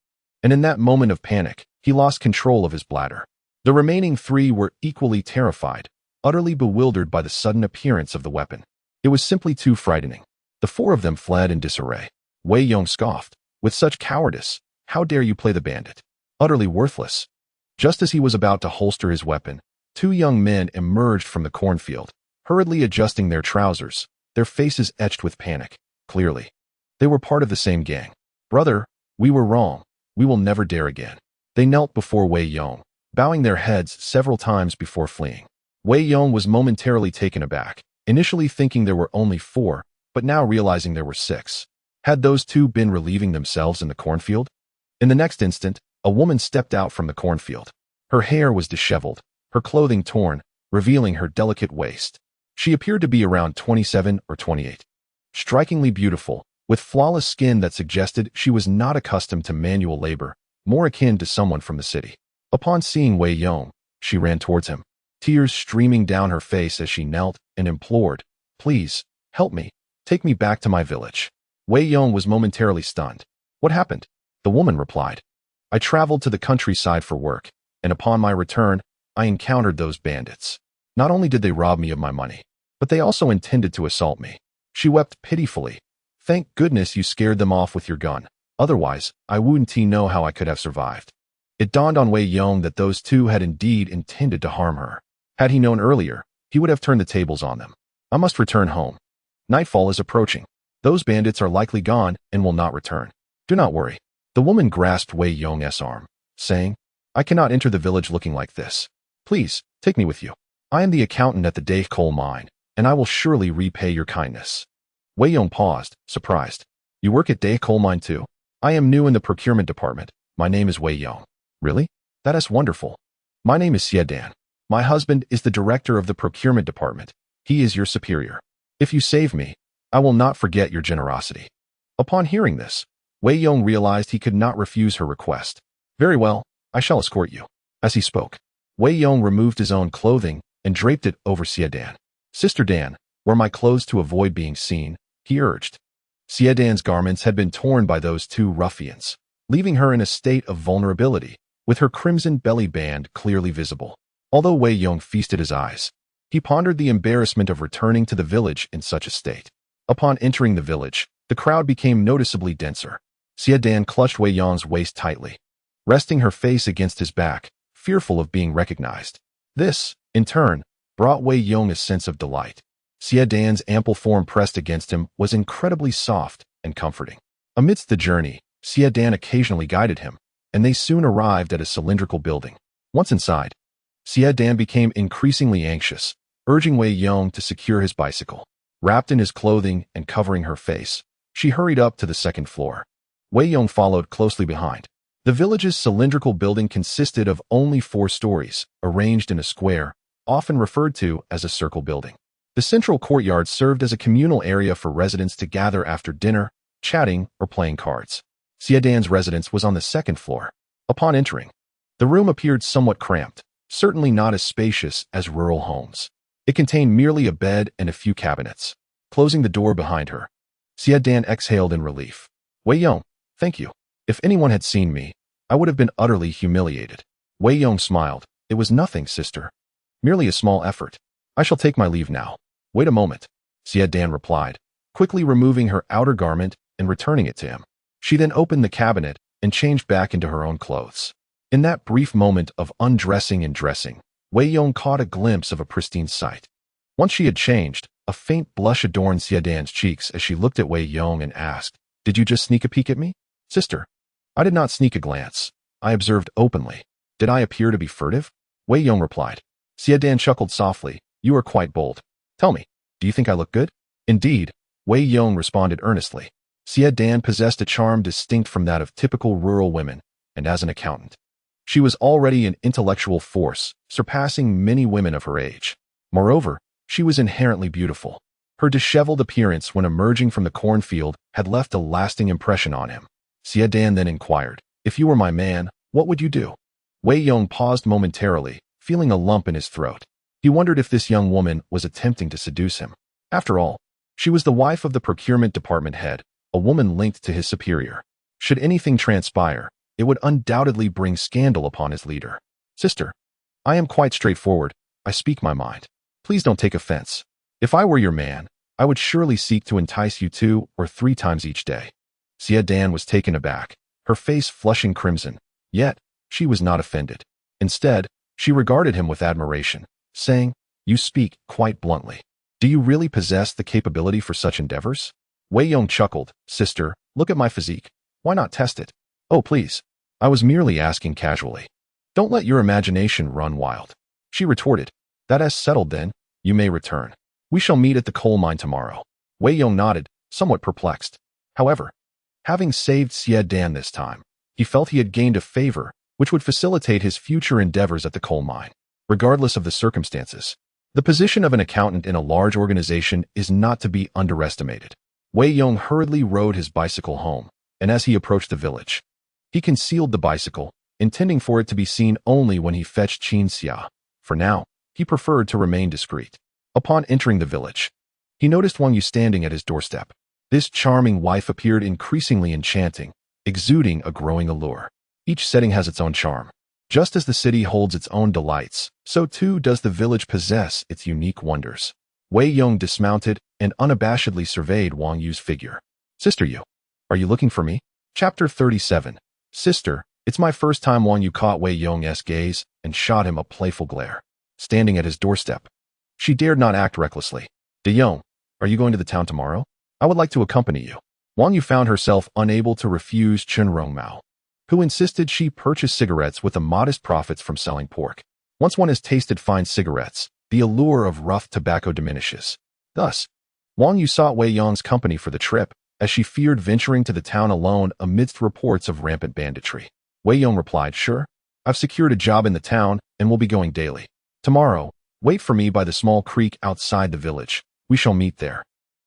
[SPEAKER 1] And in that moment of panic, he lost control of his bladder. The remaining three were equally terrified, utterly bewildered by the sudden appearance of the weapon. It was simply too frightening. The four of them fled in disarray. Wei Yong scoffed, "With such cowardice, how dare you play the bandit? Utterly worthless." Just as he was about to holster his weapon, two young men emerged from the cornfield, hurriedly adjusting their trousers, their faces etched with panic. Clearly, they were part of the same gang. "Brother, we were wrong. We will never dare again." They knelt before Wei Yong, bowing their heads several times before fleeing. Wei Yong was momentarily taken aback, initially thinking there were only four, but now realizing there were six. Had those two been relieving themselves in the cornfield? In the next instant, a woman stepped out from the cornfield. Her hair was disheveled, her clothing torn, revealing her delicate waist. She appeared to be around 27 or 28. Strikingly beautiful, with flawless skin that suggested she was not accustomed to manual labor, more akin to someone from the city. Upon seeing Wei Yong, she ran towards him, tears streaming down her face as she knelt and implored, "Please, help me, take me back to my village." Wei Yong was momentarily stunned. "What happened?" The woman replied, "I traveled to the countryside for work, and upon my return, I encountered those bandits. Not only did they rob me of my money, but they also intended to assault me." She wept pitifully. "Thank goodness you scared them off with your gun. Otherwise, I wouldn't know how I could have survived." It dawned on Wei Yong that those two had indeed intended to harm her. Had he known earlier, he would have turned the tables on them. "I must return home. Nightfall is approaching. Those bandits are likely gone and will not return. Do not worry." The woman grasped Wei Yong's arm, saying, "I cannot enter the village looking like this. Please, take me with you. I am the accountant at the Day coal mine, and I will surely repay your kindness." Wei Yong paused, surprised. "You work at Day coal mine too?" "I am new in the procurement department. My name is Wei Yong." "Really? That is wonderful." "My name is Xiedan. My husband is the director of the procurement department. He is your superior. If you save me, I will not forget your generosity." Upon hearing this, Wei Yong realized he could not refuse her request. "Very well, I shall escort you." As he spoke, Wei Yong removed his own clothing and draped it over Xiedan. "Sister Dan, wear my clothes to avoid being seen," he urged. Xiedan's garments had been torn by those two ruffians, leaving her in a state of vulnerability, with her crimson belly band clearly visible. Although Wei Yong feasted his eyes, he pondered the embarrassment of returning to the village in such a state. Upon entering the village, the crowd became noticeably denser. Xiedan clutched Wei Yong's waist tightly, resting her face against his back, fearful of being recognized. This, in turn, brought Wei Yong a sense of delight. Xiedan's ample form pressed against him was incredibly soft and comforting. Amidst the journey, Xiedan occasionally guided him, and they soon arrived at a cylindrical building. Once inside, Xiedan became increasingly anxious, urging Wei Yong to secure his bicycle. Wrapped in his clothing and covering her face, she hurried up to the second floor. Wei Yong followed closely behind. The village's cylindrical building consisted of only 4 stories, arranged in a square, often referred to as a circle building. The central courtyard served as a communal area for residents to gather after dinner, chatting, or playing cards. Xiedan's residence was on the second floor. Upon entering, the room appeared somewhat cramped, certainly not as spacious as rural homes. It contained merely a bed and a few cabinets. Closing the door behind her, Xiedan exhaled in relief. "Wei Yong, thank you. If anyone had seen me, I would have been utterly humiliated." Wei Yong smiled. "It was nothing, sister. Merely a small effort. I shall take my leave now." "Wait a moment," Xiedan replied, quickly removing her outer garment and returning it to him. She then opened the cabinet and changed back into her own clothes. In that brief moment of undressing and dressing, Wei Yong caught a glimpse of a pristine sight. Once she had changed, a faint blush adorned Xia Dan's cheeks as she looked at Wei Yong and asked, "Did you just sneak a peek at me?" "Sister, I did not sneak a glance. I observed openly. Did I appear to be furtive?" Wei Yong replied. Xia Dan chuckled softly. "You are quite bold. Tell me, do you think I look good?" "Indeed," Wei Yong responded earnestly. Xia Dan possessed a charm distinct from that of typical rural women, and as an accountant, she was already an intellectual force, surpassing many women of her age. Moreover, she was inherently beautiful. Her disheveled appearance when emerging from the cornfield had left a lasting impression on him. Xia Dan then inquired, "If you were my man, what would you do?" Wei Yong paused momentarily, feeling a lump in his throat. He wondered if this young woman was attempting to seduce him. After all, she was the wife of the procurement department head, a woman linked to his superior. Should anything transpire, it would undoubtedly bring scandal upon his leader. "Sister, I am quite straightforward. I speak my mind. Please don't take offense. If I were your man, I would surely seek to entice you 2 or 3 times each day." Xia Dan was taken aback, her face flushing crimson, yet she was not offended. Instead, she regarded him with admiration, saying, "You speak quite bluntly. Do you really possess the capability for such endeavors?" Wei Yong chuckled. "Sister, look at my physique. Why not test it?" "Oh, please. I was merely asking casually. Don't let your imagination run wild." She retorted. "That is settled then. You may return. We shall meet at the coal mine tomorrow." Wei Yong nodded, somewhat perplexed. However, having saved Xia Dan this time, he felt he had gained a favor which would facilitate his future endeavors at the coal mine. Regardless of the circumstances, the position of an accountant in a large organization is not to be underestimated. Wei Yong hurriedly rode his bicycle home, and as he approached the village, he concealed the bicycle, intending for it to be seen only when he fetched Qin Xia. For now, he preferred to remain discreet. Upon entering the village, he noticed Wang Yu standing at his doorstep. This charming wife appeared increasingly enchanting, exuding a growing allure. Each setting has its own charm. Just as the city holds its own delights, so too does the village possess its unique wonders. Wei Yong dismounted and unabashedly surveyed Wang Yu's figure. "Sister Yu, are you looking for me?" Chapter 37. "Sister, it's my first time." Wang Yu caught Wei Yong's gaze and shot him a playful glare. Standing at his doorstep, she dared not act recklessly. "De Yong, are you going to the town tomorrow? I would like to accompany you." Wang Yu found herself unable to refuse Chen Rongmao, who insisted she purchase cigarettes with the modest profits from selling pork. Once one has tasted fine cigarettes, the allure of rough tobacco diminishes. Thus, Wang Yu sought Wei Yong's company for the trip, as she feared venturing to the town alone amidst reports of rampant banditry. Wei Yong replied, "Sure, I've secured a job in the town and will be going daily. Tomorrow, wait for me by the small creek outside the village. We shall meet there."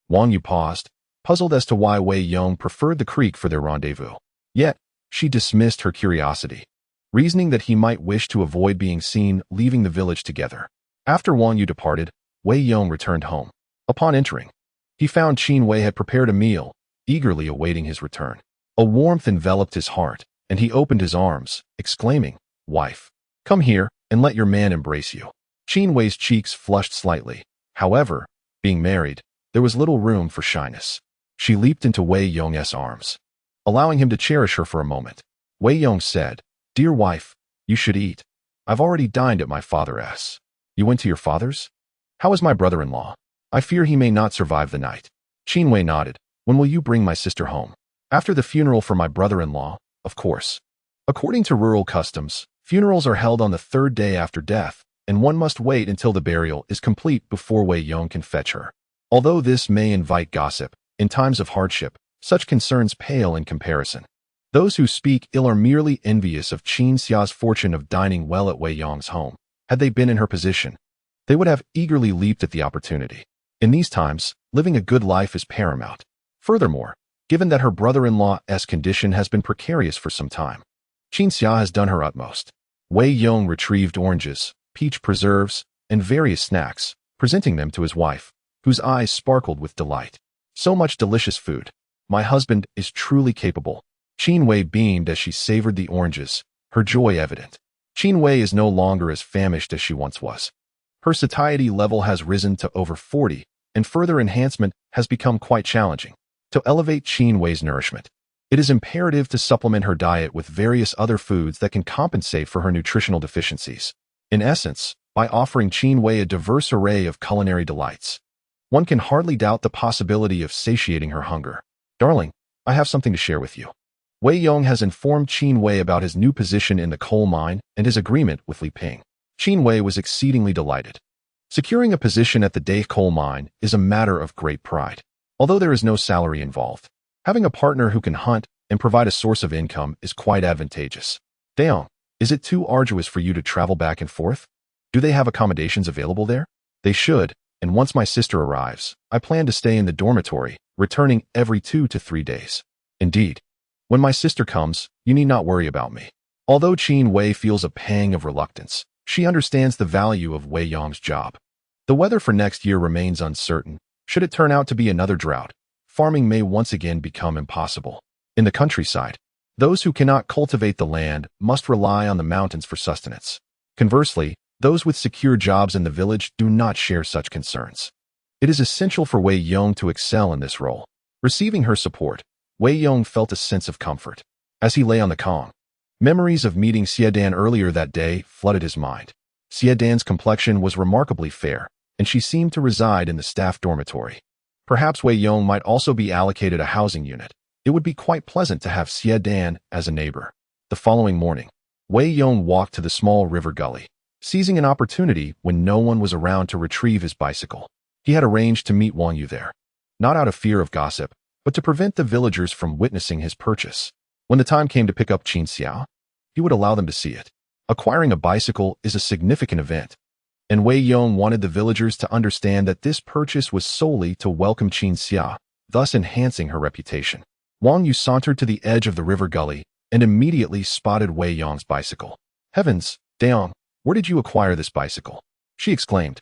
[SPEAKER 1] Wang Yu paused, puzzled as to why Wei Yong preferred the creek for their rendezvous. Yet, she dismissed her curiosity, reasoning that he might wish to avoid being seen leaving the village together. After Wang Yu departed, Wei Yong returned home. Upon entering, he found Qin Wei had prepared a meal, eagerly awaiting his return. A warmth enveloped his heart, and he opened his arms, exclaiming, "Wife, come here and let your man embrace you." Qin Wei's cheeks flushed slightly. However, being married, there was little room for shyness. She leaped into Wei Yong's arms, allowing him to cherish her for a moment. Wei Yong said, "Dear wife, you should eat. I've already dined at my father's." "You went to your father's? How is my brother-in-law? I fear he may not survive the night." Qin Wei nodded. "When will you bring my sister home?" "After the funeral for my brother-in-law, of course." According to rural customs, funerals are held on the 3rd day after death, and one must wait until the burial is complete before Wei Yong can fetch her. Although this may invite gossip, in times of hardship, such concerns pale in comparison. Those who speak ill are merely envious of Qin Xia's fortune of dining well at Wei Yong's home. Had they been in her position, they would have eagerly leaped at the opportunity. In these times, living a good life is paramount. Furthermore, given that her brother-in-law's condition has been precarious for some time, Qin Xia has done her utmost. Wei Yong retrieved oranges, peach preserves, and various snacks, presenting them to his wife, whose eyes sparkled with delight. "So much delicious food. My husband is truly capable." Qin Wei beamed as she savored the oranges, her joy evident. Qin Wei is no longer as famished as she once was. Her satiety level has risen to over 40, and further enhancement has become quite challenging. To elevate Qin Wei's nourishment, It is imperative to supplement her diet with various other foods that can compensate for her nutritional deficiencies. In essence, by offering Qin Wei a diverse array of culinary delights, one can hardly doubt the possibility of satiating her hunger. Darling, I have something to share with you. Wei Yong has informed Qin Wei about his new position in the coal mine and his agreement with Li Ping. Qin Wei was exceedingly delighted. Securing a position at the Day coal mine is a matter of great pride. Although there is no salary involved, having a partner who can hunt and provide a source of income is quite advantageous. Daong, is it too arduous for you to travel back and forth? Do they have accommodations available there? They should, and once my sister arrives, I plan to stay in the dormitory, returning every 2 to 3 days. Indeed, when my sister comes, you need not worry about me. Although Qin Wei feels a pang of reluctance, she understands the value of Wei Yong's job. The weather for next year remains uncertain. Should it turn out to be another drought, farming may once again become impossible. In the countryside, those who cannot cultivate the land must rely on the mountains for sustenance. Conversely, those with secure jobs in the village do not share such concerns. It is essential for Wei Yong to excel in this role. Receiving her support, Wei Yong felt a sense of comfort. As he lay on the kong, memories of meeting Xiedan earlier that day flooded his mind. Xiedan's complexion was remarkably fair, and she seemed to reside in the staff dormitory. Perhaps Wei Yong might also be allocated a housing unit. It would be quite pleasant to have Xiedan as a neighbor. The following morning, Wei Yong walked to the small river gully, seizing an opportunity when no one was around to retrieve his bicycle. He had arranged to meet Wang Yu there, not out of fear of gossip, but to prevent the villagers from witnessing his purchase. When the time came to pick up Qin Xiao, he would allow them to see it. Acquiring a bicycle is a significant event, and Wei Yong wanted the villagers to understand that this purchase was solely to welcome Qin Xia, thus enhancing her reputation. Wang Yu sauntered to the edge of the river gully and immediately spotted Wei Yong's bicycle. Heavens, Daong, where did you acquire this bicycle? She exclaimed.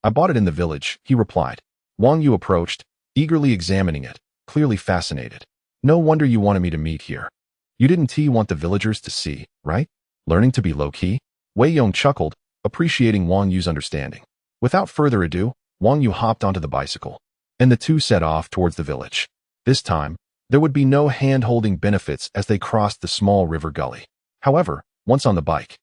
[SPEAKER 1] I bought it in the village, he replied. Wang Yu approached, eagerly examining it, clearly fascinated. No wonder you wanted me to meet here. You didn't want the villagers to see, right? Learning to be low-key? Wei Yong chuckled, appreciating Wang Yu's understanding. Without further ado, Wang Yu hopped onto the bicycle, and the two set off towards the village. This time, there would be no hand-holding benefits as they crossed the small river gully. However, once on the bike,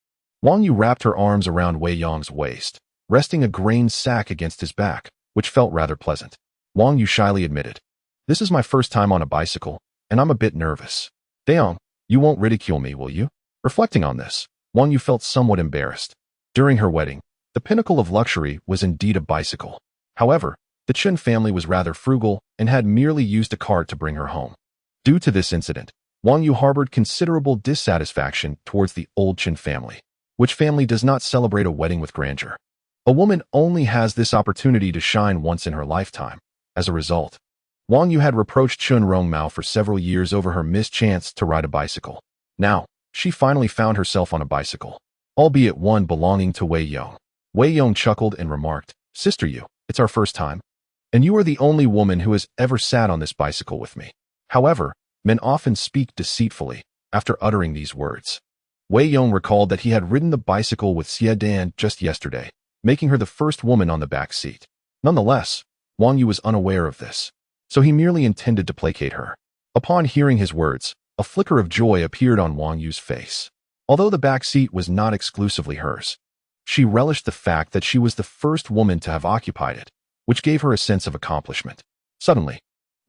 [SPEAKER 1] Wang Yu wrapped her arms around Wei Yong's waist, resting a grain sack against his back, which felt rather pleasant. Wang Yu shyly admitted, "This is my first time on a bicycle, and I'm a bit nervous. Daong, you won't ridicule me, will you?" Reflecting on this, Wang Yu felt somewhat embarrassed. During her wedding, the pinnacle of luxury was indeed a bicycle. However, the Qin family was rather frugal and had merely used a cart to bring her home. Due to this incident, Wang Yu harbored considerable dissatisfaction towards the old Qin family, which family does not celebrate a wedding with grandeur. A woman only has this opportunity to shine once in her lifetime. As a result, Wang Yu had reproached Chun Rongmao for several years over her mischance to ride a bicycle. Now, she finally found herself on a bicycle, albeit one belonging to Wei Yong. Wei Yong chuckled and remarked, "Sister Yu, it's our first time, and you are the only woman who has ever sat on this bicycle with me." However, men often speak deceitfully. After uttering these words, Wei Yong recalled that he had ridden the bicycle with Xiedan just yesterday, making her the first woman on the back seat. Nonetheless, Wang Yu was unaware of this, so he merely intended to placate her. Upon hearing his words, a flicker of joy appeared on Wang Yu's face. Although the back seat was not exclusively hers, she relished the fact that she was the first woman to have occupied it, which gave her a sense of accomplishment. Suddenly,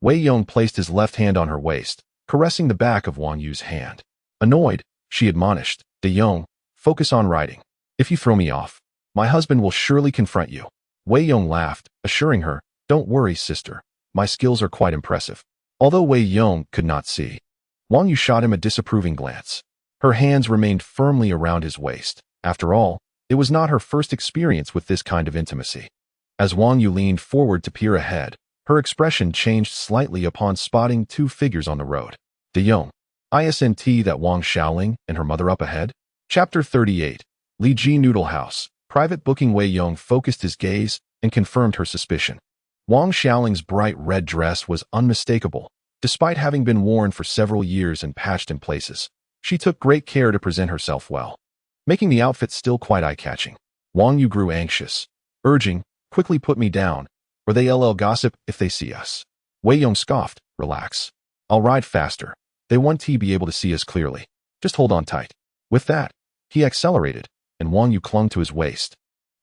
[SPEAKER 1] Wei Yong placed his left hand on her waist, caressing the back of Wang Yu's hand. Annoyed, she admonished, "De Yong, focus on riding. If you throw me off, my husband will surely confront you." Wei Yong laughed, assuring her, "Don't worry, sister. My skills are quite impressive." Although Wei Yong could not see, Wang Yu shot him a disapproving glance. Her hands remained firmly around his waist. After all, it was not her first experience with this kind of intimacy. As Wang Yu leaned forward to peer ahead, her expression changed slightly upon spotting two figures on the road. De Yong, isn't that Wang Xiaoling and her mother up ahead? Chapter 38, Li Ji Noodle House. Private booking. Wei Yong focused his gaze and confirmed her suspicion. Wang Xiaoling's bright red dress was unmistakable. Despite having been worn for several years and patched in places, she took great care to present herself well, making the outfit still quite eye-catching. Wang Yu grew anxious, urging, "Quickly put me down, or they'll gossip if they see us." Wei Yong scoffed, "Relax. I'll ride faster. They won't be able to see us clearly. Just hold on tight. With that, he accelerated, and Wang Yu clung to his waist,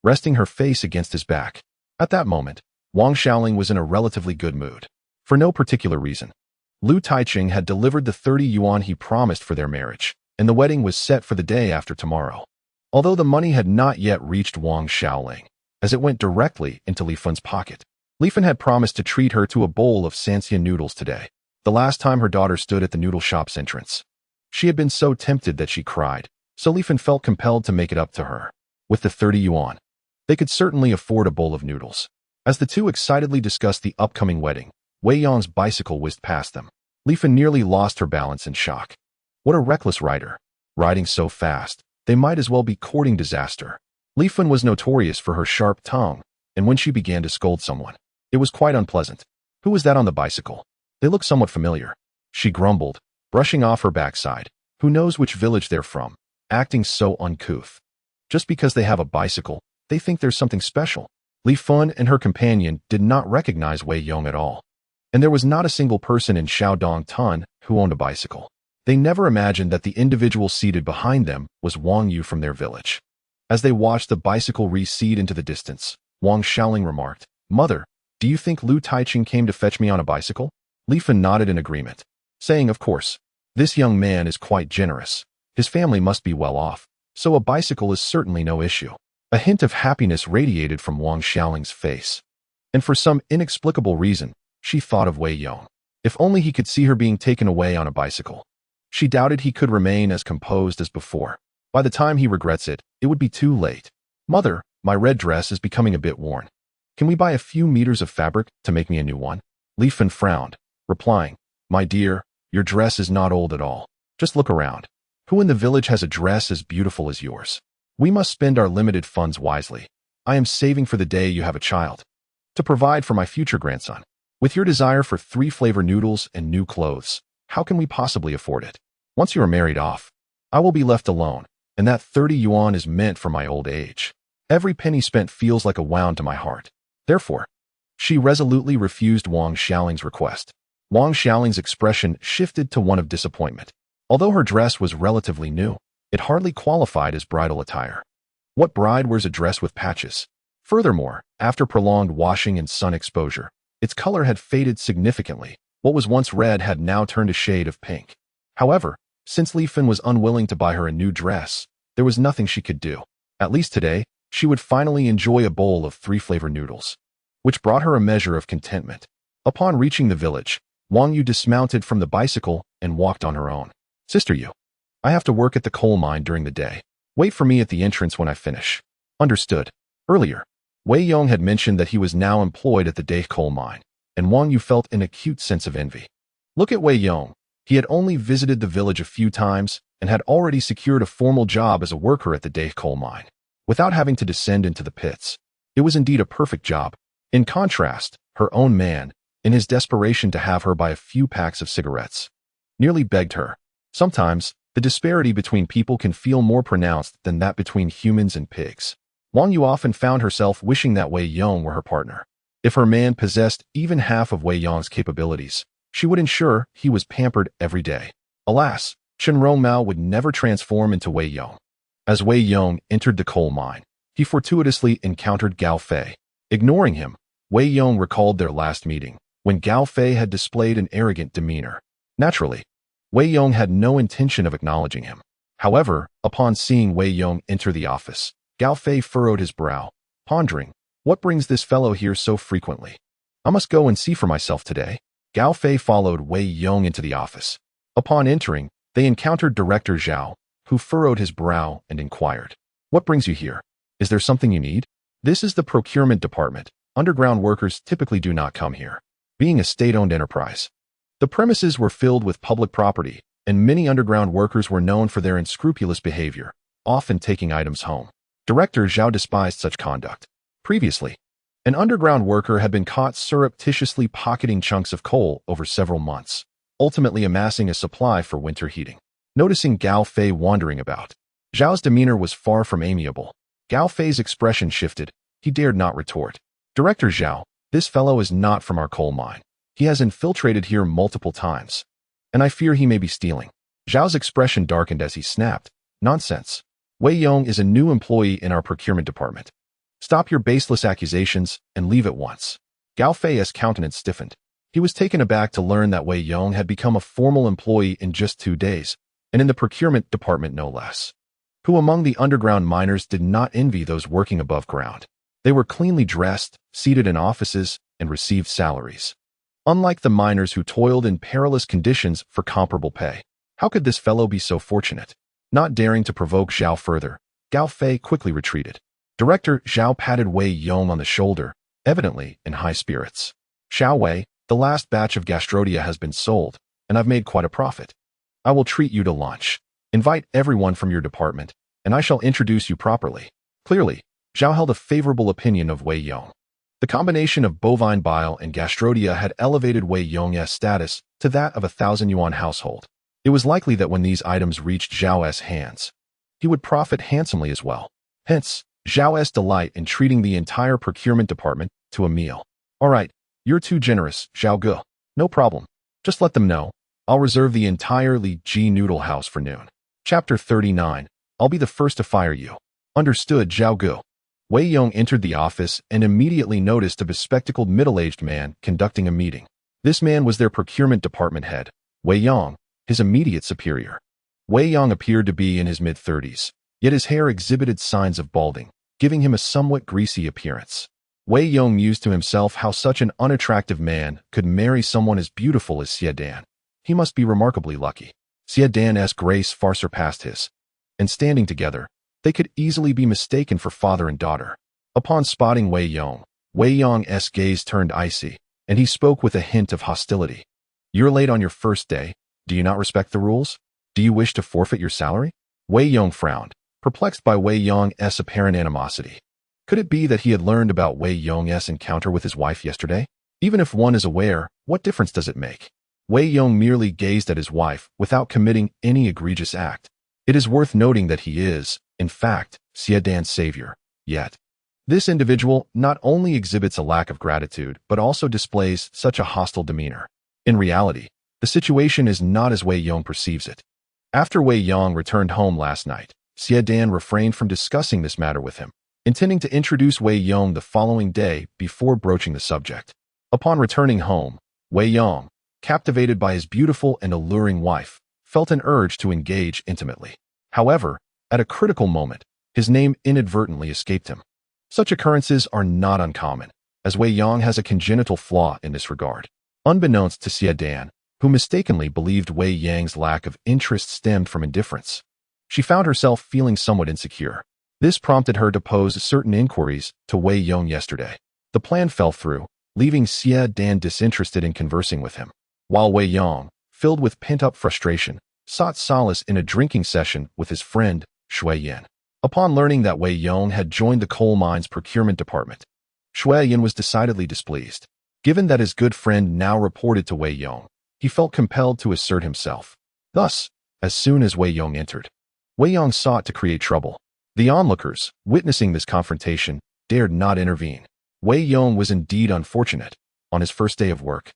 [SPEAKER 1] resting her face against his back. At that moment, Wang Xiaoling was in a relatively good mood. For no particular reason. Lu Taiqing had delivered the 30 yuan he promised for their marriage, and the wedding was set for the day after tomorrow. Although the money had not yet reached Wang Xiaoling, as it went directly into Li Fen's pocket. Li Fen had promised to treat her to a bowl of Sanxian noodles today, the last time her daughter stood at the noodle shop's entrance. She had been so tempted that she cried, so Li Fen felt compelled to make it up to her. With the 30 yuan, they could certainly afford a bowl of noodles. As the two excitedly discussed the upcoming wedding, Wei Yong's bicycle whizzed past them. Li Fen nearly lost her balance in shock. What a reckless rider. Riding so fast, they might as well be courting disaster. Li Fen was notorious for her sharp tongue, and when she began to scold someone, it was quite unpleasant. Who was that on the bicycle? They look somewhat familiar. She grumbled, brushing off her backside. Who knows which village they're from, acting so uncouth. Just because they have a bicycle, they think there's something special. Li Fen and her companion did not recognize Wei Yong at all. And there was not a single person in Shaodong Tan who owned a bicycle. They never imagined that the individual seated behind them was Wang Yu from their village. As they watched the bicycle recede into the distance, Wang Xiaoling remarked, "Mother, do you think Lu Taiqing came to fetch me on a bicycle?" Li Fen nodded in agreement, saying, "Of course. This young man is quite generous. His family must be well off, so a bicycle is certainly no issue." A hint of happiness radiated from Wang Xiaoling's face. And for some inexplicable reason, she thought of Wei Yong. If only he could see her being taken away on a bicycle. She doubted he could remain as composed as before. By the time he regrets it, it would be too late. "Mother, my red dress is becoming a bit worn. Can we buy a few meters of fabric to make me a new one?" Li Fen frowned, replying, "My dear, your dress is not old at all. Just look around. Who in the village has a dress as beautiful as yours? We must spend our limited funds wisely. I am saving for the day you have a child, to provide for my future grandson. With your desire for 3-flavor noodles and new clothes, how can we possibly afford it? Once you are married off, I will be left alone, and that 30 yuan is meant for my old age. Every penny spent feels like a wound to my heart." Therefore, she resolutely refused Wang Xiaoling's request. Wang Xiaoling's expression shifted to one of disappointment. Although her dress was relatively new, it hardly qualified as bridal attire. What bride wears a dress with patches? Furthermore, after prolonged washing and sun exposure, its color had faded significantly. What was once red had now turned a shade of pink. However, since Li Fen was unwilling to buy her a new dress, there was nothing she could do. At least today, she would finally enjoy a bowl of 3-flavor noodles, which brought her a measure of contentment. Upon reaching the village, Wang Yu dismounted from the bicycle and walked on her own. "Sister Yu, I have to work at the coal mine during the day. Wait for me at the entrance when I finish." Understood. Earlier, Wei Yong had mentioned that he was now employed at the day coal mine, and Wang Yu felt an acute sense of envy. Look at Wei Yong. He had only visited the village a few times and had already secured a formal job as a worker at the day coal mine, without having to descend into the pits. It was indeed a perfect job. In contrast, her own man, in his desperation to have her buy a few packs of cigarettes, nearly begged her. Sometimes, the disparity between people can feel more pronounced than that between humans and pigs. Wang Yu often found herself wishing that Wei Yong were her partner. If her man possessed even half of Wei Yong's capabilities, she would ensure he was pampered every day. Alas, Chen Rongmao would never transform into Wei Yong. As Wei Yong entered the coal mine, he fortuitously encountered Gao Fei. Ignoring him, Wei Yong recalled their last meeting, when Gao Fei had displayed an arrogant demeanor. Naturally, Wei Yong had no intention of acknowledging him. However, upon seeing Wei Yong enter the office, Gao Fei furrowed his brow, pondering, "What brings this fellow here so frequently? I must go and see for myself today." Gao Fei followed Wei Yong into the office. Upon entering, they encountered Director Zhao, who furrowed his brow and inquired, "What brings you here? Is there something you need?" "This is the procurement department. Underground workers typically do not come here." Being a state-owned enterprise, the premises were filled with public property, and many underground workers were known for their unscrupulous behavior, often taking items home. Director Zhao despised such conduct. Previously, an underground worker had been caught surreptitiously pocketing chunks of coal over several months, ultimately amassing a supply for winter heating. Noticing Gao Fei wandering about, Zhao's demeanor was far from amiable. Gao Fei's expression shifted. He dared not retort. "Director Zhao, this fellow is not from our coal mine. He has infiltrated here multiple times, and I fear he may be stealing. Zhao's expression darkened as he snapped, "Nonsense. Wei Yong is a new employee in our procurement department. Stop your baseless accusations and leave at once." Gao Fei's countenance stiffened. He was taken aback to learn that Wei Yong had become a formal employee in just 2 days, and in the procurement department no less. Who among the underground miners did not envy those working above ground? They were cleanly dressed, seated in offices, and received salaries. Unlike the miners who toiled in perilous conditions for comparable pay. How could this fellow be so fortunate? Not daring to provoke Zhao further, Gao Fei quickly retreated. Director Zhao patted Wei Yong on the shoulder, evidently in high spirits. "Xiao Wei, the last batch of Gastrodia has been sold, and I've made quite a profit. I will treat you to lunch. Invite everyone from your department, and I shall introduce you properly." Clearly, Zhao held a favorable opinion of Wei Yong. The combination of bovine bile and Gastrodia had elevated Wei Yong's status to that of a 1,000 yuan household. It was likely that when these items reached Zhao's hands, he would profit handsomely as well. Hence, Zhao's delight in treating the entire procurement department to a meal. "All right, you're too generous, Zhao Ge. No problem. Just let them know. I'll reserve the entire Li Ji noodle house for noon." Chapter 39. I'll be the first to fire you. Understood, Zhao Ge. Wei Yong entered the office and immediately noticed a bespectacled middle-aged man conducting a meeting. This man was their procurement department head, Wei Yong, his immediate superior. Wei Yong appeared to be in his mid-30s, yet his hair exhibited signs of balding, giving him a somewhat greasy appearance. Wei Yong mused to himself how such an unattractive man could marry someone as beautiful as Xie Dan. He must be remarkably lucky. Xie Dan's grace far surpassed his, and standing together, they could easily be mistaken for father and daughter. Upon spotting Wei Yong's gaze turned icy, and he spoke with a hint of hostility. "You're late on your first day. Do you not respect the rules? Do you wish to forfeit your salary?" Wei Yong frowned, perplexed by Wei Yong's apparent animosity. Could it be that he had learned about Wei Yong's encounter with his wife yesterday? Even if one is aware, what difference does it make? Wei Yong merely gazed at his wife without committing any egregious act. It is worth noting that he is, in fact, Xie Dan's savior. Yet, this individual not only exhibits a lack of gratitude but also displays such a hostile demeanor. In reality, the situation is not as Wei Yong perceives it. After Wei Yong returned home last night, Xie Dan refrained from discussing this matter with him, intending to introduce Wei Yong the following day before broaching the subject. Upon returning home, Wei Yong, captivated by his beautiful and alluring wife, felt an urge to engage intimately. However, at a critical moment, his name inadvertently escaped him. Such occurrences are not uncommon, as Wei Yong has a congenital flaw in this regard. Unbeknownst to Xie Dan, who mistakenly believed Wei Yang's lack of interest stemmed from indifference, she found herself feeling somewhat insecure. This prompted her to pose certain inquiries to Wei Yong yesterday. The plan fell through, leaving Xie Dan disinterested in conversing with him, while Wei Yong, filled with pent-up frustration, sought solace in a drinking session with his friend, Shui Yan. Upon learning that Wei Yong had joined the coal mines procurement department, Shui Yan was decidedly displeased. Given that his good friend now reported to Wei Yong, he felt compelled to assert himself. Thus, as soon as Wei Yong entered, Wei Yong sought to create trouble. The onlookers, witnessing this confrontation, dared not intervene. Wei Yong was indeed unfortunate. On his first day of work,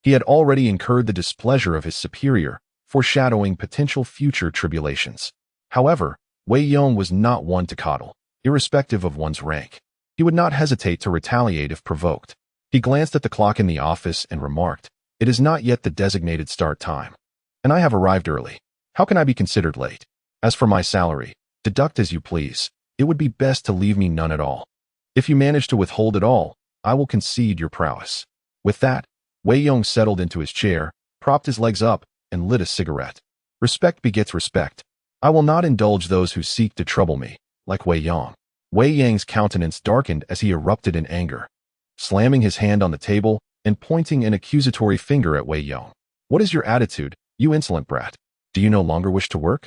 [SPEAKER 1] he had already incurred the displeasure of his superior, foreshadowing potential future tribulations. However, Wei Yong was not one to coddle, irrespective of one's rank. He would not hesitate to retaliate if provoked. He glanced at the clock in the office and remarked, "It is not yet the designated start time, and I have arrived early. How can I be considered late? As for my salary, deduct as you please. It would be best to leave me none at all. If you manage to withhold it all, I will concede your prowess." With that, Wei Yong settled into his chair, propped his legs up, and lit a cigarette. Respect begets respect. I will not indulge those who seek to trouble me, like Wei Yong. Wei Yang's countenance darkened as he erupted in anger, slamming his hand on the table and pointing an accusatory finger at Wei Yong. "What is your attitude, you insolent brat? Do you no longer wish to work?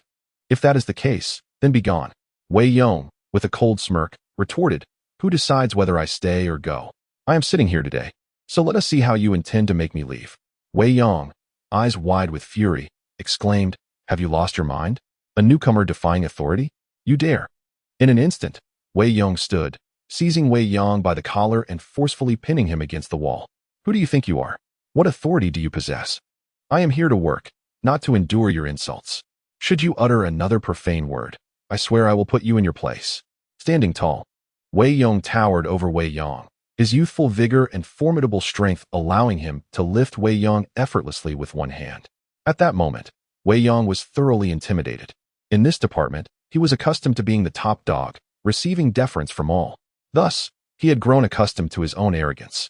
[SPEAKER 1] If that is the case, then be gone." Wei Yong, with a cold smirk, retorted, "Who decides whether I stay or go? I am sitting here today, so let us see how you intend to make me leave." Wei Yong, eyes wide with fury, exclaimed, "Have you lost your mind? A newcomer defying authority? You dare!" In an instant, Wei Yong stood, seizing Wei Yong by the collar and forcefully pinning him against the wall. "Who do you think you are? What authority do you possess? I am here to work, not to endure your insults. Should you utter another profane word, I swear I will put you in your place. Standing tall, Wei Yong towered over Wei Yong, his youthful vigor and formidable strength allowing him to lift Wei Yong effortlessly with one hand. At that moment, Wei Yong was thoroughly intimidated. In this department, he was accustomed to being the top dog, receiving deference from all. Thus, he had grown accustomed to his own arrogance.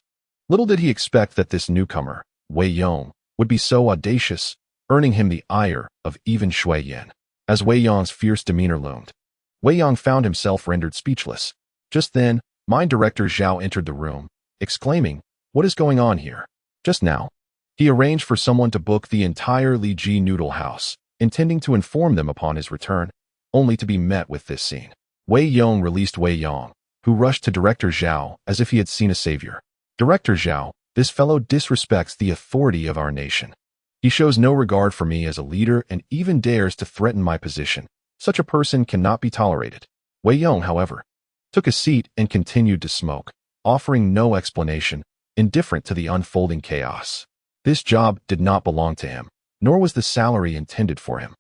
[SPEAKER 1] Little did he expect that this newcomer, Wei Yong, would be so audacious, earning him the ire of even Shui Yan. As Wei Yong's fierce demeanor loomed, Wei Yong found himself rendered speechless. Just then, Mine Director Zhao entered the room, exclaiming, "What is going on here?" Just now, he arranged for someone to book the entire Li Ji noodle house, intending to inform them upon his return, only to be met with this scene. Wei Yong released Wei Yong, who rushed to Director Zhao as if he had seen a savior. "Director Zhao, this fellow disrespects the authority of our nation. He shows no regard for me as a leader and even dares to threaten my position. Such a person cannot be tolerated." Wei Yong, however, took a seat and continued to smoke, offering no explanation, indifferent to the unfolding chaos. This job did not belong to him, nor was the salary intended for him.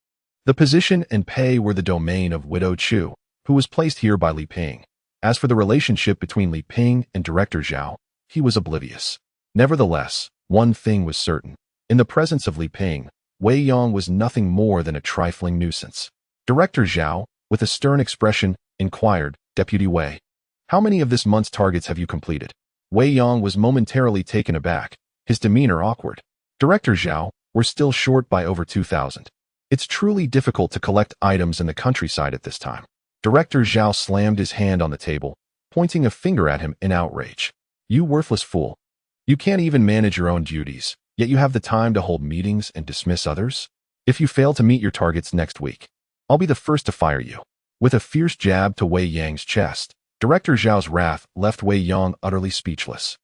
[SPEAKER 1] The position and pay were the domain of Widow Chu, who was placed here by Li Ping. As for the relationship between Li Ping and Director Zhao, he was oblivious. Nevertheless, one thing was certain. In the presence of Li Ping, Wei Yong was nothing more than a trifling nuisance. Director Zhao, with a stern expression, inquired, "Deputy Wei, how many of this month's targets have you completed?" Wei Yong was momentarily taken aback, his demeanor awkward. "Director Zhao, we're still short by over 2,000. It's truly difficult to collect items in the countryside at this time." Director Zhao slammed his hand on the table, pointing a finger at him in outrage. "You worthless fool. You can't even manage your own duties, yet you have the time to hold meetings and dismiss others? If you fail to meet your targets next week, I'll be the first to fire you." With a fierce jab to Wei Yang's chest, Director Zhao's wrath left Wei Yong utterly speechless.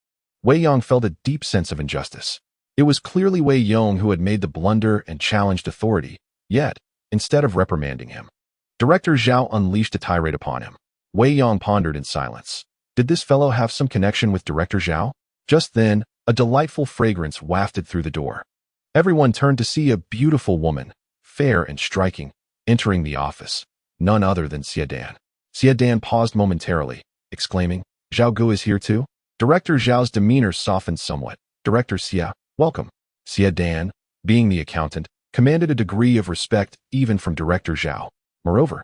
[SPEAKER 1] Wei Yong felt a deep sense of injustice. It was clearly Wei Yong who had made the blunder and challenged authority, yet, instead of reprimanding him, Director Zhao unleashed a tirade upon him. Wei Yong pondered in silence. Did this fellow have some connection with Director Zhao? Just then, a delightful fragrance wafted through the door. Everyone turned to see a beautiful woman, fair and striking, entering the office. None other than Xie Dan. Xie Dan paused momentarily, exclaiming, "Zhao Gu is here too?" Director Zhao's demeanor softened somewhat. "Director Xie, welcome." Xie Dan, being the accountant, commanded a degree of respect even from Director Zhao. Moreover,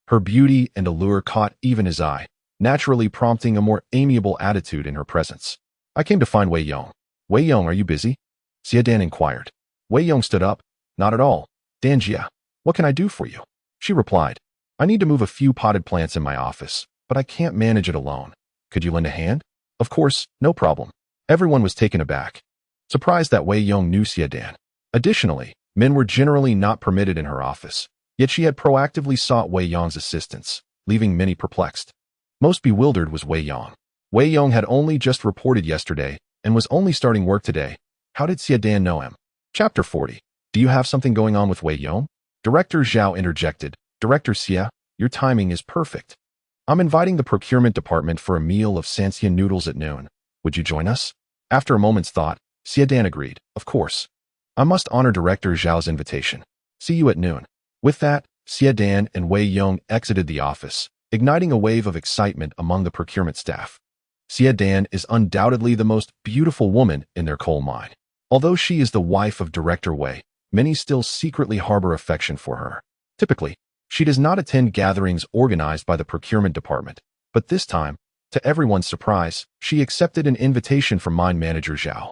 [SPEAKER 1] her beauty and allure caught even his eye, naturally prompting a more amiable attitude in her presence. "I came to find Wei Yong." "Wei Yong, are you busy?" Xie Dan inquired. Wei Yong stood up. "Not at all. Dan Jia, what can I do for you?" She replied, "I need to move a few potted plants in my office, but I can't manage it alone. Could you lend a hand?" "Of course, no problem." Everyone was taken aback, surprised that Wei Yong knew Xie Dan. Additionally, men were generally not permitted in her office, yet she had proactively sought Wei Yong's assistance, leaving many perplexed. Most bewildered was Wei Yong. Wei Yong had only just reported yesterday and was only starting work today. How did Xie Dan know him? Chapter 40. Do you have something going on with Wei Yong? Director Zhao interjected. "Director Xie, your timing is perfect. I'm inviting the procurement department for a meal of Sanxian noodles at noon. Would you join us?" After a moment's thought, Xie Dan agreed. "Of course. I must honor Director Zhao's invitation. See you at noon." With that, Xie Dan and Wei Yong exited the office, igniting a wave of excitement among the procurement staff. Xie Dan is undoubtedly the most beautiful woman in their coal mine. Although she is the wife of Director Wei, many still secretly harbor affection for her. Typically, she does not attend gatherings organized by the procurement department, but this time, to everyone's surprise, she accepted an invitation from mine manager Zhao.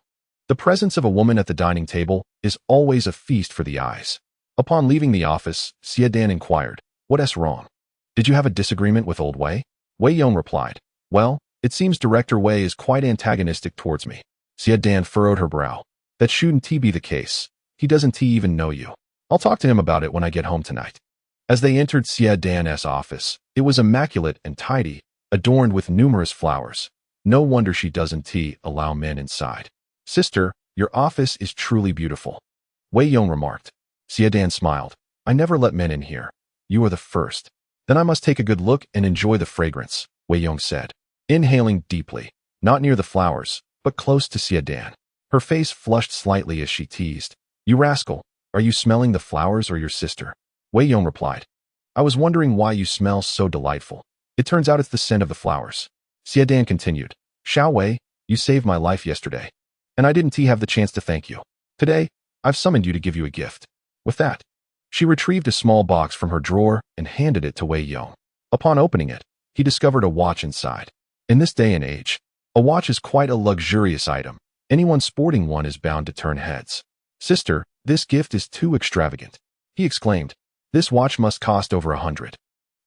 [SPEAKER 1] The presence of a woman at the dining table is always a feast for the eyes. Upon leaving the office, Xie Dan inquired, "What's wrong? Did you have a disagreement with old Wei?" Wei Yong replied, "Well, it seems Director Wei is quite antagonistic towards me." Xie Dan furrowed her brow. "That shouldn't be the case. He doesn't even know you. I'll talk to him about it when I get home tonight." As they entered Xie Dan's office, it was immaculate and tidy, adorned with numerous flowers. No wonder she doesn't allow men inside. "Sister, your office is truly beautiful," Wei Yong remarked. Xie Dan smiled. "I never let men in here. You are the first." "Then I must take a good look and enjoy the fragrance," Wei Yong said, inhaling deeply, not near the flowers, but close to Xie Dan. Her face flushed slightly as she teased, "You rascal, Are you smelling the flowers or your sister? Wei Yong replied. I was wondering why you smell so delightful. It turns out it's the scent of the flowers. Xie Dan continued. Xiao Wei, you saved my life yesterday. And I didn't have the chance to thank you. Today, I've summoned you to give you a gift. With that, she retrieved a small box from her drawer and handed it to Wei Yong. Upon opening it, he discovered a watch inside. In this day and age, a watch is quite a luxurious item. Anyone sporting one is bound to turn heads. Sister, this gift is too extravagant, he exclaimed. This watch must cost over 100.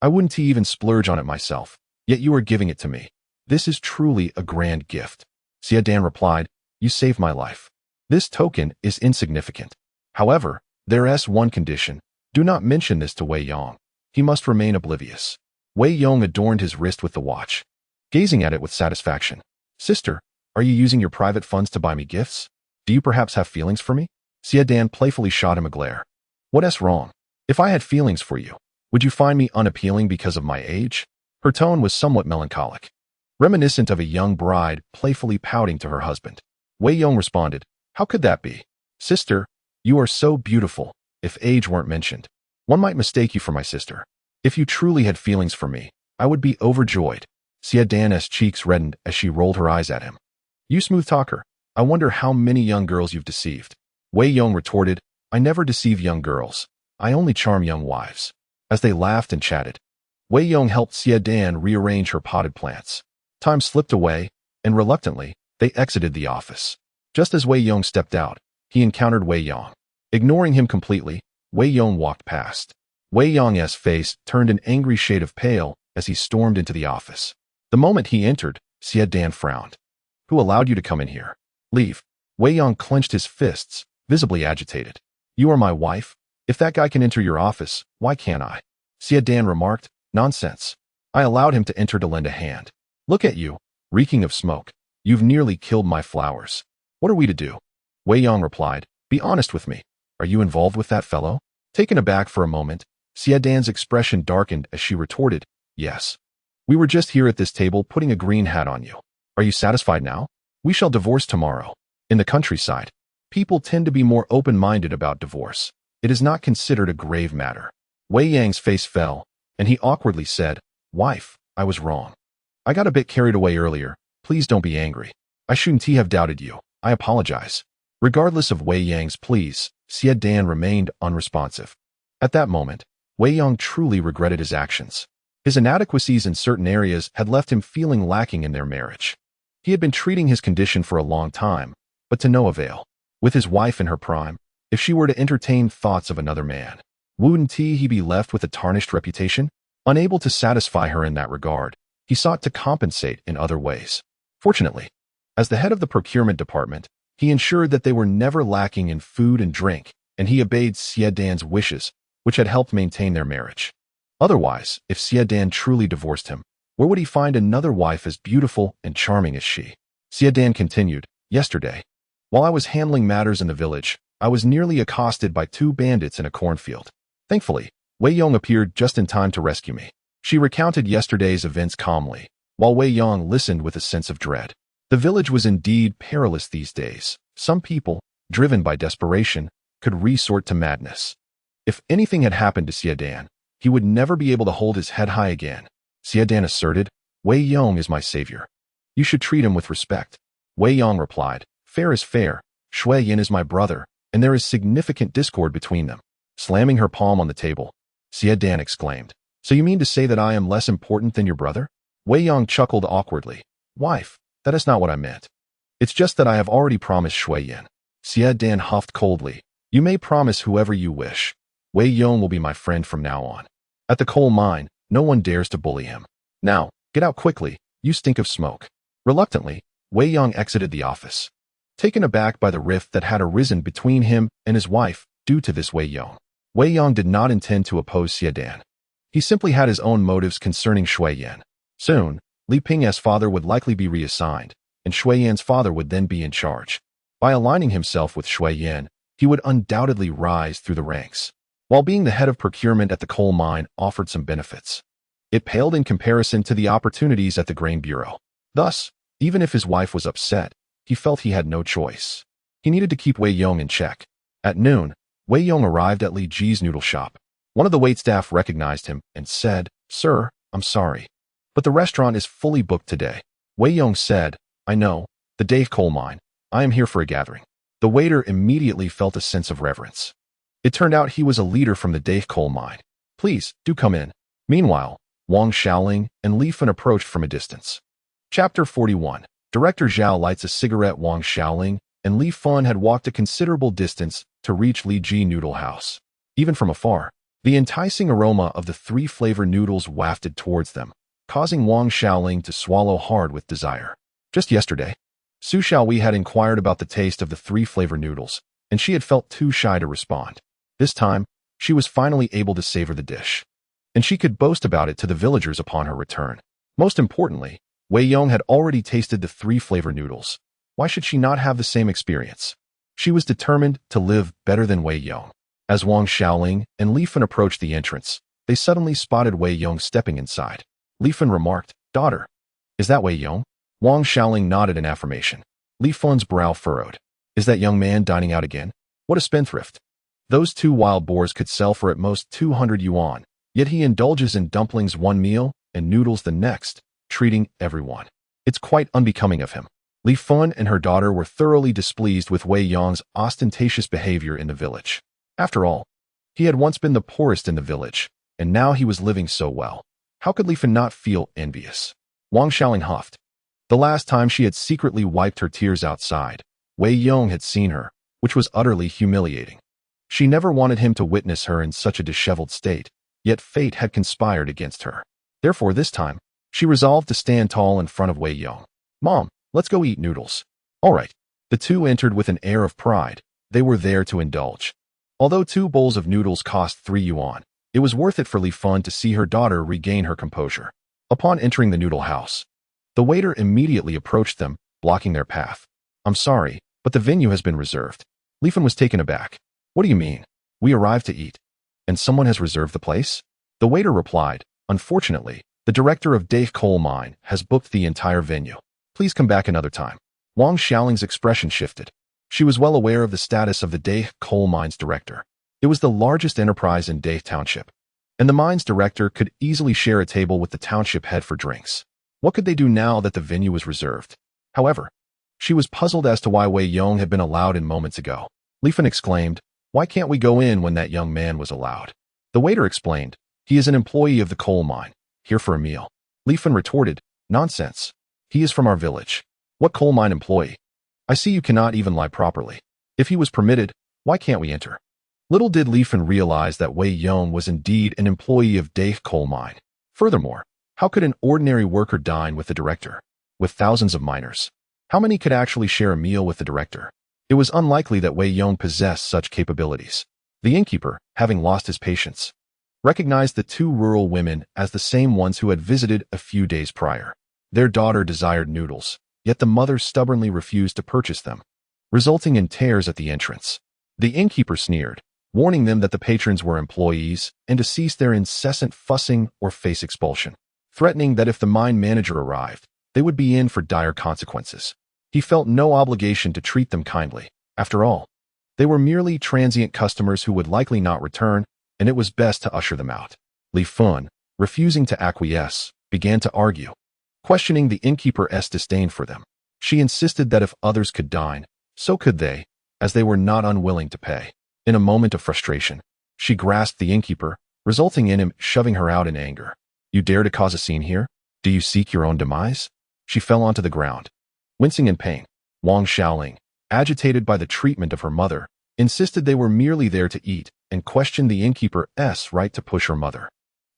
[SPEAKER 1] I wouldn't even splurge on it myself, yet you are giving it to me. This is truly a grand gift. Xie Dan replied, you saved my life. This token is insignificant. However, there's one condition. Do not mention this to Wei Yong. He must remain oblivious. Wei Yong adorned his wrist with the watch, gazing at it with satisfaction. Sister, are you using your private funds to buy me gifts? Do you perhaps have feelings for me? Xie Dan playfully shot him a glare. What's wrong? If I had feelings for you, would you find me unappealing because of my age? Her tone was somewhat melancholic, reminiscent of a young bride playfully pouting to her husband. Wei Yong responded, how could that be? Sister, you are so beautiful. If age weren't mentioned, one might mistake you for my sister. If you truly had feelings for me, I would be overjoyed. Xie Dan's cheeks reddened as she rolled her eyes at him. You smooth talker, I wonder how many young girls you've deceived. Wei Yong retorted, I never deceive young girls. I only charm young wives. As they laughed and chatted, Wei Yong helped Xie Dan rearrange her potted plants. Time slipped away, and reluctantly, they exited the office. Just as Wei Yong stepped out, he encountered Wei Yong. Ignoring him completely, Wei Yong walked past. Wei Yong's face turned an angry shade of pale as he stormed into the office. The moment he entered, Xie Dan frowned. Who allowed you to come in here? Leave. Wei Yong clenched his fists, visibly agitated. You are my wife. If that guy can enter your office, why can't I? Xie Dan remarked, nonsense. I allowed him to enter to lend a hand. Look at you, reeking of smoke. You've nearly killed my flowers. What are we to do? Wei Yong replied, be honest with me. Are you involved with that fellow? Taken aback for a moment, Xie Dan's expression darkened as she retorted, yes. We were just here at this table putting a green hat on you. Are you satisfied now? We shall divorce tomorrow. In the countryside, people tend to be more open-minded about divorce. It is not considered a grave matter. Wei Yang's face fell, and he awkwardly said, wife, I was wrong. I got a bit carried away earlier. Please don't be angry. I shouldn't have doubted you. I apologize. Regardless of Wei Yang's pleas, Xie Dan remained unresponsive. At that moment, Wei Yong truly regretted his actions. His inadequacies in certain areas had left him feeling lacking in their marriage. He had been treating his condition for a long time, but to no avail. With his wife in her prime, if she were to entertain thoughts of another man, wouldn't he be left with a tarnished reputation? Unable to satisfy her in that regard, he sought to compensate in other ways. Fortunately, as the head of the procurement department, he ensured that they were never lacking in food and drink, and he obeyed Xie Dan's wishes, which had helped maintain their marriage. Otherwise, if Xie Dan truly divorced him, where would he find another wife as beautiful and charming as she? Xie Dan continued, yesterday, while I was handling matters in the village, I was nearly accosted by 2 bandits in a cornfield. Thankfully, Wei Yong appeared just in time to rescue me. She recounted yesterday's events calmly, while Wei Yong listened with a sense of dread. The village was indeed perilous these days. Some people, driven by desperation, could resort to madness. If anything had happened to Xie Dan, he would never be able to hold his head high again. Xie Dan asserted, Wei Yong is my savior. You should treat him with respect. Wei Yong replied, fair is fair. Shui Yin is my brother, and there is significant discord between them. Slamming her palm on the table, Xie Dan exclaimed, so you mean to say that I am less important than your brother? Wei Yong chuckled awkwardly. Wife, that is not what I meant. It's just that I have already promised Shui Yin. Xie Dan huffed coldly. You may promise whoever you wish. Wei Yong will be my friend from now on. At the coal mine, no one dares to bully him. Now, get out quickly. You stink of smoke. Reluctantly, Wei Yong exited the office. Taken aback by the rift that had arisen between him and his wife due to this Wei Yong did not intend to oppose Xie Dan. He simply had his own motives concerning Shui Yin. Soon, Li Ping's father would likely be reassigned, and Shui Yin's father would then be in charge. By aligning himself with Shui Yin, he would undoubtedly rise through the ranks. While being the head of procurement at the coal mine offered some benefits, it paled in comparison to the opportunities at the grain bureau. Thus, even if his wife was upset, he felt he had no choice. He needed to keep Wei Yong in check. At noon, Wei Yong arrived at Li Ji's noodle shop. One of the waitstaff recognized him and said, "Sir, I'm sorry, but the restaurant is fully booked today." Wei Yong said, "I know, the Dave coal mine. I am here for a gathering." The waiter immediately felt a sense of reverence. It turned out he was a leader from the Dave coal mine. "Please, do come in." Meanwhile, Wang Xiaoling and Li Fan approached from a distance. Chapter 41. Director Zhao lights a cigarette. Wang Xiaoling and Li Fan had walked a considerable distance to reach Li Ji noodle house. Even from afar, the enticing aroma of the three-flavor noodles wafted towards them, causing Wang Xiaoling to swallow hard with desire. Just yesterday, Su Xiaowei had inquired about the taste of the three-flavor noodles, and she had felt too shy to respond. This time, she was finally able to savor the dish, and she could boast about it to the villagers upon her return. Most importantly, Wei Yong had already tasted the three-flavor noodles. Why should she not have the same experience? She was determined to live better than Wei Yong. As Wang Xiaoling and Li Fan approached the entrance, they suddenly spotted Wei Yong stepping inside. Li Fan remarked, "Daughter, is that Wei Yong?" Wang Xiaoling nodded in affirmation. Li Fan's brow furrowed. "Is that young man dining out again? What a spendthrift. Those two wild boars could sell for at most 200 yuan, yet he indulges in dumplings one meal and noodles the next, treating everyone. It's quite unbecoming of him." Li Fan and her daughter were thoroughly displeased with Wei Yong's ostentatious behavior in the village. After all, he had once been the poorest in the village, and now he was living so well. How could Li Fan not feel envious? Wang Xiaoling huffed. The last time she had secretly wiped her tears outside, Wei Yong had seen her, which was utterly humiliating. She never wanted him to witness her in such a disheveled state, yet fate had conspired against her. Therefore, this time, she resolved to stand tall in front of Wei Yong. "Mom, let's go eat noodles." "All right." The two entered with an air of pride. They were there to indulge. Although 2 bowls of noodles cost 3 yuan, it was worth it for Li Fan to see her daughter regain her composure. Upon entering the noodle house, the waiter immediately approached them, blocking their path. "I'm sorry, but the venue has been reserved." Li Fan was taken aback. "What do you mean? We arrived to eat, and someone has reserved the place?" The waiter replied, "Unfortunately, the director of Dave coal mine has booked the entire venue. Please come back another time." Wang Xiaoling's expression shifted. She was well aware of the status of the Dave coal mine's director. It was the largest enterprise in Dave Township, and the mine's director could easily share a table with the township head for drinks. What could they do now that the venue was reserved? However, she was puzzled as to why Wei Yong had been allowed in moments ago. Li Fan exclaimed, "Why can't we go in when that young man was allowed?" The waiter explained, "He is an employee of the coal mine, here for a meal." Li Fan retorted, "Nonsense. He is from our village." "What coal mine employee? I see you cannot even lie properly. If he was permitted, why can't we enter?" Little did Li Fan realize that Wei Yong was indeed an employee of Dave coal mine. Furthermore, how could an ordinary worker dine with the director? With thousands of miners, how many could actually share a meal with the director? It was unlikely that Wei Yong possessed such capabilities. The innkeeper, having lost his patience, recognized the 2 rural women as the same ones who had visited a few days prior. Their daughter desired noodles, yet the mother stubbornly refused to purchase them, resulting in tears at the entrance. The innkeeper sneered, warning them that the patrons were employees and to cease their incessant fussing or face expulsion, threatening that if the mine manager arrived, they would be in for dire consequences. He felt no obligation to treat them kindly. After all, they were merely transient customers who would likely not return, and it was best to usher them out. Li Fan, refusing to acquiesce, began to argue, questioning the innkeeper's disdain for them. She insisted that if others could dine, so could they, as they were not unwilling to pay. In a moment of frustration, she grasped the innkeeper, resulting in him shoving her out in anger. "You dare to cause a scene here? Do you seek your own demise?" She fell onto the ground, wincing in pain. Wang Xiaoling, agitated by the treatment of her mother, insisted they were merely there to eat and questioned the innkeeper's right to push her mother.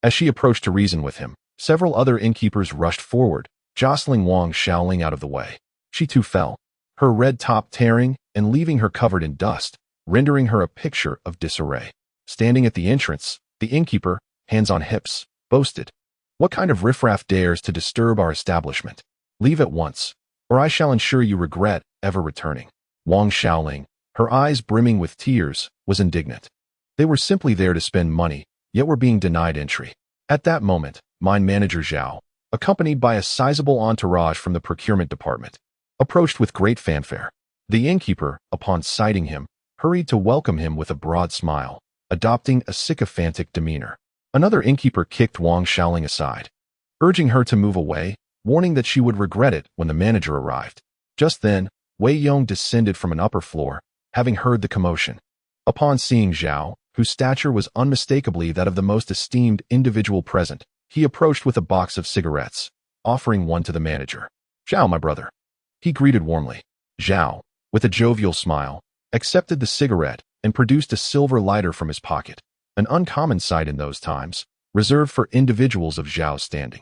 [SPEAKER 1] As she approached to reason with him, several other innkeepers rushed forward, jostling Wang Xiaoling out of the way. She too fell, her red top tearing and leaving her covered in dust, rendering her a picture of disarray. Standing at the entrance, the innkeeper, hands on hips, boasted, "What kind of riffraff dares to disturb our establishment? Leave at once, or I shall ensure you regret ever returning." Wang Xiaoling, her eyes brimming with tears, was indignant. They were simply there to spend money, yet were being denied entry. At that moment, mine manager Zhao, accompanied by a sizable entourage from the procurement department, approached with great fanfare. The innkeeper, upon sighting him, hurried to welcome him with a broad smile, adopting a sycophantic demeanor. Another innkeeper kicked Wang Xiaoling aside, urging her to move away, warning that she would regret it when the manager arrived. Just then, Wei Yong descended from an upper floor, having heard the commotion. Upon seeing Zhao, whose stature was unmistakably that of the most esteemed individual present, he approached with a box of cigarettes, offering one to the manager. "Zhao, my brother," he greeted warmly. Zhao, with a jovial smile, accepted the cigarette and produced a silver lighter from his pocket, an uncommon sight in those times, reserved for individuals of Zhao's standing.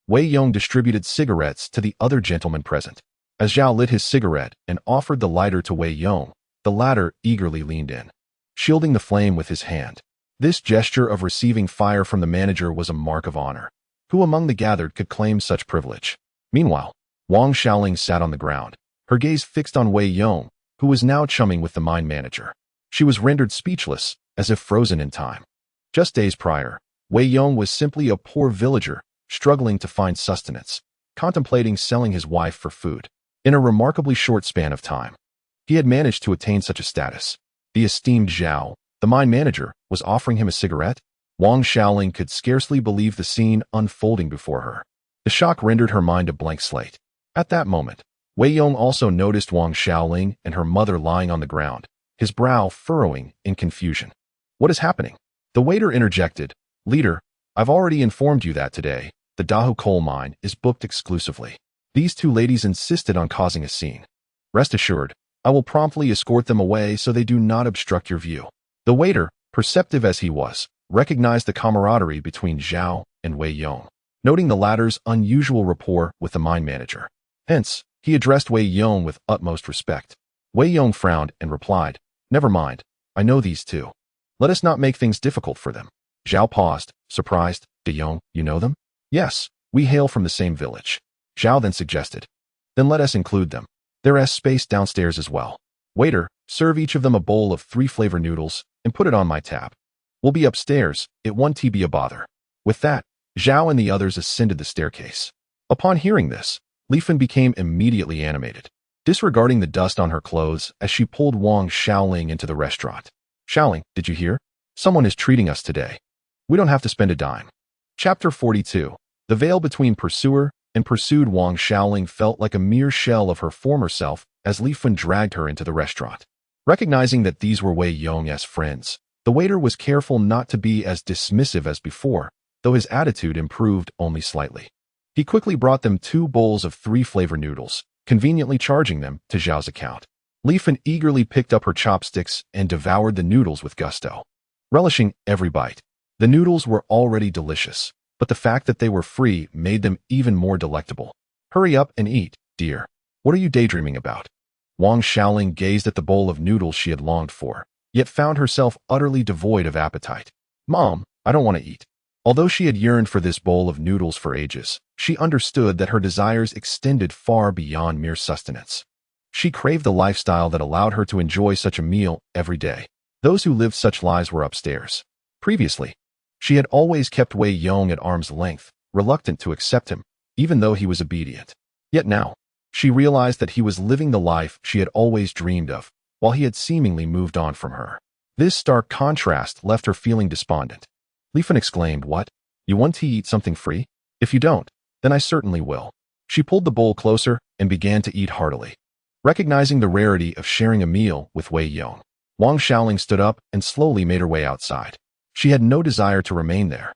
[SPEAKER 1] Wei Yong distributed cigarettes to the other gentlemen present. As Zhao lit his cigarette and offered the lighter to Wei Yong, the latter eagerly leaned in, shielding the flame with his hand. This gesture of receiving fire from the manager was a mark of honor. Who among the gathered could claim such privilege? Meanwhile, Wang Xiaoling sat on the ground, her gaze fixed on Wei Yong, who was now chumming with the mine manager. She was rendered speechless, as if frozen in time. Just days prior, Wei Yong was simply a poor villager, struggling to find sustenance, contemplating selling his wife for food. In a remarkably short span of time, he had managed to attain such a status. The esteemed Zhao, the mine manager, was offering him a cigarette? Wang Xiaoling could scarcely believe the scene unfolding before her. The shock rendered her mind a blank slate. At that moment, Wei Yong also noticed Wang Xiaoling and her mother lying on the ground, his brow furrowing in confusion. "What is happening?" The waiter interjected. "Leader, I've already informed you that today, the Dahu coal mine is booked exclusively. These two ladies insisted on causing a scene. Rest assured, I will promptly escort them away so they do not obstruct your view." The waiter, perceptive as he was, recognized the camaraderie between Zhao and Wei Yong, noting the latter's unusual rapport with the mine manager. Hence, he addressed Wei Yong with utmost respect. Wei Yong frowned and replied, "Never mind, I know these two. Let us not make things difficult for them." Zhao paused, surprised. "De Yong, you know them?" "Yes, we hail from the same village." Zhao then suggested, "Then let us include them. There is space downstairs as well. Waiter, serve each of them a bowl of 3 flavor noodles and put it on my tab. We'll be upstairs, it won't be a bother." With that, Zhao and the others ascended the staircase. Upon hearing this, Li Fan became immediately animated, disregarding the dust on her clothes as she pulled Wang Xiaoling into the restaurant. "Xiaoling, did you hear? Someone is treating us today. We don't have to spend a dime." Chapter 42. The veil between pursuer and pursued. Wang Xiaoling felt like a mere shell of her former self as Li Fan dragged her into the restaurant. Recognizing that these were Wei Yong's friends, the waiter was careful not to be as dismissive as before, though his attitude improved only slightly. He quickly brought them 2 bowls of 3 flavor noodles, conveniently charging them to Zhao's account. Li Fan eagerly picked up her chopsticks and devoured the noodles with gusto, relishing every bite. The noodles were already delicious, but the fact that they were free made them even more delectable. "Hurry up and eat, dear. What are you daydreaming about?" Wang Xiaoling gazed at the bowl of noodles she had longed for, yet found herself utterly devoid of appetite. "Mom, I don't want to eat." Although she had yearned for this bowl of noodles for ages, she understood that her desires extended far beyond mere sustenance. She craved the lifestyle that allowed her to enjoy such a meal every day. Those who lived such lives were upstairs. Previously, she had always kept Wei Yong at arm's length, reluctant to accept him, even though he was obedient. Yet now, she realized that he was living the life she had always dreamed of, while he had seemingly moved on from her. This stark contrast left her feeling despondent. Li Fan exclaimed, "What? You want to eat something free? If you don't, then I certainly will." She pulled the bowl closer and began to eat heartily. Recognizing the rarity of sharing a meal with Wei Yong, Wang Xiaoling stood up and slowly made her way outside. She had no desire to remain there.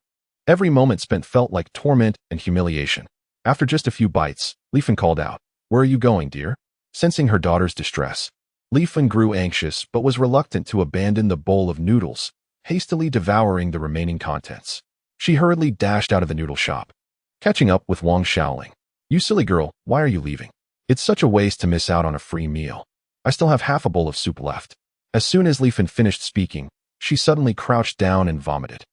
[SPEAKER 1] Every moment spent felt like torment and humiliation. After just a few bites, Li Fan called out, "Where are you going, dear?" Sensing her daughter's distress, Li Fan grew anxious but was reluctant to abandon the bowl of noodles, hastily devouring the remaining contents. She hurriedly dashed out of the noodle shop, catching up with Wang Xiaoling. "You silly girl, why are you leaving? It's such a waste to miss out on a free meal. I still have half a bowl of soup left." As soon as Li Fan finished speaking, she suddenly crouched down and vomited.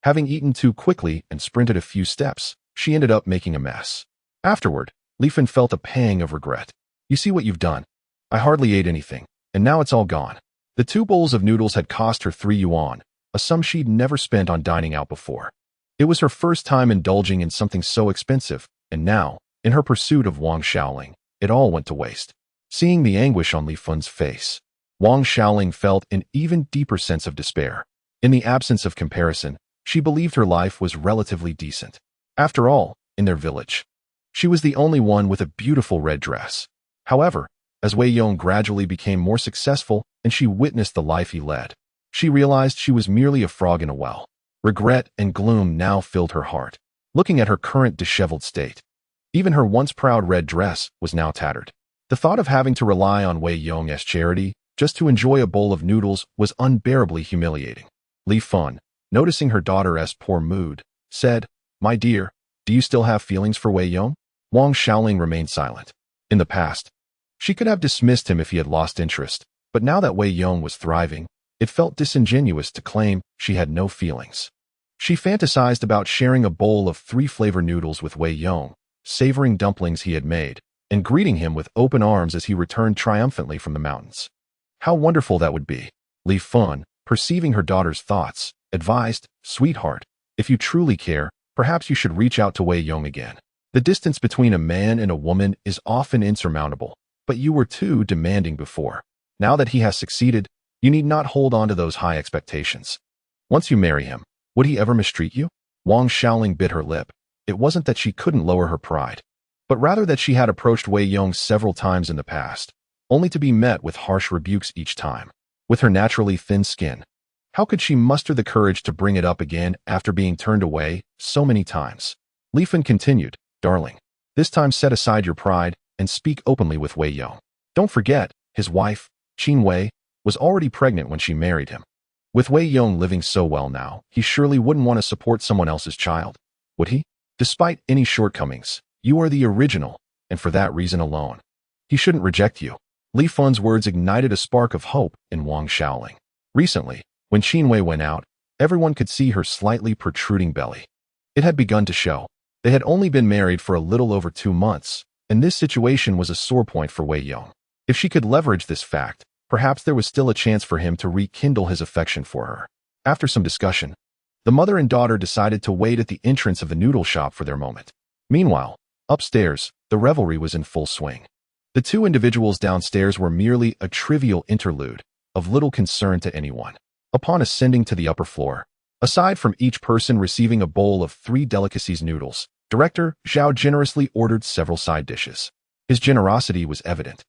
[SPEAKER 1] Having eaten too quickly and sprinted a few steps, she ended up making a mess. Afterward, Li Fan felt a pang of regret. "You see what you've done? I hardly ate anything, and now it's all gone." The 2 bowls of noodles had cost her 3 yuan, a sum she'd never spent on dining out before. It was her first time indulging in something so expensive, and now, in her pursuit of Wang Xiaoling, it all went to waste. Seeing the anguish on Li Fan's face, Wang Xiaoling felt an even deeper sense of despair. In the absence of comparison, she believed her life was relatively decent. After all, in their village, she was the only one with a beautiful red dress. However, as Wei Yong gradually became more successful and she witnessed the life he led, she realized she was merely a frog in a well. Regret and gloom now filled her heart. Looking at her current disheveled state, even her once proud red dress was now tattered. The thought of having to rely on Wei Yong's charity just to enjoy a bowl of noodles was unbearably humiliating. Li Fun, noticing her daughter's poor mood, said, "My dear, do you still have feelings for Wei Yong?" Wang Xiaoling remained silent. In the past, she could have dismissed him if he had lost interest, but now that Wei Yong was thriving, it felt disingenuous to claim she had no feelings. She fantasized about sharing a bowl of 3-flavor noodles with Wei Yong, savoring dumplings he had made, and greeting him with open arms as he returned triumphantly from the mountains. How wonderful that would be. Li Fun, perceiving her daughter's thoughts, advised, "Sweetheart, if you truly care, perhaps you should reach out to Wei Yong again. The distance between a man and a woman is often insurmountable, but you were too demanding before. Now that he has succeeded, you need not hold on to those high expectations. Once you marry him, would he ever mistreat you?" Wang Xiaoling bit her lip. It wasn't that she couldn't lower her pride, but rather that she had approached Wei Yong several times in the past, only to be met with harsh rebukes each time. With her naturally thin skin, how could she muster the courage to bring it up again after being turned away so many times? Li Fun continued, "Darling, this time set aside your pride and speak openly with Wei Yong. Don't forget, his wife, Qin Wei, was already pregnant when she married him. With Wei Yong living so well now, he surely wouldn't want to support someone else's child, would he? Despite any shortcomings, you are the original, and for that reason alone, he shouldn't reject you." Li Fun's words ignited a spark of hope in Wang Xiaoling. Recently, when Qin Wei went out, everyone could see her slightly protruding belly. It had begun to show. They had only been married for a little over 2 months, and this situation was a sore point for Wei Yong. If she could leverage this fact, perhaps there was still a chance for him to rekindle his affection for her. After some discussion, the mother and daughter decided to wait at the entrance of the noodle shop for their moment. Meanwhile, upstairs, the revelry was in full swing. The two individuals downstairs were merely a trivial interlude, of little concern to anyone. Upon ascending to the upper floor, aside from each person receiving a bowl of 3 delicacies noodles, Director Zhao generously ordered several side dishes. His generosity was evident,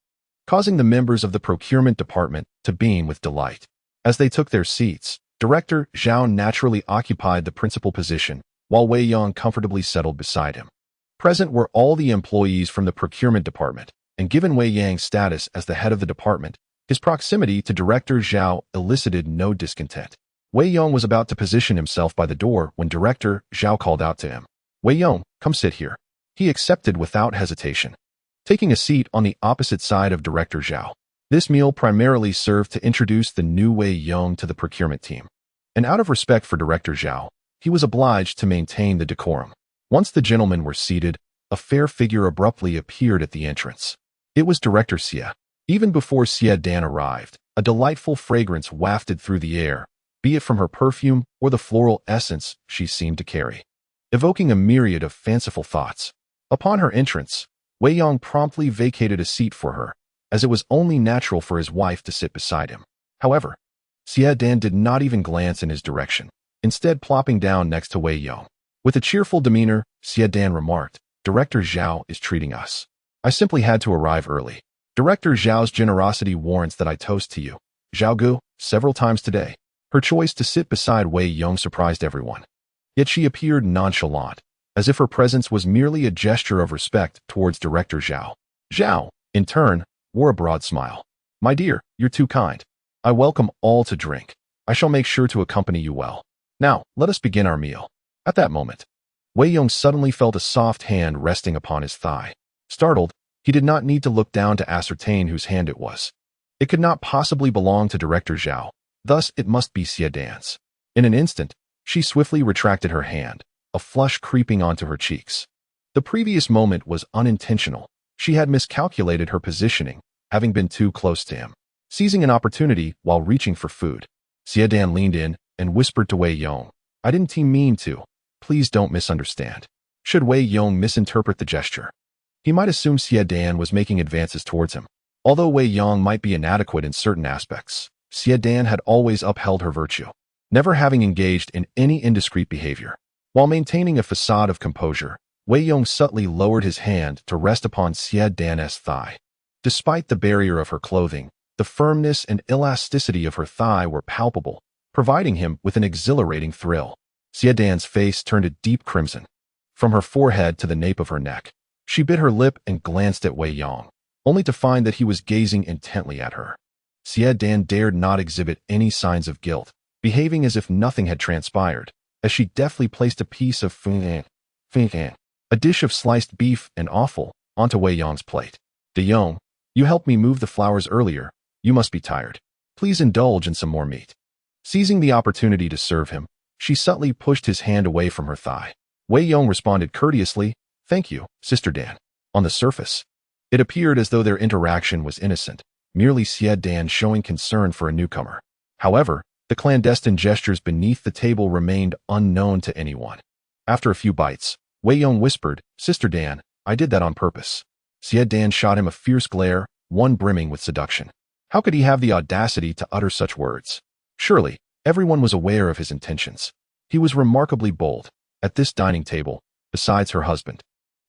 [SPEAKER 1] causing the members of the procurement department to beam with delight. As they took their seats, Director Zhao naturally occupied the principal position, while Wei Yong comfortably settled beside him. Present were all the employees from the procurement department, and given Wei Yang's status as the head of the department, his proximity to Director Zhao elicited no discontent. Wei Yong was about to position himself by the door when Director Zhao called out to him. "Wei Yong, come sit here." He accepted without hesitation, taking a seat on the opposite side of Director Zhao. This meal primarily served to introduce the new Wei Yong to the procurement team, and out of respect for Director Zhao, he was obliged to maintain the decorum. Once the gentlemen were seated, a fair figure abruptly appeared at the entrance. It was Director Xie. Even before Xie Dan arrived, a delightful fragrance wafted through the air, be it from her perfume or the floral essence she seemed to carry, evoking a myriad of fanciful thoughts. Upon her entrance, Wei Yong promptly vacated a seat for her, as it was only natural for his wife to sit beside him. However, Xie Dan did not even glance in his direction, instead plopping down next to Wei Yong. With a cheerful demeanor, Xie Dan remarked, "Director Zhao is treating us. I simply had to arrive early. Director Zhao's generosity warrants that I toast to you, Zhao Gu, several times today." Her choice to sit beside Wei Yong surprised everyone. Yet she appeared nonchalant, as if her presence was merely a gesture of respect towards Director Zhao. Zhao, in turn, wore a broad smile. "My dear, you're too kind. I welcome all to drink. I shall make sure to accompany you well. Now, let us begin our meal." At that moment, Wei Yong suddenly felt a soft hand resting upon his thigh. Startled, he did not need to look down to ascertain whose hand it was. It could not possibly belong to Director Zhao, thus it must be Xie Dan's. In an instant, she swiftly retracted her hand, a flush creeping onto her cheeks. The previous moment was unintentional. She had miscalculated her positioning, having been too close to him. Seizing an opportunity while reaching for food, Xie Dan leaned in and whispered to Wei Yong, "I didn't mean to. Please don't misunderstand." Should Wei Yong misinterpret the gesture, he might assume Xie Dan was making advances towards him. Although Wei Yong might be inadequate in certain aspects, Xie Dan had always upheld her virtue, never having engaged in any indiscreet behavior. While maintaining a facade of composure, Wei Yong subtly lowered his hand to rest upon Xie Dan's thigh. Despite the barrier of her clothing, the firmness and elasticity of her thigh were palpable, providing him with an exhilarating thrill. Xie Dan's face turned a deep crimson. From her forehead to the nape of her neck, she bit her lip and glanced at Wei Yong, only to find that he was gazing intently at her. Xie Dan dared not exhibit any signs of guilt, behaving as if nothing had transpired, as she deftly placed a piece of famine, a dish of sliced beef and offal, onto Wei Yong's plate. De Yong, you helped me move the flowers earlier. You must be tired. Please indulge in some more meat. Seizing the opportunity to serve him, she subtly pushed his hand away from her thigh. Wei Yong responded courteously, "Thank you, Sister Dan." On the surface, it appeared as though their interaction was innocent, merely Xie Dan showing concern for a newcomer. However, the clandestine gestures beneath the table remained unknown to anyone. After a few bites, Wei Yong whispered, "Sister Dan, I did that on purpose." Xie Dan shot him a fierce glare, one brimming with seduction. How could he have the audacity to utter such words? Surely, everyone was aware of his intentions. He was remarkably bold. At this dining table, besides her husband,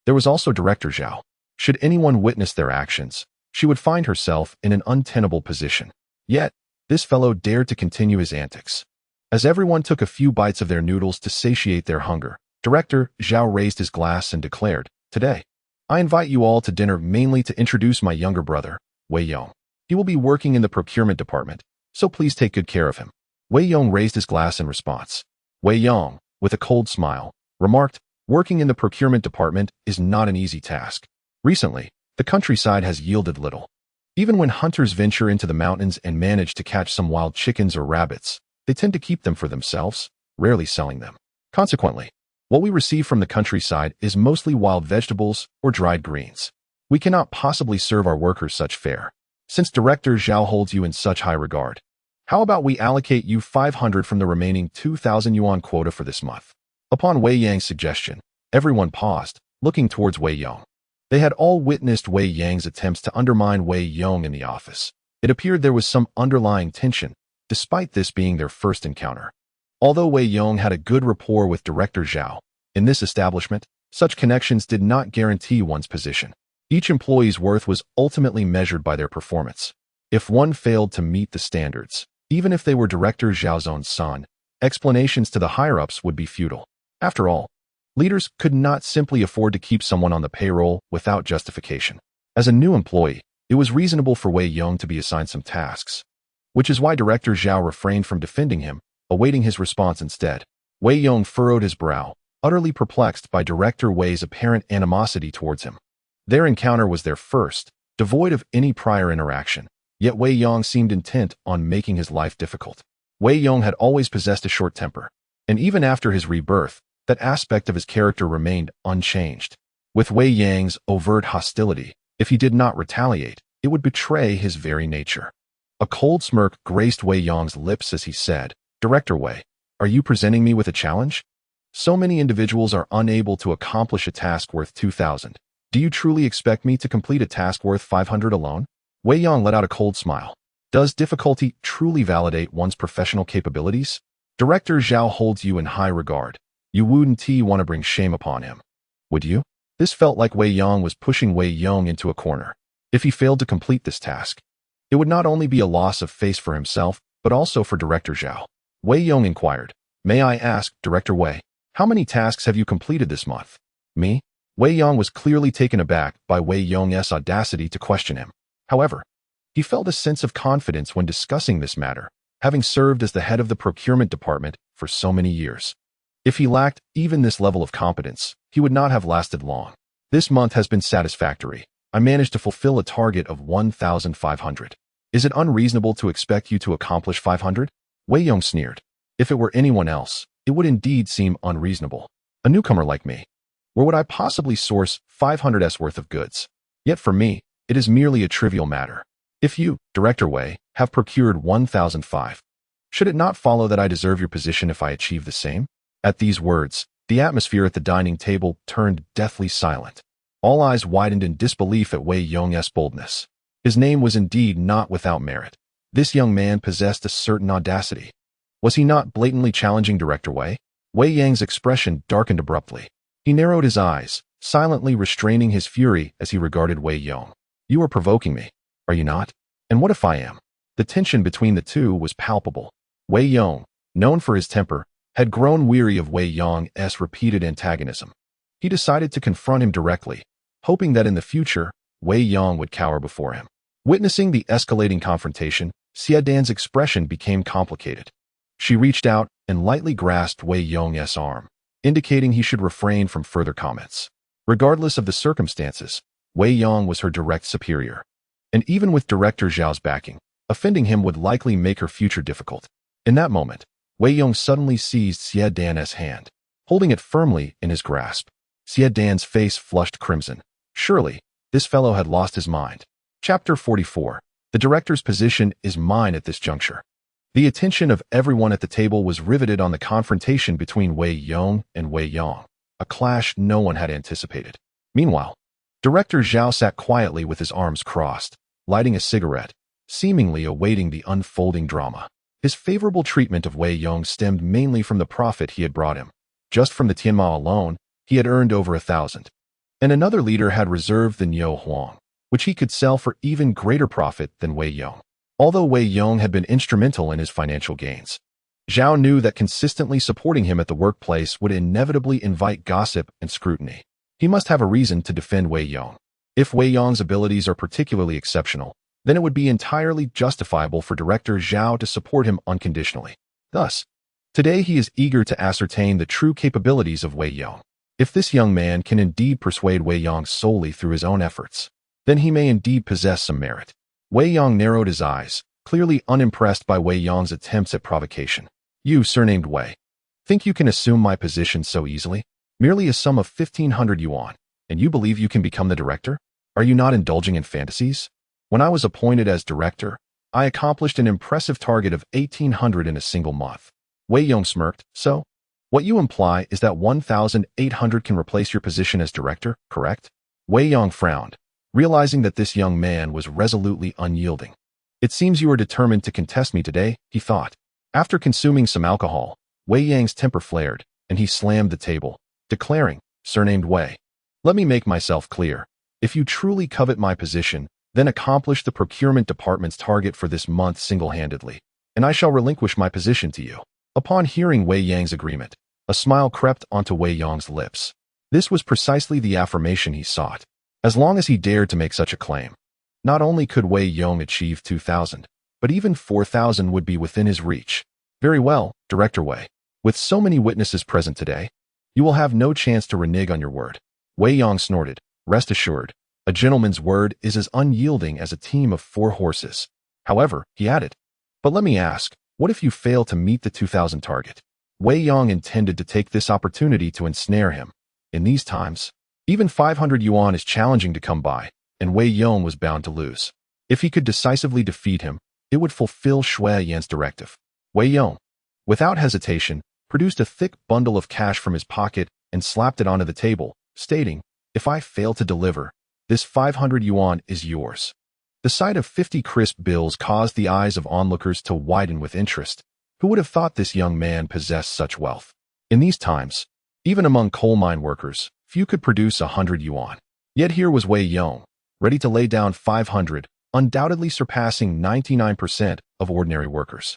[SPEAKER 1] there was also Director Zhao. Should anyone witness their actions, she would find herself in an untenable position. Yet, this fellow dared to continue his antics. As everyone took a few bites of their noodles to satiate their hunger, Director Zhao raised his glass and declared, "Today, I invite you all to dinner mainly to introduce my younger brother, Wei Yong. He will be working in the procurement department, so please take good care of him." Wei Yong raised his glass in response. Wei Yong, with a cold smile, remarked, "Working in the procurement department is not an easy task. Recently, the countryside has yielded little. Even when hunters venture into the mountains and manage to catch some wild chickens or rabbits, they tend to keep them for themselves, rarely selling them. Consequently, what we receive from the countryside is mostly wild vegetables or dried greens. We cannot possibly serve our workers such fare. Since Director Zhao holds you in such high regard, how about we allocate you 500 from the remaining 2,000 yuan quota for this month?" Upon Wei Yang's suggestion, everyone paused, looking towards Wei Yong. They had all witnessed Wei Yang's attempts to undermine Wei Yong in the office. It appeared there was some underlying tension, despite this being their first encounter. Although Wei Yong had a good rapport with Director Zhao, in this establishment, such connections did not guarantee one's position. Each employee's worth was ultimately measured by their performance. If one failed to meet the standards, even if they were Director Zhao's own son, explanations to the higher-ups would be futile. After all, leaders could not simply afford to keep someone on the payroll without justification. As a new employee, it was reasonable for Wei Yong to be assigned some tasks, which is why Director Zhao refrained from defending him, awaiting his response instead. Wei Yong furrowed his brow, utterly perplexed by Director Wei's apparent animosity towards him. Their encounter was their first, devoid of any prior interaction, yet Wei Yong seemed intent on making his life difficult. Wei Yong had always possessed a short temper, and even after his rebirth, that aspect of his character remained unchanged. With Wei Yang's overt hostility, if he did not retaliate, it would betray his very nature. A cold smirk graced Wei Yong's lips as he said, "Director Wei, are you presenting me with a challenge? So many individuals are unable to accomplish a task worth 2,000. Do you truly expect me to complete a task worth 500 alone?" Wei Yong let out a cold smile. Does difficulty truly validate one's professional capabilities? Director Zhao holds you in high regard. You wouldn't want to bring shame upon him, would you? This felt like Wei Yong was pushing Wei Yong into a corner. If he failed to complete this task, it would not only be a loss of face for himself, but also for Director Zhao. Wei Yong inquired, "May I ask, Director Wei, how many tasks have you completed this month?" "Me?" Wei Yong was clearly taken aback by Wei Yong's audacity to question him. However, he felt a sense of confidence when discussing this matter, having served as the head of the procurement department for so many years. If he lacked even this level of competence, he would not have lasted long. "This month has been satisfactory. I managed to fulfill a target of 1,500. Is it unreasonable to expect you to accomplish 500? Wei Yong sneered. If it were anyone else, it would indeed seem unreasonable. A newcomer like me. Where would I possibly source 500's worth of goods? Yet for me, it is merely a trivial matter. If you, Director Wei, have procured 1,005, should it not follow that I deserve your position if I achieve the same?" At these words, the atmosphere at the dining table turned deathly silent. All eyes widened in disbelief at Wei Yong's boldness. His name was indeed not without merit. This young man possessed a certain audacity. Was he not blatantly challenging Director Wei? Wei Yang's expression darkened abruptly. He narrowed his eyes, silently restraining his fury as he regarded Wei Yong. You are provoking me, are you not? And what if I am? The tension between the two was palpable. Wei Yong, known for his temper, had grown weary of Wei Yong's repeated antagonism. He decided to confront him directly, hoping that in the future, Wei Yong would cower before him. Witnessing the escalating confrontation, Xie Dan's expression became complicated. She reached out and lightly grasped Wei Yong's arm, indicating he should refrain from further comments. Regardless of the circumstances, Wei Yong was her direct superior. And even with Director Zhao's backing, offending him would likely make her future difficult. In that moment, Wei Yong suddenly seized Xie Dan's hand, holding it firmly in his grasp. Xie Dan's face flushed crimson. Surely, this fellow had lost his mind. Chapter 44. The director's position is mine at this juncture. The attention of everyone at the table was riveted on the confrontation between Wei Yong and Wei Yong, a clash no one had anticipated. Meanwhile, Director Zhao sat quietly with his arms crossed, lighting a cigarette, seemingly awaiting the unfolding drama. His favorable treatment of Wei Yong stemmed mainly from the profit he had brought him. Just from the Tianma alone, he had earned over 1,000. And another leader had reserved the Niu Huang, which he could sell for even greater profit than Wei Yong. Although Wei Yong had been instrumental in his financial gains, Zhao knew that consistently supporting him at the workplace would inevitably invite gossip and scrutiny. He must have a reason to defend Wei Yong. If Wei Yong's abilities are particularly exceptional, then it would be entirely justifiable for Director Zhao to support him unconditionally. Thus, today he is eager to ascertain the true capabilities of Wei Yong. If this young man can indeed persuade Wei Yong solely through his own efforts, then he may indeed possess some merit. Wei Yong narrowed his eyes, clearly unimpressed by Wei Yong's attempts at provocation. You, surnamed Wei, think you can assume my position so easily? Merely a sum of 1,500 yuan, and you believe you can become the director? Are you not indulging in fantasies? When I was appointed as director, I accomplished an impressive target of 1,800 in a single month. Wei Yong smirked. So, what you imply is that 1,800 can replace your position as director, correct? Wei Yong frowned, realizing that this young man was resolutely unyielding. It seems you are determined to contest me today, he thought. After consuming some alcohol, Wei Yang's temper flared, and he slammed the table, declaring, surnamed Wei, let me make myself clear. If you truly covet my position, then accomplish the procurement department's target for this month single-handedly, and I shall relinquish my position to you. Upon hearing Wei Yang's agreement, a smile crept onto Wei Yong's lips. This was precisely the affirmation he sought. As long as he dared to make such a claim, not only could Wei Yong achieve 2,000, but even 4,000 would be within his reach. Very well, Director Wei. With so many witnesses present today, you will have no chance to renege on your word. Wei Yong snorted. Rest assured, a gentleman's word is as unyielding as a team of 4 horses. However, he added, but let me ask, what if you fail to meet the 2,000 target? Wei Yong intended to take this opportunity to ensnare him. In these times, even 500 yuan is challenging to come by, and Wei Yong was bound to lose. If he could decisively defeat him, it would fulfill Shui Yan's directive. Wei Yong, without hesitation, produced a thick bundle of cash from his pocket and slapped it onto the table, stating, if I fail to deliver, this 500 yuan is yours. The sight of 50 crisp bills caused the eyes of onlookers to widen with interest. Who would have thought this young man possessed such wealth? In these times, even among coal mine workers, few could produce 100 yuan. Yet here was Wei Yong, ready to lay down 500, undoubtedly surpassing 99% of ordinary workers.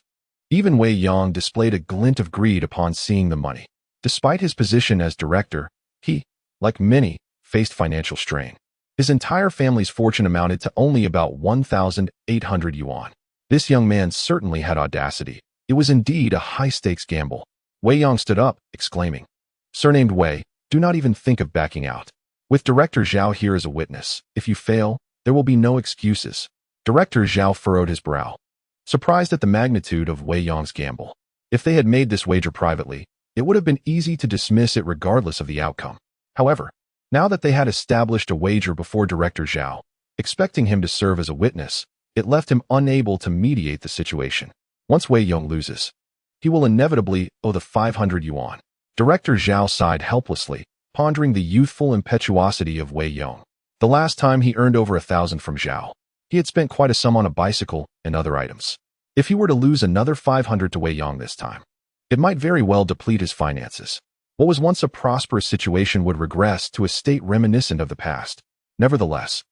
[SPEAKER 1] Even Wei Yong displayed a glint of greed upon seeing the money. Despite his position as director, he, like many, faced financial strain. His entire family's fortune amounted to only about 1,800 yuan. This young man certainly had audacity. It was indeed a high-stakes gamble. Wei Yong stood up, exclaiming, surnamed Wei, do not even think of backing out. With Director Zhao here as a witness, if you fail, there will be no excuses. Director Zhao furrowed his brow, surprised at the magnitude of Wei Yong's gamble. If they had made this wager privately, it would have been easy to dismiss it regardless of the outcome. However, now that they had established a wager before Director Zhao, expecting him to serve as a witness, it left him unable to mediate the situation. Once Wei Yong loses, he will inevitably owe the 500 yuan. Director Zhao sighed helplessly, pondering the youthful impetuosity of Wei Yong. The last time he earned over 1,000 from Zhao, He had spent quite a sum on a bicycle and other items. If he were to lose another 500 to Wei Yong this time, it might very well deplete his finances. What was once a prosperous situation would regress to a state reminiscent of the past. Nevertheless,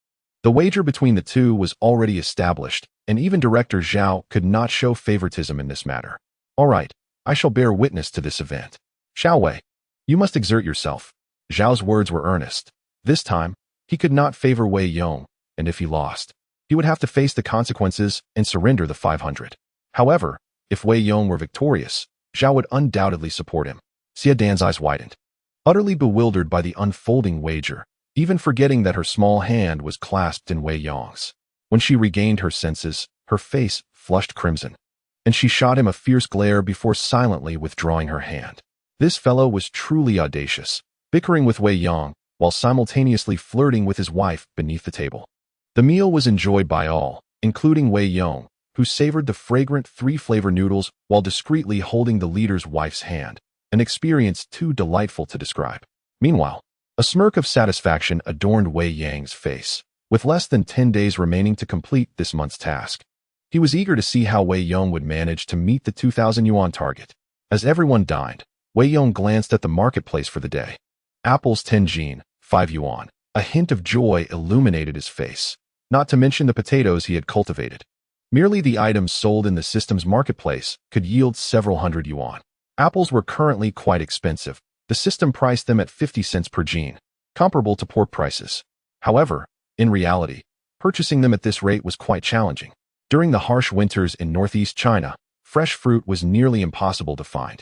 [SPEAKER 1] the wager between the two was already established, and even Director Zhao could not show favoritism in this matter. All right, I shall bear witness to this event. Xiao Wei, you must exert yourself. Zhao's words were earnest. This time, he could not favor Wei Yong, and if he lost, he would have to face the consequences and surrender the 500. However, if Wei Yong were victorious, Zhao would undoubtedly support him. Xia Dan's eyes widened. Utterly bewildered by the unfolding wager, even forgetting that her small hand was clasped in Wei Yong's. When she regained her senses, her face flushed crimson, and she shot him a fierce glare before silently withdrawing her hand. This fellow was truly audacious, bickering with Wei Yong while simultaneously flirting with his wife beneath the table. The meal was enjoyed by all, including Wei Yong, who savored the fragrant three-flavor noodles while discreetly holding the leader's wife's hand, an experience too delightful to describe. Meanwhile, a smirk of satisfaction adorned Wei Yang's face. With less than 10 days remaining to complete this month's task, he was eager to see how Wei Yong would manage to meet the 2,000 yuan target. As everyone dined, Wei Yong glanced at the marketplace for the day. Apples 10 jin, 5 yuan. A hint of joy illuminated his face, not to mention the potatoes he had cultivated. Merely the items sold in the system's marketplace could yield several hundred yuan. Apples were currently quite expensive. The system priced them at 50 cents per jin, comparable to pork prices. However, in reality, purchasing them at this rate was quite challenging. During the harsh winters in northeast China, fresh fruit was nearly impossible to find,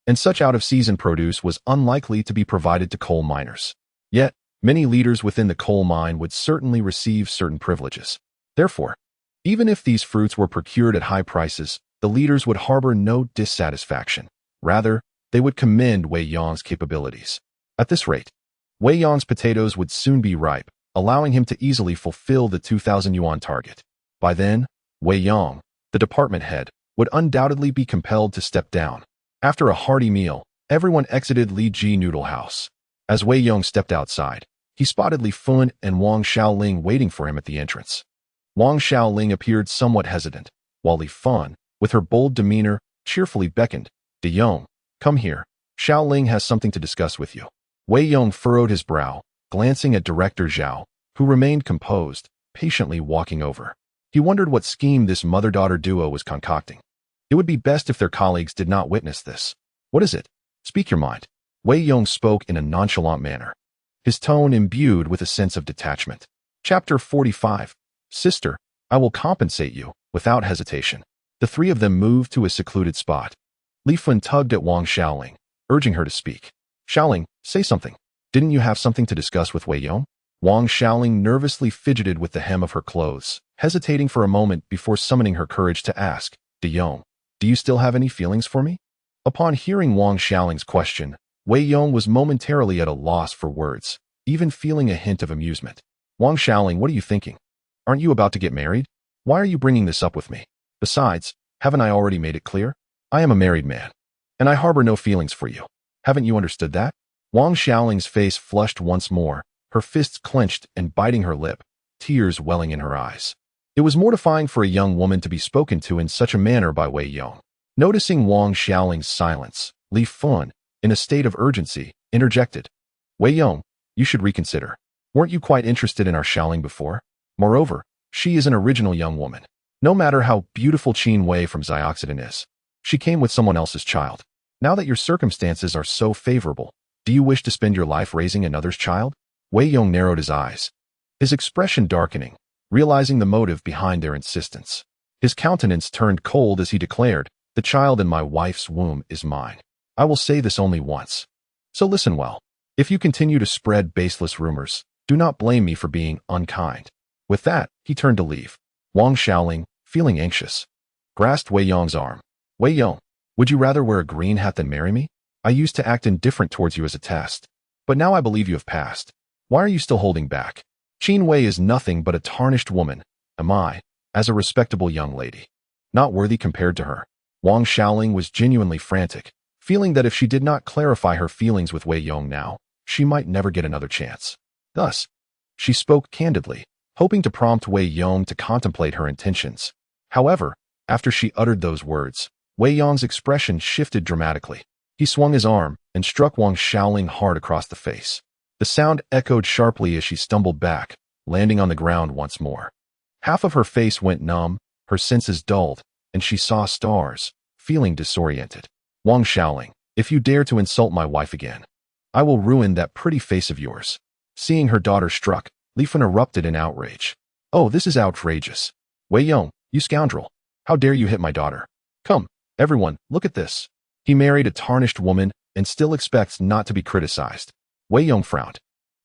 [SPEAKER 1] and such out-of-season produce was unlikely to be provided to coal miners. Yet, many leaders within the coal mine would certainly receive certain privileges. Therefore, even if these fruits were procured at high prices, the leaders would harbor no dissatisfaction. Rather, they would commend Wei Yong's capabilities. At this rate, Wei Yong's potatoes would soon be ripe, allowing him to easily fulfill the 2,000 yuan target. By then, Wei Yong, the department head, would undoubtedly be compelled to step down. After a hearty meal, everyone exited Li Ji Noodle House. As Wei Yong stepped outside, he spotted Li Fun and Wang Xiaoling waiting for him at the entrance. Wang Xiaoling appeared somewhat hesitant, while Li Fun, with her bold demeanor, cheerfully beckoned. De Yong, come here. Xiaoling has something to discuss with you. Wei Yong furrowed his brow, glancing at Director Zhao, who remained composed, patiently walking over. He wondered what scheme this mother-daughter duo was concocting. It would be best if their colleagues did not witness this. What is it? Speak your mind. Wei Yong spoke in a nonchalant manner, his tone imbued with a sense of detachment. Chapter 45. Sister, I will compensate you, without hesitation. The three of them moved to a secluded spot. Li Fun tugged at Wang Xiaoling, urging her to speak. Xiaoling, say something. Didn't you have something to discuss with Wei Yong? Wang Xiaoling nervously fidgeted with the hem of her clothes, hesitating for a moment before summoning her courage to ask, De Yong, do you still have any feelings for me? Upon hearing Wang Xiaoling's question, Wei Yong was momentarily at a loss for words, even feeling a hint of amusement. Wang Xiaoling, what are you thinking? Aren't you about to get married? Why are you bringing this up with me? Besides, haven't I already made it clear? I am a married man, and I harbor no feelings for you. Haven't you understood that? Wang Xiaoling's face flushed once more, her fists clenched and biting her lip, tears welling in her eyes. It was mortifying for a young woman to be spoken to in such a manner by Wei Yong. Noticing Wang Xiaoling's silence, Li Fun, in a state of urgency, interjected. Wei Yong, you should reconsider. Weren't you quite interested in our Xiaoling before? Moreover, she is an original young woman. No matter how beautiful Qin Wei from Zioxidin is, she came with someone else's child. Now that your circumstances are so favorable, do you wish to spend your life raising another's child? Wei Yong narrowed his eyes, his expression darkening, realizing the motive behind their insistence. His countenance turned cold as he declared, the child in my wife's womb is mine. I will say this only once. So listen well. If you continue to spread baseless rumors, do not blame me for being unkind. With that, he turned to leave. Wang Xiaoling, feeling anxious, grasped Wei Yong's arm. Wei Yong, would you rather wear a green hat than marry me? I used to act indifferent towards you as a test, but now I believe you have passed. Why are you still holding back? Qin Wei is nothing but a tarnished woman. Am I, as a respectable young lady, not worthy compared to her? Wang Xiaoling was genuinely frantic, feeling that if she did not clarify her feelings with Wei Yong now, she might never get another chance. Thus, she spoke candidly, hoping to prompt Wei Yong to contemplate her intentions. However, after she uttered those words, Wei Yong's expression shifted dramatically. He swung his arm and struck Wang Xiaoling hard across the face. The sound echoed sharply as she stumbled back, landing on the ground once more. Half of her face went numb, her senses dulled, and she saw stars, feeling disoriented. Wang Xiaoling, if you dare to insult my wife again, I will ruin that pretty face of yours. Seeing her daughter struck, Li Fan erupted in outrage. Oh, this is outrageous. Wei Yong, you scoundrel. How dare you hit my daughter? Come, everyone, look at this. He married a tarnished woman and still expects not to be criticized. Wei Yong frowned,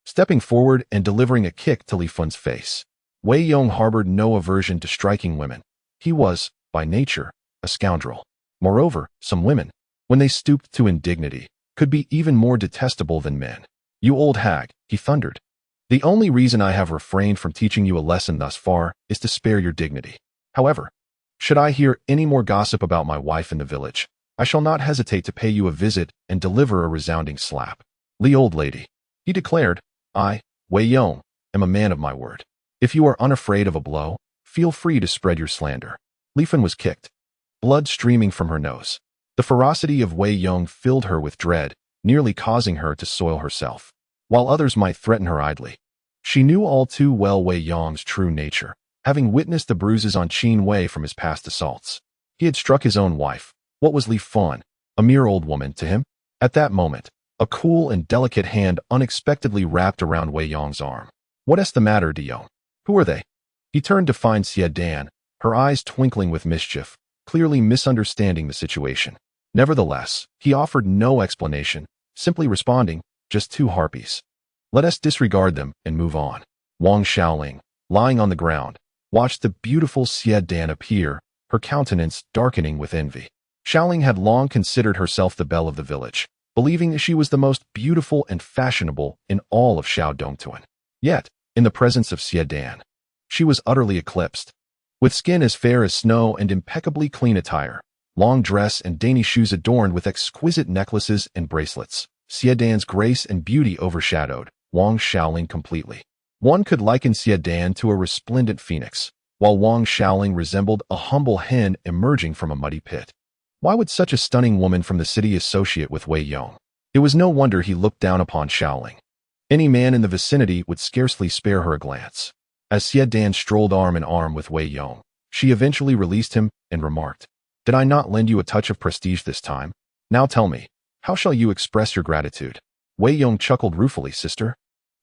[SPEAKER 1] stepping forward and delivering a kick to Li Fan's face. Wei Yong harbored no aversion to striking women. He was, by nature, a scoundrel. Moreover, some women, when they stooped to indignity, could be even more detestable than men. You old hag, he thundered. The only reason I have refrained from teaching you a lesson thus far is to spare your dignity. However, should I hear any more gossip about my wife in the village, I shall not hesitate to pay you a visit and deliver a resounding slap. Li old lady, he declared, I, Wei Yong, am a man of my word. If you are unafraid of a blow, feel free to spread your slander. Li Fan was kicked, blood streaming from her nose. The ferocity of Wei Yong filled her with dread, nearly causing her to soil herself. While others might threaten her idly, she knew all too well Wei Yong's true nature, having witnessed the bruises on Qin Wei from his past assaults. He had struck his own wife. What was Li Fan, a mere old woman, to him? At that moment, a cool and delicate hand unexpectedly wrapped around Wei Yong's arm. What's the matter, De Yong? Who are they? He turned to find Xie Dan, her eyes twinkling with mischief, clearly misunderstanding the situation. Nevertheless, he offered no explanation, simply responding, just two harpies. Let us disregard them and move on. Wang Xiaoling, lying on the ground, watched the beautiful Xie Dan appear, her countenance darkening with envy. Xiaoling had long considered herself the belle of the village, believing that she was the most beautiful and fashionable in all of Shao Dongtuan. Yet, in the presence of Xie Dan, she was utterly eclipsed. With skin as fair as snow and impeccably clean attire, long dress and dainty shoes adorned with exquisite necklaces and bracelets, Xie Dan's grace and beauty overshadowed Wang Xiaoling completely. One could liken Xie Dan to a resplendent phoenix, while Wang Xiaoling resembled a humble hen emerging from a muddy pit. Why would such a stunning woman from the city associate with Wei Yong? It was no wonder he looked down upon Xiaoling. Any man in the vicinity would scarcely spare her a glance. As Xie Dan strolled arm in arm with Wei Yong, she eventually released him and remarked, Did I not lend you a touch of prestige this time? Now tell me, how shall you express your gratitude? Wei Yong chuckled ruefully, sister.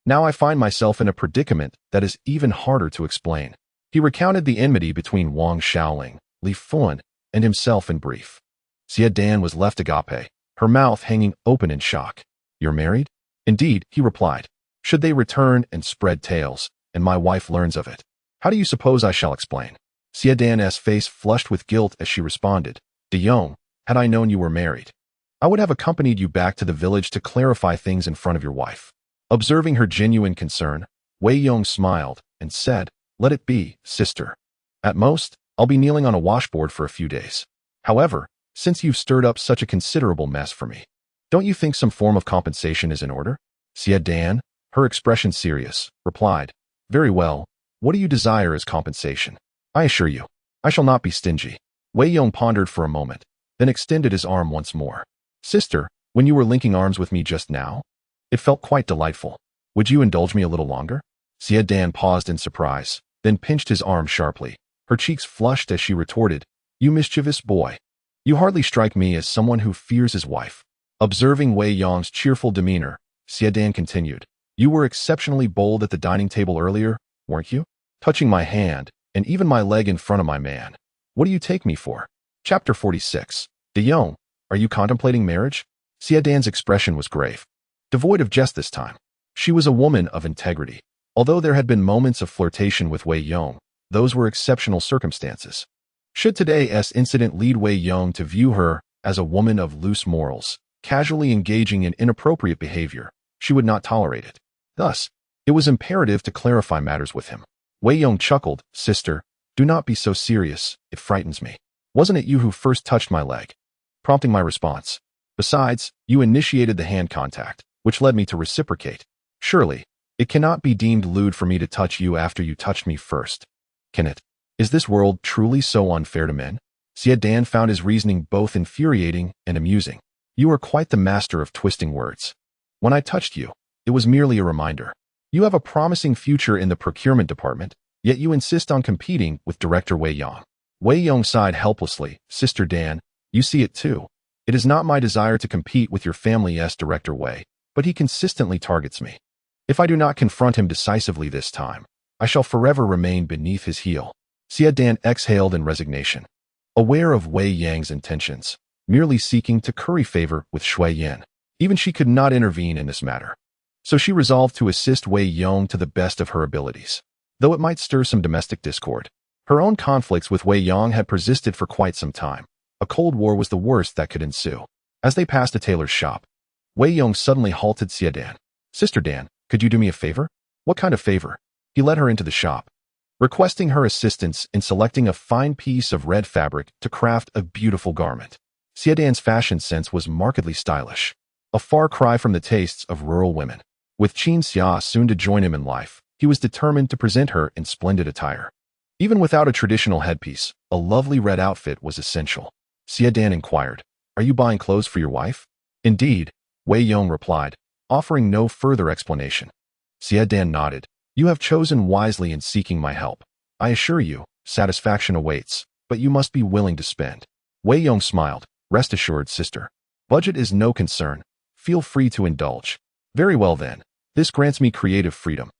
[SPEAKER 1] Now I find myself in a predicament that is even harder to explain. He recounted the enmity between Wang Xiaoling, Li Fan, and himself in brief. Xie Dan was left agape, her mouth hanging open in shock. You're married? Indeed, he replied. Should they return and spread tales, and my wife learns of it? How do you suppose I shall explain? Xie Dan's face flushed with guilt as she responded. De Yong, had I known you were married, I would have accompanied you back to the village to clarify things in front of your wife. Observing her genuine concern, Wei Yong smiled and said, Let it be, sister. At most, I'll be kneeling on a washboard for a few days. However, since you've stirred up such a considerable mess for me, don't you think some form of compensation is in order? Xie Dan, her expression serious, replied, Very well, what do you desire as compensation? I assure you, I shall not be stingy. Wei Yong pondered for a moment, then extended his arm once more. Sister, when you were linking arms with me just now, it felt quite delightful. Would you indulge me a little longer? Xie Dan paused in surprise, then pinched his arm sharply. Her cheeks flushed as she retorted, You mischievous boy. You hardly strike me as someone who fears his wife. Observing Wei Yong's cheerful demeanor, Xie Dan continued, You were exceptionally bold at the dining table earlier, weren't you? Touching my hand, and even my leg in front of my man. What do you take me for? Chapter 46. De Yong, are you contemplating marriage? Xie Dan's expression was grave, devoid of jest this time. She was a woman of integrity. Although there had been moments of flirtation with Wei Yong, those were exceptional circumstances. Should today's incident lead Wei Yong to view her as a woman of loose morals, casually engaging in inappropriate behavior, she would not tolerate it. Thus, it was imperative to clarify matters with him. Wei Yong chuckled, Sister, do not be so serious, it frightens me. Wasn't it you who first touched my leg? Prompting my response. Besides, you initiated the hand contact, which led me to reciprocate. Surely, It cannot be deemed lewd for me to touch you after you touched me first. Can it? Is this world truly so unfair to men? Dan found his reasoning both infuriating and amusing. You are quite the master of twisting words. When I touched you, it was merely a reminder. You have a promising future in the procurement department, yet you insist on competing with Director Wei Yong. Wei Yong sighed helplessly. Sister Dan, you see it too. It is not my desire to compete with your family's Director Wei, but he consistently targets me. If I do not confront him decisively this time, I shall forever remain beneath his heel. Dan exhaled in resignation. Aware of Wei Yang's intentions, merely seeking to curry favor with Shui Yan, even she could not intervene in this matter. So she resolved to assist Wei Yong to the best of her abilities, though it might stir some domestic discord. Her own conflicts with Wei Yong had persisted for quite some time. A cold war was the worst that could ensue. As they passed a tailor's shop, Wei Yong suddenly halted Dan. Sister Dan, could you do me a favor? What kind of favor? He led her into the shop, requesting her assistance in selecting a fine piece of red fabric to craft a beautiful garment. Dan's fashion sense was markedly stylish, a far cry from the tastes of rural women. With Qin Xia soon to join him in life, he was determined to present her in splendid attire. Even without a traditional headpiece, a lovely red outfit was essential. Dan inquired, "Are you buying clothes for your wife?" "Indeed," Wei Yong replied, offering no further explanation. Dan nodded. "You have chosen wisely in seeking my help. I assure you, satisfaction awaits, but you must be willing to spend." Wei Yong smiled. "Rest assured, sister. Budget is no concern. Feel free to indulge." "Very well then. This grants me creative freedom."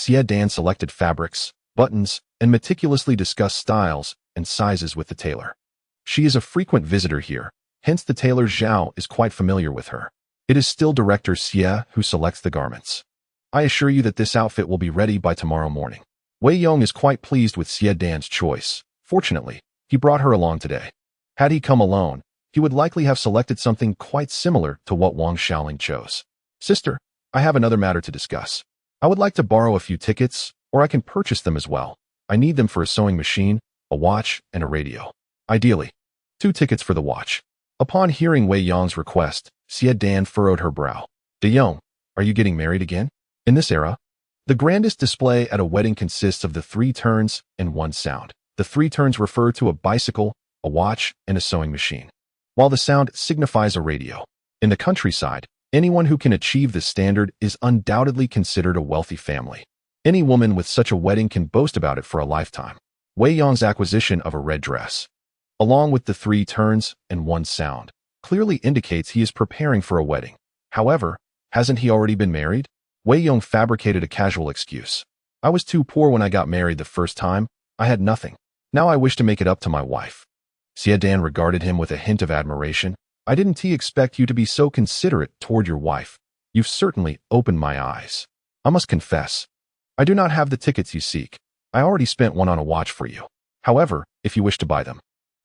[SPEAKER 1] Dan selected fabrics, buttons, and meticulously discussed styles and sizes with the tailor. She is a frequent visitor here, hence the tailor Zhao is quite familiar with her. It is still Director Xie who selects the garments. "I assure you that this outfit will be ready by tomorrow morning." Wei Yong is quite pleased with Dan's choice. Fortunately, he brought her along today. Had he come alone, he would likely have selected something quite similar to what Wang Xiaoling chose. "Sister, I have another matter to discuss. I would like to borrow a few tickets, or I can purchase them as well. I need them for a sewing machine, a watch, and a radio. Ideally, 2 tickets for the watch." Upon hearing Wei Yong's request, Dan furrowed her brow. "De Yong, are you getting married again? In this era, the grandest display at a wedding consists of the 3 turns and 1 sound. The 3 turns refer to a bicycle, a watch, and a sewing machine, while the sound signifies a radio. In the countryside, anyone who can achieve this standard is undoubtedly considered a wealthy family. Any woman with such a wedding can boast about it for a lifetime." Wei Yong's acquisition of a red dress, along with the 3 turns and 1 sound, clearly indicates he is preparing for a wedding. However, hasn't he already been married? Wei Yong fabricated a casual excuse. "I was too poor when I got married the first time. I had nothing. Now I wish to make it up to my wife." Dan regarded him with a hint of admiration. "I didn't expect you to be so considerate toward your wife. You've certainly opened my eyes. I must confess, I do not have the tickets you seek. I already spent one on a watch for you. However, if you wish to buy them,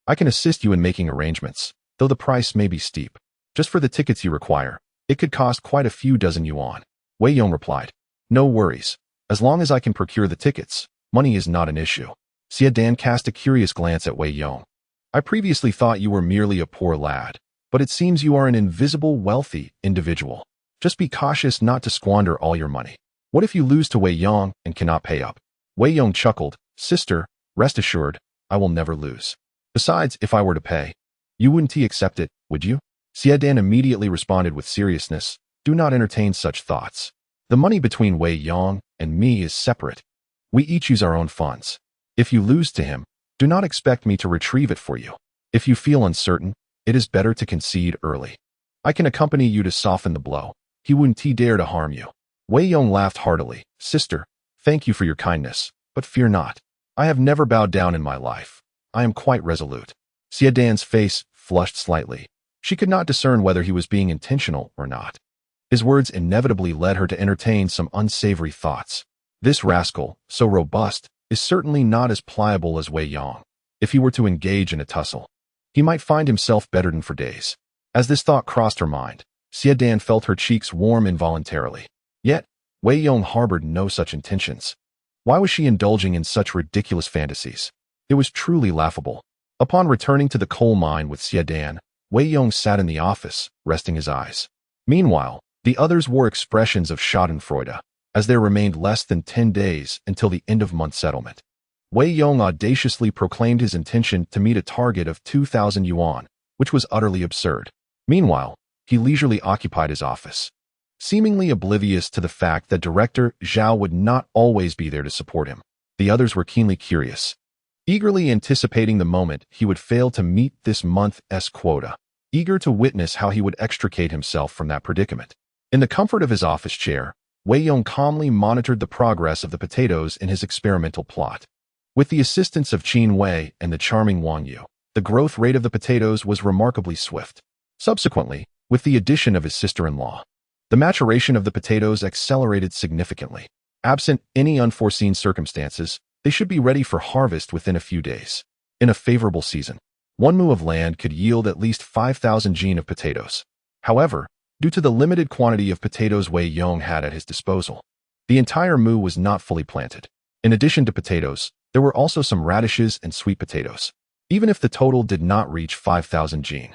[SPEAKER 1] I can assist you in making arrangements, though the price may be steep. Just for the tickets you require, it could cost quite a few dozen yuan." Wei Yong replied, "No worries. As long as I can procure the tickets, money is not an issue." Dan cast a curious glance at Wei Yong. "I previously thought you were merely a poor lad, but it seems you are an invisible, wealthy individual. Just be cautious not to squander all your money. What if you lose to Wei Yong and cannot pay up?" Wei Yong chuckled. "Sister, rest assured, I will never lose. Besides, if I were to pay, you wouldn't accept it, would you?" Dan immediately responded with seriousness, "Do not entertain such thoughts. The money between Wei Yong and me is separate. We each use our own funds. If you lose to him, do not expect me to retrieve it for you. If you feel uncertain, it is better to concede early. I can accompany you to soften the blow. He wouldn't dare to harm you." Wei Yong laughed heartily. "Sister, thank you for your kindness, but fear not. I have never bowed down in my life. I am quite resolute." Dan's face flushed slightly. She could not discern whether he was being intentional or not. His words inevitably led her to entertain some unsavory thoughts. This rascal, so robust, is certainly not as pliable as Wei Yong. If he were to engage in a tussle, he might find himself bedridden for days. As this thought crossed her mind, Dan felt her cheeks warm involuntarily. Yet, Wei Yong harbored no such intentions. Why was she indulging in such ridiculous fantasies? It was truly laughable. Upon returning to the coal mine with Dan, Wei Yong sat in the office, resting his eyes. Meanwhile, the others wore expressions of schadenfreude. as there remained less than 10 days until the end-of-month settlement. Wei Yong audaciously proclaimed his intention to meet a target of 2,000 yuan, which was utterly absurd. Meanwhile, he leisurely occupied his office, seemingly oblivious to the fact that Director Zhao would not always be there to support him. The others were keenly curious, eagerly anticipating the moment he would fail to meet this month's quota, eager to witness how he would extricate himself from that predicament. In the comfort of his office chair, Wei Yong calmly monitored the progress of the potatoes in his experimental plot. With the assistance of Qin Wei and the charming Wang Yu, the growth rate of the potatoes was remarkably swift. Subsequently, with the addition of his sister-in-law, the maturation of the potatoes accelerated significantly. Absent any unforeseen circumstances, they should be ready for harvest within a few days. In a favorable season, 1 mu of land could yield at least 5,000 jin of potatoes. However, due to the limited quantity of potatoes Wei Yong had at his disposal, the entire mu was not fully planted. In addition to potatoes, there were also some radishes and sweet potatoes. Even if the total did not reach 5,000 jin,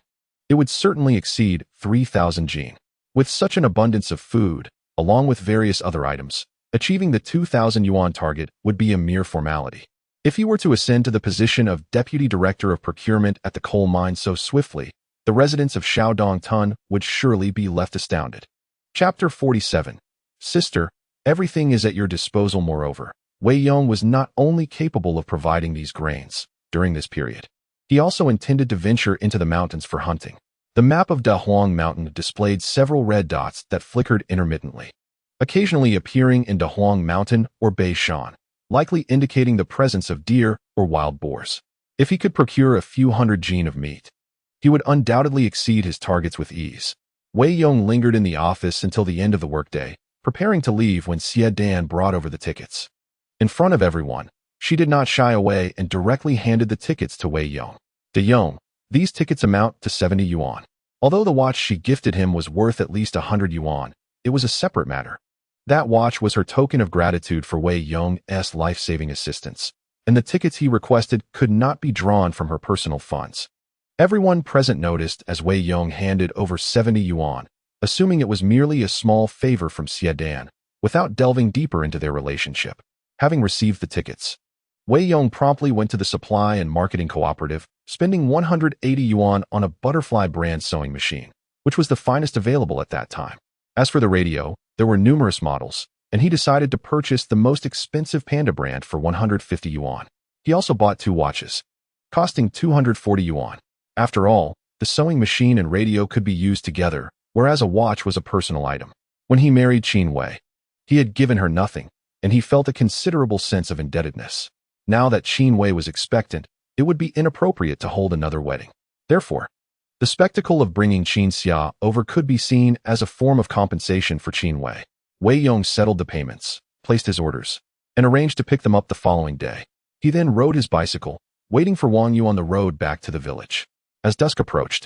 [SPEAKER 1] it would certainly exceed 3,000 jin. With such an abundance of food, along with various other items, achieving the 2,000 yuan target would be a mere formality. If he were to ascend to the position of Deputy Director of Procurement at the coal mine so swiftly, the residents of Shaodong would surely be left astounded. Chapter 47. Sister, everything is at your disposal. Moreover, Wei Yong was not only capable of providing these grains during this period, he also intended to venture into the mountains for hunting. The map of Dahuang Mountain displayed several red dots that flickered intermittently, occasionally appearing in Dahuang Mountain or Beishan, likely indicating the presence of deer or wild boars. If he could procure a few hundred jin of meat, he would undoubtedly exceed his targets with ease. Wei Yong lingered in the office until the end of the workday, preparing to leave when Xie Dan brought over the tickets. In front of everyone, she did not shy away and directly handed the tickets to Wei Yong. De Yong, these tickets amount to 70 yuan. Although the watch she gifted him was worth at least 100 yuan, it was a separate matter. That watch was her token of gratitude for Wei Yong's life-saving assistance, and the tickets he requested could not be drawn from her personal funds. Everyone present noticed as Wei Yong handed over 70 yuan, assuming it was merely a small favor from Xie Dan, without delving deeper into their relationship. Having received the tickets, Wei Yong promptly went to the supply and marketing cooperative, spending 180 yuan on a butterfly brand sewing machine, which was the finest available at that time. As for the radio, there were numerous models, and he decided to purchase the most expensive Panda brand for 150 yuan. He also bought 2 watches, costing 240 yuan. After all, the sewing machine and radio could be used together, whereas a watch was a personal item. When he married Qin Wei, he had given her nothing, and he felt a considerable sense of indebtedness. Now that Qin Wei was expectant, it would be inappropriate to hold another wedding. Therefore, the spectacle of bringing Qin Xia over could be seen as a form of compensation for Qin Wei. Wei Yong settled the payments, placed his orders, and arranged to pick them up the following day. He then rode his bicycle, waiting for Wang Yu on the road back to the village. As dusk approached,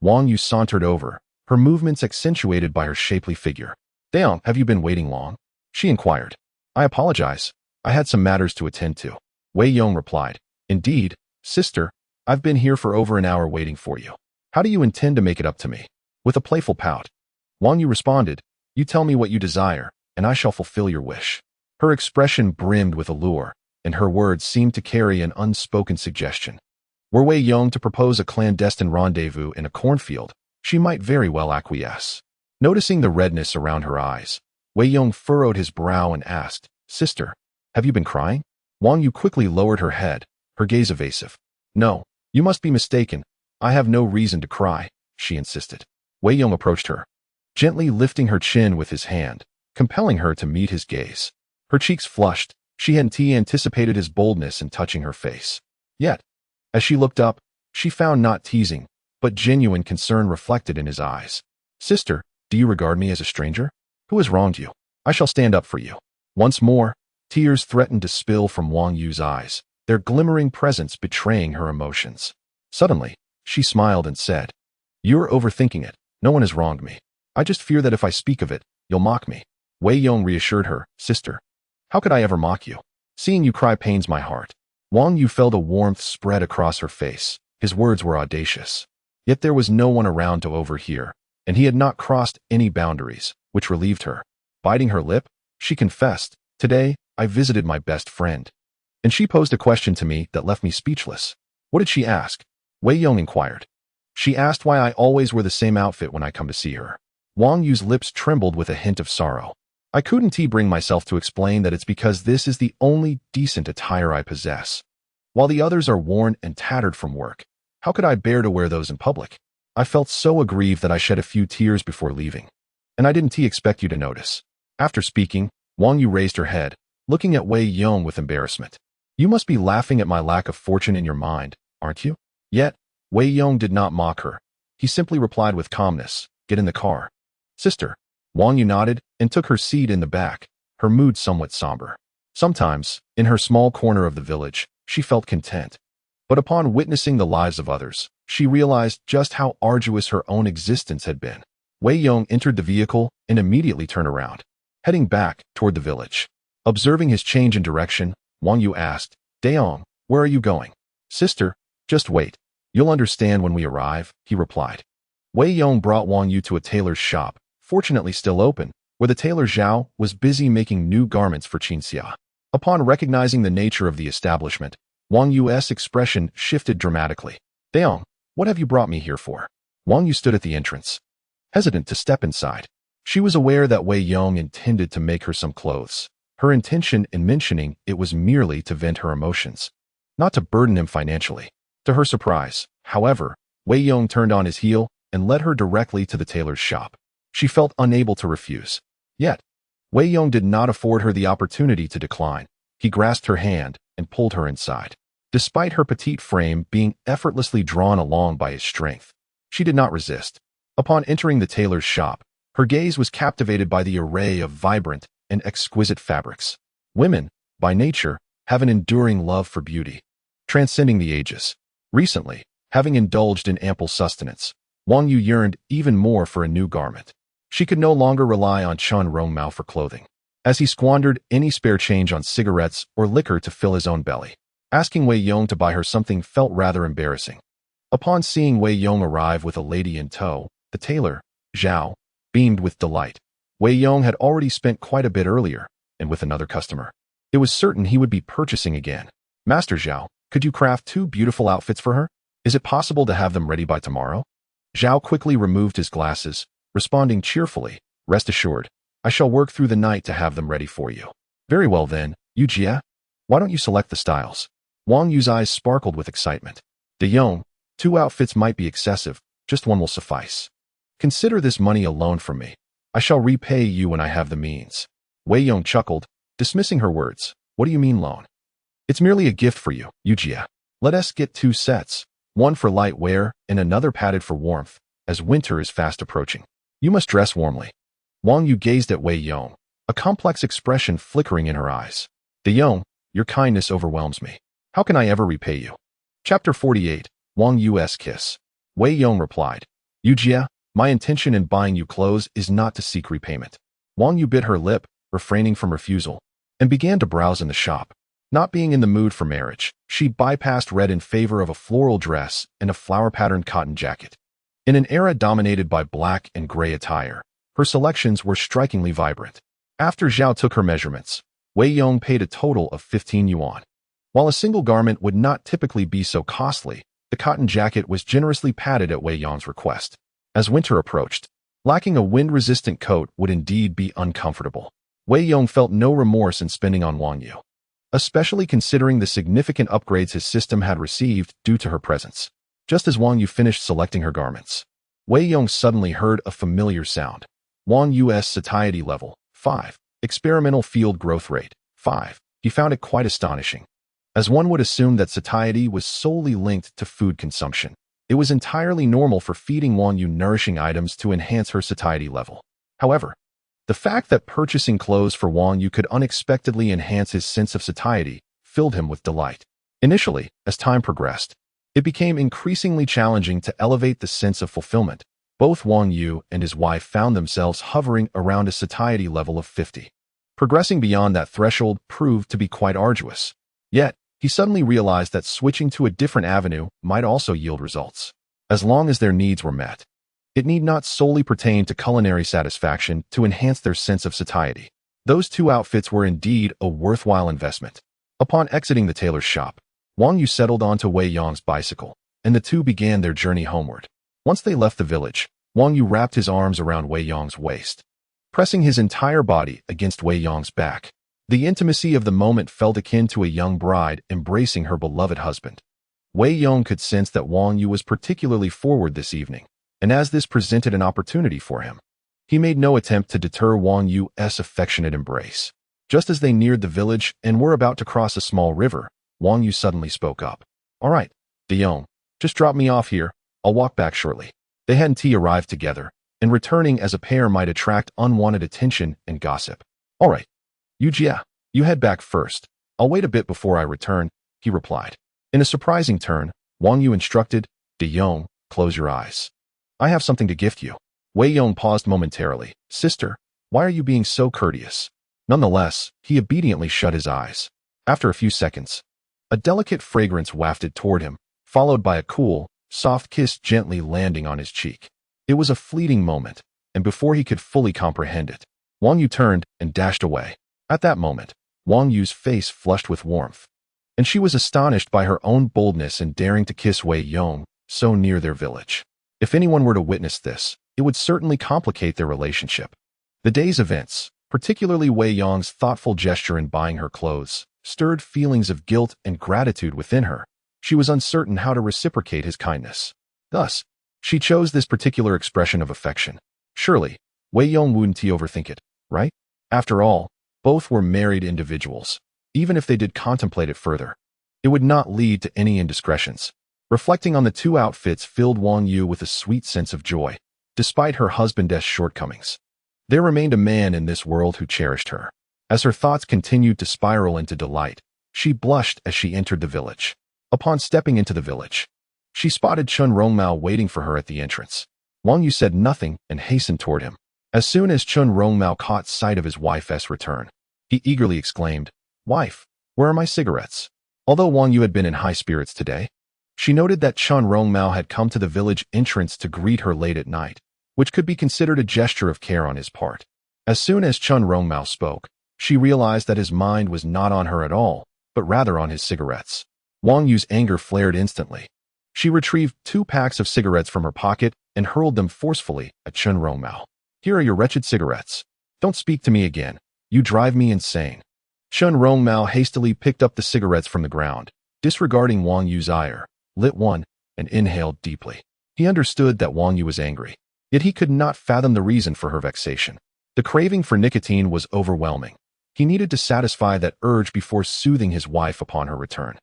[SPEAKER 1] Wang Yu sauntered over, her movements accentuated by her shapely figure. "Daon, have you been waiting long?" she inquired. "I apologize. I had some matters to attend to." Wei Yong replied, "Indeed, sister, I've been here for over an hour waiting for you. How do you intend to make it up to me?" With a playful pout, Wang Yu responded, "You tell me what you desire, and I shall fulfill your wish." Her expression brimmed with allure, and her words seemed to carry an unspoken suggestion. Were Wei Yong to propose a clandestine rendezvous in a cornfield, she might very well acquiesce. Noticing the redness around her eyes, Wei Yong furrowed his brow and asked, "Sister, have you been crying?" Wang Yu quickly lowered her head, her gaze evasive. "No, you must be mistaken. I have no reason to cry," she insisted. Wei Yong approached her, gently lifting her chin with his hand, compelling her to meet his gaze. Her cheeks flushed. She had anticipated his boldness in touching her face. Yet, as she looked up, she found not teasing, but genuine concern reflected in his eyes. "Sister, do you regard me as a stranger? Who has wronged you? I shall stand up for you." Once more, tears threatened to spill from Wang Yu's eyes, their glimmering presence betraying her emotions. Suddenly, she smiled and said, "You're overthinking it. No one has wronged me. I just fear that if I speak of it, you'll mock me." Wei Yong reassured her, "Sister, how could I ever mock you? Seeing you cry pains my heart." Wang Yu felt a warmth spread across her face. His words were audacious. Yet there was no one around to overhear, and he had not crossed any boundaries, which relieved her. Biting her lip, She confessed, "Today, I visited my best friend." And she posed a question to me that left me speechless. "What did she ask?" Wei Yong inquired. "She asked why I always wear the same outfit when I come to see her." Wang Yu's lips trembled with a hint of sorrow. "I couldn't bring myself to explain that it's because this is the only decent attire I possess. While the others are worn and tattered from work, how could I bear to wear those in public?" I felt so aggrieved that I shed a few tears before leaving. "And I didn't expect you to notice." After speaking, Wang Yu raised her head, looking at Wei Yong with embarrassment. "You must be laughing at my lack of fortune in your mind, aren't you?" Yet, Wei Yong did not mock her. He simply replied with calmness, "Get in the car." "Sister." Wang Yu nodded and took her seat in the back, her mood somewhat somber. Sometimes, in her small corner of the village, she felt content. But upon witnessing the lives of others, she realized just how arduous her own existence had been. Wei Yong entered the vehicle and immediately turned around, heading back toward the village. Observing his change in direction, Wang Yu asked, "Daong, where are you going?" "Sister, just wait. You'll understand when we arrive," he replied. Wei Yong brought Wang Yu to a tailor's shop, fortunately still open, where the tailor Zhao was busy making new garments for Qin Xia. Upon recognizing the nature of the establishment, Wang Yu's expression shifted dramatically. "Daong, what have you brought me here for?" Wang Yu stood at the entrance, hesitant to step inside. She was aware that Wei Yong intended to make her some clothes. Her intention in mentioning it was merely to vent her emotions, not to burden him financially. To her surprise, however, Wei Yong turned on his heel and led her directly to the tailor's shop. She felt unable to refuse. Yet, Wei Yong did not afford her the opportunity to decline. He grasped her hand and pulled her inside. Despite her petite frame being effortlessly drawn along by his strength, she did not resist. Upon entering the tailor's shop, her gaze was captivated by the array of vibrant and exquisite fabrics. Women, by nature, have an enduring love for beauty, transcending the ages. Recently, having indulged in ample sustenance, Wang Yu yearned even more for a new garment. She could no longer rely on Chun Rongmao for clothing, as he squandered any spare change on cigarettes or liquor to fill his own belly. Asking Wei Yong to buy her something felt rather embarrassing. Upon seeing Wei Yong arrive with a lady in tow, the tailor, Zhao, beamed with delight. Wei Yong had already spent quite a bit earlier, and with another customer. It was certain he would be purchasing again. "Master Zhao, could you craft 2 beautiful outfits for her? Is it possible to have them ready by tomorrow?" Zhao quickly removed his glasses, responding cheerfully, "Rest assured, I shall work through the night to have them ready for you." "Very well then, Yu Jia. Why don't you select the styles?" Wang Yu's eyes sparkled with excitement. "De Yong, 2 outfits might be excessive, just 1 will suffice. Consider this money a loan from me. I shall repay you when I have the means." Wei Yong chuckled, dismissing her words. "What do you mean loan?" "It's merely a gift for you, Yu Jia. Let us get 2 sets, 1 for light wear and another padded for warmth, as winter is fast approaching. You must dress warmly." Wang Yu gazed at Wei Yong, a complex expression flickering in her eyes. "De Yong, your kindness overwhelms me. How can I ever repay you?" Chapter 48, Wang Yu's Kiss. Wei Yong replied, "Yu Jia, my intention in buying you clothes is not to seek repayment." Wang Yu bit her lip, refraining from refusal, and began to browse in the shop. Not being in the mood for marriage, she bypassed red in favor of a floral dress and a flower-patterned cotton jacket. In an era dominated by black and gray attire, her selections were strikingly vibrant. After Zhao took her measurements, Wei Yong paid a total of 15 yuan. While a single garment would not typically be so costly, the cotton jacket was generously padded at Wei Yong's request. As winter approached, lacking a wind-resistant coat would indeed be uncomfortable. Wei Yong felt no remorse in spending on Wang Yu, especially considering the significant upgrades his system had received due to her presence. Just as Wang Yu finished selecting her garments, Wei Yong suddenly heard a familiar sound. Wang Yu's satiety level, 5. Experimental field growth rate, 5. He found it quite astonishing. As one would assume that satiety was solely linked to food consumption, it was entirely normal for feeding Wang Yu nourishing items to enhance her satiety level. However, the fact that purchasing clothes for Wang Yu could unexpectedly enhance his sense of satiety filled him with delight. Initially, as time progressed, it became increasingly challenging to elevate the sense of fulfillment. Both Wang Yu and his wife found themselves hovering around a satiety level of 50. Progressing beyond that threshold proved to be quite arduous. Yet, he suddenly realized that switching to a different avenue might also yield results. As long as their needs were met, it need not solely pertain to culinary satisfaction to enhance their sense of satiety. Those two outfits were indeed a worthwhile investment. Upon exiting the tailor's shop, Wang Yu settled onto Wei Yong's bicycle, and the two began their journey homeward. Once they left the village, Wang Yu wrapped his arms around Wei Yong's waist, pressing his entire body against Wei Yong's back. The intimacy of the moment felt akin to a young bride embracing her beloved husband. Wei Yong could sense that Wang Yu was particularly forward this evening, and as this presented an opportunity for him, he made no attempt to deter Wang Yu's affectionate embrace. Just as they neared the village and were about to cross a small river, Wang Yu suddenly spoke up. "All right, De Yong, just drop me off here. I'll walk back shortly." They hadn't arrived together, and returning as a pair might attract unwanted attention and gossip. "All right, you head back first. I'll wait a bit before I return," he replied. In a surprising turn, Wang Yu instructed, "De Yong, close your eyes. I have something to gift you." Wei Yong paused momentarily. "Sister, why are you being so courteous?" Nonetheless, he obediently shut his eyes. After a few seconds, a delicate fragrance wafted toward him, followed by a cool, soft kiss gently landing on his cheek. It was a fleeting moment, and before he could fully comprehend it, Wang Yu turned and dashed away. At that moment, Wang Yu's face flushed with warmth, and she was astonished by her own boldness in daring to kiss Wei Yong so near their village. If anyone were to witness this, it would certainly complicate their relationship. The day's events, particularly Wei Yong's thoughtful gesture in buying her clothes, stirred feelings of guilt and gratitude within her. She was uncertain how to reciprocate his kindness. Thus, she chose this particular expression of affection. Surely, Wei Yong wouldn't overthink it, right? After all, both were married individuals. Even if they did contemplate it further, it would not lead to any indiscretions. Reflecting on the two outfits filled Wang Yu with a sweet sense of joy, despite her husband's shortcomings. There remained a man in this world who cherished her. As her thoughts continued to spiral into delight, she blushed as she entered the village. Upon stepping into the village, she spotted Chun Rongmao waiting for her at the entrance. Wang Yu said nothing and hastened toward him. As soon as Chun Rongmao caught sight of his wife's return, he eagerly exclaimed, "Wife, where are my cigarettes?" Although Wang Yu had been in high spirits today, she noted that Chun Rongmao had come to the village entrance to greet her late at night, which could be considered a gesture of care on his part. As soon as Chun Rongmao spoke, she realized that his mind was not on her at all, but rather on his cigarettes. Wang Yu's anger flared instantly. She retrieved 2 packs of cigarettes from her pocket and hurled them forcefully at Chun Rongmao. "Here are your wretched cigarettes. Don't speak to me again. You drive me insane." Chun Rongmao hastily picked up the cigarettes from the ground, disregarding Wang Yu's ire, lit one, and inhaled deeply. He understood that Wang Yu was angry, yet he could not fathom the reason for her vexation. The craving for nicotine was overwhelming. He needed to satisfy that urge before soothing his wife upon her return.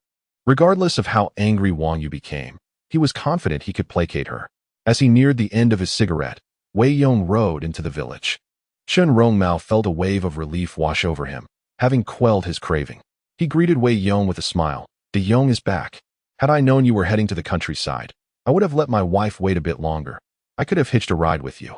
[SPEAKER 1] Regardless of how angry Wang Yu became, he was confident he could placate her. As he neared the end of his cigarette, Wei Yong rode into the village. Chun Rongmao felt a wave of relief wash over him, having quelled his craving. He greeted Wei Yong with a smile. "De Yong is back. Had I known you were heading to the countryside, I would have let my wife wait a bit longer. I could have hitched a ride with you."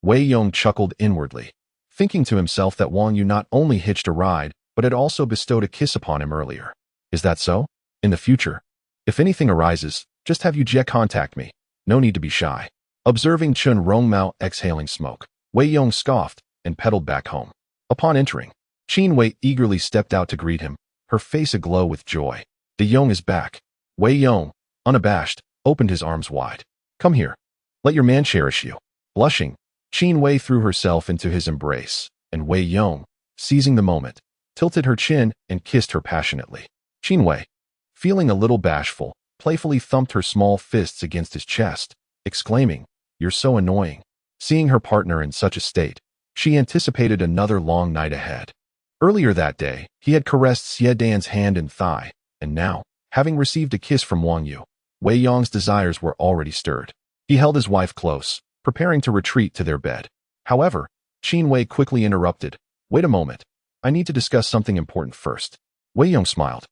[SPEAKER 1] Wei Yong chuckled inwardly, thinking to himself that Wang Yu not only hitched a ride, but had also bestowed a kiss upon him earlier. Is that so? In the future, if anything arises, just have Yu contact me. No need to be shy. Observing Chun Rongmao exhaling smoke, Wei Yong scoffed and pedaled back home. Upon entering, Qin Wei eagerly stepped out to greet him, her face aglow with joy. "De Yong is back." Wei Yong, unabashed, opened his arms wide. "Come here. Let your man cherish you." Blushing, Qin Wei threw herself into his embrace, and Wei Yong, seizing the moment, tilted her chin and kissed her passionately. Qin Wei, feeling a little bashful, playfully thumped her small fists against his chest, exclaiming, "You're so annoying." Seeing her partner in such a state, she anticipated another long night ahead. Earlier that day, he had caressed Xie Dan's hand and thigh, and now, having received a kiss from Wang Yu, Wei Yong's desires were already stirred. He held his wife close, preparing to retreat to their bed. However, Qin Wei quickly interrupted. "Wait a moment. I need to discuss something important first." Wei Yong smiled,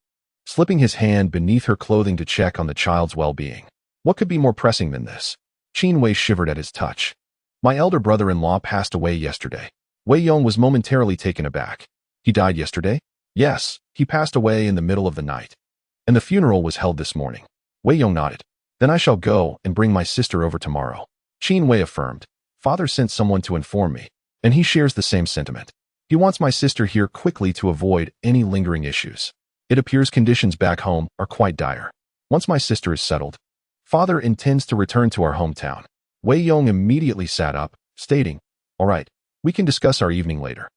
[SPEAKER 1] slipping his hand beneath her clothing to check on the child's well-being. What could be more pressing than this? Qin Wei shivered at his touch. "My elder brother-in-law passed away yesterday." Wei Yong was momentarily taken aback. "He died yesterday?" "Yes, he passed away in the middle of the night. And the funeral was held this morning." Wei Yong nodded. "Then I shall go and bring my sister over tomorrow." Qin Wei affirmed. "Father sent someone to inform me, and he shares the same sentiment." He wants my sister here quickly to avoid any lingering issues. It appears conditions back home are quite dire. Once my sister is settled, father intends to return to our hometown. Wei Yong immediately sat up, stating, "All right, we can discuss our evening later.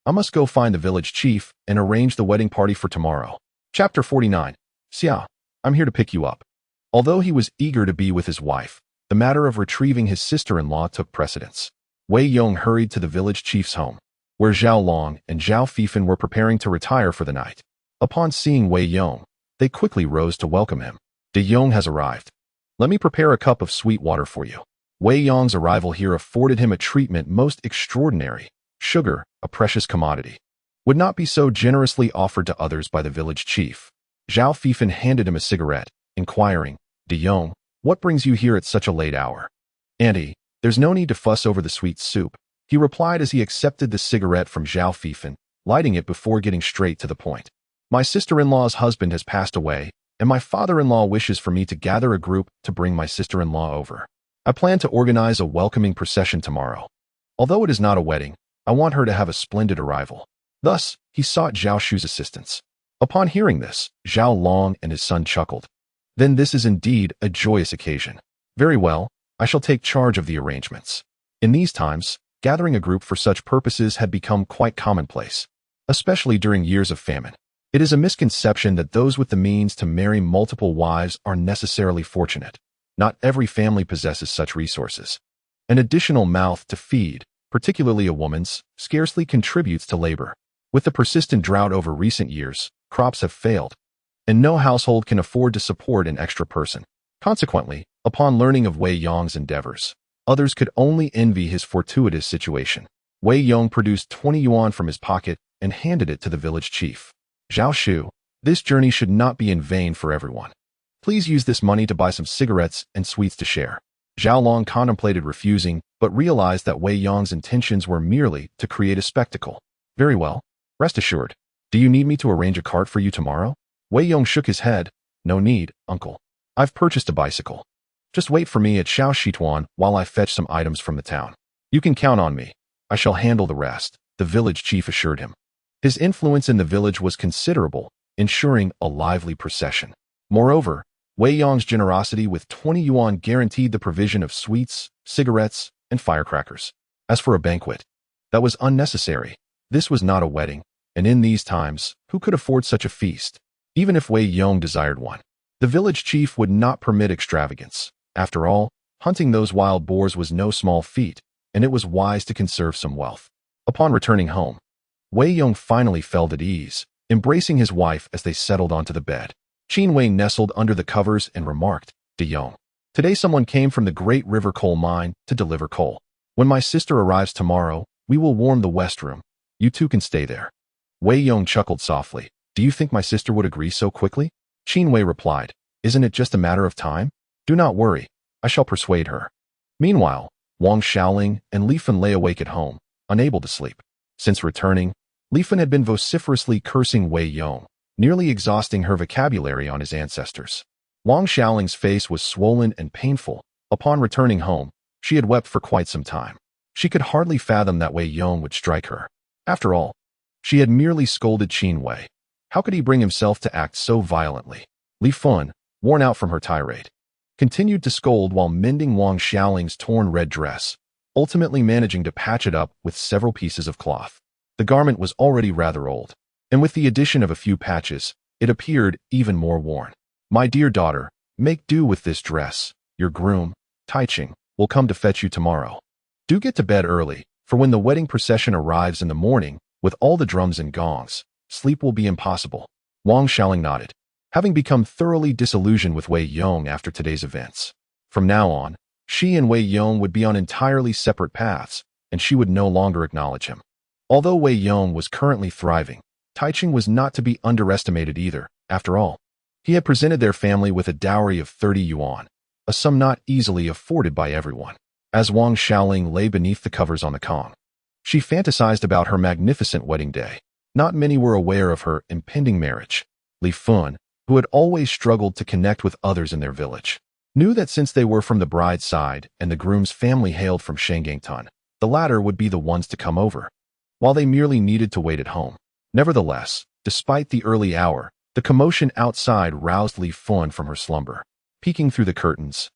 [SPEAKER 1] I must go find the village chief and arrange the wedding party for tomorrow." Chapter 49. Xia, I'm here to pick you up. Although he was eager to be with his wife, the matter of retrieving his sister-in-law took precedence. Wei Yong hurried to the village chief's home, where Zhao Long and Zhao Fifan were preparing to retire for the night. Upon seeing Wei Yong, they quickly rose to welcome him. "De Yong has arrived. Let me prepare a cup of sweet water for you." Wei Yong's arrival here afforded him a treatment most extraordinary. Sugar, a precious commodity, would not be so generously offered to others by the village chief. Zhao Fifan handed him a cigarette, inquiring, "De Yong, what brings you here at such a late hour?" "Auntie, there's no need to fuss over the sweet soup," he replied as he accepted the cigarette from Zhao Fifan, lighting it before getting straight to the point. "My sister-in-law's husband has passed away, and my father-in-law wishes for me to gather a group to bring my sister-in-law over. I plan to organize a welcoming procession tomorrow. Although it is not a wedding, I want her to have a splendid arrival." Thus, he sought Zhao Shu's assistance. Upon hearing this, Zhao Long and his son chuckled. "Then this is indeed a joyous occasion. Very well, I shall take charge of the arrangements." In these times, gathering a group for such purposes had become quite commonplace, especially during years of famine. It is a misconception that those with the means to marry multiple wives are necessarily fortunate. Not every family possesses such resources. An additional mouth to feed, particularly a woman's, scarcely contributes to labor. With the persistent drought over recent years, crops have failed, and no household can afford to support an extra person. Consequently, upon learning of Wei Yong's endeavors, others could only envy his fortuitous situation. Wei Yong produced 20 yuan from his pocket and handed it to the village chief. "Zhao Shu, this journey should not be in vain for everyone. Please use this money to buy some cigarettes and sweets to share." Zhao Long contemplated refusing, but realized that Wei Yong's intentions were merely to create a spectacle. "Very well. Rest assured. Do you need me to arrange a cart for you tomorrow?" Wei Yong shook his head. "No need, uncle. I've purchased a bicycle. Just wait for me at Shaoxituan while I fetch some items from the town. You can count on me. I shall handle the rest," the village chief assured him. His influence in the village was considerable, ensuring a lively procession. Moreover, Wei Yong's generosity with 20 yuan guaranteed the provision of sweets, cigarettes, and firecrackers. As for a banquet, that was unnecessary. This was not a wedding, and in these times, who could afford such a feast? Even if Wei Yong desired one, the village chief would not permit extravagance. After all, hunting those wild boars was no small feat, and it was wise to conserve some wealth. Upon returning home, Wei Yong finally felt at ease, embracing his wife as they settled onto the bed. Qin Wei nestled under the covers and remarked, "De Yong, today someone came from the Great River coal mine to deliver coal. When my sister arrives tomorrow, we will warm the west room. You two can stay there." Wei Yong chuckled softly. "Do you think my sister would agree so quickly?" Qin Wei replied, "Isn't it just a matter of time? Do not worry. I shall persuade her." Meanwhile, Wang Xiaoling and Li Fan lay awake at home, unable to sleep. Since returning, Li Fan had been vociferously cursing Wei Yong, nearly exhausting her vocabulary on his ancestors. Wang Xiaoling's face was swollen and painful. Upon returning home, she had wept for quite some time. She could hardly fathom that Wei Yong would strike her. After all, she had merely scolded Qin Wei. How could he bring himself to act so violently? Li Fan, worn out from her tirade, continued to scold while mending Wang Xiaoling's torn red dress, ultimately managing to patch it up with several pieces of cloth. The garment was already rather old, and with the addition of a few patches, it appeared even more worn. "My dear daughter, make do with this dress. Your groom, Taiching, will come to fetch you tomorrow. Do get to bed early, for when the wedding procession arrives in the morning, with all the drums and gongs, sleep will be impossible." Wang Xiaoling nodded, having become thoroughly disillusioned with Wei Yong after today's events. From now on, she and Wei Yong would be on entirely separate paths, and she would no longer acknowledge him. Although Wei Yong was currently thriving, Taiching was not to be underestimated either. After all, he had presented their family with a dowry of 30 yuan, a sum not easily afforded by everyone. As Wang Xiaoling lay beneath the covers on the Kong, she fantasized about her magnificent wedding day. Not many were aware of her impending marriage. Li Fan, who had always struggled to connect with others in their village, knew that since they were from the bride's side and the groom's family hailed from Shangangtan, the latter would be the ones to come over. while they merely needed to wait at home. Nevertheless, despite the early hour, the commotion outside roused Li Fun from her slumber. Peeking through the curtains,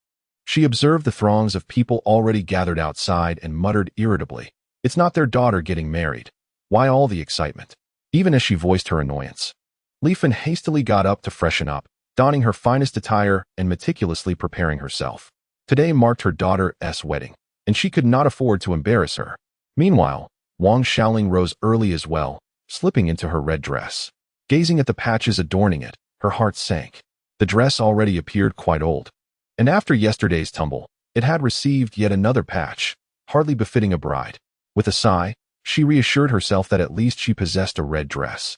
[SPEAKER 1] she observed the throngs of people already gathered outside and muttered irritably, "It's not their daughter getting married. Why all the excitement?" Even as she voiced her annoyance, Li Fun hastily got up to freshen up, donning her finest attire and meticulously preparing herself. Today marked her daughter's wedding, and she could not afford to embarrass her. Meanwhile, Wang Xiaoling rose early as well, slipping into her red dress. Gazing at the patches adorning it, her heart sank. The dress already appeared quite old, and after yesterday's tumble, it had received yet another patch, hardly befitting a bride. With a sigh, she reassured herself that at least she possessed a red dress,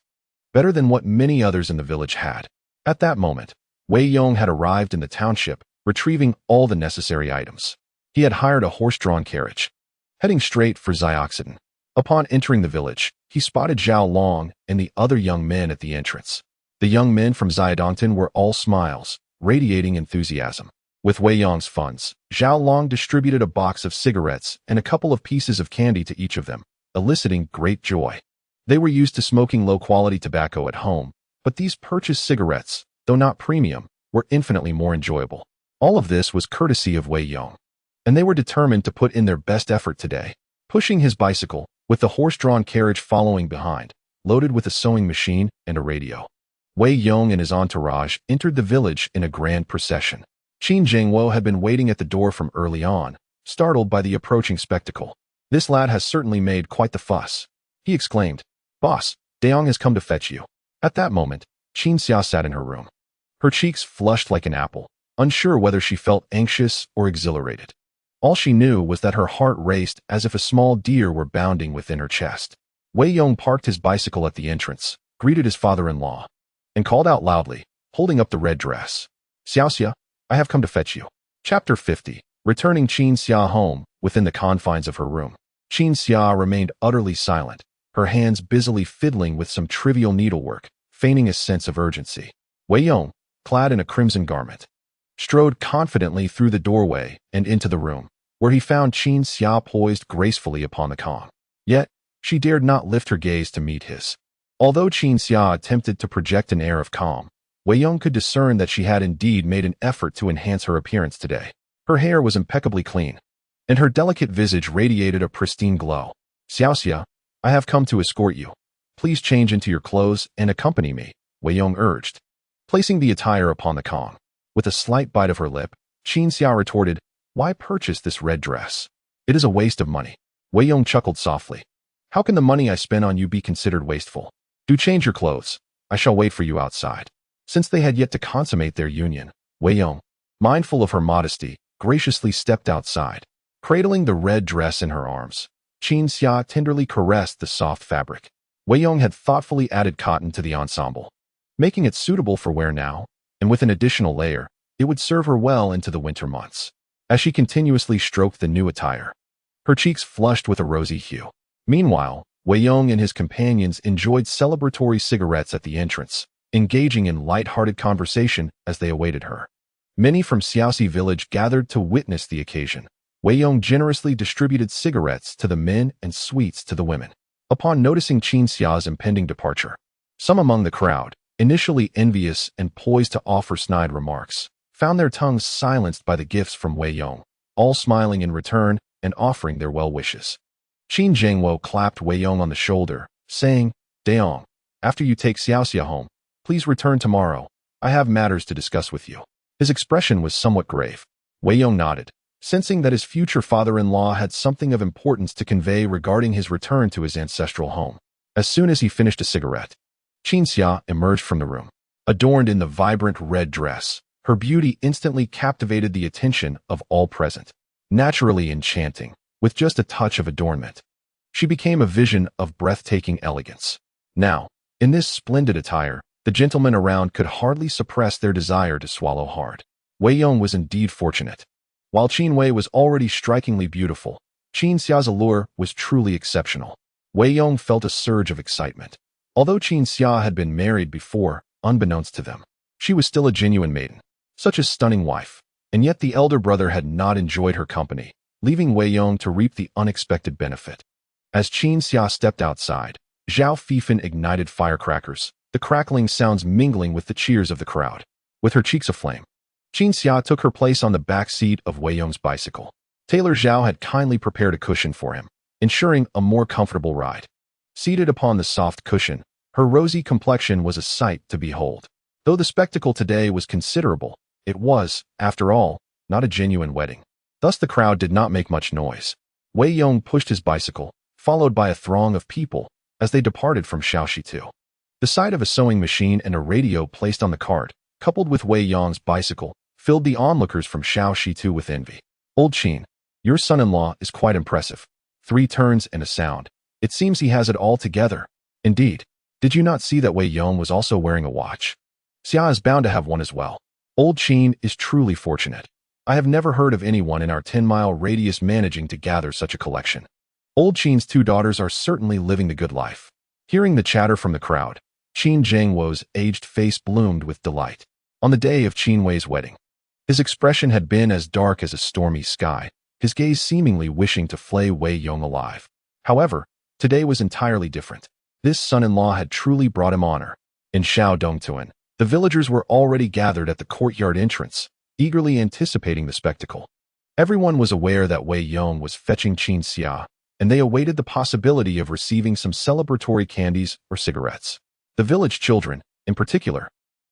[SPEAKER 1] better than what many others in the village had. At that moment, Wei Yong had arrived in the township, retrieving all the necessary items. He had hired a horse-drawn carriage, heading straight for Zioxidin. Upon entering the village, he spotted Zhao Long and the other young men at the entrance. The young men from Xiaodongtan were all smiles, radiating enthusiasm. With Wei Yong's funds, Zhao Long distributed a box of cigarettes and a couple of pieces of candy to each of them, eliciting great joy. They were used to smoking low-quality tobacco at home, but these purchased cigarettes, though not premium, were infinitely more enjoyable. All of this was courtesy of Wei Yong, and they were determined to put in their best effort today. Pushing his bicycle, with the horse-drawn carriage following behind, loaded with a sewing machine and a radio, Wei Yong and his entourage entered the village in a grand procession. Qin Wei had been waiting at the door from early on, startled by the approaching spectacle. "This lad has certainly made quite the fuss," he exclaimed. "Boss, Dayong has come to fetch you." At that moment, Qin Xia sat in her room. Her cheeks flushed like an apple, unsure whether she felt anxious or exhilarated. All she knew was that her heart raced as if a small deer were bounding within her chest. Wei Yong parked his bicycle at the entrance, greeted his father-in-law, and called out loudly, holding up the red dress, "Xiaoxia, I have come to fetch you." Chapter 50. Returning Qin Xia home, within the confines of her room, Qin Xia remained utterly silent, her hands busily fiddling with some trivial needlework, feigning a sense of urgency. Wei Yong, clad in a crimson garment, strode confidently through the doorway and into the room, where he found Qin Xia poised gracefully upon the calm. Yet, she dared not lift her gaze to meet his. Although Qin Xia attempted to project an air of calm, Wei Yong could discern that she had indeed made an effort to enhance her appearance today. Her hair was impeccably clean, and her delicate visage radiated a pristine glow. "Xiaoxia, I have come to escort you. Please change into your clothes and accompany me," Wei Yong urged, placing the attire upon the Kong. With a slight bite of her lip, Qin Xia retorted, "Why purchase this red dress? It is a waste of money." Wei Yong chuckled softly. "How can the money I spend on you be considered wasteful? Do change your clothes. I shall wait for you outside." Since they had yet to consummate their union, Wei Yong, mindful of her modesty, graciously stepped outside. Cradling the red dress in her arms, Qin Xia tenderly caressed the soft fabric. Wei Yong had thoughtfully added cotton to the ensemble, making it suitable for wear now, and with an additional layer, it would serve her well into the winter months. As she continuously stroked the new attire, her cheeks flushed with a rosy hue. Meanwhile, Wei Yong and his companions enjoyed celebratory cigarettes at the entrance, engaging in light-hearted conversation as they awaited her. Many from Xiaoxi village gathered to witness the occasion. Wei Yong generously distributed cigarettes to the men and sweets to the women. Upon noticing Qin Xia's impending departure, some among the crowd, initially envious and poised to offer snide remarks, found their tongues silenced by the gifts from Wei Yong, all smiling in return and offering their well wishes. Qin Wei clapped Wei Yong on the shoulder, saying, "Dayong, after you take Xiaoxia home, please return tomorrow. I have matters to discuss with you." His expression was somewhat grave. Wei Yong nodded, sensing that his future father-in-law had something of importance to convey regarding his return to his ancestral home. As soon as he finished a cigarette, Qin Xia emerged from the room. Adorned in the vibrant red dress, her beauty instantly captivated the attention of all present. Naturally enchanting, with just a touch of adornment, she became a vision of breathtaking elegance. Now, in this splendid attire, the gentlemen around could hardly suppress their desire to swallow hard. Wei Yong was indeed fortunate. While Qin Wei was already strikingly beautiful, Qin Xia's allure was truly exceptional. Wei Yong felt a surge of excitement. Although Qin Xia had been married before, unbeknownst to them, she was still a genuine maiden, such a stunning wife, and yet the elder brother had not enjoyed her company, leaving Wei Yong to reap the unexpected benefit. As Qin Xia stepped outside, Zhao Fifan ignited firecrackers, the crackling sounds mingling with the cheers of the crowd. With her cheeks aflame, Qin Xia took her place on the back seat of Wei Yong's bicycle. Tailor Zhao had kindly prepared a cushion for him, ensuring a more comfortable ride. Seated upon the soft cushion, her rosy complexion was a sight to behold. Though the spectacle today was considerable, it was, after all, not a genuine wedding. Thus the crowd did not make much noise. Wei Yong pushed his bicycle, followed by a throng of people, as they departed from Shaoxitu. The sight of a sewing machine and a radio placed on the cart, coupled with Wei Yong's bicycle, filled the onlookers from Shaoxitu with envy. Old Qin, your son-in-law is quite impressive. 3 turns and a sound. It seems he has it all together. Indeed. Did you not see that Wei Yong was also wearing a watch? Xia is bound to have one as well. Old Qin is truly fortunate. I have never heard of anyone in our 10-mile radius managing to gather such a collection. Old Qin's 2 daughters are certainly living the good life. Hearing the chatter from the crowd, Qin Zhengwo's aged face bloomed with delight. On the day of Qin Wei's wedding, his expression had been as dark as a stormy sky, his gaze seemingly wishing to flay Wei Yong alive. However, today was entirely different. This son-in-law had truly brought him honor. In Shaodongtuan, the villagers were already gathered at the courtyard entrance, eagerly anticipating the spectacle. Everyone was aware that Wei Yong was fetching Qin Xia, and they awaited the possibility of receiving some celebratory candies or cigarettes. The village children, in particular,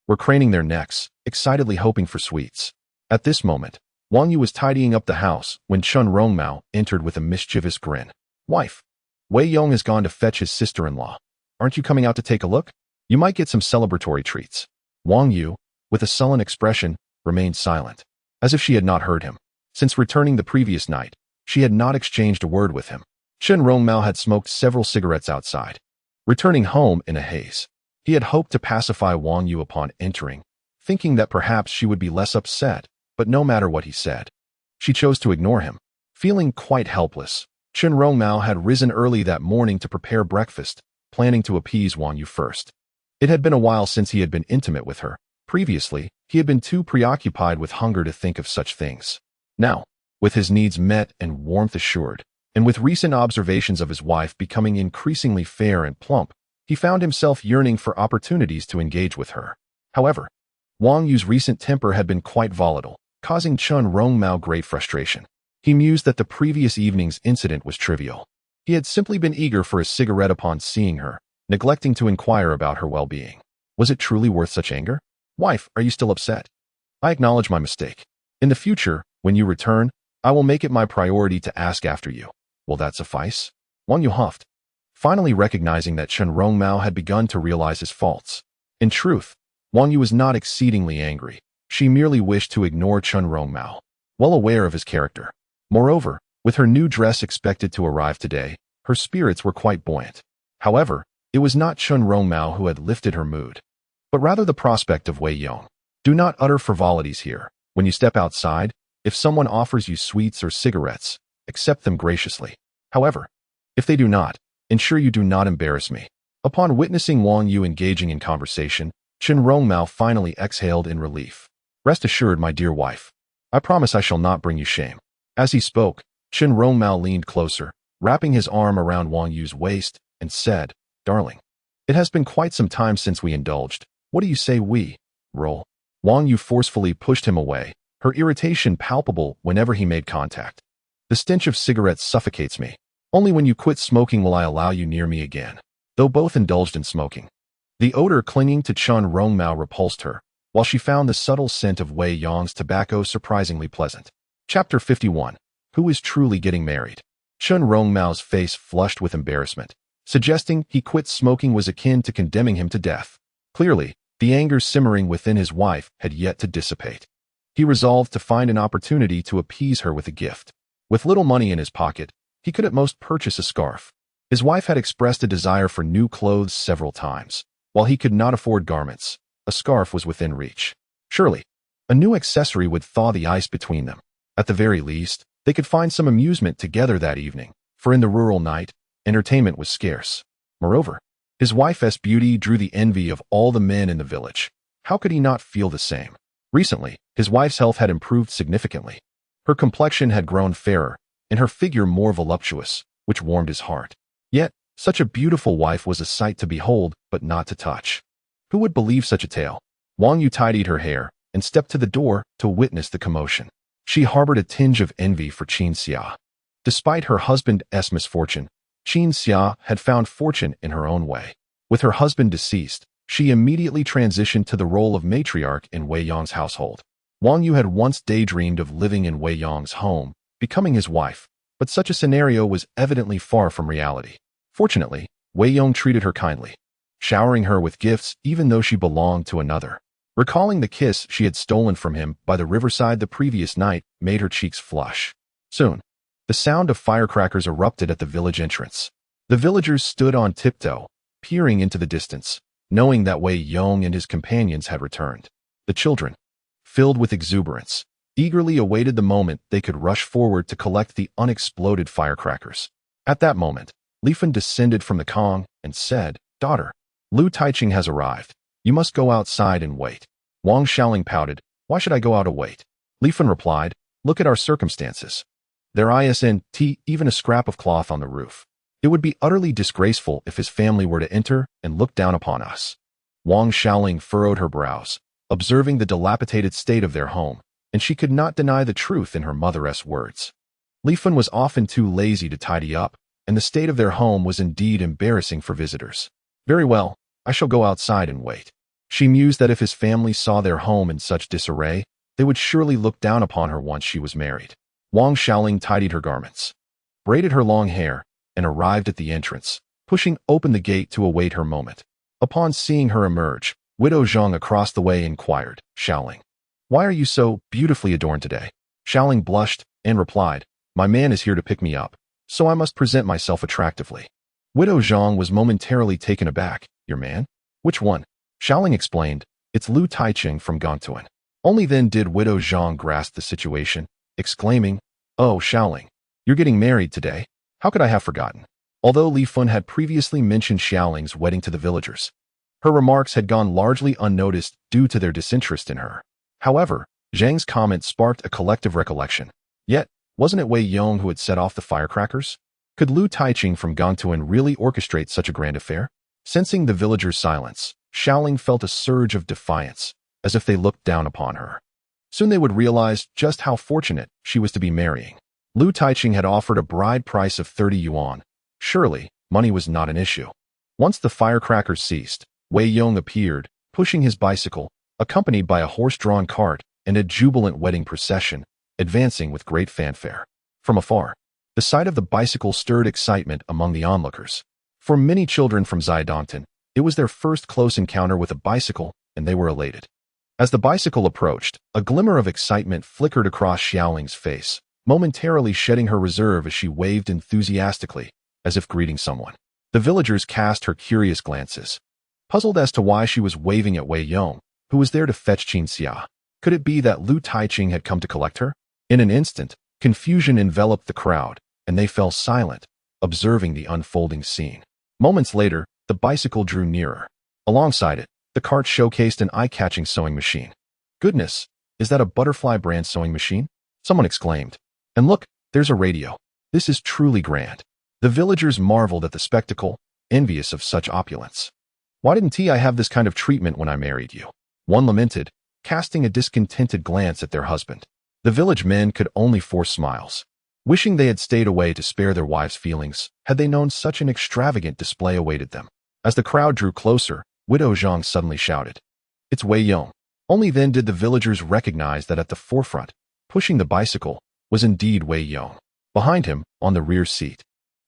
[SPEAKER 1] were craning their necks, excitedly hoping for sweets. At this moment, Wang Yu was tidying up the house when Chun Rongmao entered with a mischievous grin. Wife, Wei Yong has gone to fetch his sister-in-law. Aren't you coming out to take a look? You might get some celebratory treats. Wang Yu, with a sullen expression, remained silent, as if she had not heard him. Since returning the previous night, she had not exchanged a word with him. Chun Rongmao had smoked several cigarettes outside. Returning home in a haze, he had hoped to pacify Wang Yu upon entering, thinking that perhaps she would be less upset, but no matter what he said, she chose to ignore him. Feeling quite helpless, Chun Rongmao had risen early that morning to prepare breakfast, planning to appease Wang Yu first. It had been a while since he had been intimate with her. Previously, he had been too preoccupied with hunger to think of such things. Now, with his needs met and warmth assured, and with recent observations of his wife becoming increasingly fair and plump, he found himself yearning for opportunities to engage with her. However, Wang Yu's recent temper had been quite volatile, causing Chun Rongmao great frustration. He mused that the previous evening's incident was trivial. He had simply been eager for a cigarette upon seeing her, neglecting to inquire about her well-being. Was it truly worth such anger? Wife, are you still upset? I acknowledge my mistake. In the future, when you return, I will make it my priority to ask after you. Will that suffice? Wang Yu huffed, finally recognizing that Chun Rongmao had begun to realize his faults. In truth, Wang Yu was not exceedingly angry. She merely wished to ignore Chun Rongmao, well aware of his character. Moreover, with her new dress expected to arrive today, her spirits were quite buoyant. However, it was not Chun Rongmao who had lifted her mood, but rather the prospect of Wei Yong. Do not utter frivolities here. When you step outside, if someone offers you sweets or cigarettes, accept them graciously. However, if they do not, ensure you do not embarrass me. Upon witnessing Wang Yu engaging in conversation, Chun Rongmao finally exhaled in relief. Rest assured, my dear wife. I promise I shall not bring you shame. As he spoke, Chun Rongmao leaned closer, wrapping his arm around Wang Yu's waist, and said, Darling, it has been quite some time since we indulged. What do you say we roll? Wang Yu forcefully pushed him away, her irritation palpable whenever he made contact. The stench of cigarettes suffocates me. Only when you quit smoking will I allow you near me again. Though both indulged in smoking, the odor clinging to Chun Rongmao repulsed her, while she found the subtle scent of Wei Yong's tobacco surprisingly pleasant. Chapter 51. Who is truly getting married? Chun Rongmao's face flushed with embarrassment, suggesting he quit smoking was akin to condemning him to death. Clearly, the anger simmering within his wife had yet to dissipate. He resolved to find an opportunity to appease her with a gift. With little money in his pocket, he could at most purchase a scarf. His wife had expressed a desire for new clothes several times. While he could not afford garments, a scarf was within reach. Surely, a new accessory would thaw the ice between them. At the very least, they could find some amusement together that evening, for in the rural night, entertainment was scarce. Moreover, his wife's beauty drew the envy of all the men in the village. How could he not feel the same? Recently, his wife's health had improved significantly. Her complexion had grown fairer, and her figure more voluptuous, which warmed his heart. Yet, such a beautiful wife was a sight to behold, but not to touch. Who would believe such a tale? Wang Yu tidied her hair and stepped to the door to witness the commotion. She harbored a tinge of envy for Qin Xia. Despite her husband's misfortune, Qin Xia had found fortune in her own way. With her husband deceased, she immediately transitioned to the role of matriarch in Wei Yong's household. Wang Yu had once daydreamed of living in Wei Yong's home, becoming his wife, but such a scenario was evidently far from reality. Fortunately, Wei Yong treated her kindly, showering her with gifts even though she belonged to another. Recalling the kiss she had stolen from him by the riverside the previous night made her cheeks flush. Soon, the sound of firecrackers erupted at the village entrance. The villagers stood on tiptoe, peering into the distance, knowing that Wei Yong and his companions had returned. The children, filled with exuberance, eagerly awaited the moment they could rush forward to collect the unexploded firecrackers. At that moment, Li Fan descended from the Kong and said, "Daughter, Lu Taiqing has arrived. You must go outside and wait." Wang Xiaoling pouted, "Why should I go out to wait?" Li Fan replied, "Look at our circumstances. There isn't even a scrap of cloth on the roof. It would be utterly disgraceful if his family were to enter and look down upon us." Wang Xiaoling furrowed her brows, observing the dilapidated state of their home, and she could not deny the truth in her mother's words. Li Fan was often too lazy to tidy up, and the state of their home was indeed embarrassing for visitors. "Very well, I shall go outside and wait." She mused that if his family saw their home in such disarray, they would surely look down upon her once she was married. Wang Xiaoling tidied her garments, braided her long hair, and arrived at the entrance, pushing open the gate to await her moment. Upon seeing her emerge, Widow Zhang across the way inquired, "Xiaoling, why are you so beautifully adorned today?" Xiaoling blushed and replied, "My man is here to pick me up, so I must present myself attractively." Widow Zhang was momentarily taken aback. "Your man? Which one?" Xiaoling explained, "It's Lu Taiqing from Gongtuan." Only then did Widow Zhang grasp the situation, exclaiming, "Oh, Xiaoling, you're getting married today? How could I have forgotten?" Although Li Fan had previously mentioned Xiaoling's wedding to the villagers, her remarks had gone largely unnoticed due to their disinterest in her. However, Zhang's comment sparked a collective recollection. Yet, wasn't it Wei Yong who had set off the firecrackers? Could Lu Taiqing from Gongtuan really orchestrate such a grand affair? Sensing the villagers' silence, Xiaoling felt a surge of defiance, as if they looked down upon her. Soon they would realize just how fortunate she was to be marrying. Lu Taiqing had offered a bride price of 30 yuan. Surely, money was not an issue. Once the firecrackers ceased, Wei Yong appeared, pushing his bicycle, accompanied by a horse-drawn cart and a jubilant wedding procession, advancing with great fanfare. From afar, the sight of the bicycle stirred excitement among the onlookers. For many children from Zidongtan, it was their first close encounter with a bicycle, and they were elated. As the bicycle approached, a glimmer of excitement flickered across Xiaoling's face, momentarily shedding her reserve as she waved enthusiastically, as if greeting someone. The villagers cast her curious glances, puzzled as to why she was waving at Wei Yong, who was there to fetch Qin Xia. Could it be that Lu Taiqing had come to collect her? In an instant, confusion enveloped the crowd, and they fell silent, observing the unfolding scene. Moments later, the bicycle drew nearer. Alongside it, the cart showcased an eye-catching sewing machine. "Goodness, is that a Butterfly brand sewing machine?" someone exclaimed. "And look, there's a radio. This is truly grand." The villagers marveled at the spectacle, envious of such opulence. "Why didn't I have this kind of treatment when I married you?" one lamented, casting a discontented glance at their husband. The village men could only force smiles, wishing they had stayed away to spare their wives' feelings had they known such an extravagant display awaited them. As the crowd drew closer, Widow Zhang suddenly shouted, "It's Wei Yong." Only then did the villagers recognize that at the forefront, pushing the bicycle, was indeed Wei Yong. Behind him, on the rear seat,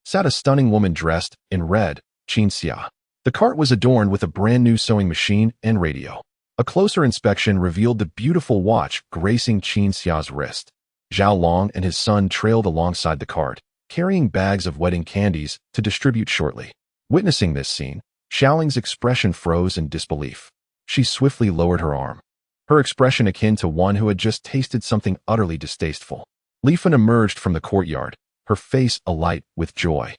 [SPEAKER 1] sat a stunning woman dressed in red, Qin Xia. The cart was adorned with a brand new sewing machine and radio. A closer inspection revealed the beautiful watch gracing Qin Xia's wrist. Zhao Long and his son trailed alongside the cart, carrying bags of wedding candies to distribute shortly. Witnessing this scene, Xiaoling's expression froze in disbelief. She swiftly lowered her arm, her expression akin to one who had just tasted something utterly distasteful. Li Fan emerged from the courtyard, her face alight with joy.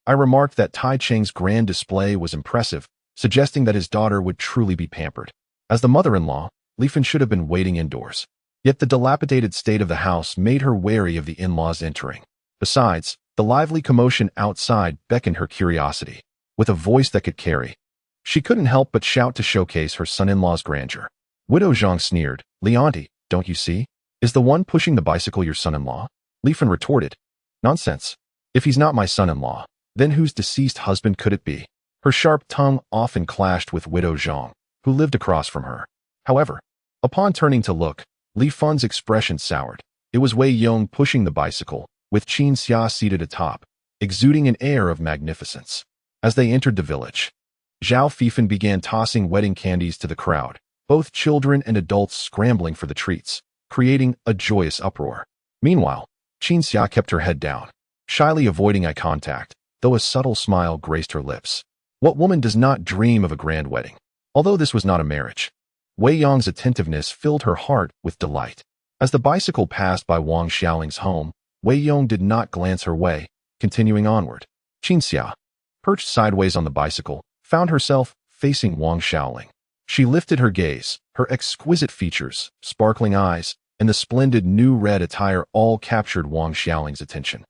[SPEAKER 1] I remarked that Tai Cheng's grand display was impressive, suggesting that his daughter would truly be pampered. As the mother-in-law, Li Fan should have been waiting indoors. Yet the dilapidated state of the house made her wary of the in-laws entering. Besides, The lively commotion outside beckoned her curiosity. With a voice that could carry, she couldn't help but shout to showcase her son-in-law's grandeur. Widow Zhang sneered. Leonti, don't you see? Is the one pushing the bicycle your son-in-law? Li Fan retorted. Nonsense. If he's not my son-in-law, then whose deceased husband could it be? Her sharp tongue often clashed with Widow Zhang, who lived across from her. However, upon turning to look, Li Fan's expression soured. It was Wei Yong pushing the bicycle, with Qin Xia seated atop, exuding an air of magnificence. As they entered the village, Zhao Fifan began tossing wedding candies to the crowd, both children and adults scrambling for the treats, creating a joyous uproar. Meanwhile, Qin Xia kept her head down, shyly avoiding eye contact, though a subtle smile graced her lips. What woman does not dream of a grand wedding? Although this was not a marriage, Wei Yong's attentiveness filled her heart with delight. As the bicycle passed by Wang Xiaoling's home, Wei Yong did not glance her way, continuing onward. Qin Xia, perched sideways on the bicycle, found herself facing Wang Xiaoling. She lifted her gaze, her exquisite features, sparkling eyes, and the splendid new red attire all captured Wang Xiaoling's attention.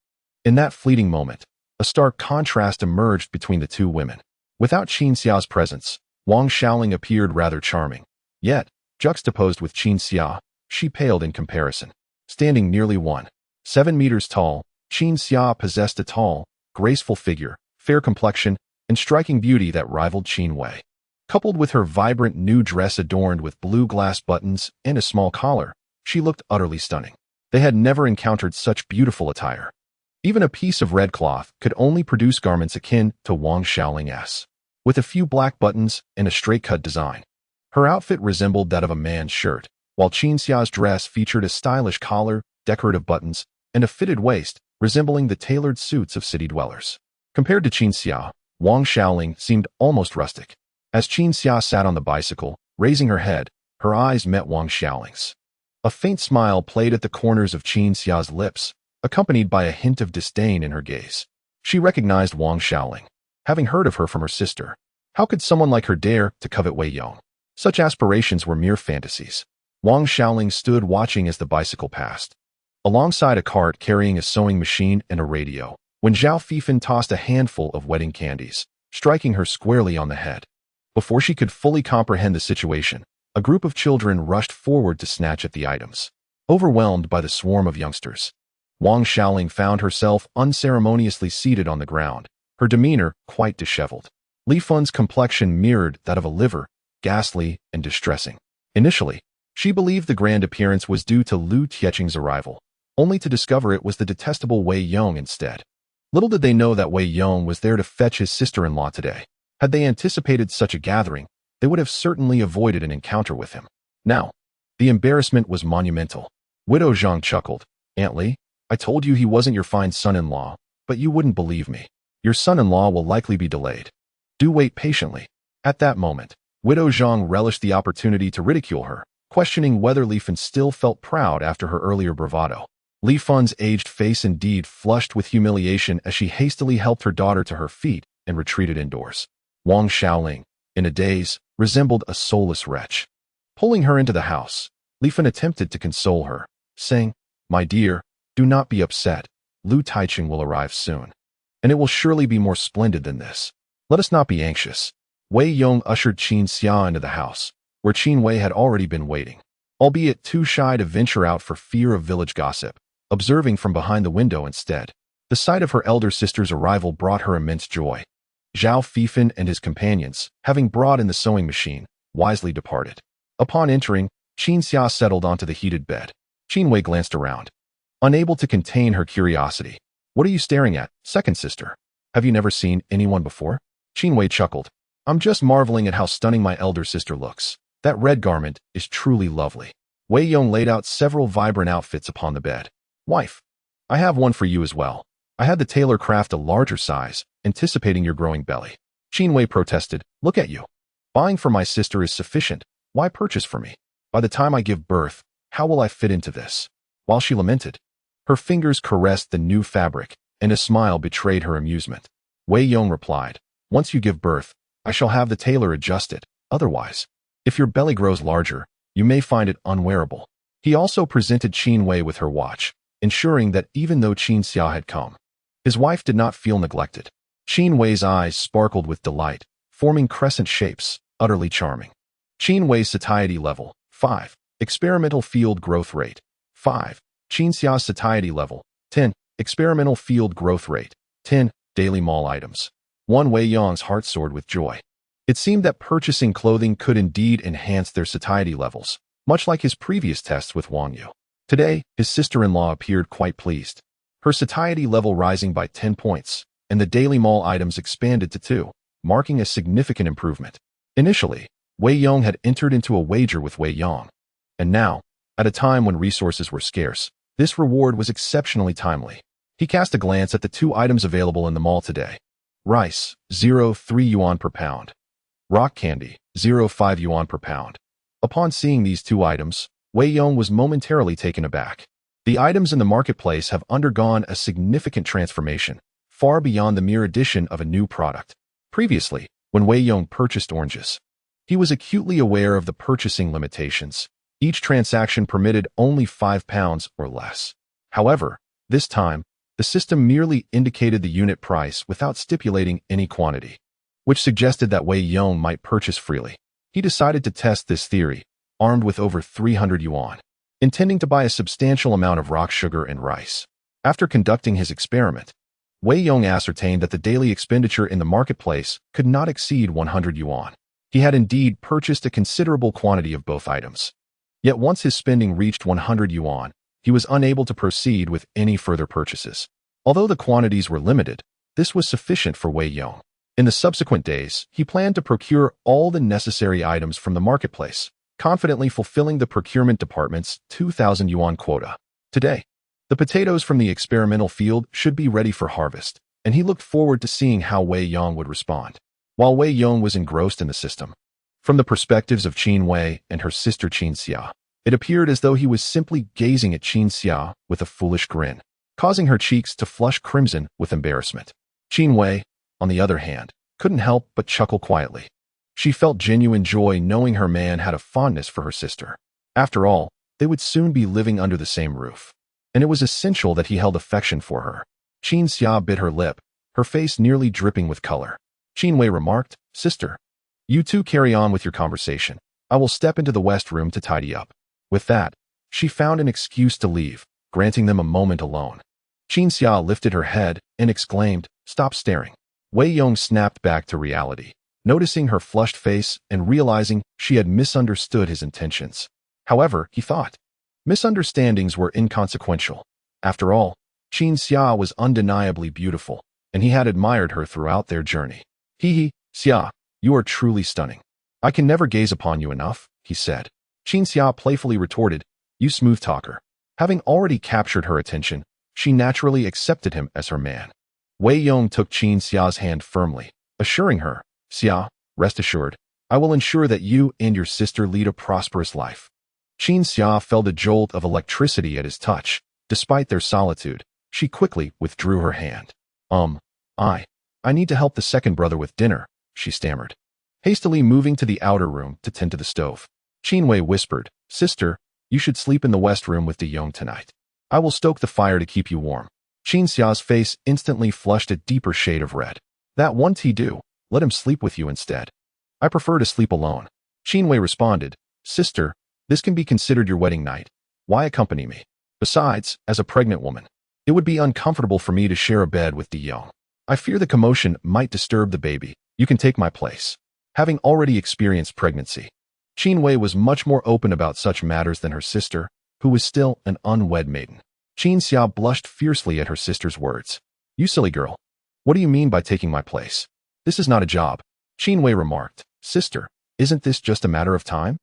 [SPEAKER 1] In that fleeting moment, a stark contrast emerged between the two women. Without Qin Xia's presence, Wang Xiaoling appeared rather charming. Yet, juxtaposed with Qin Xia, she paled in comparison. Standing nearly 1.7 meters tall, Qin Xia possessed a tall, graceful figure, fair complexion, and striking beauty that rivaled Qin Wei. Coupled with her vibrant new dress adorned with blue glass buttons and a small collar, she looked utterly stunning. They had never encountered such beautiful attire. Even a piece of red cloth could only produce garments akin to Wang Xiaoling's. With a few black buttons and a straight-cut design, her outfit resembled that of a man's shirt, while Qin Xia's dress featured a stylish collar, decorative buttons, and a fitted waist, resembling the tailored suits of city dwellers. Compared to Qin Xia, Wang Xiaoling seemed almost rustic. As Qin Xia sat on the bicycle, raising her head, her eyes met Wang Xiaoling's. A faint smile played at the corners of Qin Xia's lips, accompanied by a hint of disdain in her gaze. She recognized Wang Xiaoling, having heard of her from her sister. How could someone like her dare to covet Wei Yong? Such aspirations were mere fantasies. Wang Xiaoling stood watching as the bicycle passed, alongside a cart carrying a sewing machine and a radio, when Zhao Fifan tossed a handful of wedding candies, striking her squarely on the head. Before she could fully comprehend the situation, a group of children rushed forward to snatch at the items. Overwhelmed by the swarm of youngsters, Wang Xiaoling found herself unceremoniously seated on the ground, her demeanor quite disheveled. Li Fan's complexion mirrored that of a liver, ghastly and distressing. Initially, she believed the grand appearance was due to Lu Tietching's arrival, only to discover it was the detestable Wei Yong instead. Little did they know that Wei Yong was there to fetch his sister-in-law today. Had they anticipated such a gathering, they would have certainly avoided an encounter with him. Now, the embarrassment was monumental. Widow Zhang chuckled. Aunt Li, I told you he wasn't your fine son-in-law, but you wouldn't believe me. Your son-in-law will likely be delayed. Do wait patiently. At that moment, Widow Zhang relished the opportunity to ridicule her, questioning whether Li Fan still felt proud after her earlier bravado. Li Fan's aged face indeed flushed with humiliation as she hastily helped her daughter to her feet and retreated indoors. Wang Xiaoling, in a daze, resembled a soulless wretch. Pulling her into the house, Li Fan attempted to console her, saying, My dear, do not be upset. Lu Taiching will arrive soon, and it will surely be more splendid than this. Let us not be anxious. Wei Yong ushered Qin Xia into the house, where Qin Wei had already been waiting, albeit too shy to venture out for fear of village gossip, observing from behind the window instead. The sight of her elder sister's arrival brought her immense joy. Zhao Fifan and his companions, having brought in the sewing machine, wisely departed. Upon entering, Qin Xia settled onto the heated bed. Qin Wei glanced around, unable to contain her curiosity. What are you staring at, second sister? Have you never seen anyone before? Qin Wei chuckled. I'm just marveling at how stunning my elder sister looks. That red garment is truly lovely. Wei Yong laid out several vibrant outfits upon the bed. Wife, I have one for you as well. I had the tailor craft a larger size, anticipating your growing belly. Qin Wei protested. Look at you. Buying for my sister is sufficient. Why purchase for me? By the time I give birth, how will I fit into this? While she lamented, her fingers caressed the new fabric, and a smile betrayed her amusement. Wei Yong replied, Once you give birth, I shall have the tailor adjust it. Otherwise, if your belly grows larger, you may find it unwearable. He also presented Qin Wei with her watch, ensuring that even though Qin Xia had come, His wife did not feel neglected. Qin Wei's eyes sparkled with delight, forming crescent shapes, utterly charming. Qin Wei's satiety level, 5. Experimental field growth rate, 5. Qin Xia's satiety level, 10. Experimental field growth rate, 10. Daily mall items. Wei Yong's heart soared with joy. It seemed that purchasing clothing could indeed enhance their satiety levels, much like his previous tests with Wang Yu. Today, his sister-in-law appeared quite pleased. Her satiety level rising by 10 points, and the daily mall items expanded to 2, marking a significant improvement. Initially, Wei Yong had entered into a wager with Wei Yong. And now, at a time when resources were scarce, this reward was exceptionally timely. He cast a glance at the 2 items available in the mall today. Rice, 0.3 yuan per pound. Rock candy, 0.5 yuan per pound. Upon seeing these 2 items, Wei Yong was momentarily taken aback. The items in the marketplace have undergone a significant transformation, far beyond the mere addition of a new product. Previously, when Wei Yong purchased oranges, he was acutely aware of the purchasing limitations. Each transaction permitted only 5 pounds or less. However, this time, the system merely indicated the unit price without stipulating any quantity, which suggested that Wei Yong might purchase freely. He decided to test this theory, armed with over 300 yuan, intending to buy a substantial amount of rock sugar and rice. After conducting his experiment, Wei Yong ascertained that the daily expenditure in the marketplace could not exceed 100 yuan. He had indeed purchased a considerable quantity of both items. Yet once his spending reached 100 yuan, he was unable to proceed with any further purchases. Although the quantities were limited, this was sufficient for Wei Yong. In the subsequent days, he planned to procure all the necessary items from the marketplace, confidently fulfilling the procurement department's 2,000 yuan quota. Today, the potatoes from the experimental field should be ready for harvest, and he looked forward to seeing how Wei Yong would respond. While Wei Yong was engrossed in the system, from the perspectives of Qin Wei and her sister Qin Xia, it appeared as though he was simply gazing at Qin Xia with a foolish grin, causing her cheeks to flush crimson with embarrassment. Qin Wei, on the other hand, couldn't help but chuckle quietly. She felt genuine joy knowing her man had a fondness for her sister. After all, they would soon be living under the same roof, and it was essential that he held affection for her. Qin Xia bit her lip, her face nearly dripping with color. Qin Wei remarked, "Sister, you two carry on with your conversation. I will step into the west room to tidy up." With that, she found an excuse to leave, granting them a moment alone. Qin Xia lifted her head and exclaimed, "Stop staring." Wei Yong snapped back to reality, noticing her flushed face and realizing she had misunderstood his intentions. However, he thought, misunderstandings were inconsequential. After all, Qin Xia was undeniably beautiful, and he had admired her throughout their journey. "Hee, Xia, you are truly stunning. I can never gaze upon you enough," he said. Qin Xia playfully retorted, "You smooth talker." Having already captured her attention, she naturally accepted him as her man. Wei Yong took Qin Xia's hand firmly, assuring her, "Xia, rest assured, I will ensure that you and your sister lead a prosperous life." Qin Xia felt a jolt of electricity at his touch. Despite their solitude, she quickly withdrew her hand. I need to help the second brother with dinner," she stammered, hastily moving to the outer room to tend to the stove. Qin Wei whispered, "Sister, you should sleep in the west room with De Yong tonight. I will stoke the fire to keep you warm." Qin Xia's face instantly flushed a deeper shade of red. "That won't he do. Let him sleep with you instead." "I prefer to sleep alone." Qin Wei responded, "Sister, this can be considered your wedding night. Why accompany me? Besides, as a pregnant woman, it would be uncomfortable for me to share a bed with De Yong. I fear the commotion might disturb the baby. You can take my place." Having already experienced pregnancy, Qin Wei was much more open about such matters than her sister, who was still an unwed maiden. Qin Xia blushed fiercely at her sister's words. "You silly girl. What do you mean by taking my place? This is not a job." Qin Wei remarked, "Sister, isn't this just a matter of time?"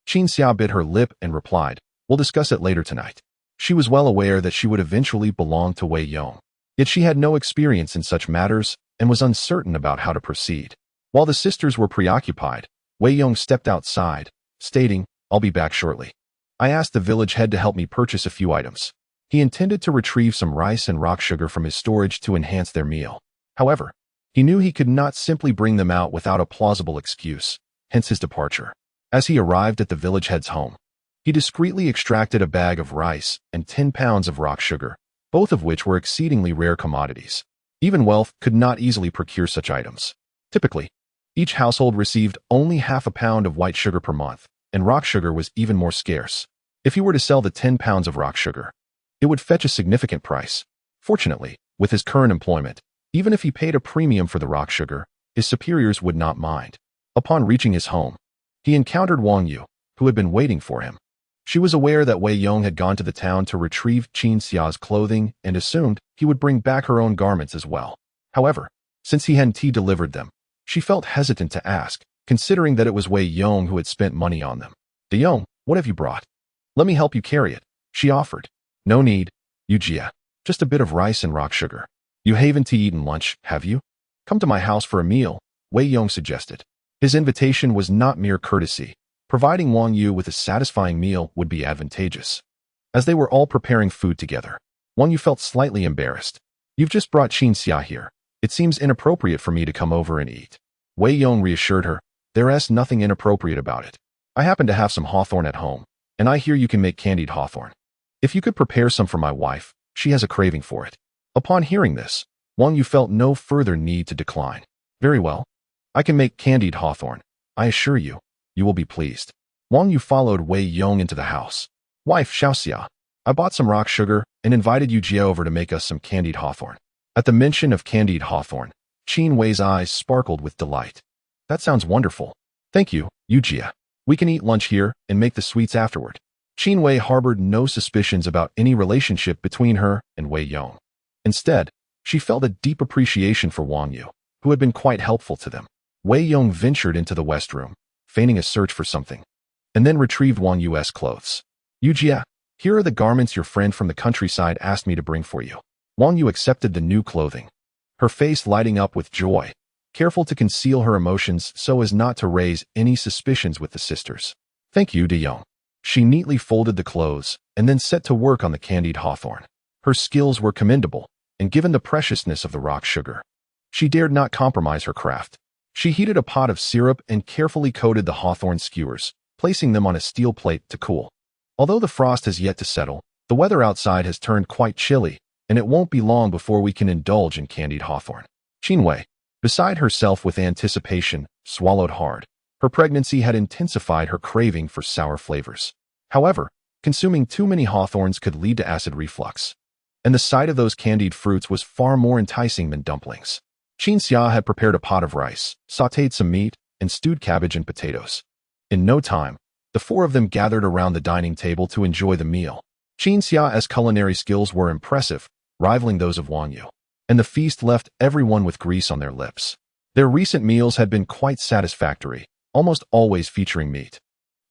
[SPEAKER 1] Qin Xia bit her lip and replied, "We'll discuss it later tonight." She was well aware that she would eventually belong to Wei Yong, yet she had no experience in such matters and was uncertain about how to proceed. While the sisters were preoccupied, Wei Yong stepped outside, stating, "I'll be back shortly. I asked the village head to help me purchase a few items." He intended to retrieve some rice and rock sugar from his storage to enhance their meal. However, he knew he could not simply bring them out without a plausible excuse, hence his departure. As he arrived at the village head's home, he discreetly extracted a bag of rice and 10 pounds of rock sugar, both of which were exceedingly rare commodities. Even wealth could not easily procure such items. Typically, each household received only half a pound of white sugar per month, and rock sugar was even more scarce. If you were to sell the 10 pounds of rock sugar, it would fetch a significant price. Fortunately, with his current employment, even if he paid a premium for the rock sugar, his superiors would not mind. Upon reaching his home, he encountered Wang Yu, who had been waiting for him. She was aware that Wei Yong had gone to the town to retrieve Qin Xia's clothing and assumed he would bring back her own garments as well. However, since he hadn't delivered them, she felt hesitant to ask, considering that it was Wei Yong who had spent money on them. "De Yong, what have you brought? Let me help you carry it," she offered. "No need, Yujia. Just a bit of rice and rock sugar. You haven't eaten lunch, have you? Come to my house for a meal," Wei Yong suggested. His invitation was not mere courtesy. Providing Wang Yu with a satisfying meal would be advantageous. As they were all preparing food together, Wang Yu felt slightly embarrassed. "You've just brought Qin Xia here. It seems inappropriate for me to come over and eat." Wei Yong reassured her, "There's nothing inappropriate about it. I happen to have some hawthorn at home, and I hear you can make candied hawthorn. If you could prepare some for my wife, she has a craving for it." Upon hearing this, Wang Yu felt no further need to decline. "Very well. I can make candied hawthorn. I assure you, you will be pleased." Wang Yu followed Wei Yong into the house. "Wife Xiaoxia, I bought some rock sugar and invited Yujia over to make us some candied hawthorn." At the mention of candied hawthorn, Qin Wei's eyes sparkled with delight. "That sounds wonderful. Thank you, Yujia. We can eat lunch here and make the sweets afterward." Qin Wei harbored no suspicions about any relationship between her and Wei Yong. Instead, she felt a deep appreciation for Wang Yu, who had been quite helpful to them. Wei Yong ventured into the west room, feigning a search for something, and then retrieved Wang Yu's clothes. "Yujia, here are the garments your friend from the countryside asked me to bring for you." Wang Yu accepted the new clothing, her face lighting up with joy, careful to conceal her emotions so as not to raise any suspicions with the sisters. "Thank you, De Yong." She neatly folded the clothes and then set to work on the candied hawthorn. Her skills were commendable, and given the preciousness of the rock sugar, she dared not compromise her craft. She heated a pot of syrup and carefully coated the hawthorn skewers, placing them on a steel plate to cool. Although the frost has yet to settle, the weather outside has turned quite chilly, and it won't be long before we can indulge in candied hawthorn. Qin Wei, beside herself with anticipation, swallowed hard. Her pregnancy had intensified her craving for sour flavors. However, consuming too many hawthorns could lead to acid reflux, and the sight of those candied fruits was far more enticing than dumplings. Qin Xia had prepared a pot of rice, sautéed some meat, and stewed cabbage and potatoes. In no time, the four of them gathered around the dining table to enjoy the meal. Qin Xia's culinary skills were impressive, rivaling those of Wang Yu, and the feast left everyone with grease on their lips. Their recent meals had been quite satisfactory, almost always featuring meat.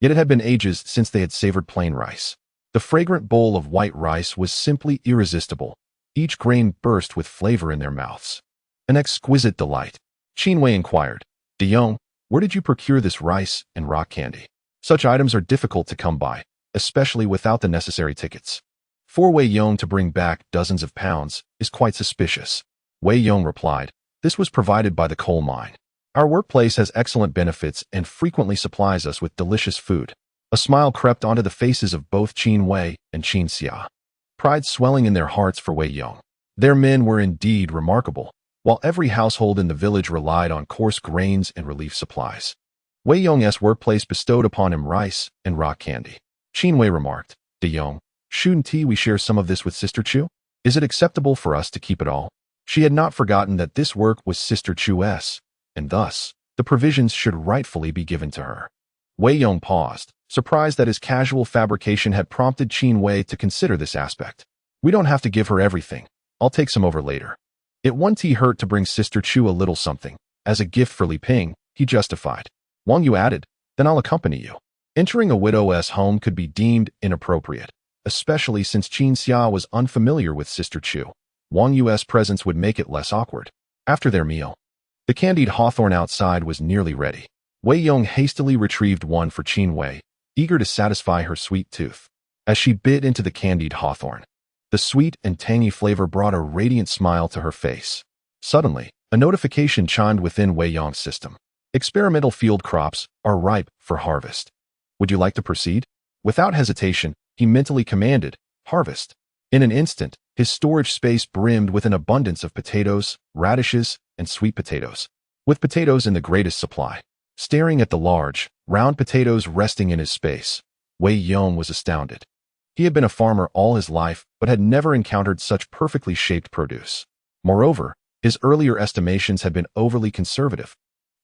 [SPEAKER 1] Yet it had been ages since they had savored plain rice. The fragrant bowl of white rice was simply irresistible. Each grain burst with flavor in their mouths. An exquisite delight. Qin Wei inquired, "De Yong, where did you procure this rice and rock candy? Such items are difficult to come by, especially without the necessary tickets. For Wei Yong to bring back dozens of pounds is quite suspicious." Wei Yong replied, "This was provided by the coal mine. Our workplace has excellent benefits and frequently supplies us with delicious food." A smile crept onto the faces of both Qin Wei and Qin Xia, pride swelling in their hearts for Wei Yong. Their men were indeed remarkable, while every household in the village relied on coarse grains and relief supplies. Wei Yong's workplace bestowed upon him rice and rock candy. Qin Wei remarked, "De Yong, shouldn't we share some of this with Sister Chu? Is it acceptable for us to keep it all?" She had not forgotten that this work was Sister Chu's, and thus, the provisions should rightfully be given to her. Wei Yong paused, surprised that his casual fabrication had prompted Qin Wei to consider this aspect. "We don't have to give her everything. I'll take some over later." It wouldn't hurt to bring Sister Chu a little something. As a gift for Li Ping, he justified. Wang Yu added, "Then I'll accompany you." Entering a widow's home could be deemed inappropriate, especially since Qin Xia was unfamiliar with Sister Chu. Wang Yu's presence would make it less awkward. After their meal, the candied hawthorn outside was nearly ready. Wei Yong hastily retrieved one for Qin Wei, eager to satisfy her sweet tooth. As she bit into the candied hawthorn, the sweet and tangy flavor brought a radiant smile to her face. Suddenly, a notification chimed within Wei Yong's system. "Experimental field crops are ripe for harvest. Would you like to proceed?" Without hesitation, he mentally commanded, "Harvest." In an instant, his storage space brimmed with an abundance of potatoes, radishes, and sweet potatoes, with potatoes in the greatest supply. Staring at the large, round potatoes resting in his space, Wei Yong was astounded. He had been a farmer all his life, but had never encountered such perfectly shaped produce. Moreover, his earlier estimations had been overly conservative.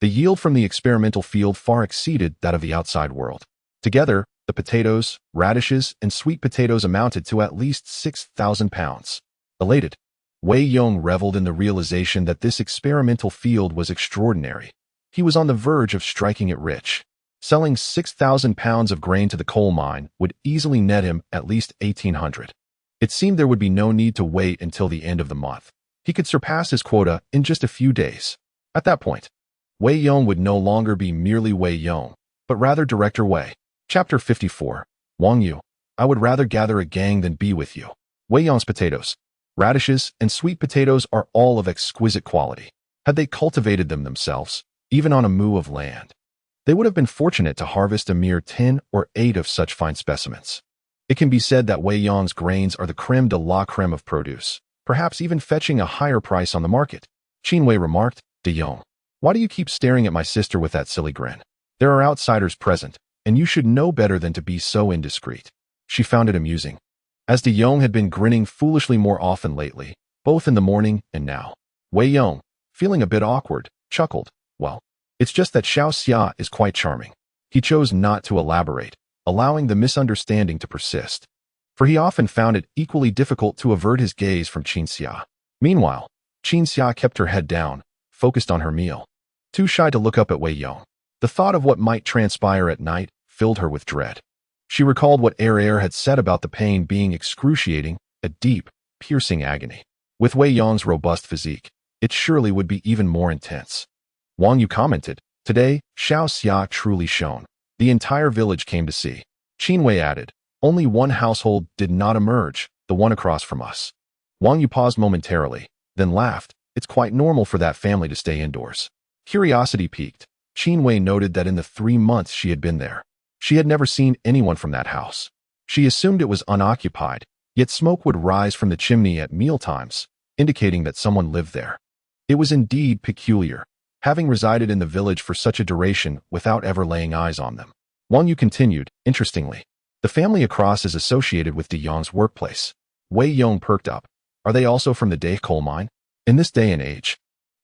[SPEAKER 1] The yield from the experimental field far exceeded that of the outside world. Together, the potatoes, radishes, and sweet potatoes amounted to at least 6,000 pounds. Elated, Wei Yong reveled in the realization that this experimental field was extraordinary. He was on the verge of striking it rich. Selling 6,000 pounds of grain to the coal mine would easily net him at least 1,800. It seemed there would be no need to wait until the end of the month. He could surpass his quota in just a few days. At that point, Wei Yong would no longer be merely Wei Yong, but rather Director Wei. Chapter 54. Wang Yu. I would rather gather a gang than be with you. Wei Yong's potatoes, radishes, and sweet potatoes are all of exquisite quality. Had they cultivated them themselves, even on a moo of land, they would have been fortunate to harvest a mere 10 or 8 of such fine specimens. It can be said that Wei Yong's grains are the creme de la creme of produce, perhaps even fetching a higher price on the market. Qin Wei remarked, De Yong, why do you keep staring at my sister with that silly grin? There are outsiders present, and you should know better than to be so indiscreet. She found it amusing, as De Yong had been grinning foolishly more often lately, both in the morning and now. Wei Yong, feeling a bit awkward, chuckled, well, it's just that Xiao Xia is quite charming. He chose not to elaborate, allowing the misunderstanding to persist, for he often found it equally difficult to avert his gaze from Qin Xia. Meanwhile, Qin Xia kept her head down, focused on her meal, too shy to look up at Wei Yong. The thought of what might transpire at night filled her with dread. She recalled what Er had said about the pain being excruciating, a deep, piercing agony. With Wei Yong's robust physique, it surely would be even more intense. Wang Yu commented, today, Xiao Xia truly shone. The entire village came to see. Qin Wei added, only one household did not emerge, the one across from us. Wang Yu paused momentarily, then laughed. It's quite normal for that family to stay indoors. Curiosity piqued. Qin Wei noted that in the 3 months she had been there, she had never seen anyone from that house. She assumed it was unoccupied, yet smoke would rise from the chimney at mealtimes, indicating that someone lived there. It was indeed peculiar, having resided in the village for such a duration without ever laying eyes on them. Wang Yu continued, interestingly, the family across is associated with De Yong's workplace. Wei Yong perked up. Are they also from the Dahe coal mine? In this day and age,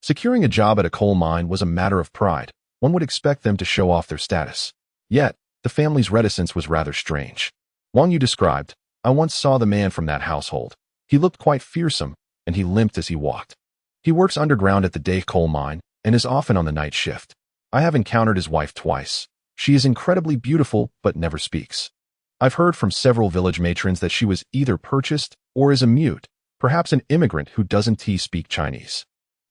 [SPEAKER 1] securing a job at a coal mine was a matter of pride. One would expect them to show off their status. Yet, the family's reticence was rather strange. Wang Yu described, I once saw the man from that household. He looked quite fearsome, and he limped as he walked. He works underground at the Dahe coal mine, and is often on the night shift. I have encountered his wife twice. She is incredibly beautiful, but never speaks. I've heard from several village matrons that she was either purchased or is a mute, perhaps an immigrant who doesn't speak Chinese.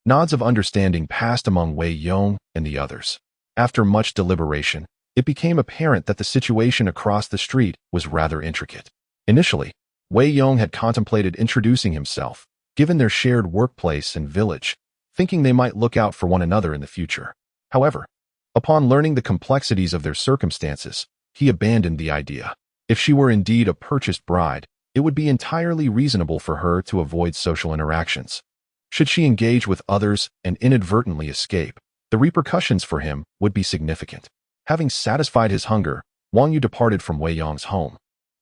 [SPEAKER 1] Nods of understanding passed among Wei Yong and the others. After much deliberation, it became apparent that the situation across the street was rather intricate. Initially, Wei Yong had contemplated introducing himself, given their shared workplace and village, thinking they might look out for one another in the future. However, upon learning the complexities of their circumstances, he abandoned the idea. If she were indeed a purchased bride, it would be entirely reasonable for her to avoid social interactions. Should she engage with others and inadvertently escape, the repercussions for him would be significant. Having satisfied his hunger, Wang Yu departed from Wei Yong's home,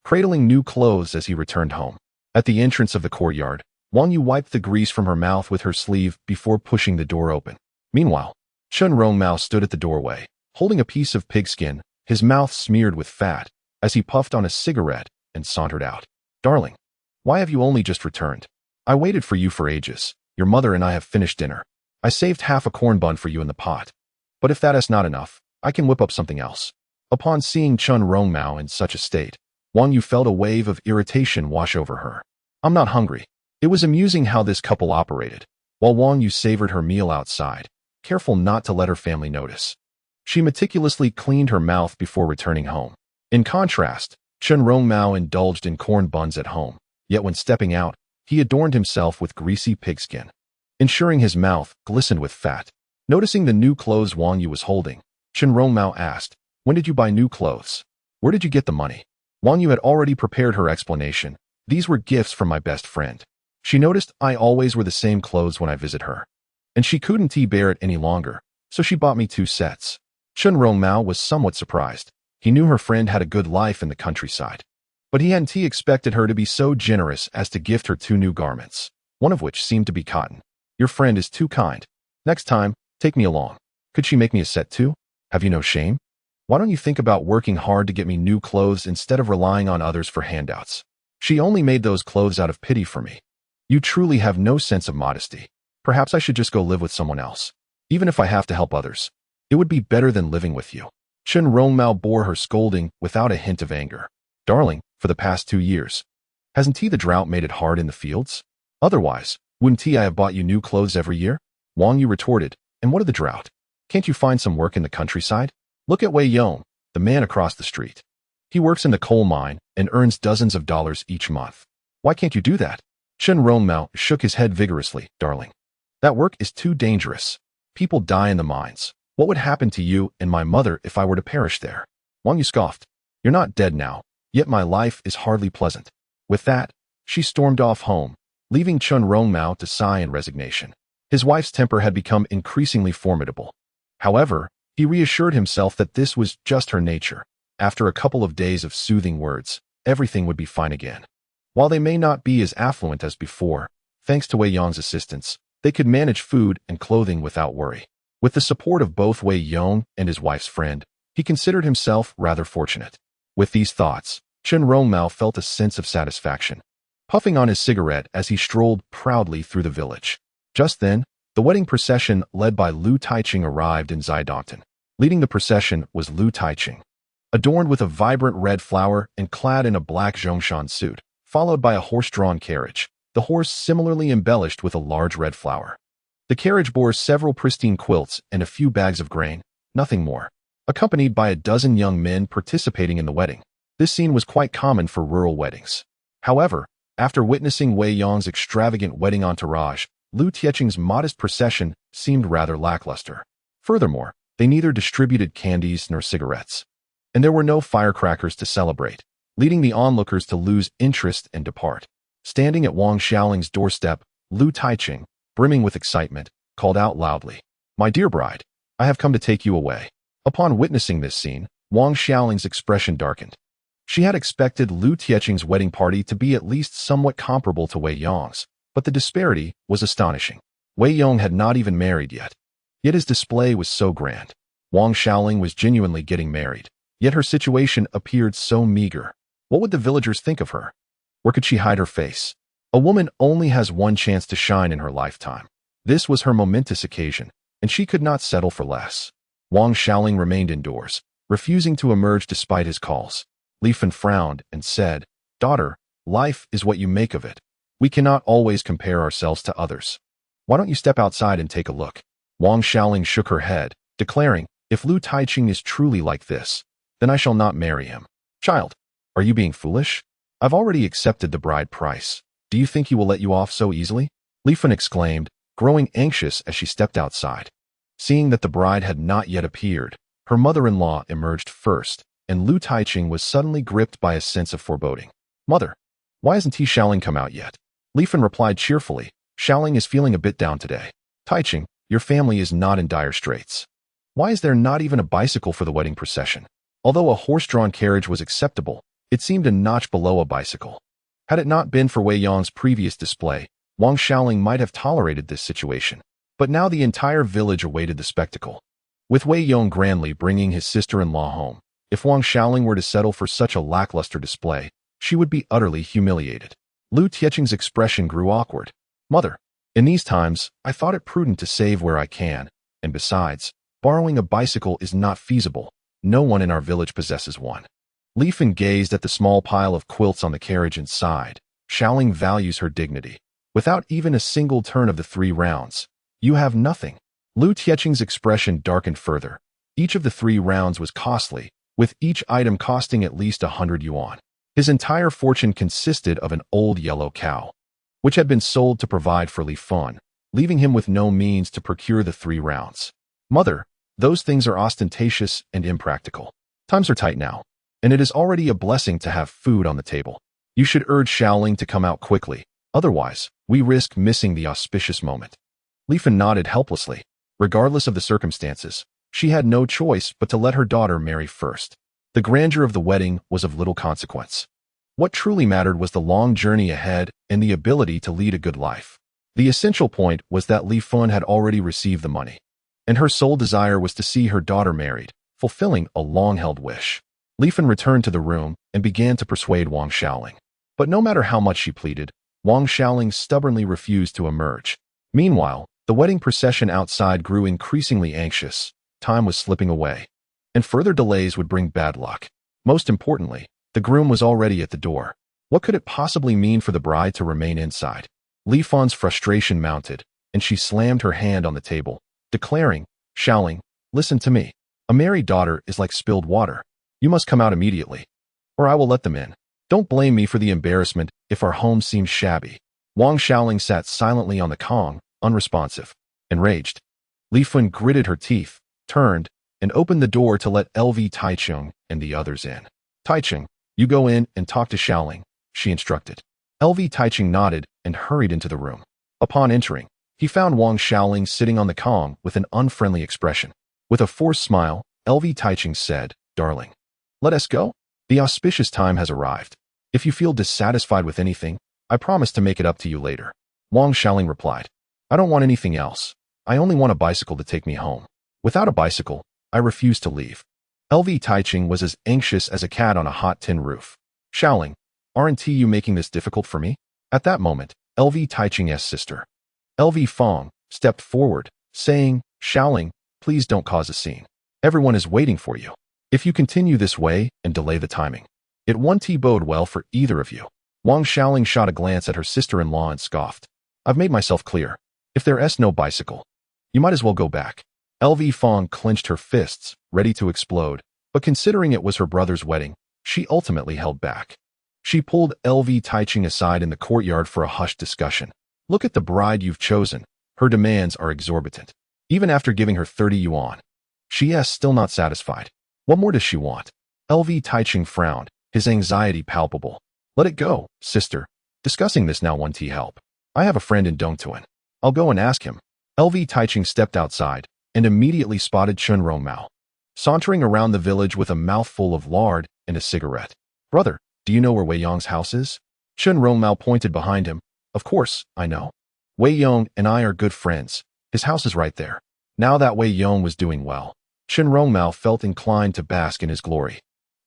[SPEAKER 1] cradling new clothes as he returned home. At the entrance of the courtyard, Wang Yu wiped the grease from her mouth with her sleeve before pushing the door open. Meanwhile, Chen Rongmao stood at the doorway, holding a piece of pigskin, his mouth smeared with fat, as he puffed on a cigarette and sauntered out. Darling, why have you only just returned? I waited for you for ages. Your mother and I have finished dinner. I saved half a corn bun for you in the pot. But if that is not enough, I can whip up something else. Upon seeing Chen Rongmao in such a state, Wang Yu felt a wave of irritation wash over her. I'm not hungry. It was amusing how this couple operated, while Wang Yu savored her meal outside, careful not to let her family notice. She meticulously cleaned her mouth before returning home. In contrast, Chen Rongmao indulged in corn buns at home, yet when stepping out, he adorned himself with greasy pigskin, ensuring his mouth glistened with fat. Noticing the new clothes Wang Yu was holding, Chen Rongmao asked, when did you buy new clothes? Where did you get the money? Wang Yu had already prepared her explanation, These were gifts from my best friend. She noticed I always wear the same clothes when I visit her, and she couldn't bear it any longer, so she bought me 2 sets. Chen Rongmao was somewhat surprised. He knew her friend had a good life in the countryside, but he hadn't expected her to be so generous as to gift her 2 new garments, one of which seemed to be cotton. Your friend is too kind. Next time, take me along. Could she make me a set too? Have you no shame? Why don't you think about working hard to get me new clothes instead of relying on others for handouts? She only made those clothes out of pity for me. You truly have no sense of modesty. Perhaps I should just go live with someone else. Even if I have to help others, it would be better than living with you. Chen Rongmao bore her scolding without a hint of anger. Darling, for the past 2 years, hasn't the drought made it hard in the fields? Otherwise, wouldn't I have bought you new clothes every year? Wang Yu retorted, and what of the drought? Can't you find some work in the countryside? Look at Wei Yong, the man across the street. He works in the coal mine and earns dozens of dollars each month. Why can't you do that? Chen Rongmao shook his head vigorously. Darling, that work is too dangerous. People die in the mines. What would happen to you and my mother if I were to perish there? Wang Yu scoffed. You're not dead now, yet my life is hardly pleasant. With that, she stormed off home, leaving Chen Rongmao to sigh in resignation. His wife's temper had become increasingly formidable. However, he reassured himself that this was just her nature. After a couple of days of soothing words, everything would be fine again. While they may not be as affluent as before, thanks to Wei Yong's assistance, they could manage food and clothing without worry. With the support of both Wei Yong and his wife's friend, he considered himself rather fortunate. With these thoughts, Chen Rongmao felt a sense of satisfaction, puffing on his cigarette as he strolled proudly through the village. Just then, the wedding procession led by Lu Taiqing arrived in Zidongtan. Leading the procession was Lu Taiqing, adorned with a vibrant red flower and clad in a black zhongshan suit, followed by a horse-drawn carriage, the horse similarly embellished with a large red flower. The carriage bore several pristine quilts and a few bags of grain, nothing more, accompanied by a dozen young men participating in the wedding. This scene was quite common for rural weddings. However, after witnessing Wei Yong's extravagant wedding entourage, Lu Taiqing's modest procession seemed rather lackluster. Furthermore, they neither distributed candies nor cigarettes, and there were no firecrackers to celebrate, leading the onlookers to lose interest and depart. Standing at Wang Xiaoling's doorstep, Lu Taiqing, brimming with excitement, called out loudly, "My dear bride, I have come to take you away." Upon witnessing this scene, Wang Xiaoling's expression darkened. She had expected Lu Taiqing's wedding party to be at least somewhat comparable to Wei Yong's, but the disparity was astonishing. Wei Yong had not even married yet his display was so grand. Wang Xiaoling was genuinely getting married, yet her situation appeared so meager. What would the villagers think of her? Where could she hide her face? A woman only has one chance to shine in her lifetime. This was her momentous occasion, and she could not settle for less. Wang Xiaoling remained indoors, refusing to emerge despite his calls. Li Fan frowned and said, "Daughter, life is what you make of it. We cannot always compare ourselves to others. Why don't you step outside and take a look?" Wang Xiaoling shook her head, declaring, "If Lu Taiqing is truly like this, then I shall not marry him." "Child, are you being foolish? I've already accepted the bride price. Do you think he will let you off so easily?" Li Fan exclaimed, growing anxious as she stepped outside. Seeing that the bride had not yet appeared, her mother-in-law emerged first, and Lu Taiqing was suddenly gripped by a sense of foreboding. "Mother, why hasn't Xiaoling come out yet?" Li Fan replied cheerfully, "Xiaoling is feeling a bit down today." "Taiqing, your family is not in dire straits. Why is there not even a bicycle for the wedding procession?" Although a horse-drawn carriage was acceptable, it seemed a notch below a bicycle. Had it not been for Wei Yong's previous display, Wang Xiaoling might have tolerated this situation. But now the entire village awaited the spectacle. With Wei Yong grandly bringing his sister-in-law home, if Wang Xiaoling were to settle for such a lackluster display, she would be utterly humiliated. Lu Taiqing's expression grew awkward. "Mother, in these times, I thought it prudent to save where I can, and besides, borrowing a bicycle is not feasible. No one in our village possesses one." Li Fan gazed at the small pile of quilts on the carriage and sighed. Xiaoling values her dignity. Without even a single turn of the 3 rounds, you have nothing. Lu Taiqing's expression darkened further. Each of the 3 rounds was costly, with each item costing at least 100 yuan. His entire fortune consisted of an old yellow cow, which had been sold to provide for Li Fan, leaving him with no means to procure the 3 rounds. "Mother, those things are ostentatious and impractical. Times are tight now, and it is already a blessing to have food on the table. You should urge Xiaoling to come out quickly. Otherwise, we risk missing the auspicious moment. Li Fan nodded helplessly. Regardless of the circumstances, she had no choice but to let her daughter marry first. The grandeur of the wedding was of little consequence. What truly mattered was the long journey ahead and the ability to lead a good life. The essential point was that Li Fan had already received the money, and her sole desire was to see her daughter married, fulfilling a long-held wish. Li Fan returned to the room and began to persuade Wang Xiaoling. But no matter how much she pleaded, Wang Xiaoling stubbornly refused to emerge. Meanwhile, the wedding procession outside grew increasingly anxious. Time was slipping away, and further delays would bring bad luck. Most importantly, the groom was already at the door. What could it possibly mean for the bride to remain inside? Li Fan's frustration mounted, and she slammed her hand on the table, declaring, "Xiaoling, listen to me. A married daughter is like spilled water. You must come out immediately, or I will let them in. Don't blame me for the embarrassment if our home seems shabby." Wang Xiaoling sat silently on the Kong, unresponsive. Enraged, Li Fan gritted her teeth, turned, and opened the door to let LV Taichung and the others in. "Taichung, you go in and talk to Xiaoling," she instructed. LV Taichung nodded and hurried into the room. Upon entering, he found Wang Xiaoling sitting on the Kong with an unfriendly expression. With a forced smile, LV Taichung said, "Darling, let us go. The auspicious time has arrived. If you feel dissatisfied with anything, I promise to make it up to you later." Wang Xiaoling replied, "I don't want anything else. I only want a bicycle to take me home. Without a bicycle, I refuse to leave." LV Taichung was as anxious as a cat on a hot tin roof. "Xiaoling, aren't you making this difficult for me?" At that moment, LV Taichung's sister, LV Fong, stepped forward, saying, "Xiaoling, please don't cause a scene. Everyone is waiting for you. If you continue this way and delay the timing, it won't bode well for either of you." Wang Xiaoling shot a glance at her sister-in-law and scoffed. "I've made myself clear. If there's no bicycle, you might as well go back." LV Fong clenched her fists, ready to explode, but considering it was her brother's wedding, she ultimately held back. She pulled LV Taichung aside in the courtyard for a hushed discussion. "Look at the bride you've chosen. Her demands are exorbitant. Even after giving her 30 yuan, she is still not satisfied. What more does she want?" LV Taichung frowned, his anxiety palpable. "Let it go, sister. Discussing this now won't help. I have a friend in Dongtuan. I'll go and ask him." LV Taichung stepped outside and immediately spotted Qin Wei sauntering around the village with a mouthful of lard and a cigarette. "Brother, do you know where Wei Yong's house is?" Qin Wei pointed behind him. "Of course, I know. Wei Yong and I are good friends. His house is right there." Now that Wei Yong was doing well, Qin Wei felt inclined to bask in his glory,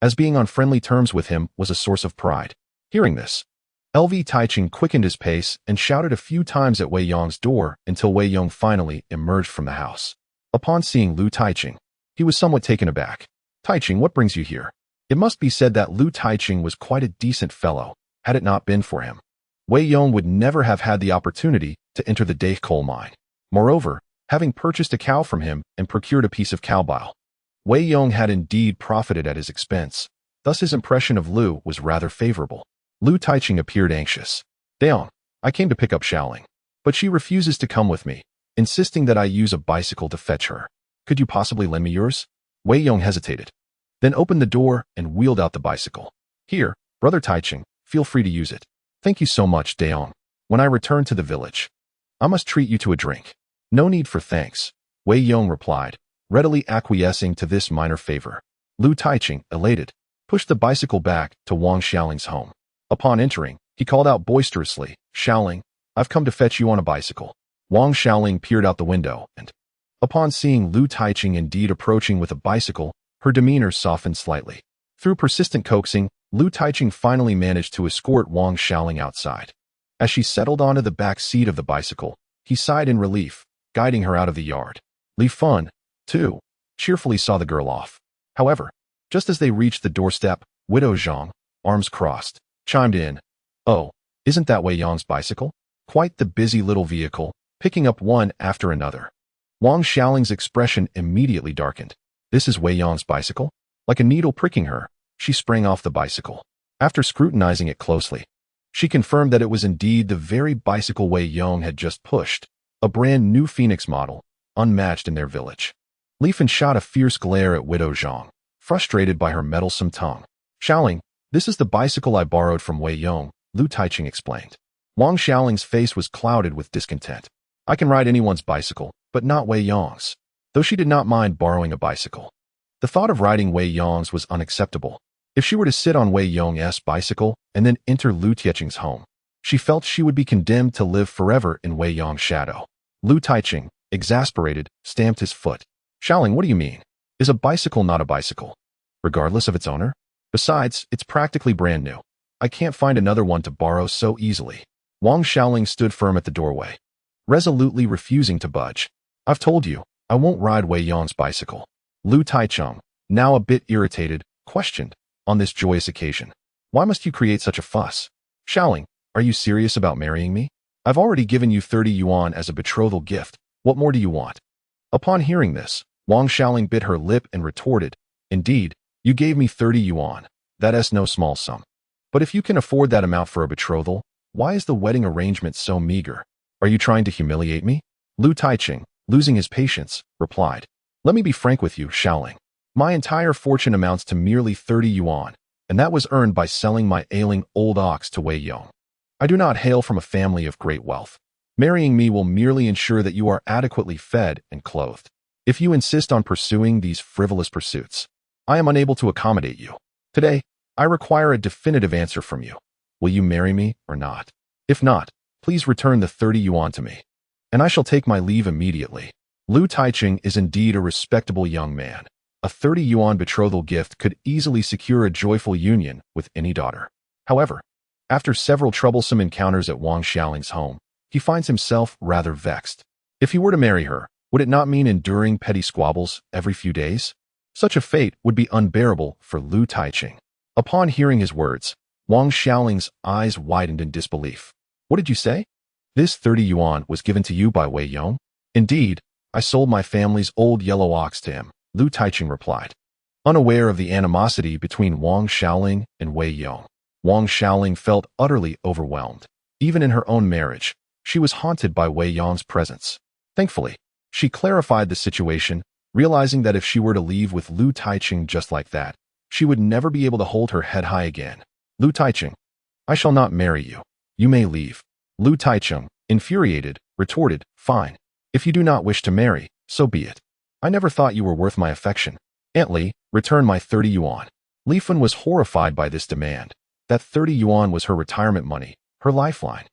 [SPEAKER 1] as being on friendly terms with him was a source of pride. Hearing this, LV Taichung quickened his pace and shouted a few times at Wei Yong's door until Wei Yong finally emerged from the house. Upon seeing Lu Taichung, he was somewhat taken aback. "Taichung, what brings you here?" It must be said that Lu Taichung was quite a decent fellow, had it not been for him. Wei Yong would never have had the opportunity to enter the Daich coal mine. Moreover, having purchased a cow from him and procured a piece of cow bile, Wei Yong had indeed profited at his expense. Thus his impression of Lu was rather favorable. Lu Taichung appeared anxious. "Daong, I came to pick up Xiaoling, but she refuses to come with me, insisting that I use a bicycle to fetch her. Could you possibly lend me yours?" Wei Yong hesitated, then opened the door and wheeled out the bicycle. "Here, Brother Taichung, feel free to use it." "Thank you so much, Daong. When I return to the village, I must treat you to a drink." "No need for thanks," Wei Yong replied, readily acquiescing to this minor favor. Lu Taichung, elated, pushed the bicycle back to Wang Xiaoling's home. Upon entering, he called out boisterously, "Xiaoling, I've come to fetch you on a bicycle." Wang Xiaoling peered out the window and, upon seeing Lu Taichung indeed approaching with a bicycle, her demeanor softened slightly. Through persistent coaxing, Lu Taichung finally managed to escort Wang Xiaoling outside. As she settled onto the back seat of the bicycle, he sighed in relief, guiding her out of the yard. Li Fan, too, cheerfully saw the girl off. However, just as they reached the doorstep, Widow Zhang, arms crossed, chimed in, "Oh, isn't that Wei Yong's bicycle? Quite the busy little vehicle, picking up one after another." Wang Xiaoling's expression immediately darkened. "This is Wei Yong's bicycle?" Like a needle pricking her, she sprang off the bicycle. After scrutinizing it closely, she confirmed that it was indeed the very bicycle Wei Yong had just pushed, a brand new Phoenix model, unmatched in their village. Li Fan shot a fierce glare at Widow Zhang, frustrated by her meddlesome tongue. "Xiaoling, This is the bicycle I borrowed from Wei Yong, Lu Taiqing explained. Wang Xiaoling's face was clouded with discontent. I can ride anyone's bicycle, but not Wei Yong's. Though she did not mind borrowing a bicycle. The thought of riding Wei Yong's was unacceptable. If she were to sit on Wei Yong's bicycle and then enter Lu Taiqing's home, she felt she would be condemned to live forever in Wei Yong's shadow. Lu Taiqing, exasperated, stamped his foot. Xiaoling, what do you mean? Is a bicycle not a bicycle? Regardless of its owner? Besides, it's practically brand new. I can't find another one to borrow so easily. Wang Xiaoling stood firm at the doorway, resolutely refusing to budge. I've told you, I won't ride Wei Yong's bicycle. Lu Taiqing, now a bit irritated, questioned, on this joyous occasion. Why must you create such a fuss? Xiaoling, are you serious about marrying me? I've already given you 30 yuan as a betrothal gift. What more do you want? Upon hearing this, Wang Xiaoling bit her lip and retorted, Indeed, you gave me 30 yuan. That is no small sum. But if you can afford that amount for a betrothal, why is the wedding arrangement so meager? Are you trying to humiliate me? Lu Taiqing, losing his patience, replied. Let me be frank with you, Xiaoling. My entire fortune amounts to merely 30 yuan, and that was earned by selling my ailing old ox to Wei Yong. I do not hail from a family of great wealth. Marrying me will merely ensure that you are adequately fed and clothed. If you insist on pursuing these frivolous pursuits, I am unable to accommodate you. Today, I require a definitive answer from you. Will you marry me or not? If not, please return the 30 yuan to me, and I shall take my leave immediately. Lu Taiqing is indeed a respectable young man. A 30 yuan betrothal gift could easily secure a joyful union with any daughter. However, after several troublesome encounters at Wang Xiaoling's home, he finds himself rather vexed. If he were to marry her, would it not mean enduring petty squabbles every few days? Such a fate would be unbearable for Lu Taiqing. Upon hearing his words, Wang Xiaoling's eyes widened in disbelief. What did you say? This 30 yuan was given to you by Wei Yong? Indeed, I sold my family's old yellow ox to him, Lu Taiqing replied. Unaware of the animosity between Wang Xiaoling and Wei Yong, Wang Xiaoling felt utterly overwhelmed. Even in her own marriage, she was haunted by Wei Yong's presence. Thankfully, she clarified the situation, realizing that if she were to leave with Lu Taiqing just like that, she would never be able to hold her head high again. Lu Taiqing, I shall not marry you. You may leave. Lu Taiqing, infuriated, retorted, Fine. If you do not wish to marry, so be it. I never thought you were worth my affection. Aunt Li, return my 30 yuan. Li Fun was horrified by this demand. That 30 yuan was her retirement money, her lifeline.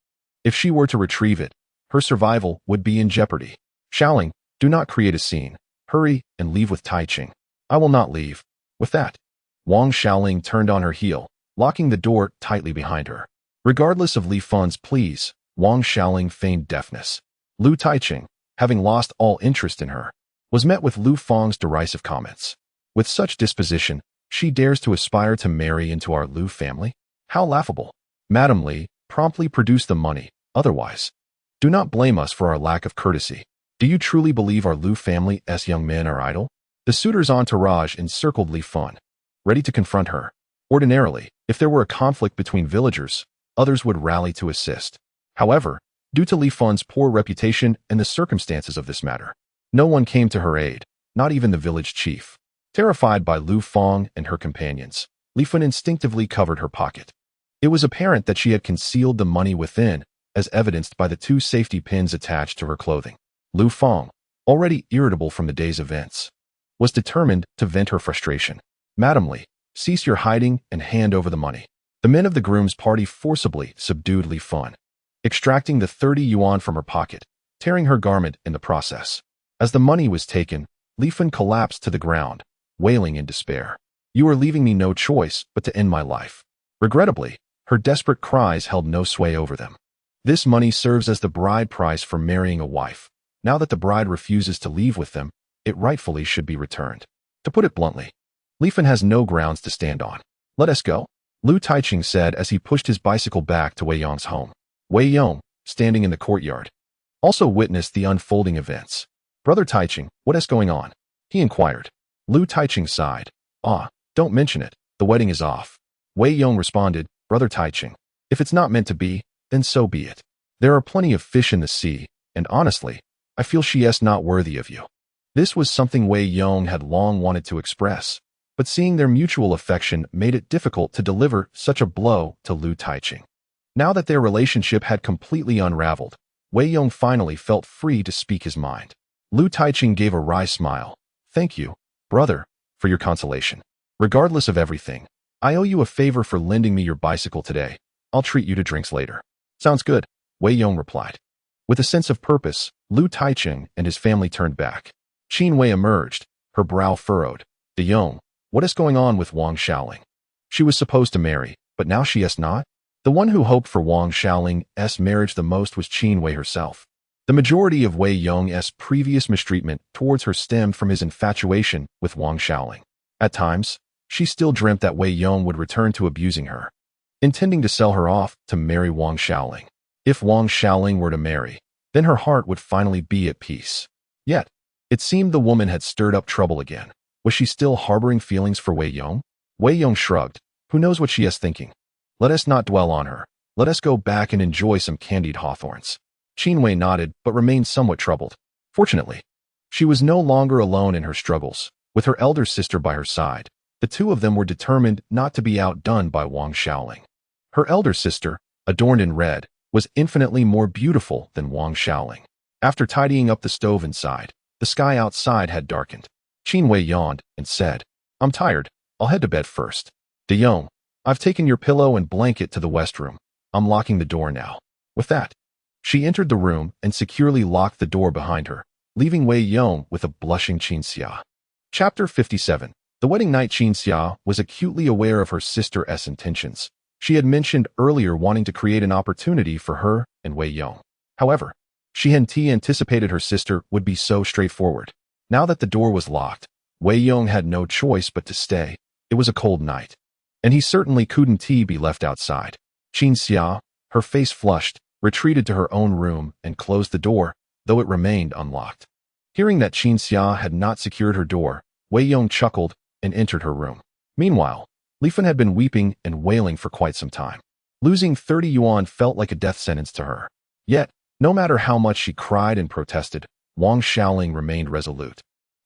[SPEAKER 1] If she were to retrieve it, her survival would be in jeopardy. Xiaoling, do not create a scene. Hurry and leave with Taiqing. I will not leave. With that, Wang Xiaoling turned on her heel, locking the door tightly behind her. Regardless of Li Fun's pleas, Wang Xiaoling feigned deafness. Lu Taiqing, having lost all interest in her, was met with Lu Feng's derisive comments. With such disposition, she dares to aspire to marry into our Lu family? How laughable. Madam Li, promptly produce the money, otherwise. Do not blame us for our lack of courtesy. Do you truly believe our Lu family's young men are idle? The suitor's entourage encircled Li Fun, ready to confront her. Ordinarily, if there were a conflict between villagers, others would rally to assist. However, due to Li Fun's poor reputation and the circumstances of this matter, no one came to her aid, not even the village chief. Terrified by Lu Feng and her companions, Li Fun instinctively covered her pocket. It was apparent that she had concealed the money within, as evidenced by the 2 safety pins attached to her clothing. Lu Feng, already irritable from the day's events, was determined to vent her frustration. Madam Li, cease your hiding and hand over the money. The men of the groom's party forcibly subdued Li Fun, extracting the 30 yuan from her pocket, tearing her garment in the process. As the money was taken, Li Fun collapsed to the ground, wailing in despair. You are leaving me no choice but to end my life. Regrettably, her desperate cries held no sway over them. This money serves as the bride price for marrying a wife. Now that the bride refuses to leave with them, it rightfully should be returned. To put it bluntly, Li Fun has no grounds to stand on. Let us go, Lu Taiqing said as he pushed his bicycle back to Wei Yong's home. Wei Yong, standing in the courtyard, also witnessed the unfolding events. Brother Taiqing, what is going on? He inquired. Lu Taiqing sighed. Don't mention it. The wedding is off. Wei Yong responded, Brother Taiqing, if it's not meant to be, then so be it. There are plenty of fish in the sea, and honestly, I feel she is not worthy of you. This was something Wei Yong had long wanted to express, but seeing their mutual affection made it difficult to deliver such a blow to Lu Taiqing. Now that their relationship had completely unraveled, Wei Yong finally felt free to speak his mind. Lu Taiqing gave a wry smile. "Thank you, brother, for your consolation. Regardless of everything, I owe you a favor for lending me your bicycle today. I'll treat you to drinks later." "Sounds good," Wei Yong replied. With a sense of purpose, Lu Taiqing and his family turned back. Qin Wei emerged, her brow furrowed. "De Yong, what is going on with Wang Xiaoling? She was supposed to marry, but now she has not?" The one who hoped for Wang Xiaoling's marriage the most was Qin Wei herself. The majority of Wei Yong's previous mistreatment towards her stemmed from his infatuation with Wang Xiaoling. At times, she still dreamt that Wei Yong would return to abusing her, intending to sell her off to marry Wang Xiaoling. If Wang Xiaoling were to marry, then her heart would finally be at peace. Yet, it seemed the woman had stirred up trouble again. Was she still harboring feelings for Wei Yong? Wei Yong shrugged. Who knows what she is thinking? Let us not dwell on her. Let us go back and enjoy some candied hawthorns. Qin Wei nodded, but remained somewhat troubled. Fortunately, she was no longer alone in her struggles. With her elder sister by her side, the two of them were determined not to be outdone by Wang Xiaoling. Her elder sister, adorned in red, was infinitely more beautiful than Wang Xiaoling. After tidying up the stove inside, the sky outside had darkened. Qin Wei yawned and said, "I'm tired. I'll head to bed first. De Yong, I've taken your pillow and blanket to the west room. I'm locking the door now." With that, she entered the room and securely locked the door behind her, leaving Wei Yong with a blushing Qinxia. Chapter 57. The wedding night. Qinxia was acutely aware of her sister's intentions. She had mentioned earlier wanting to create an opportunity for her and Wei Yong. However, she hadn't anticipated her sister would be so straightforward. Now that the door was locked, Wei Yong had no choice but to stay. It was a cold night, and he certainly couldn't be left outside. Qinxia, her face flushed, retreated to her own room and closed the door, though it remained unlocked. Hearing that Qinxia had not secured her door, Wei Yong chuckled and entered her room. Meanwhile, Li Fan had been weeping and wailing for quite some time. Losing 30 yuan felt like a death sentence to her. Yet, no matter how much she cried and protested, Wang Xiaoling remained resolute.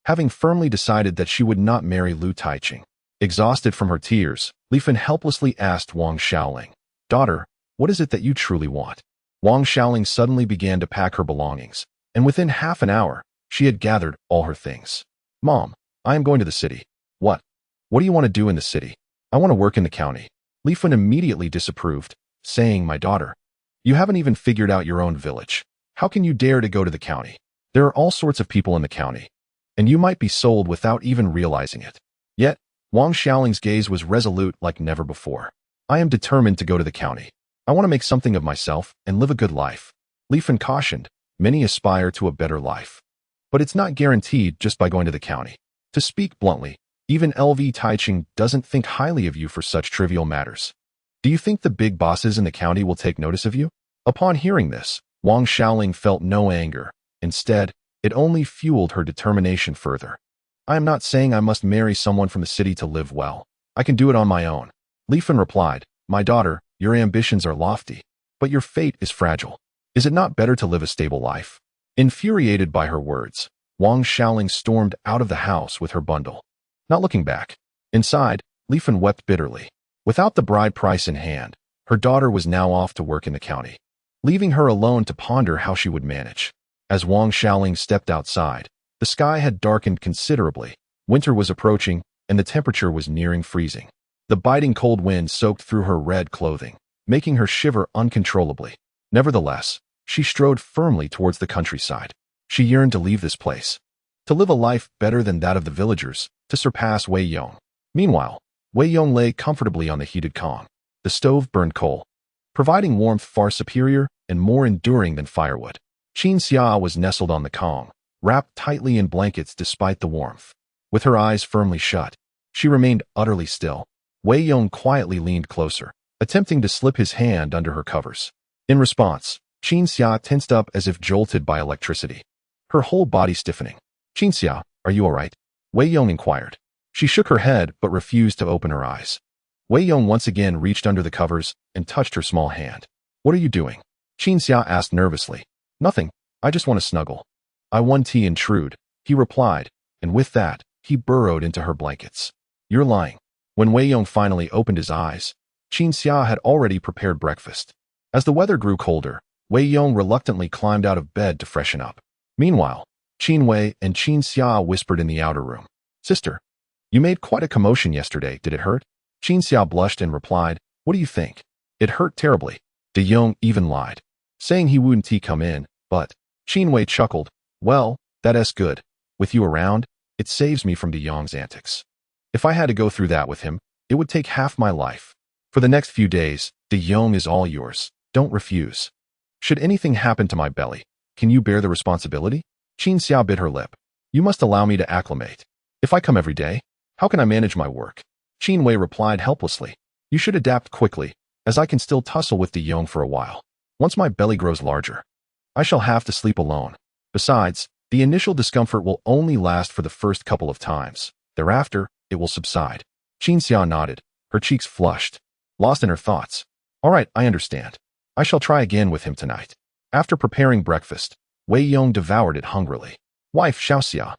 [SPEAKER 1] Having firmly decided that she would not marry Lu Taiqing. Exhausted from her tears, Li Fan helplessly asked Wang Xiaoling, "Daughter, what is it that you truly want?" Wang Xiaoling suddenly began to pack her belongings, and within half an hour, she had gathered all her things. "Mom, I am going to the city." "What? What do you want to do in the city?" "I want to work in the county." Li Fan immediately disapproved, saying, "My daughter, you haven't even figured out your own village. How can you dare to go to the county? There are all sorts of people in the county, and you might be sold without even realizing it." Yet, Wang Xiaoling's gaze was resolute like never before. "I am determined to go to the county. I want to make something of myself and live a good life." Li Fan cautioned, "Many aspire to a better life, but it's not guaranteed just by going to the county. To speak bluntly, even LV Taiqing doesn't think highly of you for such trivial matters. Do you think the big bosses in the county will take notice of you?" Upon hearing this, Wang Xiaoling felt no anger. Instead, it only fueled her determination further. "I am not saying I must marry someone from the city to live well. I can do it on my own." Li Fan replied, "My daughter, your ambitions are lofty, but your fate is fragile. Is it not better to live a stable life?" Infuriated by her words, Wang Xiaoling stormed out of the house with her bundle, not looking back. Inside, Li Fan wept bitterly. Without the bride price in hand, her daughter was now off to work in the county, leaving her alone to ponder how she would manage. As Wang Xiaoling stepped outside, the sky had darkened considerably. Winter was approaching, and the temperature was nearing freezing. The biting cold wind soaked through her red clothing, making her shiver uncontrollably. Nevertheless, she strode firmly towards the countryside. She yearned to leave this place, to live a life better than that of the villagers, to surpass Wei Yong. Meanwhile, Wei Yong lay comfortably on the heated kong. The stove burned coal, providing warmth far superior and more enduring than firewood. Qinxia was nestled on the kong, wrapped tightly in blankets despite the warmth. With her eyes firmly shut, she remained utterly still. Wei Yong quietly leaned closer, attempting to slip his hand under her covers. In response, Qinxia tensed up as if jolted by electricity, her whole body stiffening. "Qinxia, are you all right?" Wei Yong inquired. She shook her head but refused to open her eyes. Wei Yong once again reached under the covers and touched her small hand. "What are you doing?" Qinxia asked nervously. "Nothing. I just want to snuggle." "I want tea intrude," he replied, and with that, he burrowed into her blankets. You're lying. When Wei Yong finally opened his eyes, Qin Xia had already prepared breakfast. As the weather grew colder, Wei Yong reluctantly climbed out of bed to freshen up. Meanwhile, Qin Wei and Qin Xia whispered in the outer room. Sister, you made quite a commotion yesterday. Did it hurt? Qin Xia blushed and replied, What do you think? It hurt terribly. De Yong even lied, saying he wouldn't come in, but Qin Wei chuckled. Well, that's good. With you around, it saves me from De Yong's antics. If I had to go through that with him, it would take half my life. For the next few days, De Yong is all yours. Don't refuse. Should anything happen to my belly, can you bear the responsibility? Qin Xia bit her lip. You must allow me to acclimate. If I come every day, how can I manage my work? Qin Wei replied helplessly. You should adapt quickly, as I can still tussle with De Yong for a while. Once my belly grows larger, I shall have to sleep alone. Besides, the initial discomfort will only last for the first couple of times. Thereafter, it will subside. Qin Xia nodded, her cheeks flushed, lost in her thoughts. All right, I understand. I shall try again with him tonight. After preparing breakfast, Wei Yong devoured it hungrily. Wife Xiaoxia,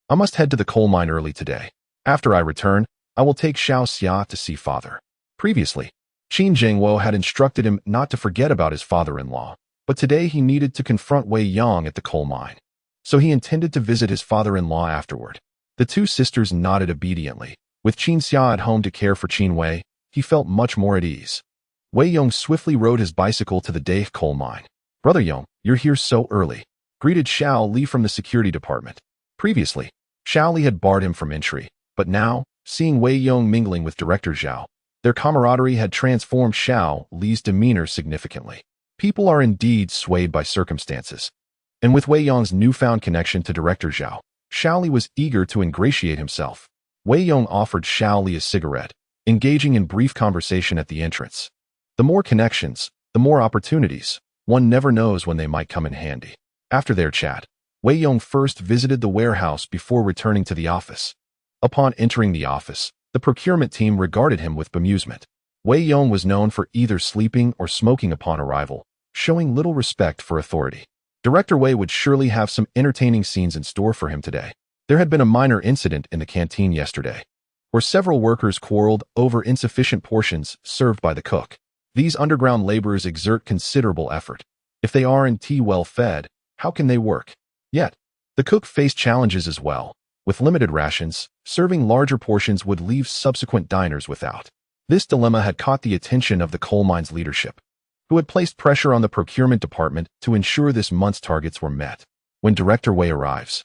[SPEAKER 1] I must head to the coal mine early today. After I return, I will take Xiaoxia to see father. Previously, Qin Zhengwo had instructed him not to forget about his father-in-law, but today he needed to confront Wei Yong at the coal mine. So he intended to visit his father-in-law afterward. The two sisters nodded obediently. With Qin Xia at home to care for Qin Wei, he felt much more at ease. Wei Yong swiftly rode his bicycle to the Dahe coal mine. Brother Yong, you're here so early, greeted Xiao Li from the security department. Previously, Xiao Li had barred him from entry, but now, seeing Wei Yong mingling with Director Zhao, their camaraderie had transformed Xiao Li's demeanor significantly. People are indeed swayed by circumstances. And with Wei Yong's newfound connection to Director Zhao, Xiao Li was eager to ingratiate himself. Wei Yong offered Xiao Li a cigarette, engaging in brief conversation at the entrance. The more connections, the more opportunities. One never knows when they might come in handy. After their chat, Wei Yong first visited the warehouse before returning to the office. Upon entering the office, the procurement team regarded him with bemusement. Wei Yong was known for either sleeping or smoking upon arrival, showing little respect for authority. Director Wei would surely have some entertaining scenes in store for him today. There had been a minor incident in the canteen yesterday, where several workers quarreled over insufficient portions served by the cook. These underground laborers exert considerable effort. If they aren't well fed, how can they work? Yet, the cook faced challenges as well. With limited rations, serving larger portions would leave subsequent diners without. This dilemma had caught the attention of the coal mine's leadership, who had placed pressure on the procurement department to ensure this month's targets were met. When Director Wei arrives,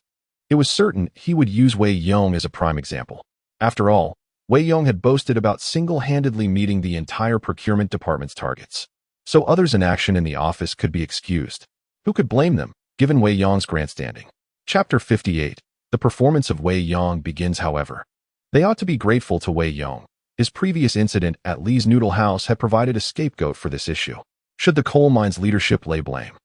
[SPEAKER 1] it was certain he would use Wei Yong as a prime example. After all, Wei Yong had boasted about single-handedly meeting the entire procurement department's targets. So others in action in the office could be excused. Who could blame them, given Wei Yong's grandstanding? Chapter 58. The performance of Wei Yong begins, however. They ought to be grateful to Wei Yong. His previous incident at Li's Noodle House had provided a scapegoat for this issue. Should the coal mine's leadership lay blame,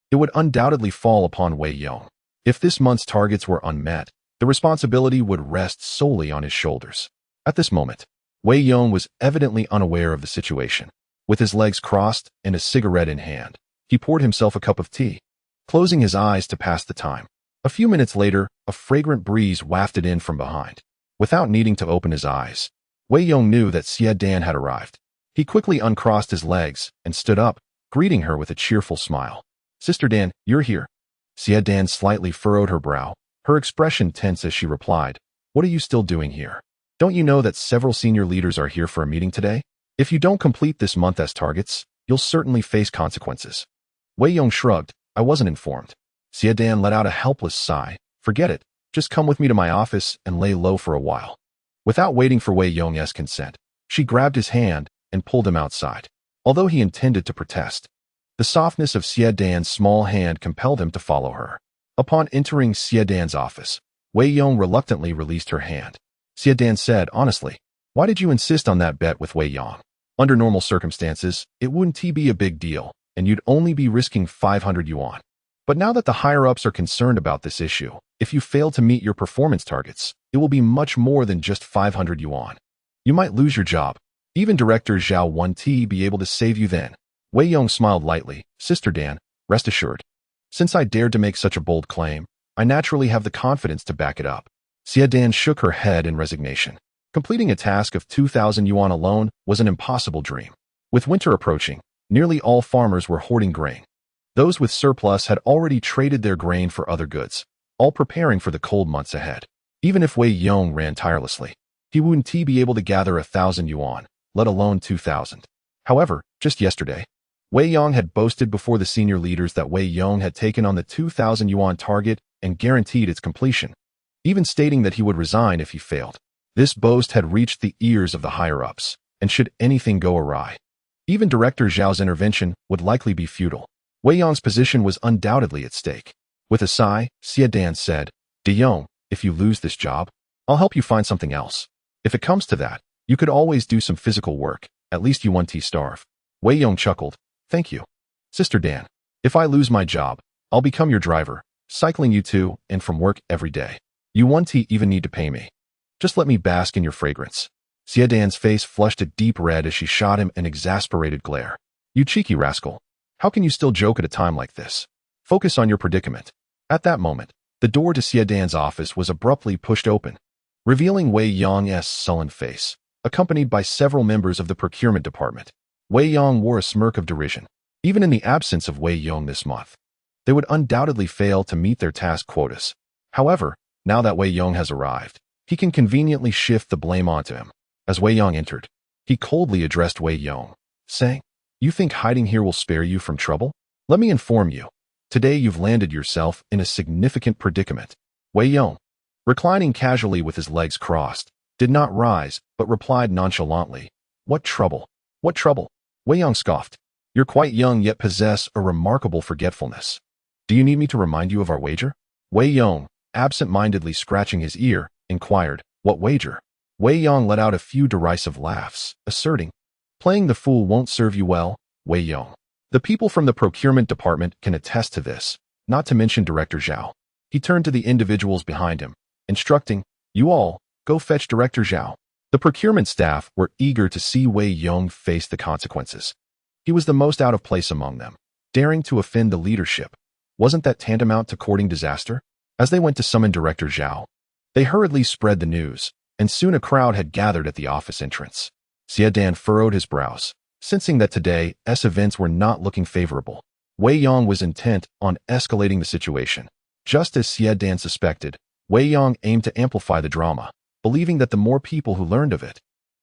[SPEAKER 1] it would undoubtedly fall upon Wei Yong. If this month's targets were unmet, the responsibility would rest solely on his shoulders. At this moment, Wei Yong was evidently unaware of the situation. With his legs crossed and a cigarette in hand, he poured himself a cup of tea, closing his eyes to pass the time. A few minutes later, a fragrant breeze wafted in from behind. Without needing to open his eyes, Wei Yong knew that Xie Dan had arrived. He quickly uncrossed his legs and stood up, greeting her with a cheerful smile. Sister Dan, you're here. Xie Dan slightly furrowed her brow, her expression tense as she replied, What are you still doing here? Don't you know that several senior leaders are here for a meeting today? If you don't complete this month as targets, you'll certainly face consequences. Wei Yong shrugged. I wasn't informed. Xie Dan let out a helpless sigh. Forget it. Just come with me to my office and lay low for a while. Without waiting for Wei Yong's consent, she grabbed his hand and pulled him outside. Although he intended to protest, the softness of Xie Dan's small hand compelled him to follow her. Upon entering Xie Dan's office, Wei Yong reluctantly released her hand. Xie Dan said, honestly, why did you insist on that bet with Wei Yong? Under normal circumstances, it wouldn't be a big deal, and you'd only be risking 500 yuan. But now that the higher-ups are concerned about this issue, if you fail to meet your performance targets, it will be much more than just 500 yuan. You might lose your job. Even Director Zhao won't be able to save you then. Wei Yong smiled lightly. Sister Dan, rest assured. Since I dared to make such a bold claim, I naturally have the confidence to back it up. Xie Dan shook her head in resignation. Completing a task of 2,000 yuan alone was an impossible dream. With winter approaching, nearly all farmers were hoarding grain. Those with surplus had already traded their grain for other goods, all preparing for the cold months ahead. Even if Wei Yong ran tirelessly, he wouldn't be able to gather 1,000 yuan, let alone 2,000. However, just yesterday, Wei Yong had boasted before the senior leaders that Wei Yong had taken on the 2,000 yuan target and guaranteed its completion, even stating that he would resign if he failed. This boast had reached the ears of the higher-ups, and should anything go awry, even Director Zhao's intervention would likely be futile. Wei Yong's position was undoubtedly at stake. With a sigh, Xie Dan said, "De Yong, if you lose this job, I'll help you find something else. If it comes to that, you could always do some physical work, at least you won't starve." Wei Yong chuckled, "Thank you, Sister Dan. If I lose my job, I'll become your driver, cycling you to and from work every day. You won't even need to pay me. Just let me bask in your fragrance." Xie Dan's face flushed a deep red as she shot him an exasperated glare. "You cheeky rascal. How can you still joke at a time like this? Focus on your predicament." At that moment, the door to Xie Dan's office was abruptly pushed open, revealing Wei Yong's sullen face, accompanied by several members of the procurement department. Wei Yong wore a smirk of derision. Even in the absence of Wei Yong this month, they would undoubtedly fail to meet their task quotas. However, now that Wei Yong has arrived, he can conveniently shift the blame onto him. As Wei Yong entered, he coldly addressed Wei Yong, saying, "You think hiding here will spare you from trouble? Let me inform you. Today you've landed yourself in a significant predicament." Wei Yong, reclining casually with his legs crossed, did not rise, but replied nonchalantly, "What trouble? What trouble?" Wei Yong scoffed. "You're quite young yet possess a remarkable forgetfulness. Do you need me to remind you of our wager?" Wei Yong, absent-mindedly scratching his ear, inquired, "What wager?" Wei Yong let out a few derisive laughs, asserting, "Playing the fool won't serve you well, Wei Yong. The people from the procurement department can attest to this, not to mention Director Zhao." He turned to the individuals behind him, instructing, "You all, go fetch Director Zhao." The procurement staff were eager to see Wei Yong face the consequences. He was the most out of place among them, daring to offend the leadership. Wasn't that tantamount to courting disaster? As they went to summon Director Zhao, they hurriedly spread the news, and soon a crowd had gathered at the office entrance. Xie Dan furrowed his brows, sensing that today's events were not looking favorable. Wei Yong was intent on escalating the situation. Just as Xie Dan suspected, Wei Yong aimed to amplify the drama, believing that the more people who learned of it,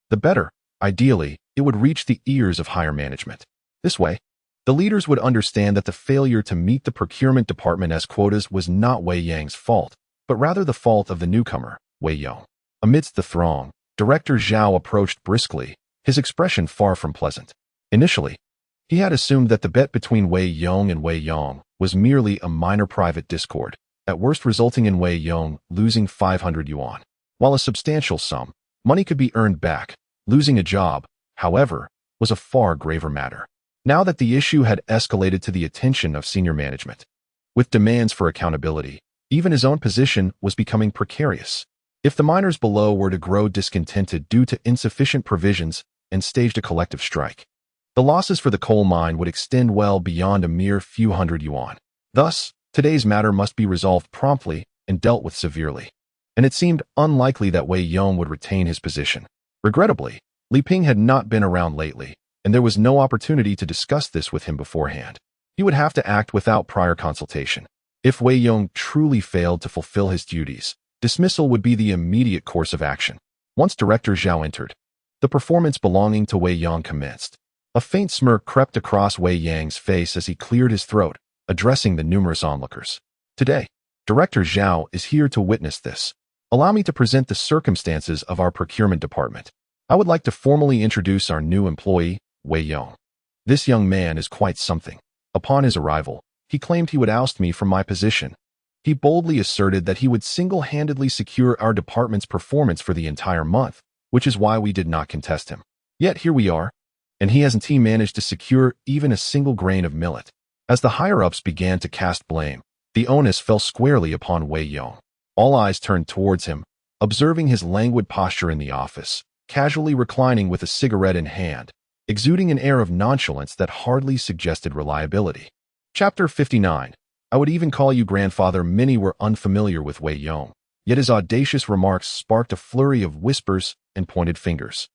[SPEAKER 1] the better. Ideally, it would reach the ears of higher management. This way, the leaders would understand that the failure to meet the procurement department's quotas was not Wei Yang's fault, but rather the fault of the newcomer, Wei Yong. Amidst the throng, Director Zhao approached briskly, his expression far from pleasant. Initially, he had assumed that the bet between Wei Yong and Wei Yong was merely a minor private discord, at worst resulting in Wei Yong losing 500 yuan. While a substantial sum, money could be earned back, losing a job, however, was a far graver matter. Now that the issue had escalated to the attention of senior management, with demands for accountability, even his own position was becoming precarious. If the miners below were to grow discontented due to insufficient provisions and staged a collective strike, the losses for the coal mine would extend well beyond a mere few hundred yuan. Thus, today's matter must be resolved promptly and dealt with severely. And it seemed unlikely that Wei Yong would retain his position. Regrettably, Li Ping had not been around lately, and there was no opportunity to discuss this with him beforehand. He would have to act without prior consultation. If Wei Yong truly failed to fulfill his duties, dismissal would be the immediate course of action. Once Director Zhao entered, the performance belonging to Wei Yong commenced. A faint smirk crept across Wei Yang's face as he cleared his throat, addressing the numerous onlookers. "Today, Director Zhao is here to witness this. Allow me to present the circumstances of our procurement department. I would like to formally introduce our new employee, Wei Yong. This young man is quite something. Upon his arrival, he claimed he would oust me from my position. He boldly asserted that he would single-handedly secure our department's performance for the entire month, which is why we did not contest him. Yet here we are, and he hasn't managed to secure even a single grain of millet." As the higher-ups began to cast blame, the onus fell squarely upon Wei Yong. All eyes turned towards him, observing his languid posture in the office, casually reclining with a cigarette in hand, exuding an air of nonchalance that hardly suggested reliability. Chapter 59. I would even call you grandfather. Many were unfamiliar with Wei Yong, Yet his audacious remarks sparked a flurry of whispers and pointed fingers.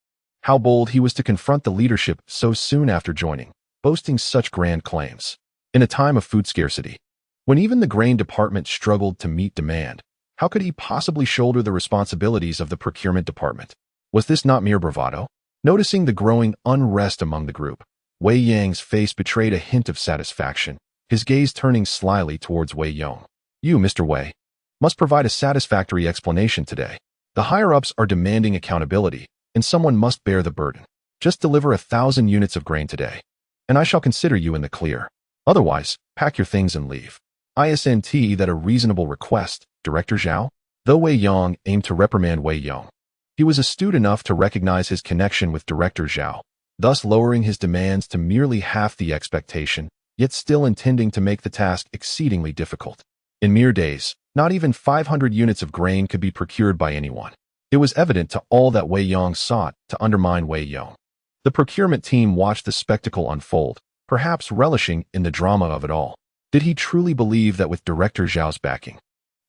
[SPEAKER 1] How bold he was to confront the leadership so soon after joining, boasting such grand claims. In a time of food scarcity, when even the grain department struggled to meet demand, how could he possibly shoulder the responsibilities of the procurement department? Was this not mere bravado? Noticing the growing unrest among the group, Wei Yang's face betrayed a hint of satisfaction, his gaze turning slyly towards Wei Yong. You, Mr. Wei, must provide a satisfactory explanation today. The higher-ups are demanding accountability, and someone must bear the burden. Just deliver 1,000 units of grain today, and I shall consider you in the clear. Otherwise, pack your things and leave. Isn't that a reasonable request, Director Zhao? Though Wei Yong aimed to reprimand Wei Yong, he was astute enough to recognize his connection with Director Zhao, thus lowering his demands to merely half the expectation, yet still intending to make the task exceedingly difficult. In mere days, not even 500 units of grain could be procured by anyone. It was evident to all that Wei Yong sought to undermine Wei Yong. The procurement team watched the spectacle unfold, perhaps relishing in the drama of it all. Did he truly believe that with Director Zhao's backing,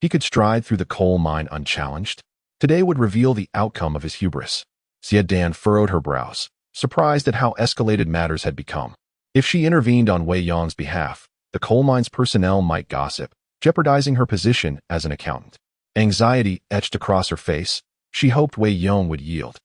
[SPEAKER 1] he could stride through the coal mine unchallenged? Today would reveal the outcome of his hubris. Xie Dan furrowed her brows, surprised at how escalated matters had become. If she intervened on Wei Yong's behalf, the coal mine's personnel might gossip, jeopardizing her position as an accountant. Anxiety etched across her face. She hoped Wei Yong would yield.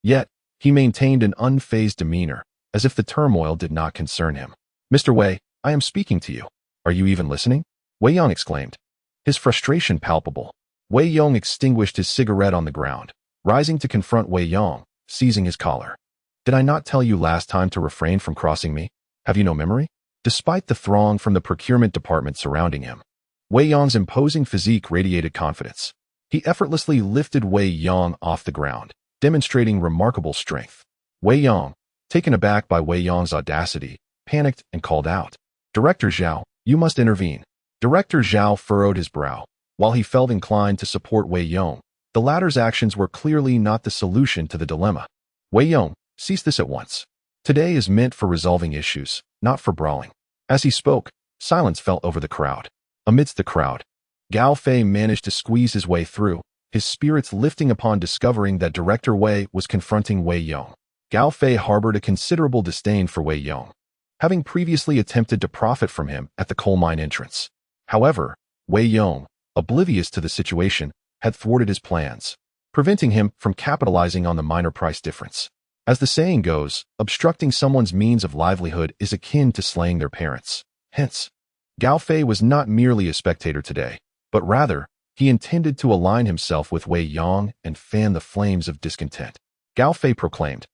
[SPEAKER 1] Yet, he maintained an unfazed demeanor, as if the turmoil did not concern him. Mr. Wei, I am speaking to you. Are you even listening? Wei Yong exclaimed, his frustration palpable. Wei Yong extinguished his cigarette on the ground, rising to confront Wei Yong, seizing his collar. Did I not tell you last time to refrain from crossing me? Have you no memory? Despite the throng from the procurement department surrounding him, Wei Yong's imposing physique radiated confidence. He effortlessly lifted Wei Yong off the ground, demonstrating remarkable strength. Wei Yong, taken aback by Wei Yong's audacity, panicked and called out, Director Zhao, you must intervene. Director Zhao furrowed his brow. While he felt inclined to support Wei Yong, the latter's actions were clearly not the solution to the dilemma. Wei Yong, cease this at once. Today is meant for resolving issues, not for brawling. As he spoke, silence fell over the crowd. Amidst the crowd, Gao Fei managed to squeeze his way through, his spirits lifting upon discovering that Director Wei was confronting Wei Yong. Gao Fei harbored a considerable disdain for Wei Yong, having previously attempted to profit from him at the coal mine entrance. However, Wei Yong, oblivious to the situation, had thwarted his plans, preventing him from capitalizing on the minor price difference. As the saying goes, obstructing someone's means of livelihood is akin to slaying their parents. Hence, Gao Fei was not merely a spectator today, but rather, he intended to align himself with Wei Yong and fan the flames of discontent. Gao Fei proclaimed,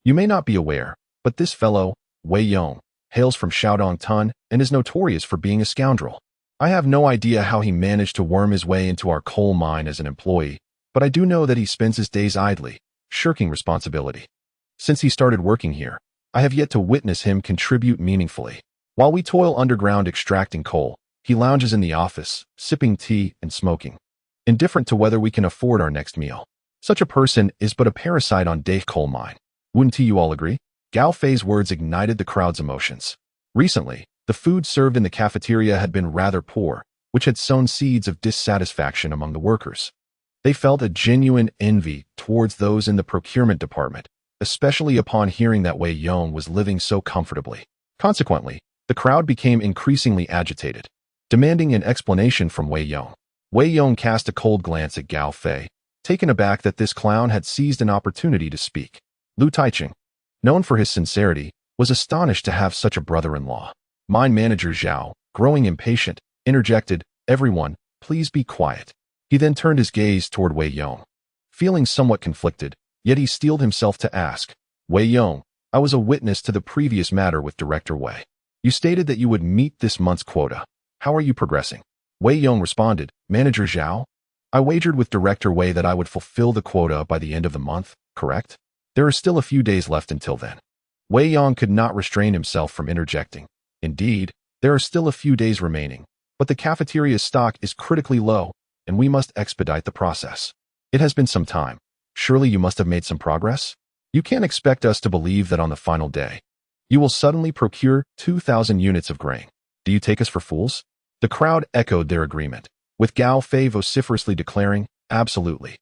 [SPEAKER 1] You may not be aware, but this fellow, Wei Yong, hails from Shaodong Tun and is notorious for being a scoundrel. I have no idea how he managed to worm his way into our coal mine as an employee, but I do know that he spends his days idly, shirking responsibility. Since he started working here, I have yet to witness him contribute meaningfully. While we toil underground extracting coal, he lounges in the office, sipping tea and smoking, indifferent to whether we can afford our next meal. Such a person is but a parasite on Dahe coal mine. Wouldn't you all agree? Gao Fei's words ignited the crowd's emotions. Recently, the food served in the cafeteria had been rather poor, which had sown seeds of dissatisfaction among the workers. They felt a genuine envy towards those in the procurement department, especially upon hearing that Wei Yong was living so comfortably. Consequently, the crowd became increasingly agitated, demanding an explanation from Wei Yong. Wei Yong cast a cold glance at Gao Fei, taken aback that this clown had seized an opportunity to speak. Lu Taiching, known for his sincerity, was astonished to have such a brother-in-law. Mine manager Zhao, growing impatient, interjected, Everyone, please be quiet. He then turned his gaze toward Wei Yong. Feeling somewhat conflicted, yet he steeled himself to ask, Wei Yong, I was a witness to the previous matter with Director Wei. You stated that you would meet this month's quota. How are you progressing? Wei Yong responded, Manager Zhao, I wagered with Director Wei that I would fulfill the quota by the end of the month, correct? There are still a few days left until then. Wei Yong could not restrain himself from interjecting. Indeed, there are still a few days remaining, but the cafeteria's stock is critically low, and we must expedite the process. It has been some time. Surely you must have made some progress? You can't expect us to believe that on the final day, you will suddenly procure 2,000 units of grain. Do you take us for fools? The crowd echoed their agreement, with Gao Fei vociferously declaring, Absolutely.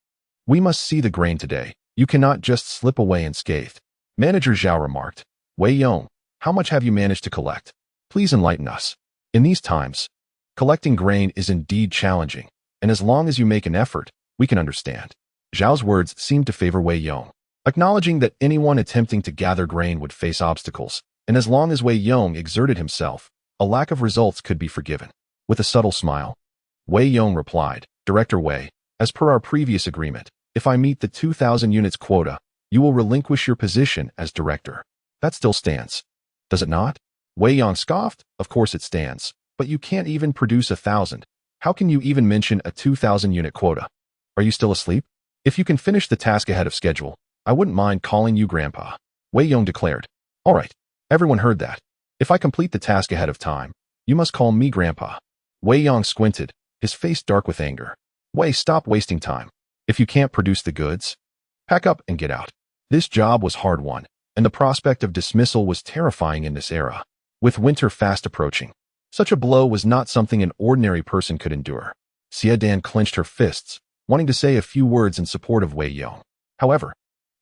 [SPEAKER 1] We must see the grain today. You cannot just slip away unscathed. Manager Zhao remarked. Wei Yong, how much have you managed to collect? Please enlighten us. In these times, collecting grain is indeed challenging, and as long as you make an effort, we can understand. Zhao's words seemed to favor Wei Yong, acknowledging that anyone attempting to gather grain would face obstacles, and as long as Wei Yong exerted himself, a lack of results could be forgiven. With a subtle smile, Wei Yong replied, Director Wei, as per our previous agreement, if I meet the 2,000 units quota, you will relinquish your position as director. That still stands. Does it not? Wei Yong scoffed. Of course it stands, but you can't even produce 1,000. How can you even mention a 2,000 unit quota? Are you still asleep? If you can finish the task ahead of schedule, I wouldn't mind calling you Grandpa. Wei Yong declared. All right. Everyone heard that. If I complete the task ahead of time, you must call me Grandpa. Wei Yong squinted, his face dark with anger. Wei, stop wasting time. If you can't produce the goods, pack up and get out. This job was hard won, and the prospect of dismissal was terrifying in this era. With winter fast approaching, such a blow was not something an ordinary person could endure. Xie Dan clenched her fists, wanting to say a few words in support of Wei Yong. However,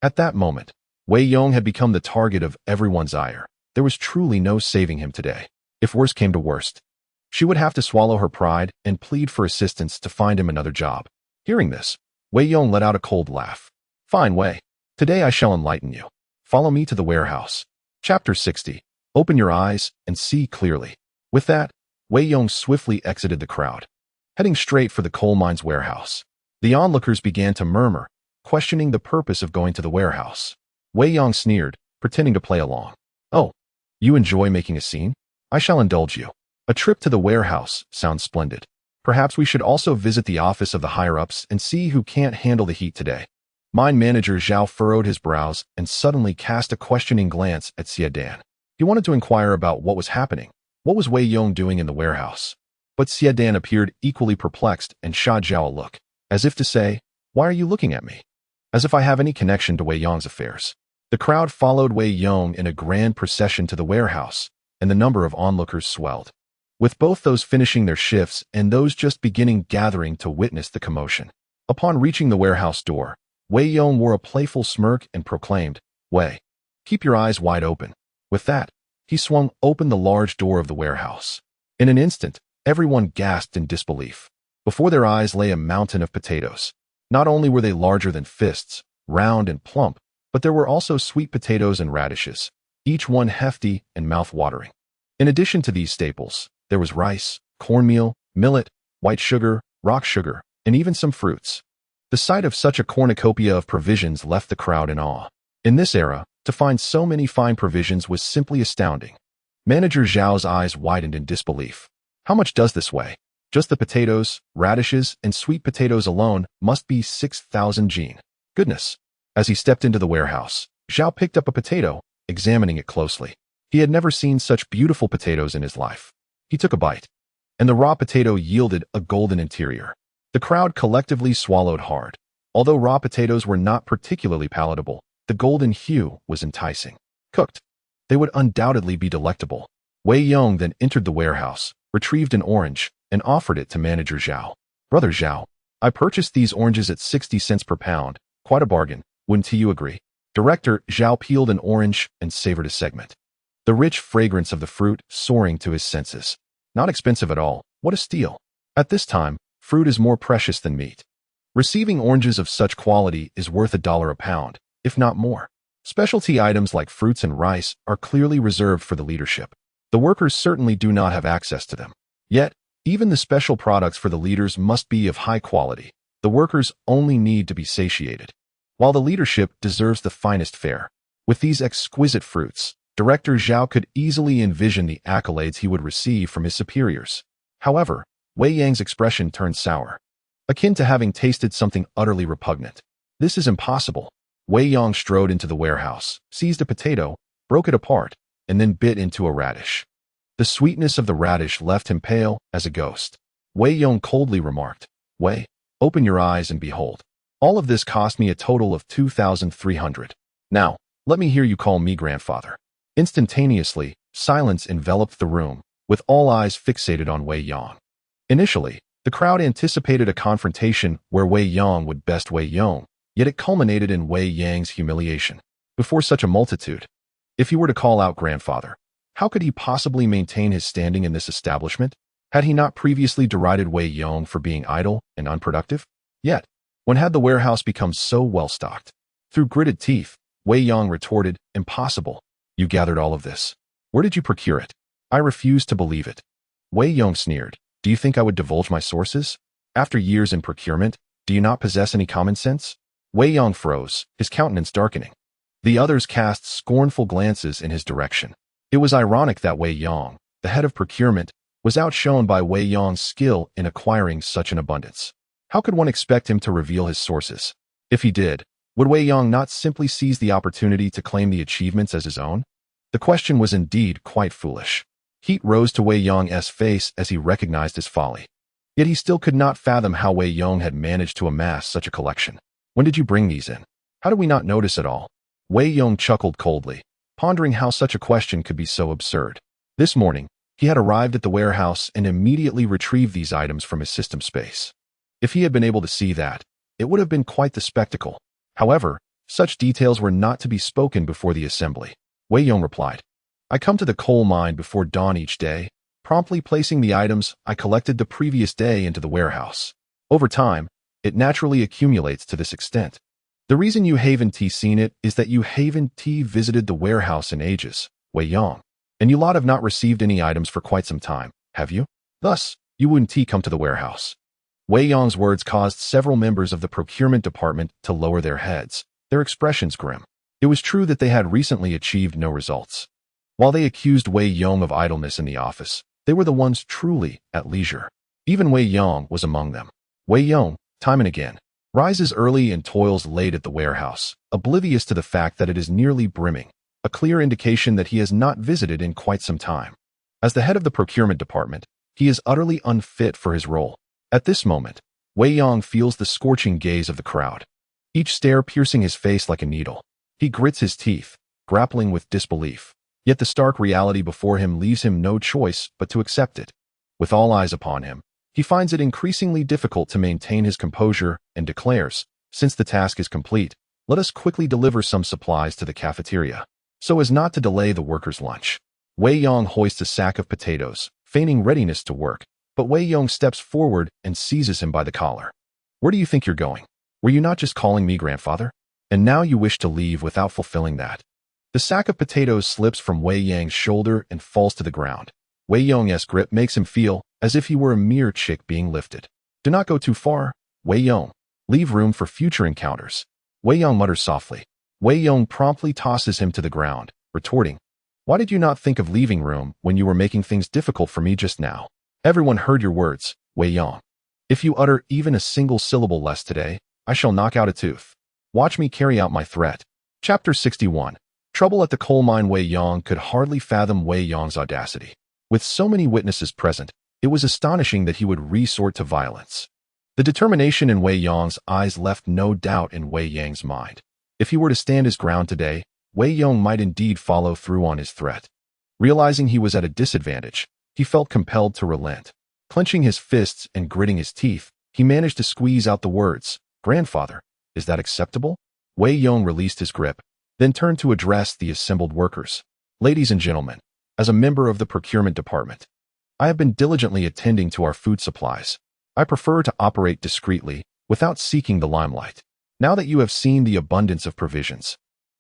[SPEAKER 1] at that moment, Wei Yong had become the target of everyone's ire. There was truly no saving him today. If worst came to worst, she would have to swallow her pride and plead for assistance to find him another job. Hearing this, Wei Yong let out a cold laugh. Fine, Wei. Today I shall enlighten you. Follow me to the warehouse. Chapter 60. Open your eyes and see clearly. With that, Wei Yong swiftly exited the crowd, heading straight for the coal mine's warehouse. The onlookers began to murmur, questioning the purpose of going to the warehouse. Wei Yong sneered, pretending to play along. Oh, you enjoy making a scene? I shall indulge you. A trip to the warehouse sounds splendid. Perhaps we should also visit the office of the higher-ups and see who can't handle the heat today. Mine manager Zhao furrowed his brows and suddenly cast a questioning glance at Xie Dan. He wanted to inquire about what was happening. What was Wei Yong doing in the warehouse? But Xie Dan appeared equally perplexed and shot Zhao a look, as if to say, why are you looking at me? As if I have any connection to Wei Yong's affairs. The crowd followed Wei Yong in a grand procession to the warehouse, and the number of onlookers swelled, with both those finishing their shifts and those just beginning gathering to witness the commotion. Upon reaching the warehouse door, Wei Yong wore a playful smirk and proclaimed, Wei, keep your eyes wide open. With that, he swung open the large door of the warehouse. In an instant, everyone gasped in disbelief. Before their eyes lay a mountain of potatoes. Not only were they larger than fists, round and plump, but there were also sweet potatoes and radishes, each one hefty and mouth-watering. In addition to these staples, there was rice, cornmeal, millet, white sugar, rock sugar, and even some fruits. The sight of such a cornucopia of provisions left the crowd in awe. In this era, to find so many fine provisions was simply astounding. Manager Zhao's eyes widened in disbelief. How much does this weigh? Just the potatoes, radishes, and sweet potatoes alone must be 6,000 jin. Goodness. As he stepped into the warehouse, Zhao picked up a potato, examining it closely. He had never seen such beautiful potatoes in his life. He took a bite, and the raw potato yielded a golden interior. The crowd collectively swallowed hard. Although raw potatoes were not particularly palatable, the golden hue was enticing. Cooked, they would undoubtedly be delectable. Wei Yong then entered the warehouse, retrieved an orange, and offered it to Manager Zhao. Brother Zhao, I purchased these oranges at 60 cents per pound. Quite a bargain, wouldn't you agree? Director Zhao peeled an orange and savored a segment. The rich fragrance of the fruit soaring to his senses. Not expensive at all. What a steal. At this time, fruit is more precious than meat. Receiving oranges of such quality is worth $1 a pound, if not more. Specialty items like fruits and rice are clearly reserved for the leadership. The workers certainly do not have access to them. Yet, even the special products for the leaders must be of high quality. The workers only need to be satiated, while the leadership deserves the finest fare. With these exquisite fruits, Director Zhao could easily envision the accolades he would receive from his superiors. However, Wei Yang's expression turned sour, akin to having tasted something utterly repugnant. This is impossible. Wei Yong strode into the warehouse, seized a potato, broke it apart, and then bit into a radish. The sweetness of the radish left him pale as a ghost. Wei Yong coldly remarked, Wei, open your eyes and behold. All of this cost me a total of 2,300. Now, let me hear you call me grandfather. Instantaneously, silence enveloped the room, with all eyes fixated on Wei Yong. Initially, The crowd anticipated a confrontation where Wei Yong would best Wei Yong, yet it culminated in Wei Yang's humiliation. Before such a multitude, if he were to call out grandfather, how could he possibly maintain his standing in this establishment? Had he not previously derided Wei Yong for being idle and unproductive? Yet, when had the warehouse become so well-stocked? Through gritted teeth, Wei Yong retorted, "Impossible. You gathered all of this. Where did you procure it?" "I refuse to believe it." Wei Yong sneered. "Do you think I would divulge my sources? After years in procurement, do you not possess any common sense?" Wei Yong froze, his countenance darkening. The others cast scornful glances in his direction. It was ironic that Wei Yong, the head of procurement, was outshone by Wei Yong's skill in acquiring such an abundance. How could one expect him to reveal his sources? If he did, would Wei Yong not simply seize the opportunity to claim the achievements as his own? The question was indeed quite foolish. Heat rose to Wei Yong's face as he recognized his folly. Yet he still could not fathom how Wei Yong had managed to amass such a collection. "When did you bring these in? How did we not notice at all?" Wei Yong chuckled coldly, pondering how such a question could be so absurd. This morning, he had arrived at the warehouse and immediately retrieved these items from his system space. If he had been able to see that, it would have been quite the spectacle. However, such details were not to be spoken before the assembly. Wei Yong replied, "I come to the coal mine before dawn each day, promptly placing the items I collected the previous day into the warehouse. Over time, it naturally accumulates to this extent. The reason you haven't seen it is that you haven't visited the warehouse in ages, Wei Yong, and you lot have not received any items for quite some time, have you? Thus, you wouldn't come to the warehouse." Wei Yong's words caused several members of the procurement department to lower their heads, their expressions grim. It was true that they had recently achieved no results. While they accused Wei Yong of idleness in the office, they were the ones truly at leisure. Even Wei Yong was among them. Wei Yong, time and again, rises early and toils late at the warehouse, oblivious to the fact that it is nearly brimming, a clear indication that he has not visited in quite some time. As the head of the procurement department, he is utterly unfit for his role. At this moment, Wei Yong feels the scorching gaze of the crowd, each stare piercing his face like a needle. He grits his teeth, grappling with disbelief, yet the stark reality before him leaves him no choice but to accept it. With all eyes upon him, he finds it increasingly difficult to maintain his composure and declares, "Since the task is complete, let us quickly deliver some supplies to the cafeteria, so as not to delay the workers' lunch." Wei Yong hoists a sack of potatoes, feigning readiness to work, but Wei Yong steps forward and seizes him by the collar. "Where do you think you're going? Were you not just calling me grandfather? And now you wish to leave without fulfilling that?" The sack of potatoes slips from Wei Yang's shoulder and falls to the ground. Wei Yong's grip makes him feel as if he were a mere chick being lifted. "Do not go too far, Wei Yong. Leave room for future encounters." Wei Yong mutters softly. Wei Yong promptly tosses him to the ground, retorting, "Why did you not think of leaving room when you were making things difficult for me just now? Everyone heard your words, Wei Yong. If you utter even a single syllable less today, I shall knock out a tooth. Watch me carry out my threat." Chapter 61. Trouble at the coal mine. Wei Yong could hardly fathom Wei Yong's audacity. With so many witnesses present, it was astonishing that he would resort to violence. The determination in Wei Yong's eyes left no doubt in Wei Yang's mind. If he were to stand his ground today, Wei Yong might indeed follow through on his threat. Realizing he was at a disadvantage, he felt compelled to relent. Clenching his fists and gritting his teeth, he managed to squeeze out the words, "Grandfather, is that acceptable?" Wei Yong released his grip, then turned to address the assembled workers. "Ladies and gentlemen, as a member of the procurement department, I have been diligently attending to our food supplies. I prefer to operate discreetly, without seeking the limelight. Now that you have seen the abundance of provisions,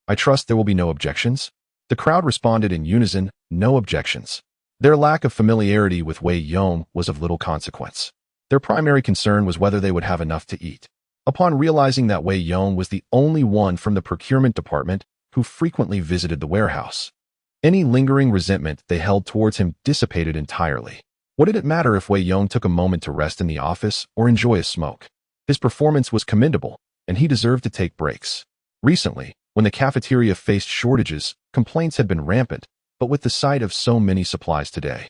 [SPEAKER 1] I trust there will be no objections?" The crowd responded in unison, "No objections." Their lack of familiarity with Wei Yong was of little consequence. Their primary concern was whether they would have enough to eat. Upon realizing that Wei Yong was the only one from the procurement department who frequently visited the warehouse, any lingering resentment they held towards him dissipated entirely. What did it matter if Wei Yong took a moment to rest in the office or enjoy a smoke? His performance was commendable, and he deserved to take breaks. Recently, when the cafeteria faced shortages, complaints had been rampant, but with the sight of so many supplies today,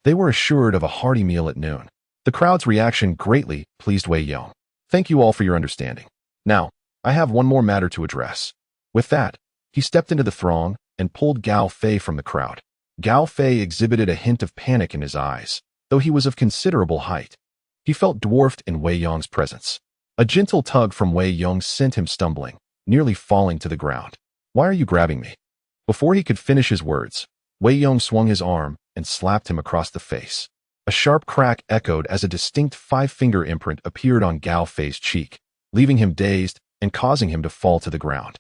[SPEAKER 1] they were assured of a hearty meal at noon. The crowd's reaction greatly pleased Wei Yong. "Thank you all for your understanding. Now, I have one more matter to address." With that, he stepped into the throng and pulled Gao Fei from the crowd. Gao Fei exhibited a hint of panic in his eyes, though he was of considerable height. He felt dwarfed in Wei Yong's presence. A gentle tug from Wei Yong sent him stumbling, nearly falling to the ground. "Why are you grabbing me?" Before he could finish his words, Wei Yong swung his arm and slapped him across the face. A sharp crack echoed as a distinct five-finger imprint appeared on Gao Fei's cheek, leaving him dazed and causing him to fall to the ground.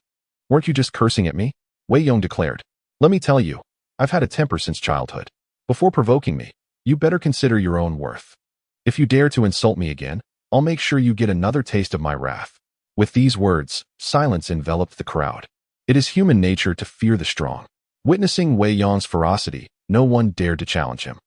[SPEAKER 1] "Weren't you just cursing at me?" Wei Yong declared. "Let me tell you, I've had a temper since childhood. Before provoking me, you better consider your own worth. If you dare to insult me again, I'll make sure you get another taste of my wrath." With these words, silence enveloped the crowd. It is human nature to fear the strong. Witnessing Wei Yong's ferocity, no one dared to challenge him.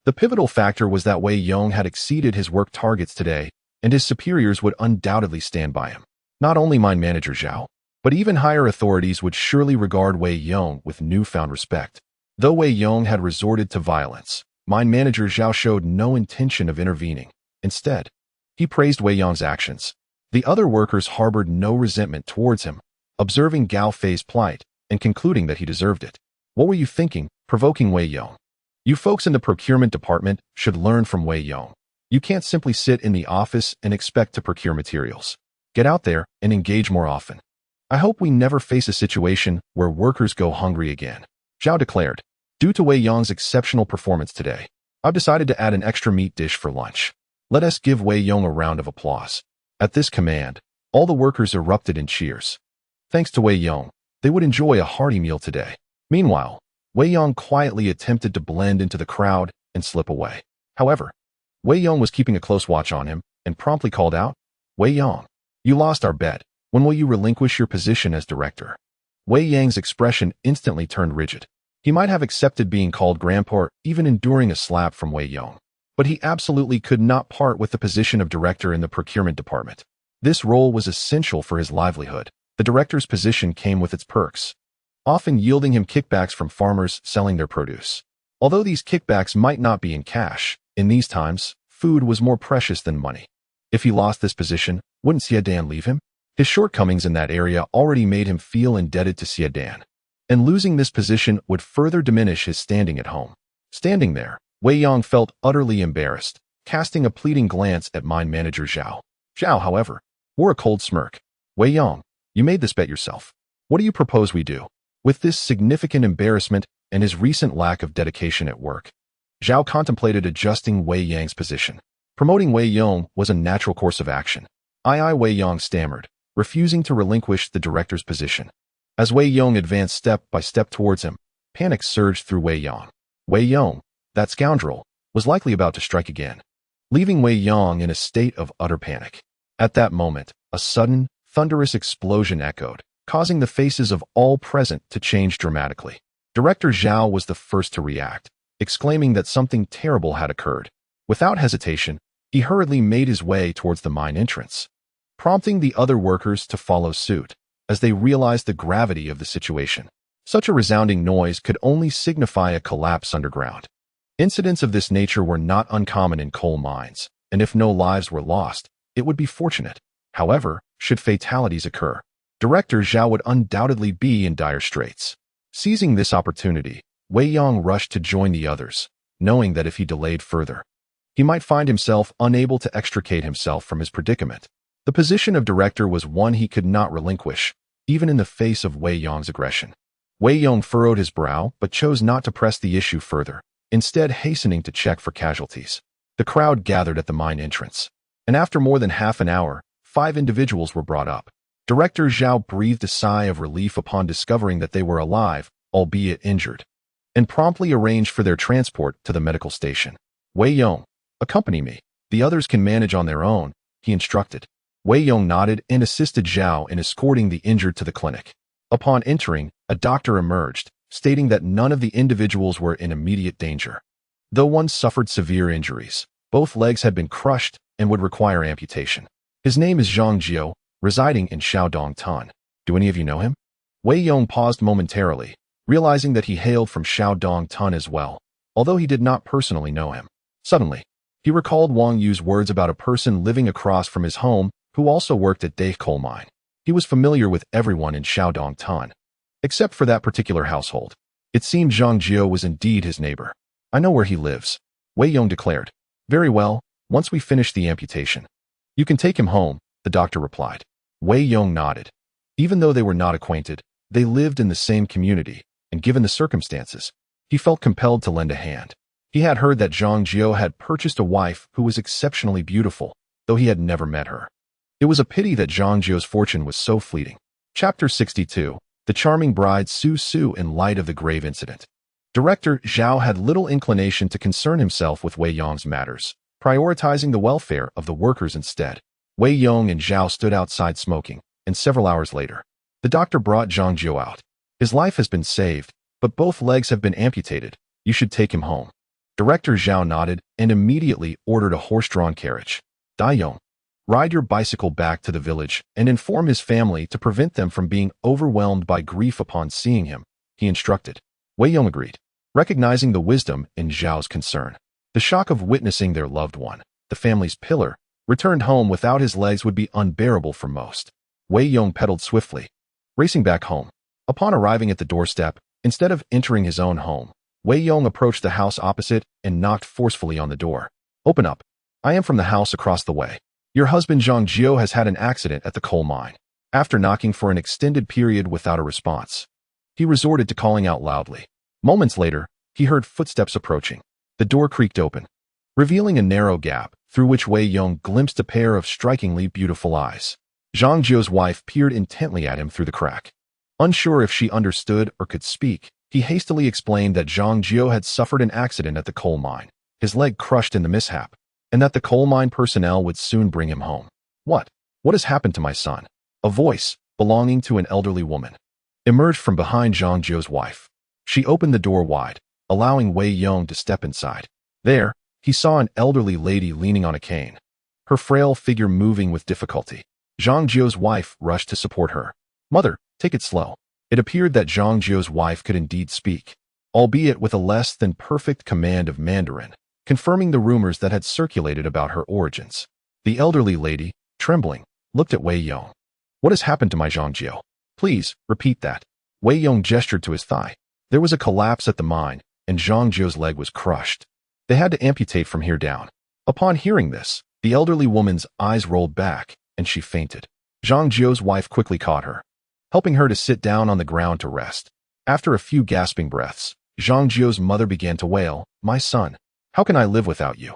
[SPEAKER 1] The pivotal factor was that Wei Yong had exceeded his work targets today, and his superiors would undoubtedly stand by him. Not only mine manager Zhao, but even higher authorities would surely regard Wei Yong with newfound respect. Though Wei Yong had resorted to violence, mine manager Zhao showed no intention of intervening. Instead, he praised Wei Yong's actions. The other workers harbored no resentment towards him, observing Gao Fei's plight and concluding that he deserved it. "What were you thinking, provoking Wei Yong? You folks in the procurement department should learn from Wei Yong. You can't simply sit in the office and expect to procure materials. Get out there and engage more often. I hope we never face a situation where workers go hungry again," Zhao declared. "Due to Wei Yong's exceptional performance today, I've decided to add an extra meat dish for lunch. Let us give Wei Yong a round of applause." At this command, all the workers erupted in cheers. Thanks to Wei Yong, they would enjoy a hearty meal today. Meanwhile, Wei Yong quietly attempted to blend into the crowd and slip away. However, Wei Yong was keeping a close watch on him and promptly called out, "Wei Yong, you lost our bet. When will you relinquish your position as director?" Wei Yang's expression instantly turned rigid. He might have accepted being called grandpa, even enduring a slap from Wei Yong, but he absolutely could not part with the position of director in the procurement department. This role was essential for his livelihood. The director's position came with its perks, often yielding him kickbacks from farmers selling their produce. Although these kickbacks might not be in cash, in these times, food was more precious than money. If he lost this position, wouldn't Xiedan leave him? His shortcomings in that area already made him feel indebted to Xiedan, and losing this position would further diminish his standing at home. Standing there, Wei Yong felt utterly embarrassed, casting a pleading glance at mine manager Zhao. Zhao, however, wore a cold smirk. "Wei Yong, you made this bet yourself. What do you propose we do?" With this significant embarrassment and his recent lack of dedication at work, Zhao contemplated adjusting Wei Yang's position. Promoting Wei Yong was a natural course of action. Wei Yong stammered, refusing to relinquish the director's position. As Wei Yong advanced step by step towards him, panic surged through Wei Yong. Wei Yong, that scoundrel, was likely about to strike again, leaving Wei Yong in a state of utter panic. At that moment, a sudden, thunderous explosion echoed, causing the faces of all present to change dramatically. Director Zhao was the first to react, exclaiming that something terrible had occurred. Without hesitation, he hurriedly made his way towards the mine entrance, prompting the other workers to follow suit as they realized the gravity of the situation. Such a resounding noise could only signify a collapse underground. Incidents of this nature were not uncommon in coal mines, and if no lives were lost, it would be fortunate. However, should fatalities occur, Director Zhao would undoubtedly be in dire straits. Seizing this opportunity, Wei Yong rushed to join the others, knowing that if he delayed further, he might find himself unable to extricate himself from his predicament. The position of director was one he could not relinquish, even in the face of Wei Yong's aggression. Wei Yong furrowed his brow but chose not to press the issue further, instead hastening to check for casualties. The crowd gathered at the mine entrance, and after more than half an hour, 5 individuals were brought up. Director Zhao breathed a sigh of relief upon discovering that they were alive, albeit injured, and promptly arranged for their transport to the medical station. "Wei Yong, accompany me. The others can manage on their own," he instructed. Wei Yong nodded and assisted Zhao in escorting the injured to the clinic. Upon entering, a doctor emerged, stating that none of the individuals were in immediate danger. Though one suffered severe injuries, both legs had been crushed and would require amputation. His name is Zhang Jiao, residing in Shaodong Tan. Do any of you know him? Wei Yong paused momentarily, realizing that he hailed from Shaodong Tan as well, although he did not personally know him. Suddenly, he recalled Wang Yu's words about a person living across from his home who also worked at Dahe coal mine. He was familiar with everyone in Shaodong Tan, except for that particular household. It seemed Zhang Jiao was indeed his neighbor. "I know where he lives," Wei Yong declared. "Very well, once we finish the amputation. You can take him home, the doctor replied. Wei Yong nodded. Even though they were not acquainted, they lived in the same community, and given the circumstances, he felt compelled to lend a hand. He had heard that Zhang Jiao had purchased a wife who was exceptionally beautiful, though he had never met her. It was a pity that Zhang Jiao's fortune was so fleeting. Chapter 62. The charming bride Su Su in light of the grave incident. Director Zhao had little inclination to concern himself with Wei Yong's matters, prioritizing the welfare of the workers instead. Wei Yong and Zhao stood outside smoking, and several hours later, the doctor brought Zhang Jiao out. His life has been saved, but both legs have been amputated. You should take him home. Director Zhao nodded and immediately ordered a horse-drawn carriage. Dai Yong, ride your bicycle back to the village and inform his family to prevent them from being overwhelmed by grief upon seeing him, he instructed. Wei Yong agreed, recognizing the wisdom in Zhao's concern. The shock of witnessing their loved one, the family's pillar, returned home without his legs would be unbearable for most. Wei Yong pedaled swiftly, racing back home. Upon arriving at the doorstep, instead of entering his own home, Wei Yong approached the house opposite and knocked forcefully on the door. Open up. I am from the house across the way. Your husband Zhang Jiao has had an accident at the coal mine. After knocking for an extended period without a response, he resorted to calling out loudly. Moments later, he heard footsteps approaching. The door creaked open, revealing a narrow gap through which Wei Yong glimpsed a pair of strikingly beautiful eyes. Zhang Jiao's wife peered intently at him through the crack. Unsure if she understood or could speak, he hastily explained that Zhang Jiao had suffered an accident at the coal mine, his leg crushed in the mishap, and that the coal mine personnel would soon bring him home. What has happened to my son? A voice, belonging to an elderly woman, emerged from behind Zhang Jiao's wife. She opened the door wide, allowing Wei Yong to step inside. There, he saw an elderly lady leaning on a cane, her frail figure moving with difficulty. Zhang Jiao's wife rushed to support her. Mother, take it slow. It appeared that Zhang Jiao's wife could indeed speak, albeit with a less than perfect command of Mandarin, confirming the rumors that had circulated about her origins. The elderly lady, trembling, looked at Wei Yong. What has happened to my Zhang Jiao? Please, repeat that. Wei Yong gestured to his thigh. There was a collapse at the mine, and Zhang Jiao's leg was crushed. They had to amputate from here down. Upon hearing this, the elderly woman's eyes rolled back, and she fainted. Zhang Jiao's wife quickly caught her, helping her to sit down on the ground to rest. After a few gasping breaths, Zhang Jiao's mother began to wail, My son, how can I live without you?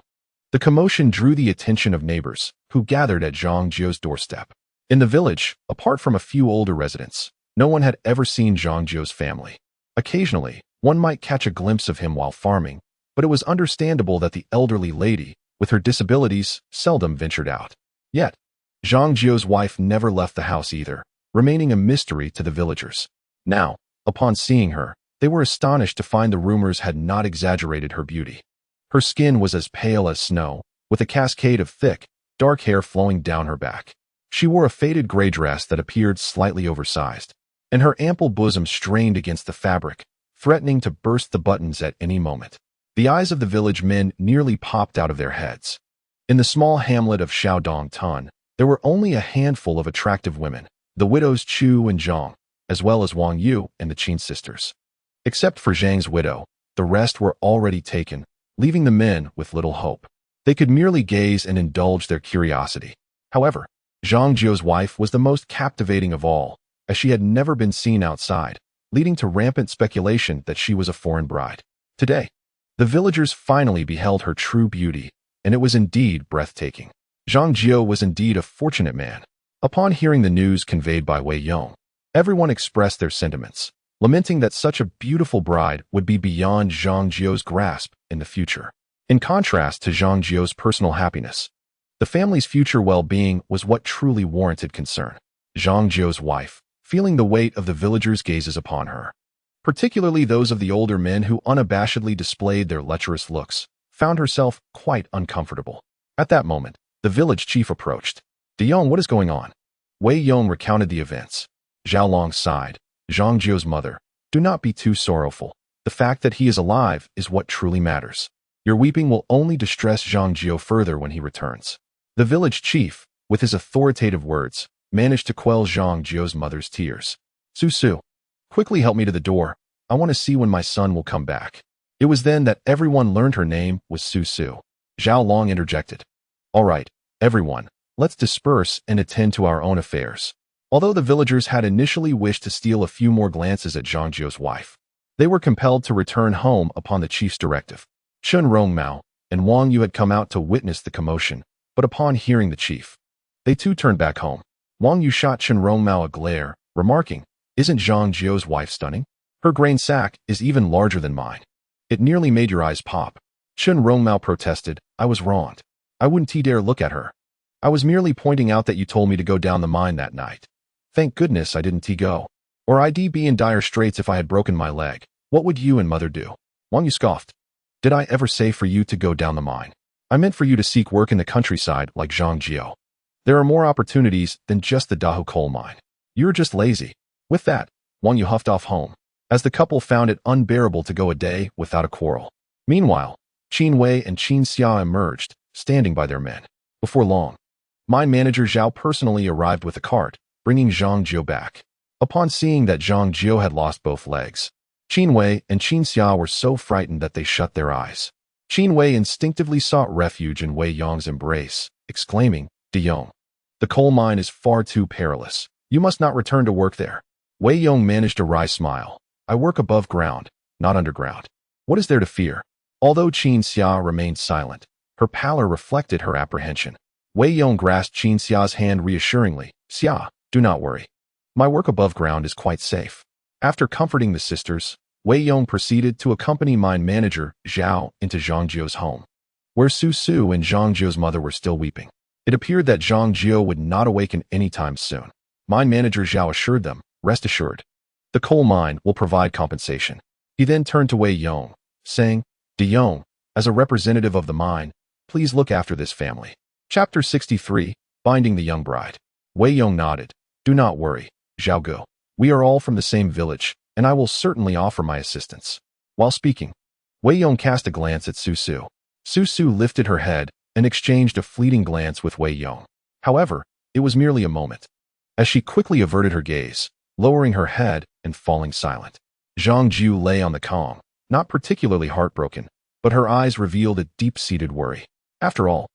[SPEAKER 1] The commotion drew the attention of neighbors, who gathered at Zhang Jiao's doorstep. In the village, apart from a few older residents, no one had ever seen Zhang Jiao's family. Occasionally, one might catch a glimpse of him while farming, but it was understandable that the elderly lady, with her disabilities, seldom ventured out. Yet, Zhang Jiao's wife never left the house either, remaining a mystery to the villagers. Now, upon seeing her, they were astonished to find the rumors had not exaggerated her beauty. Her skin was as pale as snow, with a cascade of thick, dark hair flowing down her back. She wore a faded gray dress that appeared slightly oversized, and her ample bosom strained against the fabric, threatening to burst the buttons at any moment. The eyes of the village men nearly popped out of their heads. In the small hamlet of Shaodong Tan, there were only a handful of attractive women, the widows Chu and Zhang, as well as Wang Yu and the Qin sisters. Except for Zhang's widow, the rest were already taken, leaving the men with little hope. They could merely gaze and indulge their curiosity. However, Zhang Jiao's wife was the most captivating of all, as she had never been seen outside, leading to rampant speculation that she was a foreign bride. Today, the villagers finally beheld her true beauty, and it was indeed breathtaking. Zhang Jiao was indeed a fortunate man. Upon hearing the news conveyed by Wei Yong, everyone expressed their sentiments, lamenting that such a beautiful bride would be beyond Zhang Jiao's grasp in the future. In contrast to Zhang Jiao's personal happiness, the family's future well-being was what truly warranted concern. Zhang Jiao's wife, feeling the weight of the villagers' gazes upon her, particularly those of the older men who unabashedly displayed their lecherous looks, found herself quite uncomfortable. At that moment, the village chief approached. De Yong, what is going on? Wei Yong recounted the events. Zhao Long sighed. Zhang Jiao's mother, do not be too sorrowful. The fact that he is alive is what truly matters. Your weeping will only distress Zhang Jiao further when he returns. The village chief, with his authoritative words, managed to quell Zhang Jiao's mother's tears. Su Su, quickly help me to the door. I want to see when my son will come back. It was then that everyone learned her name was Su Su. Zhao Long interjected. All right, everyone, let's disperse and attend to our own affairs. Although the villagers had initially wished to steal a few more glances at Zhang Jio's wife, they were compelled to return home upon the chief's directive. Chen Rongmao and Wang Yu had come out to witness the commotion, but upon hearing the chief, they too turned back home. Wang Yu shot Chen Rongmao a glare, remarking, "Isn't Zhang Jio's wife stunning? Her grain sack is even larger than mine. It nearly made your eyes pop." Chen Rongmao protested, "I was wronged. I wouldn't dare look at her. I was merely pointing out that you told me to go down the mine that night. Thank goodness I didn't go. Or I'd be in dire straits if I had broken my leg. What would you and mother do?" Wang Yu scoffed. "Did I ever say for you to go down the mine? I meant for you to seek work in the countryside like Zhang Jio. There are more opportunities than just the Dahu coal mine. You're just lazy." With that, Wang Yu huffed off home, as the couple found it unbearable to go a day without a quarrel. Meanwhile, Qin Wei and Qin Xia emerged, standing by their men. Before long, mine manager Zhao personally arrived with a cart, bringing Zhang Jio back. Upon seeing that Zhang Jio had lost both legs, Qin Wei and Qin Xia were so frightened that they shut their eyes. Qin Wei instinctively sought refuge in Wei Yong's embrace, exclaiming, "De Yong, the coal mine is far too perilous. You must not return to work there." Wei Yong managed a wry smile. "I work above ground, not underground. What is there to fear?" Although Qin Xia remained silent, her pallor reflected her apprehension. Wei Yong grasped Qin Xia's hand reassuringly. "Xia, do not worry. My work above ground is quite safe." After comforting the sisters, Wei Yong proceeded to accompany mine manager Zhao into Zhang Jio's home, where Su Su and Zhang Jio's mother were still weeping. It appeared that Zhang Jio would not awaken anytime soon. Mine manager Zhao assured them, "Rest assured, the coal mine will provide compensation." He then turned to Wei Yong, saying, "De Yong, as a representative of the mine, please look after this family." Chapter 63, Binding the Young Bride. Wei Yong nodded. "Do not worry, Zhao Gu. We are all from the same village, and I will certainly offer my assistance." While speaking, Wei Yong cast a glance at Su Su. Su Su lifted her head and exchanged a fleeting glance with Wei Yong. However, it was merely a moment, as she quickly averted her gaze, lowering her head and falling silent. Zhang Jiu lay on the Kong, not particularly heartbroken, but her eyes revealed a deep-seated worry. After all,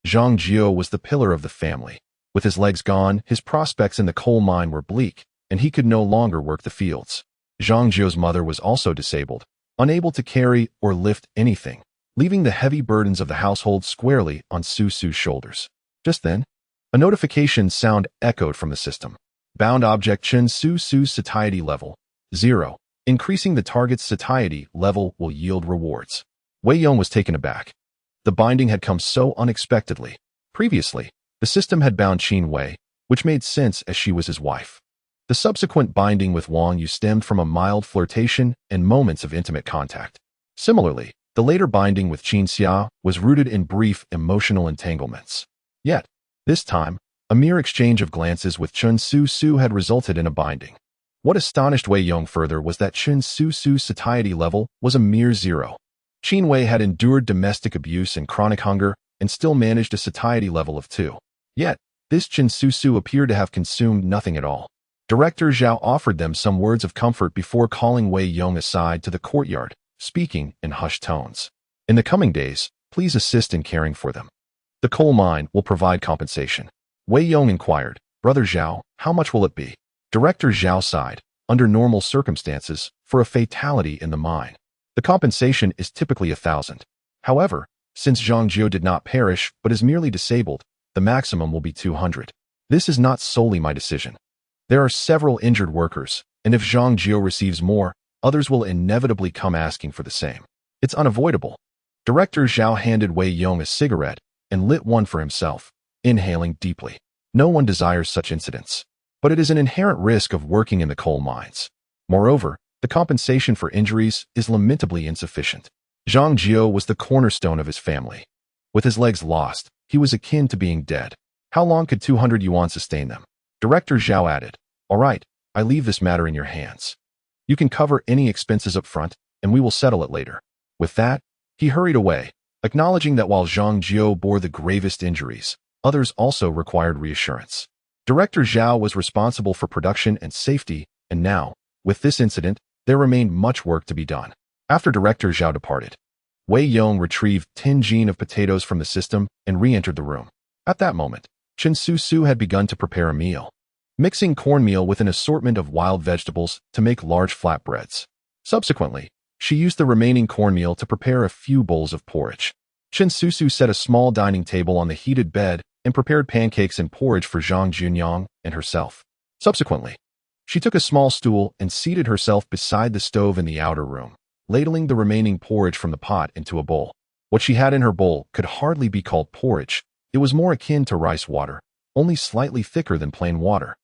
[SPEAKER 1] Zhang Jio was the pillar of the family. With his legs gone, his prospects in the coal mine were bleak, and he could no longer work the fields. Zhang Jio's mother was also disabled, unable to carry or lift anything, leaving the heavy burdens of the household squarely on Su Su's shoulders. Just then, a notification sound echoed from the system. Bound object Chen Su Su's satiety level, 0. Increasing the target's satiety level will yield rewards. Wei Yong was taken aback. The binding had come so unexpectedly. Previously, the system had bound Qin Wei, which made sense as she was his wife. The subsequent binding with Wang Yu stemmed from a mild flirtation and moments of intimate contact. Similarly, the later binding with Qin Xia was rooted in brief emotional entanglements. Yet, this time, a mere exchange of glances with Chen Su Su had resulted in a binding. What astonished Wei Yong further was that Chen Su Su's satiety level was a mere 0. Qin Wei had endured domestic abuse and chronic hunger and still managed a satiety level of 2. Yet, this Chen Su Su appeared to have consumed nothing at all. Director Zhao offered them some words of comfort before calling Wei Yong aside to the courtyard, speaking in hushed tones. "In the coming days, please assist in caring for them. The coal mine will provide compensation." Wei Yong inquired, "Brother Zhao, how much will it be?" Director Zhao sighed. "Under normal circumstances, for a fatality in the mine, the compensation is typically 1,000. However, since Zhang Jio did not perish but is merely disabled, the maximum will be 200. This is not solely my decision. There are several injured workers, and if Zhang Jio receives more, others will inevitably come asking for the same. It's unavoidable." Director Zhao handed Wei Yong a cigarette and lit one for himself, inhaling deeply. No one desires such incidents, but it is an inherent risk of working in the coal mines. Moreover, the compensation for injuries is lamentably insufficient. Zhang Jio was the cornerstone of his family. With his legs lost, he was akin to being dead. How long could 200 yuan sustain them? Director Zhao added, "All right, I leave this matter in your hands. You can cover any expenses up front, and we will settle it later." With that, he hurried away, acknowledging that while Zhang Jio bore the gravest injuries, others also required reassurance. Director Zhao was responsible for production and safety, and now, with this incident, there remained much work to be done. After Director Zhao departed, Wei Yong retrieved 10 gene of potatoes from the system and re-entered the room. At that moment, Qin Su had begun to prepare a meal, mixing cornmeal with an assortment of wild vegetables to make large flatbreads. Subsequently, she used the remaining cornmeal to prepare a few bowls of porridge. Qin Su set a small dining table on the heated bed and prepared pancakes and porridge for Zhang Junyang and herself. Subsequently, she took a small stool and seated herself beside the stove in the outer room, ladling the remaining porridge from the pot into a bowl. What she had in her bowl could hardly be called porridge. It was more akin to rice water, only slightly thicker than plain water,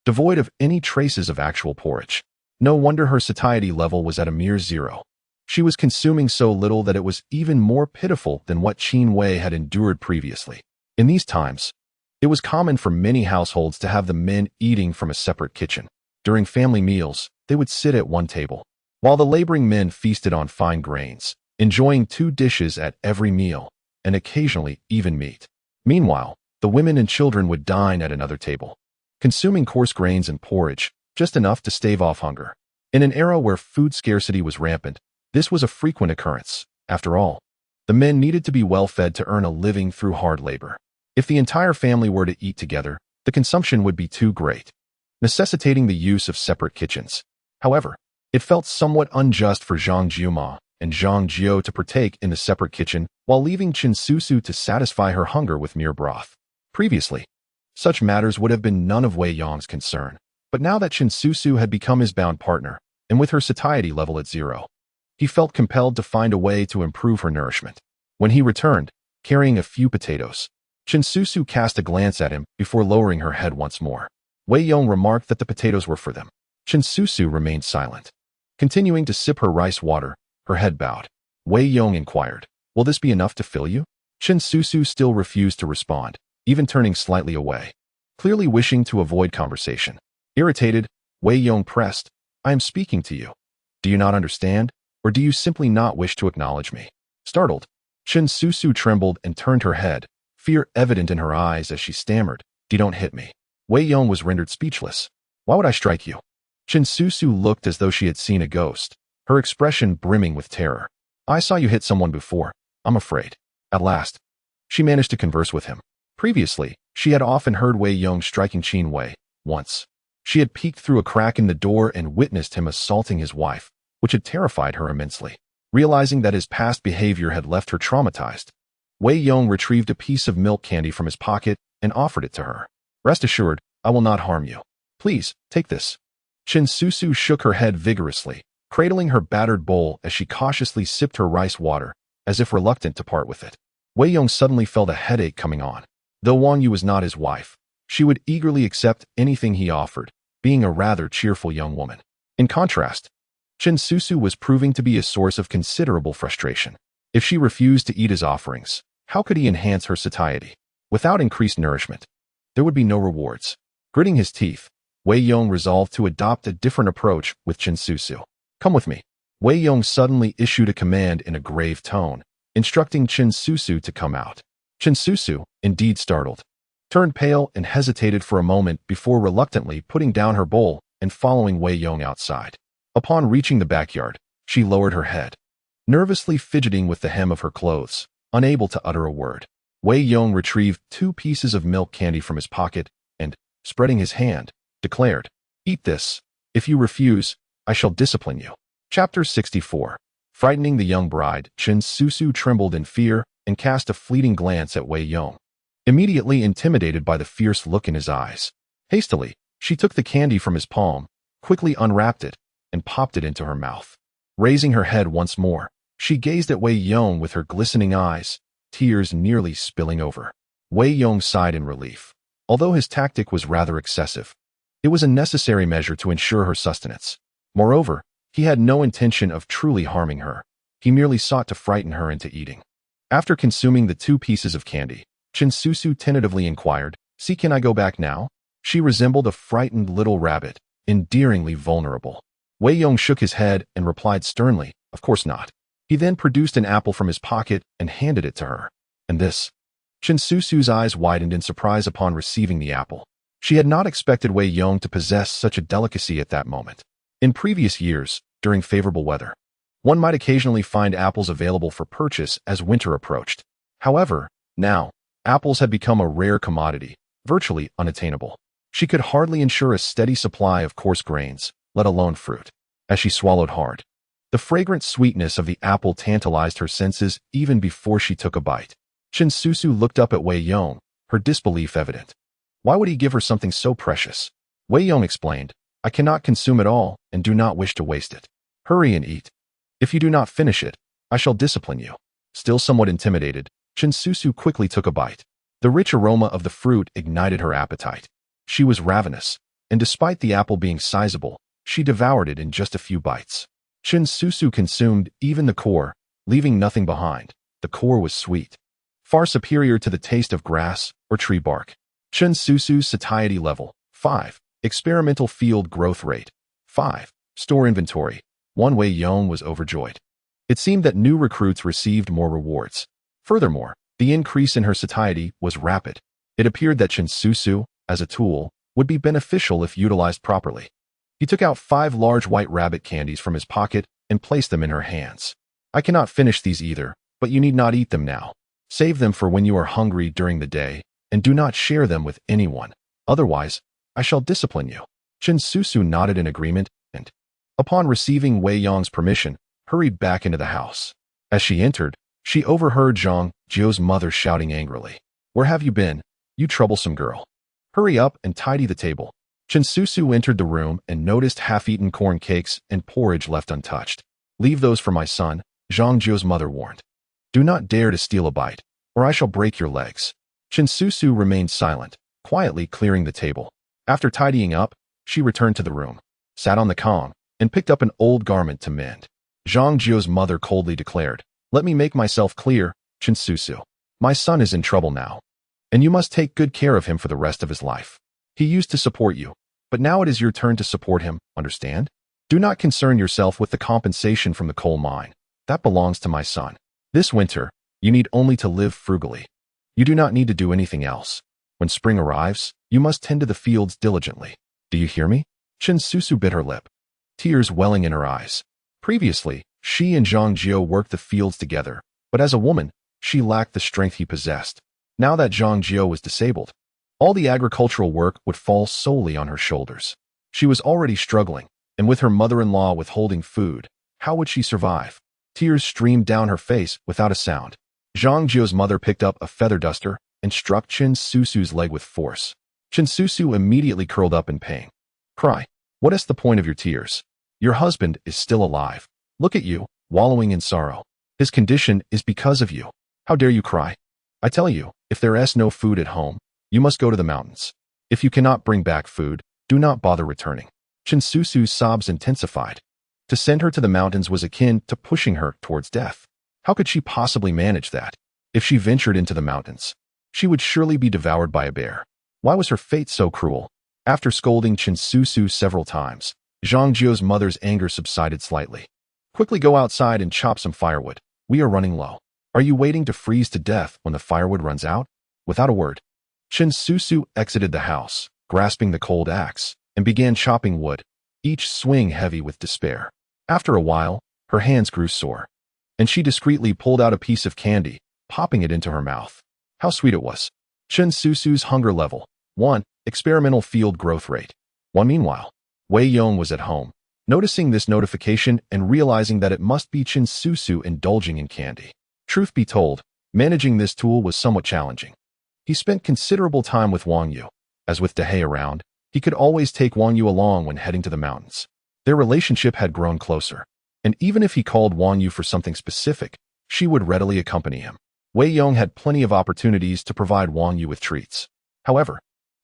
[SPEAKER 1] devoid of any traces of actual porridge. No wonder her satiety level was at a mere 0. She was consuming so little that it was even more pitiful than what Qin Wei had endured previously. In these times, it was common for many households to have the men eating from a separate kitchen. During family meals, they would sit at one table, while the laboring men feasted on fine grains, enjoying 2 dishes at every meal, and occasionally even meat. Meanwhile, the women and children would dine at another table, consuming coarse grains and porridge, just enough to stave off hunger. In an era where food scarcity was rampant, this was a frequent occurrence. After all, the men needed to be well-fed to earn a living through hard labor. If the entire family were to eat together, the consumption would be too great, necessitating the use of separate kitchens. However, it felt somewhat unjust for Zhang Jiuma and Zhang Jiu to partake in the separate kitchen while leaving Qin Su to satisfy her hunger with mere broth. Previously, such matters would have been none of Wei Yong's concern, but now that Qin Su had become his bound partner, and with her satiety level at 0, he felt compelled to find a way to improve her nourishment. When he returned, carrying a few potatoes, Qin Su cast a glance at him before lowering her head once more. Wei Yong remarked that the potatoes were for them. Qin Su remained silent, continuing to sip her rice water, her head bowed. Wei Yong inquired, "Will this be enough to fill you?" Qin Su still refused to respond, even turning slightly away, clearly wishing to avoid conversation. Irritated, Wei Yong pressed, "I am speaking to you. Do you not understand, or do you simply not wish to acknowledge me?" Startled, Qin Su trembled and turned her head, fear evident in her eyes as she stammered, "Don't hit me." Wei Yong was rendered speechless. "Why would I strike you?" Qin Su looked as though she had seen a ghost, her expression brimming with terror. "I saw you hit someone before. I'm afraid." At last, she managed to converse with him. Previously, she had often heard Wei Yong striking Qin Wei. Once, she had peeked through a crack in the door and witnessed him assaulting his wife, which had terrified her immensely. Realizing that his past behavior had left her traumatized, Wei Yong retrieved a piece of milk candy from his pocket and offered it to her. "Rest assured, I will not harm you. Please, take this." Qin Su shook her head vigorously, cradling her battered bowl as she cautiously sipped her rice water, as if reluctant to part with it. Wei Yong suddenly felt a headache coming on. Though Wang Yu was not his wife, she would eagerly accept anything he offered, being a rather cheerful young woman. In contrast, Qin Su was proving to be a source of considerable frustration. If she refused to eat his offerings, how could he enhance her satiety? Without increased nourishment, there would be no rewards. Gritting his teeth, Wei Yong resolved to adopt a different approach with Qin Su. "Come with me." Wei Yong suddenly issued a command in a grave tone, instructing Qin Su to come out. Qin Su, indeed startled, turned pale and hesitated for a moment before reluctantly putting down her bowl and following Wei Yong outside. Upon reaching the backyard, she lowered her head, nervously fidgeting with the hem of her clothes, unable to utter a word. Wei Yong retrieved 2 pieces of milk candy from his pocket and, spreading his hand, declared, "Eat this. If you refuse, I shall discipline you." Chapter 64. Frightening the young bride, Qin Su trembled in fear and cast a fleeting glance at Wei Yong, immediately intimidated by the fierce look in his eyes. Hastily, she took the candy from his palm, quickly unwrapped it, and popped it into her mouth. Raising her head once more, she gazed at Wei Yong with her glistening eyes, tears nearly spilling over. Wei Yong sighed in relief. Although his tactic was rather excessive, it was a necessary measure to ensure her sustenance. Moreover, he had no intention of truly harming her. He merely sought to frighten her into eating. After consuming the 2 pieces of candy, Qin Su tentatively inquired, "See, can I go back now?" She resembled a frightened little rabbit, endearingly vulnerable. Wei Yong shook his head and replied sternly, "Of course not." He then produced an apple from his pocket and handed it to her. And this? Qin Su's eyes widened in surprise upon receiving the apple. She had not expected Wei Yong to possess such a delicacy at that moment. In previous years, during favorable weather, One might occasionally find apples available for purchase as winter approached. However, now, apples had become a rare commodity, virtually unattainable. She could hardly ensure a steady supply of coarse grains, let alone fruit. As she swallowed hard, the fragrant sweetness of the apple tantalized her senses even before she took a bite. Qin Susu looked up at Wei Yong, her disbelief evident. Why would he give her something so precious? Wei Yong explained, I cannot consume it all and do not wish to waste it. Hurry and eat. If you do not finish it, I shall discipline you. Still somewhat intimidated, Qin Susu quickly took a bite. The rich aroma of the fruit ignited her appetite. She was ravenous, and despite the apple being sizable, she devoured it in just a few bites. Qin Susu consumed even the core, leaving nothing behind. The core was sweet, far superior to the taste of grass or tree bark. Qin Susu's satiety level, 5. Experimental field growth rate, 5. Store inventory, 1. Wei Yong was overjoyed. It seemed that new recruits received more rewards. Furthermore, the increase in her satiety was rapid. It appeared that Qin Susu, as a tool, would be beneficial if utilized properly. He took out 5 large white rabbit candies from his pocket and placed them in her hands. I cannot finish these either, but you need not eat them now. Save them for when you are hungry during the day, and do not share them with anyone. Otherwise, I shall discipline you. Qin Susu nodded in agreement and, upon receiving Wei Yong's permission, hurried back into the house. As she entered, she overheard Zhang Jiu's mother shouting angrily. Where have you been, you troublesome girl? Hurry up and tidy the table. Qin Susu entered the room and noticed half-eaten corn cakes and porridge left untouched. Leave those for my son, Zhang Jiu's mother warned. Do not dare to steal a bite, or I shall break your legs. Qin Susu remained silent, quietly clearing the table. After tidying up, she returned to the room, sat on the kong, and picked up an old garment to mend. Zhang Jiu's mother coldly declared, Let me make myself clear, Qin Susu. My son is in trouble now, and you must take good care of him for the rest of his life. He used to support you, but now it is your turn to support him, understand? Do not concern yourself with the compensation from the coal mine. That belongs to my son. This winter, you need only to live frugally. You do not need to do anything else. When spring arrives, you must tend to the fields diligently. Do you hear me? Qin Susu bit her lip, tears welling in her eyes. Previously, she and Zhang Jiu worked the fields together, but as a woman, she lacked the strength he possessed. Now that Zhang Jiu was disabled, all the agricultural work would fall solely on her shoulders. She was already struggling, and with her mother-in-law withholding food, how would she survive? Tears streamed down her face without a sound. Zhang Jiu's mother picked up a feather duster and struck Qin Susu's leg with force. Qin Susu immediately curled up in pain. Cry. What is the point of your tears? Your husband is still alive. Look at you, wallowing in sorrow. His condition is because of you. How dare you cry? I tell you, if there is no food at home, you must go to the mountains. If you cannot bring back food, do not bother returning. Qin Susu's sobs intensified. To send her to the mountains was akin to pushing her towards death. How could she possibly manage that? If she ventured into the mountains, she would surely be devoured by a bear. Why was her fate so cruel? After scolding Qin Susu several times, Zhang Jiu's mother's anger subsided slightly. Quickly go outside and chop some firewood. We are running low. Are you waiting to freeze to death when the firewood runs out? Without a word, Qin Susu exited the house, grasping the cold axe, and began chopping wood, each swing heavy with despair. After a while, her hands grew sore, and she discreetly pulled out a piece of candy, popping it into her mouth. How sweet it was. Qin Susu's hunger level, 1. Experimental field growth rate, 1. Meanwhile, Wei Yong was at home, noticing this notification and realizing that it must be Qin Susu indulging in candy. Truth be told, managing this tool was somewhat challenging. He spent considerable time with Wang Yu. As with Dehei around, he could always take Wang Yu along when heading to the mountains. Their relationship had grown closer, and even if he called Wang Yu for something specific, she would readily accompany him. Wei Yong had plenty of opportunities to provide Wang Yu with treats. However,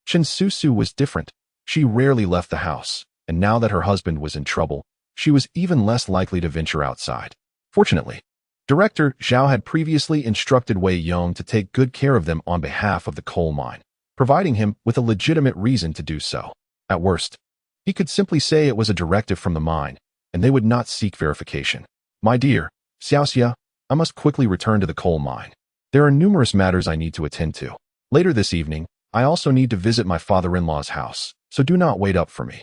[SPEAKER 1] Qin Susu was different. She rarely left the house, and now that her husband was in trouble, she was even less likely to venture outside. Fortunately, Director Zhao had previously instructed Wei Yong to take good care of them on behalf of the coal mine, providing him with a legitimate reason to do so. At worst, he could simply say it was a directive from the mine, and they would not seek verification. My dear, Xiaoxia, I must quickly return to the coal mine. There are numerous matters I need to attend to. Later this evening, I also need to visit my father-in-law's house, so do not wait up for me.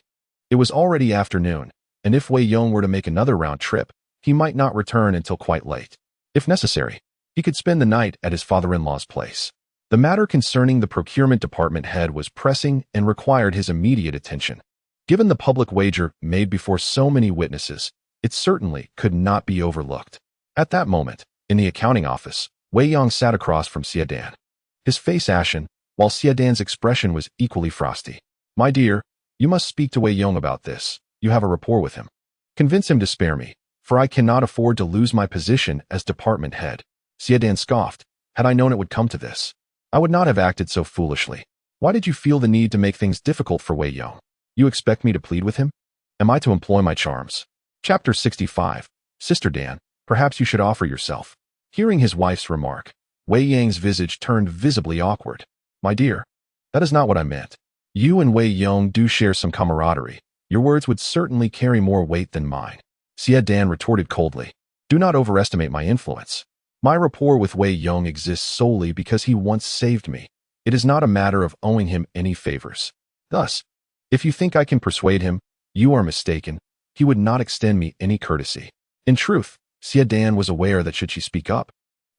[SPEAKER 1] It was already afternoon, and if Wei Yong were to make another round trip, he might not return until quite late. If necessary, he could spend the night at his father-in-law's place. The matter concerning the procurement department head was pressing and required his immediate attention. Given the public wager made before so many witnesses, it certainly could not be overlooked. At that moment, in the accounting office, Wei Yong sat across from Xiaodan, his face ashen, while Xiaodan's expression was equally frosty. "My dear, you must speak to Wei Yong about this. You have a rapport with him. Convince him to spare me, for I cannot afford to lose my position as department head." Xiaodan scoffed. "Had I known it would come to this, I would not have acted so foolishly. Why did you feel the need to make things difficult for Wei Yong? You expect me to plead with him? Am I to employ my charms?" Chapter 65. Sister Dan, perhaps you should offer yourself. Hearing his wife's remark, Wei Yang's visage turned visibly awkward. "My dear, that is not what I meant. You and Wei Yong do share some camaraderie. Your words would certainly carry more weight than mine." Xiaodan retorted coldly. "Do not overestimate my influence. My rapport with Wei Yong exists solely because he once saved me. It is not a matter of owing him any favors. Thus, if you think I can persuade him, you are mistaken. He would not extend me any courtesy." In truth, Xiaodan was aware that should she speak up,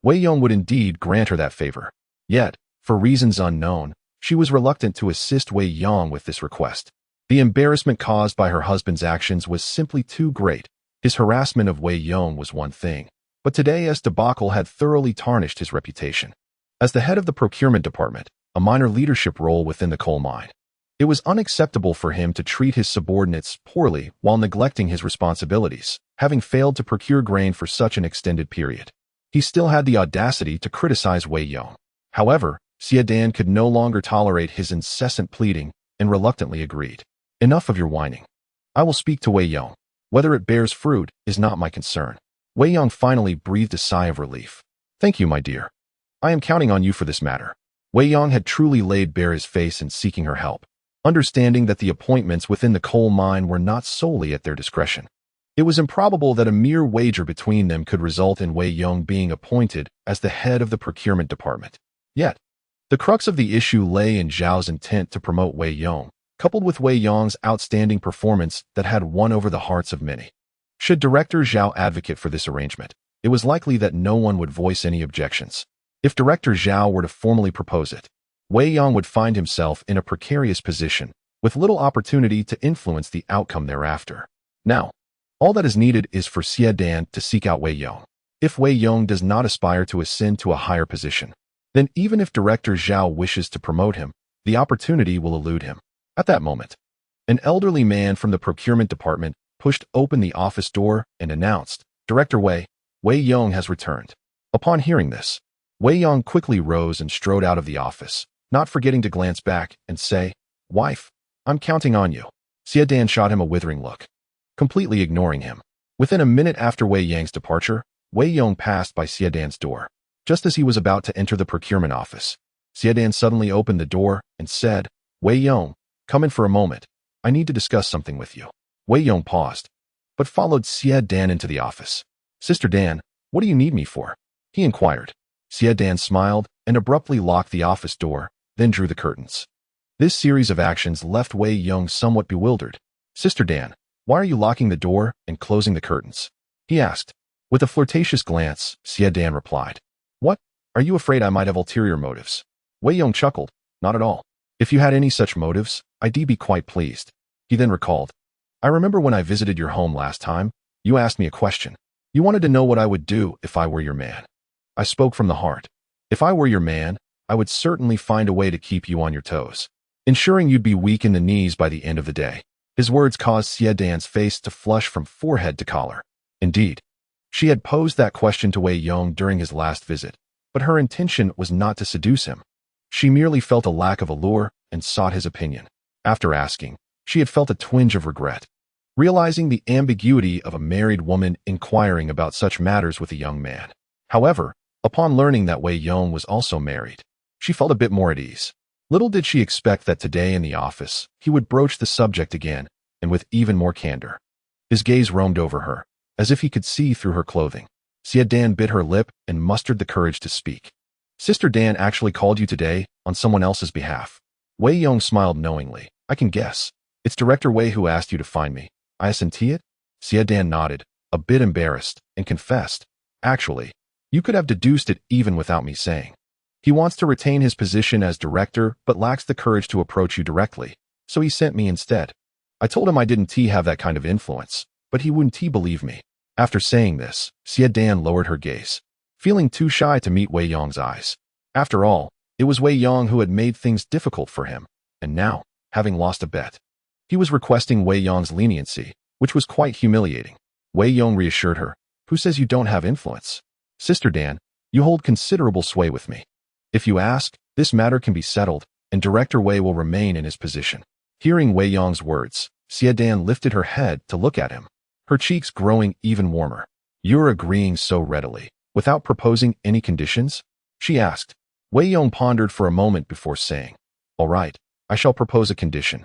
[SPEAKER 1] Wei Yong would indeed grant her that favor. Yet, for reasons unknown, she was reluctant to assist Wei Yong with this request. The embarrassment caused by her husband's actions was simply too great. His harassment of Wei Yong was one thing, but today's debacle had thoroughly tarnished his reputation. As the head of the procurement department, a minor leadership role within the coal mine, it was unacceptable for him to treat his subordinates poorly while neglecting his responsibilities, having failed to procure grain for such an extended period. He still had the audacity to criticize Wei Yong. However, Xiaodan could no longer tolerate his incessant pleading and reluctantly agreed. "Enough of your whining. I will speak to Wei Yong. Whether it bears fruit is not my concern." Wei Yong finally breathed a sigh of relief. "Thank you, my dear. I am counting on you for this matter." Wei Yong had truly laid bare his face in seeking her help, understanding that the appointments within the coal mine were not solely at their discretion. It was improbable that a mere wager between them could result in Wei Yong being appointed as the head of the procurement department. Yet, the crux of the issue lay in Zhao's intent to promote Wei Yong, coupled with Wei Yong's outstanding performance that had won over the hearts of many. Should Director Zhao advocate for this arrangement, it was likely that no one would voice any objections. If Director Zhao were to formally propose it, Wei Yong would find himself in a precarious position, with little opportunity to influence the outcome thereafter. Now, all that is needed is for Xiaodan to seek out Wei Yong. If Wei Yong does not aspire to ascend to a higher position, then even if Director Zhao wishes to promote him, the opportunity will elude him. At that moment, an elderly man from the procurement department pushed open the office door and announced, "Director Wei Yong has returned." Upon hearing this, Wei Yong quickly rose and strode out of the office, not forgetting to glance back and say, "Wife, I'm counting on you." Xiaodan shot him a withering look, completely ignoring him. Within a minute after Wei Yang's departure, Wei Yong passed by Xiaodan's door. Just as he was about to enter the procurement office, Xiaodan suddenly opened the door and said, "Wei Yong, come in for a moment. I need to discuss something with you." Wei Yong paused, but followed Xiaodan into the office. "Sister Dan, what do you need me for?" he inquired. Xiaodan smiled and abruptly locked the office door, then drew the curtains. This series of actions left Wei Yong somewhat bewildered. "Sister Dan, why are you locking the door and closing the curtains?" he asked. With a flirtatious glance, Xiaodan replied, "What? Are you afraid I might have ulterior motives?" Wei Yong chuckled. "Not at all. If you had any such motives, I'd be quite pleased." He then recalled, "I remember when I visited your home last time, you asked me a question. You wanted to know what I would do if I were your man. I spoke from the heart. If I were your man, I would certainly find a way to keep you on your toes, ensuring you'd be weak in the knees by the end of the day." His words caused Xiaodan's face to flush from forehead to collar. Indeed, she had posed that question to Wei Yong during his last visit, but her intention was not to seduce him. She merely felt a lack of allure and sought his opinion. After asking, she had felt a twinge of regret, realizing the ambiguity of a married woman inquiring about such matters with a young man. However, upon learning that Wei Yong was also married, she felt a bit more at ease. Little did she expect that today in the office, he would broach the subject again, and with even more candor. His gaze roamed over her, as if he could see through her clothing. Xiaodan bit her lip and mustered the courage to speak. "Sister Dan actually called you today on someone else's behalf." Wei Yong smiled knowingly. "I can guess. It's Director Wei who asked you to find me. I assent it?" Xiaodan nodded, a bit embarrassed, and confessed, "Actually, you could have deduced it even without me saying. He wants to retain his position as director but lacks the courage to approach you directly, so he sent me instead. I told him I didn't have that kind of influence, but he wouldn't believe me." After saying this, Xie Dan lowered her gaze, feeling too shy to meet Wei Yong's eyes. After all, it was Wei Yong who had made things difficult for him, and now, having lost a bet, he was requesting Wei Yong's leniency, which was quite humiliating. Wei Yong reassured her, "Who says you don't have influence? Sister Dan, you hold considerable sway with me. If you ask, this matter can be settled, and Director Wei will remain in his position." Hearing Wei Yong's words, Xie Dan lifted her head to look at him, her cheeks growing even warmer. "You're agreeing so readily, without proposing any conditions?" she asked. Wei Yong pondered for a moment before saying, "All right, I shall propose a condition.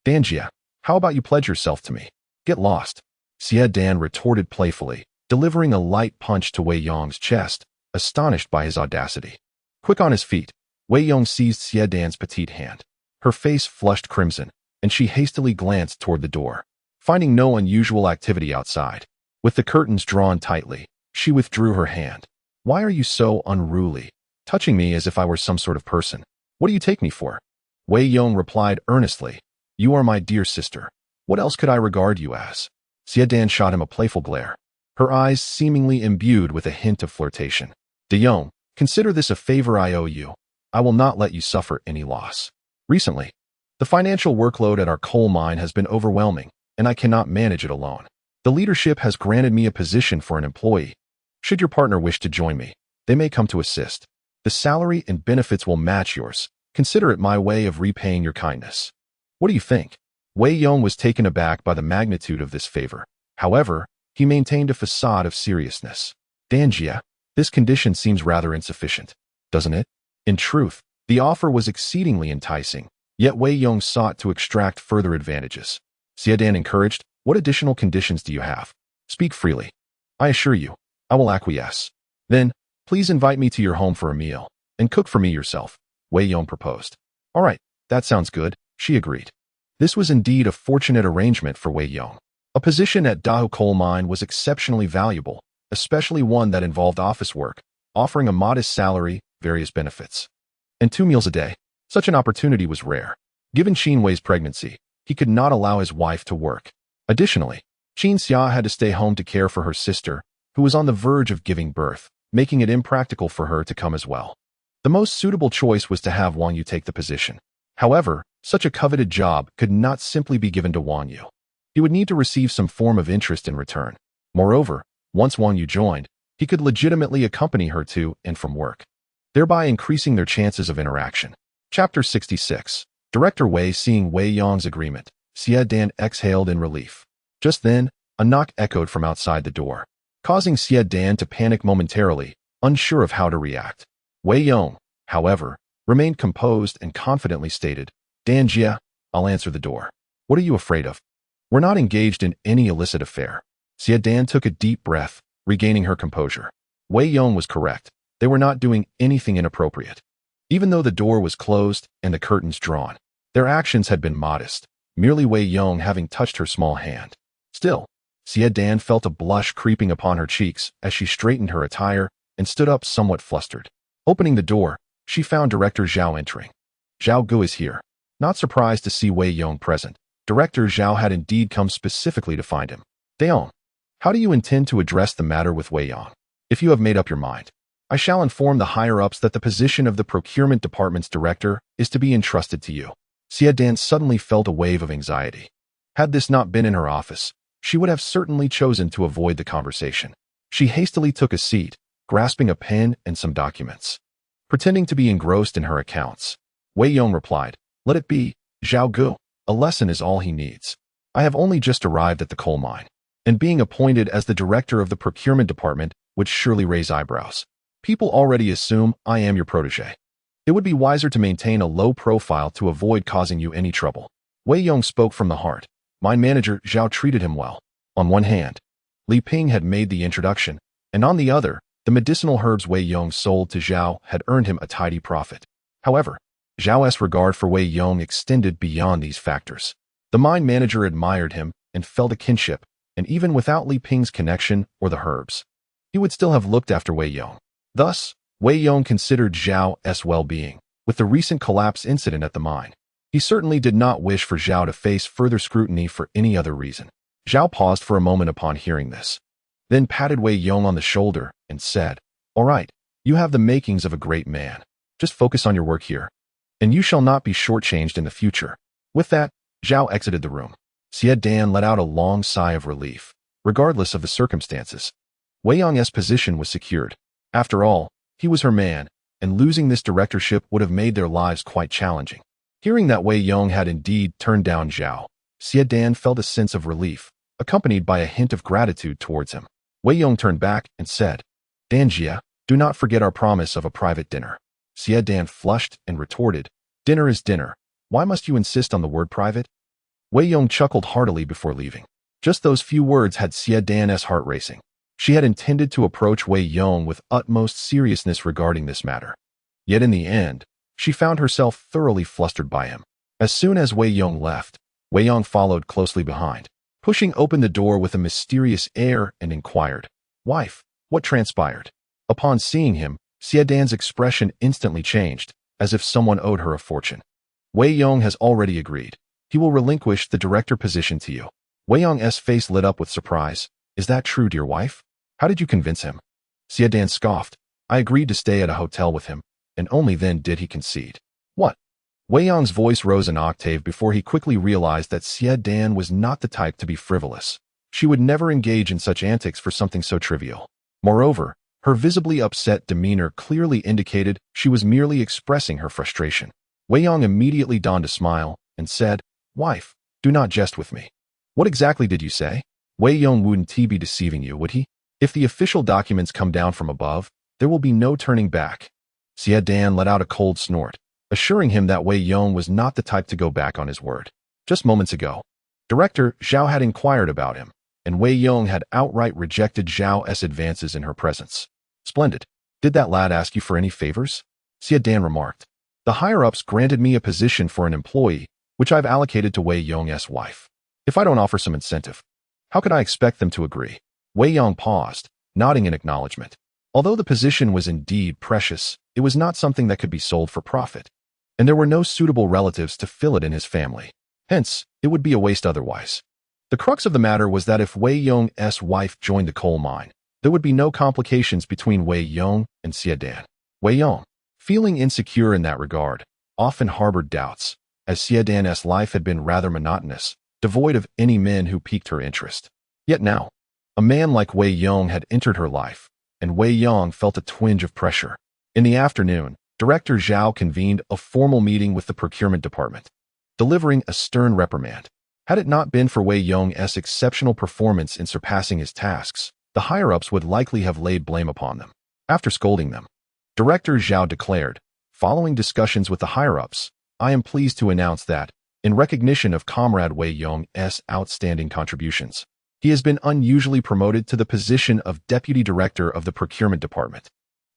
[SPEAKER 1] Danjia, how about you pledge yourself to me? Get lost." Xie Dan retorted playfully, delivering a light punch to Wei Yong's chest, astonished by his audacity. Quick on his feet, Wei Yong seized Xie Dan's petite hand. Her face flushed crimson, and she hastily glanced toward the door, finding no unusual activity outside. With the curtains drawn tightly, she withdrew her hand. "Why are you so unruly, touching me as if I were some sort of person? What do you take me for?" Wei Yong replied earnestly, "You are my dear sister. What else could I regard you as?" Xie Dan shot him a playful glare, her eyes seemingly imbued with a hint of flirtation. "De Yong, consider this a favor I owe you. I will not let you suffer any loss. Recently, the financial workload at our coal mine has been overwhelming, and I cannot manage it alone. The leadership has granted me a position for an employee. Should your partner wish to join me, they may come to assist. The salary and benefits will match yours. Consider it my way of repaying your kindness. What do you think?" Wei Yong was taken aback by the magnitude of this favor. However, he maintained a facade of seriousness. "Danjia, this condition seems rather insufficient, doesn't it?" In truth, the offer was exceedingly enticing, yet Wei Yong sought to extract further advantages. Xie Dan encouraged, "What additional conditions do you have? Speak freely. I assure you, I will acquiesce." "Then, please invite me to your home for a meal, and cook for me yourself," Wei Yong proposed. "All right, that sounds good," she agreed. This was indeed a fortunate arrangement for Wei Yong. A position at Dahu coal mine was exceptionally valuable, especially one that involved office work, offering a modest salary, various benefits, and 2 meals a day. Such an opportunity was rare. Given Qin Wei's pregnancy, he could not allow his wife to work. Additionally, Qin Xia had to stay home to care for her sister, who was on the verge of giving birth, making it impractical for her to come as well. The most suitable choice was to have Wang Yu take the position. However, such a coveted job could not simply be given to Wang Yu. He would need to receive some form of interest in return. Moreover, once Wang Yu joined, he could legitimately accompany her to and from work, thereby increasing their chances of interaction. Chapter 66. Director Wei seeing Wei Yong's agreement, Xie Dan exhaled in relief. Just then, a knock echoed from outside the door, causing Xie Dan to panic momentarily, unsure of how to react. Wei Yong, however, remained composed and confidently stated, "Danjia, I'll answer the door. What are you afraid of? We're not engaged in any illicit affair." Xie Dan took a deep breath, regaining her composure. Wei Yong was correct. They were not doing anything inappropriate. Even though the door was closed and the curtains drawn, their actions had been modest, merely Wei Yong having touched her small hand. Still, Xie Dan felt a blush creeping upon her cheeks as she straightened her attire and stood up somewhat flustered. Opening the door, she found Director Zhao entering. "Zhao Gu is here." Not surprised to see Wei Yong present, Director Zhao had indeed come specifically to find him. "Daon, how do you intend to address the matter with Wei Yong? If you have made up your mind, I shall inform the higher-ups that the position of the procurement department's director is to be entrusted to you." Xie Dan suddenly felt a wave of anxiety. Had this not been in her office, she would have certainly chosen to avoid the conversation. She hastily took a seat, grasping a pen and some documents. Pretending to be engrossed in her accounts, Wei Yong replied, "Let it be, Zhao Gu. A lesson is all he needs. I have only just arrived at the coal mine, and being appointed as the director of the procurement department would surely raise eyebrows. People already assume I am your protege. It would be wiser to maintain a low profile to avoid causing you any trouble." Wei Yong spoke from the heart. Mine manager Zhao treated him well. On one hand, Li Ping had made the introduction, and on the other, the medicinal herbs Wei Yong sold to Zhao had earned him a tidy profit. However, Zhao's regard for Wei Yong extended beyond these factors. The mine manager admired him and felt a kinship, and even without Li Ping's connection or the herbs, he would still have looked after Wei Yong. Thus, Wei Yong considered Zhao's well-being. With the recent collapse incident at the mine, he certainly did not wish for Zhao to face further scrutiny for any other reason. Zhao paused for a moment upon hearing this, then patted Wei Yong on the shoulder and said, "All right, you have the makings of a great man. Just focus on your work here, and you shall not be shortchanged in the future." With that, Zhao exited the room. Xie Dan let out a long sigh of relief. Regardless of the circumstances, Wei Yong's position was secured. After all, he was her man, and losing this directorship would have made their lives quite challenging. Hearing that Wei Yong had indeed turned down Zhao, Xie Dan felt a sense of relief, accompanied by a hint of gratitude towards him. Wei Yong turned back and said, "Dan Jia, do not forget our promise of a private dinner." Xie Dan flushed and retorted, "Dinner is dinner. Why must you insist on the word private?" Wei Yong chuckled heartily before leaving. Just those few words had Xie Dan's heart racing. She had intended to approach Wei Yong with utmost seriousness regarding this matter. Yet in the end, she found herself thoroughly flustered by him. As soon as Wei Yong left, Wei Yong followed closely behind, pushing open the door with a mysterious air and inquired, "Wife, what transpired?" Upon seeing him, Xie Dan's expression instantly changed, as if someone owed her a fortune. "Wei Yong has already agreed. He will relinquish the director position to you." Wei Yong's face lit up with surprise. "Is that true, dear wife? How did you convince him?" Xie Dan scoffed. "I agreed to stay at a hotel with him, and only then did he concede." "What?" Wei Yong's voice rose an octave before he quickly realized that Xie Dan was not the type to be frivolous. She would never engage in such antics for something so trivial. Moreover, her visibly upset demeanor clearly indicated she was merely expressing her frustration. Wei Yong immediately donned a smile and said, "Wife, do not jest with me. What exactly did you say?" "Wei Yong wouldn't be deceiving you, would he? If the official documents come down from above, there will be no turning back." Xie Dan let out a cold snort, assuring him that Wei Yong was not the type to go back on his word. Just moments ago, Director Zhao had inquired about him, and Wei Yong had outright rejected Zhao's advances in her presence. "Splendid. Did that lad ask you for any favors?" Xie Dan remarked. "The higher-ups granted me a position for an employee, which I've allocated to Wei Yong's wife. If I don't offer some incentive, how could I expect them to agree?" Wei Yong paused, nodding in acknowledgement. Although the position was indeed precious, it was not something that could be sold for profit, and there were no suitable relatives to fill it in his family. Hence, it would be a waste otherwise. The crux of the matter was that if Wei Yong's wife joined the coal mine, there would be no complications between Wei Yong and Xie Dan. Wei Yong, feeling insecure in that regard, often harbored doubts, as Xie Dan's life had been rather monotonous, devoid of any men who piqued her interest. Yet now, a man like Wei Yong had entered her life, and Wei Yong felt a twinge of pressure. In the afternoon, Director Zhao convened a formal meeting with the procurement department, delivering a stern reprimand. Had it not been for Wei Yong's exceptional performance in surpassing his tasks, the higher-ups would likely have laid blame upon them. After scolding them, Director Zhao declared, "Following discussions with the higher-ups, I am pleased to announce that, in recognition of Comrade Wei Yong's outstanding contributions, he has been unusually promoted to the position of Deputy Director of the Procurement Department.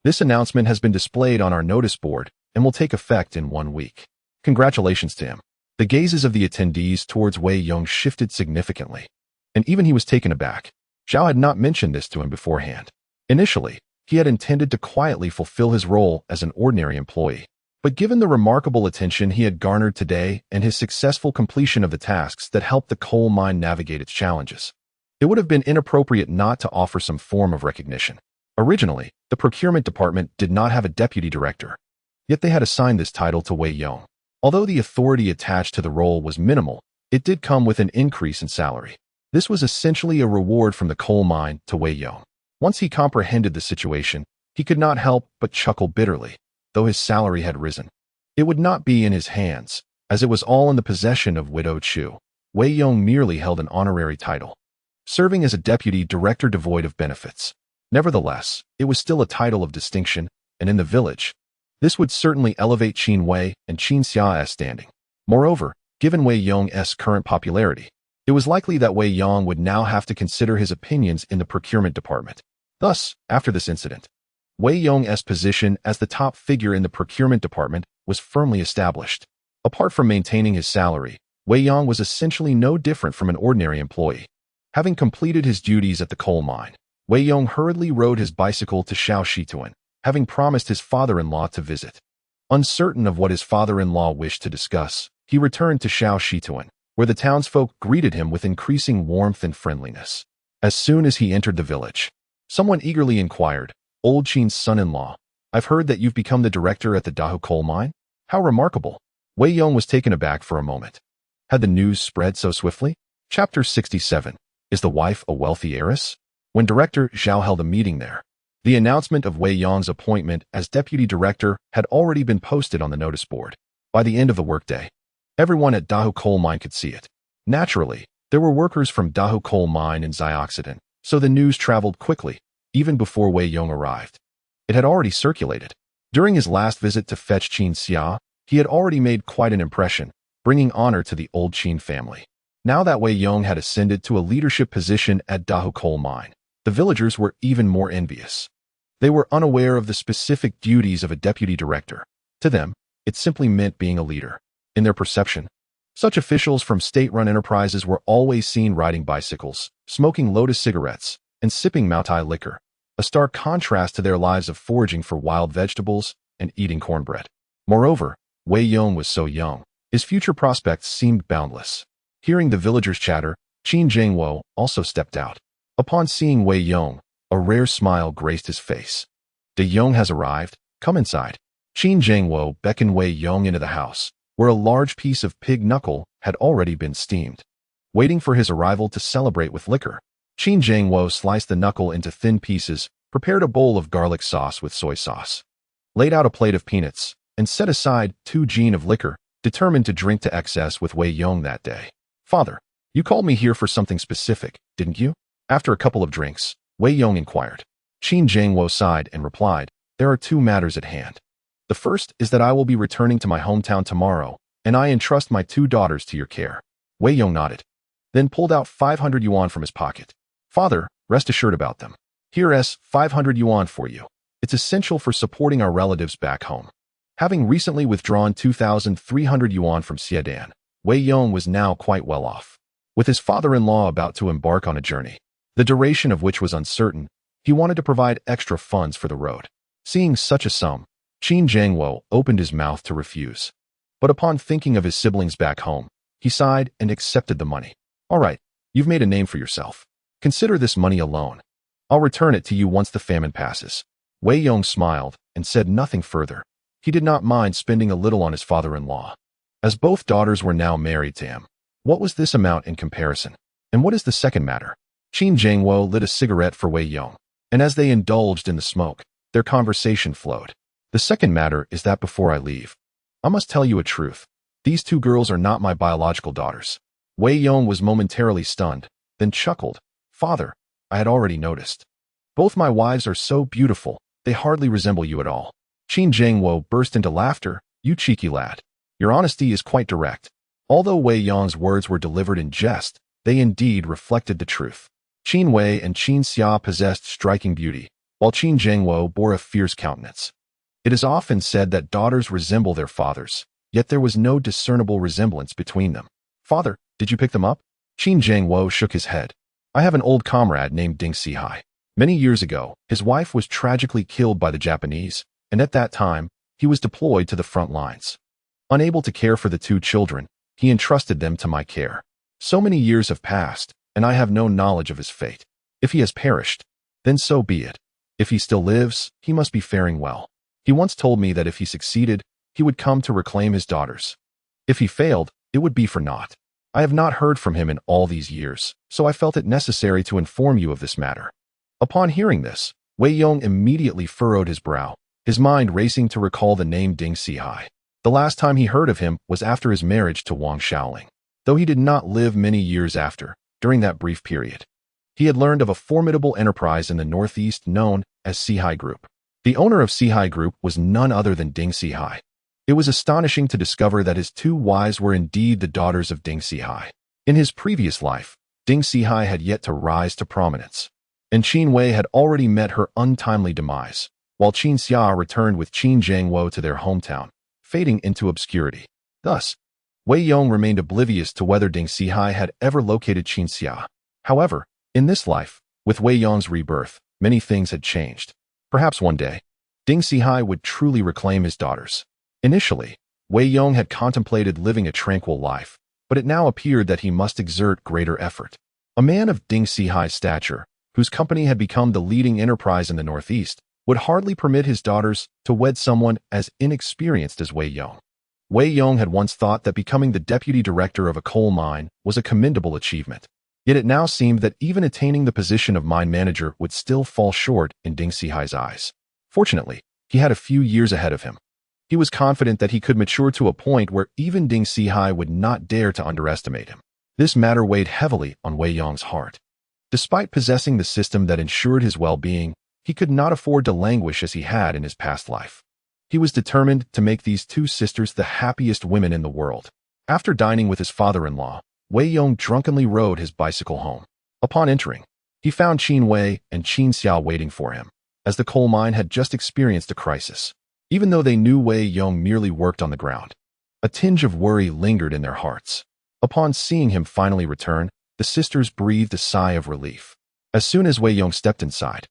[SPEAKER 1] This announcement has been displayed on our notice board and will take effect in 1 week. Congratulations to him." The gazes of the attendees towards Wei Yong shifted significantly, and even he was taken aback. Zhao had not mentioned this to him beforehand. Initially, he had intended to quietly fulfill his role as an ordinary employee. But given the remarkable attention he had garnered today and his successful completion of the tasks that helped the coal mine navigate its challenges, it would have been inappropriate not to offer some form of recognition. Originally, the procurement department did not have a deputy director, yet they had assigned this title to Wei Yong. Although the authority attached to the role was minimal, it did come with an increase in salary. This was essentially a reward from the coal mine to Wei Yong. Once he comprehended the situation, he could not help but chuckle bitterly. Though his salary had risen, it would not be in his hands, as it was all in the possession of Widow Chu. Wei Yong merely held an honorary title, serving as a deputy director devoid of benefits. Nevertheless, it was still a title of distinction, and in the village, this would certainly elevate Qin Wei and Qin Xia's standing. Moreover, given Wei Yong's current popularity, it was likely that Wei Yong would now have to consider his opinions in the procurement department. Thus, after this incident, Wei Yong's position as the top figure in the procurement department was firmly established. Apart from maintaining his salary, Wei Yong was essentially no different from an ordinary employee. Having completed his duties at the coal mine, Wei Yong hurriedly rode his bicycle to Shaoxituan, having promised his father-in-law to visit. Uncertain of what his father-in-law wished to discuss, he returned to Shaoxituan, where the townsfolk greeted him with increasing warmth and friendliness. As soon as he entered the village, someone eagerly inquired, "Old Qin's son-in-law, I've heard that you've become the director at the Dahu coal mine? How remarkable!" Wei Yong was taken aback for a moment. Had the news spread so swiftly? Chapter 67. Is the wife a wealthy heiress? When Director Zhao held a meeting there, the announcement of Wei Yong's appointment as deputy director had already been posted on the notice board. By the end of the workday, everyone at Dahu coal mine could see it. Naturally, there were workers from Dahu coal mine in Xiaoxidan, so the news traveled quickly, even before Wei Yong arrived. It had already circulated. During his last visit to fetch Qin Xia, he had already made quite an impression, bringing honor to the old Qin family. Now that Wei Yong had ascended to a leadership position at Dahu coal mine, the villagers were even more envious. They were unaware of the specific duties of a deputy director. To them, it simply meant being a leader. In their perception, such officials from state-run enterprises were always seen riding bicycles, smoking lotus cigarettes, and sipping Maotai liquor, a stark contrast to their lives of foraging for wild vegetables and eating cornbread. Moreover, Wei Yong was so young, his future prospects seemed boundless. Hearing the villagers' chatter, Qin Zhengwo also stepped out. Upon seeing Wei Yong, a rare smile graced his face. "De Yong has arrived, come inside." Qin Zhengwo beckoned Wei Yong into the house, where a large piece of pig knuckle had already been steamed. Waiting for his arrival to celebrate with liquor, Qin Zhengwo sliced the knuckle into thin pieces, prepared a bowl of garlic sauce with soy sauce, laid out a plate of peanuts, and set aside 2 gin of liquor, determined to drink to excess with Wei Yong that day. "Father, you called me here for something specific, didn't you?" After a couple of drinks, Wei Yong inquired. Qin Zhengwo sighed and replied, "There are 2 matters at hand. The first is that I will be returning to my hometown tomorrow, and I entrust my 2 daughters to your care." Wei Yong nodded, then pulled out 500 yuan from his pocket. "Father, rest assured about them. Here's 500 yuan for you. It's essential for supporting our relatives back home." Having recently withdrawn 2,300 yuan from Xiedan, Wei Yong was now quite well off. With his father-in-law about to embark on a journey, the duration of which was uncertain, he wanted to provide extra funds for the road. Seeing such a sum, Qin Zhengwo opened his mouth to refuse. But upon thinking of his siblings back home, he sighed and accepted the money. "All right, you've made a name for yourself. Consider this money alone. I'll return it to you once the famine passes." Wei Yong smiled and said nothing further. He did not mind spending a little on his father-in-law. As both daughters were now married to him, what was this amount in comparison? And what is the second matter? Qin Zhengwo lit a cigarette for Wei Yong, and as they indulged in the smoke, their conversation flowed. "The second matter is that before I leave, I must tell you a truth. These 2 girls are not my biological daughters." Wei Yong was momentarily stunned, then chuckled. "Father, I had already noticed. Both my wives are so beautiful, they hardly resemble you at all." Qin Zhengwo burst into laughter. "You cheeky lad. Your honesty is quite direct." Although Wei Yong's words were delivered in jest, they indeed reflected the truth. Qin Wei and Qin Xia possessed striking beauty, while Qin Zhengwo bore a fierce countenance. It is often said that daughters resemble their fathers, yet there was no discernible resemblance between them. "Father, did you pick them up?" Qin Zhengwo shook his head. "I have an old comrade named Ding Sihai. Many years ago, his wife was tragically killed by the Japanese, and at that time, he was deployed to the front lines. Unable to care for the 2 children, he entrusted them to my care. So many years have passed, and I have no knowledge of his fate. If he has perished, then so be it. If he still lives, he must be faring well. He once told me that if he succeeded, he would come to reclaim his daughters. If he failed, it would be for naught. I have not heard from him in all these years, so I felt it necessary to inform you of this matter." Upon hearing this, Wei Yong immediately furrowed his brow, his mind racing to recall the name Ding Sihai. The last time he heard of him was after his marriage to Wang Shaoling, though he did not live many years after. During that brief period, he had learned of a formidable enterprise in the Northeast known as Sihai Group. The owner of Sihai Group was none other than Ding Sihai. It was astonishing to discover that his 2 wives were indeed the daughters of Ding Sihai. In his previous life, Ding Sihai had yet to rise to prominence, and Qin Wei had already met her untimely demise, while Qin Xia returned with Qin Zhengwo to their hometown, fading into obscurity. Thus, Wei Yong remained oblivious to whether Ding Sihai had ever located Qin Xia. However, in this life, with Wei Yong's rebirth, many things had changed. Perhaps one day, Ding Sihai would truly reclaim his daughters. Initially, Wei Yong had contemplated living a tranquil life, but it now appeared that he must exert greater effort. A man of Ding Sihai's stature, whose company had become the leading enterprise in the Northeast, would hardly permit his daughters to wed someone as inexperienced as Wei Yong. Wei Yong had once thought that becoming the deputy director of a coal mine was a commendable achievement. Yet it now seemed that even attaining the position of mine manager would still fall short in Ding Sihai's eyes. Fortunately, he had a few years ahead of him. He was confident that he could mature to a point where even Ding Sihai would not dare to underestimate him. This matter weighed heavily on Wei Yong's heart. Despite possessing the system that ensured his well-being, he could not afford to languish as he had in his past life. He was determined to make these two sisters the happiest women in the world. After dining with his father-in-law, Wei Yong drunkenly rode his bicycle home. Upon entering, he found Qin Wei and Qin Xiao waiting for him, as the coal mine had just experienced a crisis. Even though they knew Wei Yong merely worked on the ground, a tinge of worry lingered in their hearts. Upon seeing him finally return, the sisters breathed a sigh of relief. As soon as Wei Yong stepped inside,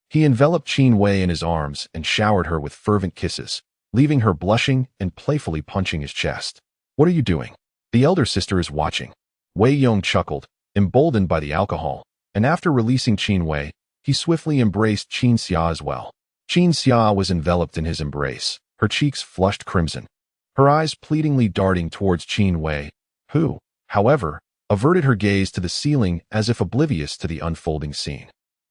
[SPEAKER 1] he enveloped Qin Wei in his arms and showered her with fervent kisses, leaving her blushing and playfully punching his chest. "What are you doing? The elder sister is watching." Wei Yong chuckled, emboldened by the alcohol, and after releasing Qin Wei, he swiftly embraced Qin Xia as well. Qin Xia was enveloped in his embrace, her cheeks flushed crimson, her eyes pleadingly darting towards Qin Wei, who, however, averted her gaze to the ceiling as if oblivious to the unfolding scene.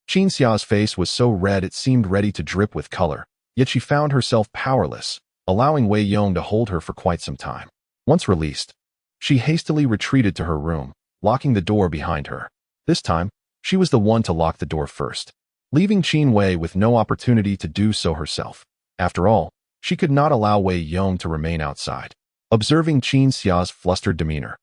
[SPEAKER 1] Qin Xia's face was so red it seemed ready to drip with color, yet she found herself powerless, allowing Wei Yong to hold her for quite some time. Once released, she hastily retreated to her room, locking the door behind her. This time, she was the one to lock the door first, leaving Qin Wei with no opportunity to do so herself. After all, she could not allow Wei Yong to remain outside. Observing Qin Xia's flustered demeanor,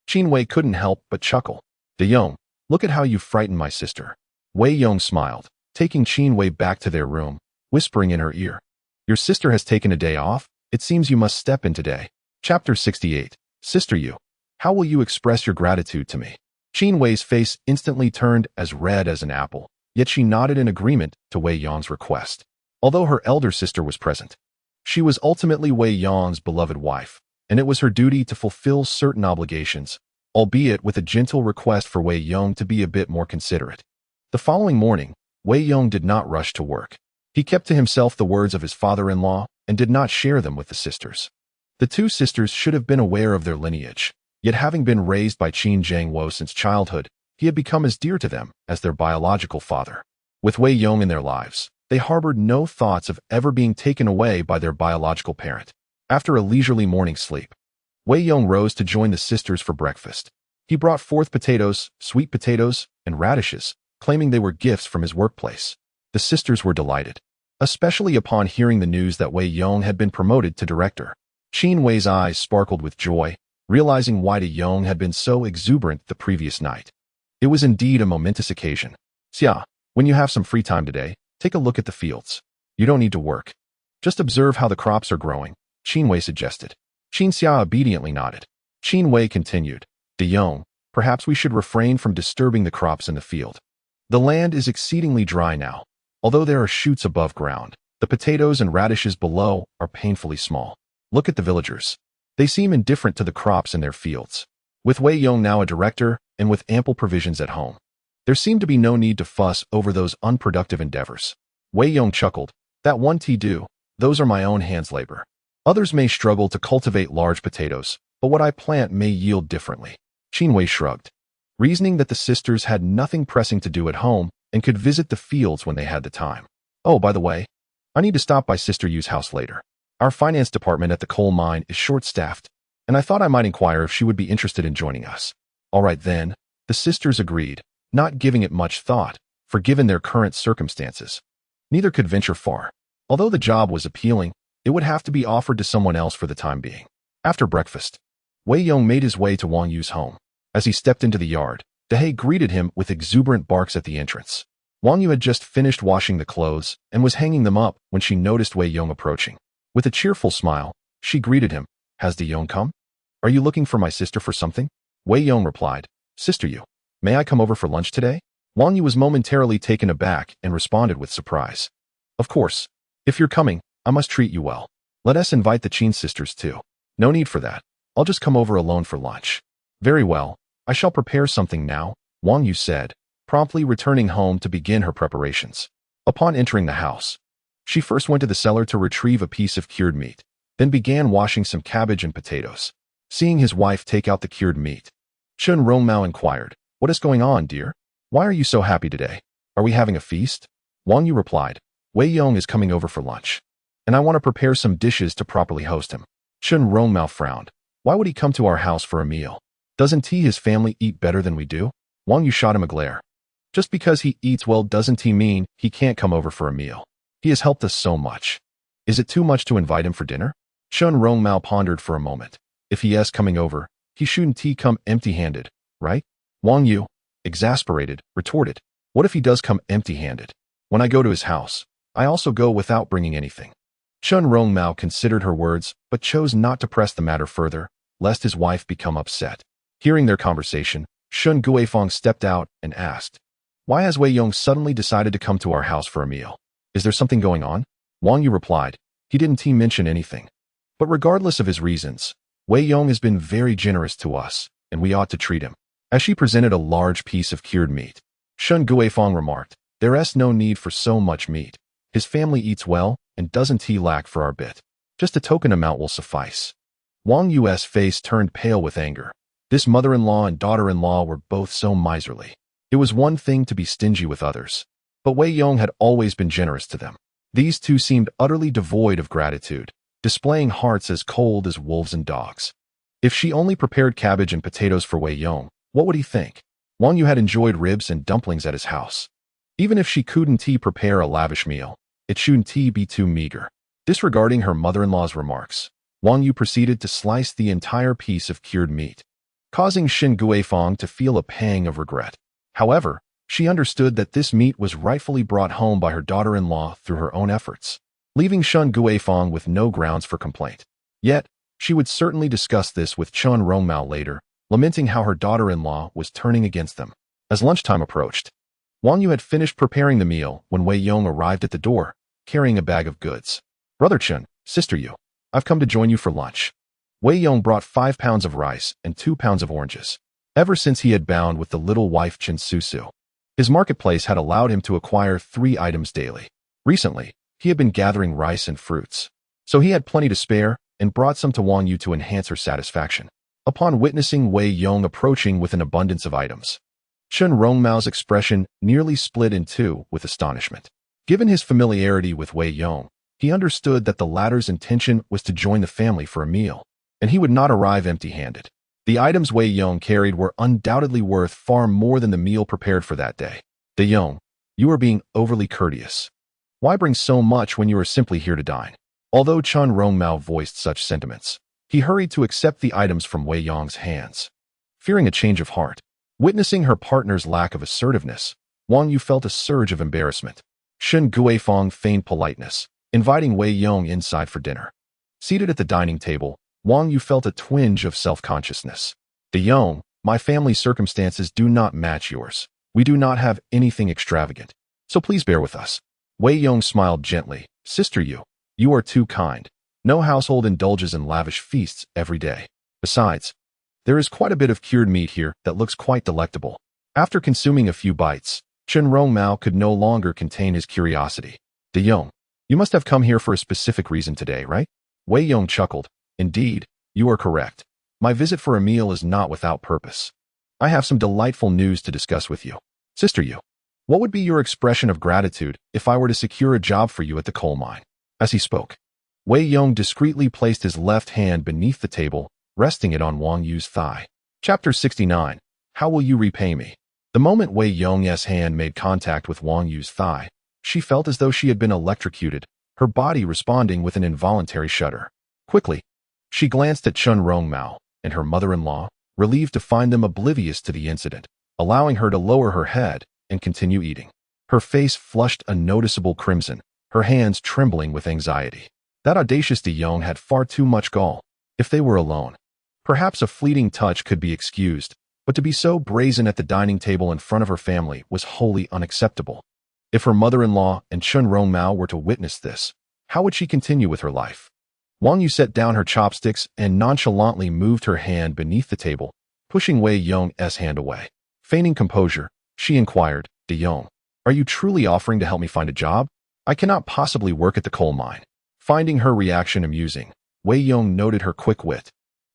[SPEAKER 1] Qin Wei couldn't help but chuckle. "De Yong, look at how you frightened my sister." Wei Yong smiled, taking Qin Wei back to their room, whispering in her ear, "Your sister has taken a day off. It seems you must step in today." Chapter 68. Sister Yu, how will you express your gratitude to me? Qin Wei's face instantly turned as red as an apple, yet she nodded in agreement to Wei Yong's request. Although her elder sister was present, she was ultimately Wei Yong's beloved wife, and it was her duty to fulfill certain obligations, albeit with a gentle request for Wei Yong to be a bit more considerate. The following morning, Wei Yong did not rush to work. He kept to himself the words of his father-in-law and did not share them with the sisters. The two sisters should have been aware of their lineage, yet having been raised by Qin Zhangwo since childhood, he had become as dear to them as their biological father. With Wei Yong in their lives, they harbored no thoughts of ever being taken away by their biological parent. After a leisurely morning sleep, Wei Yong rose to join the sisters for breakfast. He brought forth potatoes, sweet potatoes, and radishes, claiming they were gifts from his workplace. The sisters were delighted, especially upon hearing the news that Wei Yong had been promoted to director. Qin Wei's eyes sparkled with joy, realizing why De Yong had been so exuberant the previous night. It was indeed a momentous occasion. "Xia, when you have some free time today, take a look at the fields. You don't need to work. Just observe how the crops are growing," Qin Wei suggested. Qin Xia obediently nodded. Qin Wei continued, "De Yong, perhaps we should refrain from disturbing the crops in the field. The land is exceedingly dry now. Although there are shoots above ground, the potatoes and radishes below are painfully small. Look at the villagers. They seem indifferent to the crops in their fields." With Wei Yong now a director and with ample provisions at home, there seemed to be no need to fuss over those unproductive endeavors. Wei Yong chuckled, "That one tea do, those are my own hands' labor. Others may struggle to cultivate large potatoes, but what I plant may yield differently." Qin Wei shrugged, reasoning that the sisters had nothing pressing to do at home and could visit the fields when they had the time. "Oh, by the way, I need to stop by Sister Yu's house later. Our finance department at the coal mine is short-staffed, and I thought I might inquire if she would be interested in joining us." "All right then," the sisters agreed, not giving it much thought, for given their current circumstances, neither could venture far. Although the job was appealing, it would have to be offered to someone else for the time being. After breakfast, Wei Yong made his way to Wang Yu's home. As he stepped into the yard, Dehei greeted him with exuberant barks at the entrance. Wang Yu had just finished washing the clothes and was hanging them up when she noticed Wei Yong approaching. With a cheerful smile, she greeted him. "Has De Yong come? Are you looking for my sister for something?" Wei Yong replied, "Sister Yu, May I come over for lunch today? Wang Yu was momentarily taken aback and responded with surprise. Of course. If you're coming, I must treat you well. Let us invite the Qin sisters too. No need for that. I'll just come over alone for lunch. Very well. I shall prepare something now, Wang Yu said, promptly returning home to begin her preparations. Upon entering the house, she first went to the cellar to retrieve a piece of cured meat, then began washing some cabbage and potatoes. Seeing his wife take out the cured meat, Qin Rongmao inquired, "What is going on, dear? Why are you so happy today? Are we having a feast?" Wang Yu replied, "Wei Yong is coming over for lunch, and I want to prepare some dishes to properly host him." Qin Rongmao frowned. Why would he come to our house for a meal? Doesn't his family eat better than we do? Wang Yu shot him a glare. Just because he eats well doesn't mean he can't come over for a meal. He has helped us so much. Is it too much to invite him for dinner? Qin Rongmao pondered for a moment. If he is coming over, he shouldn't come empty-handed, right? Wang Yu, exasperated, retorted. What if he does come empty-handed? When I go to his house, I also go without bringing anything. Qin Rongmao considered her words, but chose not to press the matter further, lest his wife become upset. Hearing their conversation, Shun Guifang stepped out and asked, "Why has Wei Yong suddenly decided to come to our house for a meal? Is there something going on?" Wang Yu replied, "He didn't mention anything. But regardless of his reasons, Wei Yong has been very generous to us, and we ought to treat him." As she presented a large piece of cured meat, Shun Guifang remarked, "There's no need for so much meat. His family eats well, and doesn't he lack for our bit? Just a token amount will suffice." Wang Yu's face turned pale with anger. This mother-in-law and daughter-in-law were both so miserly. It was one thing to be stingy with others, but Wei Yong had always been generous to them. These two seemed utterly devoid of gratitude, displaying hearts as cold as wolves and dogs. If she only prepared cabbage and potatoes for Wei Yong, what would he think? Wang Yu had enjoyed ribs and dumplings at his house. Even if she couldn't prepare a lavish meal, it shouldn't be too meager. Disregarding her mother-in-law's remarks, Wang Yu proceeded to slice the entire piece of cured meat, causing Qin Guifang to feel a pang of regret. However, she understood that this meat was rightfully brought home by her daughter-in-law through her own efforts, leaving Shun Guifang with no grounds for complaint. Yet, she would certainly discuss this with Qin Rongmao later, lamenting how her daughter-in-law was turning against them. As lunchtime approached, Wang Yu had finished preparing the meal when Wei Yong arrived at the door, carrying a bag of goods. "Brother Qin, sister Yu, I've come to join you for lunch." Wei Yong brought 5 pounds of rice and 2 pounds of oranges. Ever since he had bound with the little wife Qin Susu, his marketplace had allowed him to acquire 3 items daily. Recently, he had been gathering rice and fruits, so he had plenty to spare and brought some to Wang Yu to enhance her satisfaction. Upon witnessing Wei Yong approaching with an abundance of items, Qin Rongmao's expression nearly split in two with astonishment. Given his familiarity with Wei Yong, he understood that the latter's intention was to join the family for a meal, and he would not arrive empty-handed. The items Wei Yong carried were undoubtedly worth far more than the meal prepared for that day. "De Yong, you are being overly courteous. Why bring so much when you are simply here to dine?" Although Qin Rongmao voiced such sentiments, he hurried to accept the items from Wei Yong's hands. Fearing a change of heart, witnessing her partner's lack of assertiveness, Wang Yu felt a surge of embarrassment. Qin Guifang feigned politeness, inviting Wei Yong inside for dinner. Seated at the dining table, Wang Yu felt a twinge of self-consciousness. "De Yong, my family's circumstances do not match yours. We do not have anything extravagant, so please bear with us." Wei Yong smiled gently. "Sister Yu, you are too kind. No household indulges in lavish feasts every day. Besides, there is quite a bit of cured meat here that looks quite delectable." After consuming a few bites, Qin Rongmao could no longer contain his curiosity. "De Yong, you must have come here for a specific reason today, right?" Wei Yong chuckled. "Indeed, you are correct. My visit for a meal is not without purpose. I have some delightful news to discuss with you. Sister Yu, what would be your expression of gratitude if I were to secure a job for you at the coal mine?" As he spoke, Wei Yong discreetly placed his left hand beneath the table, resting it on Wang Yu's thigh. Chapter 69. How will you repay me? The moment Wei Yong's hand made contact with Wang Yu's thigh, she felt as though she had been electrocuted, her body responding with an involuntary shudder. Quickly, she glanced at Qin Rongmao and her mother-in-law, relieved to find them oblivious to the incident, allowing her to lower her head and continue eating. Her face flushed a noticeable crimson, her hands trembling with anxiety. That audacious De Yong had far too much gall. If they were alone, perhaps a fleeting touch could be excused, But to be so brazen at the dining table in front of her family was wholly unacceptable. If her mother-in-law and Qin Wei were to witness this, how would she continue with her life? Wang Yu set down her chopsticks and nonchalantly moved her hand beneath the table, pushing Wei Yong's hand away. Feigning composure, she inquired, "De Yong, are you truly offering to help me find a job? I cannot possibly work at the coal mine." Finding her reaction amusing, Wei Yong noted her quick wit.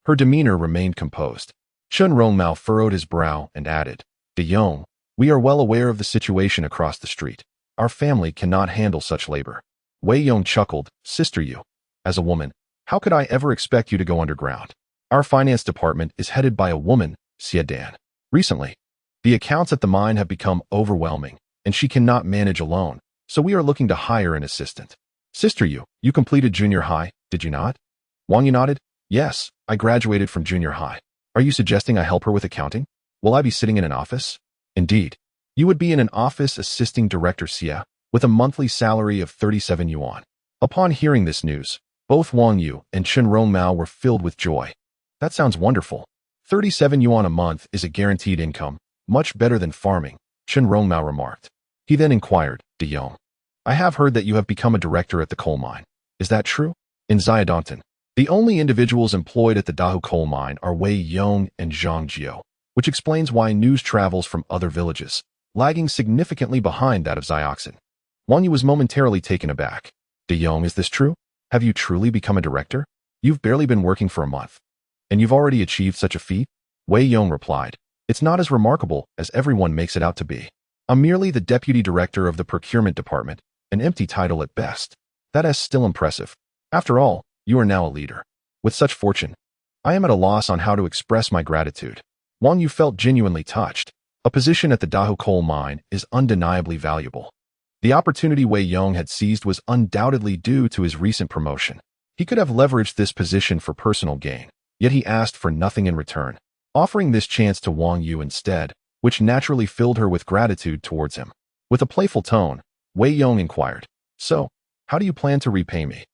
[SPEAKER 1] Her demeanor remained composed. Qin Wei furrowed his brow and added, "De Yong, we are well aware of the situation across the street. Our family cannot handle such labor." Wei Yong chuckled, "Sister Yu, as a woman, how could I ever expect you to go underground? Our finance department is headed by a woman, Xie Dan. Recently, the accounts at the mine have become overwhelming, and she cannot manage alone, so we are looking to hire an assistant." "Sister Yu, you completed junior high, did you not?" Wang Yu nodded. "Yes, I graduated from junior high. Are you suggesting I help her with accounting? Will I be sitting in an office?" "Indeed. You would be in an office assisting Director Xie, with a monthly salary of 37 yuan. Upon hearing this news, both Wang Yu and Qin Wei were filled with joy. "That sounds wonderful. 37 yuan a month is a guaranteed income, much better than farming," Qin Wei remarked. He then inquired, "De Yong, I have heard that you have become a director at the coal mine. Is that true?" In Xiaodongtan, the only individuals employed at the Dahu coal mine are Wei Yong and Zhang Jiu, which explains why news travels from other villages, lagging significantly behind that of Xiaoxin. Wang Yu was momentarily taken aback. "De Yong, is this true? Have you truly become a director? You've barely been working for a month, and you've already achieved such a feat?" Wei Yong replied, "It's not as remarkable as everyone makes it out to be. I'm merely the deputy director of the procurement department, an empty title at best. That is still impressive. After all, you are now a leader. With such fortune, I am at a loss on how to express my gratitude." Wang Yu felt genuinely touched. A position at the Dahu coal mine is undeniably valuable. The opportunity Wei Yong had seized was undoubtedly due to his recent promotion. He could have leveraged this position for personal gain, yet he asked for nothing in return, offering this chance to Wang Yu instead, which naturally filled her with gratitude towards him. With a playful tone, Wei Yong inquired, "So, how do you plan to repay me?"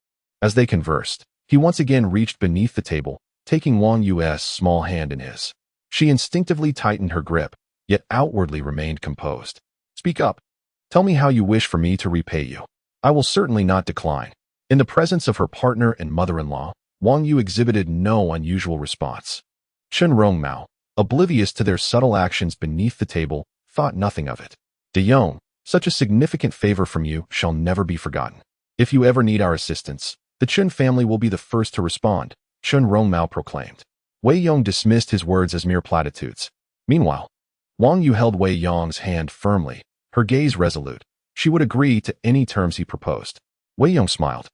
[SPEAKER 1] As they conversed, he once again reached beneath the table, taking Wang Yu's small hand in his. She instinctively tightened her grip, yet outwardly remained composed. "Speak up. Tell me how you wish for me to repay you. I will certainly not decline." In the presence of her partner and mother-in-law, Wang Yu exhibited no unusual response. Qin Wei, oblivious to their subtle actions beneath the table, thought nothing of it. "De Yong, such a significant favor from you shall never be forgotten. If you ever need our assistance, the Qin family will be the first to respond," Qin Wei proclaimed. Wei Yong dismissed his words as mere platitudes. Meanwhile, Wang Yu held Wei Yong's hand firmly, her gaze resolute. She would agree to any terms he proposed. Wei Yong smiled,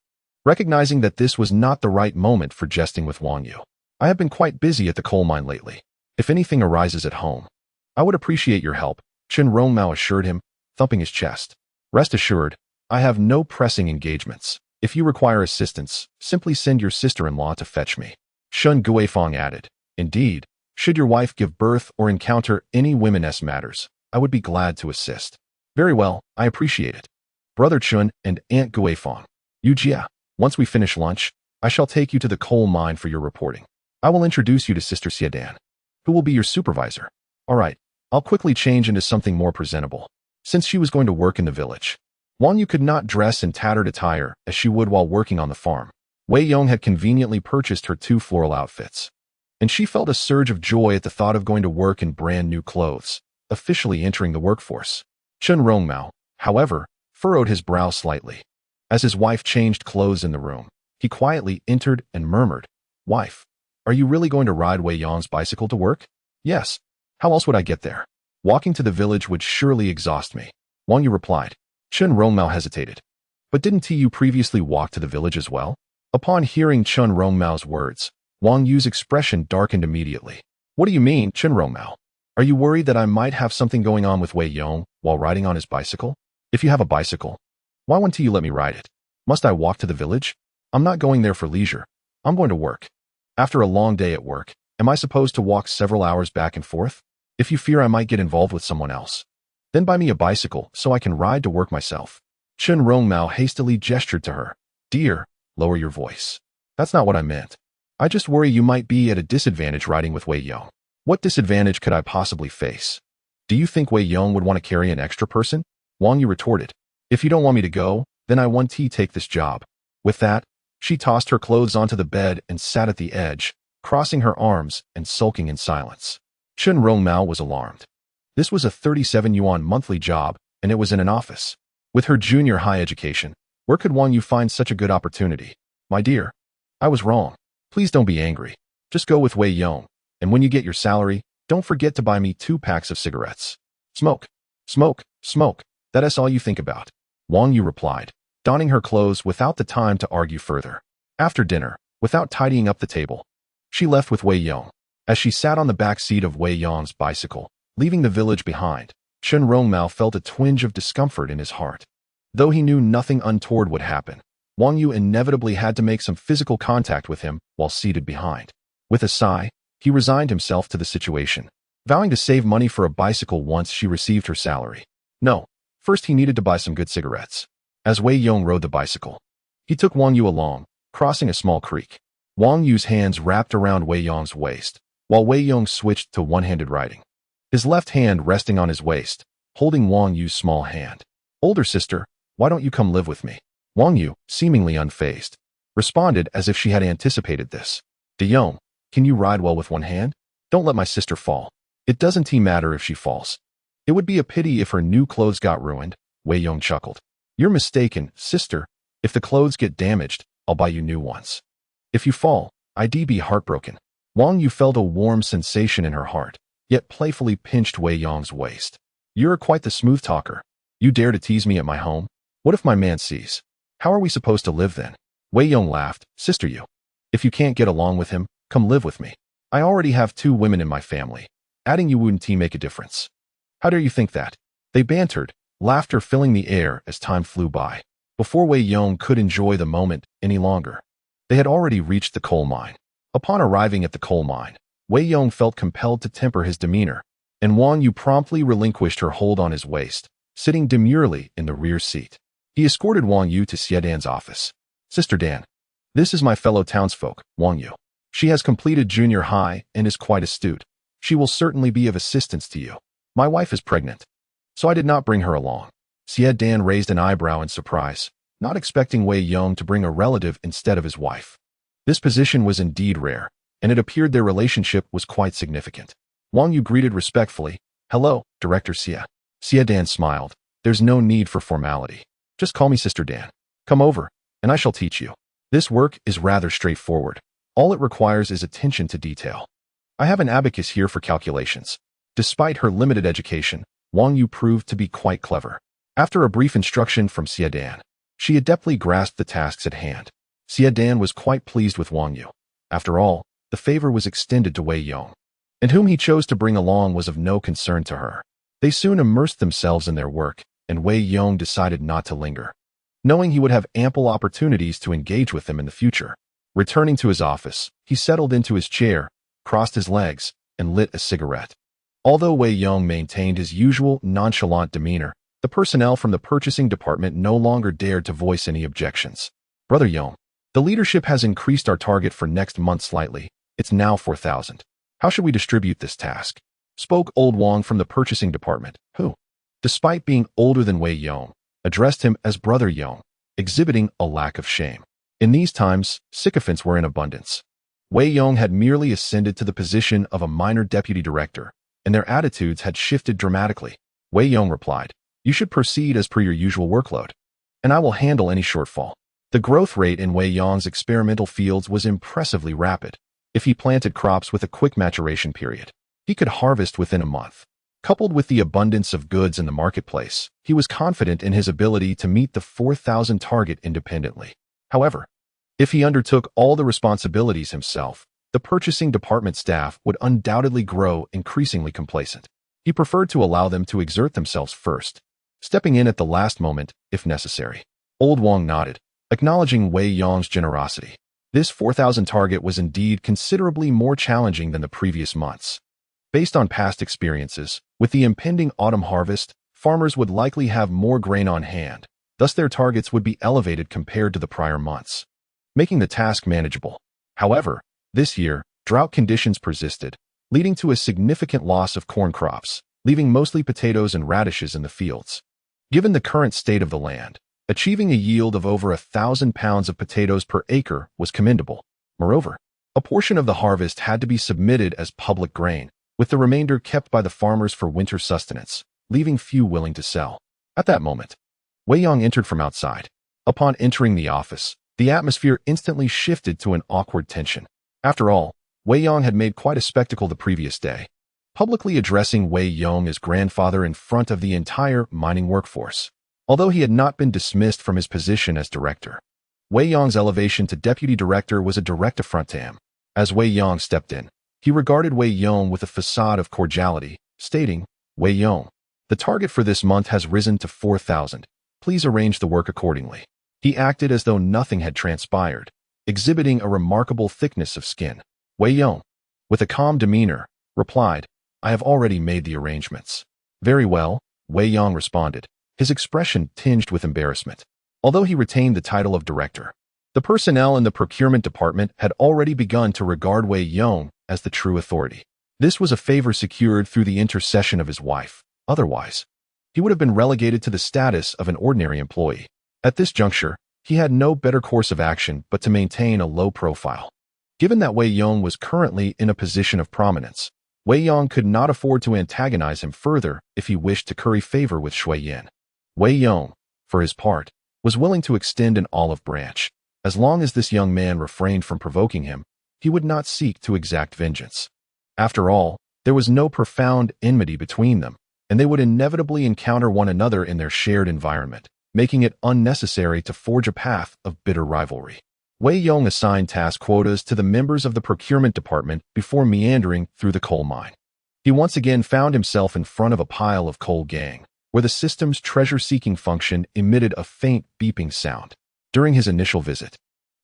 [SPEAKER 1] recognizing that this was not the right moment for jesting with Wang Yu. "I have been quite busy at the coal mine lately. If anything arises at home, I would appreciate your help," Qin Wei assured him, thumping his chest. "Rest assured, I have no pressing engagements. If you require assistance, simply send your sister-in-law to fetch me." Shun Guifang added, "Indeed, should your wife give birth or encounter any women's matters, I would be glad to assist." "Very well, I appreciate it. Brother Chun and Aunt Guifang. Yu Jia, once we finish lunch, I shall take you to the coal mine for your reporting. I will introduce you to Sister Xie Dan, who will be your supervisor." "All right, I'll quickly change into something more presentable." Since she was going to work in the village, Wang Yu could not dress in tattered attire as she would while working on the farm. Wei Yong had conveniently purchased her 2 floral outfits, and she felt a surge of joy at the thought of going to work in brand new clothes, officially entering the workforce. Qin Wei, however, furrowed his brow slightly. As his wife changed clothes in the room, he quietly entered and murmured, "Wife, are you really going to ride Wei Yong's bicycle to work?" "Yes. How else would I get there? Walking to the village would surely exhaust me," Wang Yu replied. Qin Wei hesitated. "But didn't you previously walk to the village as well?" Upon hearing Qin Wei's words, Wang Yu's expression darkened immediately. "What do you mean, Qin Wei? Are you worried that I might have something going on with Wei Yong while riding on his bicycle? If you have a bicycle, why won't you let me ride it? Must I walk to the village? I'm not going there for leisure. I'm going to work. After a long day at work, am I supposed to walk several hours back and forth? If you fear I might get involved with someone else, then buy me a bicycle so I can ride to work myself." Qin Wei hastily gestured to her. "Dear, lower your voice. That's not what I meant. I just worry you might be at a disadvantage riding with Wei Yong. What disadvantage could I possibly face? Do you think Wei Yong would want to carry an extra person? Wang Yu retorted. If you don't want me to go, then I want to take this job. With that, she tossed her clothes onto the bed and sat at the edge, crossing her arms and sulking in silence. Chen Rongmao was alarmed. This was a 37 yuan monthly job, and it was in an office. With her junior high education, where could Wang Yu find such a good opportunity? My dear, I was wrong. Please don't be angry. Just go with Wei Yong, and when you get your salary, don't forget to buy me 2 packs of cigarettes. Smoke, smoke, smoke. That's all you think about. Wang Yu replied, donning her clothes without the time to argue further. After dinner, without tidying up the table, she left with Wei Yong. As she sat on the back seat of Wei Yong's bicycle, leaving the village behind, Chen Rongmao felt a twinge of discomfort in his heart. Though he knew nothing untoward would happen, Wang Yu inevitably had to make some physical contact with him while seated behind. With a sigh, he resigned himself to the situation, vowing to save money for a bicycle once she received her salary. No, first he needed to buy some good cigarettes. As Wei Yong rode the bicycle, he took Wang Yu along, crossing a small creek. Wang Yu's hands wrapped around Wei Yong's waist, while Wei Yong switched to one-handed riding. His left hand resting on his waist, holding Wang Yu's small hand. Older sister, why don't you come live with me? Wang Yu, seemingly unfazed, responded as if she had anticipated this. De Yong, can you ride well with one hand? Don't let my sister fall. It doesn't matter if she falls. It would be a pity if her new clothes got ruined, Wei Yong chuckled. You're mistaken, sister. If the clothes get damaged, I'll buy you new ones. If you fall, I'd be heartbroken. Wang Yu felt a warm sensation in her heart, yet playfully pinched Wei Yong's waist. You're quite the smooth talker. You dare to tease me at my home? What if my man sees? How are we supposed to live then? Wei Yong laughed. Sister you. If you can't get along with him, come live with me. I already have 2 women in my family. Adding you wouldn't make a difference. How dare you think that? They bantered, laughter filling the air as time flew by. Before Wei Yong could enjoy the moment any longer, they had already reached the coal mine. Upon arriving at the coal mine, Wei Yong felt compelled to temper his demeanor, and Wang Yu promptly relinquished her hold on his waist, sitting demurely in the rear seat. He escorted Wang Yu to Xie Dan's office. Sister Dan, this is my fellow townsfolk, Wang Yu. She has completed junior high and is quite astute. She will certainly be of assistance to you. My wife is pregnant, so I did not bring her along. Xie Dan raised an eyebrow in surprise, not expecting Wei Yong to bring a relative instead of his wife. This position was indeed rare, and it appeared their relationship was quite significant. Wang Yu greeted respectfully. Hello, Director Xie. Xie Dan smiled. There's no need for formality. Just call me Sister Dan. Come over, and I shall teach you. This work is rather straightforward. All it requires is attention to detail. I have an abacus here for calculations. Despite her limited education, Wang Yu proved to be quite clever. After a brief instruction from Xie Dan, she adeptly grasped the tasks at hand. Xie Dan was quite pleased with Wang Yu. After all, the favor was extended to Wei Yong, and whom he chose to bring along was of no concern to her. They soon immersed themselves in their work, and Wei Yong decided not to linger, knowing he would have ample opportunities to engage with them in the future. Returning to his office, he settled into his chair, crossed his legs, and lit a cigarette. Although Wei Yong maintained his usual nonchalant demeanor, the personnel from the purchasing department no longer dared to voice any objections. Brother Yong, the leadership has increased our target for next month slightly. It's now 4,000. How should we distribute this task? Spoke old Wang from the purchasing department, who, despite being older than Wei Yong, addressed him as Brother Yong, exhibiting a lack of shame. In these times, sycophants were in abundance. Wei Yong had merely ascended to the position of a minor deputy director, and their attitudes had shifted dramatically. Wei Yong replied, you should proceed as per your usual workload, and I will handle any shortfall. The growth rate in Wei Yong's experimental fields was impressively rapid. If he planted crops with a quick maturation period, he could harvest within a month. Coupled with the abundance of goods in the marketplace, he was confident in his ability to meet the 4,000 target independently. However, if he undertook all the responsibilities himself, the purchasing department staff would undoubtedly grow increasingly complacent. He preferred to allow them to exert themselves first, stepping in at the last moment if necessary. Old Wang nodded, acknowledging Wei Yong's generosity. This 4,000 target was indeed considerably more challenging than the previous months. Based on past experiences, with the impending autumn harvest, farmers would likely have more grain on hand, thus their targets would be elevated compared to the prior months, making the task manageable. However, this year, drought conditions persisted, leading to a significant loss of corn crops, leaving mostly potatoes and radishes in the fields. Given the current state of the land, achieving a yield of over 1,000 pounds of potatoes per acre was commendable. Moreover, a portion of the harvest had to be submitted as public grain, with the remainder kept by the farmers for winter sustenance, leaving few willing to sell. At that moment, Wei Yong entered from outside. Upon entering the office, the atmosphere instantly shifted to an awkward tension. After all, Wei Yong had made quite a spectacle the previous day, publicly addressing Wei Yong as grandfather in front of the entire mining workforce. Although he had not been dismissed from his position as director, Wei Yong's elevation to deputy director was a direct affront to him. As Wei Yong stepped in, he regarded Wei Yong with a facade of cordiality, stating, "Wei Yong, the target for this month has risen to 4,000. Please arrange the work accordingly." He acted as though nothing had transpired, exhibiting a remarkable thickness of skin. Wei Yong, with a calm demeanor, replied, "I have already made the arrangements." "Very well," Wei Yong responded, his expression tinged with embarrassment. Although he retained the title of director, the personnel in the procurement department had already begun to regard Wei Yong as the true authority. This was a favor secured through the intercession of his wife. Otherwise, he would have been relegated to the status of an ordinary employee. At this juncture, he had no better course of action but to maintain a low profile. Given that Wei Yong was currently in a position of prominence, Wei Yong could not afford to antagonize him further if he wished to curry favor with Shui Yin. Wei Yong, for his part, was willing to extend an olive branch. As long as this young man refrained from provoking him, he would not seek to exact vengeance. After all, there was no profound enmity between them, and they would inevitably encounter one another in their shared environment, making it unnecessary to forge a path of bitter rivalry. Wei Yong assigned task quotas to the members of the procurement department before meandering through the coal mine. He once again found himself in front of a pile of coal gang, where the system's treasure-seeking function emitted a faint beeping sound. During his initial visit,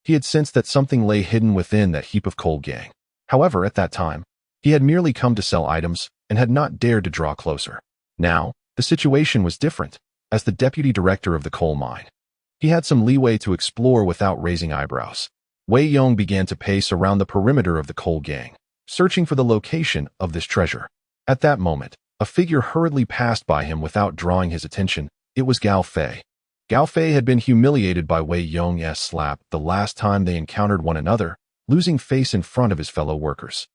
[SPEAKER 1] he had sensed that something lay hidden within that heap of coal gang. However, at that time, he had merely come to sell items and had not dared to draw closer. Now, the situation was different. As the deputy director of the coal mine, he had some leeway to explore without raising eyebrows. Wei Yong began to pace around the perimeter of the coal gang, searching for the location of this treasure. At that moment, a figure hurriedly passed by him without drawing his attention. It was Gao Fei. Gao Fei had been humiliated by Wei Yong's slap the last time they encountered one another, losing face in front of his fellow workers.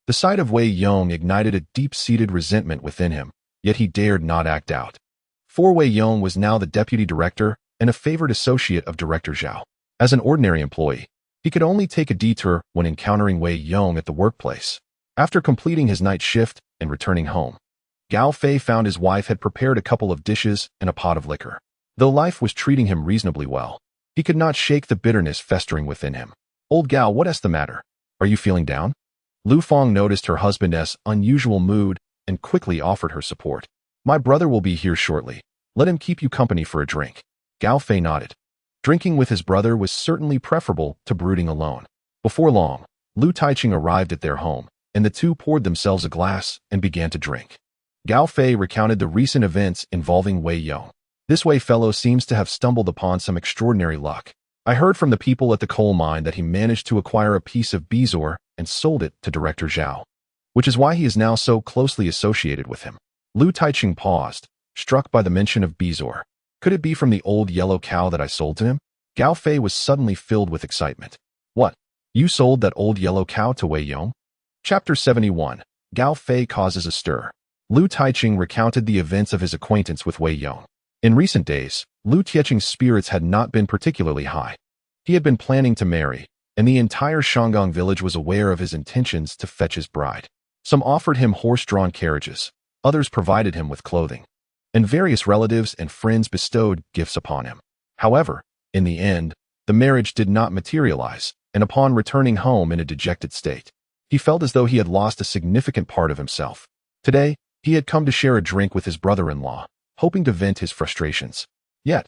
[SPEAKER 1] The sight of Wei Yong ignited a deep-seated resentment within him, yet he dared not act out. For Wei Yong was now the deputy director and a favored associate of Director Zhao. As an ordinary employee, he could only take a detour when encountering Wei Yong at the workplace. After completing his night shift and returning home, Gao Fei found his wife had prepared a couple of dishes and a pot of liquor. Though life was treating him reasonably well, he could not shake the bitterness festering within him. "Old Gao, what's the matter? Are you feeling down?" Lu Feng noticed her husband's unusual mood and quickly offered her support. "My brother will be here shortly. Let him keep you company for a drink." Gao Fei nodded. Drinking with his brother was certainly preferable to brooding alone. Before long, Lu Taiching arrived at their home, and the two poured themselves a glass and began to drink. Gao Fei recounted the recent events involving Wei Yong. "This Wei fellow seems to have stumbled upon some extraordinary luck. I heard from the people at the coal mine that he managed to acquire a piece of bezoar and sold it to Director Zhao, which is why he is now so closely associated with him." Lu Taiching paused, struck by the mention of bezoar. Could it be from the old yellow cow that I sold to him? Gao Fei was suddenly filled with excitement. "What? You sold that old yellow cow to Wei Yong?" Chapter 71. Gao Fei causes a stir. Lu Taiching recounted the events of his acquaintance with Wei Yong. In recent days, Lu Taiching's spirits had not been particularly high. He had been planning to marry, and the entire Shangang village was aware of his intentions to fetch his bride. Some offered him horse-drawn carriages, others provided him with clothing, and various relatives and friends bestowed gifts upon him. However, in the end, the marriage did not materialize, and upon returning home in a dejected state, he felt as though he had lost a significant part of himself. Today, he had come to share a drink with his brother-in-law, hoping to vent his frustrations. Yet,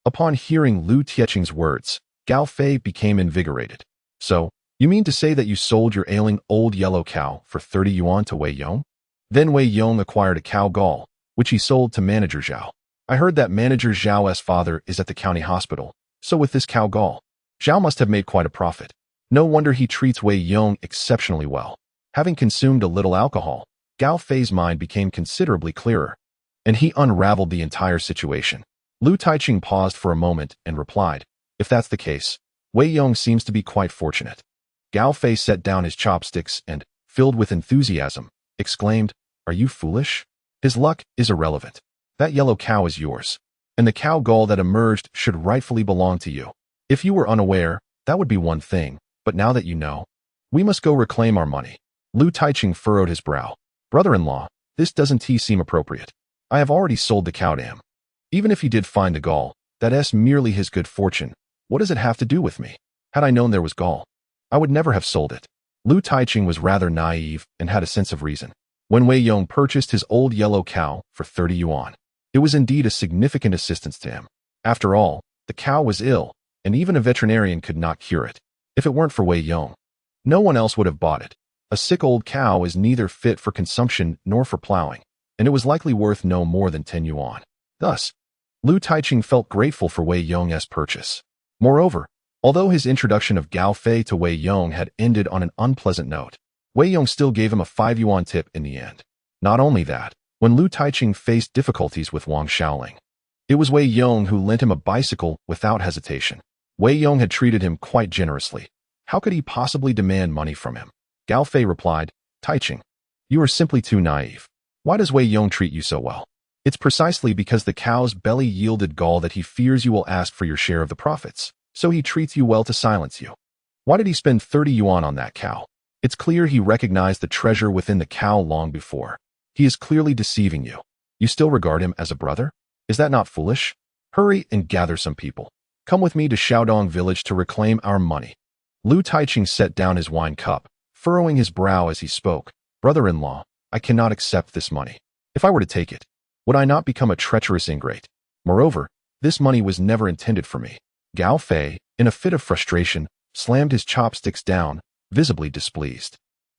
[SPEAKER 1] upon hearing Lu Taiching's words, Gao Fei became invigorated. "So, you mean to say that you sold your ailing old yellow cow for 30 yuan to Wei Yong?" Then Wei Yong acquired a cow gall, which he sold to Manager Zhao. "I heard that Manager Zhao's father is at the county hospital, so with this cow gall, Zhao must have made quite a profit. No wonder he treats Wei Yong exceptionally well." Having consumed a little alcohol, Gao Fei's mind became considerably clearer, and he unraveled the entire situation. Lu Taiqing paused for a moment and replied, "If that's the case, Wei Yong seems to be quite fortunate." Gao Fei set down his chopsticks and, filled with enthusiasm, exclaimed, "Are you foolish? His luck is irrelevant. That yellow cow is yours, and the cow gull that emerged should rightfully belong to you. If you were unaware, that would be one thing, but now that you know, we must go reclaim our money." Lu Taiqing furrowed his brow. "Brother-in-law, this doesn't seem appropriate. I have already sold the cow to him. Even if he did find the gall, that's merely his good fortune. What does it have to do with me? Had I known there was gall, I would never have sold it." Lu Taiqing was rather naive and had a sense of reason. When Wei Yong purchased his old yellow cow for 30 yuan, it was indeed a significant assistance to him. After all, the cow was ill, and even a veterinarian could not cure it. If it weren't for Wei Yong, no one else would have bought it. A sick old cow is neither fit for consumption nor for plowing, and it was likely worth no more than 10 yuan. Thus, Lu Taiqing felt grateful for Wei Yong's purchase. Moreover, although his introduction of Gao Fei to Wei Yong had ended on an unpleasant note, Wei Yong still gave him a 5 yuan tip in the end. Not only that, when Lu Taiqing faced difficulties with Wang Xiaoling, it was Wei Yong who lent him a bicycle without hesitation. Wei Yong had treated him quite generously. How could he possibly demand money from him? Gao Fei replied, "Taiqing, you are simply too naive. Why does Wei Yong treat you so well? It's precisely because the cow's belly yielded gall that he fears you will ask for your share of the profits, so he treats you well to silence you. Why did he spend 30 yuan on that cow? It's clear he recognized the treasure within the cow long before. He is clearly deceiving you. You still regard him as a brother? Is that not foolish? Hurry and gather some people. Come with me to Xiaodong village to reclaim our money." Lu Taiqing set down his wine cup, furrowing his brow as he spoke. "Brother-in-law, I cannot accept this money. If I were to take it, would I not become a treacherous ingrate? Moreover, this money was never intended for me." Gao Fei, in a fit of frustration, slammed his chopsticks down, visibly displeased.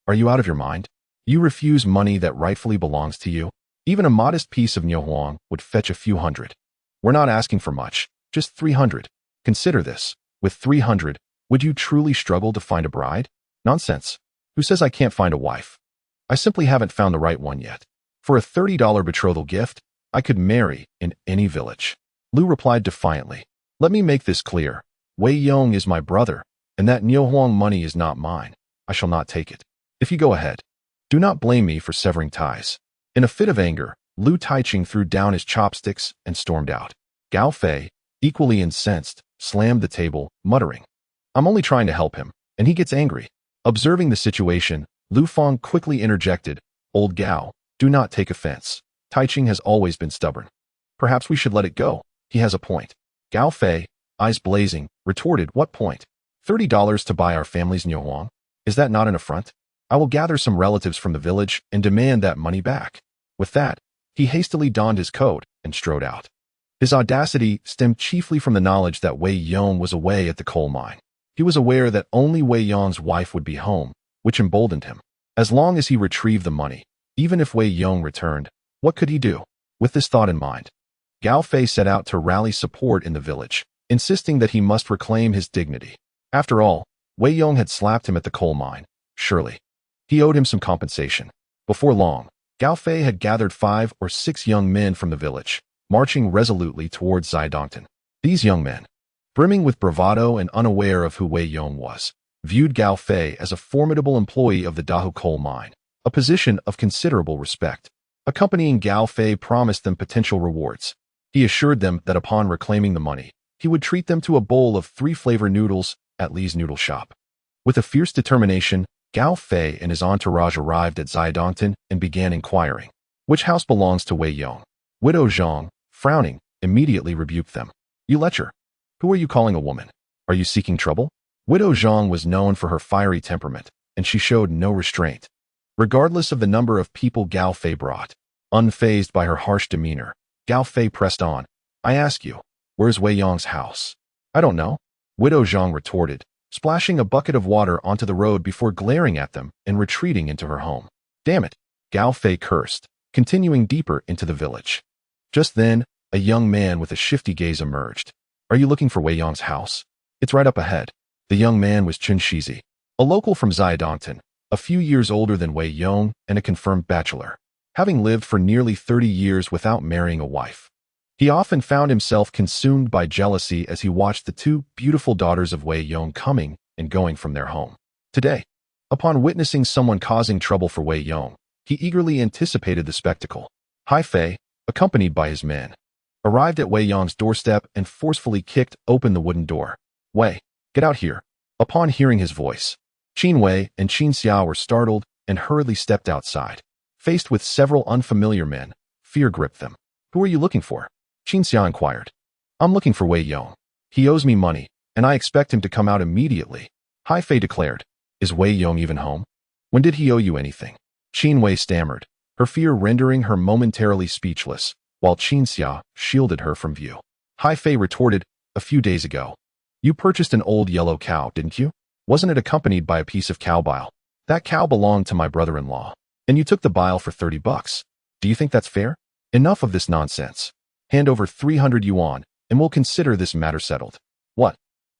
[SPEAKER 1] "Are you out of your mind? You refuse money that rightfully belongs to you? Even a modest piece of Nyohuang would fetch a few hundred. We're not asking for much, just 300. Consider this. With 300, would you truly struggle to find a bride? Nonsense. Who says I can't find a wife? I simply haven't found the right one yet. For a $30 betrothal gift, I could marry in any village." Lu replied defiantly, "Let me make this clear. Wei Yong is my brother, and that Nyohuang money is not mine. I shall not take it. If you go ahead, do not blame me for severing ties." In a fit of anger, Lu Taiqing threw down his chopsticks and stormed out. Gao Fei, equally incensed, slammed the table, muttering, "I'm only trying to help him, and he gets angry." Observing the situation, Lu Fang quickly interjected, "Old Gao, do not take offense. Taiqing has always been stubborn. Perhaps we should let it go. He has a point." Gao Fei, eyes blazing, retorted, "What point? $30 to buy our family's Nyohuang? Is that not an affront? I will gather some relatives from the village and demand that money back." With that, he hastily donned his coat and strode out. His audacity stemmed chiefly from the knowledge that Wei Yong was away at the coal mine. He was aware that only Wei Yong's wife would be home, which emboldened him. As long as he retrieved the money, even if Wei Yong returned, what could he do? With this thought in mind, Gao Fei set out to rally support in the village, insisting that he must reclaim his dignity. After all, Wei Yong had slapped him at the coal mine. Surely, he owed him some compensation. Before long, Gao Fei had gathered 5 or 6 young men from the village, marching resolutely towards Zidongton. These young men, brimming with bravado and unaware of who Wei Yong was, viewed Gao Fei as a formidable employee of the Dahu coal mine, a position of considerable respect. Accompanying Gao Fei promised them potential rewards. He assured them that upon reclaiming the money, he would treat them to a bowl of 3-flavor noodles at Li's noodle shop. With a fierce determination, Gao Fei and his entourage arrived at Zidongton and began inquiring, "Which house belongs to Wei Yong?" Widow Zhang, frowning, immediately rebuked them. "You lecher! Who are you calling a woman? Are you seeking trouble?" Widow Zhang was known for her fiery temperament, and she showed no restraint. Regardless of the number of people Gao Fei brought, unfazed by her harsh demeanor, Gao Fei pressed on, "I ask you, where's Wei Yong's house?" "I don't know," Widow Zhang retorted, splashing a bucket of water onto the road before glaring at them and retreating into her home. "Damn it," Gao Fei cursed, continuing deeper into the village. Just then, a young man with a shifty gaze emerged. "Are you looking for Wei Yong's house? It's right up ahead." The young man was Chun Shizi, a local from Zidongton, a few years older than Wei Yong and a confirmed bachelor, having lived for nearly 30 years without marrying a wife. He often found himself consumed by jealousy as he watched the two beautiful daughters of Wei Yong coming and going from their home. Today, upon witnessing someone causing trouble for Wei Yong, he eagerly anticipated the spectacle. Hai Fei, accompanied by his men, arrived at Wei Yong's doorstep and forcefully kicked open the wooden door. "Wei, get out here." Upon hearing his voice, Qin Wei and Qin Xia were startled and hurriedly stepped outside. Faced with several unfamiliar men, fear gripped them. "Who are you looking for?" Qin Xia inquired. "I'm looking for Wei Yong. He owes me money, and I expect him to come out immediately," Hai Fei declared. "Is Wei Yong even home? When did he owe you anything?" Qin Wei stammered, her fear rendering her momentarily speechless, while Qin Xia shielded her from view. Hai Fei retorted, "A few days ago. You purchased an old yellow cow, didn't you? Wasn't it accompanied by a piece of cow bile? That cow belonged to my brother-in-law, and you took the bile for 30 bucks. Do you think that's fair? Enough of this nonsense. Hand over 300 yuan, and we'll consider this matter settled." "What?"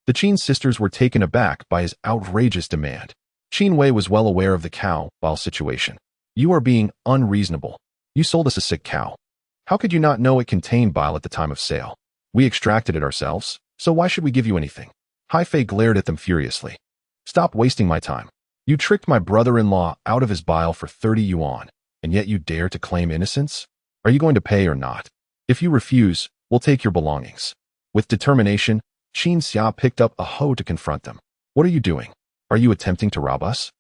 [SPEAKER 1] The Qin sisters were taken aback by his outrageous demand. Qin Wei was well aware of the cow bile situation. "You are being unreasonable. You sold us a sick cow. How could you not know it contained bile at the time of sale? We extracted it ourselves, so why should we give you anything?" Hai Fei glared at them furiously. "Stop wasting my time. You tricked my brother-in-law out of his bile for 30 yuan, and yet you dare to claim innocence? Are you going to pay or not? If you refuse, we'll take your belongings." With determination, Qin Xia picked up a hoe to confront them. "What are you doing? Are you attempting to rob us?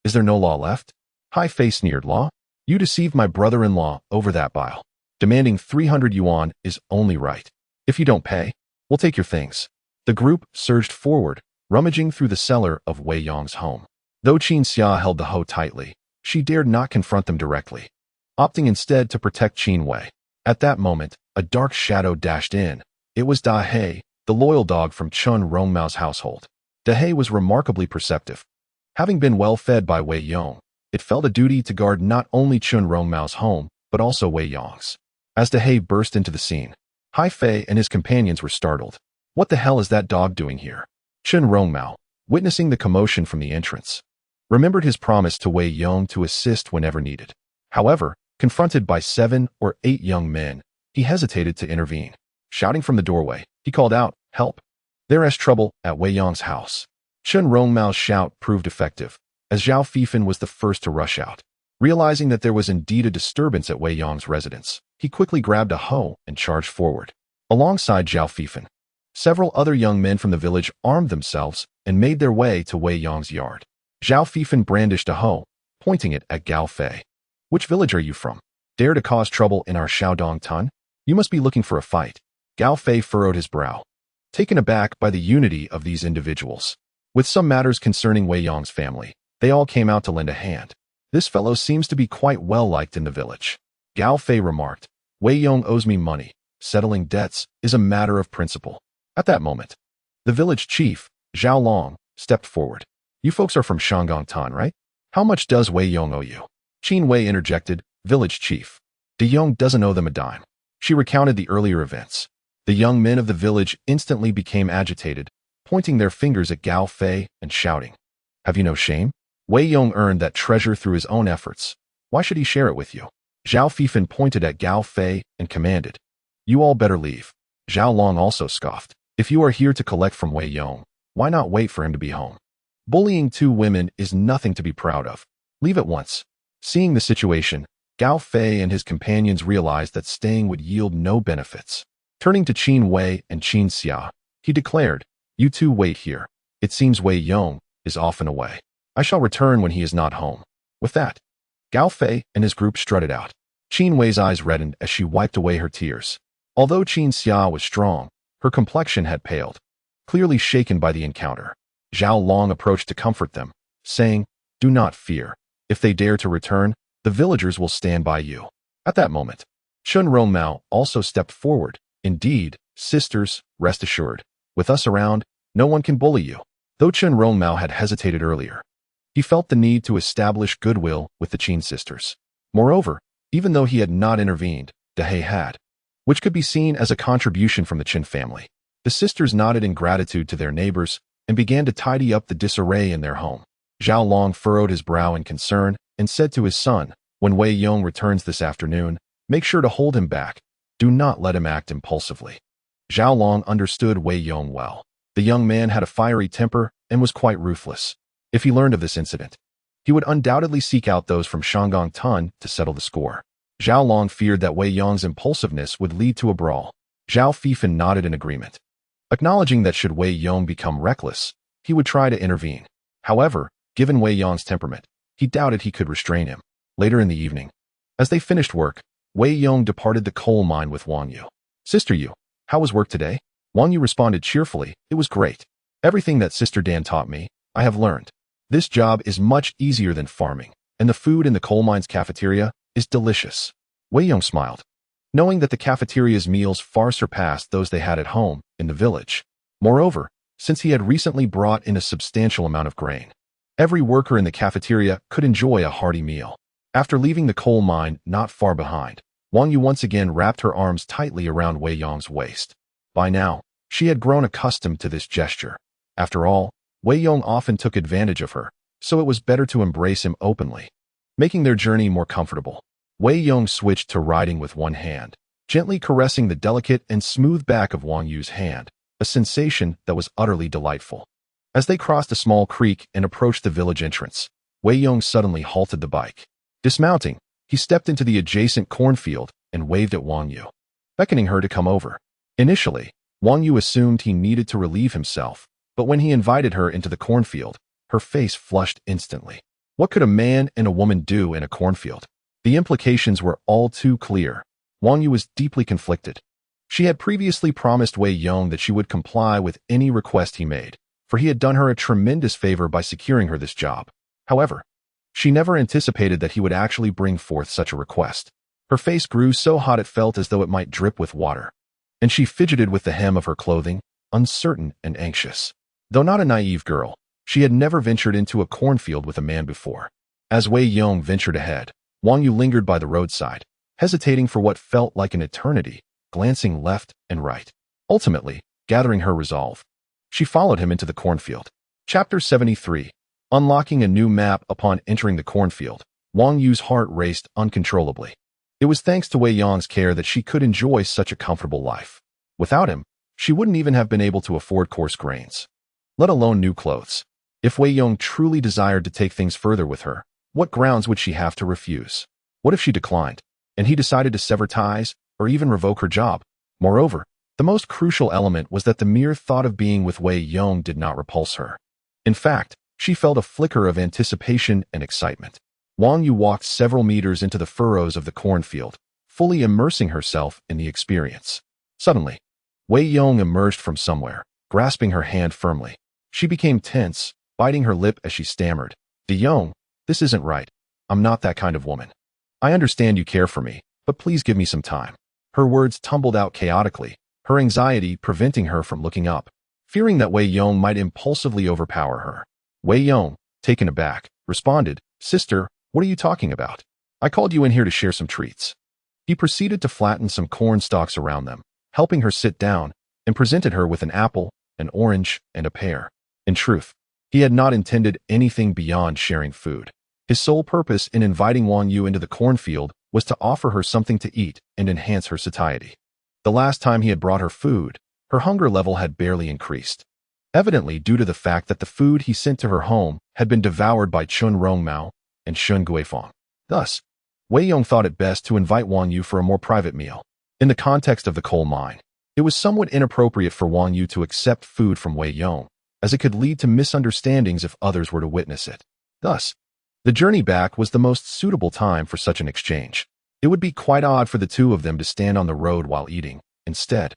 [SPEAKER 1] Is there no law left?" Hai Fei sneered. "Law? You deceived my brother-in-law over that bile. Demanding 300 yuan is only right. If you don't pay, we'll take your things." The group surged forward, rummaging through the cellar of Wei Yong's home. Though Qin Xia held the hoe tightly, she dared not confront them directly, opting instead to protect Qin Wei. At that moment, a dark shadow dashed in. It was Da He, the loyal dog from Chun Rongmao's household. Da He was remarkably perceptive. Having been well fed by Wei Yong, it felt a duty to guard not only Chun Rongmao's home, but also Wei Yong's. As Da He burst into the scene, Hai Fei and his companions were startled. "What the hell is that dog doing here?" Chun Rongmao, witnessing the commotion from the entrance, remembered his promise to Wei Yong to assist whenever needed. However, confronted by 7 or 8 young men, he hesitated to intervene. Shouting from the doorway, he called out, "Help! There is trouble at Wei Yong's house." Chun Rongmao's shout proved effective, as Zhao Fifan was the first to rush out. Realizing that there was indeed a disturbance at Wei Yong's residence, he quickly grabbed a hoe and charged forward. Alongside Zhao Fifan, several other young men from the village armed themselves and made their way to Wei Yong's yard. Zhao Fifan brandished a hoe, pointing it at Gao Fei. "Which village are you from? Dare to cause trouble in our Shaodong Tun? You must be looking for a fight." Gao Fei furrowed his brow, taken aback by the unity of these individuals. With some matters concerning Wei Yong's family, they all came out to lend a hand. "This fellow seems to be quite well liked in the village," Gao Fei remarked. "Wei Yong owes me money. Settling debts is a matter of principle." At that moment, the village chief, Zhao Long, stepped forward. "You folks are from Shangang Tan, right? How much does Wei Yong owe you?" Qin Wei interjected, "Village chief. De Yong doesn't owe them a dime." She recounted the earlier events. The young men of the village instantly became agitated, pointing their fingers at Gao Fei and shouting, "Have you no shame? Wei Yong earned that treasure through his own efforts. Why should he share it with you?" Zhao Fifan pointed at Gao Fei and commanded, "You all better leave." Zhao Long also scoffed, "If you are here to collect from Wei Yong, why not wait for him to be home? Bullying 2 women is nothing to be proud of. Leave at once." Seeing the situation, Gao Fei and his companions realized that staying would yield no benefits. Turning to Qin Wei and Qin Xia, he declared, "You two wait here. It seems Wei Yong is often away. I shall return when he is not home." With that, Gao Fei and his group strutted out. Qin Wei's eyes reddened as she wiped away her tears. Although Qin Xia was strong, her complexion had paled, clearly shaken by the encounter. Zhao Long approached to comfort them, saying, "Do not fear. If they dare to return, the villagers will stand by you." At that moment, Chun Rongmao also stepped forward. "Indeed, sisters, rest assured. With us around, no one can bully you." Though Chun Rongmao had hesitated earlier, he felt the need to establish goodwill with the Qin sisters. Moreover, even though he had not intervened, Da He had, which could be seen as a contribution from the Qin family. The sisters nodded in gratitude to their neighbors and began to tidy up the disarray in their home. Zhao Long furrowed his brow in concern and said to his son, "When Wei Yong returns this afternoon, make sure to hold him back. Do not let him act impulsively." Zhao Long understood Wei Yong well. The young man had a fiery temper and was quite ruthless. If he learned of this incident, he would undoubtedly seek out those from Shangang Tun to settle the score. Zhao Long feared that Wei Yong's impulsiveness would lead to a brawl. Zhao Fifan nodded in agreement, acknowledging that should Wei Yong become reckless, he would try to intervene. However, given Wei Yong's temperament, he doubted he could restrain him. Later in the evening, as they finished work, Wei Yong departed the coal mine with Wang Yu. "Sister Yu, how was work today?" Wang Yu responded cheerfully, "It was great. Everything that Sister Dan taught me, I have learned. This job is much easier than farming, and the food in the coal mine's cafeteria is delicious." Wei Yong smiled, knowing that the cafeteria's meals far surpassed those they had at home in the village. Moreover, since he had recently brought in a substantial amount of grain, every worker in the cafeteria could enjoy a hearty meal. After leaving the coal mine not far behind, Wang Yu once again wrapped her arms tightly around Wei Yong's waist. By now, she had grown accustomed to this gesture. After all, Wei Yong often took advantage of her, so it was better to embrace him openly. Making their journey more comfortable, Wei Yong switched to riding with one hand, gently caressing the delicate and smooth back of Wang Yu's hand, a sensation that was utterly delightful. As they crossed a small creek and approached the village entrance, Wei Yong suddenly halted the bike. Dismounting, he stepped into the adjacent cornfield and waved at Wang Yu, beckoning her to come over. Initially, Wang Yu assumed he needed to relieve himself, but when he invited her into the cornfield, her face flushed instantly. What could a man and a woman do in a cornfield? The implications were all too clear. Wang Yu was deeply conflicted. She had previously promised Wei Yong that she would comply with any request he made, for he had done her a tremendous favor by securing her this job. However, she never anticipated that he would actually bring forth such a request. Her face grew so hot it felt as though it might drip with water, and she fidgeted with the hem of her clothing, uncertain and anxious. Though not a naive girl, she had never ventured into a cornfield with a man before. As Wei Yong ventured ahead, Wang Yu lingered by the roadside, hesitating for what felt like an eternity, glancing left and right. Ultimately, gathering her resolve, she followed him into the cornfield. Chapter 73. Unlocking a new map upon entering the cornfield, Wang Yu's heart raced uncontrollably. It was thanks to Wei Yong's care that she could enjoy such a comfortable life. Without him, she wouldn't even have been able to afford coarse grains, let alone new clothes. If Wei Yong truly desired to take things further with her, what grounds would she have to refuse? What if she declined, and he decided to sever ties or even revoke her job? Moreover, the most crucial element was that the mere thought of being with Wei Yong did not repulse her. In fact, she felt a flicker of anticipation and excitement. Wang Yu walked several meters into the furrows of the cornfield, fully immersing herself in the experience. Suddenly, Wei Yong emerged from somewhere, grasping her hand firmly. She became tense, biting her lip as she stammered, "De Yong, this isn't right. I'm not that kind of woman. I understand you care for me, but please give me some time." Her words tumbled out chaotically, her anxiety preventing her from looking up, fearing that Wei Yong might impulsively overpower her. Wei Yong, taken aback, responded, "Sister, what are you talking about? I called you in here to share some treats." He proceeded to flatten some corn stalks around them, helping her sit down, and presented her with an apple, an orange, and a pear. In truth, he had not intended anything beyond sharing food. His sole purpose in inviting Wang Yu into the cornfield was to offer her something to eat and enhance her satiety. The last time he had brought her food, her hunger level had barely increased, evidently due to the fact that the food he sent to her home had been devoured by Chun Rongmao and Shun Guifeng. Thus, Wei Yong thought it best to invite Wang Yu for a more private meal. In the context of the coal mine, it was somewhat inappropriate for Wang Yu to accept food from Wei Yong, as it could lead to misunderstandings if others were to witness it. Thus, the journey back was the most suitable time for such an exchange. It would be quite odd for the two of them to stand on the road while eating. Instead,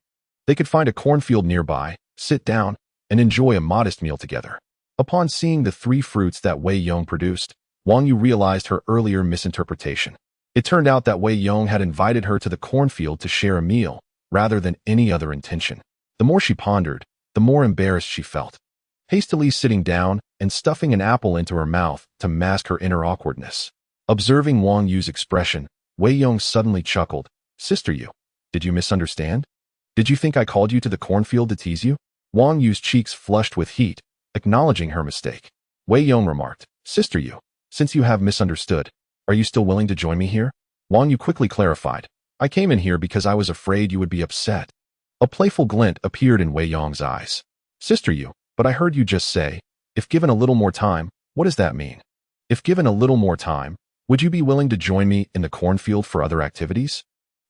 [SPEAKER 1] they could find a cornfield nearby, sit down, and enjoy a modest meal together. Upon seeing the 3 fruits that Wei Yong produced, Wang Yu realized her earlier misinterpretation. It turned out that Wei Yong had invited her to the cornfield to share a meal, rather than any other intention. The more she pondered, the more embarrassed she felt. Hastily sitting down and stuffing an apple into her mouth to mask her inner awkwardness. Observing Wang Yu's expression, Wei Yong suddenly chuckled, "Sister Yu, did you misunderstand? Did you think I called you to the cornfield to tease you?" Wang Yu's cheeks flushed with heat, acknowledging her mistake. Wei Yong remarked, Sister Yu, since you have misunderstood, are you still willing to join me here? Wang Yu quickly clarified. I came in here because I was afraid you would be upset. A playful glint appeared in Wei Yong's eyes. Sister Yu, but I heard you just say, if given a little more time, what does that mean? If given a little more time, would you be willing to join me in the cornfield for other activities?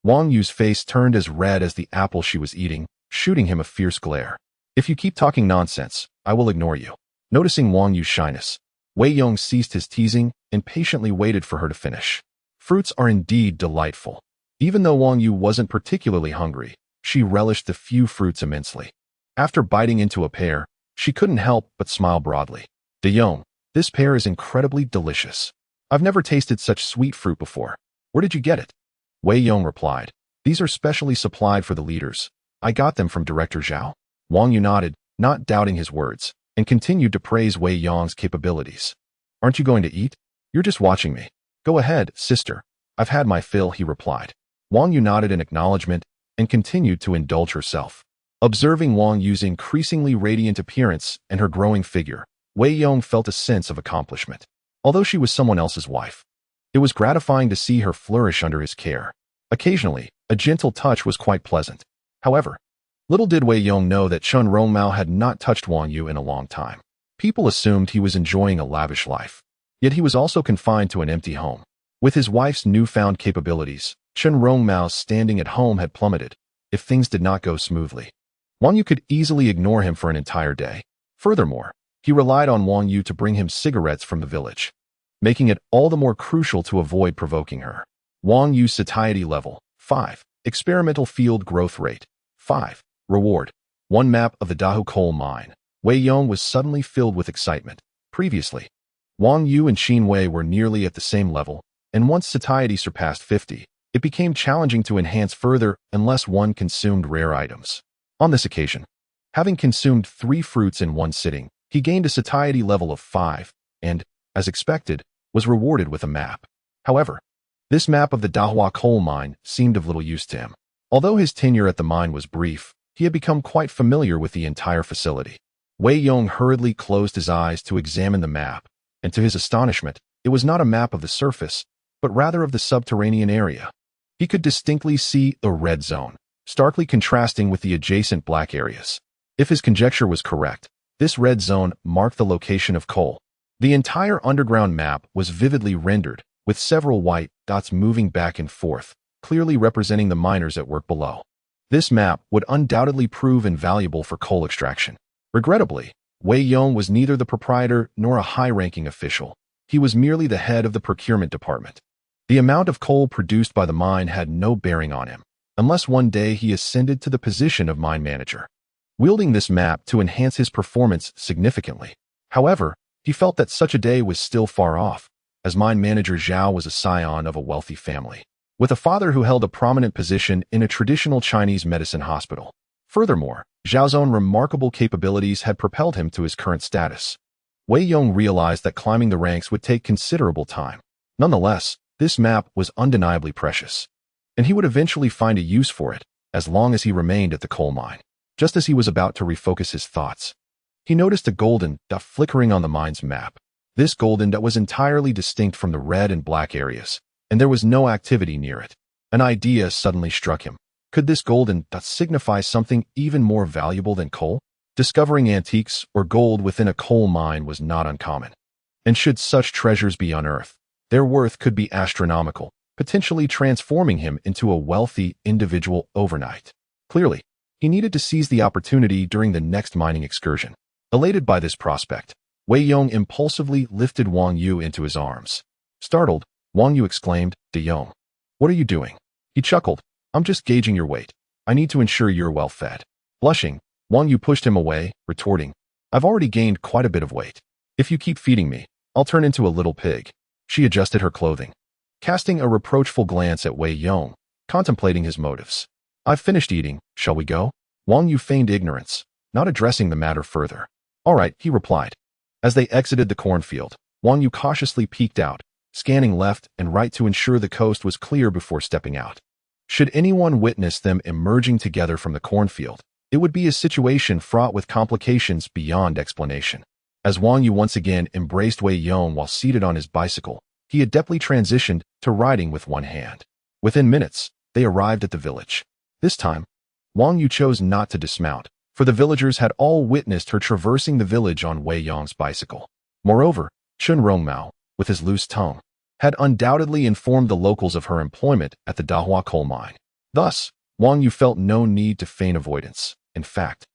[SPEAKER 1] Wang Yu's face turned as red as the apple she was eating, shooting him a fierce glare. If you keep talking nonsense, I will ignore you. Noticing Wang Yu's shyness, Wei Yong ceased his teasing and patiently waited for her to finish. Fruits are indeed delightful. Even though Wang Yu wasn't particularly hungry, she relished the few fruits immensely. After biting into a pear, she couldn't help but smile broadly. De Yong, this pear is incredibly delicious. I've never tasted such sweet fruit before. Where did you get it? Wei Yong replied. These are specially supplied for the leaders. I got them from Director Zhao. Wang Yu nodded, not doubting his words, and continued to praise Wei Yong's capabilities. Aren't you going to eat? You're just watching me. Go ahead, sister. I've had my fill, he replied. Wang Yu nodded in acknowledgement and continued to indulge herself. Observing Wang Yu's increasingly radiant appearance and her growing figure, Wei Yong felt a sense of accomplishment. Although she was someone else's wife, it was gratifying to see her flourish under his care. Occasionally, a gentle touch was quite pleasant. However, little did Wei Yong know that Chen Rongmao had not touched Wang Yu in a long time. People assumed he was enjoying a lavish life. Yet he was also confined to an empty home. With his wife's newfound capabilities, Chen Rongmao's standing at home had plummeted, if things did not go smoothly. Wang Yu could easily ignore him for an entire day. Furthermore, he relied on Wang Yu to bring him cigarettes from the village, making it all the more crucial to avoid provoking her. Wang Yu's satiety level, 5. Experimental field growth rate, 5. Reward, 1 map of the Dahu coal mine. Wei Yong was suddenly filled with excitement. Previously, Wang Yu and Qin Wei were nearly at the same level, and once satiety surpassed 50, it became challenging to enhance further unless one consumed rare items. On this occasion, having consumed 3 fruits in one sitting, he gained a satiety level of 5, and, as expected, was rewarded with a map. However, this map of the Dahua coal mine seemed of little use to him. Although his tenure at the mine was brief, he had become quite familiar with the entire facility. Wei Yong hurriedly closed his eyes to examine the map, and to his astonishment, it was not a map of the surface, but rather of the subterranean area. He could distinctly see the red zone, starkly contrasting with the adjacent black areas. If his conjecture was correct, this red zone marked the location of coal. The entire underground map was vividly rendered, with several white dots moving back and forth, clearly representing the miners at work below. This map would undoubtedly prove invaluable for coal extraction. Regrettably, Wei Yong was neither the proprietor nor a high-ranking official. He was merely the head of the procurement department. The amount of coal produced by the mine had no bearing on him, unless one day he ascended to the position of mine manager, wielding this map to enhance his performance significantly. However, he felt that such a day was still far off, as mine manager Zhao was a scion of a wealthy family, with a father who held a prominent position in a traditional Chinese medicine hospital. Furthermore, Zhao's own remarkable capabilities had propelled him to his current status. Wei Yong realized that climbing the ranks would take considerable time. Nonetheless, this map was undeniably precious, and he would eventually find a use for it, as long as he remained at the coal mine. Just as he was about to refocus his thoughts, he noticed a golden dot flickering on the mine's map. This golden dot was entirely distinct from the red and black areas, and there was no activity near it. An idea suddenly struck him. Could this golden dot signify something even more valuable than coal? Discovering antiques or gold within a coal mine was not uncommon. And should such treasures be unearthed, their worth could be astronomical, potentially transforming him into a wealthy individual overnight. Clearly, he needed to seize the opportunity during the next mining excursion. Elated by this prospect, Wei Yong impulsively lifted Wang Yu into his arms. Startled, Wang Yu exclaimed, "De Yong, what are you doing?" He chuckled, "I'm just gauging your weight. I need to ensure you're well fed." Blushing, Wang Yu pushed him away, retorting, "I've already gained quite a bit of weight. If you keep feeding me, I'll turn into a little pig." She adjusted her clothing, casting a reproachful glance at Wei Yong, contemplating his motives. "I've finished eating, shall we go?" Wang Yu feigned ignorance, not addressing the matter further. "All right," he replied. As they exited the cornfield, Wang Yu cautiously peeked out, scanning left and right to ensure the coast was clear before stepping out. Should anyone witness them emerging together from the cornfield, it would be a situation fraught with complications beyond explanation. As Wang Yu once again embraced Wei Yong while seated on his bicycle, he adeptly transitioned to riding with one hand. Within minutes, they arrived at the village. This time, Wang Yu chose not to dismount, for the villagers had all witnessed her traversing the village on Wei Yong's bicycle. Moreover, Qin Wei, with his loose tongue, had undoubtedly informed the locals of her employment at the Dahua coal mine. Thus, Wang Yu felt no need to feign avoidance. In fact,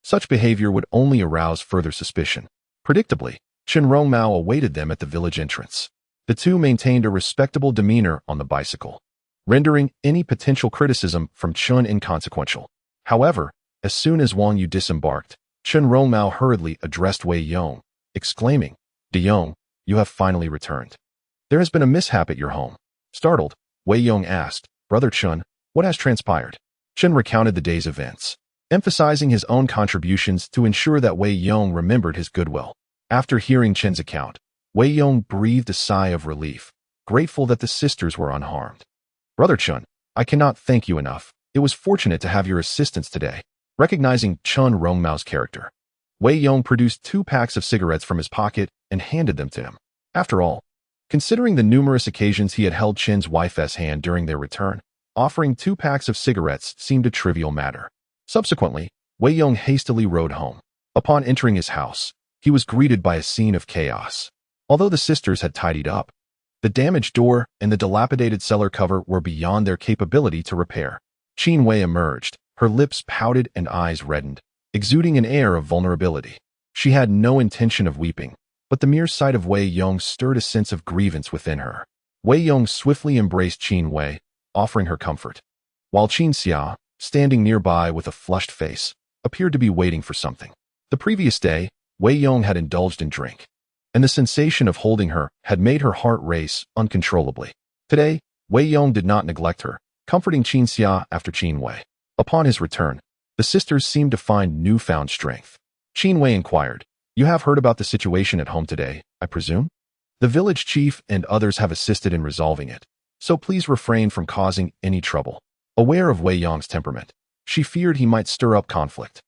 [SPEAKER 1] such behavior would only arouse further suspicion. Predictably, Qin Wei awaited them at the village entrance. The two maintained a respectable demeanor on the bicycle, rendering any potential criticism from Qin inconsequential. However, as soon as Wang Yu disembarked, Qin Wei hurriedly addressed Wei Yong, exclaiming, "De Yong, you have finally returned. There has been a mishap at your home." Startled, Wei Yong asked, "Brother Qin, what has transpired?" Qin recounted the day's events, emphasizing his own contributions to ensure that Wei Yong remembered his goodwill. After hearing Qin's account, Wei Yong breathed a sigh of relief, grateful that the sisters were unharmed. "Brother Qin, I cannot thank you enough. It was fortunate to have your assistance today." Recognizing Qin Wei's character, Wei Yong produced 2 packs of cigarettes from his pocket and handed them to him. After all, considering the numerous occasions he had held Qin's wife's hand during their return, offering 2 packs of cigarettes seemed a trivial matter. Subsequently, Wei Yong hastily rode home. Upon entering his house, he was greeted by a scene of chaos. Although the sisters had tidied up, the damaged door and the dilapidated cellar cover were beyond their capability to repair. Qin Wei emerged, her lips pouted and eyes reddened, exuding an air of vulnerability. She had no intention of weeping, but the mere sight of Wei Yong stirred a sense of grievance within her. Wei Yong swiftly embraced Qin Wei, offering her comfort, while Qin Xia, standing nearby with a flushed face, appeared to be waiting for something. The previous day, Wei Yong had indulged in drink, and the sensation of holding her had made her heart race uncontrollably. Today, Wei Yong did not neglect her, comforting Qin Xia after Qin Wei. Upon his return, the sisters seemed to find newfound strength. Qin Wei inquired, "You have heard about the situation at home today, I presume? The village chief and others have assisted in resolving it, so please refrain from causing any trouble." Aware of Wei Yong's temperament, she feared he might stir up conflict.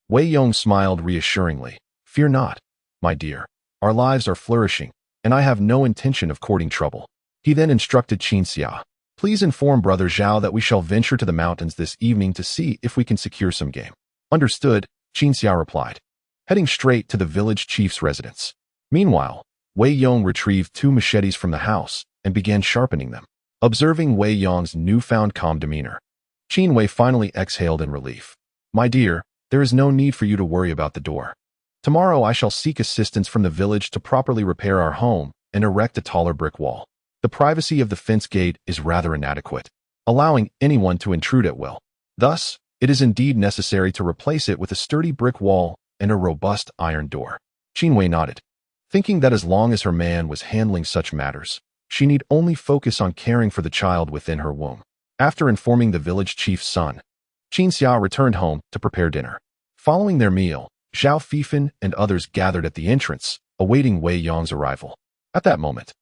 [SPEAKER 1] Wei Yong smiled reassuringly, "Fear not, my dear. Our lives are flourishing, and I have no intention of courting trouble." He then instructed Qin Xia, "Please inform Brother Zhao that we shall venture to the mountains this evening to see if we can secure some game." "Understood," Qin Xia replied, heading straight to the village chief's residence. Meanwhile, Wei Yong retrieved 2 machetes from the house and began sharpening them. Observing Wei Yong's newfound calm demeanor, Qin Wei finally exhaled in relief. "My dear, there is no need for you to worry about the door. Tomorrow I shall seek assistance from the village to properly repair our home and erect a taller brick wall. The privacy of the fence gate is rather inadequate, allowing anyone to intrude at will. Thus, it is indeed necessary to replace it with a sturdy brick wall and a robust iron door." Qin Wei nodded, thinking that as long as her man was handling such matters, she need only focus on caring for the child within her womb. After informing the village chief's son, Qin Xia returned home to prepare dinner. Following their meal, Zhao Fifan and others gathered at the entrance, awaiting Wei Yong's arrival. At that moment,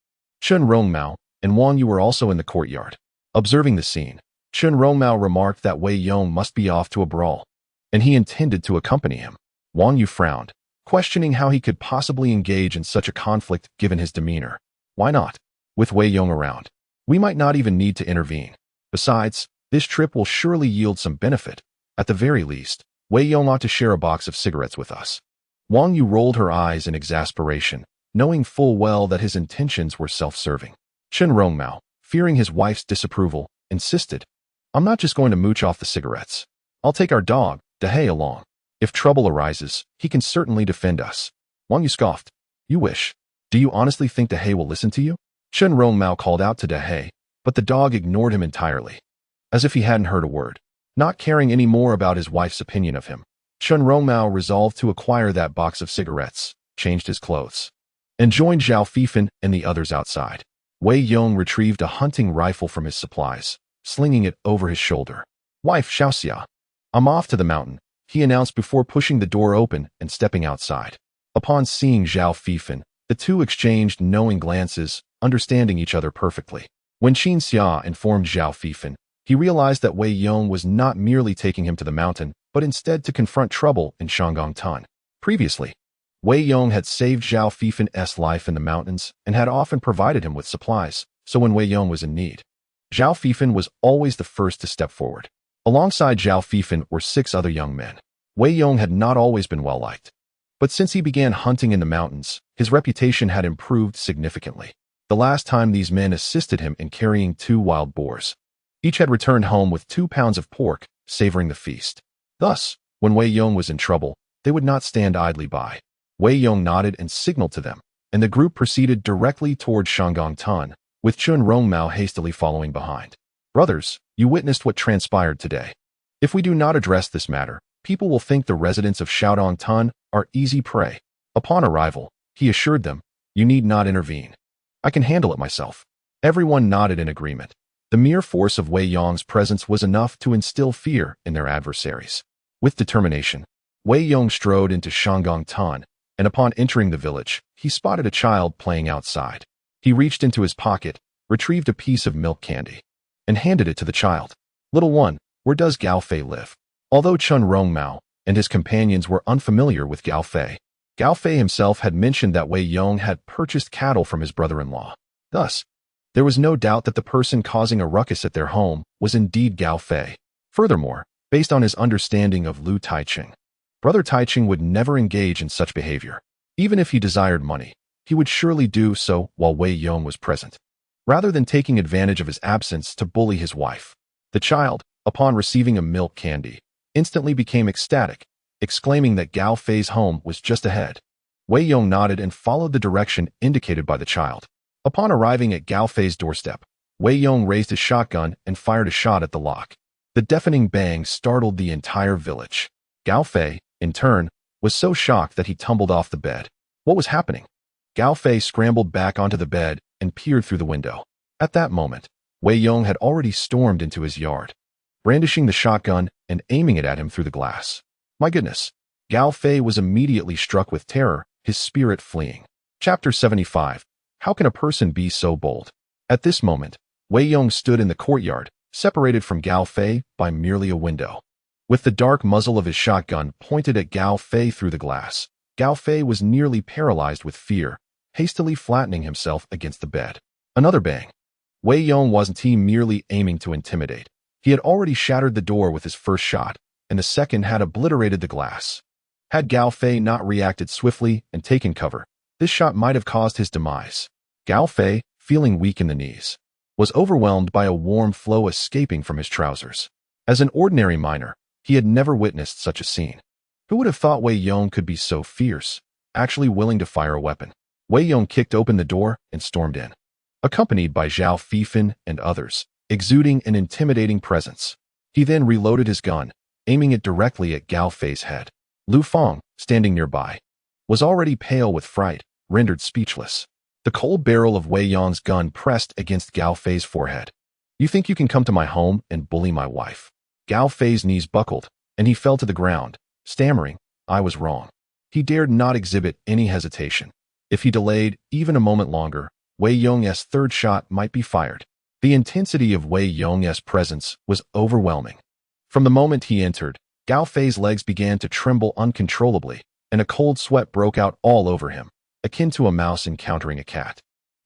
[SPEAKER 1] Qin Wei and Wang Yu were also in the courtyard. Observing the scene, Qin Wei remarked that Wei Yong must be off to a brawl, and he intended to accompany him. Wang Yu frowned, questioning how he could possibly engage in such a conflict given his demeanor. "Why not? With Wei Yong around, we might not even need to intervene. Besides, this trip will surely yield some benefit. At the very least, Wei Yong ought to share a box of cigarettes with us." Wang Yu rolled her eyes in exasperation, knowing full well that his intentions were self-serving. Qin Wei, fearing his wife's disapproval, insisted, "I'm not just going to mooch off the cigarettes. I'll take our dog, Dehei, along. If trouble arises, he can certainly defend us." Wang Yu scoffed, "You wish. Do you honestly think Dehei will listen to you?" Qin Wei called out to Dehei, but the dog ignored him entirely, as if he hadn't heard a word. Not caring any more about his wife's opinion of him, Qin Wei resolved to acquire that box of cigarettes, changed his clothes, and joined Zhao Fifan and the others outside. Wei Yong retrieved a hunting rifle from his supplies, slinging it over his shoulder. "Wife Xiaoxia, I'm off to the mountain," he announced before pushing the door open and stepping outside. Upon seeing Zhao Fifan, the two exchanged knowing glances, understanding each other perfectly. When Qin Xia informed Zhao Fifan, he realized that Wei Yong was not merely taking him to the mountain, but instead to confront trouble in Shangang Tun. Previously, Wei Yong had saved Zhao Fifan's life in the mountains and had often provided him with supplies, so when Wei Yong was in need, Zhao Fifan was always the first to step forward. Alongside Zhao Fifan were 6 other young men. Wei Yong had not always been well-liked, but since he began hunting in the mountains, his reputation had improved significantly. The last time these men assisted him in carrying 2 wild boars. Each had returned home with 2 pounds of pork, savoring the feast. Thus, when Wei Yong was in trouble, they would not stand idly by. Wei Yong nodded and signaled to them, and the group proceeded directly toward Shanggongtan, with Chun Rongmao hastily following behind. Brothers, you witnessed what transpired today. If we do not address this matter, people will think the residents of Shanggongtan are easy prey. Upon arrival, he assured them, you need not intervene. I can handle it myself. Everyone nodded in agreement. The mere force of Wei Yong's presence was enough to instill fear in their adversaries. With determination, Wei Yong strode into Shanggongtan, and upon entering the village, he spotted a child playing outside. He reached into his pocket, retrieved a piece of milk candy, and handed it to the child. Little one, where does Gao Fei live? Although Chun Rongmao and his companions were unfamiliar with Gao Fei himself had mentioned that Wei Yong had purchased cattle from his brother-in-law. Thus, there was no doubt that the person causing a ruckus at their home was indeed Gao Fei. Furthermore, based on his understanding of Lu Taiching, Brother Taiching would never engage in such behavior. Even if he desired money, he would surely do so while Wei Yong was present, rather than taking advantage of his absence to bully his wife. The child, upon receiving a milk candy, instantly became ecstatic, exclaiming that Gao Fei's home was just ahead. Wei Yong nodded and followed the direction indicated by the child. Upon arriving at Gao Fei's doorstep, Wei Yong raised his shotgun and fired a shot at the lock. The deafening bang startled the entire village. Gao Fei, in turn, was so shocked that he tumbled off the bed. What was happening? Gao Fei scrambled back onto the bed and peered through the window. At that moment, Wei Yong had already stormed into his yard, brandishing the shotgun and aiming it at him through the glass. My goodness! Gao Fei was immediately struck with terror, his spirit fleeing. Chapter 75. How can a person be so bold? At this moment, Wei Yong stood in the courtyard, separated from Gao Fei by merely a window. With the dark muzzle of his shotgun pointed at Gao Fei through the glass, Gao Fei was nearly paralyzed with fear, hastily flattening himself against the bed. Another bang. Wei Yong wasn't merely aiming to intimidate. He had already shattered the door with his first shot, and the second had obliterated the glass. Had Gao Fei not reacted swiftly and taken cover, this shot might have caused his demise. Gao Fei, feeling weak in the knees, was overwhelmed by a warm flow escaping from his trousers. As an ordinary miner, he had never witnessed such a scene. Who would have thought Wei Yong could be so fierce, actually willing to fire a weapon? Wei Yong kicked open the door and stormed in, accompanied by Zhao Fifan and others, exuding an intimidating presence. He then reloaded his gun, aiming it directly at Gao Fei's head. Lu Feng, standing nearby, was already pale with fright, rendered speechless. The cold barrel of Wei Yong's gun pressed against Gao Fei's forehead. You think you can come to my home and bully my wife? Gao Fei's knees buckled, and he fell to the ground, stammering, I was wrong. He dared not exhibit any hesitation. If he delayed even a moment longer, Wei Yong's third shot might be fired. The intensity of Wei Yong's presence was overwhelming. From the moment he entered, Gao Fei's legs began to tremble uncontrollably, and a cold sweat broke out all over him, akin to a mouse encountering a cat.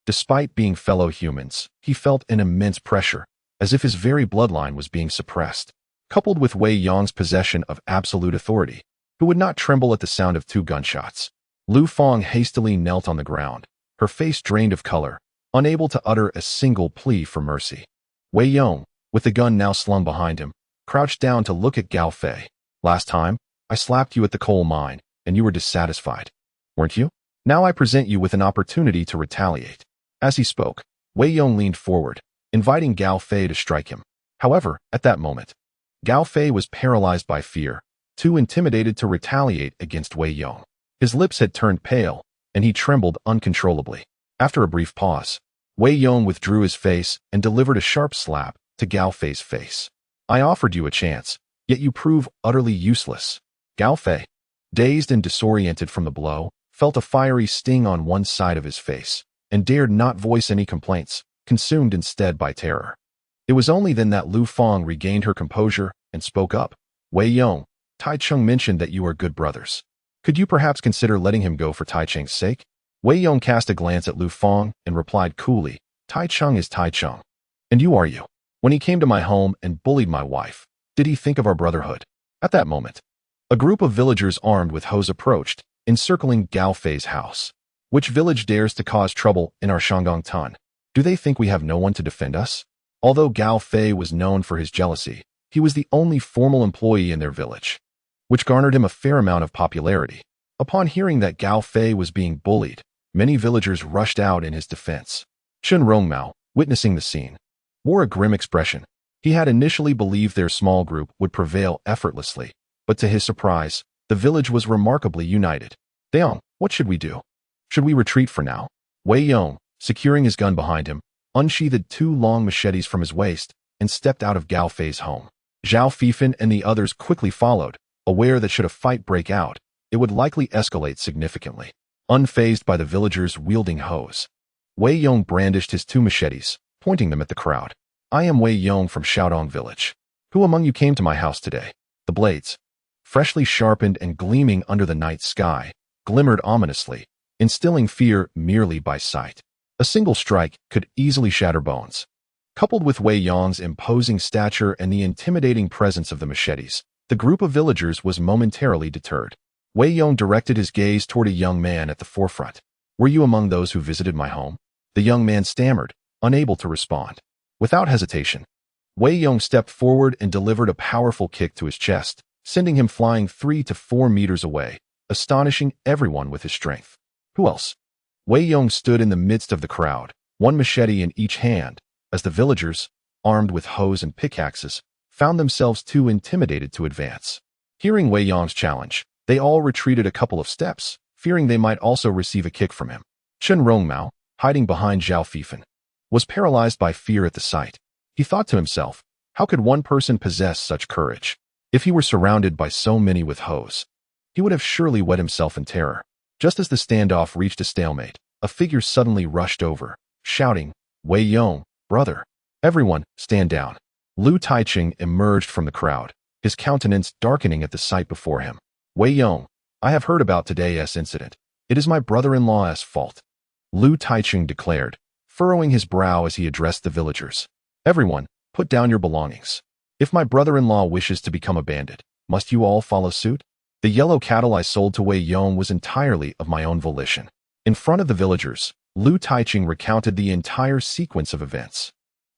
[SPEAKER 1] Despite being fellow humans, he felt an immense pressure, as if his very bloodline was being suppressed. Coupled with Wei Yong's possession of absolute authority, who would not tremble at the sound of 2 gunshots. Lu Feng hastily knelt on the ground, her face drained of color, unable to utter a single plea for mercy. Wei Yong, with the gun now slung behind him, crouched down to look at Gao Fei. Last time, I slapped you at the coal mine, and you were dissatisfied, weren't you? Now I present you with an opportunity to retaliate. As he spoke, Wei Yong leaned forward, inviting Gao Fei to strike him. However, at that moment, Gao Fei was paralyzed by fear, too intimidated to retaliate against Wei Yong. His lips had turned pale, and he trembled uncontrollably. After a brief pause, Wei Yong withdrew his face and delivered a sharp slap to Gao Fei's face. I offered you a chance, yet you prove utterly useless. Gao Fei, dazed and disoriented from the blow, felt a fiery sting on one side of his face, and dared not voice any complaints, consumed instead by terror. It was only then that Lu Feng regained her composure and spoke up. Wei Yong, Tai Chung mentioned that you are good brothers. Could you perhaps consider letting him go for Tai Cheng's sake? Wei Yong cast a glance at Lu Fang and replied coolly, Tai Cheng is Tai Cheng. And you are you. When he came to my home and bullied my wife, did he think of our brotherhood? At that moment, a group of villagers armed with hoes approached, encircling Gao Fei's house. Which village dares to cause trouble in our Shangang Tan? Do they think we have no one to defend us? Although Gao Fei was known for his jealousy, he was the only formal employee in their village, which garnered him a fair amount of popularity. Upon hearing that Gao Fei was being bullied, many villagers rushed out in his defense. Chen Rongmao, witnessing the scene, wore a grim expression. He had initially believed their small group would prevail effortlessly, but to his surprise, the village was remarkably united. Daong, what should we do? Should we retreat for now? Wei Yong, securing his gun behind him, unsheathed 2 long machetes from his waist and stepped out of Gao Fei's home. Zhao Fifan and the others quickly followed, aware that should a fight break out, it would likely escalate significantly. Unfazed by the villagers wielding hoes, Wei Yong brandished his 2 machetes, pointing them at the crowd. I am Wei Yong from Xiaodong village. Who among you came to my house today? The blades, freshly sharpened and gleaming under the night sky, glimmered ominously, instilling fear merely by sight. A single strike could easily shatter bones. Coupled with Wei Yong's imposing stature and the intimidating presence of the machetes, the group of villagers was momentarily deterred. Wei Yong directed his gaze toward a young man at the forefront. Were you among those who visited my home? The young man stammered, unable to respond. Without hesitation, Wei Yong stepped forward and delivered a powerful kick to his chest, sending him flying 3 to 4 meters away, astonishing everyone with his strength. Who else? Wei Yong stood in the midst of the crowd, 1 machete in each hand, as the villagers, armed with hoes and pickaxes, found themselves too intimidated to advance. Hearing Wei Yong's challenge, they all retreated a couple of steps, fearing they might also receive a kick from him. Chen Rongmao, hiding behind Zhao Fifan, was paralyzed by fear at the sight. He thought to himself, how could one person possess such courage? If he were surrounded by so many with hoes, he would have surely wet himself in terror. Just as the standoff reached a stalemate, a figure suddenly rushed over, shouting, Wei Yong, brother. Everyone, stand down. Lu Taiching emerged from the crowd, his countenance darkening at the sight before him. Wei Yong, I have heard about today's incident. It is my brother-in-law's fault. Lu Taiching declared, furrowing his brow as he addressed the villagers. Everyone, put down your belongings. If my brother-in-law wishes to become a bandit, must you all follow suit? The yellow cattle I sold to Wei Yong was entirely of my own volition. In front of the villagers, Lu Taiching recounted the entire sequence of events.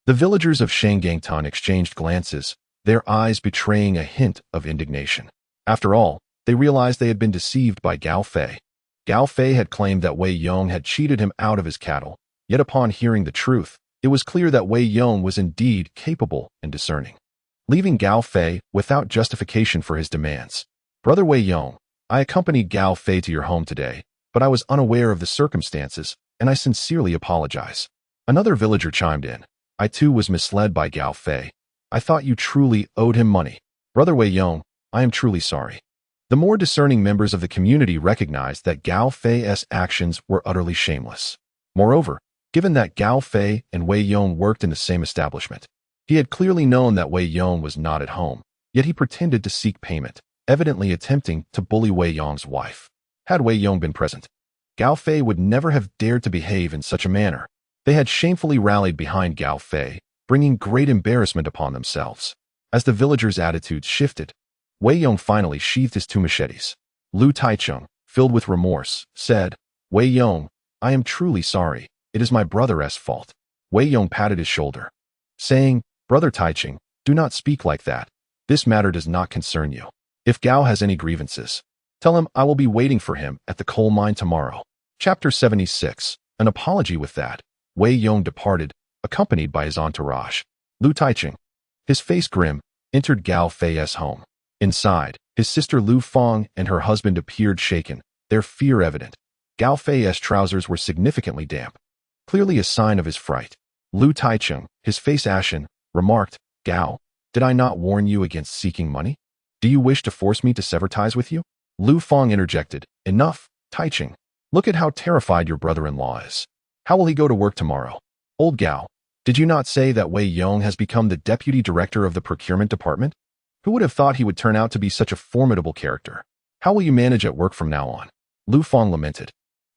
[SPEAKER 1] The villagers of Shangang exchanged glances, their eyes betraying a hint of indignation. After all, they realized they had been deceived by Gao Fei. Gao Fei had claimed that Wei Yong had cheated him out of his cattle, yet upon hearing the truth, it was clear that Wei Yong was indeed capable and discerning. Leaving Gao Fei without justification for his demands, Brother Wei Yong, I accompanied Gao Fei to your home today, but I was unaware of the circumstances, and I sincerely apologize. Another villager chimed in. I too was misled by Gao Fei. I thought you truly owed him money. Brother Wei Yong, I am truly sorry. The more discerning members of the community recognized that Gao Fei's actions were utterly shameless. Moreover, given that Gao Fei and Wei Yong worked in the same establishment, he had clearly known that Wei Yong was not at home, yet he pretended to seek payment, evidently attempting to bully Wei Yong's wife. Had Wei Yong been present, Gao Fei would never have dared to behave in such a manner. They had shamefully rallied behind Gao Fei, bringing great embarrassment upon themselves. As the villagers' attitudes shifted, Wei Yong finally sheathed his 2 machetes. Lu Taicheng, filled with remorse, said, Wei Yong, I am truly sorry. It is my brother's fault. Wei Yong patted his shoulder, saying, Brother Taicheng, do not speak like that. This matter does not concern you. If Gao has any grievances, tell him I will be waiting for him at the coal mine tomorrow. Chapter 76. An apology. With that, Wei Yong departed, accompanied by his entourage. Lu Taicheng, his face grim, entered Gao Fei's home. Inside, his sister Lu Fang and her husband appeared shaken, their fear evident. Gao Fei's trousers were significantly damp, clearly a sign of his fright. Lu Taicheng, his face ashen, remarked, Gao, did I not warn you against seeking money? Do you wish to force me to sever ties with you? Lu Fang interjected, Enough, Taicheng. Look at how terrified your brother-in-law is. How will he go to work tomorrow? Old Gao, did you not say that Wei Yong has become the deputy director of the procurement department? Who would have thought he would turn out to be such a formidable character? How will you manage at work from now on? Lu Fang lamented,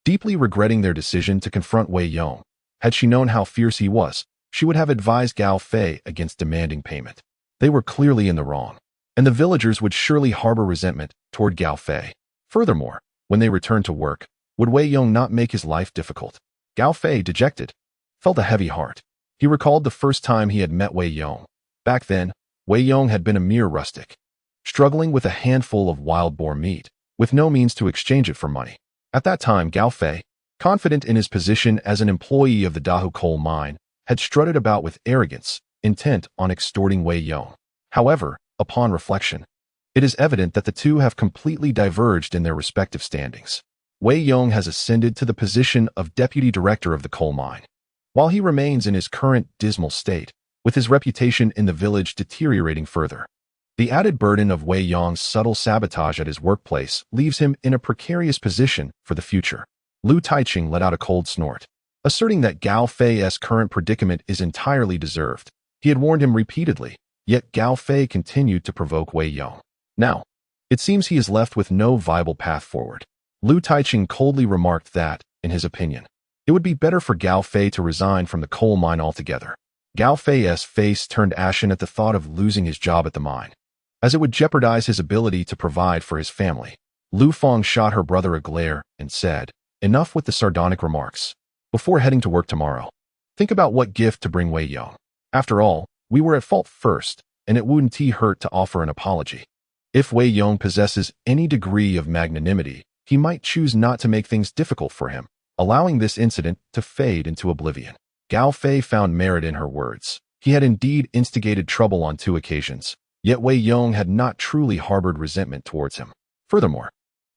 [SPEAKER 1] deeply regretting their decision to confront Wei Yong. Had she known how fierce he was, she would have advised Gao Fei against demanding payment. They were clearly in the wrong, and the villagers would surely harbor resentment toward Gao Fei. Furthermore, when they returned to work, would Wei Yong not make his life difficult? Gao Fei, dejected, felt a heavy heart. He recalled the first time he had met Wei Yong. Back then, Wei Yong had been a mere rustic, struggling with a handful of wild boar meat, with no means to exchange it for money. At that time, Gao Fei, confident in his position as an employee of the Dahu coal mine, had strutted about with arrogance, intent on extorting Wei Yong. However, upon reflection, it is evident that the two have completely diverged in their respective standings. Wei Yong has ascended to the position of deputy director of the coal mine. While he remains in his current dismal state, with his reputation in the village deteriorating further, the added burden of Wei Yong's subtle sabotage at his workplace leaves him in a precarious position for the future. Lu Taiqing let out a cold snort, asserting that Gao Fei's current predicament is entirely deserved. He had warned him repeatedly, yet Gao Fei continued to provoke Wei Yong. Now, it seems he is left with no viable path forward. Lu Taiqing coldly remarked that, in his opinion, it would be better for Gao Fei to resign from the coal mine altogether. Gao Fei's face turned ashen at the thought of losing his job at the mine, as it would jeopardize his ability to provide for his family. Lu Fang shot her brother a glare and said, enough with the sardonic remarks. Before heading to work tomorrow, think about what gift to bring Wei Yong. After all, we were at fault first, and it wouldn't hurt to offer an apology. If Wei Yong possesses any degree of magnanimity, he might choose not to make things difficult for him, allowing this incident to fade into oblivion. Gao Fei found merit in her words. He had indeed instigated trouble on 2 occasions, yet Wei Yong had not truly harbored resentment towards him. Furthermore,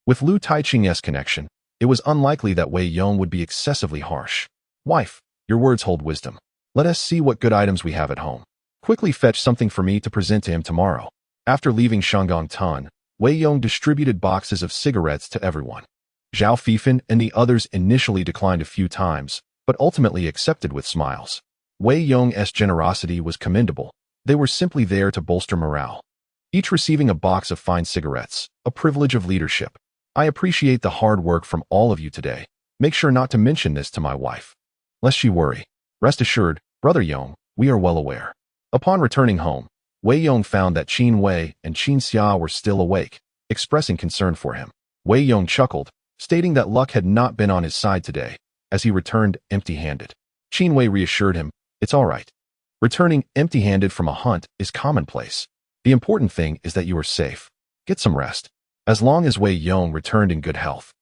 [SPEAKER 1] with Lu Taiqing's connection, it was unlikely that Wei Yong would be excessively harsh. Wife, your words hold wisdom. Let us see what good items we have at home. Quickly fetch something for me to present to him tomorrow. After leaving Shangang Tan, Wei Yong distributed boxes of cigarettes to everyone. Zhao Fifan and the others initially declined a few times, but ultimately accepted with smiles. Wei Yong's generosity was commendable. They were simply there to bolster morale, each receiving a box of fine cigarettes, a privilege of leadership. I appreciate the hard work from all of you today. Make sure not to mention this to my wife, lest she worry. Rest assured, Brother Yong, we are well aware. Upon returning home, Wei Yong found that Qin Wei and Qin Xia were still awake, expressing concern for him. Wei Yong chuckled, stating that luck had not been on his side today, as he returned empty-handed. Qin Wei reassured him, it's all right. Returning empty-handed from a hunt is commonplace. The important thing is that you are safe. Get some rest. As long as Wei Yong returned in good health,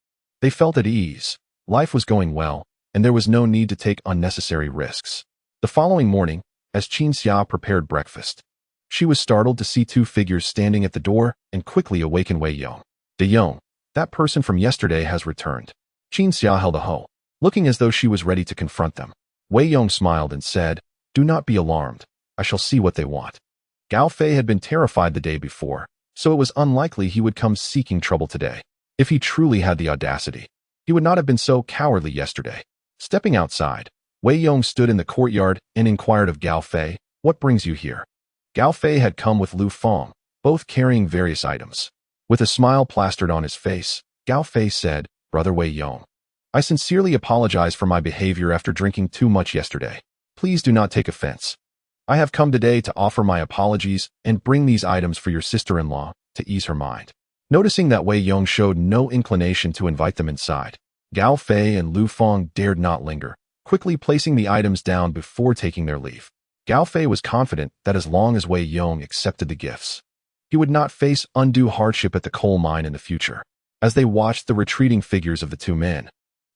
[SPEAKER 1] they felt at ease. Life was going well, and there was no need to take unnecessary risks. The following morning, as Qin Xia prepared breakfast, she was startled to see 2 figures standing at the door and quickly awakened Wei Yong. De Yong, that person from yesterday has returned. Qin Xia held a hoe, looking as though she was ready to confront them. Wei Yong smiled and said, do not be alarmed. I shall see what they want. Gao Fei had been terrified the day before, so it was unlikely he would come seeking trouble today. If he truly had the audacity, he would not have been so cowardly yesterday. Stepping outside, Wei Yong stood in the courtyard and inquired of Gao Fei, what brings you here? Gao Fei had come with Lu Fang, both carrying various items. With a smile plastered on his face, Gao Fei said, Brother Wei Yong, I sincerely apologize for my behavior after drinking too much yesterday. Please do not take offense. I have come today to offer my apologies and bring these items for your sister-in-law to ease her mind. Noticing that Wei Yong showed no inclination to invite them inside, Gao Fei and Lu Fang dared not linger, quickly placing the items down before taking their leave. Gao Fei was confident that as long as Wei Yong accepted the gifts, he would not face undue hardship at the coal mine in the future. As they watched the retreating figures of the 2 men,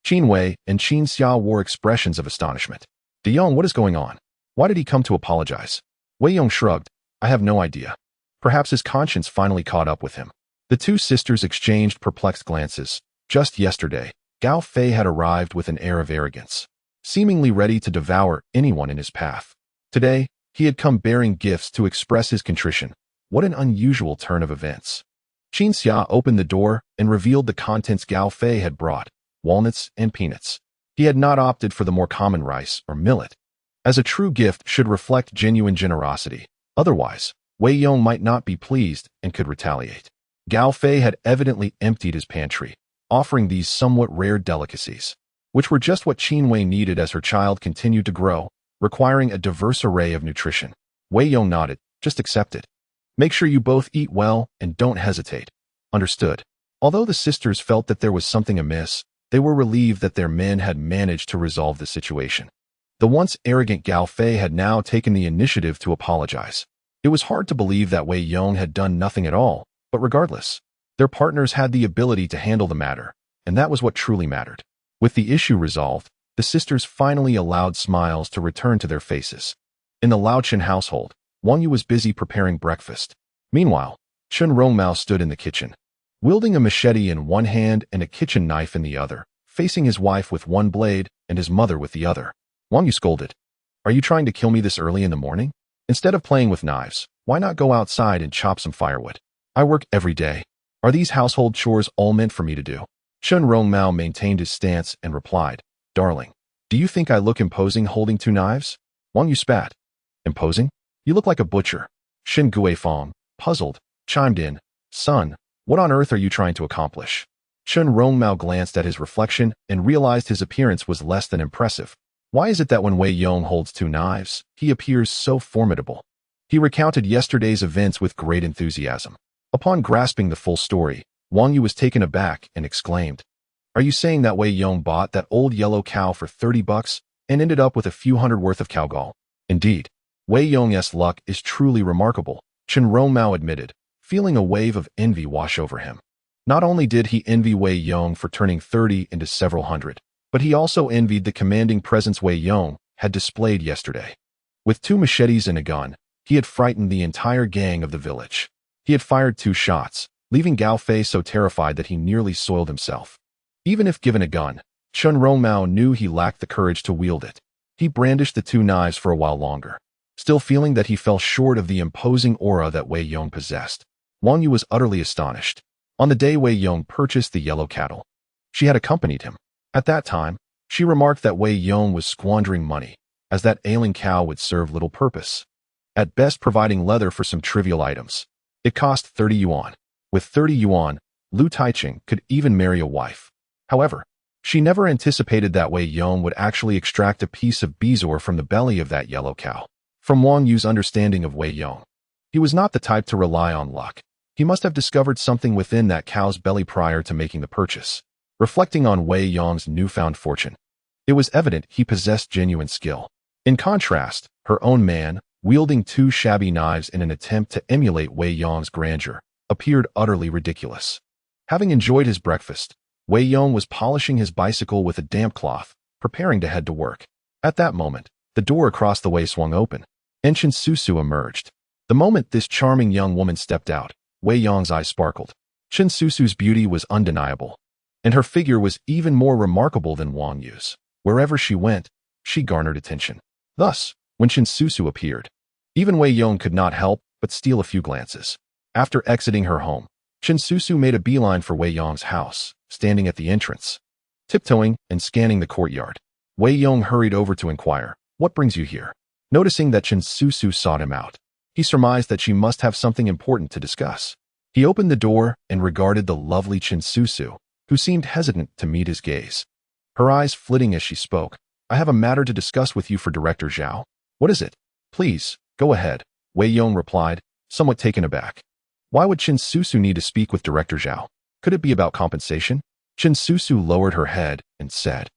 [SPEAKER 1] Qin Wei and Qin Xia wore expressions of astonishment. De Yong, what is going on? Why did he come to apologize? Wei Yong shrugged. I have no idea. Perhaps his conscience finally caught up with him. The 2 sisters exchanged perplexed glances. Just yesterday, Gao Fei had arrived with an air of arrogance, seemingly ready to devour anyone in his path. Today, he had come bearing gifts to express his contrition. What an unusual turn of events. Qin Xia opened the door and revealed the contents Gao Fei had brought, walnuts and peanuts. He had not opted for the more common rice or millet, as a true gift should reflect genuine generosity. Otherwise, Wei Yong might not be pleased and could retaliate. Gao Fei had evidently emptied his pantry, offering these somewhat rare delicacies, which were just what Qin Wei needed as her child continued to grow, requiring a diverse array of nutrition. Wei Yong nodded. Just accept it. Make sure you both eat well and don't hesitate. Understood. Although the sisters felt that there was something amiss, they were relieved that their men had managed to resolve the situation. The once arrogant Gao Fei had now taken the initiative to apologize. It was hard to believe that Wei Yong had done nothing at all, but regardless, their partners had the ability to handle the matter, and that was what truly mattered. With the issue resolved, the sisters finally allowed smiles to return to their faces. In the Laochen household, Wang Yu was busy preparing breakfast. Meanwhile, Chen Rongmao stood in the kitchen, wielding a machete in one hand and a kitchen knife in the other, facing his wife with one blade and his mother with the other. Wang Yu scolded, "Are you trying to kill me this early in the morning? Instead of playing with knives, why not go outside and chop some firewood? I work every day. Are these household chores all meant for me to do?" Chen Rongmao maintained his stance and replied, "Darling, do you think I look imposing holding two knives?" Wang Yu spat. "Imposing? You look like a butcher." Xin Guifeng, puzzled, chimed in, "Son, what on earth are you trying to accomplish?" Chen Rongmao glanced at his reflection and realized his appearance was less than impressive. Why is it that when Wei Yong holds two knives, he appears so formidable? He recounted yesterday's events with great enthusiasm. Upon grasping the full story, Wang Yu was taken aback and exclaimed, "Are you saying that Wei Yong bought that old yellow cow for $30 and ended up with a few hundred worth of cow gall?" "Indeed. Wei Yong's luck is truly remarkable," Chen Rongmao admitted, feeling a wave of envy wash over him. Not only did he envy Wei Yong for turning 30 into several hundred, but he also envied the commanding presence Wei Yong had displayed yesterday. With two machetes and a gun, he had frightened the entire gang of the village. He had fired 2 shots, leaving Gao Fei so terrified that he nearly soiled himself. Even if given a gun, Chen Rongmao knew he lacked the courage to wield it. He brandished the 2 knives for a while longer, still feeling that he fell short of the imposing aura that Wei Yong possessed. Wang Yu was utterly astonished. On the day Wei Yong purchased the yellow cattle, she had accompanied him. At that time, she remarked that Wei Yong was squandering money, as that ailing cow would serve little purpose, at best providing leather for some trivial items. It cost 30 yuan. With 30 yuan, Lu Taiching could even marry a wife. However, she never anticipated that Wei Yong would actually extract a piece of bezoar from the belly of that yellow cow. From Wang Yu's understanding of Wei Yong, he was not the type to rely on luck. He must have discovered something within that cow's belly prior to making the purchase. Reflecting on Wei Yong's newfound fortune, it was evident he possessed genuine skill. In contrast, her own man, wielding 2 shabby knives in an attempt to emulate Wei Yong's grandeur, appeared utterly ridiculous. Having enjoyed his breakfast, Wei Yong was polishing his bicycle with a damp cloth, preparing to head to work. At that moment, the door across the way swung open, and Chen Susu emerged. The moment this charming young woman stepped out, Wei Yong's eyes sparkled. Chen Susu's beauty was undeniable, and her figure was even more remarkable than Wang Yu's. Wherever she went, she garnered attention. Thus, when Chen Susu appeared, even Wei Yong could not help but steal a few glances. After exiting her home, Chen Susu made a beeline for Wei Yong's house, standing at the entrance, tiptoeing and scanning the courtyard. Wei Yong hurried over to inquire, "What brings you here?" Noticing that Chen Susu sought him out, he surmised that she must have something important to discuss. He opened the door and regarded the lovely Chen Susu, who seemed hesitant to meet his gaze. Her eyes flitting as she spoke, "I have a matter to discuss with you for Director Zhao." "What is it?" "Please, go ahead," Wei Yong replied, somewhat taken aback. Why would Chen Susu need to speak with Director Zhao? Could it be about compensation? Chen Susu lowered her head and said,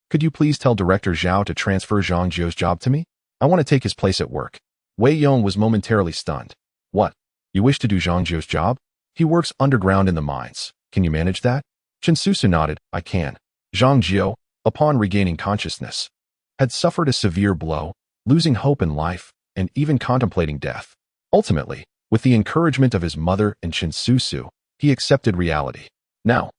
[SPEAKER 1] "Could you please tell Director Zhao to transfer Zhang Jiu's job to me? I want to take his place at work." Wei Yong was momentarily stunned. "What? You wish to do Zhang Jiu's job? He works underground in the mines. Can you manage that?" Chen Susu nodded. "I can." Zhang Jiu, upon regaining consciousness, had suffered a severe blow, losing hope in life and even contemplating death. Ultimately, with the encouragement of his mother and Chen Susu, he accepted reality. Now,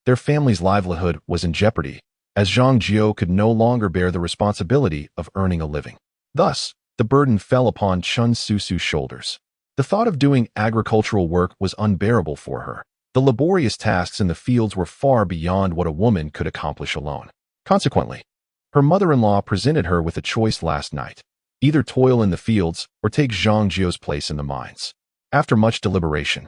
[SPEAKER 1] their family's livelihood was in jeopardy, as Zhang Jiu could no longer bear the responsibility of earning a living. Thus, the burden fell upon Chen Susu's shoulders. The thought of doing agricultural work was unbearable for her. The laborious tasks in the fields were far beyond what a woman could accomplish alone. Consequently, her mother-in-law presented her with a choice last night: either toil in the fields or take Zhang Jiu's place in the mines. After much deliberation,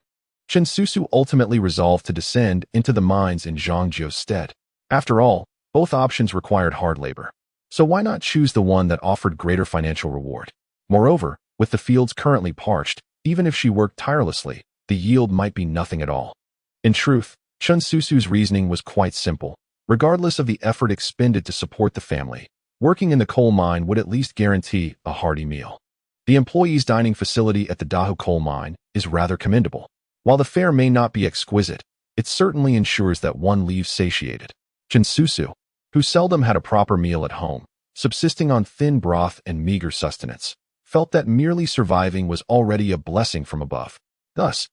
[SPEAKER 1] Chen Susu ultimately resolved to descend into the mines in Zhang Jiu's stead. After all, both options required hard labor. So why not choose the one that offered greater financial reward? Moreover, with the fields currently parched, even if she worked tirelessly, the yield might be nothing at all. In truth, Chen Susu's reasoning was quite simple. Regardless of the effort expended to support the family, working in the coal mine would at least guarantee a hearty meal. The employees' dining facility at the Dahu coal mine is rather commendable. While the fare may not be exquisite, it certainly ensures that one leaves satiated. Chen Susu, who seldom had a proper meal at home, subsisting on thin broth and meager sustenance, felt that merely surviving was already a blessing from above. Thus,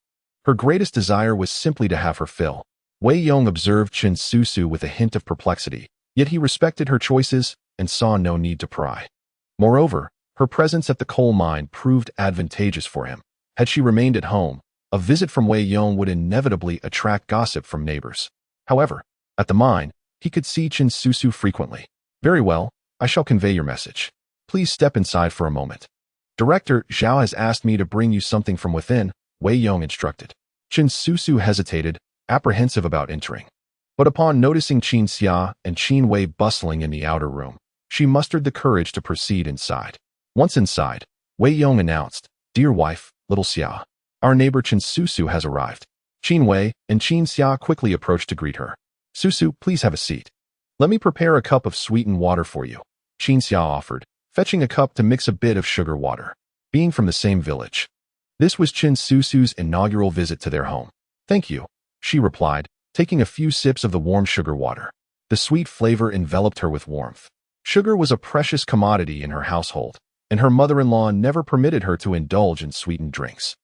[SPEAKER 1] her greatest desire was simply to have her fill. Wei Yong observed Chen Susu with a hint of perplexity, yet he respected her choices and saw no need to pry. Moreover, her presence at the coal mine proved advantageous for him. Had she remained at home, a visit from Wei Yong would inevitably attract gossip from neighbors. However, at the mine, he could see Chen Susu frequently. Very well, I shall convey your message. Please step inside for a moment. Director Zhao has asked me to bring you something from within, Wei Yong instructed. Chen Susu hesitated, apprehensive about entering. But upon noticing Qin Xia and Qin Wei bustling in the outer room, she mustered the courage to proceed inside. Once inside, Wei Yong announced, "Dear wife, little Xia, our neighbor Chen Susu has arrived." Qin Wei and Qin Xia quickly approached to greet her. "Susu, please have a seat. Let me prepare a cup of sweetened water for you," Qin Xia offered, fetching a cup to mix a bit of sugar water. Being from the same village, this was Chen Susu's inaugural visit to their home. "Thank you," she replied, taking a few sips of the warm sugar water. The sweet flavor enveloped her with warmth. Sugar was a precious commodity in her household, and her mother-in-law never permitted her to indulge in sweetened drinks.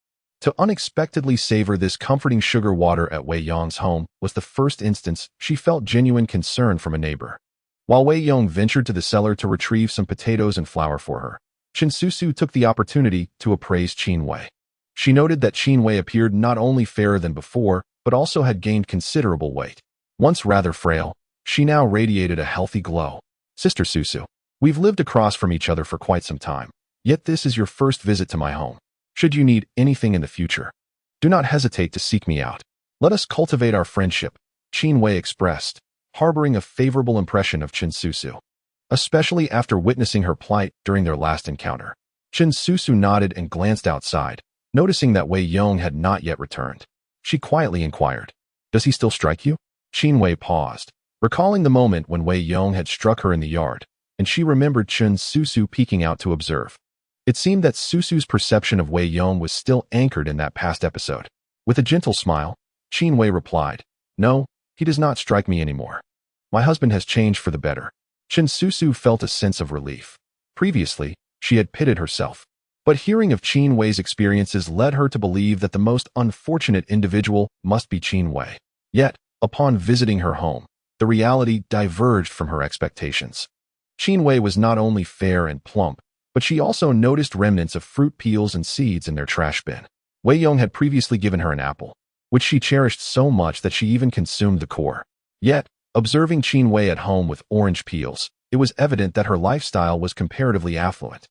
[SPEAKER 1] To unexpectedly savor this comforting sugar water at Wei Yong's home was the first instance she felt genuine concern from a neighbor. While Wei Yong ventured to the cellar to retrieve some potatoes and flour for her, Chen Susu took the opportunity to appraise Qin Wei. She noted that Qin Wei appeared not only fairer than before, but also had gained considerable weight. Once rather frail, she now radiated a healthy glow. "Sister Susu, we've lived across from each other for quite some time, yet this is your first visit to my home. Should you need anything in the future, do not hesitate to seek me out. Let us cultivate our friendship," Qin Wei expressed, harboring a favorable impression of Chen Susu, especially after witnessing her plight during their last encounter. Chen Susu nodded and glanced outside, noticing that Wei Yong had not yet returned. She quietly inquired, "Does he still strike you?" Qin Wei paused, recalling the moment when Wei Yong had struck her in the yard, and she remembered Chen Susu peeking out to observe. It seemed that Susu's perception of Wei Yong was still anchored in that past episode. With a gentle smile, Qin Wei replied, "No, he does not strike me anymore. My husband has changed for the better." Chen Susu felt a sense of relief. Previously, she had pitted herself. But hearing of Qin Wei's experiences led her to believe that the most unfortunate individual must be Qin Wei. Yet, upon visiting her home, the reality diverged from her expectations. Qin Wei was not only fair and plump, but she also noticed remnants of fruit peels and seeds in their trash bin. Wei Yong had previously given her an apple, which she cherished so much that she even consumed the core. Yet, observing Qin Wei at home with orange peels, it was evident that her lifestyle was comparatively affluent.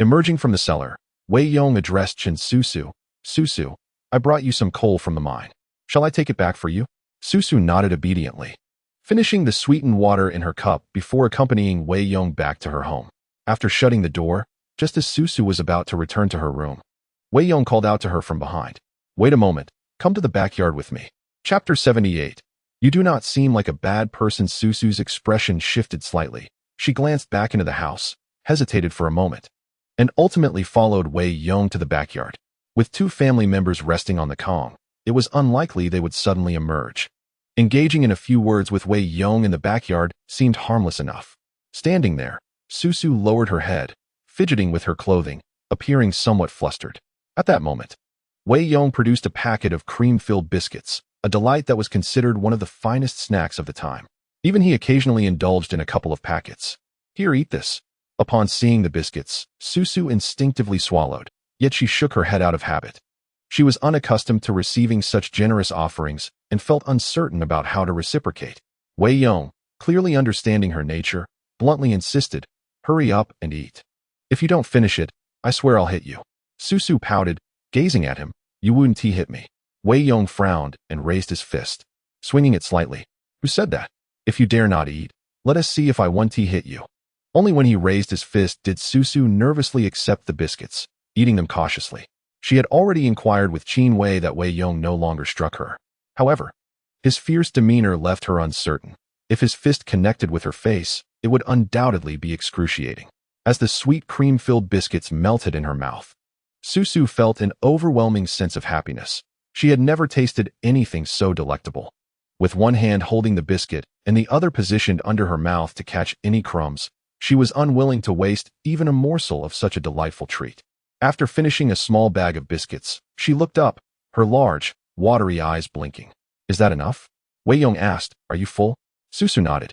[SPEAKER 1] Emerging from the cellar, Wei Yong addressed Chen Susu. "Susu, I brought you some coal from the mine. Shall I take it back for you?" Susu nodded obediently, finishing the sweetened water in her cup before accompanying Wei Yong back to her home. After shutting the door, just as Susu was about to return to her room, Wei Yong called out to her from behind, "Wait a moment, come to the backyard with me." Chapter 78. "You do not seem like a bad person." Susu's expression shifted slightly. She glanced back into the house, hesitated for a moment, and ultimately followed Wei Yong to the backyard. With two family members resting on the Kong, it was unlikely they would suddenly emerge. Engaging in a few words with Wei Yong in the backyard seemed harmless enough. Standing there, Susu lowered her head, fidgeting with her clothing, appearing somewhat flustered. At that moment, Wei Yong produced a packet of cream-filled biscuits, a delight that was considered one of the finest snacks of the time. Even he occasionally indulged in a couple of packets. "Here, eat this." Upon seeing the biscuits, Susu instinctively swallowed, yet she shook her head out of habit. She was unaccustomed to receiving such generous offerings and felt uncertain about how to reciprocate. Wei Yong, clearly understanding her nature, bluntly insisted, "Hurry up and eat. If you don't finish it, I swear I'll hit you." Susu pouted, gazing at him. "You wouldn't hit me." Wei Yong frowned and raised his fist, swinging it slightly. Who said that? If you dare not eat, let us see if I one tea hit you. Only when he raised his fist did Susu nervously accept the biscuits, eating them cautiously. She had already inquired with Qin Wei that Wei Yong no longer struck her. However, his fierce demeanor left her uncertain. If his fist connected with her face, it would undoubtedly be excruciating. As the sweet cream-filled biscuits melted in her mouth, Susu felt an overwhelming sense of happiness. She had never tasted anything so delectable. With one hand holding the biscuit and the other positioned under her mouth to catch any crumbs, she was unwilling to waste even a morsel of such a delightful treat. After finishing a small bag of biscuits, she looked up, her large, watery eyes blinking. Is that enough? Wei Yong asked, are you full? Susu nodded,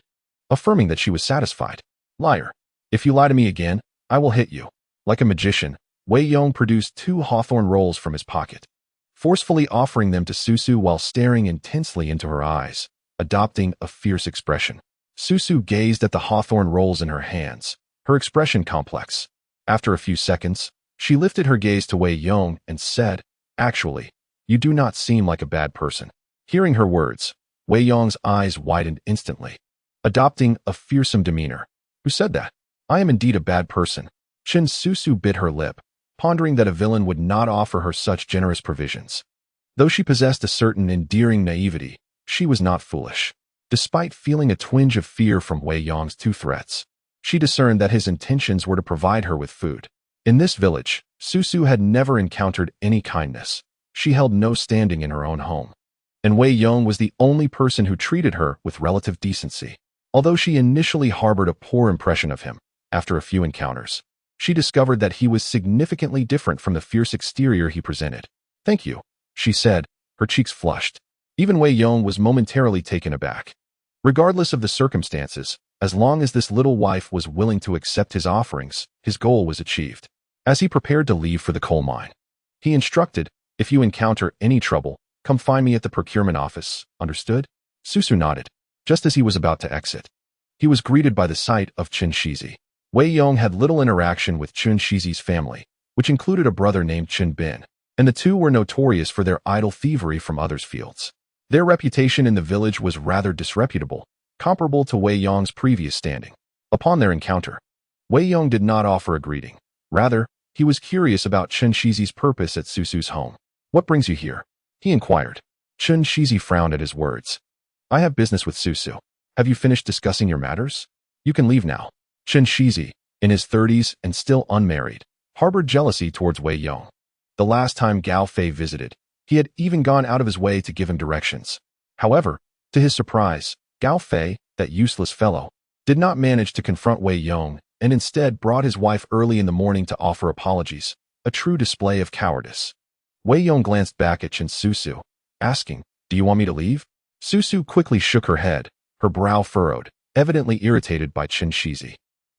[SPEAKER 1] affirming that she was satisfied. Liar. If you lie to me again, I will hit you. Like a magician, Wei Yong produced 2 hawthorn rolls from his pocket, forcefully offering them to Susu while staring intensely into her eyes, adopting a fierce expression. Susu gazed at the hawthorn rolls in her hands, her expression complex. After a few seconds, she lifted her gaze to Wei Yong and said, actually, you do not seem like a bad person. Hearing her words, Wei Yong's eyes widened instantly, adopting a fearsome demeanor. Who said that? I am indeed a bad person. Qin Susu bit her lip, pondering that a villain would not offer her such generous provisions. Though she possessed a certain endearing naivety, she was not foolish. Despite feeling a twinge of fear from Wei Yong's 2 threats, she discerned that his intentions were to provide her with food. In this village, Susu had never encountered any kindness. She held no standing in her own home, and Wei Yong was the only person who treated her with relative decency. Although she initially harbored a poor impression of him, after a few encounters, she discovered that he was significantly different from the fierce exterior he presented. Thank you, she said, her cheeks flushed. Even Wei Yong was momentarily taken aback. Regardless of the circumstances, as long as this little wife was willing to accept his offerings, his goal was achieved. As he prepared to leave for the coal mine, he instructed, if you encounter any trouble, come find me at the procurement office, understood? Susu nodded. Just as he was about to exit, he was greeted by the sight of Qin Shizi. Wei Yong had little interaction with Qin Shizi's family, which included a brother named Qin Bin, and the two were notorious for their idle thievery from others' fields. Their reputation in the village was rather disreputable, comparable to Wei Yong's previous standing. Upon their encounter, Wei Yong did not offer a greeting. Rather, he was curious about Qin Shizi's purpose at Susu's home. What brings you here? He inquired. Qin Shizi frowned at his words. I have business with Susu. Have you finished discussing your matters? You can leave now. Qin Shizi, in his 30s and still unmarried, harbored jealousy towards Wei Yong. The last time Gao Fei visited, he had even gone out of his way to give him directions. However, to his surprise, Gao Fei, that useless fellow, did not manage to confront Wei Yong and instead brought his wife early in the morning to offer apologies, a true display of cowardice. Wei Yong glanced back at Qin Susu, asking, do you want me to leave? Susu quickly shook her head, her brow furrowed, evidently irritated by Qin Shizi.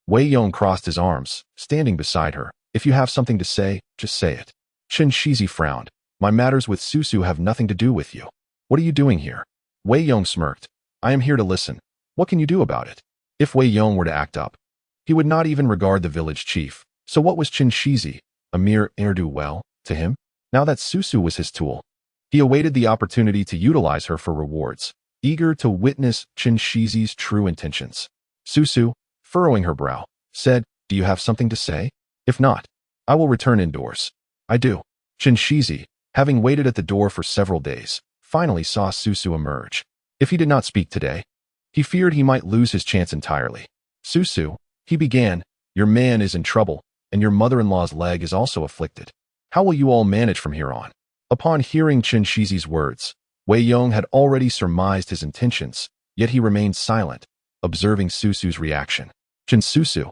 [SPEAKER 1] Wei Yong crossed his arms, standing beside her. If you have something to say, just say it. Qin Shizi frowned. My matters with Susu have nothing to do with you. What are you doing here? Wei Yong smirked. I am here to listen. What can you do about it? If Wei Yong were to act up, he would not even regard the village chief. So what was Qin Shizi? A mere ne'er-do-well to him? Now that Susu was his tool, he awaited the opportunity to utilize her for rewards, eager to witness Qin Shizi's true intentions. Susu, furrowing her brow, said, do you have something to say? If not, I will return indoors. I do. Qin Shizi, having waited at the door for several days, finally saw Susu emerge. If he did not speak today, he feared he might lose his chance entirely. Susu, he began, your man is in trouble, and your mother-in-law's leg is also afflicted. How will you all manage from here on? Upon hearing Qin Shizi's words, Wei Yong had already surmised his intentions, yet he remained silent, observing Susu's reaction. Qin Susu,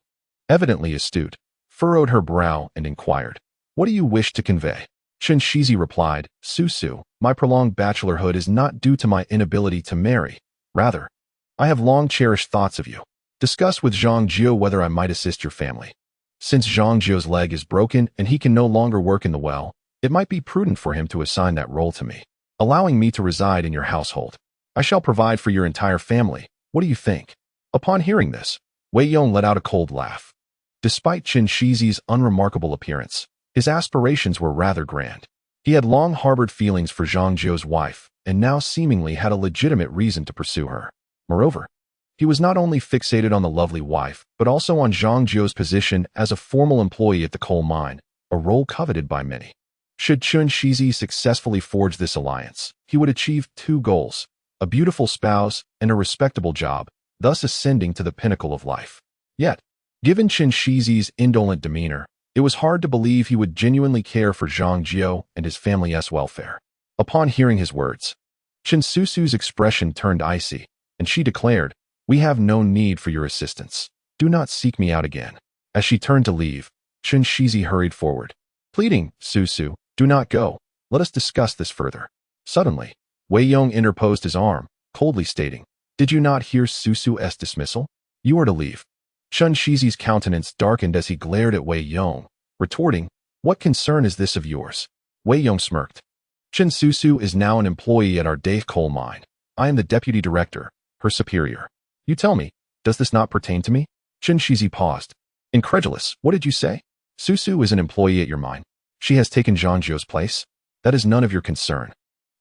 [SPEAKER 1] evidently astute, furrowed her brow and inquired, what do you wish to convey? Qin Shizi replied, Susu, my prolonged bachelorhood is not due to my inability to marry. Rather, I have long cherished thoughts of you. Discuss with Zhang Jiu whether I might assist your family. Since Zhang Jiu's leg is broken and he can no longer work in the well, it might be prudent for him to assign that role to me, allowing me to reside in your household. I shall provide for your entire family. What do you think? Upon hearing this, Wei Yong let out a cold laugh. Despite Qin Shizi's unremarkable appearance, his aspirations were rather grand. He had long harbored feelings for Zhang Jiu's wife, and now seemingly had a legitimate reason to pursue her. Moreover, he was not only fixated on the lovely wife, but also on Zhang Jiu's position as a formal employee at the coal mine, a role coveted by many. Should Qin Shizi successfully forge this alliance, he would achieve two goals: a beautiful spouse and a respectable job, thus ascending to the pinnacle of life. Yet, given Qin Shizi's indolent demeanor, it was hard to believe he would genuinely care for Zhang Jiu and his family's welfare. Upon hearing his words, Qin Susu's expression turned icy, and she declared, "We have no need for your assistance. Do not seek me out again." As she turned to leave, Qin Shizi hurried forward, pleading, "Susu, do not go. Let us discuss this further." Suddenly, Wei Yong interposed his arm, coldly stating, "Did you not hear Susu's dismissal? You are to leave." Qin Shizi's countenance darkened as he glared at Wei Yong, retorting, "What concern is this of yours?" Wei Yong smirked. "Qin Susu is now an employee at our Dave coal mine. I am the deputy director, her superior. You tell me, does this not pertain to me?" Qin Shizi paused. Incredulous, "What did you say?" "Susu is an employee at your mine. She has taken Zhang Jiu's place. That is none of your concern.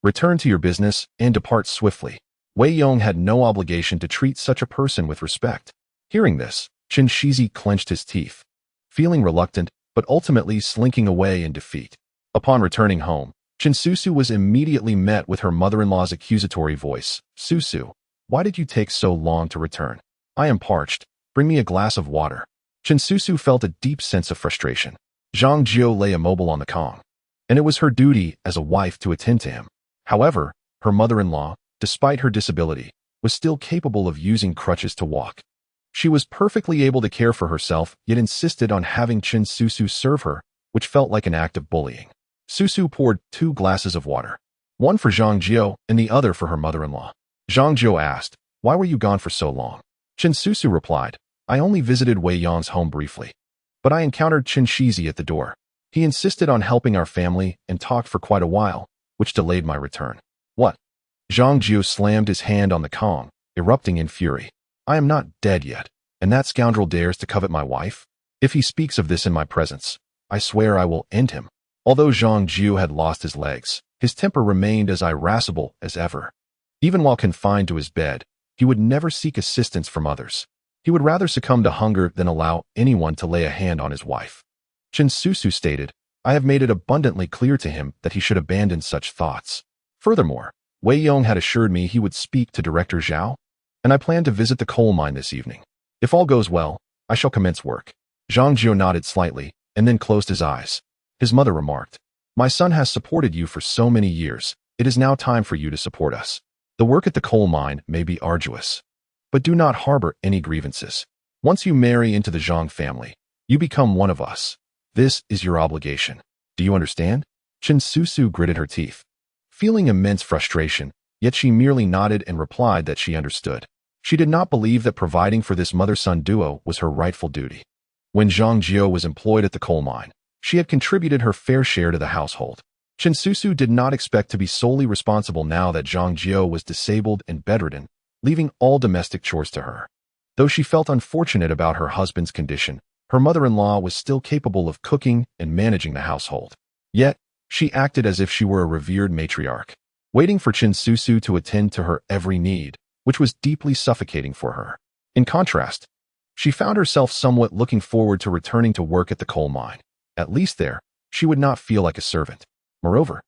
[SPEAKER 1] Return to your business and depart swiftly." Wei Yong had no obligation to treat such a person with respect. Hearing this, Qin Shizi clenched his teeth, feeling reluctant, but ultimately slinking away in defeat. Upon returning home, Qin Susu was immediately met with her mother-in-law's accusatory voice. "Susu, why did you take so long to return? I am parched. Bring me a glass of water." Qin Susu felt a deep sense of frustration. Zhang Jiu lay immobile on the Kong, and it was her duty as a wife to attend to him. However, her mother-in-law, despite her disability, was still capable of using crutches to walk. She was perfectly able to care for herself, yet insisted on having Qin Susu serve her, which felt like an act of bullying. Susu poured 2 glasses of water, one for Zhang Jiu and the other for her mother-in-law. Zhang Jiu asked, "Why were you gone for so long?" Qin Susu replied, "I only visited Wei Yong's home briefly, but I encountered Qin Shizi at the door. He insisted on helping our family and talked for quite a while, which delayed my return." "What?" Zhang Jiu slammed his hand on the Kong, erupting in fury. "I am not dead yet, and that scoundrel dares to covet my wife? If he speaks of this in my presence, I swear I will end him." Although Zhang Jiu had lost his legs, his temper remained as irascible as ever. Even while confined to his bed, he would never seek assistance from others. He would rather succumb to hunger than allow anyone to lay a hand on his wife. Qin Susu stated, "I have made it abundantly clear to him that he should abandon such thoughts. Furthermore, Wei Yong had assured me he would speak to Director Zhao, and I plan to visit the coal mine this evening. If all goes well, I shall commence work." Zhang Jiu nodded slightly, and then closed his eyes. His mother remarked, "My son has supported you for so many years. It is now time for you to support us. The work at the coal mine may be arduous, but do not harbor any grievances. Once you marry into the Zhang family, you become one of us. This is your obligation. Do you understand?" Qin Susu gritted her teeth, feeling immense frustration, yet she merely nodded and replied that she understood. She did not believe that providing for this mother-son duo was her rightful duty. When Zhang Jiu was employed at the coal mine, she had contributed her fair share to the household. Qin Susu did not expect to be solely responsible now that Zhang Jiu was disabled and bedridden, leaving all domestic chores to her. Though she felt unfortunate about her husband's condition, her mother-in-law was still capable of cooking and managing the household. Yet, she acted as if she were a revered matriarch, waiting for Qin Susu to attend to her every need, which was deeply suffocating for her. In contrast, she found herself somewhat looking forward to returning to work at the coal mine. At least there, she would not feel like a servant. Moreover,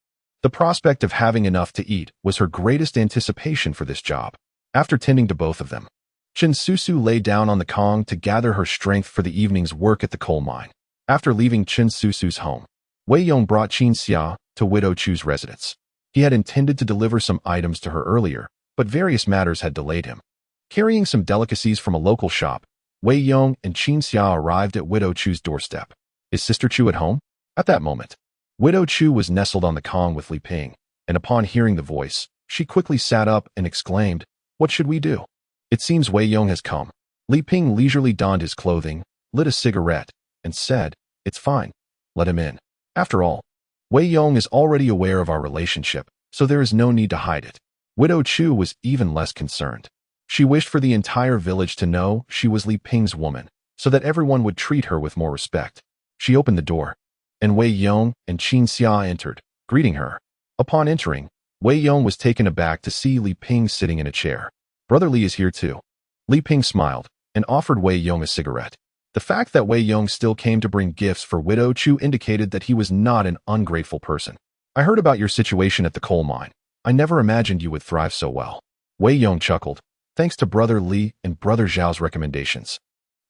[SPEAKER 1] the prospect of having enough to eat was her greatest anticipation for this job. After tending to both of them, Qin Susu lay down on the Kong to gather her strength for the evening's work at the coal mine. After leaving Qin Susu's home, Wei Yong brought Qin Xia to Widow Chu's residence. He had intended to deliver some items to her earlier, but various matters had delayed him. Carrying some delicacies from a local shop, Wei Yong and Qin Xia arrived at Widow Chu's doorstep. "Is Sister Chu at home?" At that moment, Widow Chu was nestled on the Kong with Li Ping, and upon hearing the voice, she quickly sat up and exclaimed, "What should we do? It seems Wei Yong has come." Li Ping leisurely donned his clothing, lit a cigarette, and said, "It's fine. Let him in. After all, Wei Yong is already aware of our relationship, so there is no need to hide it." Widow Chu was even less concerned. She wished for the entire village to know she was Li Ping's woman, so that everyone would treat her with more respect. She opened the door, and Wei Yong and Qin Xia entered, greeting her. Upon entering, Wei Yong was taken aback to see Li Ping sitting in a chair. Brother Li is here too. Li Ping smiled and offered Wei Yong a cigarette. The fact that Wei Yong still came to bring gifts for Widow Chu indicated that he was not an ungrateful person. I heard about your situation at the coal mine. I never imagined you would thrive so well. Wei Yong chuckled, thanks to Brother Li and Brother Zhao's recommendations.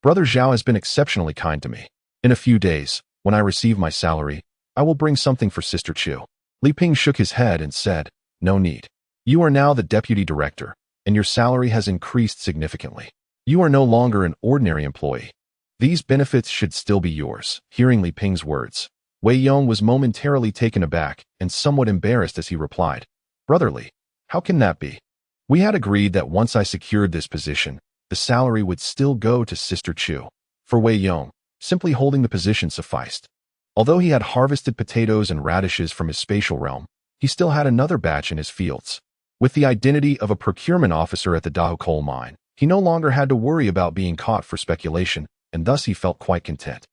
[SPEAKER 1] Brother Zhao has been exceptionally kind to me. In a few days, when I receive my salary, I will bring something for Sister Chu. Li Ping shook his head and said, no need. You are now the deputy director, and your salary has increased significantly. You are no longer an ordinary employee. These benefits should still be yours. Hearing Li Ping's words, Wei Yong was momentarily taken aback and somewhat embarrassed as he replied, Brother Li, how can that be? We had agreed that once I secured this position, the salary would still go to Sister Chu. For Wei Yong, simply holding the position sufficed. Although he had harvested potatoes and radishes from his spatial realm, he still had another batch in his fields. With the identity of a procurement officer at the Dahu coal mine, he no longer had to worry about being caught for speculation, and thus he felt quite content.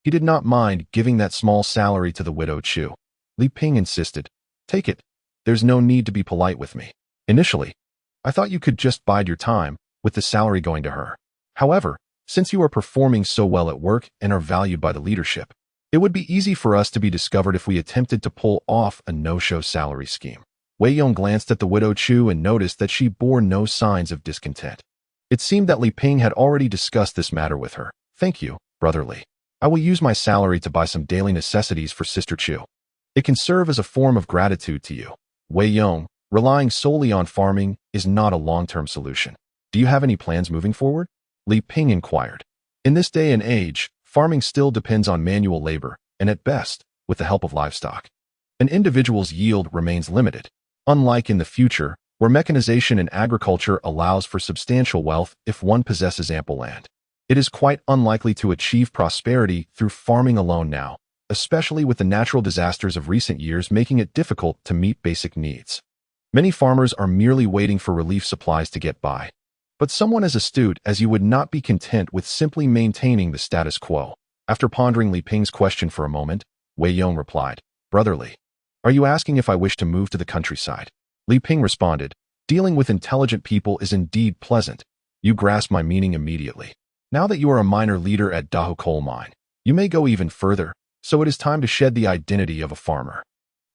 [SPEAKER 1] He did not mind giving that small salary to the Widow Chu. Li Ping insisted, take it. There's no need to be polite with me. Initially, I thought you could just bide your time, with the salary going to her. However, since you are performing so well at work and are valued by the leadership, it would be easy for us to be discovered if we attempted to pull off a no-show salary scheme. Wei Yong glanced at the Widow Chu and noticed that she bore no signs of discontent. It seemed that Li Ping had already discussed this matter with her. Thank you, Brother Li. I will use my salary to buy some daily necessities for Sister Chu. It can serve as a form of gratitude to you. Wei Yong, relying solely on farming is not a long-term solution. Do you have any plans moving forward? Li Ping inquired. In this day and age, farming still depends on manual labor, and at best, with the help of livestock. An individual's yield remains limited, unlike in the future, where mechanization in agriculture allows for substantial wealth if one possesses ample land. It is quite unlikely to achieve prosperity through farming alone now, especially with the natural disasters of recent years making it difficult to meet basic needs. Many farmers are merely waiting for relief supplies to get by. But someone as astute as you would not be content with simply maintaining the status quo. After pondering Li Ping's question for a moment, Wei Yong replied, Brother Li, are you asking if I wish to move to the countryside? Li Ping responded, dealing with intelligent people is indeed pleasant. You grasp my meaning immediately. Now that you are a minor leader at Dahu coal mine, you may go even further, so it is time to shed the identity of a farmer.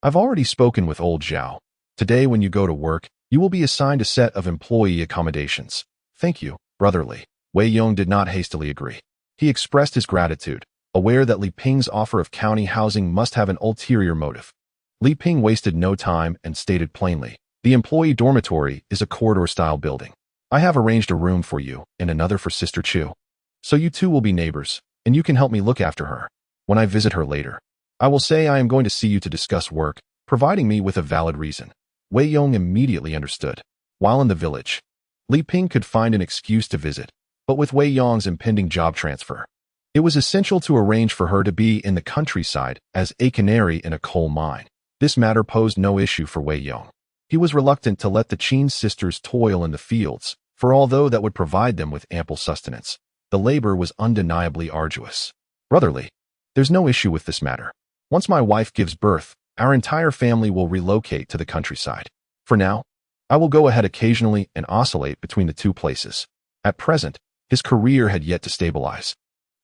[SPEAKER 1] I've already spoken with old Zhao. Today when you go to work, you will be assigned a set of employee accommodations. Thank you, Brother Li. Wei Yong did not hastily agree. He expressed his gratitude, aware that Li Ping's offer of county housing must have an ulterior motive. Li Ping wasted no time and stated plainly, the employee dormitory is a corridor-style building. I have arranged a room for you and another for Sister Chu. So you two will be neighbors, and you can help me look after her. When I visit her later, I will say I am going to see you to discuss work, providing me with a valid reason. Wei Yong immediately understood. While in the village, Li Ping could find an excuse to visit, but with Wei Yong's impending job transfer, it was essential to arrange for her to be in the countryside as a canary in a coal mine. This matter posed no issue for Wei Yong. He was reluctant to let the Qin sisters toil in the fields, for although that would provide them with ample sustenance, the labor was undeniably arduous. Brother Li, there's no issue with this matter. Once my wife gives birth, our entire family will relocate to the countryside. For now, I will go ahead occasionally and oscillate between the two places. At present, his career had yet to stabilize,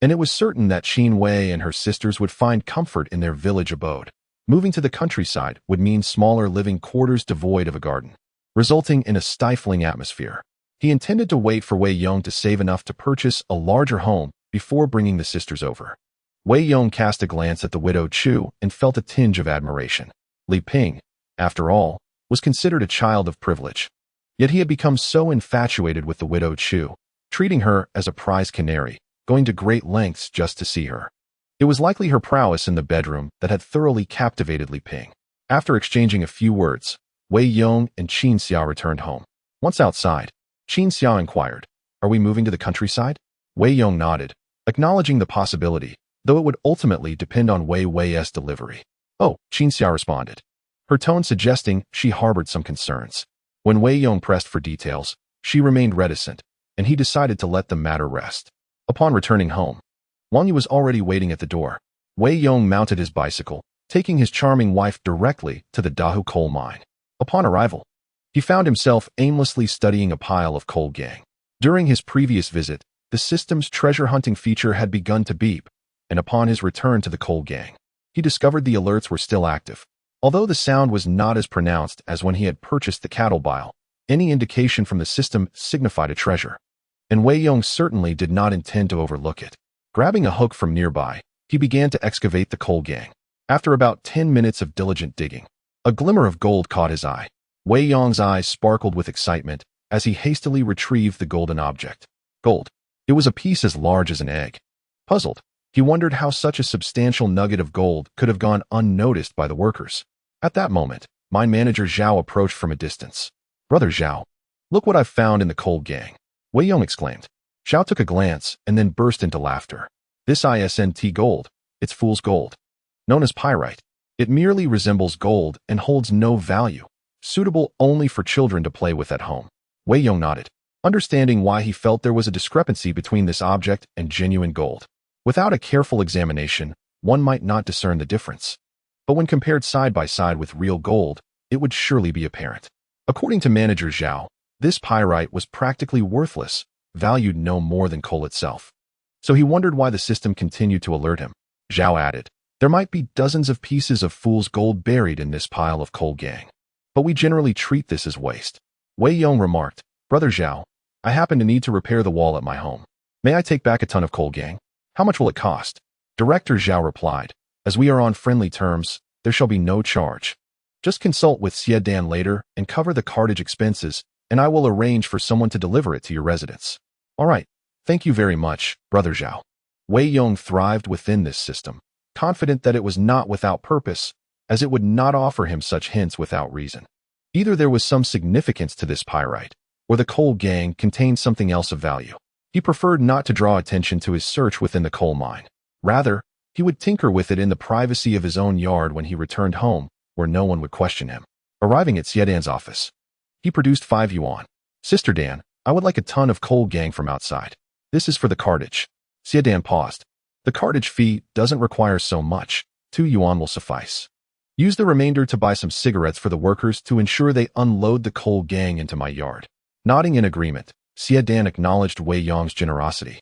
[SPEAKER 1] and it was certain that Qin Wei and her sisters would find comfort in their village abode. Moving to the countryside would mean smaller living quarters devoid of a garden, resulting in a stifling atmosphere. He intended to wait for Wei Yong to save enough to purchase a larger home before bringing the sisters over. Wei Yong cast a glance at the Widow Chu and felt a tinge of admiration. Li Ping, after all, was considered a child of privilege. Yet he had become so infatuated with the Widow Chu, treating her as a prize canary, going to great lengths just to see her. It was likely her prowess in the bedroom that had thoroughly captivated Li Ping. After exchanging a few words, Wei Yong and Qin Xiao returned home. Once outside, Qin Xiao inquired, are we moving to the countryside? Wei Yong nodded, acknowledging the possibility, though it would ultimately depend on Wei Wei's delivery. Oh, Qin Xiao responded, her tone suggesting she harbored some concerns. When Wei Yong pressed for details, she remained reticent, and he decided to let the matter rest. Upon returning home, Wang Yu was already waiting at the door. Wei Yong mounted his bicycle, taking his charming wife directly to the Dahu coal mine. Upon arrival, he found himself aimlessly studying a pile of coal gang. During his previous visit, the system's treasure hunting feature had begun to beep, and upon his return to the coal gang, he discovered the alerts were still active. Although the sound was not as pronounced as when he had purchased the cattle bile, any indication from the system signified a treasure, and Wei Yong certainly did not intend to overlook it. Grabbing a hook from nearby, he began to excavate the coal gang. After about 10 minutes of diligent digging, a glimmer of gold caught his eye. Wei Yong's eyes sparkled with excitement as he hastily retrieved the golden object. Gold. It was a piece as large as an egg. Puzzled, he wondered how such a substantial nugget of gold could have gone unnoticed by the workers. At that moment, mine manager Zhao approached from a distance. "Brother Zhao, look what I've found in the coal gang," Wei Yong exclaimed. Zhao took a glance and then burst into laughter. "This isn't gold, it's fool's gold. Known as pyrite. It merely resembles gold and holds no value, suitable only for children to play with at home." Wei Yong nodded, understanding why he felt there was a discrepancy between this object and genuine gold. Without a careful examination, one might not discern the difference. But when compared side by side with real gold, it would surely be apparent. According to manager Zhao, this pyrite was practically worthless, valued no more than coal itself. So he wondered why the system continued to alert him. Zhao added, "There might be dozens of pieces of fool's gold buried in this pile of coal gang, but we generally treat this as waste." Wei Yong remarked, "Brother Zhao, I happen to need to repair the wall at my home. May I take back a ton of coal gang? How much will it cost?" Director Zhao replied, "As we are on friendly terms, there shall be no charge. Just consult with Xiedan later and cover the cartage expenses, and I will arrange for someone to deliver it to your residence." "All right, thank you very much, Brother Zhao." Wei Yong thrived within this system, confident that it was not without purpose, as it would not offer him such hints without reason. Either there was some significance to this pyrite, or the coal gang contained something else of value. He preferred not to draw attention to his search within the coal mine. Rather, he would tinker with it in the privacy of his own yard when he returned home, where no one would question him. Arriving at Xiedan's office, he produced 5 yuan. "Sister Dan, I would like a ton of coal gang from outside. This is for the cartage." Xiedan paused. "The cartage fee doesn't require so much. 2 yuan will suffice. Use the remainder to buy some cigarettes for the workers to ensure they unload the coal gang into my yard." Nodding in agreement, Xiedan acknowledged Wei Yong's generosity,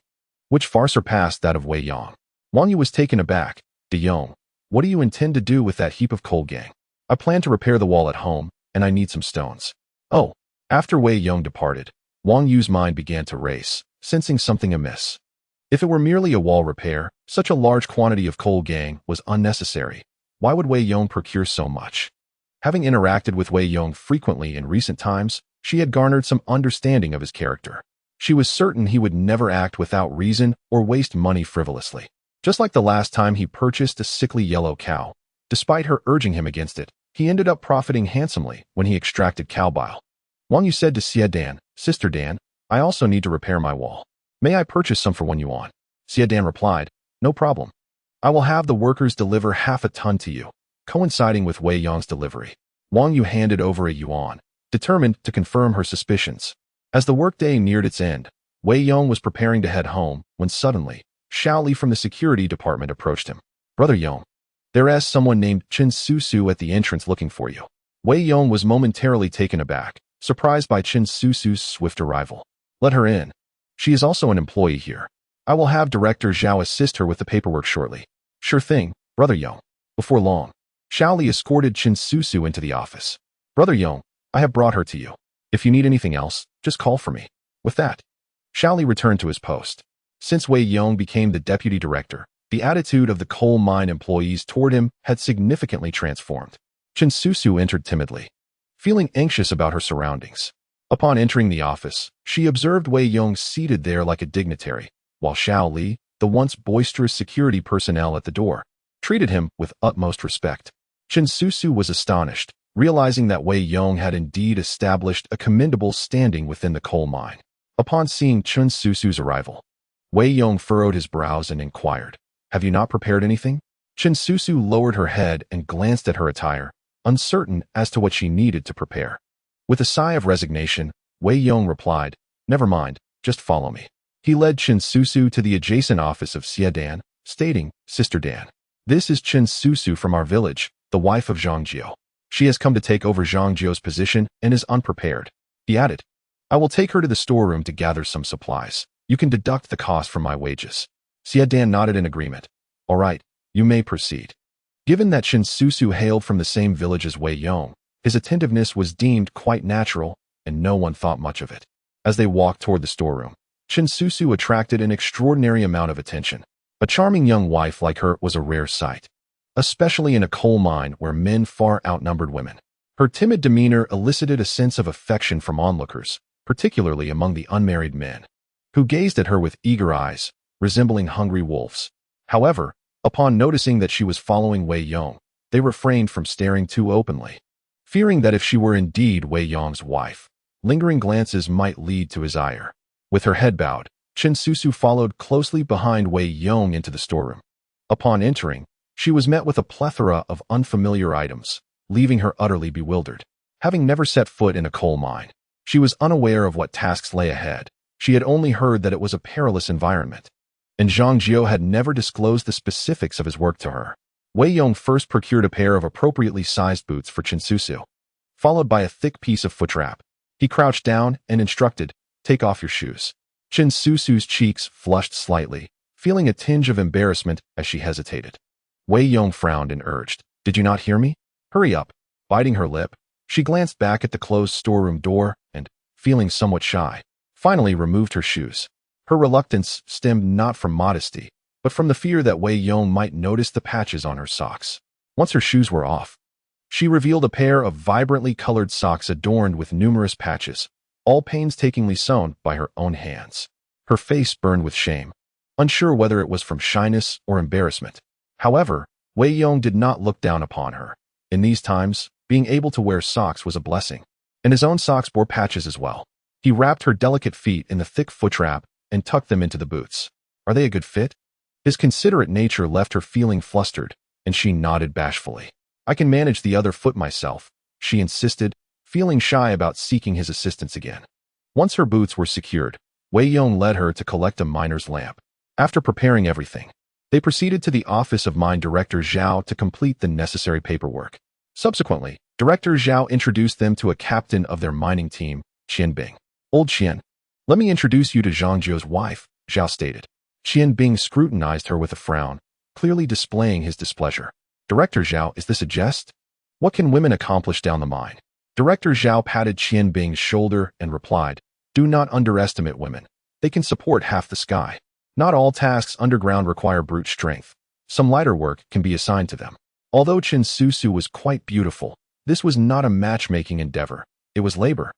[SPEAKER 1] which far surpassed that of Wei Yong. Wang Yu was taken aback. "De Yong, what do you intend to do with that heap of coal gang?" "I plan to repair the wall at home, and I need some stones." "Oh." After Wei Yong departed, Wang Yu's mind began to race, sensing something amiss. If it were merely a wall repair, such a large quantity of coal gang was unnecessary. Why would Wei Yong procure so much? Having interacted with Wei Yong frequently in recent times, she had garnered some understanding of his character. She was certain he would never act without reason or waste money frivolously. Just like the last time he purchased a sickly yellow cow, despite her urging him against it, he ended up profiting handsomely when he extracted cow bile. Wang Yu said to Xiedan, "Sister Dan, I also need to repair my wall. May I purchase some for 1 yuan?" Xiedan replied, "No problem. I will have the workers deliver half a ton to you." Coinciding with Wei Yong's delivery, Wang Yu handed over a yuan, determined to confirm her suspicions. As the workday neared its end, Wei Yong was preparing to head home when suddenly, Xiao Li from the security department approached him. "Brother Yong, there is someone named Qin Susu at the entrance looking for you." Wei Yong was momentarily taken aback, surprised by Qin Susu's swift arrival. "Let her in. She is also an employee here. I will have Director Zhao assist her with the paperwork shortly." "Sure thing, Brother Yong." Before long, Xiao Li escorted Qin Susu into the office. "Brother Yong, I have brought her to you. If you need anything else, just call for me." With that, Xiao Li returned to his post. Since Wei Yong became the deputy director, the attitude of the coal mine employees toward him had significantly transformed. Qin Susu entered timidly, feeling anxious about her surroundings. Upon entering the office, she observed Wei Yong seated there like a dignitary, while Xiao Li, the once boisterous security personnel at the door, treated him with utmost respect. Qin Susu was astonished, realizing that Wei Yong had indeed established a commendable standing within the coal mine. Upon seeing Qin Susu's arrival, Wei Yong furrowed his brows and inquired, "Have you not prepared anything?" Qin Susu lowered her head and glanced at her attire, uncertain as to what she needed to prepare. With a sigh of resignation, Wei Yong replied, "Never mind, just follow me." He led Qin Susu to the adjacent office of Xiedan, stating, "Sister Dan, This is Qin Susu from our village, the wife of Zhang Jiao. She has come to take over Zhang Jiao's position and is unprepared. He added, I will take her to the storeroom to gather some supplies. You can deduct the cost from my wages. Xie Dan nodded in agreement. All right, you may proceed. Given that Qin Susu hailed from the same village as Wei Yong, his attentiveness was deemed quite natural, and no one thought much of it. As they walked toward the storeroom, Qin Susu attracted an extraordinary amount of attention. A charming young wife like her was a rare sight, especially in a coal mine where men far outnumbered women. Her timid demeanor elicited a sense of affection from onlookers, particularly among the unmarried men, who gazed at her with eager eyes, resembling hungry wolves. However, upon noticing that she was following Wei Yong, they refrained from staring too openly, fearing that if she were indeed Wei Yong's wife, lingering glances might lead to his ire. With her head bowed, Qin Susu followed closely behind Wei Yong into the storeroom. Upon entering, she was met with a plethora of unfamiliar items, leaving her utterly bewildered. Having never set foot in a coal mine, she was unaware of what tasks lay ahead. She had only heard that it was a perilous environment, and Zhang Jiao had never disclosed the specifics of his work to her. Wei Yong first procured a pair of appropriately sized boots for Qin Susu, followed by a thick piece of foot wrap. He crouched down and instructed, take off your shoes. Qin Susu's cheeks flushed slightly, feeling a tinge of embarrassment as she hesitated. Wei Yong frowned and urged, did you not hear me? Hurry up. Biting her lip, she glanced back at the closed storeroom door and, feeling somewhat shy, finally removed her shoes. Her reluctance stemmed not from modesty, but from the fear that Wei Yong might notice the patches on her socks. Once her shoes were off, she revealed a pair of vibrantly colored socks adorned with numerous patches, all painstakingly sewn by her own hands. Her face burned with shame, unsure whether it was from shyness or embarrassment. However, Wei Yong did not look down upon her. In these times, being able to wear socks was a blessing, and his own socks bore patches as well. He wrapped her delicate feet in the thick foot wrap and tucked them into the boots. Are they a good fit? His considerate nature left her feeling flustered, and she nodded bashfully. I can manage the other foot myself, she insisted, feeling shy about seeking his assistance again. Once her boots were secured, Wei Yong led her to collect a miner's lamp. After preparing everything, they proceeded to the office of Mine Director Zhao to complete the necessary paperwork. Subsequently, Director Zhao introduced them to a captain of their mining team, Qian Bing. Old Qian, let me introduce you to Zhang Jiao's wife, Zhao stated. Qian Bing scrutinized her with a frown, clearly displaying his displeasure. Director Zhao, is this a jest? What can women accomplish down the mine? Director Zhao patted Qian Bing's shoulder and replied, do not underestimate women. They can support half the sky. Not all tasks underground require brute strength. Some lighter work can be assigned to them. Although Qin Susu was quite beautiful, this was not a matchmaking endeavor. It was labor,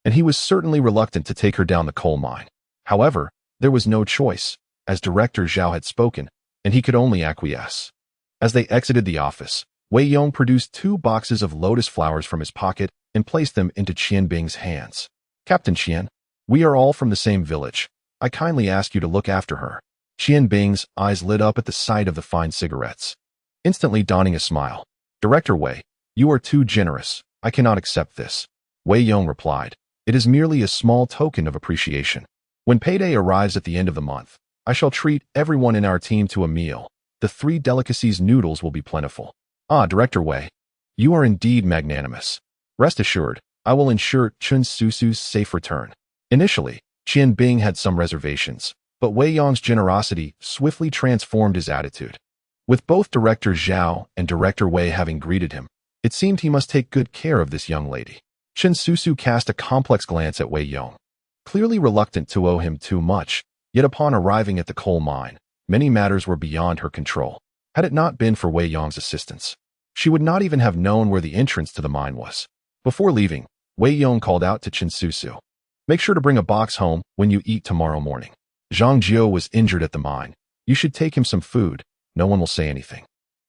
[SPEAKER 1] and he was certainly reluctant to take her down the coal mine. However, there was no choice, as Director Zhao had spoken, and he could only acquiesce. As they exited the office, Wei Yong produced 2 boxes of lotus flowers from his pocket and placed them into Qian Bing's hands. Captain Qian, we are all from the same village. I kindly ask you to look after her. Qian Bing's eyes lit up at the sight of the fine cigarettes, instantly donning a smile. Director Wei, you are too generous. I cannot accept this. Wei Yong replied, it is merely a small token of appreciation. When payday arrives at the end of the month, I shall treat everyone in our team to a meal. The 3 delicacies noodles will be plentiful. Ah, Director Wei, you are indeed magnanimous. Rest assured, I will ensure Qin Susu's safe return. Initially, Qian Bing had some reservations, but Wei Yong's generosity swiftly transformed his attitude. With both Director Zhao and Director Wei having greeted him, it seemed he must take good care of this young lady. Qin Susu cast a complex glance at Wei Yong, clearly reluctant to owe him too much, yet upon arriving at the coal mine, many matters were beyond her control. Had it not been for Wei Yong's assistance, she would not even have known where the entrance to the mine was. Before leaving, Wei Yong called out to Qin Susu, make sure to bring a box home when you eat tomorrow morning. Zhang Jiao was injured at the mine. You should take him some food. No one will say anything.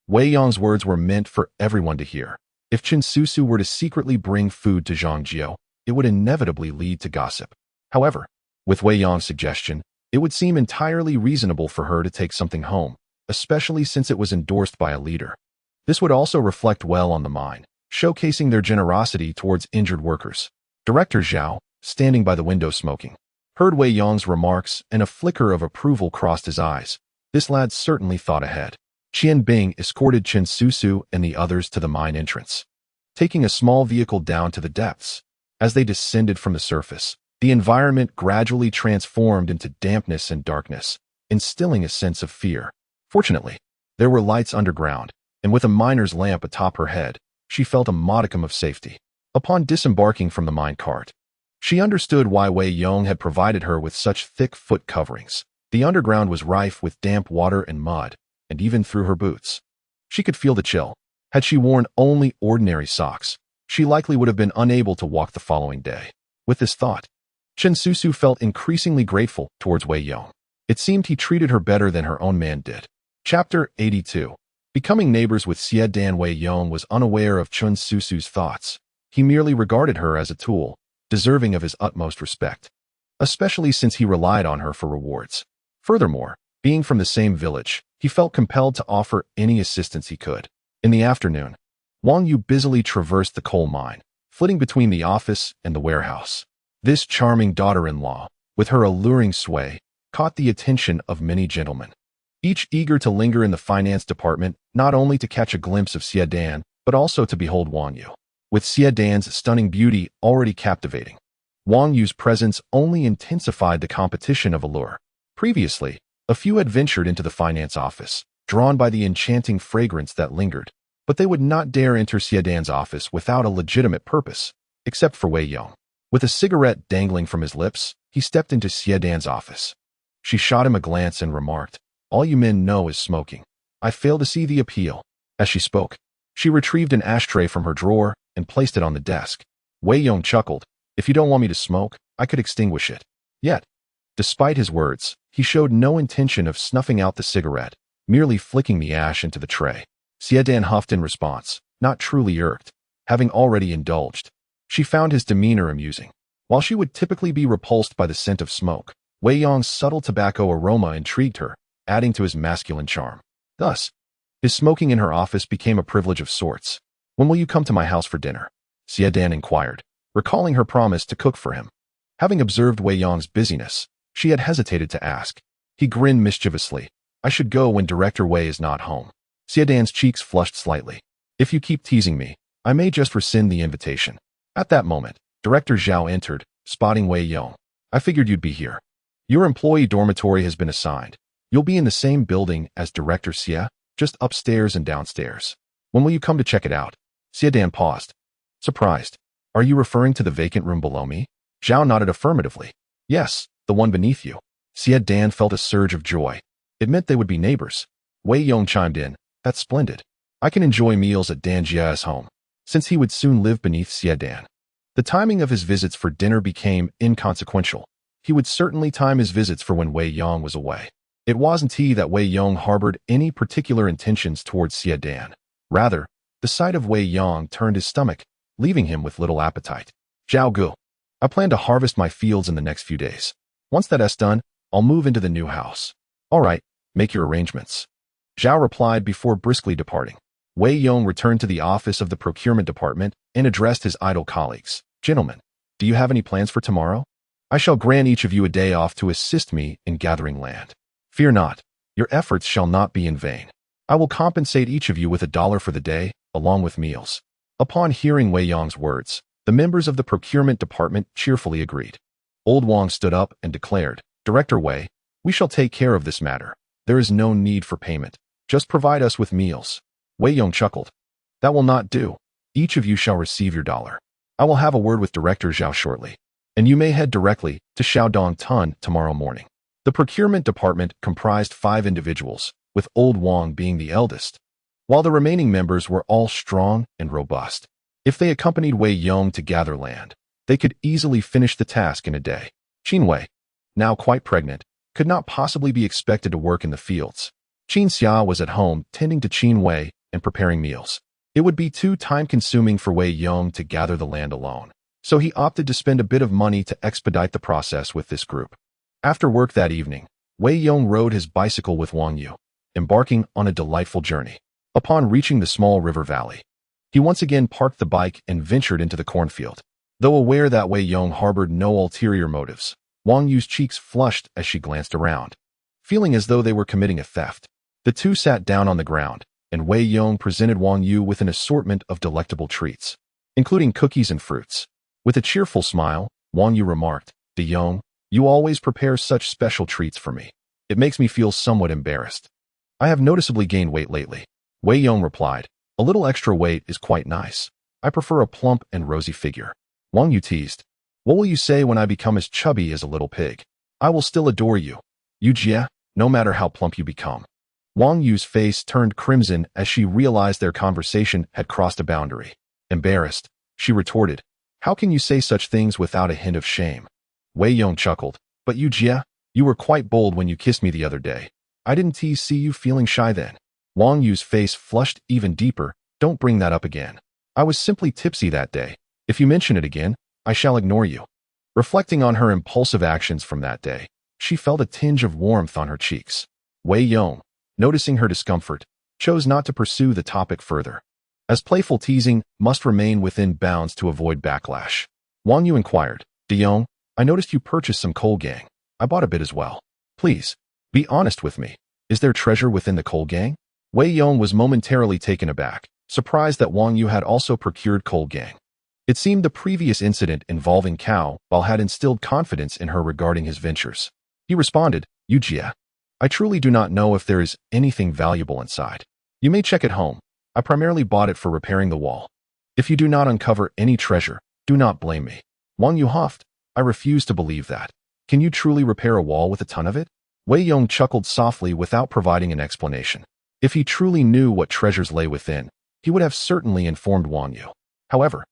[SPEAKER 1] Wei Yong's words were meant for everyone to hear. If Qin Susu were to secretly bring food to Zhang Jiao, it would inevitably lead to gossip. However, with Wei Yong's suggestion, it would seem entirely reasonable for her to take something home, especially since it was endorsed by a leader. This would also reflect well on the mine, showcasing their generosity towards injured workers. Director Zhao, standing by the window smoking, heard Wei Yong's remarks and a flicker of approval crossed his eyes. This lad certainly thought ahead. Qian Bing escorted Chen Susu and the others to the mine entrance, taking a small vehicle down to the depths. As they descended from the surface, the environment gradually transformed into dampness and darkness, instilling a sense of fear. Fortunately, there were lights underground, and with a miner's lamp atop her head, she felt a modicum of safety. Upon disembarking from the mine cart, she understood why Wei Yong had provided her with such thick foot coverings. The underground was rife with damp water and mud, and even through her boots, she could feel the chill. Had she worn only ordinary socks, she likely would have been unable to walk the following day. With this thought, Chen Susu felt increasingly grateful towards Wei Yong. It seemed he treated her better than her own man did. Chapter 82. Becoming neighbors with Xie Dan. Wei Yong was unaware of Chen Susu's thoughts. He merely regarded her as a tool, deserving of his utmost respect, especially since he relied on her for rewards. Furthermore, being from the same village, he felt compelled to offer any assistance he could. In the afternoon, Wang Yu busily traversed the coal mine, flitting between the office and the warehouse. This charming daughter-in-law, with her alluring sway, caught the attention of many gentlemen, each eager to linger in the finance department, not only to catch a glimpse of Xie Dan, but also to behold Wang Yu. With Xie Dan's stunning beauty already captivating, Wang Yu's presence only intensified the competition of allure. Previously, a few had ventured into the finance office, drawn by the enchanting fragrance that lingered, but they would not dare enter Xie Dan's office without a legitimate purpose, except for Wei Yong. With a cigarette dangling from his lips, he stepped into Xie Dan's office. She shot him a glance and remarked, "All you men know is smoking. I fail to see the appeal." As she spoke, she retrieved an ashtray from her drawer and placed it on the desk. Wei Yong chuckled, "If you don't want me to smoke, I could extinguish it." Yet, despite his words, he showed no intention of snuffing out the cigarette, merely flicking the ash into the tray. Xie Dan huffed in response, not truly irked, having already indulged. She found his demeanor amusing. While she would typically be repulsed by the scent of smoke, Wei Yong's subtle tobacco aroma intrigued her, adding to his masculine charm. Thus, his smoking in her office became a privilege of sorts. "When will you come to my house for dinner?" Xie Dan inquired, recalling her promise to cook for him. Having observed Wei Yong's busyness, she had hesitated to ask. He grinned mischievously. "I should go when Director Wei is not home." Xie Dan's cheeks flushed slightly. "If you keep teasing me, I may just rescind the invitation." At that moment, Director Zhao entered, spotting Wei Yong. "I figured you'd be here. Your employee dormitory has been assigned. You'll be in the same building as Director Xie, just upstairs and downstairs. When will you come to check it out?" Xie Dan paused, surprised. "Are you referring to the vacant room below me?" Zhao nodded affirmatively. "Yes, the one beneath you." Xie Dan felt a surge of joy. It meant they would be neighbors. Wei Yong chimed in, "That's splendid. I can enjoy meals at Dan Jia's home, since he would soon live beneath Xie Dan." The timing of his visits for dinner became inconsequential. He would certainly time his visits for when Wei Yong was away. It wasn't he that Wei Yong harbored any particular intentions towards Xie Dan. Rather, the sight of Wei Yong turned his stomach, leaving him with little appetite. "Zhao Gu, I plan to harvest my fields in the next few days. Once that's done, I'll move into the new house." "All right, make your arrangements," Zhao replied before briskly departing. Wei Yong returned to the office of the procurement department and addressed his idle colleagues. "Gentlemen, do you have any plans for tomorrow? I shall grant each of you a day off to assist me in gathering land. Fear not, your efforts shall not be in vain. I will compensate each of you with $1 for the day, along with meals." Upon hearing Wei Yong's words, the members of the procurement department cheerfully agreed. Old Wang stood up and declared, "Director Wei, we shall take care of this matter. There is no need for payment. Just provide us with meals." Wei Yong chuckled. "That will not do. Each of you shall receive your $1. I will have a word with Director Zhao shortly, and you may head directly to Shaodong Tun tomorrow morning." The procurement department comprised 5 individuals, with Old Wang being the eldest, while the remaining members were all strong and robust. If they accompanied Wei Yong to gather land, they could easily finish the task in a day. Qin Wei, now quite pregnant, could not possibly be expected to work in the fields. Qin Xia was at home tending to Qin Wei and preparing meals. It would be too time-consuming for Wei Yong to gather the land alone, so he opted to spend a bit of money to expedite the process with this group. After work that evening, Wei Yong rode his bicycle with Wang Yu, embarking on a delightful journey. Upon reaching the small river valley, he once again parked the bike and ventured into the cornfield. Though aware that Wei Yong harbored no ulterior motives, Wang Yu's cheeks flushed as she glanced around, feeling as though they were committing a theft. The two sat down on the ground, and Wei Yong presented Wang Yu with an assortment of delectable treats, including cookies and fruits. With a cheerful smile, Wang Yu remarked, "De Yong, you always prepare such special treats for me. It makes me feel somewhat embarrassed. I have noticeably gained weight lately." Wei Yong replied, "A little extra weight is quite nice. I prefer a plump and rosy figure." Wang Yu teased, "What will you say when I become as chubby as a little pig? I will still adore you, Yu Jie, no matter how plump you become." Wang Yu's face turned crimson as she realized their conversation had crossed a boundary. Embarrassed, she retorted, "How can you say such things without a hint of shame?" Wei Yong chuckled, "But Yu Jie, you were quite bold when you kissed me the other day. I didn't see you feeling shy then." Wang Yu's face flushed even deeper. "Don't bring that up again. I was simply tipsy that day. If you mention it again, I shall ignore you." Reflecting on her impulsive actions from that day, she felt a tinge of warmth on her cheeks. Wei Yong, noticing her discomfort, chose not to pursue the topic further, as playful teasing must remain within bounds to avoid backlash. Wang Yu inquired, "De Yong, I noticed you purchased some coal gang. I bought a bit as well. Please, be honest with me. Is there treasure within the coal gang?" Wei Yong was momentarily taken aback, surprised that Wang Yu had also procured coal gang. It seemed the previous incident involving Cao Bao had instilled confidence in her regarding his ventures. He responded, "Yu Jie, I truly do not know if there is anything valuable inside. You may check at home. I primarily bought it for repairing the wall. If you do not uncover any treasure, do not blame me." Wang Yu huffed, "I refuse to believe that. Can you truly repair a wall with a ton of it?" Wei Yong chuckled softly without providing an explanation. If he truly knew what treasures lay within, he would have certainly informed Wang Yu. However,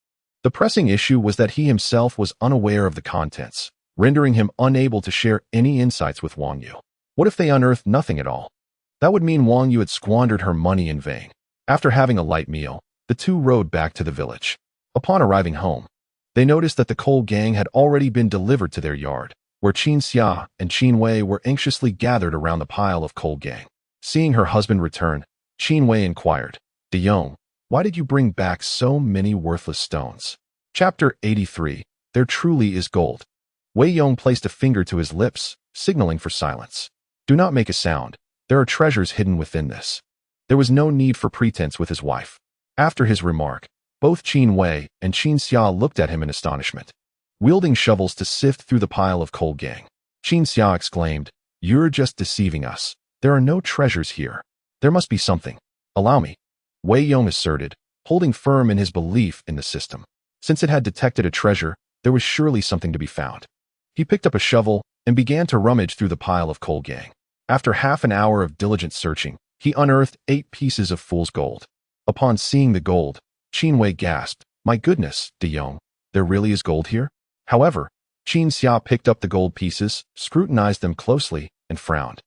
[SPEAKER 1] the pressing issue was that he himself was unaware of the contents, rendering him unable to share any insights with Wang Yu. What if they unearthed nothing at all? That would mean Wang Yu had squandered her money in vain. After having a light meal, the two rode back to the village. Upon arriving home, they noticed that the coal gang had already been delivered to their yard, where Qin Xia and Qin Wei were anxiously gathered around the pile of coal gang. Seeing her husband return, Qin Wei inquired, "De Yong, why did you bring back so many worthless stones?" Chapter 83, There Truly is Gold. Wei Yong placed a finger to his lips, signaling for silence. "Do not make a sound. There are treasures hidden within this." There was no need for pretense with his wife. After his remark, both Qin Wei and Qin Xia looked at him in astonishment, wielding shovels to sift through the pile of coal gang. Qin Xia exclaimed, "You're just deceiving us. There are no treasures here. There must be something. Allow me." Wei Yong asserted, holding firm in his belief in the system. Since it had detected a treasure, there was surely something to be found. He picked up a shovel and began to rummage through the pile of coal gang. After half an hour of diligent searching, he unearthed 8 pieces of fool's gold. Upon seeing the gold, Qin Wei gasped, "My goodness, De Yong, there really is gold here?" However, Qin Xia picked up the gold pieces, scrutinized them closely, and frowned.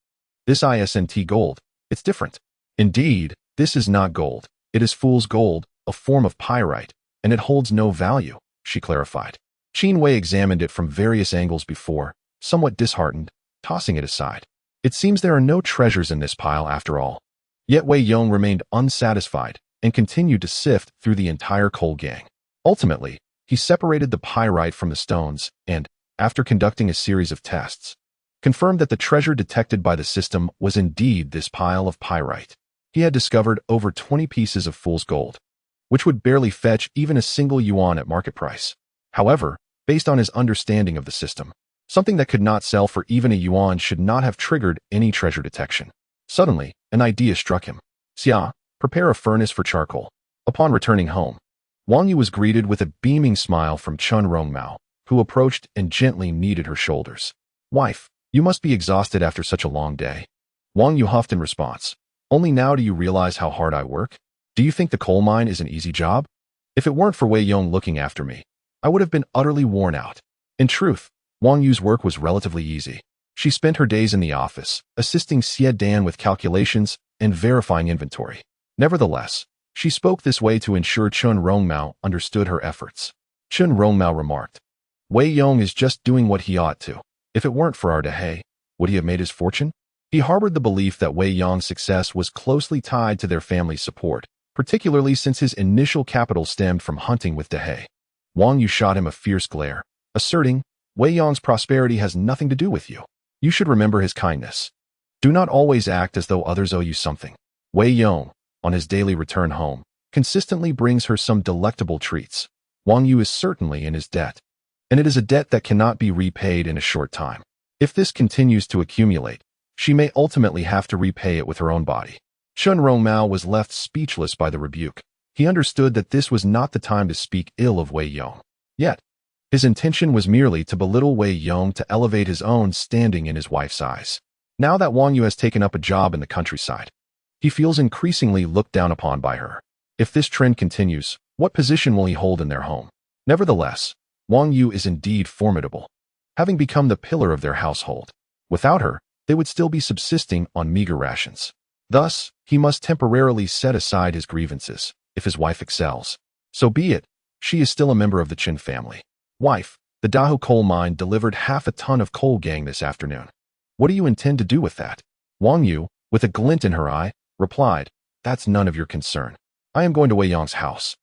[SPEAKER 1] "This isn't gold. It's different." "Indeed, this is not gold. It is fool's gold, a form of pyrite, and it holds no value," she clarified. Qin Wei examined it from various angles before, somewhat disheartened, tossing it aside. It seems there are no treasures in this pile after all. Yet Wei Yong remained unsatisfied and continued to sift through the entire coal gang. Ultimately, he separated the pyrite from the stones and, after conducting a series of tests, confirmed that the treasure detected by the system was indeed this pile of pyrite. He had discovered over 20 pieces of fool's gold, which would barely fetch even a single yuan at market price. However, based on his understanding of the system, something that could not sell for even a yuan should not have triggered any treasure detection. Suddenly, an idea struck him. "Xia, prepare a furnace for charcoal." Upon returning home, Wang Yu was greeted with a beaming smile from Chun Rongmao, who approached and gently kneaded her shoulders. "Wife, you must be exhausted after such a long day." Wang Yu huffed in response, "Only now do you realize how hard I work? Do you think the coal mine is an easy job? If it weren't for Wei Yong looking after me, I would have been utterly worn out." In truth, Wang Yu's work was relatively easy. She spent her days in the office, assisting Xie Dan with calculations and verifying inventory. Nevertheless, she spoke this way to ensure Chun Rongmao understood her efforts. Chun Rongmao remarked, "Wei Yong is just doing what he ought to. If it weren't for our Dehe, would he have made his fortune?" He harbored the belief that Wei Yong's success was closely tied to their family's support, particularly since his initial capital stemmed from hunting with Dehe. Wang Yu shot him a fierce glare, asserting, "Wei Yong's prosperity has nothing to do with you. You should remember his kindness." Do not always act as though others owe you something. Wei Yong, on his daily return home, consistently brings her some delectable treats. Wang Yu is certainly in his debt, and it is a debt that cannot be repaid in a short time. If this continues to accumulate, she may ultimately have to repay it with her own body. Chen Rongmao was left speechless by the rebuke. He understood that this was not the time to speak ill of Wei Yong. Yet, his intention was merely to belittle Wei Yong to elevate his own standing in his wife's eyes. Now that Wang Yu has taken up a job in the countryside, he feels increasingly looked down upon by her. If this trend continues, what position will he hold in their home? Nevertheless, Wang Yu is indeed formidable, having become the pillar of their household. Without her, they would still be subsisting on meager rations. Thus, he must temporarily set aside his grievances. If his wife excels, so be it. She is still a member of the Qin family. Wife, the Dahu coal mine delivered half a ton of coal gang this afternoon. What do you intend to do with that? Wang Yu, with a glint in her eye, replied, That's none of your concern. I am going to Wei Yong's house.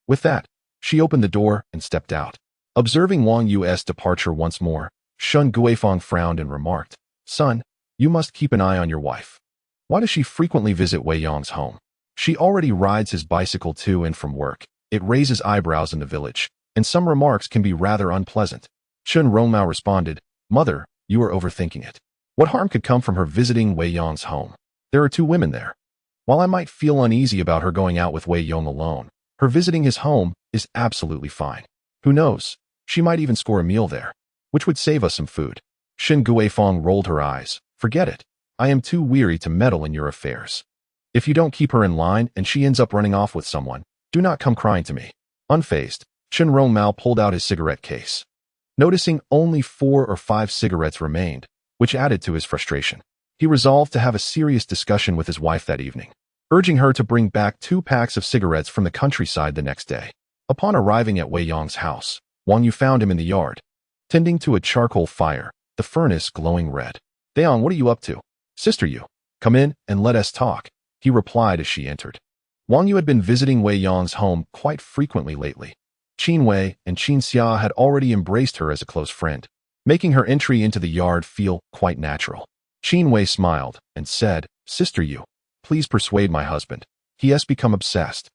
[SPEAKER 1] With that, she opened the door and stepped out. Observing Wang Yu's departure once more, Shun Guifang frowned and remarked, Son, you must keep an eye on your wife. Why does she frequently visit Wei Yong's home? She already rides his bicycle to and from work. It raises eyebrows in the village, and some remarks can be rather unpleasant. Chen Rongmao responded, Mother, you are overthinking it. What harm could come from her visiting Wei Yong's home? There are 2 women there. While I might feel uneasy about her going out with Wei Yong alone, her visiting his home is absolutely fine. Who knows? She might even score a meal there, which would save us some food. Shin Guifang rolled her eyes. Forget it. I am too weary to meddle in your affairs. If you don't keep her in line and she ends up running off with someone, do not come crying to me. Unfazed, Chen Rongmao pulled out his cigarette case. Noticing only 4 or 5 cigarettes remained, which added to his frustration, he resolved to have a serious discussion with his wife that evening, urging her to bring back 2 packs of cigarettes from the countryside the next day. Upon arriving at Wei Yong's house, Wang Yu found him in the yard, tending to a charcoal fire, the furnace glowing red. Daong, what are you up to? Sister Yu, come in and let us talk, he replied as she entered. Wang Yu had been visiting Wei Yong's home quite frequently lately. Qin Wei and Qin Xia had already embraced her as a close friend, making her entry into the yard feel quite natural. Qin Wei smiled and said, Sister Yu, please persuade my husband. He has become obsessed,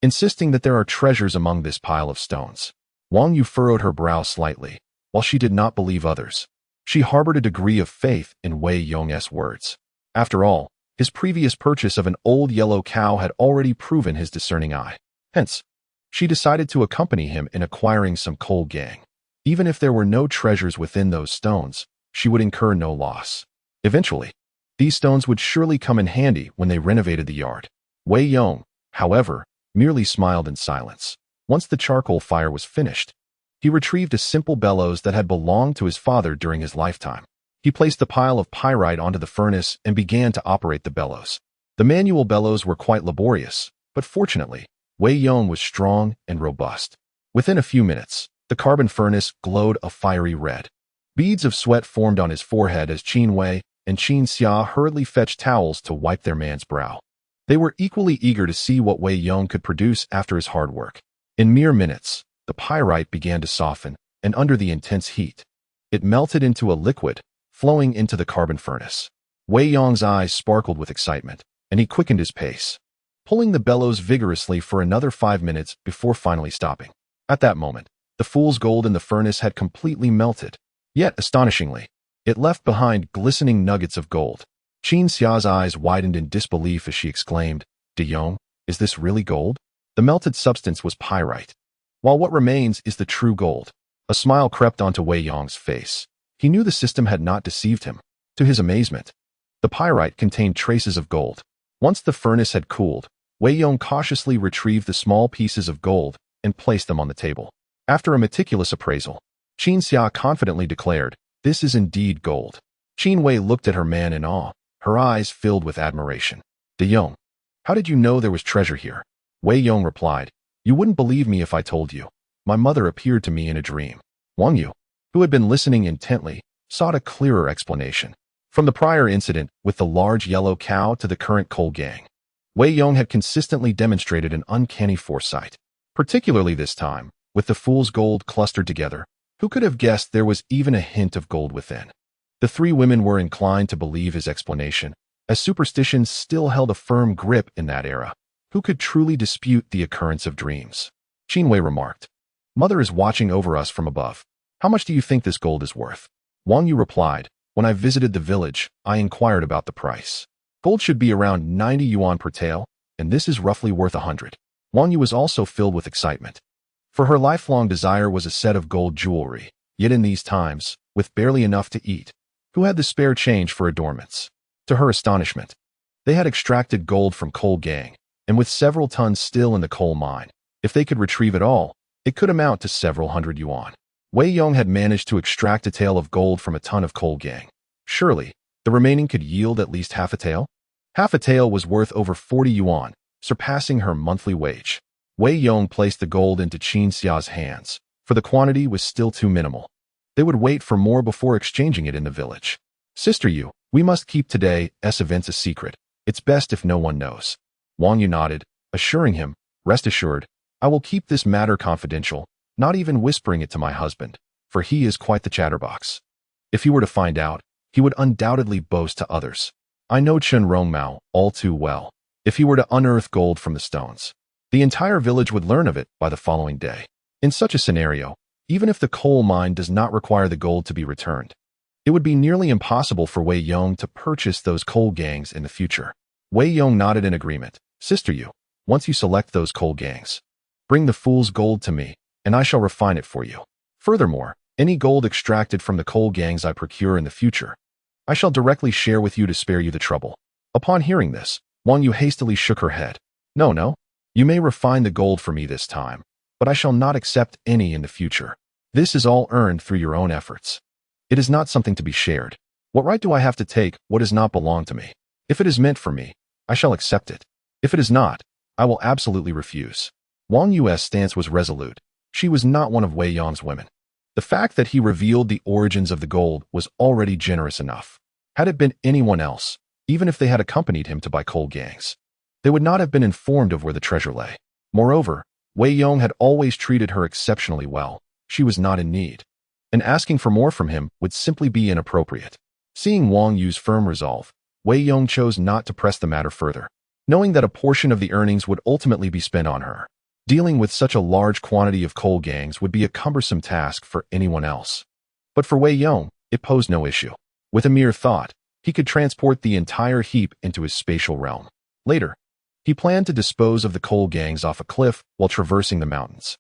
[SPEAKER 1] insisting that there are treasures among this pile of stones. Wang Yu furrowed her brow slightly. While she did not believe others, she harbored a degree of faith in Wei Yong's words. After all, his previous purchase of an old yellow cow had already proven his discerning eye. Hence, she decided to accompany him in acquiring some coal gang. Even if there were no treasures within those stones, she would incur no loss. Eventually, these stones would surely come in handy when they renovated the yard. Wei Yong, however, merely smiled in silence. Once the charcoal fire was finished, he retrieved a simple bellows that had belonged to his father during his lifetime. He placed the pile of pyrite onto the furnace and began to operate the bellows. The manual bellows were quite laborious, but fortunately, Wei Yong was strong and robust. Within a few minutes, the carbon furnace glowed a fiery red. Beads of sweat formed on his forehead as Qin Wei and Qin Xia hurriedly fetched towels to wipe their man's brow. They were equally eager to see what Wei Yong could produce after his hard work. In mere minutes, the pyrite began to soften, and under the intense heat, it melted into a liquid, flowing into the carbon furnace. Wei Yong's eyes sparkled with excitement, and he quickened his pace, pulling the bellows vigorously for another 5 minutes before finally stopping. At that moment, the fool's gold in the furnace had completely melted. Yet, astonishingly, it left behind glistening nuggets of gold. Qin Xia's eyes widened in disbelief as she exclaimed, De Yong, is this really gold? The melted substance was pyrite, while what remains is the true gold. A smile crept onto Wei Yong's face. He knew the system had not deceived him. To his amazement, the pyrite contained traces of gold. Once the furnace had cooled, Wei Yong cautiously retrieved the small pieces of gold and placed them on the table. After a meticulous appraisal, Qin Xia confidently declared, this is indeed gold. Qin Wei looked at her man in awe, her eyes filled with admiration. De Yong, how did you know there was treasure here? Wei Yong replied, you wouldn't believe me if I told you. My mother appeared to me in a dream. Wang Yu, who had been listening intently, sought a clearer explanation. From the prior incident with the large yellow cow to the current coal gang, Wei Yong had consistently demonstrated an uncanny foresight. Particularly this time, with the fool's gold clustered together, who could have guessed there was even a hint of gold within? The three women were inclined to believe his explanation, as superstition still held a firm grip in that era. Who could truly dispute the occurrence of dreams? Qin Wei remarked. Mother is watching over us from above. How much do you think this gold is worth? Wang Yu replied, when I visited the village, I inquired about the price. Gold should be around 90 yuan per tael, and this is roughly worth 100. Wang Yu was also filled with excitement. For her lifelong desire was a set of gold jewelry, yet in these times, with barely enough to eat, who had the spare change for adornments? To her astonishment, they had extracted gold from coal gang, and with several tons still in the coal mine, if they could retrieve it all, it could amount to several hundred yuan. Wei Yong had managed to extract a tael of gold from a ton of coal gang. Surely, the remaining could yield at least half a tael? Half a tael was worth over 40 yuan, surpassing her monthly wage. Wei Yong placed the gold into Qin Xia's hands, for the quantity was still too minimal. They would wait for more before exchanging it in the village. Sister Yu, we must keep today's events a secret. It's best if no one knows. Wang Yu nodded, assuring him, rest assured, I will keep this matter confidential, not even whispering it to my husband, for he is quite the chatterbox. If he were to find out, he would undoubtedly boast to others. I know Chen Rongmao all too well. If he were to unearth gold from the stones, the entire village would learn of it by the following day. In such a scenario, even if the coal mine does not require the gold to be returned, it would be nearly impossible for Wei Yong to purchase those coal gangs in the future. Wei Yong nodded in agreement. Sister Yu, once you select those coal gangs, bring the fool's gold to me, and I shall refine it for you. Furthermore, any gold extracted from the coal gangs I procure in the future, I shall directly share with you to spare you the trouble. Upon hearing this, Wang Yu hastily shook her head. No, you may refine the gold for me this time, but I shall not accept any in the future. This is all earned through your own efforts. It is not something to be shared. What right do I have to take what does not belong to me? If it is meant for me, I shall accept it. If it is not, I will absolutely refuse. Wang Yu's stance was resolute. She was not one of Wei Yong's women. The fact that he revealed the origins of the gold was already generous enough. Had it been anyone else, even if they had accompanied him to buy coal gangs, they would not have been informed of where the treasure lay. Moreover, Wei Yong had always treated her exceptionally well. She was not in need, and asking for more from him would simply be inappropriate. Seeing Wang Yu's firm resolve, Wei Yong chose not to press the matter further, knowing that a portion of the earnings would ultimately be spent on her. Dealing with such a large quantity of coal gangs would be a cumbersome task for anyone else. But for Wei Yong, it posed no issue. With a mere thought, he could transport the entire heap into his spatial realm. Later, he planned to dispose of the coal gangs off a cliff while traversing the mountains.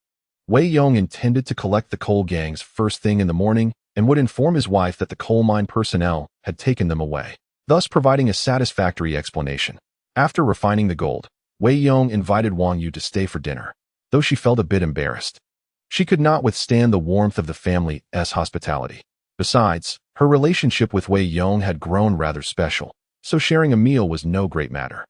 [SPEAKER 1] Wei Yong intended to collect the coal gangs first thing in the morning and would inform his wife that the coal mine personnel had taken them away, thus providing a satisfactory explanation. After refining the gold, Wei Yong invited Wang Yu to stay for dinner, though she felt a bit embarrassed. She could not withstand the warmth of the family's hospitality. Besides, her relationship with Wei Yong had grown rather special, so sharing a meal was no great matter.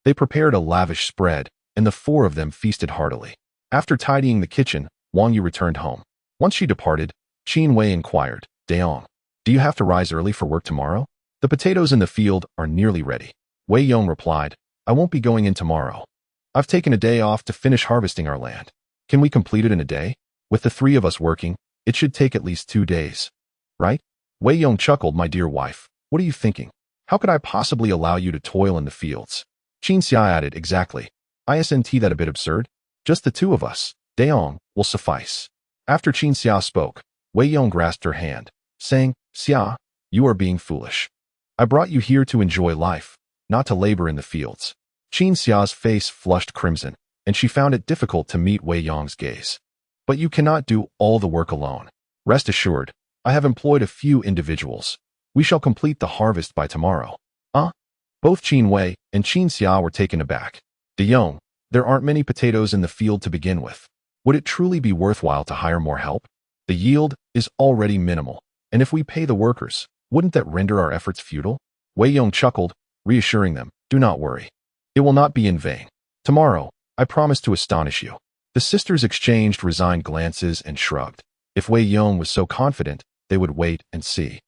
[SPEAKER 1] They prepared a lavish spread, and the four of them feasted heartily. After tidying the kitchen, Wang Yu returned home. Once she departed, Qin Wei inquired, Daong, do you have to rise early for work tomorrow? The potatoes in the field are nearly ready. Wei Yong replied, I won't be going in tomorrow. I've taken a day off to finish harvesting our land. Can we complete it in a day? With the three of us working, it should take at least 2 days. Right? Wei Yong chuckled, my dear wife, what are you thinking? How could I possibly allow you to toil in the fields? Qin Xia added, exactly. Isn't that a bit absurd? Just the two of us, Daong, will suffice. After Qin Xia spoke, Wei Yong grasped her hand, saying, Xia, you are being foolish. I brought you here to enjoy life, not to labor in the fields. Qin Xia's face flushed crimson, and she found it difficult to meet Wei Yong's gaze. But you cannot do all the work alone. Rest assured, I have employed a few individuals. We shall complete the harvest by tomorrow. Both Qin Wei and Qin Xia were taken aback. Yong, there aren't many potatoes in the field to begin with. Would it truly be worthwhile to hire more help? The yield is already minimal, and if we pay the workers, wouldn't that render our efforts futile? Wei Yong chuckled, reassuring them, do not worry. It will not be in vain. Tomorrow, I promise to astonish you. The sisters exchanged resigned glances and shrugged. If Wei Yong was so confident, they would wait and see.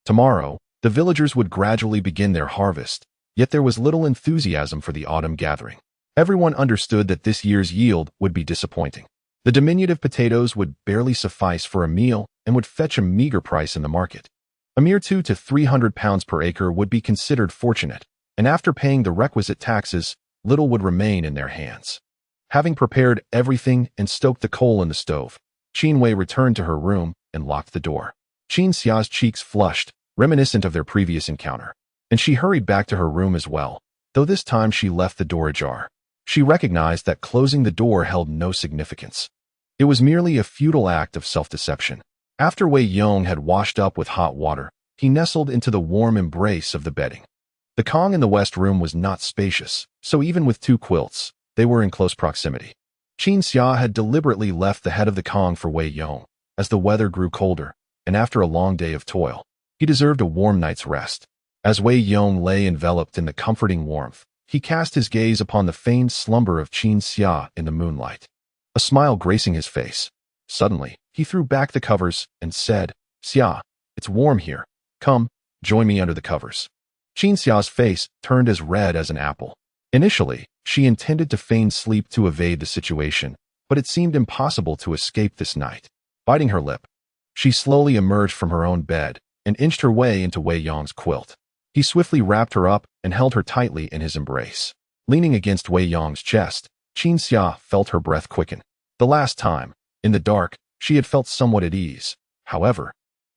[SPEAKER 1] Tomorrow, the villagers would gradually begin their harvest, yet there was little enthusiasm for the autumn gathering. Everyone understood that this year's yield would be disappointing. The diminutive potatoes would barely suffice for a meal and would fetch a meager price in the market. A mere 2 to 300 pounds per acre would be considered fortunate, and after paying the requisite taxes, little would remain in their hands. Having prepared everything and stoked the coal in the stove, Qin Wei returned to her room and locked the door. Qin Xia's cheeks flushed, reminiscent of their previous encounter, and she hurried back to her room as well, though this time she left the door ajar. She recognized that closing the door held no significance. It was merely a futile act of self-deception. After Wei Yong had washed up with hot water, he nestled into the warm embrace of the bedding. The Kong in the west room was not spacious, so even with 2 quilts, they were in close proximity. Qin Xia had deliberately left the head of the Kong for Wei Yong, as the weather grew colder, and after a long day of toil, he deserved a warm night's rest. As Wei Yong lay enveloped in the comforting warmth, he cast his gaze upon the feigned slumber of Qin Xia in the moonlight, a smile gracing his face. Suddenly, he threw back the covers and said, "Xia, it's warm here. Come, join me under the covers." Qin Xia's face turned as red as an apple. Initially, she intended to feign sleep to evade the situation, but it seemed impossible to escape this night. Biting her lip, she slowly emerged from her own bed and inched her way into Wei Yong's quilt. He swiftly wrapped her up and held her tightly in his embrace. Leaning against Wei Yong's chest, Qin Xia felt her breath quicken. The last time, in the dark, she had felt somewhat at ease. However,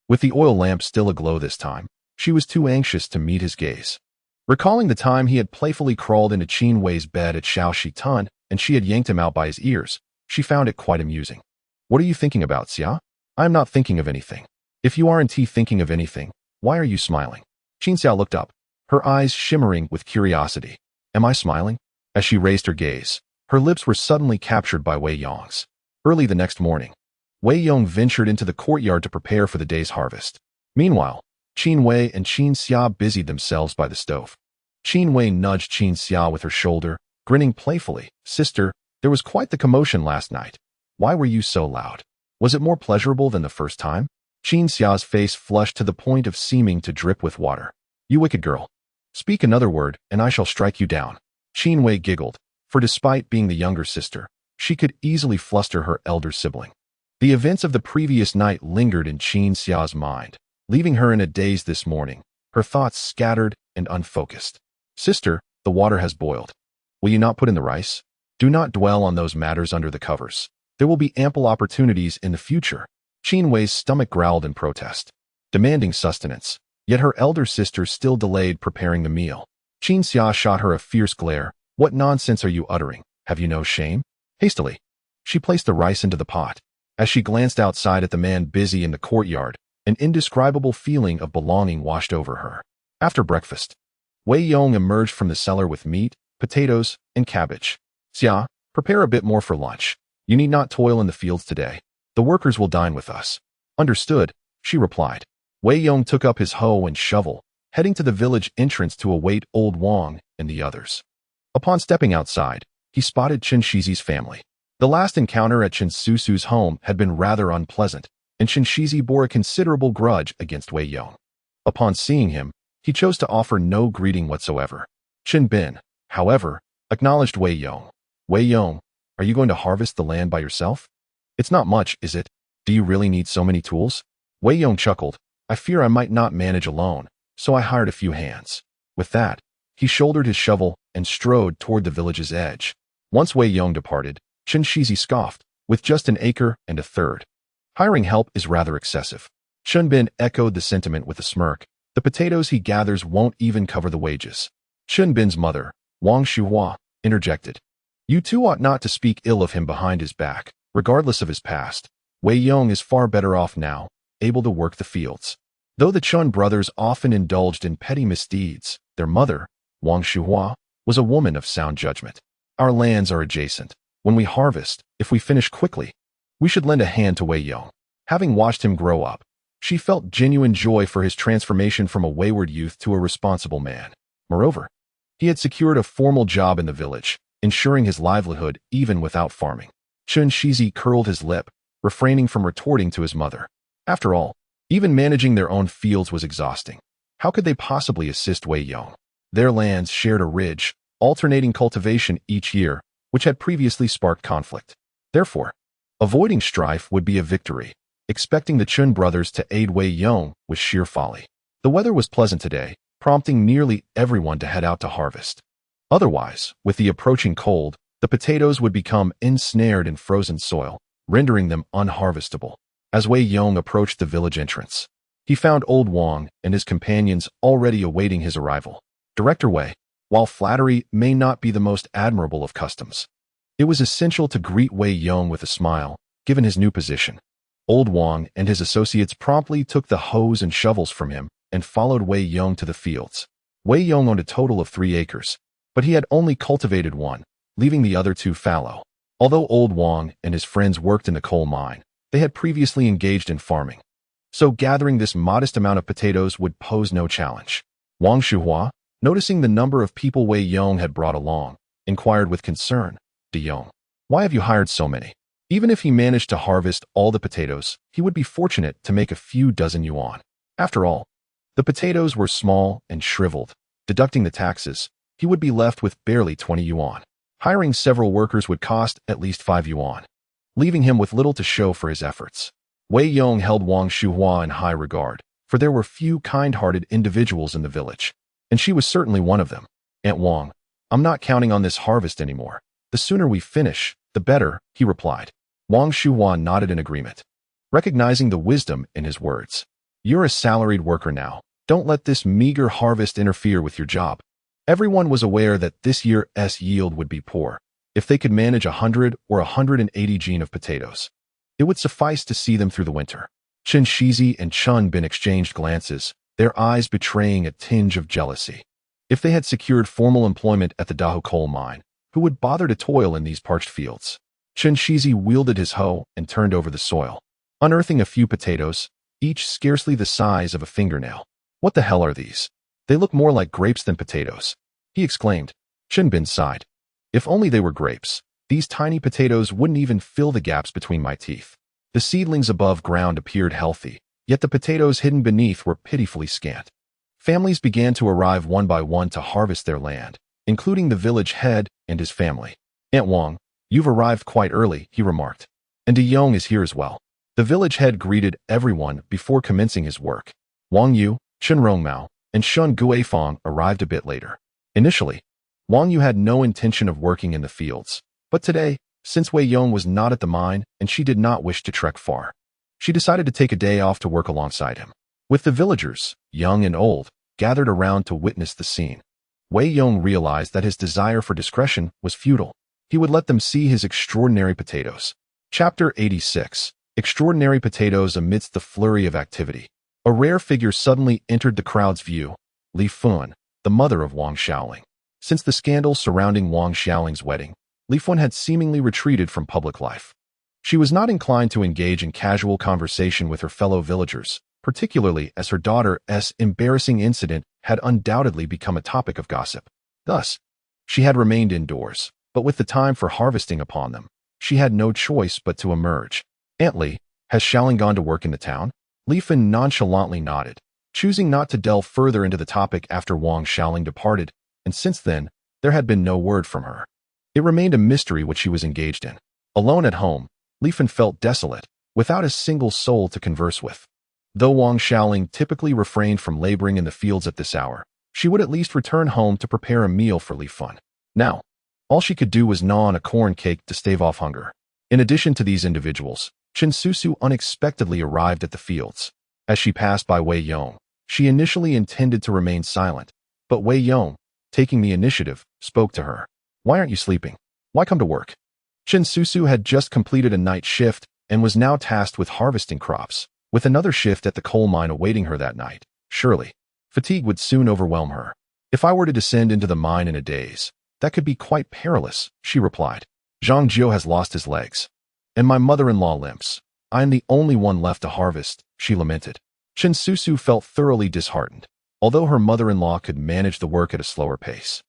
[SPEAKER 1] with the oil lamp still aglow this time, she was too anxious to meet his gaze. Recalling the time he had playfully crawled into Qin Wei's bed at Shaoxi Tun and she had yanked him out by his ears, she found it quite amusing. "What are you thinking about, Xia?" "I am not thinking of anything." "If you aren't thinking of anything, why are you smiling?" Qin Xia looked up, her eyes shimmering with curiosity. "Am I smiling?" As she raised her gaze, her lips were suddenly captured by Wei Yong's. Early the next morning, Wei Yong ventured into the courtyard to prepare for the day's harvest. Meanwhile, Qin Wei and Qin Xia busied themselves by the stove. Qin Wei nudged Qin Xia with her shoulder, grinning playfully. "Sister, there was quite the commotion last night. Why were you so loud? Was it more pleasurable than the first time?" Qin Xia's face flushed to the point of seeming to drip with water. "You wicked girl. Speak another word, and I shall strike you down." Qin Wei giggled, for despite being the younger sister, she could easily fluster her elder sibling. The events of the previous night lingered in Qin Xia's mind, leaving her in a daze this morning, her thoughts scattered and unfocused. "Sister, the water has boiled. Will you not put in the rice? Do not dwell on those matters under the covers. There will be ample opportunities in the future." Qin Wei's stomach growled in protest, demanding sustenance, yet her elder sister still delayed preparing the meal. Qin Xia shot her a fierce glare. "What nonsense are you uttering? Have you no shame?" Hastily, she placed the rice into the pot. As she glanced outside at the man busy in the courtyard, an indescribable feeling of belonging washed over her. After breakfast, Wei Yong emerged from the cellar with meat, potatoes, and cabbage. "Xia, prepare a bit more for lunch. You need not toil in the fields today. The workers will dine with us." "Understood," she replied. Wei Yong took up his hoe and shovel, heading to the village entrance to await old Wang and the others. Upon stepping outside, he spotted Chen Shizi's family. The last encounter at Chen Susu's home had been rather unpleasant, and Chen Shizi bore a considerable grudge against Wei Yong. Upon seeing him, he chose to offer no greeting whatsoever. Chen Bin, however, acknowledged Wei Yong. "Wei Yong, are you going to harvest the land by yourself? It's not much, is it? Do you really need so many tools?" Wei Yong chuckled. "I fear I might not manage alone, so I hired a few hands." With that, he shouldered his shovel and strode toward the village's edge. Once Wei Yong departed, Chen Shizi scoffed, "With just an acre and a third. Hiring help is rather excessive." Chen Bin echoed the sentiment with a smirk. "The potatoes he gathers won't even cover the wages." Chen Bin's mother, Wang Shuhua, interjected. "You two ought not to speak ill of him behind his back. Regardless of his past, Wei Yong is far better off now, able to work the fields." Though the Chun brothers often indulged in petty misdeeds, their mother, Wang Shuhua, was a woman of sound judgment. "Our lands are adjacent. When we harvest, if we finish quickly, we should lend a hand to Wei Yong." Having watched him grow up, she felt genuine joy for his transformation from a wayward youth to a responsible man. Moreover, he had secured a formal job in the village, ensuring his livelihood even without farming. Chen Shizi curled his lip, refraining from retorting to his mother. After all, even managing their own fields was exhausting. How could they possibly assist Wei Yong? Their lands shared a ridge, alternating cultivation each year, which had previously sparked conflict. Therefore, avoiding strife would be a victory. Expecting the Qin brothers to aid Wei Yong was sheer folly. The weather was pleasant today, prompting nearly everyone to head out to harvest. Otherwise, with the approaching cold, the potatoes would become ensnared in frozen soil, rendering them unharvestable. As Wei Yong approached the village entrance, he found Old Wang and his companions already awaiting his arrival. Director Wei, while flattery may not be the most admirable of customs, it was essential to greet Wei Yong with a smile, given his new position. Old Wang and his associates promptly took the hoes and shovels from him and followed Wei Yong to the fields. Wei Yong owned a total of 3 acres, but he had only cultivated 1, leaving the other 2 fallow. Although Old Wang and his friends worked in the coal mine, they had previously engaged in farming, so gathering this modest amount of potatoes would pose no challenge. Wang Shuhua, noticing the number of people Wei Yong had brought along, inquired with concern, "De Yong, why have you hired so many?" Even if he managed to harvest all the potatoes, he would be fortunate to make a few dozen yuan. After all, the potatoes were small and shriveled. Deducting the taxes, he would be left with barely 20 yuan. Hiring several workers would cost at least 5 yuan, leaving him with little to show for his efforts. Wei Yong held Wang Shuhua in high regard, for there were few kind-hearted individuals in the village, and she was certainly one of them. "Aunt Wang, I'm not counting on this harvest anymore. The sooner we finish, the better," he replied. Wang Shuhua nodded in agreement, recognizing the wisdom in his words. "You're a salaried worker now. Don't let this meager harvest interfere with your job." Everyone was aware that this year's yield would be poor. If they could manage 100 or 180 gene of potatoes, it would suffice to see them through the winter. Chen Shizi and Chun Bin exchanged glances, their eyes betraying a tinge of jealousy. If they had secured formal employment at the Dahu coal mine, who would bother to toil in these parched fields? Chen Shizi wielded his hoe and turned over the soil, unearthing a few potatoes, each scarcely the size of a fingernail. "What the hell are these? They look more like grapes than potatoes," he exclaimed. Chen Bin sighed. "If only they were grapes. These tiny potatoes wouldn't even fill the gaps between my teeth." The seedlings above ground appeared healthy, yet the potatoes hidden beneath were pitifully scant. Families began to arrive one by one to harvest their land, including the village head and his family. "Aunt Wang, you've arrived quite early," he remarked. "And De Yong is here as well." The village head greeted everyone before commencing his work. Wang Yu, Chen Rongmao, and Shun Guifang arrived a bit later. Initially, Wang Yu had no intention of working in the fields, but today, since Wei Yong was not at the mine and she did not wish to trek far, she decided to take a day off to work alongside him. With the villagers, young and old, gathered around to witness the scene, Wei Yong realized that his desire for discretion was futile. He would let them see his extraordinary potatoes. Chapter 86. Extraordinary potatoes amidst the flurry of activity. A rare figure suddenly entered the crowd's view, Li Fun, the mother of Wang Xiaoling. Since the scandal surrounding Wang Xiaoling's wedding, Li Fun had seemingly retreated from public life. She was not inclined to engage in casual conversation with her fellow villagers, particularly as her daughter's embarrassing incident had undoubtedly become a topic of gossip. Thus, she had remained indoors, but with the time for harvesting upon them, she had no choice but to emerge. "Aunt Li, has Xiaoling gone to work in the town?" Li Fun nonchalantly nodded, choosing not to delve further into the topic after Wang Xiaoling departed, and since then, there had been no word from her. It remained a mystery what she was engaged in. Alone at home, Li Fun felt desolate, without a single soul to converse with. Though Wang Xiaoling typically refrained from laboring in the fields at this hour, she would at least return home to prepare a meal for Li Fun. Now, all she could do was gnaw on a corn cake to stave off hunger. In addition to these individuals, Chen Susu unexpectedly arrived at the fields. As she passed by Wei Yong, she initially intended to remain silent, but Wei Yong, taking the initiative, spoke to her. "Why aren't you sleeping? Why come to work?" Chen Susu had just completed a night shift and was now tasked with harvesting crops, with another shift at the coal mine awaiting her that night. Surely, fatigue would soon overwhelm her. "If I were to descend into the mine in a daze, that could be quite perilous," she replied. "Zhang Jiu has lost his legs, and my mother-in-law limps. I am the only one left to harvest," she lamented. Chen Susu felt thoroughly disheartened, although her mother-in-law could manage the work at a slower pace.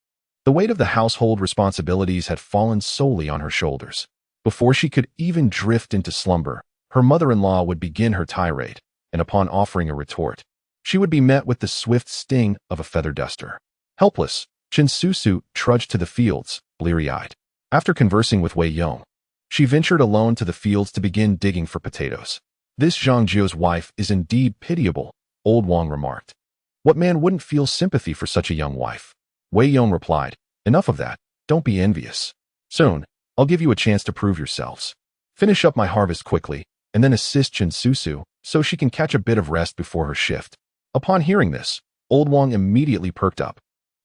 [SPEAKER 1] The weight of the household responsibilities had fallen solely on her shoulders. Before she could even drift into slumber, her mother-in-law would begin her tirade, and upon offering a retort, she would be met with the swift sting of a feather duster. Helpless, Chen Susu trudged to the fields, bleary-eyed. After conversing with Wei Yong, she ventured alone to the fields to begin digging for potatoes. This Zhang Jio's wife is indeed pitiable, old Wang remarked. What man wouldn't feel sympathy for such a young wife? Wei Yong replied, enough of that, don't be envious. Soon, I'll give you a chance to prove yourselves. Finish up my harvest quickly, and then assist Qin Susu so she can catch a bit of rest before her shift. Upon hearing this, old Wang immediately perked up.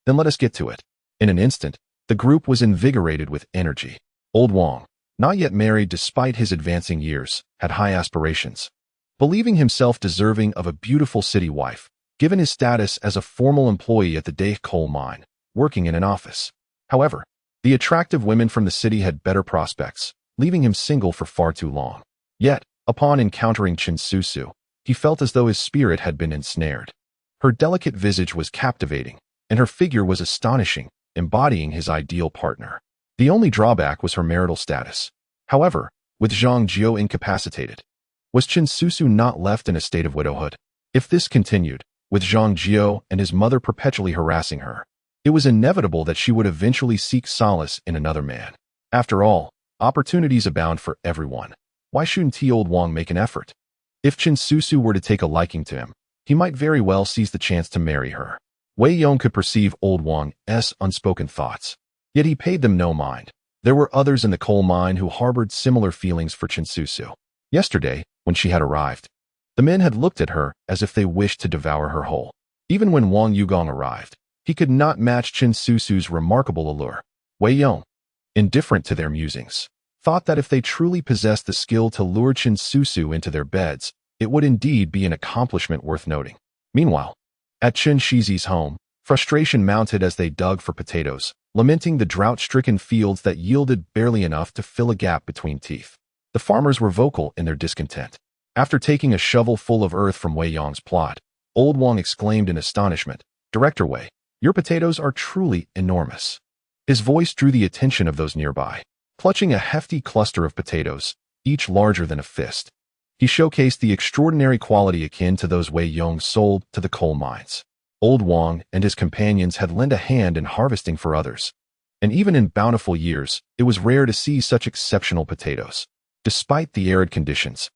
[SPEAKER 1] Then let us get to it. In an instant, the group was invigorated with energy. Old Wang, not yet married despite his advancing years, had high aspirations. Believing himself deserving of a beautiful city wife, given his status as a formal employee at the Dahe coal mine, working in an office. However, the attractive women from the city had better prospects, leaving him single for far too long. Yet, upon encountering Qin Susu, he felt as though his spirit had been ensnared. Her delicate visage was captivating, and her figure was astonishing, embodying his ideal partner. The only drawback was her marital status. However, with Zhang Jio incapacitated, was Qin Susu not left in a state of widowhood? If this continued, with Zhang Jio and his mother perpetually harassing her, it was inevitable that she would eventually seek solace in another man. After all, opportunities abound for everyone. Why shouldn't old Wang make an effort? If Qin Susu were to take a liking to him, he might very well seize the chance to marry her. Wei Yong could perceive old Wang's unspoken thoughts, yet he paid them no mind. There were others in the coal mine who harbored similar feelings for Qin Susu. Yesterday, when she had arrived, the men had looked at her as if they wished to devour her whole. Even when Wang Yugong arrived, he could not match Qin Susu's remarkable allure. Wei Yong, indifferent to their musings, thought that if they truly possessed the skill to lure Qin Susu into their beds, it would indeed be an accomplishment worth noting. Meanwhile, at Qin Shizi's home, frustration mounted as they dug for potatoes, lamenting the drought-stricken fields that yielded barely enough to fill a gap between teeth. The farmers were vocal in their discontent. After taking a shovel full of earth from Wei Yong's plot, old Wang exclaimed in astonishment, "Director Wei, your potatoes are truly enormous." His voice drew the attention of those nearby. Clutching a hefty cluster of potatoes, each larger than a fist, he showcased the extraordinary quality akin to those Wei Yong sold to the coal mines. Old Wang and his companions had lent a hand in harvesting for others, and even in bountiful years, it was rare to see such exceptional potatoes. Despite the arid conditions,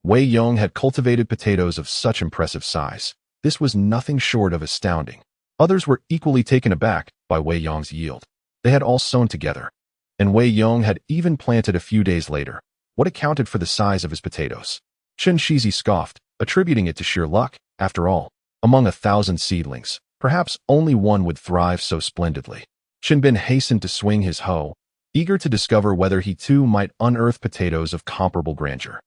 [SPEAKER 1] Wei Yong had cultivated potatoes of such impressive size. This was nothing short of astounding. Others were equally taken aback by Wei Yong's yield. They had all sown together, and Wei Yong had even planted a few days later, what accounted for the size of his potatoes. Qin Shizi scoffed, attributing it to sheer luck. After all, among 1,000 seedlings, perhaps only one would thrive so splendidly. Qin Bin hastened to swing his hoe, eager to discover whether he too might unearth potatoes of comparable grandeur.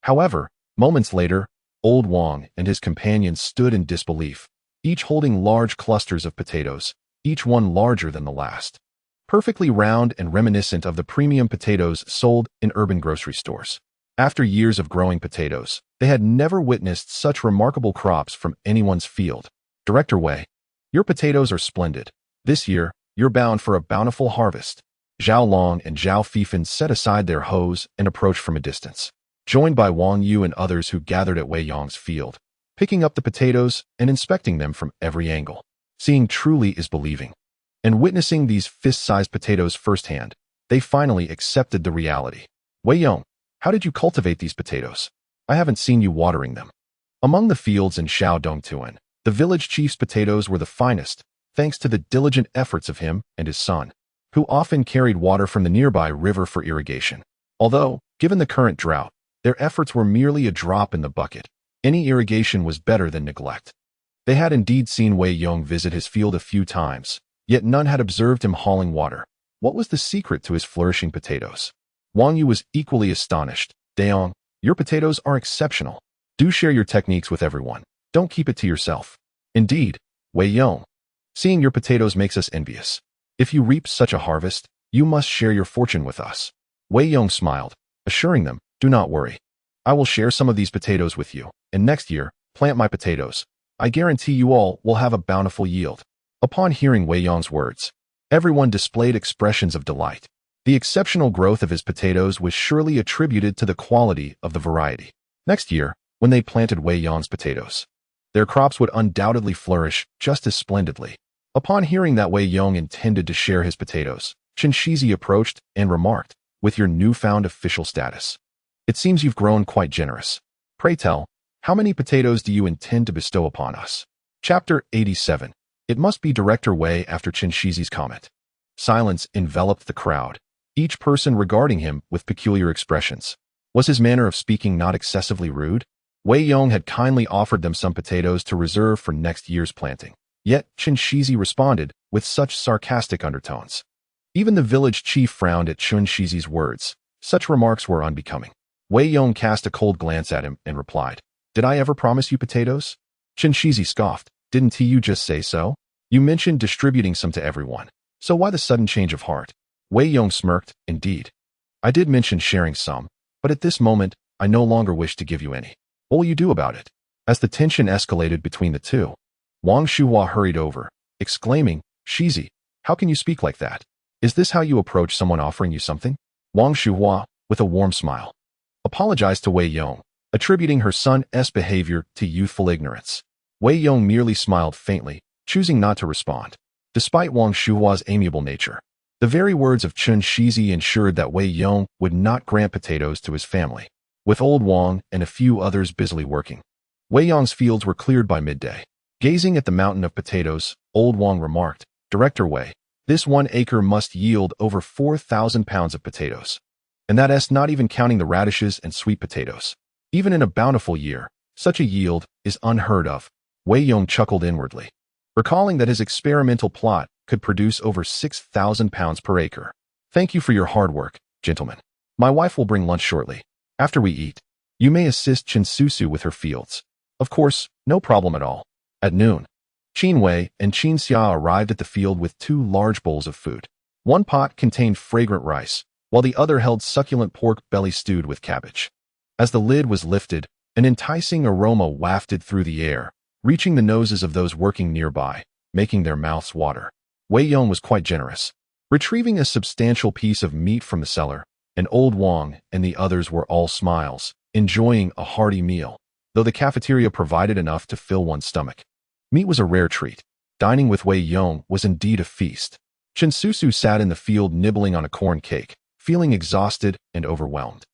[SPEAKER 1] However, moments later, old Wang and his companions stood in disbelief, each holding large clusters of potatoes, each one larger than the last. Perfectly round and reminiscent of the premium potatoes sold in urban grocery stores. After years of growing potatoes, they had never witnessed such remarkable crops from anyone's field. Director Wei, your potatoes are splendid. This year, you're bound for a bountiful harvest. Zhao Long and Zhao Fifan set aside their hoes and approached from a distance, joined by Wang Yu and others who gathered at Wei Yong's field, picking up the potatoes and inspecting them from every angle. Seeing truly is believing. And witnessing these fist-sized potatoes firsthand, they finally accepted the reality. Wei Yong, how did you cultivate these potatoes? I haven't seen you watering them. Among the fields in Shaodongtuan, the village chief's potatoes were the finest, thanks to the diligent efforts of him and his son, who often carried water from the nearby river for irrigation. Although, given the current drought, their efforts were merely a drop in the bucket. Any irrigation was better than neglect. They had indeed seen Wei Yong visit his field a few times, yet none had observed him hauling water. What was the secret to his flourishing potatoes? Wang Yu was equally astonished. Daong, your potatoes are exceptional. Do share your techniques with everyone. Don't keep it to yourself. Indeed, Wei Yong, seeing your potatoes makes us envious. If you reap such a harvest, you must share your fortune with us. Wei Yong smiled, assuring them, do not worry. I will share some of these potatoes with you, and next year, plant my potatoes. I guarantee you all will have a bountiful yield. Upon hearing Wei Yong's words, everyone displayed expressions of delight. The exceptional growth of his potatoes was surely attributed to the quality of the variety. Next year, when they planted Wei Yong's potatoes, their crops would undoubtedly flourish just as splendidly. Upon hearing that Wei Yong intended to share his potatoes, Qin Shizi approached and remarked, with your newfound official status, it seems you've grown quite generous. Pray tell, how many potatoes do you intend to bestow upon us? Chapter 87. It must be Director Wei after Qin Shizi's comment. Silence enveloped the crowd, each person regarding him with peculiar expressions. Was his manner of speaking not excessively rude? Wei Yong had kindly offered them some potatoes to reserve for next year's planting. Yet Qin Shizi responded with such sarcastic undertones. Even the village chief frowned at Qin Shizi's words. Such remarks were unbecoming. Wei Yong cast a cold glance at him and replied, "Did I ever promise you potatoes?" Qin Shizi scoffed. "Didn't you just say so? You mentioned distributing some to everyone. So why the sudden change of heart?" Wei Yong smirked. "Indeed. I did mention sharing some, but at this moment, I no longer wish to give you any. What will you do about it?" As the tension escalated between the two, Wang Shuhua hurried over, exclaiming, "Shizi, how can you speak like that? Is this how you approach someone offering you something?" Wang Shuhua, with a warm smile, apologized to Wei Yong, attributing her son's behavior to youthful ignorance. Wei Yong merely smiled faintly, choosing not to respond. Despite Wang Shuhua's amiable nature, the very words of Qin Shizi ensured that Wei Yong would not grant potatoes to his family. With old Wang and a few others busily working, Wei Yong's fields were cleared by midday. Gazing at the mountain of potatoes, old Wang remarked, "Director Wei, this 1 acre must yield over 4,000 pounds of potatoes. And that's not even counting the radishes and sweet potatoes. Even in a bountiful year, such a yield is unheard of." Wei Yong chuckled inwardly, recalling that his experimental plot could produce over 6,000 pounds per acre. "Thank you for your hard work, gentlemen. My wife will bring lunch shortly. After we eat, you may assist Qin Susu with her fields." "Of course, no problem at all." At noon, Qin Wei and Qin Xia arrived at the field with 2 large bowls of food. One pot contained fragrant rice, while the other held succulent pork belly stewed with cabbage. As the lid was lifted, an enticing aroma wafted through the air, reaching the noses of those working nearby, making their mouths water. Wei Yong was quite generous, retrieving a substantial piece of meat from the cellar, and old Wang and the others were all smiles, enjoying a hearty meal, though the cafeteria provided enough to fill one's stomach. Meat was a rare treat. Dining with Wei Yong was indeed a feast. Qin Susu sat in the field nibbling on a corn cake, feeling exhausted and overwhelmed.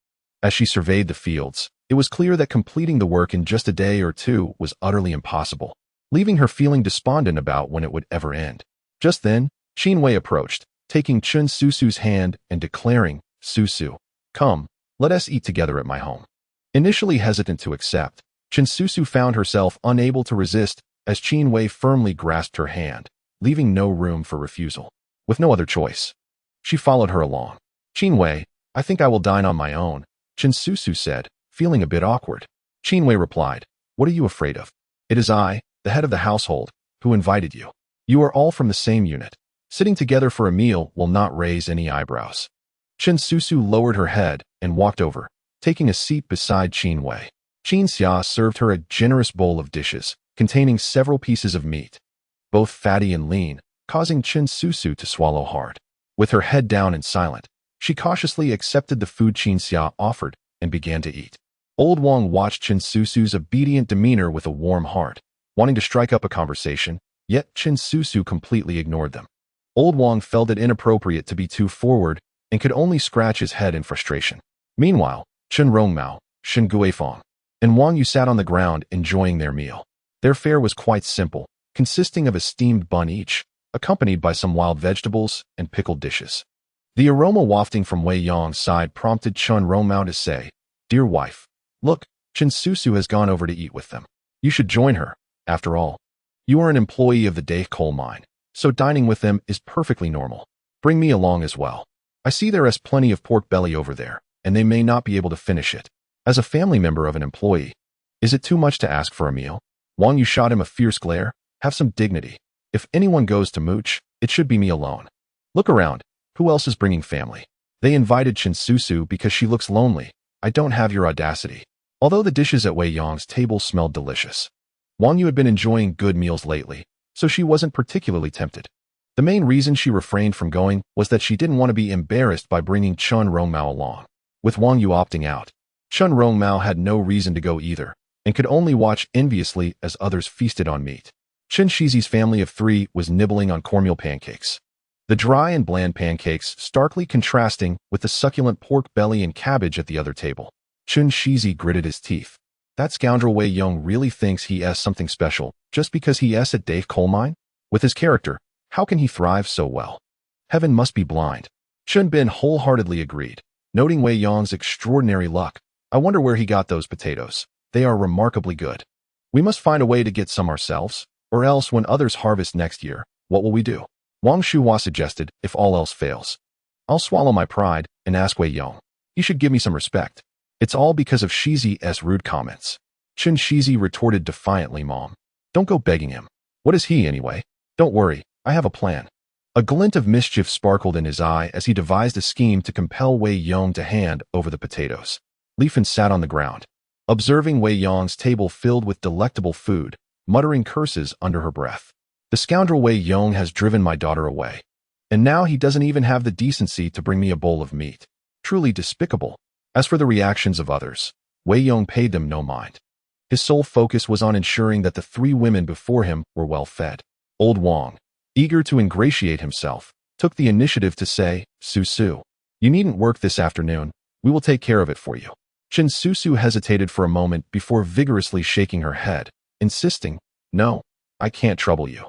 [SPEAKER 1] As she surveyed the fields, it was clear that completing the work in just a day or two was utterly impossible, leaving her feeling despondent about when it would ever end. Just then, Qin Wei approached, taking Qin Susu's hand and declaring, "Susu, come, let us eat together at my home." Initially hesitant to accept, Qin Susu found herself unable to resist as Qin Wei firmly grasped her hand, leaving no room for refusal. With no other choice, she followed her along. "Qin Wei, I think I will dine on my own," Qin Susu said, feeling a bit awkward. Qin Wei replied, "What are you afraid of? It is I, the head of the household, who invited you. You are all from the same unit. Sitting together for a meal will not raise any eyebrows." Qin Susu lowered her head and walked over, taking a seat beside Qin Wei. Qin Xia served her a generous bowl of dishes, containing several pieces of meat, both fatty and lean, causing Qin Susu to swallow hard. With her head down and silent, she cautiously accepted the food Qin Xia offered and began to eat. Old Wang watched Qin Susu's obedient demeanor with a warm heart, wanting to strike up a conversation, yet Qin Susu completely ignored them. Old Wang felt it inappropriate to be too forward and could only scratch his head in frustration. Meanwhile, Chen Rongmao, Shen Guifeng, and Wang Yu sat on the ground enjoying their meal. Their fare was quite simple, consisting of a steamed bun each, accompanied by some wild vegetables and pickled dishes. The aroma wafting from Wei Yong's side prompted Chen Rongmao to say, "Dear wife, look, Qin Susu has gone over to eat with them. You should join her. After all, you are an employee of the Dahe coal mine, so dining with them is perfectly normal. Bring me along as well. I see there is plenty of pork belly over there, and they may not be able to finish it. As a family member of an employee, is it too much to ask for a meal?" Wang Yu shot him a fierce glare. "Have some dignity. If anyone goes to mooch, it should be me alone. Look around. Who else is bringing family? They invited Qin Susu because she looks lonely. I don't have your audacity." Although the dishes at Wei Yong's table smelled delicious, Wang Yu had been enjoying good meals lately, so she wasn't particularly tempted. The main reason she refrained from going was that she didn't want to be embarrassed by bringing Chen Rongmao along. With Wang Yu opting out, Chen Rongmao had no reason to go either, and could only watch enviously as others feasted on meat. Qin Shizi's family of 3 was nibbling on cornmeal pancakes, the dry and bland pancakes starkly contrasting with the succulent pork belly and cabbage at the other table. Qin Shizi gritted his teeth. That scoundrel Wei Yong really thinks he is something special just because he is at Dave coal mine? With his character, how can he thrive so well? Heaven must be blind. Chun Bin wholeheartedly agreed, noting Wei Yong's extraordinary luck. I wonder where he got those potatoes. They are remarkably good. We must find a way to get some ourselves, or else when others harvest next year, what will we do? Wang Shuhua suggested, if all else fails. I'll swallow my pride and ask Wei Yong. He should give me some respect. It's all because of Shizi's rude comments. Chen Shizi retorted defiantly, Mom. Don't go begging him. What is he anyway? Don't worry, I have a plan. A glint of mischief sparkled in his eye as he devised a scheme to compel Wei Yong to hand over the potatoes. Li Fan sat on the ground, observing Wei Yong's table filled with delectable food, muttering curses under her breath. The scoundrel Wei Yong has driven my daughter away. And now he doesn't even have the decency to bring me a bowl of meat. Truly despicable. As for the reactions of others, Wei Yong paid them no mind. His sole focus was on ensuring that the three women before him were well fed. Old Wang, eager to ingratiate himself, took the initiative to say, Su, you needn't work this afternoon. We will take care of it for you. Chen Su hesitated for a moment before vigorously shaking her head, insisting, No, I can't trouble you.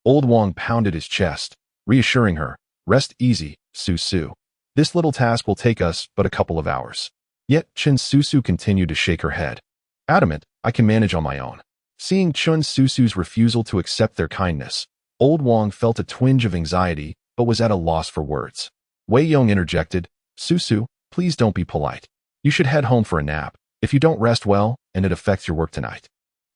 [SPEAKER 1] Old Wang pounded his chest, reassuring her, Rest easy, Su. This little task will take us but a couple of hours. Yet Chen Su continued to shake her head. Adamant, I can manage on my own. Seeing Chen Su's refusal to accept their kindness, Old Wang felt a twinge of anxiety but was at a loss for words. Wei Yong interjected, Su, please don't be polite. You should head home for a nap, if you don't rest well and it affects your work tonight.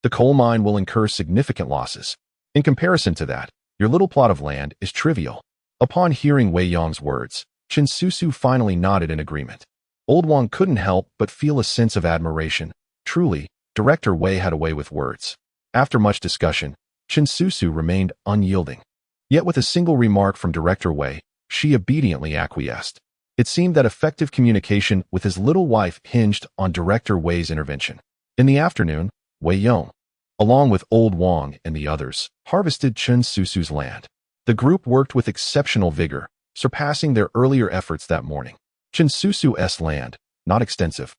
[SPEAKER 1] The coal mine will incur significant losses. In comparison to that, your little plot of land is trivial. Upon hearing Wei Yong's words, Chen Su finally nodded in agreement. Old Wang couldn't help but feel a sense of admiration. Truly, Director Wei had a way with words. After much discussion, Chen Su remained unyielding. Yet with a single remark from Director Wei, she obediently acquiesced. It seemed that effective communication with his little wife hinged on Director Wei's intervention. In the afternoon, Wei Yong, along with Old Wang and the others, harvested Chen Su's land. The group worked with exceptional vigor, surpassing their earlier efforts that morning. Chen Su's land, not extensive,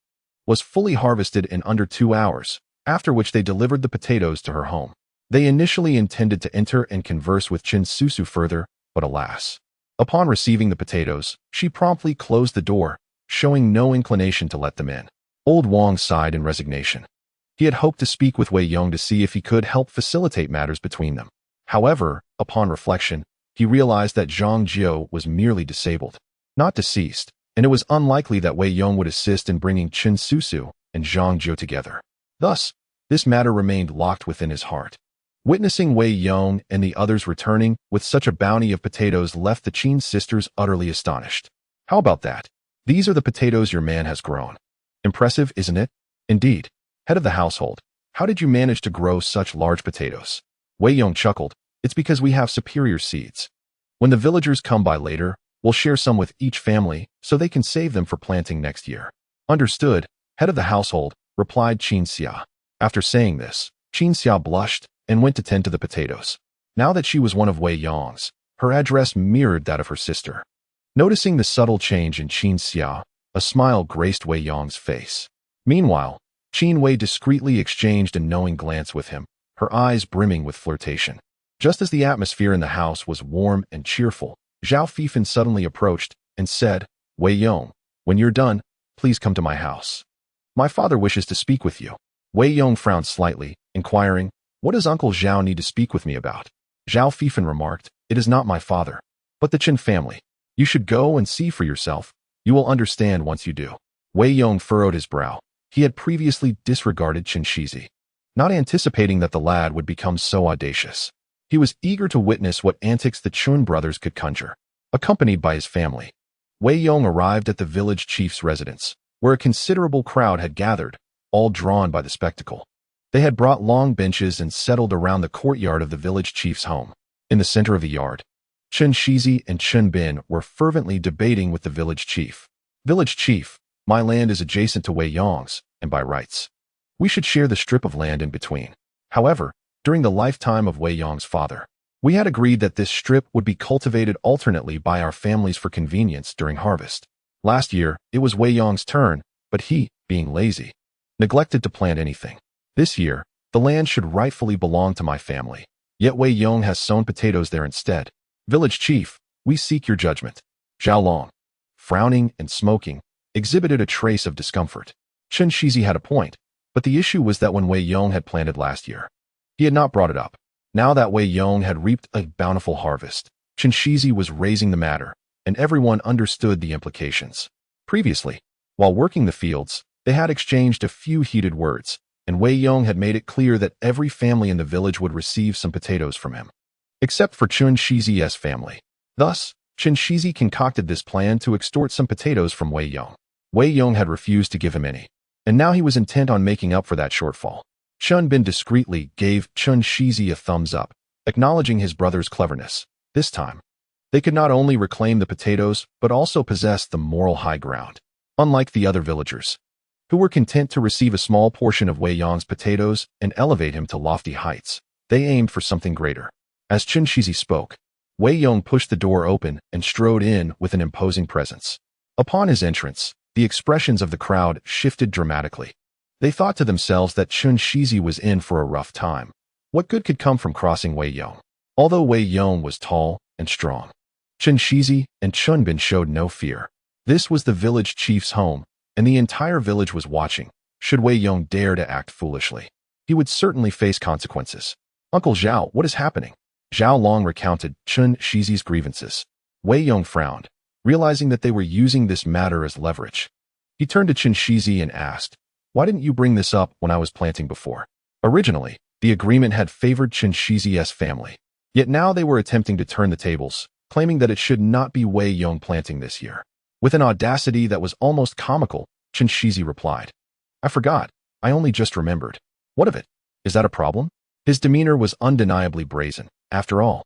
[SPEAKER 1] was fully harvested in under 2 hours, after which they delivered the potatoes to her home. They initially intended to enter and converse with Chen Su further, but alas. Upon receiving the potatoes, she promptly closed the door, showing no inclination to let them in. Old Wang sighed in resignation. He had hoped to speak with Wei Yong to see if he could help facilitate matters between them. However, upon reflection, he realized that Zhang Jiu was merely disabled, not deceased, and it was unlikely that Wei Yong would assist in bringing Chen Su and Zhang Jiu together. Thus, this matter remained locked within his heart. Witnessing Wei Yong and the others returning with such a bounty of potatoes left the Qin sisters utterly astonished. How about that? These are the potatoes your man has grown. Impressive, isn't it? Indeed. Head of the household, how did you manage to grow such large potatoes? Wei Yong chuckled. It's because we have superior seeds. When the villagers come by later, we'll share some with each family so they can save them for planting next year. Understood, head of the household, replied Qin Xia. After saying this, Qin Xia blushed and went to tend to the potatoes. Now that she was one of Wei Yong's, her address mirrored that of her sister. Noticing the subtle change in Qin Xia, a smile graced Wei Yong's face. Meanwhile, Qin Wei discreetly exchanged a knowing glance with him, her eyes brimming with flirtation. Just as the atmosphere in the house was warm and cheerful, Zhao Fifan suddenly approached and said, Wei Yong, when you're done, please come to my house. My father wishes to speak with you. Wei Yong frowned slightly, inquiring, what does Uncle Zhao need to speak with me about? Zhao Fifan remarked, it is not my father, but the Qin family. You should go and see for yourself. You will understand once you do. Wei Yong furrowed his brow. He had previously disregarded Chen Shizi, not anticipating that the lad would become so audacious. He was eager to witness what antics the Chun brothers could conjure. Accompanied by his family, Wei Yong arrived at the village chief's residence, where a considerable crowd had gathered, all drawn by the spectacle. They had brought long benches and settled around the courtyard of the village chief's home. In the center of the yard, Chen Shizi and Chen Bin were fervently debating with the village chief. Village chief, my land is adjacent to Wei Yong's, and by rights, we should share the strip of land in between. However, during the lifetime of Wei Yong's father, we had agreed that this strip would be cultivated alternately by our families for convenience during harvest. Last year, it was Wei Yong's turn, but he, being lazy, neglected to plant anything. This year, the land should rightfully belong to my family. Yet Wei Yong has sown potatoes there instead. Village chief, we seek your judgment. Zhao Long, frowning and smoking, exhibited a trace of discomfort. Chen Shizi had a point, but the issue was that when Wei Yong had planted last year, he had not brought it up. Now that Wei Yong had reaped a bountiful harvest, Chen Shizi was raising the matter, and everyone understood the implications. Previously, while working the fields, they had exchanged a few heated words, and Wei Yong had made it clear that every family in the village would receive some potatoes from him, except for Chen Shizi's family. Thus, Chen Shizi concocted this plan to extort some potatoes from Wei Yong. Wei Yong had refused to give him any, and now he was intent on making up for that shortfall. Chen Bin discreetly gave Chen Shizi a thumbs up, acknowledging his brother's cleverness. This time, they could not only reclaim the potatoes, but also possess the moral high ground. Unlike the other villagers, who were content to receive a small portion of Wei Yong's potatoes and elevate him to lofty heights, they aimed for something greater. As Chen Shizi spoke, Wei Yong pushed the door open and strode in with an imposing presence. Upon his entrance, the expressions of the crowd shifted dramatically. They thought to themselves that Chen Shizi was in for a rough time. What good could come from crossing Wei Yong? Although Wei Yong was tall and strong, Chen Shizi and Chen Bin showed no fear. This was the village chief's home, and the entire village was watching. Should Wei Yong dare to act foolishly, he would certainly face consequences. Uncle Zhao, what is happening? Zhao Long recounted Chen Shizi's grievances. Wei Yong frowned, realizing that they were using this matter as leverage. He turned to Chen Shizi and asked, "Why didn't you bring this up when I was planting before?" Originally, the agreement had favored Chen Shizi's family. Yet now they were attempting to turn the tables, claiming that it should not be Wei Yong planting this year. With an audacity that was almost comical, Chen Shizi replied, "I forgot. I only just remembered. What of it? Is that a problem?" His demeanor was undeniably brazen. After all,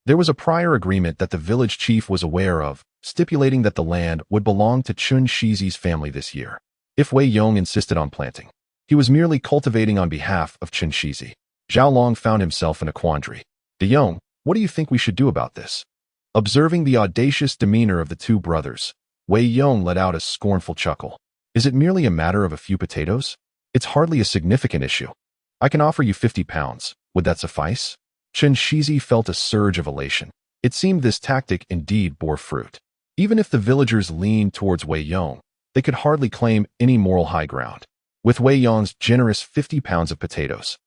[SPEAKER 1] there was a prior agreement that the village chief was aware of, stipulating that the land would belong to Chen Shizi's family this year. If Wei Yong insisted on planting, he was merely cultivating on behalf of Chen Shizi. Zhao Long found himself in a quandary. "De Yong, what do you think we should do about this?" Observing the audacious demeanor of the two brothers, Wei Yong let out a scornful chuckle. "Is it merely a matter of a few potatoes? It's hardly a significant issue. I can offer you 50 pounds. Would that suffice?" Chen Shizi felt a surge of elation. It seemed this tactic indeed bore fruit. Even if the villagers leaned towards Wei Yong, they could hardly claim any moral high ground. With Wei Yong's generous 50 pounds of potatoes,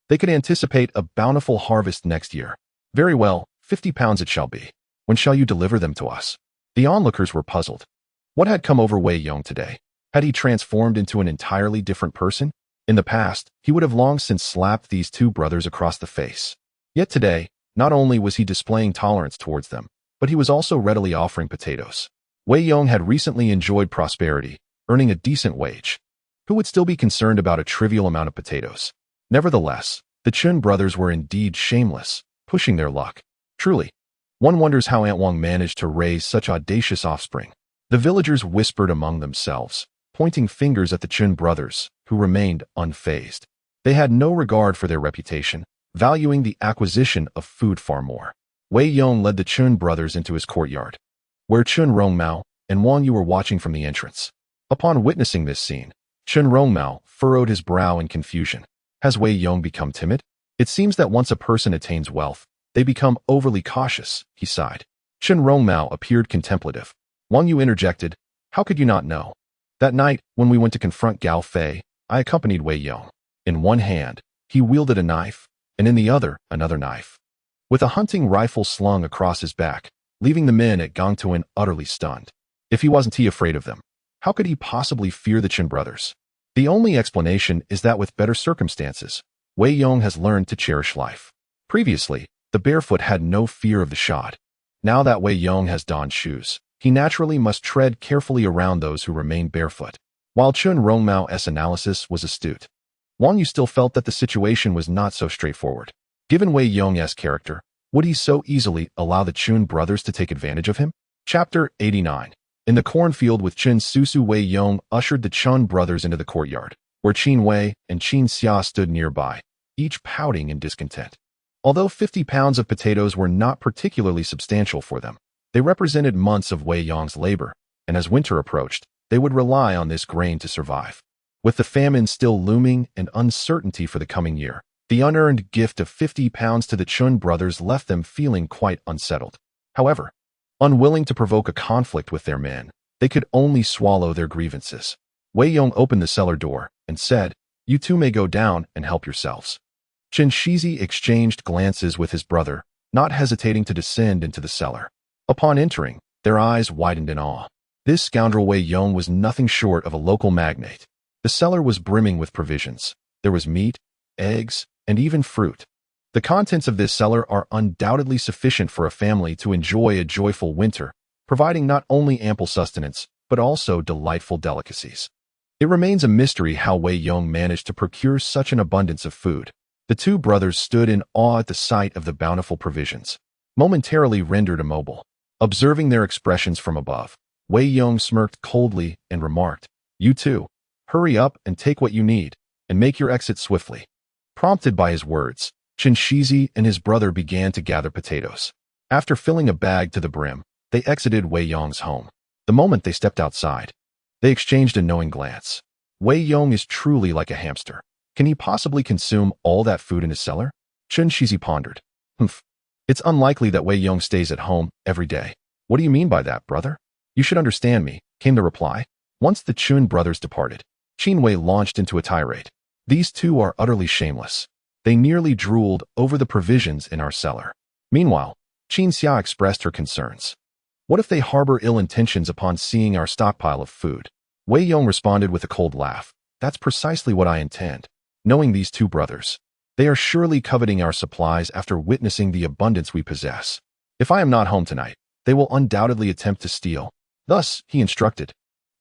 [SPEAKER 1] they could anticipate a bountiful harvest next year. "Very well, 50 pounds it shall be. When shall you deliver them to us?" The onlookers were puzzled. What had come over Wei Yong today? Had he transformed into an entirely different person? In the past, he would have long since slapped these two brothers across the face. Yet today, not only was he displaying tolerance towards them, but he was also readily offering potatoes. Wei Yong had recently enjoyed prosperity, earning a decent wage. Who would still be concerned about a trivial amount of potatoes? Nevertheless, the Chen brothers were indeed shameless, pushing their luck. Truly, one wonders how Aunt Wang managed to raise such audacious offspring. The villagers whispered among themselves, pointing fingers at the Chen brothers, who remained unfazed. They had no regard for their reputation, valuing the acquisition of food far more. Wei Yong led the Chen brothers into his courtyard, where Chen Rongmao and Wang Yu were watching from the entrance. Upon witnessing this scene, Chen Rongmao furrowed his brow in confusion. Has Wei Yong become timid? It seems that once a person attains wealth, they become overly cautious, he sighed. Chen Rongmao appeared contemplative. Wang Yu interjected, "How could you not know? That night, when we went to confront Gao Fei, I accompanied Wei Yong. In one hand, he wielded a knife, and in the other, another knife, with a hunting rifle slung across his back, leaving the men at Gangtuan utterly stunned. If he wasn't afraid of them, how could he possibly fear the Chen brothers? The only explanation is that with better circumstances, Wei Yong has learned to cherish life. Previously, the barefoot had no fear of the shod. Now that Wei Yong has donned shoes, he naturally must tread carefully around those who remain barefoot." While Chen Rongmao's analysis was astute, Wang Yu still felt that the situation was not so straightforward. Given Wei Yong's character, would he so easily allow the Chen brothers to take advantage of him? Chapter 89. In the cornfield with Chen Susu, Wei Yong ushered the Chen brothers into the courtyard, where Qin Wei and Qin Xia stood nearby, each pouting in discontent. Although 50 pounds of potatoes were not particularly substantial for them, they represented months of Wei Yong's labor, and as winter approached, they would rely on this grain to survive. With the famine still looming and uncertainty for the coming year, the unearned gift of 50 pounds to the Chun brothers left them feeling quite unsettled. However, unwilling to provoke a conflict with their men, they could only swallow their grievances. Wei Yong opened the cellar door and said, "You two may go down and help yourselves." Qin Shizi exchanged glances with his brother, not hesitating to descend into the cellar. Upon entering, their eyes widened in awe. This scoundrel Wei Yong was nothing short of a local magnate. The cellar was brimming with provisions. There was meat, eggs, and even fruit. The contents of this cellar are undoubtedly sufficient for a family to enjoy a joyful winter, providing not only ample sustenance, but also delightful delicacies. It remains a mystery how Wei Yong managed to procure such an abundance of food. The two brothers stood in awe at the sight of the bountiful provisions, momentarily rendered immobile. Observing their expressions from above, Wei Yong smirked coldly and remarked, "You two, hurry up and take what you need, and make your exit swiftly." Prompted by his words, Qin Shizi and his brother began to gather potatoes. After filling a bag to the brim, they exited Wei Yong's home. The moment they stepped outside, they exchanged a knowing glance. Wei Yong is truly like a hamster. Can he possibly consume all that food in his cellar? Qin Shizi pondered. It's unlikely that Wei Yong stays at home every day. What do you mean by that, brother? You should understand me, came the reply. Once the Chun brothers departed, Qin Wei launched into a tirade. These two are utterly shameless. They nearly drooled over the provisions in our cellar. Meanwhile, Qin Xia expressed her concerns. What if they harbor ill intentions upon seeing our stockpile of food? Wei Yong responded with a cold laugh. That's precisely what I intend. Knowing these two brothers, they are surely coveting our supplies after witnessing the abundance we possess. If I am not home tonight, they will undoubtedly attempt to steal. Thus, he instructed,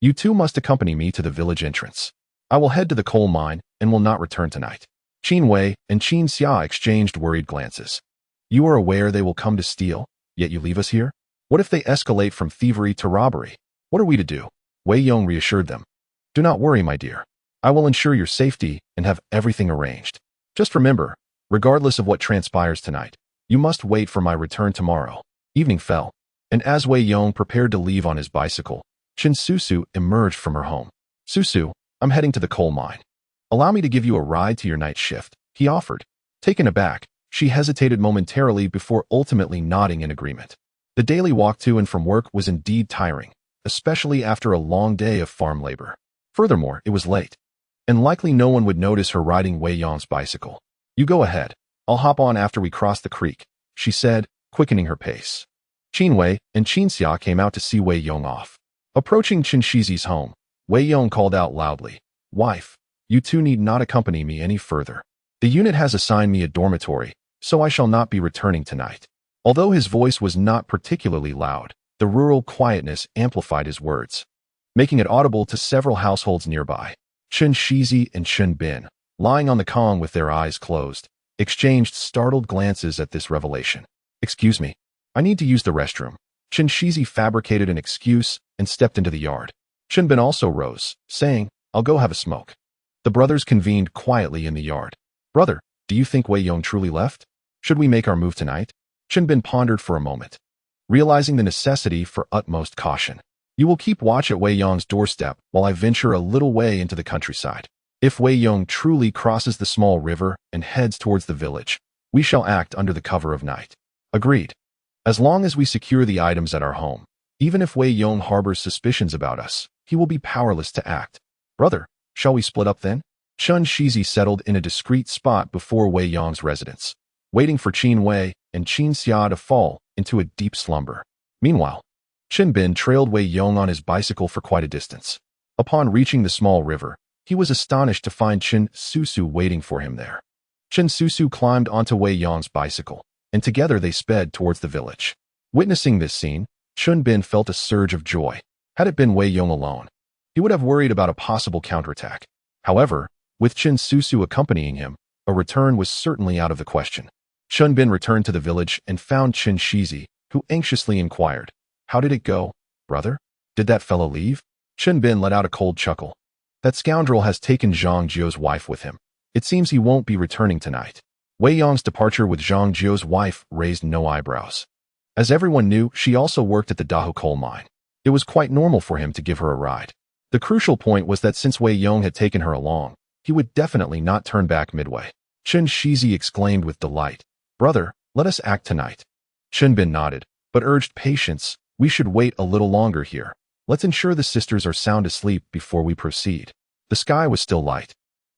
[SPEAKER 1] "You two must accompany me to the village entrance. I will head to the coal mine and will not return tonight." Qin Wei and Qin Xia exchanged worried glances. "You are aware they will come to steal, yet you leave us here? What if they escalate from thievery to robbery? What are we to do?" Wei Yong reassured them. "Do not worry, my dear. I will ensure your safety and have everything arranged. Just remember, regardless of what transpires tonight, you must wait for my return tomorrow." Evening fell, and as Wei Yong prepared to leave on his bicycle, Qin Susu emerged from her home. "Susu, I'm heading to the coal mine. Allow me to give you a ride to your night shift," he offered. Taken aback, she hesitated momentarily before ultimately nodding in agreement. The daily walk to and from work was indeed tiring, especially after a long day of farm labor. Furthermore, it was late, and likely no one would notice her riding Wei Yong's bicycle. "You go ahead. I'll hop on after we cross the creek," she said, quickening her pace. Qin Wei and Qin Xia came out to see Wei Yong off. Approaching Qin Shizi's home, Wei Yong called out loudly, "Wife, you two need not accompany me any further. The unit has assigned me a dormitory, so I shall not be returning tonight." Although his voice was not particularly loud, the rural quietness amplified his words, making it audible to several households nearby. Qin Shizi and Qin Bin, lying on the kong with their eyes closed, exchanged startled glances at this revelation. "Excuse me, I need to use the restroom." Qin Shizi fabricated an excuse and stepped into the yard. Qin Bin also rose, saying, "I'll go have a smoke." The brothers convened quietly in the yard. "Brother, do you think Wei Yong truly left? Should we make our move tonight?" Qin Bin pondered for a moment, realizing the necessity for utmost caution. "You will keep watch at Wei Yong's doorstep while I venture a little way into the countryside. If Wei Yong truly crosses the small river and heads towards the village, we shall act under the cover of night." "Agreed. As long as we secure the items at our home, even if Wei Yong harbors suspicions about us, he will be powerless to act." "Brother, shall we split up then?" Qin Shizi settled in a discreet spot before Wei Yong's residence, waiting for Qin Wei and Qin Xia to fall into a deep slumber. Meanwhile, Qin Bin trailed Wei Yong on his bicycle for quite a distance. Upon reaching the small river, he was astonished to find Qin Susu waiting for him there. Qin Susu climbed onto Wei Yong's bicycle, and together they sped towards the village. Witnessing this scene, Qin Bin felt a surge of joy. Had it been Wei Yong alone, he would have worried about a possible counterattack. However, with Qin Susu accompanying him, a return was certainly out of the question. Qin Bin returned to the village and found Qin Shizi, who anxiously inquired, "How did it go, brother? Did that fellow leave?" Qin Bin let out a cold chuckle. "That scoundrel has taken Zhang Jiu's wife with him. It seems he won't be returning tonight." Wei Yong's departure with Zhang Jiu's wife raised no eyebrows. As everyone knew, she also worked at the Dahu coal mine. It was quite normal for him to give her a ride. The crucial point was that since Wei Yong had taken her along, he would definitely not turn back midway. Chen Shizi exclaimed with delight, "Brother, let us act tonight." Chen Bin nodded, but urged patience. "We should wait a little longer here. Let's ensure the sisters are sound asleep before we proceed." The sky was still light,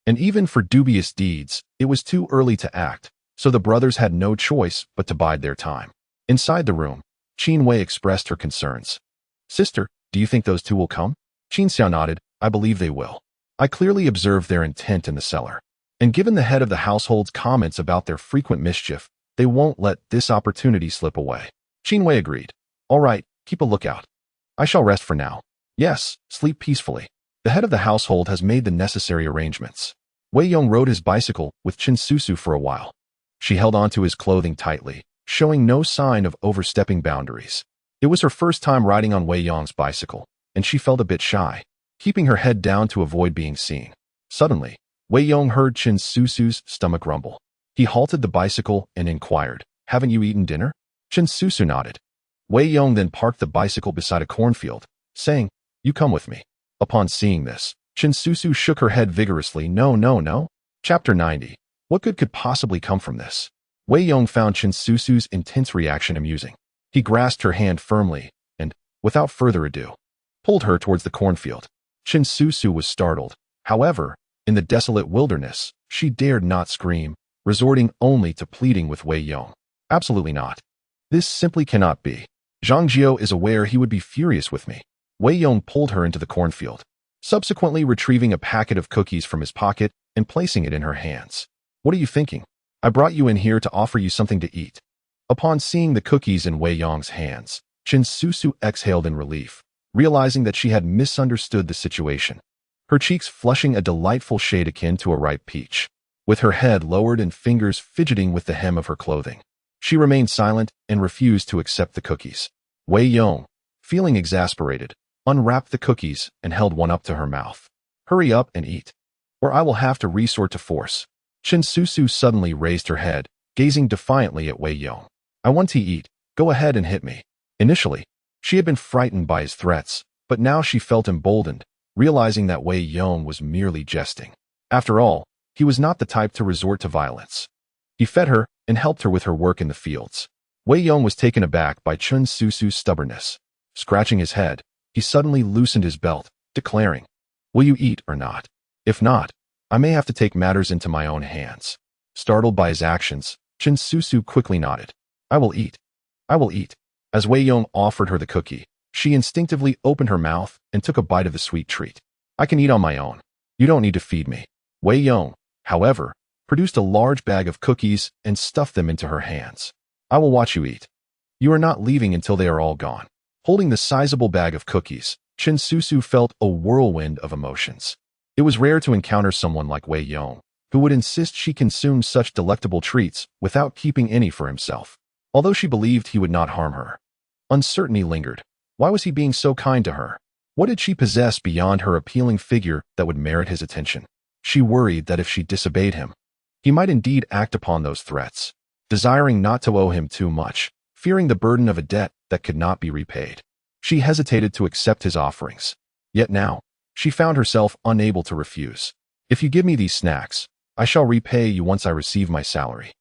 [SPEAKER 1] and even for dubious deeds, it was too early to act, so the brothers had no choice but to bide their time. Inside the room, Qin Wei expressed her concerns. "Sister, do you think those two will come?" Qin Xiao nodded. "I believe they will. I clearly observed their intent in the cellar. And given the head of the household's comments about their frequent mischief, they won't let this opportunity slip away." Qin Wei agreed. "All right, keep a lookout. I shall rest for now." "Yes, sleep peacefully. The head of the household has made the necessary arrangements." Wei Yong rode his bicycle with Qin Susu for a while. She held onto his clothing tightly, showing no sign of overstepping boundaries. It was her first time riding on Wei Yong's bicycle, and she felt a bit shy, keeping her head down to avoid being seen. Suddenly, Wei Yong heard Qin Susu's stomach rumble. He halted the bicycle and inquired, "Haven't you eaten dinner?" Qin Susu nodded. Wei Yong then parked the bicycle beside a cornfield, saying, "You come with me." Upon seeing this, Qin Susu shook her head vigorously. "No, no, no." Chapter 90. What good could possibly come from this? Wei Yong found Qin Susu's intense reaction amusing. He grasped her hand firmly and, without further ado, pulled her towards the cornfield. Qin Susu was startled. However, in the desolate wilderness, she dared not scream, resorting only to pleading with Wei Yong. "Absolutely not. This simply cannot be. Zhang Jiao is aware he would be furious with me." Wei Yong pulled her into the cornfield, subsequently retrieving a packet of cookies from his pocket and placing it in her hands. "What are you thinking? I brought you in here to offer you something to eat." Upon seeing the cookies in Wei Yong's hands, Qin Susu exhaled in relief, realizing that she had misunderstood the situation, her cheeks flushing a delightful shade akin to a ripe peach. With her head lowered and fingers fidgeting with the hem of her clothing, she remained silent and refused to accept the cookies. Wei Yong, feeling exasperated, unwrapped the cookies and held one up to her mouth. "Hurry up and eat, or I will have to resort to force." Qin Susu suddenly raised her head, gazing defiantly at Wei Yong. "I want to eat. Go ahead and hit me." Initially, she had been frightened by his threats, but now she felt emboldened, realizing that Wei Yong was merely jesting. After all, he was not the type to resort to violence. He fed her and helped her with her work in the fields. Wei Yong was taken aback by Qin Susu's stubbornness. Scratching his head, he suddenly loosened his belt, declaring, "Will you eat or not? If not, I may have to take matters into my own hands." Startled by his actions, Qin Susu quickly nodded. "I will eat. I will eat." As Wei Yong offered her the cookie, she instinctively opened her mouth and took a bite of the sweet treat. "I can eat on my own. You don't need to feed me." Wei Yong, however, produced a large bag of cookies and stuffed them into her hands. "I will watch you eat. You are not leaving until they are all gone." Holding the sizable bag of cookies, Qin Susu felt a whirlwind of emotions. It was rare to encounter someone like Wei Yong, who would insist she consume such delectable treats without keeping any for himself. Although she believed he would not harm her, uncertainty lingered. Why was he being so kind to her? What did she possess beyond her appealing figure that would merit his attention? She worried that if she disobeyed him, he might indeed act upon those threats. Desiring not to owe him too much, fearing the burden of a debt that could not be repaid, she hesitated to accept his offerings. Yet now, she found herself unable to refuse. "If you give me these snacks, I shall repay you once I receive my salary."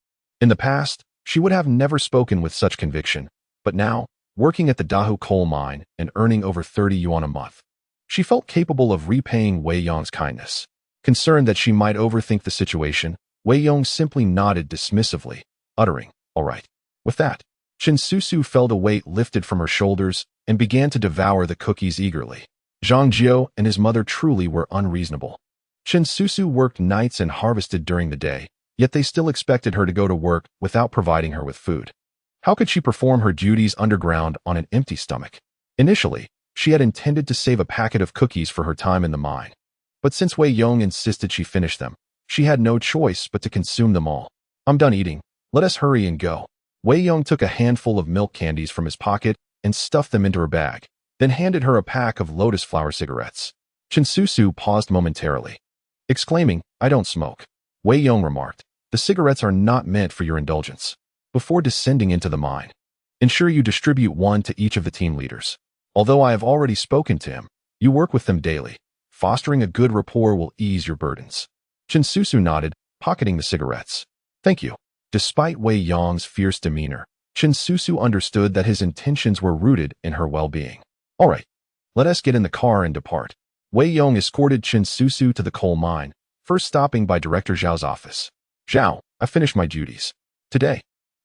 [SPEAKER 1] In the past, she would have never spoken with such conviction, but now, working at the Dahu coal mine and earning over 30 yuan a month, she felt capable of repaying Wei Yong's kindness. Concerned that she might overthink the situation, Wei Yong simply nodded dismissively, uttering, "All right." With that, Qin Susu felt a weight lifted from her shoulders and began to devour the cookies eagerly. Zhang Jiao and his mother truly were unreasonable. Qin Susu worked nights and harvested during the day, yet they still expected her to go to work without providing her with food. How could she perform her duties underground on an empty stomach? Initially, she had intended to save a packet of cookies for her time in the mine. But since Wei Yong insisted she finish them, she had no choice but to consume them all. "I'm done eating. Let us hurry and go." Wei Yong took a handful of milk candies from his pocket and stuffed them into her bag, then handed her a pack of lotus flower cigarettes. Qin Susu paused momentarily, exclaiming, "I don't smoke." Wei Yong remarked, "The cigarettes are not meant for your indulgence." Before descending into the mine, ensure you distribute one to each of the team leaders. Although I have already spoken to him, you work with them daily. Fostering a good rapport will ease your burdens. Qin Susu nodded, pocketing the cigarettes. Thank you. Despite Wei Yong's fierce demeanor, Qin Susu understood that his intentions were rooted in her well-being. All right, let us get in the car and depart. Wei Yong escorted Qin Susu to the coal mine, first stopping by Director Zhao's office. Zhao, I finished my duties. Today,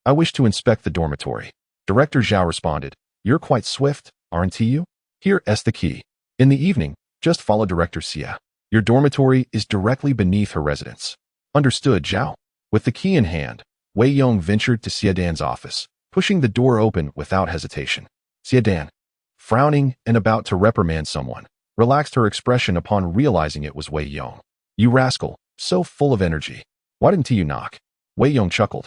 [SPEAKER 1] I wish to inspect the dormitory. Director Zhao responded, You're quite swift, aren't you? Here is the key. In the evening, just follow Director Xia. Your dormitory is directly beneath her residence. Understood, Zhao. With the key in hand, Wei Yong ventured to Xia Dan's office, pushing the door open without hesitation. Xia Dan, frowning and about to reprimand someone, relaxed her expression upon realizing it was Wei Yong. You rascal, so full of energy. Why didn't you knock? Wei Yong chuckled.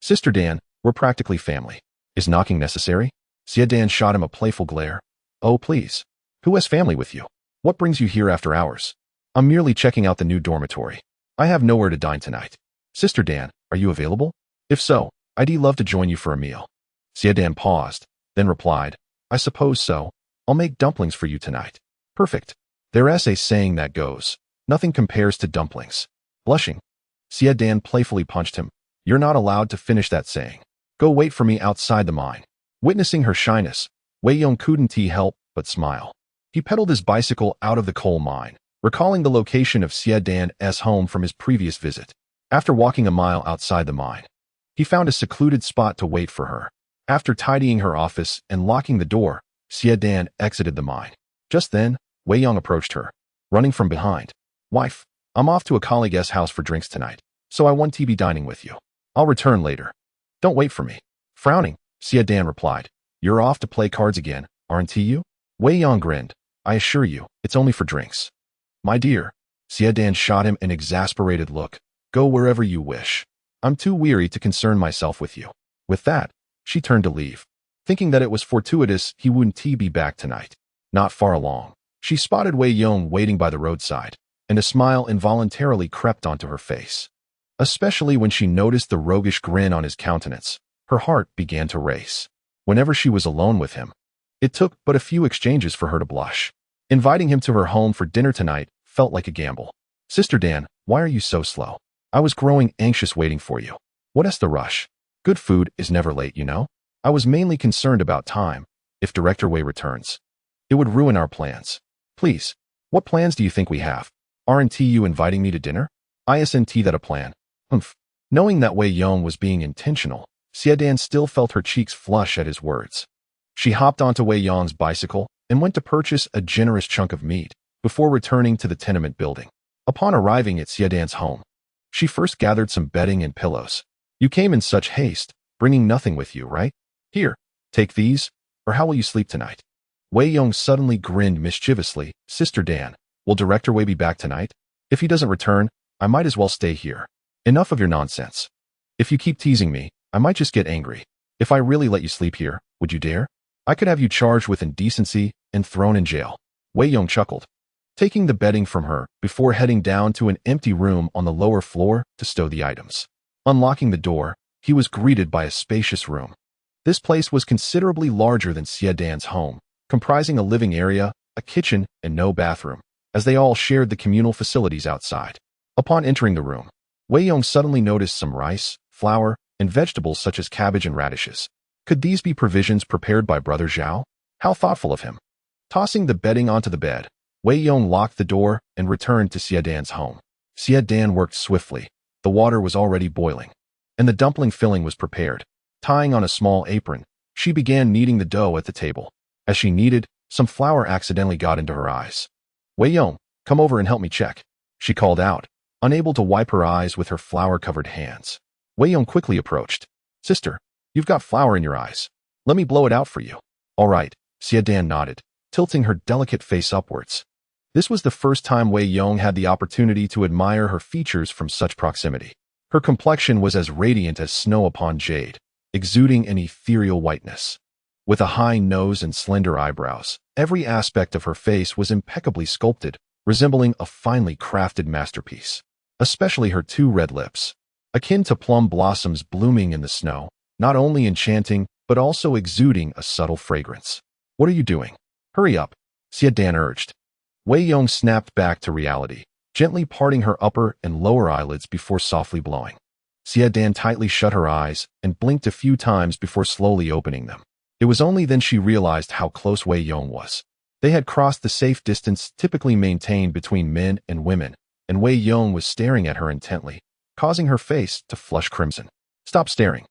[SPEAKER 1] Sister Dan, we're practically family. Is knocking necessary? Xia Dan shot him a playful glare. Oh, please. Who has family with you? What brings you here after hours? I'm merely checking out the new dormitory. I have nowhere to dine tonight. Sister Dan, are you available? If so, I'd love to join you for a meal. Xia Dan paused, then replied, I suppose so. I'll make dumplings for you tonight. Perfect. There's a saying that goes, nothing compares to dumplings. Blushing, Xia Dan playfully punched him. You're not allowed to finish that saying. Go wait for me outside the mine. Witnessing her shyness, Wei Yong couldn't help but smile. He pedaled his bicycle out of the coal mine, recalling the location of Xia Dan's home from his previous visit. After walking a mile outside the mine, he found a secluded spot to wait for her. After tidying her office and locking the door, Xia Dan exited the mine. Just then, Wei Yong approached her, running from behind. Wife, I'm off to a colleague's house for drinks tonight, so I want to be dining with you. I'll return later. Don't wait for me. Frowning, Xia Dan replied, You're off to play cards again, aren't you? Wei Yong grinned. I assure you, it's only for drinks. My dear, Xia Dan shot him an exasperated look. Go wherever you wish. I'm too weary to concern myself with you. With that, she turned to leave, thinking that it was fortuitous he wouldn't be back tonight. Not far along, she spotted Wei Yong waiting by the roadside, and a smile involuntarily crept onto her face. Especially when she noticed the roguish grin on his countenance, her heart began to race. Whenever she was alone with him, it took but a few exchanges for her to blush. Inviting him to her home for dinner tonight felt like a gamble. Sister Dan, why are you so slow? I was growing anxious waiting for you. What is the rush? Good food is never late, you know? I was mainly concerned about time. If Director Wei returns, it would ruin our plans. Please, what plans do you think we have? Aren't you inviting me to dinner? Isn't that a plan? Humph. Knowing that Wei Yong was being intentional, Xia Dan still felt her cheeks flush at his words. She hopped onto Wei Yong's bicycle and went to purchase a generous chunk of meat before returning to the tenement building. Upon arriving at Xia Dan's home, she first gathered some bedding and pillows. You came in such haste, bringing nothing with you, right? Here, take these, or how will you sleep tonight? Wei Yong suddenly grinned mischievously. Sister Dan, will Director Wei be back tonight? If he doesn't return, I might as well stay here. Enough of your nonsense. If you keep teasing me, I might just get angry. If I really let you sleep here, would you dare? I could have you charged with indecency and thrown in jail. Wei Yong chuckled, taking the bedding from her before heading down to an empty room on the lower floor to stow the items. Unlocking the door, he was greeted by a spacious room. This place was considerably larger than Xia Dan's home, comprising a living area, a kitchen, and no bathroom, as they all shared the communal facilities outside. Upon entering the room, Wei Yong suddenly noticed some rice, flour, and vegetables such as cabbage and radishes. Could these be provisions prepared by Brother Zhao? How thoughtful of him. Tossing the bedding onto the bed, Wei Yong locked the door and returned to Xia Dan's home. Xia Dan worked swiftly. The water was already boiling, and the dumpling filling was prepared. Tying on a small apron, she began kneading the dough at the table. As she kneaded, some flour accidentally got into her eyes. Wei Yong, come over and help me check, she called out, unable to wipe her eyes with her flour-covered hands. Wei Yong quickly approached. Sister, you've got flour in your eyes. Let me blow it out for you. All right, Xia Dan nodded, tilting her delicate face upwards. This was the first time Wei Yong had the opportunity to admire her features from such proximity. Her complexion was as radiant as snow upon jade, exuding an ethereal whiteness. With a high nose and slender eyebrows, every aspect of her face was impeccably sculpted, resembling a finely crafted masterpiece. Especially her two red lips, akin to plum blossoms blooming in the snow, not only enchanting, but also exuding a subtle fragrance. What are you doing? Hurry up, Xia Dan urged. Wei Yong snapped back to reality, gently parting her upper and lower eyelids before softly blowing. Xie Dan tightly shut her eyes and blinked a few times before slowly opening them. It was only then she realized how close Wei Yong was. They had crossed the safe distance typically maintained between men and women, and Wei Yong was staring at her intently, causing her face to flush crimson. "Stop staring.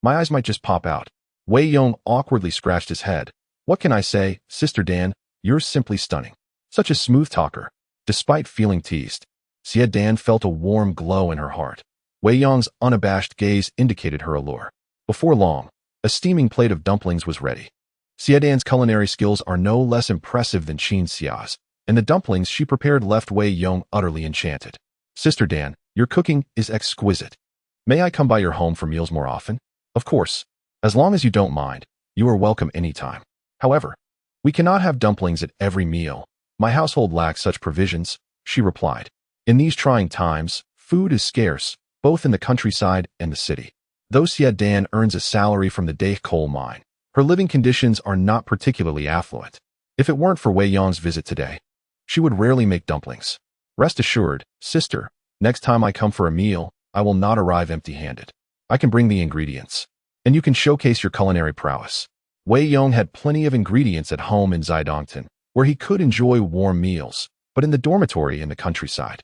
[SPEAKER 1] My eyes might just pop out." Wei Yong awkwardly scratched his head. "What can I say, Sister Dan? You're simply stunning. Such a smooth talker." Despite feeling teased, Xie Dan felt a warm glow in her heart. Wei Yong's unabashed gaze indicated her allure. Before long, a steaming plate of dumplings was ready. Xie Dan's culinary skills are no less impressive than Qin Xia's, and the dumplings she prepared left Wei Yong utterly enchanted. "Sister Dan, your cooking is exquisite. May I come by your home for meals more often?" "Of course. As long as you don't mind, you are welcome anytime. However, we cannot have dumplings at every meal. My household lacks such provisions," she replied. In these trying times, food is scarce, both in the countryside and the city. Though Xie Dan earns a salary from the Dahe coal mine, her living conditions are not particularly affluent. If it weren't for Wei Yong's visit today, she would rarely make dumplings. "Rest assured, sister, next time I come for a meal, I will not arrive empty-handed. I can bring the ingredients, and you can showcase your culinary prowess." Wei Yong had plenty of ingredients at home in Zidongton, where he could enjoy warm meals, but in the dormitory in the countryside,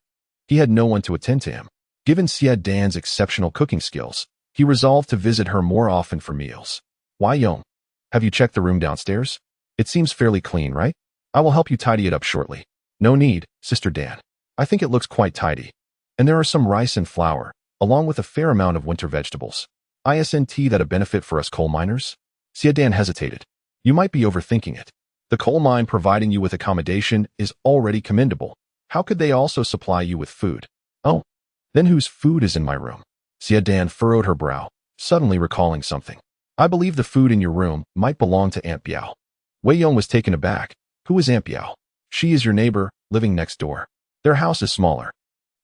[SPEAKER 1] he had no one to attend to him. Given Xie Dan's exceptional cooking skills, he resolved to visit her more often for meals. "Wei Yong, have you checked the room downstairs? It seems fairly clean, right? I will help you tidy it up shortly." "No need, Sister Dan. I think it looks quite tidy. And there are some rice and flour, along with a fair amount of winter vegetables. Isn't that a benefit for us coal miners?" Xie Dan hesitated. "You might be overthinking it. The coal mine providing you with accommodation is already commendable. How could they also supply you with food?" "Oh, then whose food is in my room?" Xie Dan furrowed her brow, suddenly recalling something. "I believe the food in your room might belong to Aunt Biao." Wei Yong was taken aback. "Who is Aunt Biao?" "She is your neighbor, living next door. Their house is smaller,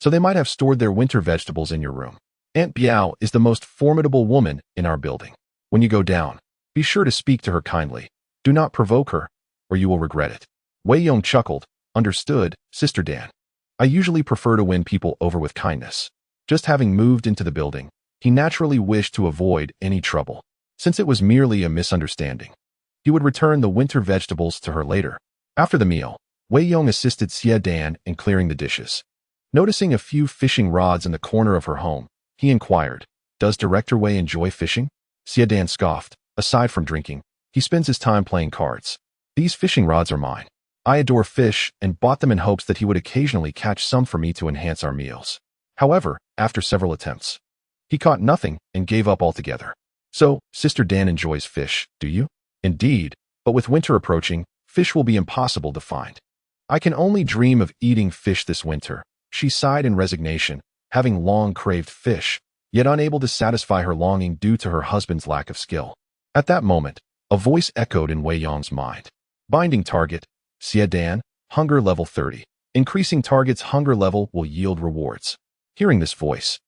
[SPEAKER 1] so they might have stored their winter vegetables in your room. Aunt Biao is the most formidable woman in our building. When you go down, be sure to speak to her kindly. Do not provoke her, or you will regret it." Wei Yong chuckled. "Understood, Sister Dan. I usually prefer to win people over with kindness." Just having moved into the building, he naturally wished to avoid any trouble. Since it was merely a misunderstanding, he would return the winter vegetables to her later. After the meal, Wei Yong assisted Xie Dan in clearing the dishes. Noticing a few fishing rods in the corner of her home, he inquired, "Does Director Wei enjoy fishing?" Xie Dan scoffed. "Aside from drinking, he spends his time playing cards. These fishing rods are mine. I adore fish and bought them in hopes that he would occasionally catch some for me to enhance our meals." However, after several attempts, he caught nothing and gave up altogether. "So, Sister Dan enjoys fish, do you?" "Indeed, but with winter approaching, fish will be impossible to find. I can only dream of eating fish this winter." She sighed in resignation, having long craved fish, yet unable to satisfy her longing due to her husband's lack of skill. At that moment, a voice echoed in Wei Yong's mind. "Binding target, Xie Dan, hunger level 30. Increasing target's hunger level will yield rewards." Hearing this voice,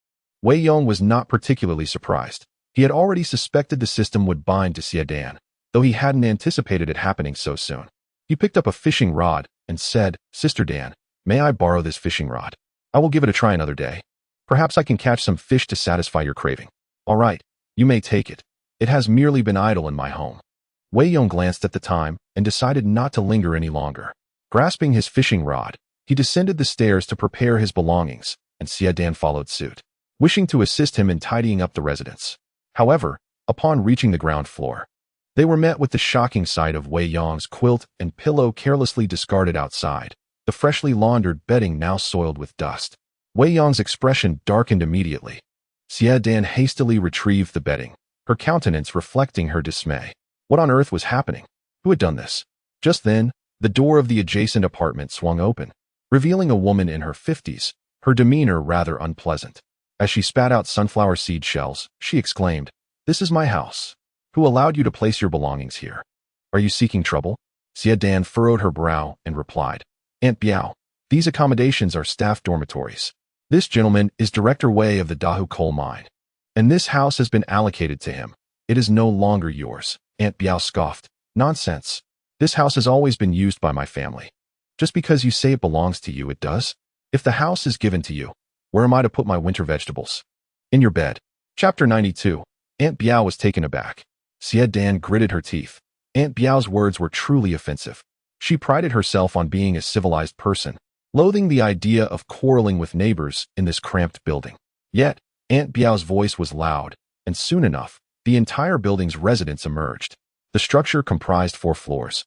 [SPEAKER 1] Wei Yong was not particularly surprised. He had already suspected the system would bind to Xie Dan, though he hadn't anticipated it happening so soon. He picked up a fishing rod and said, "Sister Dan, may I borrow this fishing rod? I will give it a try another day. Perhaps I can catch some fish to satisfy your craving." "All right, you may take it. It has merely been idle in my home." Wei Yong glanced at the time and decided not to linger any longer. Grasping his fishing rod, he descended the stairs to prepare his belongings, and Xie Dan followed suit, wishing to assist him in tidying up the residence. However, upon reaching the ground floor, they were met with the shocking sight of Wei Yong's quilt and pillow carelessly discarded outside, the freshly laundered bedding now soiled with dust. Wei Yong's expression darkened immediately. Xie Dan hastily retrieved the bedding, her countenance reflecting her dismay. What on earth was happening? Who had done this? Just then, the door of the adjacent apartment swung open, revealing a woman in her 50s, her demeanor rather unpleasant. As she spat out sunflower seed shells, she exclaimed, "This is my house. Who allowed you to place your belongings here? Are you seeking trouble?" Xie Dan furrowed her brow and replied, "Aunt Biao, these accommodations are staff dormitories. This gentleman is Director Wei of the Dahu coal mine, and this house has been allocated to him. It is no longer yours." Aunt Biao scoffed. "Nonsense. This house has always been used by my family. Just because you say it belongs to you, it does? If the house is given to you, where am I to put my winter vegetables? In your bed. Chapter 92. Aunt Biao was taken aback. Xie Dan gritted her teeth. Aunt Biao's words were truly offensive. She prided herself on being a civilized person, loathing the idea of quarreling with neighbors in this cramped building. Yet, Aunt Biao's voice was loud, and soon enough, the entire building's residents emerged. The structure comprised 4 floors.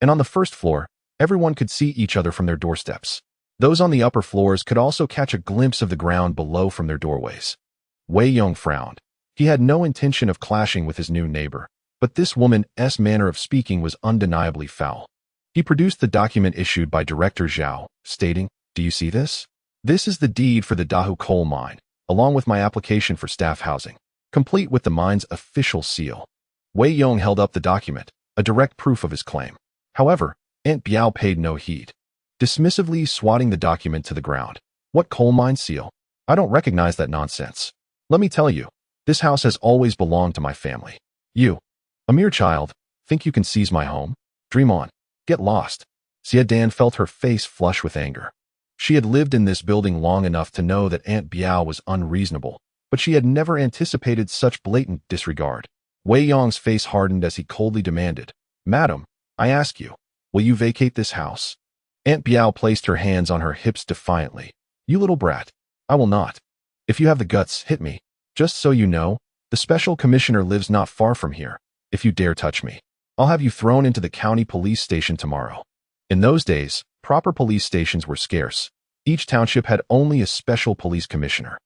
[SPEAKER 1] And on the first floor, everyone could see each other from their doorsteps. Those on the upper floors could also catch a glimpse of the ground below from their doorways. Wei Yong frowned. He had no intention of clashing with his new neighbor, but this woman's manner of speaking was undeniably foul. He produced the document issued by Director Zhao, stating, "Do you see this? This is the deed for the Dahu coal mine, along with my application for staff housing, complete with the mine's official seal." Wei Yong held up the document, a direct proof of his claim. However, Aunt Biao paid no heed, dismissively swatting the document to the ground. "What coal mine seal? I don't recognize that nonsense. Let me tell you, this house has always belonged to my family. You, a mere child, think you can seize my home? Dream on. Get lost." Xie Dan felt her face flush with anger. She had lived in this building long enough to know that Aunt Biao was unreasonable, but she had never anticipated such blatant disregard. Wei Yong's face hardened as he coldly demanded, "Madam, I ask you, will you vacate this house?" Aunt Biao placed her hands on her hips defiantly. "You little brat, I will not. If you have the guts, hit me. Just so you know, the special commissioner lives not far from here. If you dare touch me, I'll have you thrown into the county police station tomorrow." In those days, proper police stations were scarce. Each township had only a special police commissioner.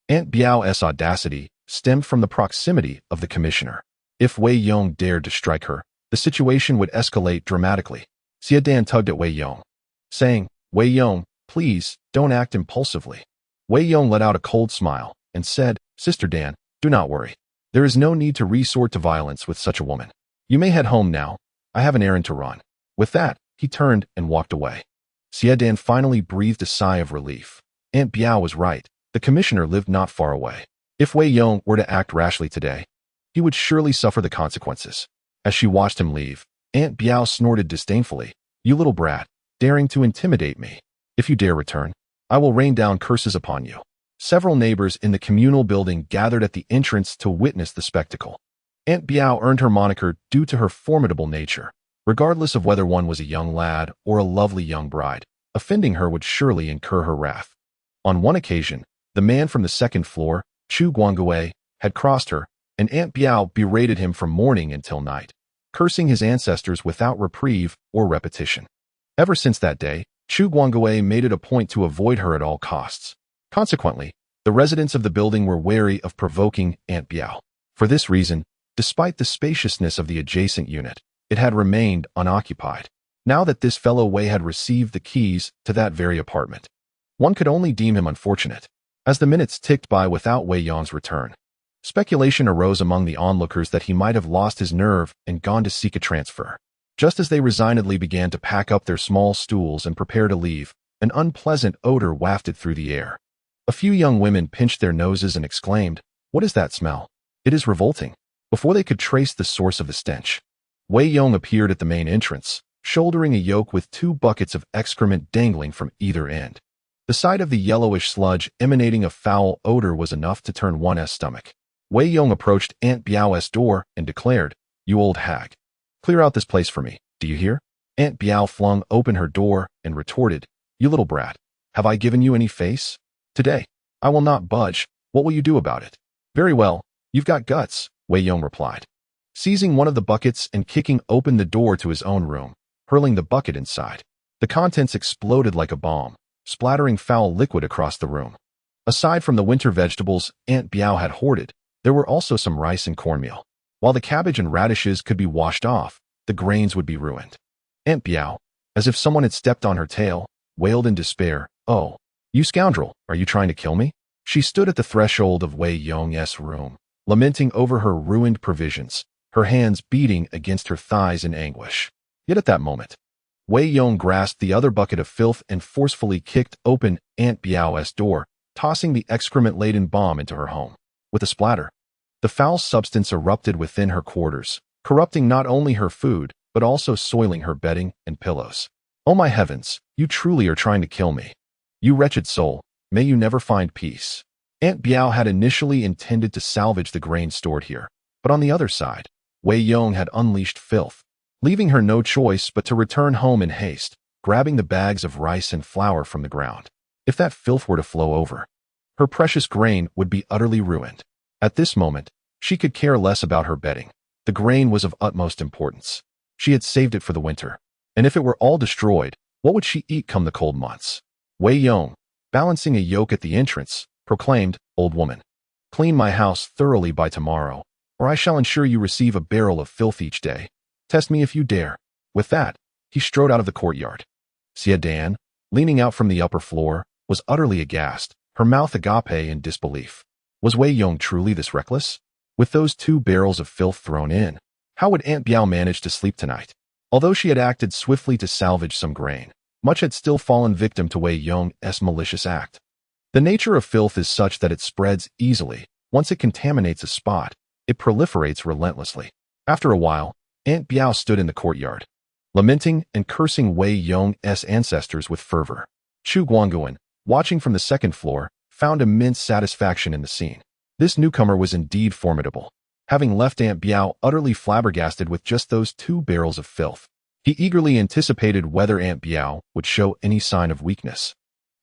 [SPEAKER 1] Aunt Biao's audacity stemmed from the proximity of the commissioner. If Wei Yong dared to strike her, the situation would escalate dramatically. Xie Dan tugged at Wei Yong, saying, "Wei Yong, please, don't act impulsively." Wei Yong let out a cold smile and said, "Sister Dan, do not worry. There is no need to resort to violence with such a woman. You may head home now. I have an errand to run." With that, he turned and walked away. Xie Dan finally breathed a sigh of relief. Aunt Biao was right. The commissioner lived not far away. If Wei Yong were to act rashly today, he would surely suffer the consequences. As she watched him leave, Aunt Biao snorted disdainfully, "You little brat, daring to intimidate me. If you dare return, I will rain down curses upon you." Several neighbors in the communal building gathered at the entrance to witness the spectacle. Aunt Biao earned her moniker due to her formidable nature. Regardless of whether one was a young lad or a lovely young bride, offending her would surely incur her wrath. On one occasion, the man from the second floor, Qin Wei, had crossed her, and Aunt Biao berated him from morning until night, cursing his ancestors without reprieve or repetition. Ever since that day, Qin Wei made it a point to avoid her at all costs. Consequently, the residents of the building were wary of provoking Aunt Biao. For this reason, despite the spaciousness of the adjacent unit, it had remained unoccupied. Now that this fellow Wei had received the keys to that very apartment, one could only deem him unfortunate. As the minutes ticked by without Wei Yong's return, speculation arose among the onlookers that he might have lost his nerve and gone to seek a transfer. Just as they resignedly began to pack up their small stools and prepare to leave, an unpleasant odor wafted through the air. A few young women pinched their noses and exclaimed, "What is that smell? It is revolting." Before they could trace the source of the stench, Wei Yong appeared at the main entrance, shouldering a yoke with 2 buckets of excrement dangling from either end. The sight of the yellowish sludge emanating a foul odor was enough to turn one's stomach. Wei Yong approached Aunt Biao's door and declared, "You old hag, clear out this place for me, do you hear?" Aunt Biao flung open her door and retorted, "You little brat, have I given you any face? Today, I will not budge. What will you do about it?" "Very well, you've got guts," Wei Yong replied, seizing one of the buckets and kicking open the door to his own room, hurling the bucket inside. The contents exploded like a bomb, splattering foul liquid across the room. Aside from the winter vegetables Aunt Biao had hoarded, there were also some rice and cornmeal. While the cabbage and radishes could be washed off, the grains would be ruined. Aunt Biao, as if someone had stepped on her tail, wailed in despair, "Oh, you scoundrel, are you trying to kill me?" She stood at the threshold of Wei Yong's room, lamenting over her ruined provisions, her hands beating against her thighs in anguish. Yet at that moment, Wei Yong grasped the other bucket of filth and forcefully kicked open Aunt Biao's door, tossing the excrement-laden bomb into her home. With a splatter, the foul substance erupted within her quarters, corrupting not only her food, but also soiling her bedding and pillows. Oh my heavens, you truly are trying to kill me. You wretched soul, may you never find peace. Aunt Biao had initially intended to salvage the grain stored here, but on the other side, Wei Yong had unleashed filth, leaving her no choice but to return home in haste, grabbing the bags of rice and flour from the ground. If that filth were to flow over, her precious grain would be utterly ruined. At this moment, she could care less about her bedding. The grain was of utmost importance. She had saved it for the winter, and if it were all destroyed, what would she eat come the cold months? Wei Yong, balancing a yoke at the entrance, proclaimed, "Old woman, clean my house thoroughly by tomorrow, or I shall ensure you receive a barrel of filth each day. Test me if you dare." With that, he strode out of the courtyard. Xia Dan, leaning out from the upper floor, was utterly aghast, her mouth agape in disbelief. Was Wei Yong truly this reckless? With those 2 barrels of filth thrown in, how would Aunt Biao manage to sleep tonight? Although she had acted swiftly to salvage some grain, much had still fallen victim to Wei Yong's malicious act. The nature of filth is such that it spreads easily. Once it contaminates a spot, it proliferates relentlessly. After a while, Aunt Biao stood in the courtyard, lamenting and cursing Wei Yong's ancestors with fervor. Chu Guangguan, watching from the second floor, found immense satisfaction in the scene. This newcomer was indeed formidable. Having left Aunt Biao utterly flabbergasted with just those 2 barrels of filth, he eagerly anticipated whether Aunt Biao would show any sign of weakness.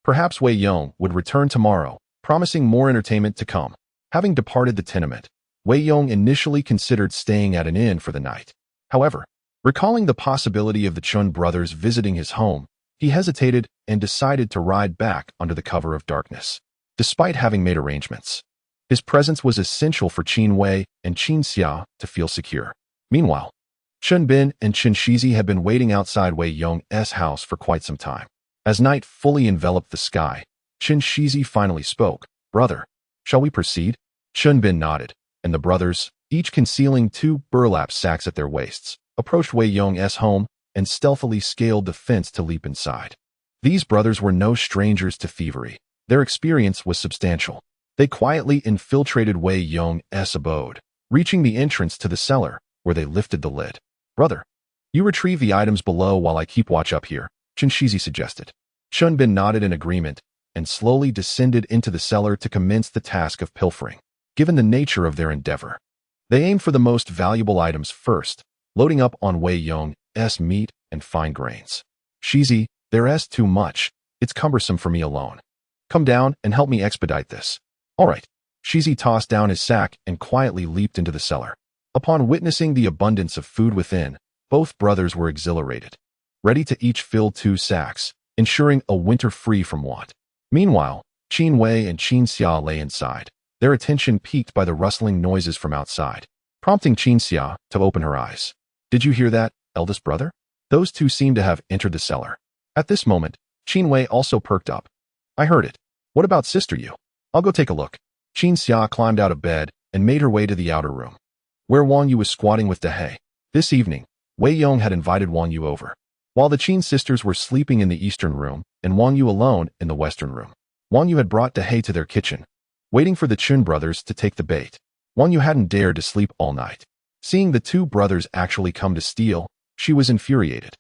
[SPEAKER 1] Perhaps Wei Yong would return tomorrow, promising more entertainment to come. Having departed the tenement, Wei Yong initially considered staying at an inn for the night. However, recalling the possibility of the Chun brothers visiting his home, he hesitated and decided to ride back under the cover of darkness. Despite having made arrangements, his presence was essential for Qin Wei and Qin Xia to feel secure. Meanwhile, Chen Bin and Chen Shizi had been waiting outside Wei Yong's house for quite some time. As night fully enveloped the sky, Chen Shizi finally spoke. "Brother, shall we proceed?" Chen Bin nodded, and the brothers, each concealing 2 burlap sacks at their waists, approached Wei Yong's home and stealthily scaled the fence to leap inside. These brothers were no strangers to thievery. Their experience was substantial. They quietly infiltrated Wei Yong's abode, reaching the entrance to the cellar, where they lifted the lid. "Brother, you retrieve the items below while I keep watch up here," Chen Shizi suggested. Chen Bin nodded in agreement and slowly descended into the cellar to commence the task of pilfering. Given the nature of their endeavor, they aimed for the most valuable items first, loading up on Wei Yong's meat and fine grains. "Shizi, there's too much. It's cumbersome for me alone. Come down and help me expedite this." "All right." Shizi tossed down his sack and quietly leaped into the cellar. Upon witnessing the abundance of food within, both brothers were exhilarated, ready to each fill 2 sacks, ensuring a winter free from want. Meanwhile, Qin Wei and Qin Xia lay inside, their attention piqued by the rustling noises from outside, prompting Qin Xia to open her eyes. "Did you hear that, eldest brother?" Those 2 seemed to have entered the cellar. At this moment, Qin Wei also perked up. "I heard it. What about sister you? I'll go take a look." Qin Xia climbed out of bed and made her way to the outer room, where Wang Yu was squatting with Dehei. This evening, Wei Yong had invited Wang Yu over, while the Qin sisters were sleeping in the eastern room and Wang Yu alone in the western room. Wang Yu had brought Dehei to their kitchen, waiting for the Chun brothers to take the bait. Wang Yu hadn't dared to sleep all night. Seeing the 2 brothers actually come to steal, she was infuriated.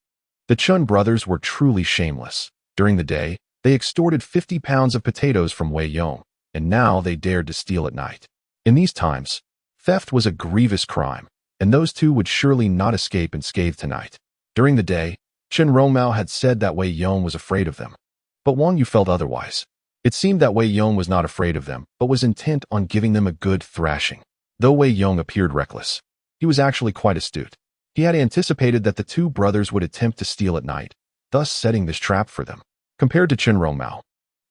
[SPEAKER 1] The Chun brothers were truly shameless. During the day, they extorted 50 pounds of potatoes from Wei Yong, and now they dared to steal at night. In these times, theft was a grievous crime, and those 2 would surely not escape unscathed tonight. During the day, Chen Rongmao had said that Wei Yong was afraid of them, but Wang Yu felt otherwise. It seemed that Wei Yong was not afraid of them, but was intent on giving them a good thrashing. Though Wei Yong appeared reckless, he was actually quite astute. He had anticipated that the 2 brothers would attempt to steal at night, thus setting this trap for them. Compared to Chen Rongmao,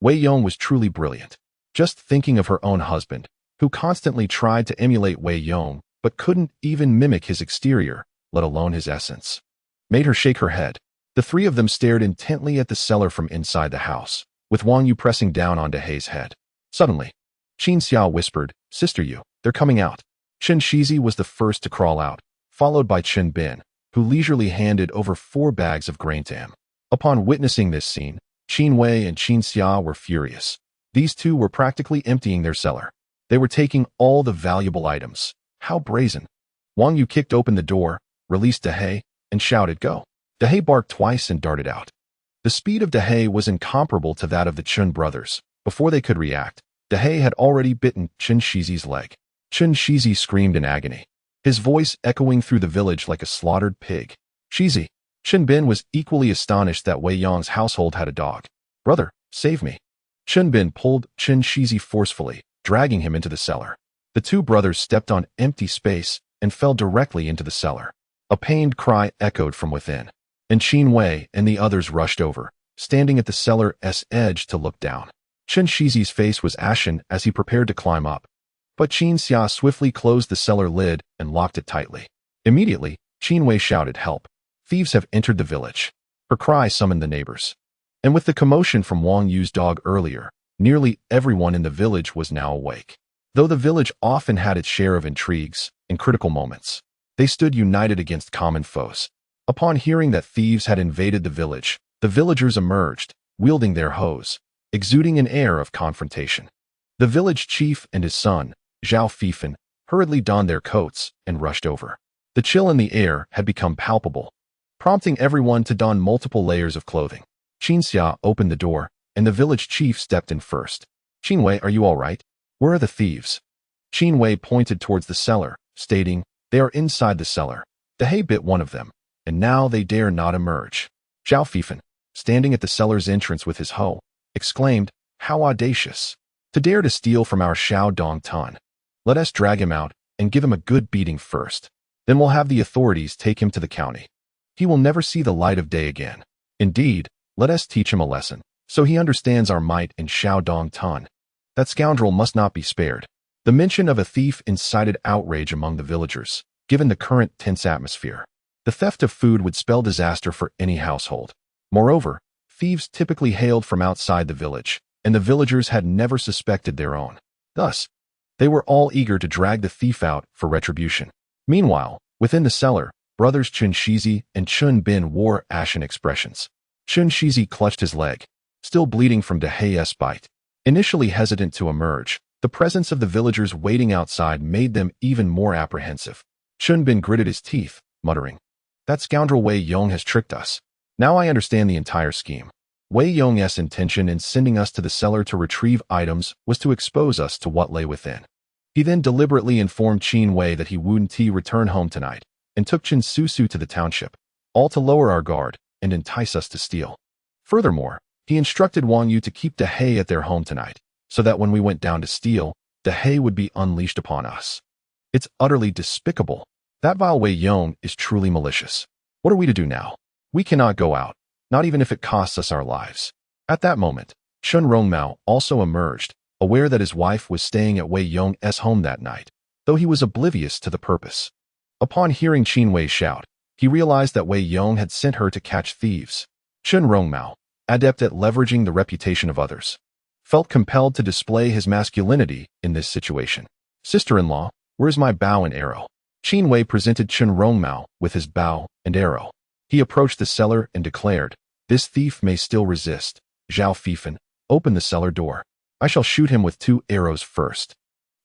[SPEAKER 1] Wei Yong was truly brilliant. Just thinking of her own husband, who constantly tried to emulate Wei Yong, but couldn't even mimic his exterior, let alone his essence, made her shake her head. The 3 of them stared intently at the cellar from inside the house, with Wang Yu pressing down on Dehei's head. Suddenly, Qin Xia whispered, "Sister Yu, they're coming out." Chen Shizi was the first to crawl out, followed by Chen Bin, who leisurely handed over 4 bags of grain to him. Upon witnessing this scene, Qin Wei and Qin Xia were furious. These 2 were practically emptying their cellar. They were taking all the valuable items. How brazen. Wang Yu kicked open the door, released Dehei, and shouted, "Go." Dehei barked twice and darted out. The speed of Dehei was incomparable to that of the Qin brothers. Before they could react, Dehei had already bitten Qin Shizi's leg. Qin Shizi screamed in agony, his voice echoing through the village like a slaughtered pig. Shizi. Qin Bin was equally astonished that Wei Yong's household had a dog. Brother, save me. Qin Bin pulled Qin Shizi forcefully, dragging him into the cellar. The two brothers stepped on empty space and fell directly into the cellar. A pained cry echoed from within, and Qin Wei and the others rushed over, standing at the cellar's edge to look down. Qin Shizi's face was ashen as he prepared to climb up, but Qin Xia swiftly closed the cellar lid and locked it tightly. Immediately, Qin Wei shouted, "Help! Thieves have entered the village." Her cry summoned the neighbors. And with the commotion from Wang Yu's dog earlier, nearly everyone in the village was now awake. Though the village often had its share of intrigues and critical moments, they stood united against common foes. Upon hearing that thieves had invaded the village, the villagers emerged, wielding their hoes, exuding an air of confrontation. The village chief and his son, Zhao Fifan, hurriedly donned their coats and rushed over. The chill in the air had become palpable, prompting everyone to don multiple layers of clothing. Qin Xia opened the door, and the village chief stepped in first. "Qin Wei, are you all right? Where are the thieves?" Qin Wei pointed towards the cellar, stating, "They are inside the cellar. Dehei bit one of them, and now they dare not emerge." Zhao Fifan, standing at the cellar's entrance with his hoe, exclaimed, "How audacious! To dare to steal from our Xiao Dong Tan. Let us drag him out and give him a good beating first. Then we'll have the authorities take him to the county. He will never see the light of day again. Indeed, let us teach him a lesson, so he understands our might in Xiao Dong Tan. That scoundrel must not be spared." The mention of a thief incited outrage among the villagers, given the current tense atmosphere. The theft of food would spell disaster for any household. Moreover, thieves typically hailed from outside the village, and the villagers had never suspected their own. Thus, they were all eager to drag the thief out for retribution. Meanwhile, within the cellar, brothers Qin Shizi and Qin Bin wore ashen expressions. Qin Shizi clutched his leg, still bleeding from Dehei's bite. Initially hesitant to emerge, the presence of the villagers waiting outside made them even more apprehensive. Qin Bin gritted his teeth, muttering, "That scoundrel Wei Yong has tricked us. Now I understand the entire scheme. Wei Yong's intention in sending us to the cellar to retrieve items was to expose us to what lay within." He then deliberately informed Qin Wei that he wouldn't return home tonight, and took Qin Susu to the township, all to lower our guard and entice us to steal. Furthermore, he instructed Wang Yu to keep Dehei at their home tonight, so that when we went down to steal, Dehei would be unleashed upon us. It's utterly despicable. That vile Wei Yong is truly malicious. What are we to do now? We cannot go out, not even if it costs us our lives. At that moment, Chun Rongmao also emerged, aware that his wife was staying at Wei Yong's home that night, though he was oblivious to the purpose. Upon hearing Qin Wei shout, he realized that Wei Yong had sent her to catch thieves. Chun Rongmao, adept at leveraging the reputation of others, felt compelled to display his masculinity in this situation. "Sister-in-law, where's my bow and arrow?" Qin Wei presented Chun Rongmao with his bow and arrow. He approached the cellar and declared, "This thief may still resist. Zhao Fifan, open the cellar door. I shall shoot him with 2 arrows first."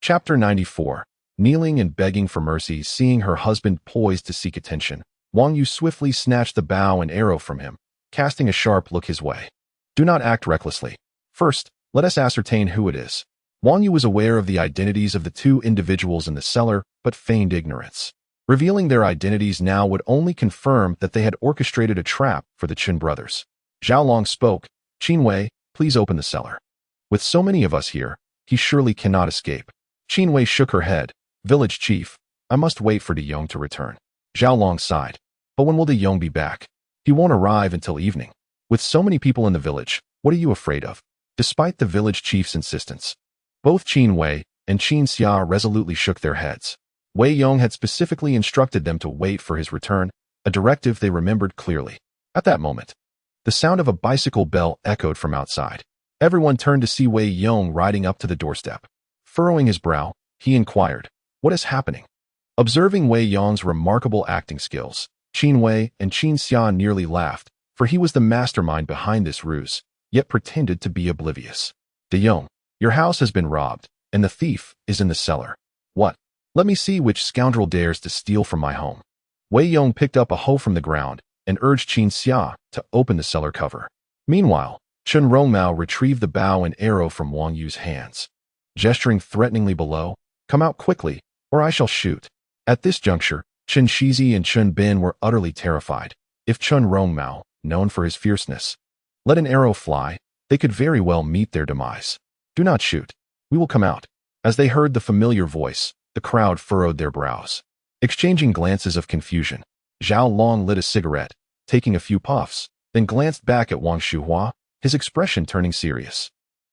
[SPEAKER 1] Chapter 94. Kneeling and begging for mercy. Seeing her husband poised to seek attention, Wang Yu swiftly snatched the bow and arrow from him, casting a sharp look his way. "Do not act recklessly. First, let us ascertain who it is." Wang Yu was aware of the identities of the 2 individuals in the cellar, but feigned ignorance. Revealing their identities now would only confirm that they had orchestrated a trap for the Qin brothers. Zhao Long spoke, "Qin Wei, please open the cellar. With so many of us here, he surely cannot escape." Qin Wei shook her head. "Village chief, I must wait for De Yong to return." Zhao Long sighed. "But when will De Yong be back? He won't arrive until evening. With so many people in the village, what are you afraid of?" Despite the village chief's insistence, both Qin Wei and Qin Xia resolutely shook their heads. Wei Yong had specifically instructed them to wait for his return, a directive they remembered clearly. At that moment, the sound of a bicycle bell echoed from outside. Everyone turned to see Wei Yong riding up to the doorstep. Furrowing his brow, he inquired, "What is happening?" Observing Wei Yong's remarkable acting skills, Qin Wei and Qin Xia nearly laughed, for he was the mastermind behind this ruse, yet pretended to be oblivious. "De Yong, your house has been robbed, and the thief is in the cellar." "What? Let me see which scoundrel dares to steal from my home." Wei Yong picked up a hoe from the ground and urged Qin Xia to open the cellar cover. Meanwhile, Chen Rongmao retrieved the bow and arrow from Wang Yu's hands. Gesturing threateningly below, "Come out quickly, or I shall shoot." At this juncture, Chen Shizi and Chen Bin were utterly terrified. If Chen Rongmao, known for his fierceness, let an arrow fly, they could very well meet their demise. "Do not shoot. We will come out." As they heard the familiar voice, the crowd furrowed their brows. Exchanging glances of confusion, Zhao Long lit a cigarette, taking a few puffs, then glanced back at Wang Shuhua, his expression turning serious.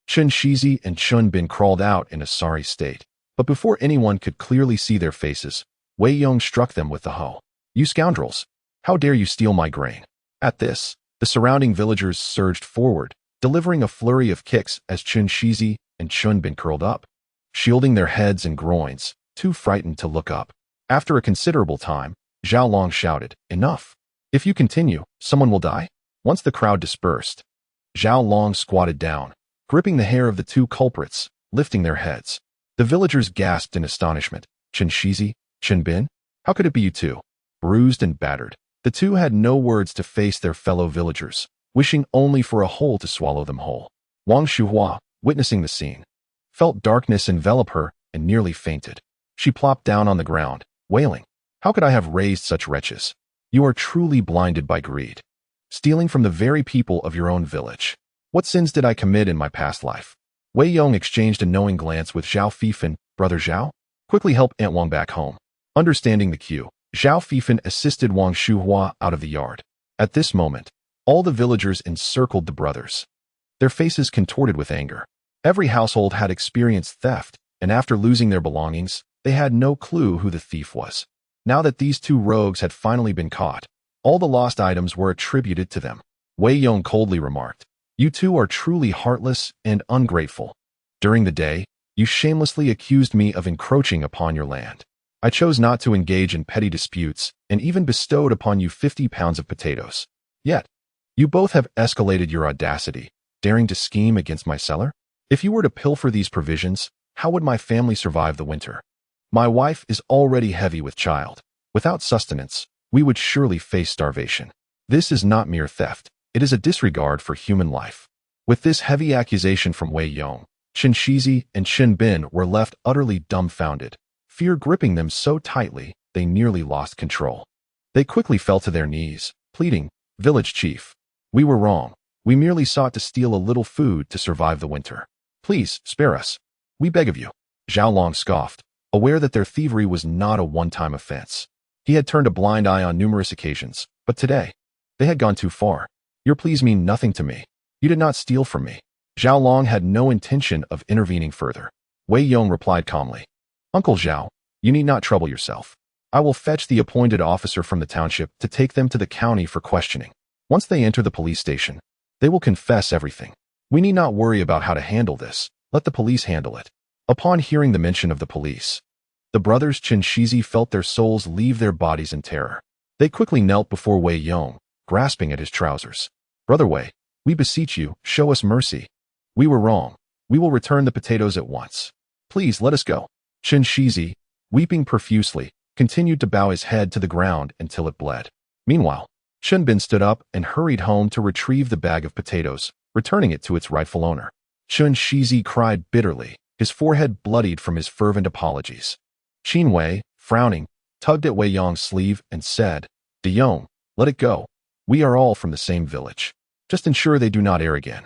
[SPEAKER 1] Chen Shizi and Chen Bin crawled out in a sorry state, but before anyone could clearly see their faces, Wei Yong struck them with the hoe. "You scoundrels! How dare you steal my grain?" At this, the surrounding villagers surged forward, delivering a flurry of kicks as Chen Shizi and Chen Bin curled up, shielding their heads and groins, too frightened to look up. After a considerable time, Zhao Long shouted, "Enough! If you continue, someone will die." Once the crowd dispersed, Zhao Long squatted down, gripping the hair of the two culprits, lifting their heads. The villagers gasped in astonishment. "Chen Shizi, Chen Bin? How could it be you two?" Bruised and battered, the two had no words to face their fellow villagers, wishing only for a hole to swallow them whole. Wang Shuhua, witnessing the scene, felt darkness envelop her and nearly fainted. She plopped down on the ground, wailing, "How could I have raised such wretches? You are truly blinded by greed, stealing from the very people of your own village. What sins did I commit in my past life?" Wei Yong exchanged a knowing glance with Zhao Fifan. "Brother Zhao, quickly help Aunt Wang back home." Understanding the cue, Zhao Fifan assisted Wang Shuhua out of the yard. At this moment, all the villagers encircled the brothers, their faces contorted with anger. Every household had experienced theft, and after losing their belongings, they had no clue who the thief was. Now that these two rogues had finally been caught, all the lost items were attributed to them. Wei Yong coldly remarked, "You two are truly heartless and ungrateful. During the day, you shamelessly accused me of encroaching upon your land. I chose not to engage in petty disputes and even bestowed upon you 50 pounds of potatoes. Yet, you both have escalated your audacity, daring to scheme against my cellar. If you were to pilfer these provisions, how would my family survive the winter? My wife is already heavy with child. Without sustenance, we would surely face starvation. This is not mere theft. It is a disregard for human life." With this heavy accusation from Wei Yong, Chen Shizi and Chen Bin were left utterly dumbfounded, fear gripping them so tightly they nearly lost control. They quickly fell to their knees, pleading, "Village chief, we were wrong. We merely sought to steal a little food to survive the winter. Please, spare us. We beg of you." Zhao Long scoffed, aware that their thievery was not a one-time offense. He had turned a blind eye on numerous occasions, but today, they had gone too far. "Your pleas mean nothing to me. You did not steal from me." Zhao Long had no intention of intervening further. Wei Yong replied calmly, "Uncle Zhao, you need not trouble yourself. I will fetch the appointed officer from the township to take them to the county for questioning. Once they enter the police station, they will confess everything. We need not worry about how to handle this. Let the police handle it." Upon hearing the mention of the police, the brothers Chen Shizi felt their souls leave their bodies in terror. They quickly knelt before Wei Yong, grasping at his trousers. "Brother Wei, we beseech you, show us mercy. We were wrong. We will return the potatoes at once. Please let us go." Chen Shizi, weeping profusely, continued to bow his head to the ground until it bled. Meanwhile, Chen Bin stood up and hurried home to retrieve the bag of potatoes, returning it to its rightful owner. Chen Shizi cried bitterly, his forehead bloodied from his fervent apologies. Qin Wei, frowning, tugged at Wei Yong's sleeve and said, "De Yong, let it go. We are all from the same village. Just ensure they do not err again."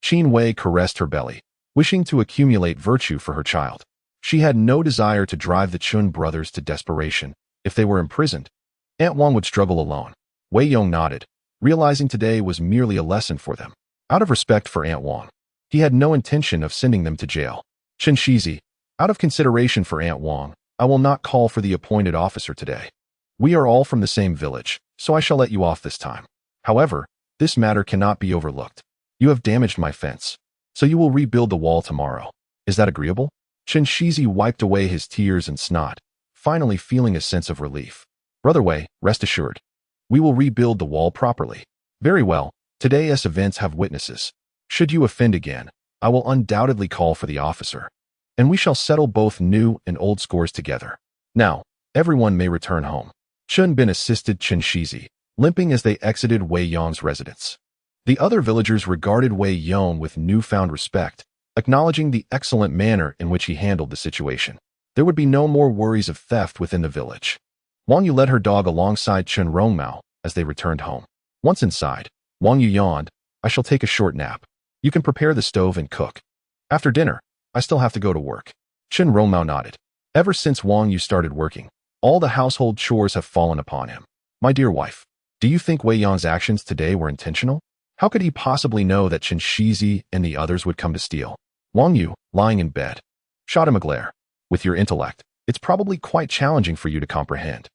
[SPEAKER 1] Qin Wei caressed her belly, wishing to accumulate virtue for her child. She had no desire to drive the Chun brothers to desperation. If they were imprisoned, Aunt Wang would struggle alone. Wei Yong nodded, realizing today was merely a lesson for them. Out of respect for Aunt Wang, he had no intention of sending them to jail. "Chen Shizi, out of consideration for Aunt Wang, I will not call for the appointed officer today. We are all from the same village, so I shall let you off this time. However, this matter cannot be overlooked. You have damaged my fence, so you will rebuild the wall tomorrow. Is that agreeable?" Chen Shizi wiped away his tears and snot, finally feeling a sense of relief. "Brother Wei, rest assured. We will rebuild the wall properly." "Very well. Today's events have witnesses. Should you offend again, I will undoubtedly call for the officer, and we shall settle both new and old scores together. Now, everyone may return home." Chen Bin assisted Chen Shizi, limping as they exited Wei Yong's residence. The other villagers regarded Wei Yong with newfound respect, acknowledging the excellent manner in which he handled the situation. There would be no more worries of theft within the village. Wang Yu led her dog alongside Chen Rongmao as they returned home. Once inside, Wang Yu yawned, "I shall take a short nap. You can prepare the stove and cook. After dinner, I still have to go to work." Chen Rongmao nodded. Ever since Wang Yu started working, all the household chores have fallen upon him. "My dear wife, do you think Wei Yong's actions today were intentional? How could he possibly know that Chen Shizi and the others would come to steal?" Wang Yu, lying in bed, shot him a glare. "With your intellect, it's probably quite challenging for you to comprehend.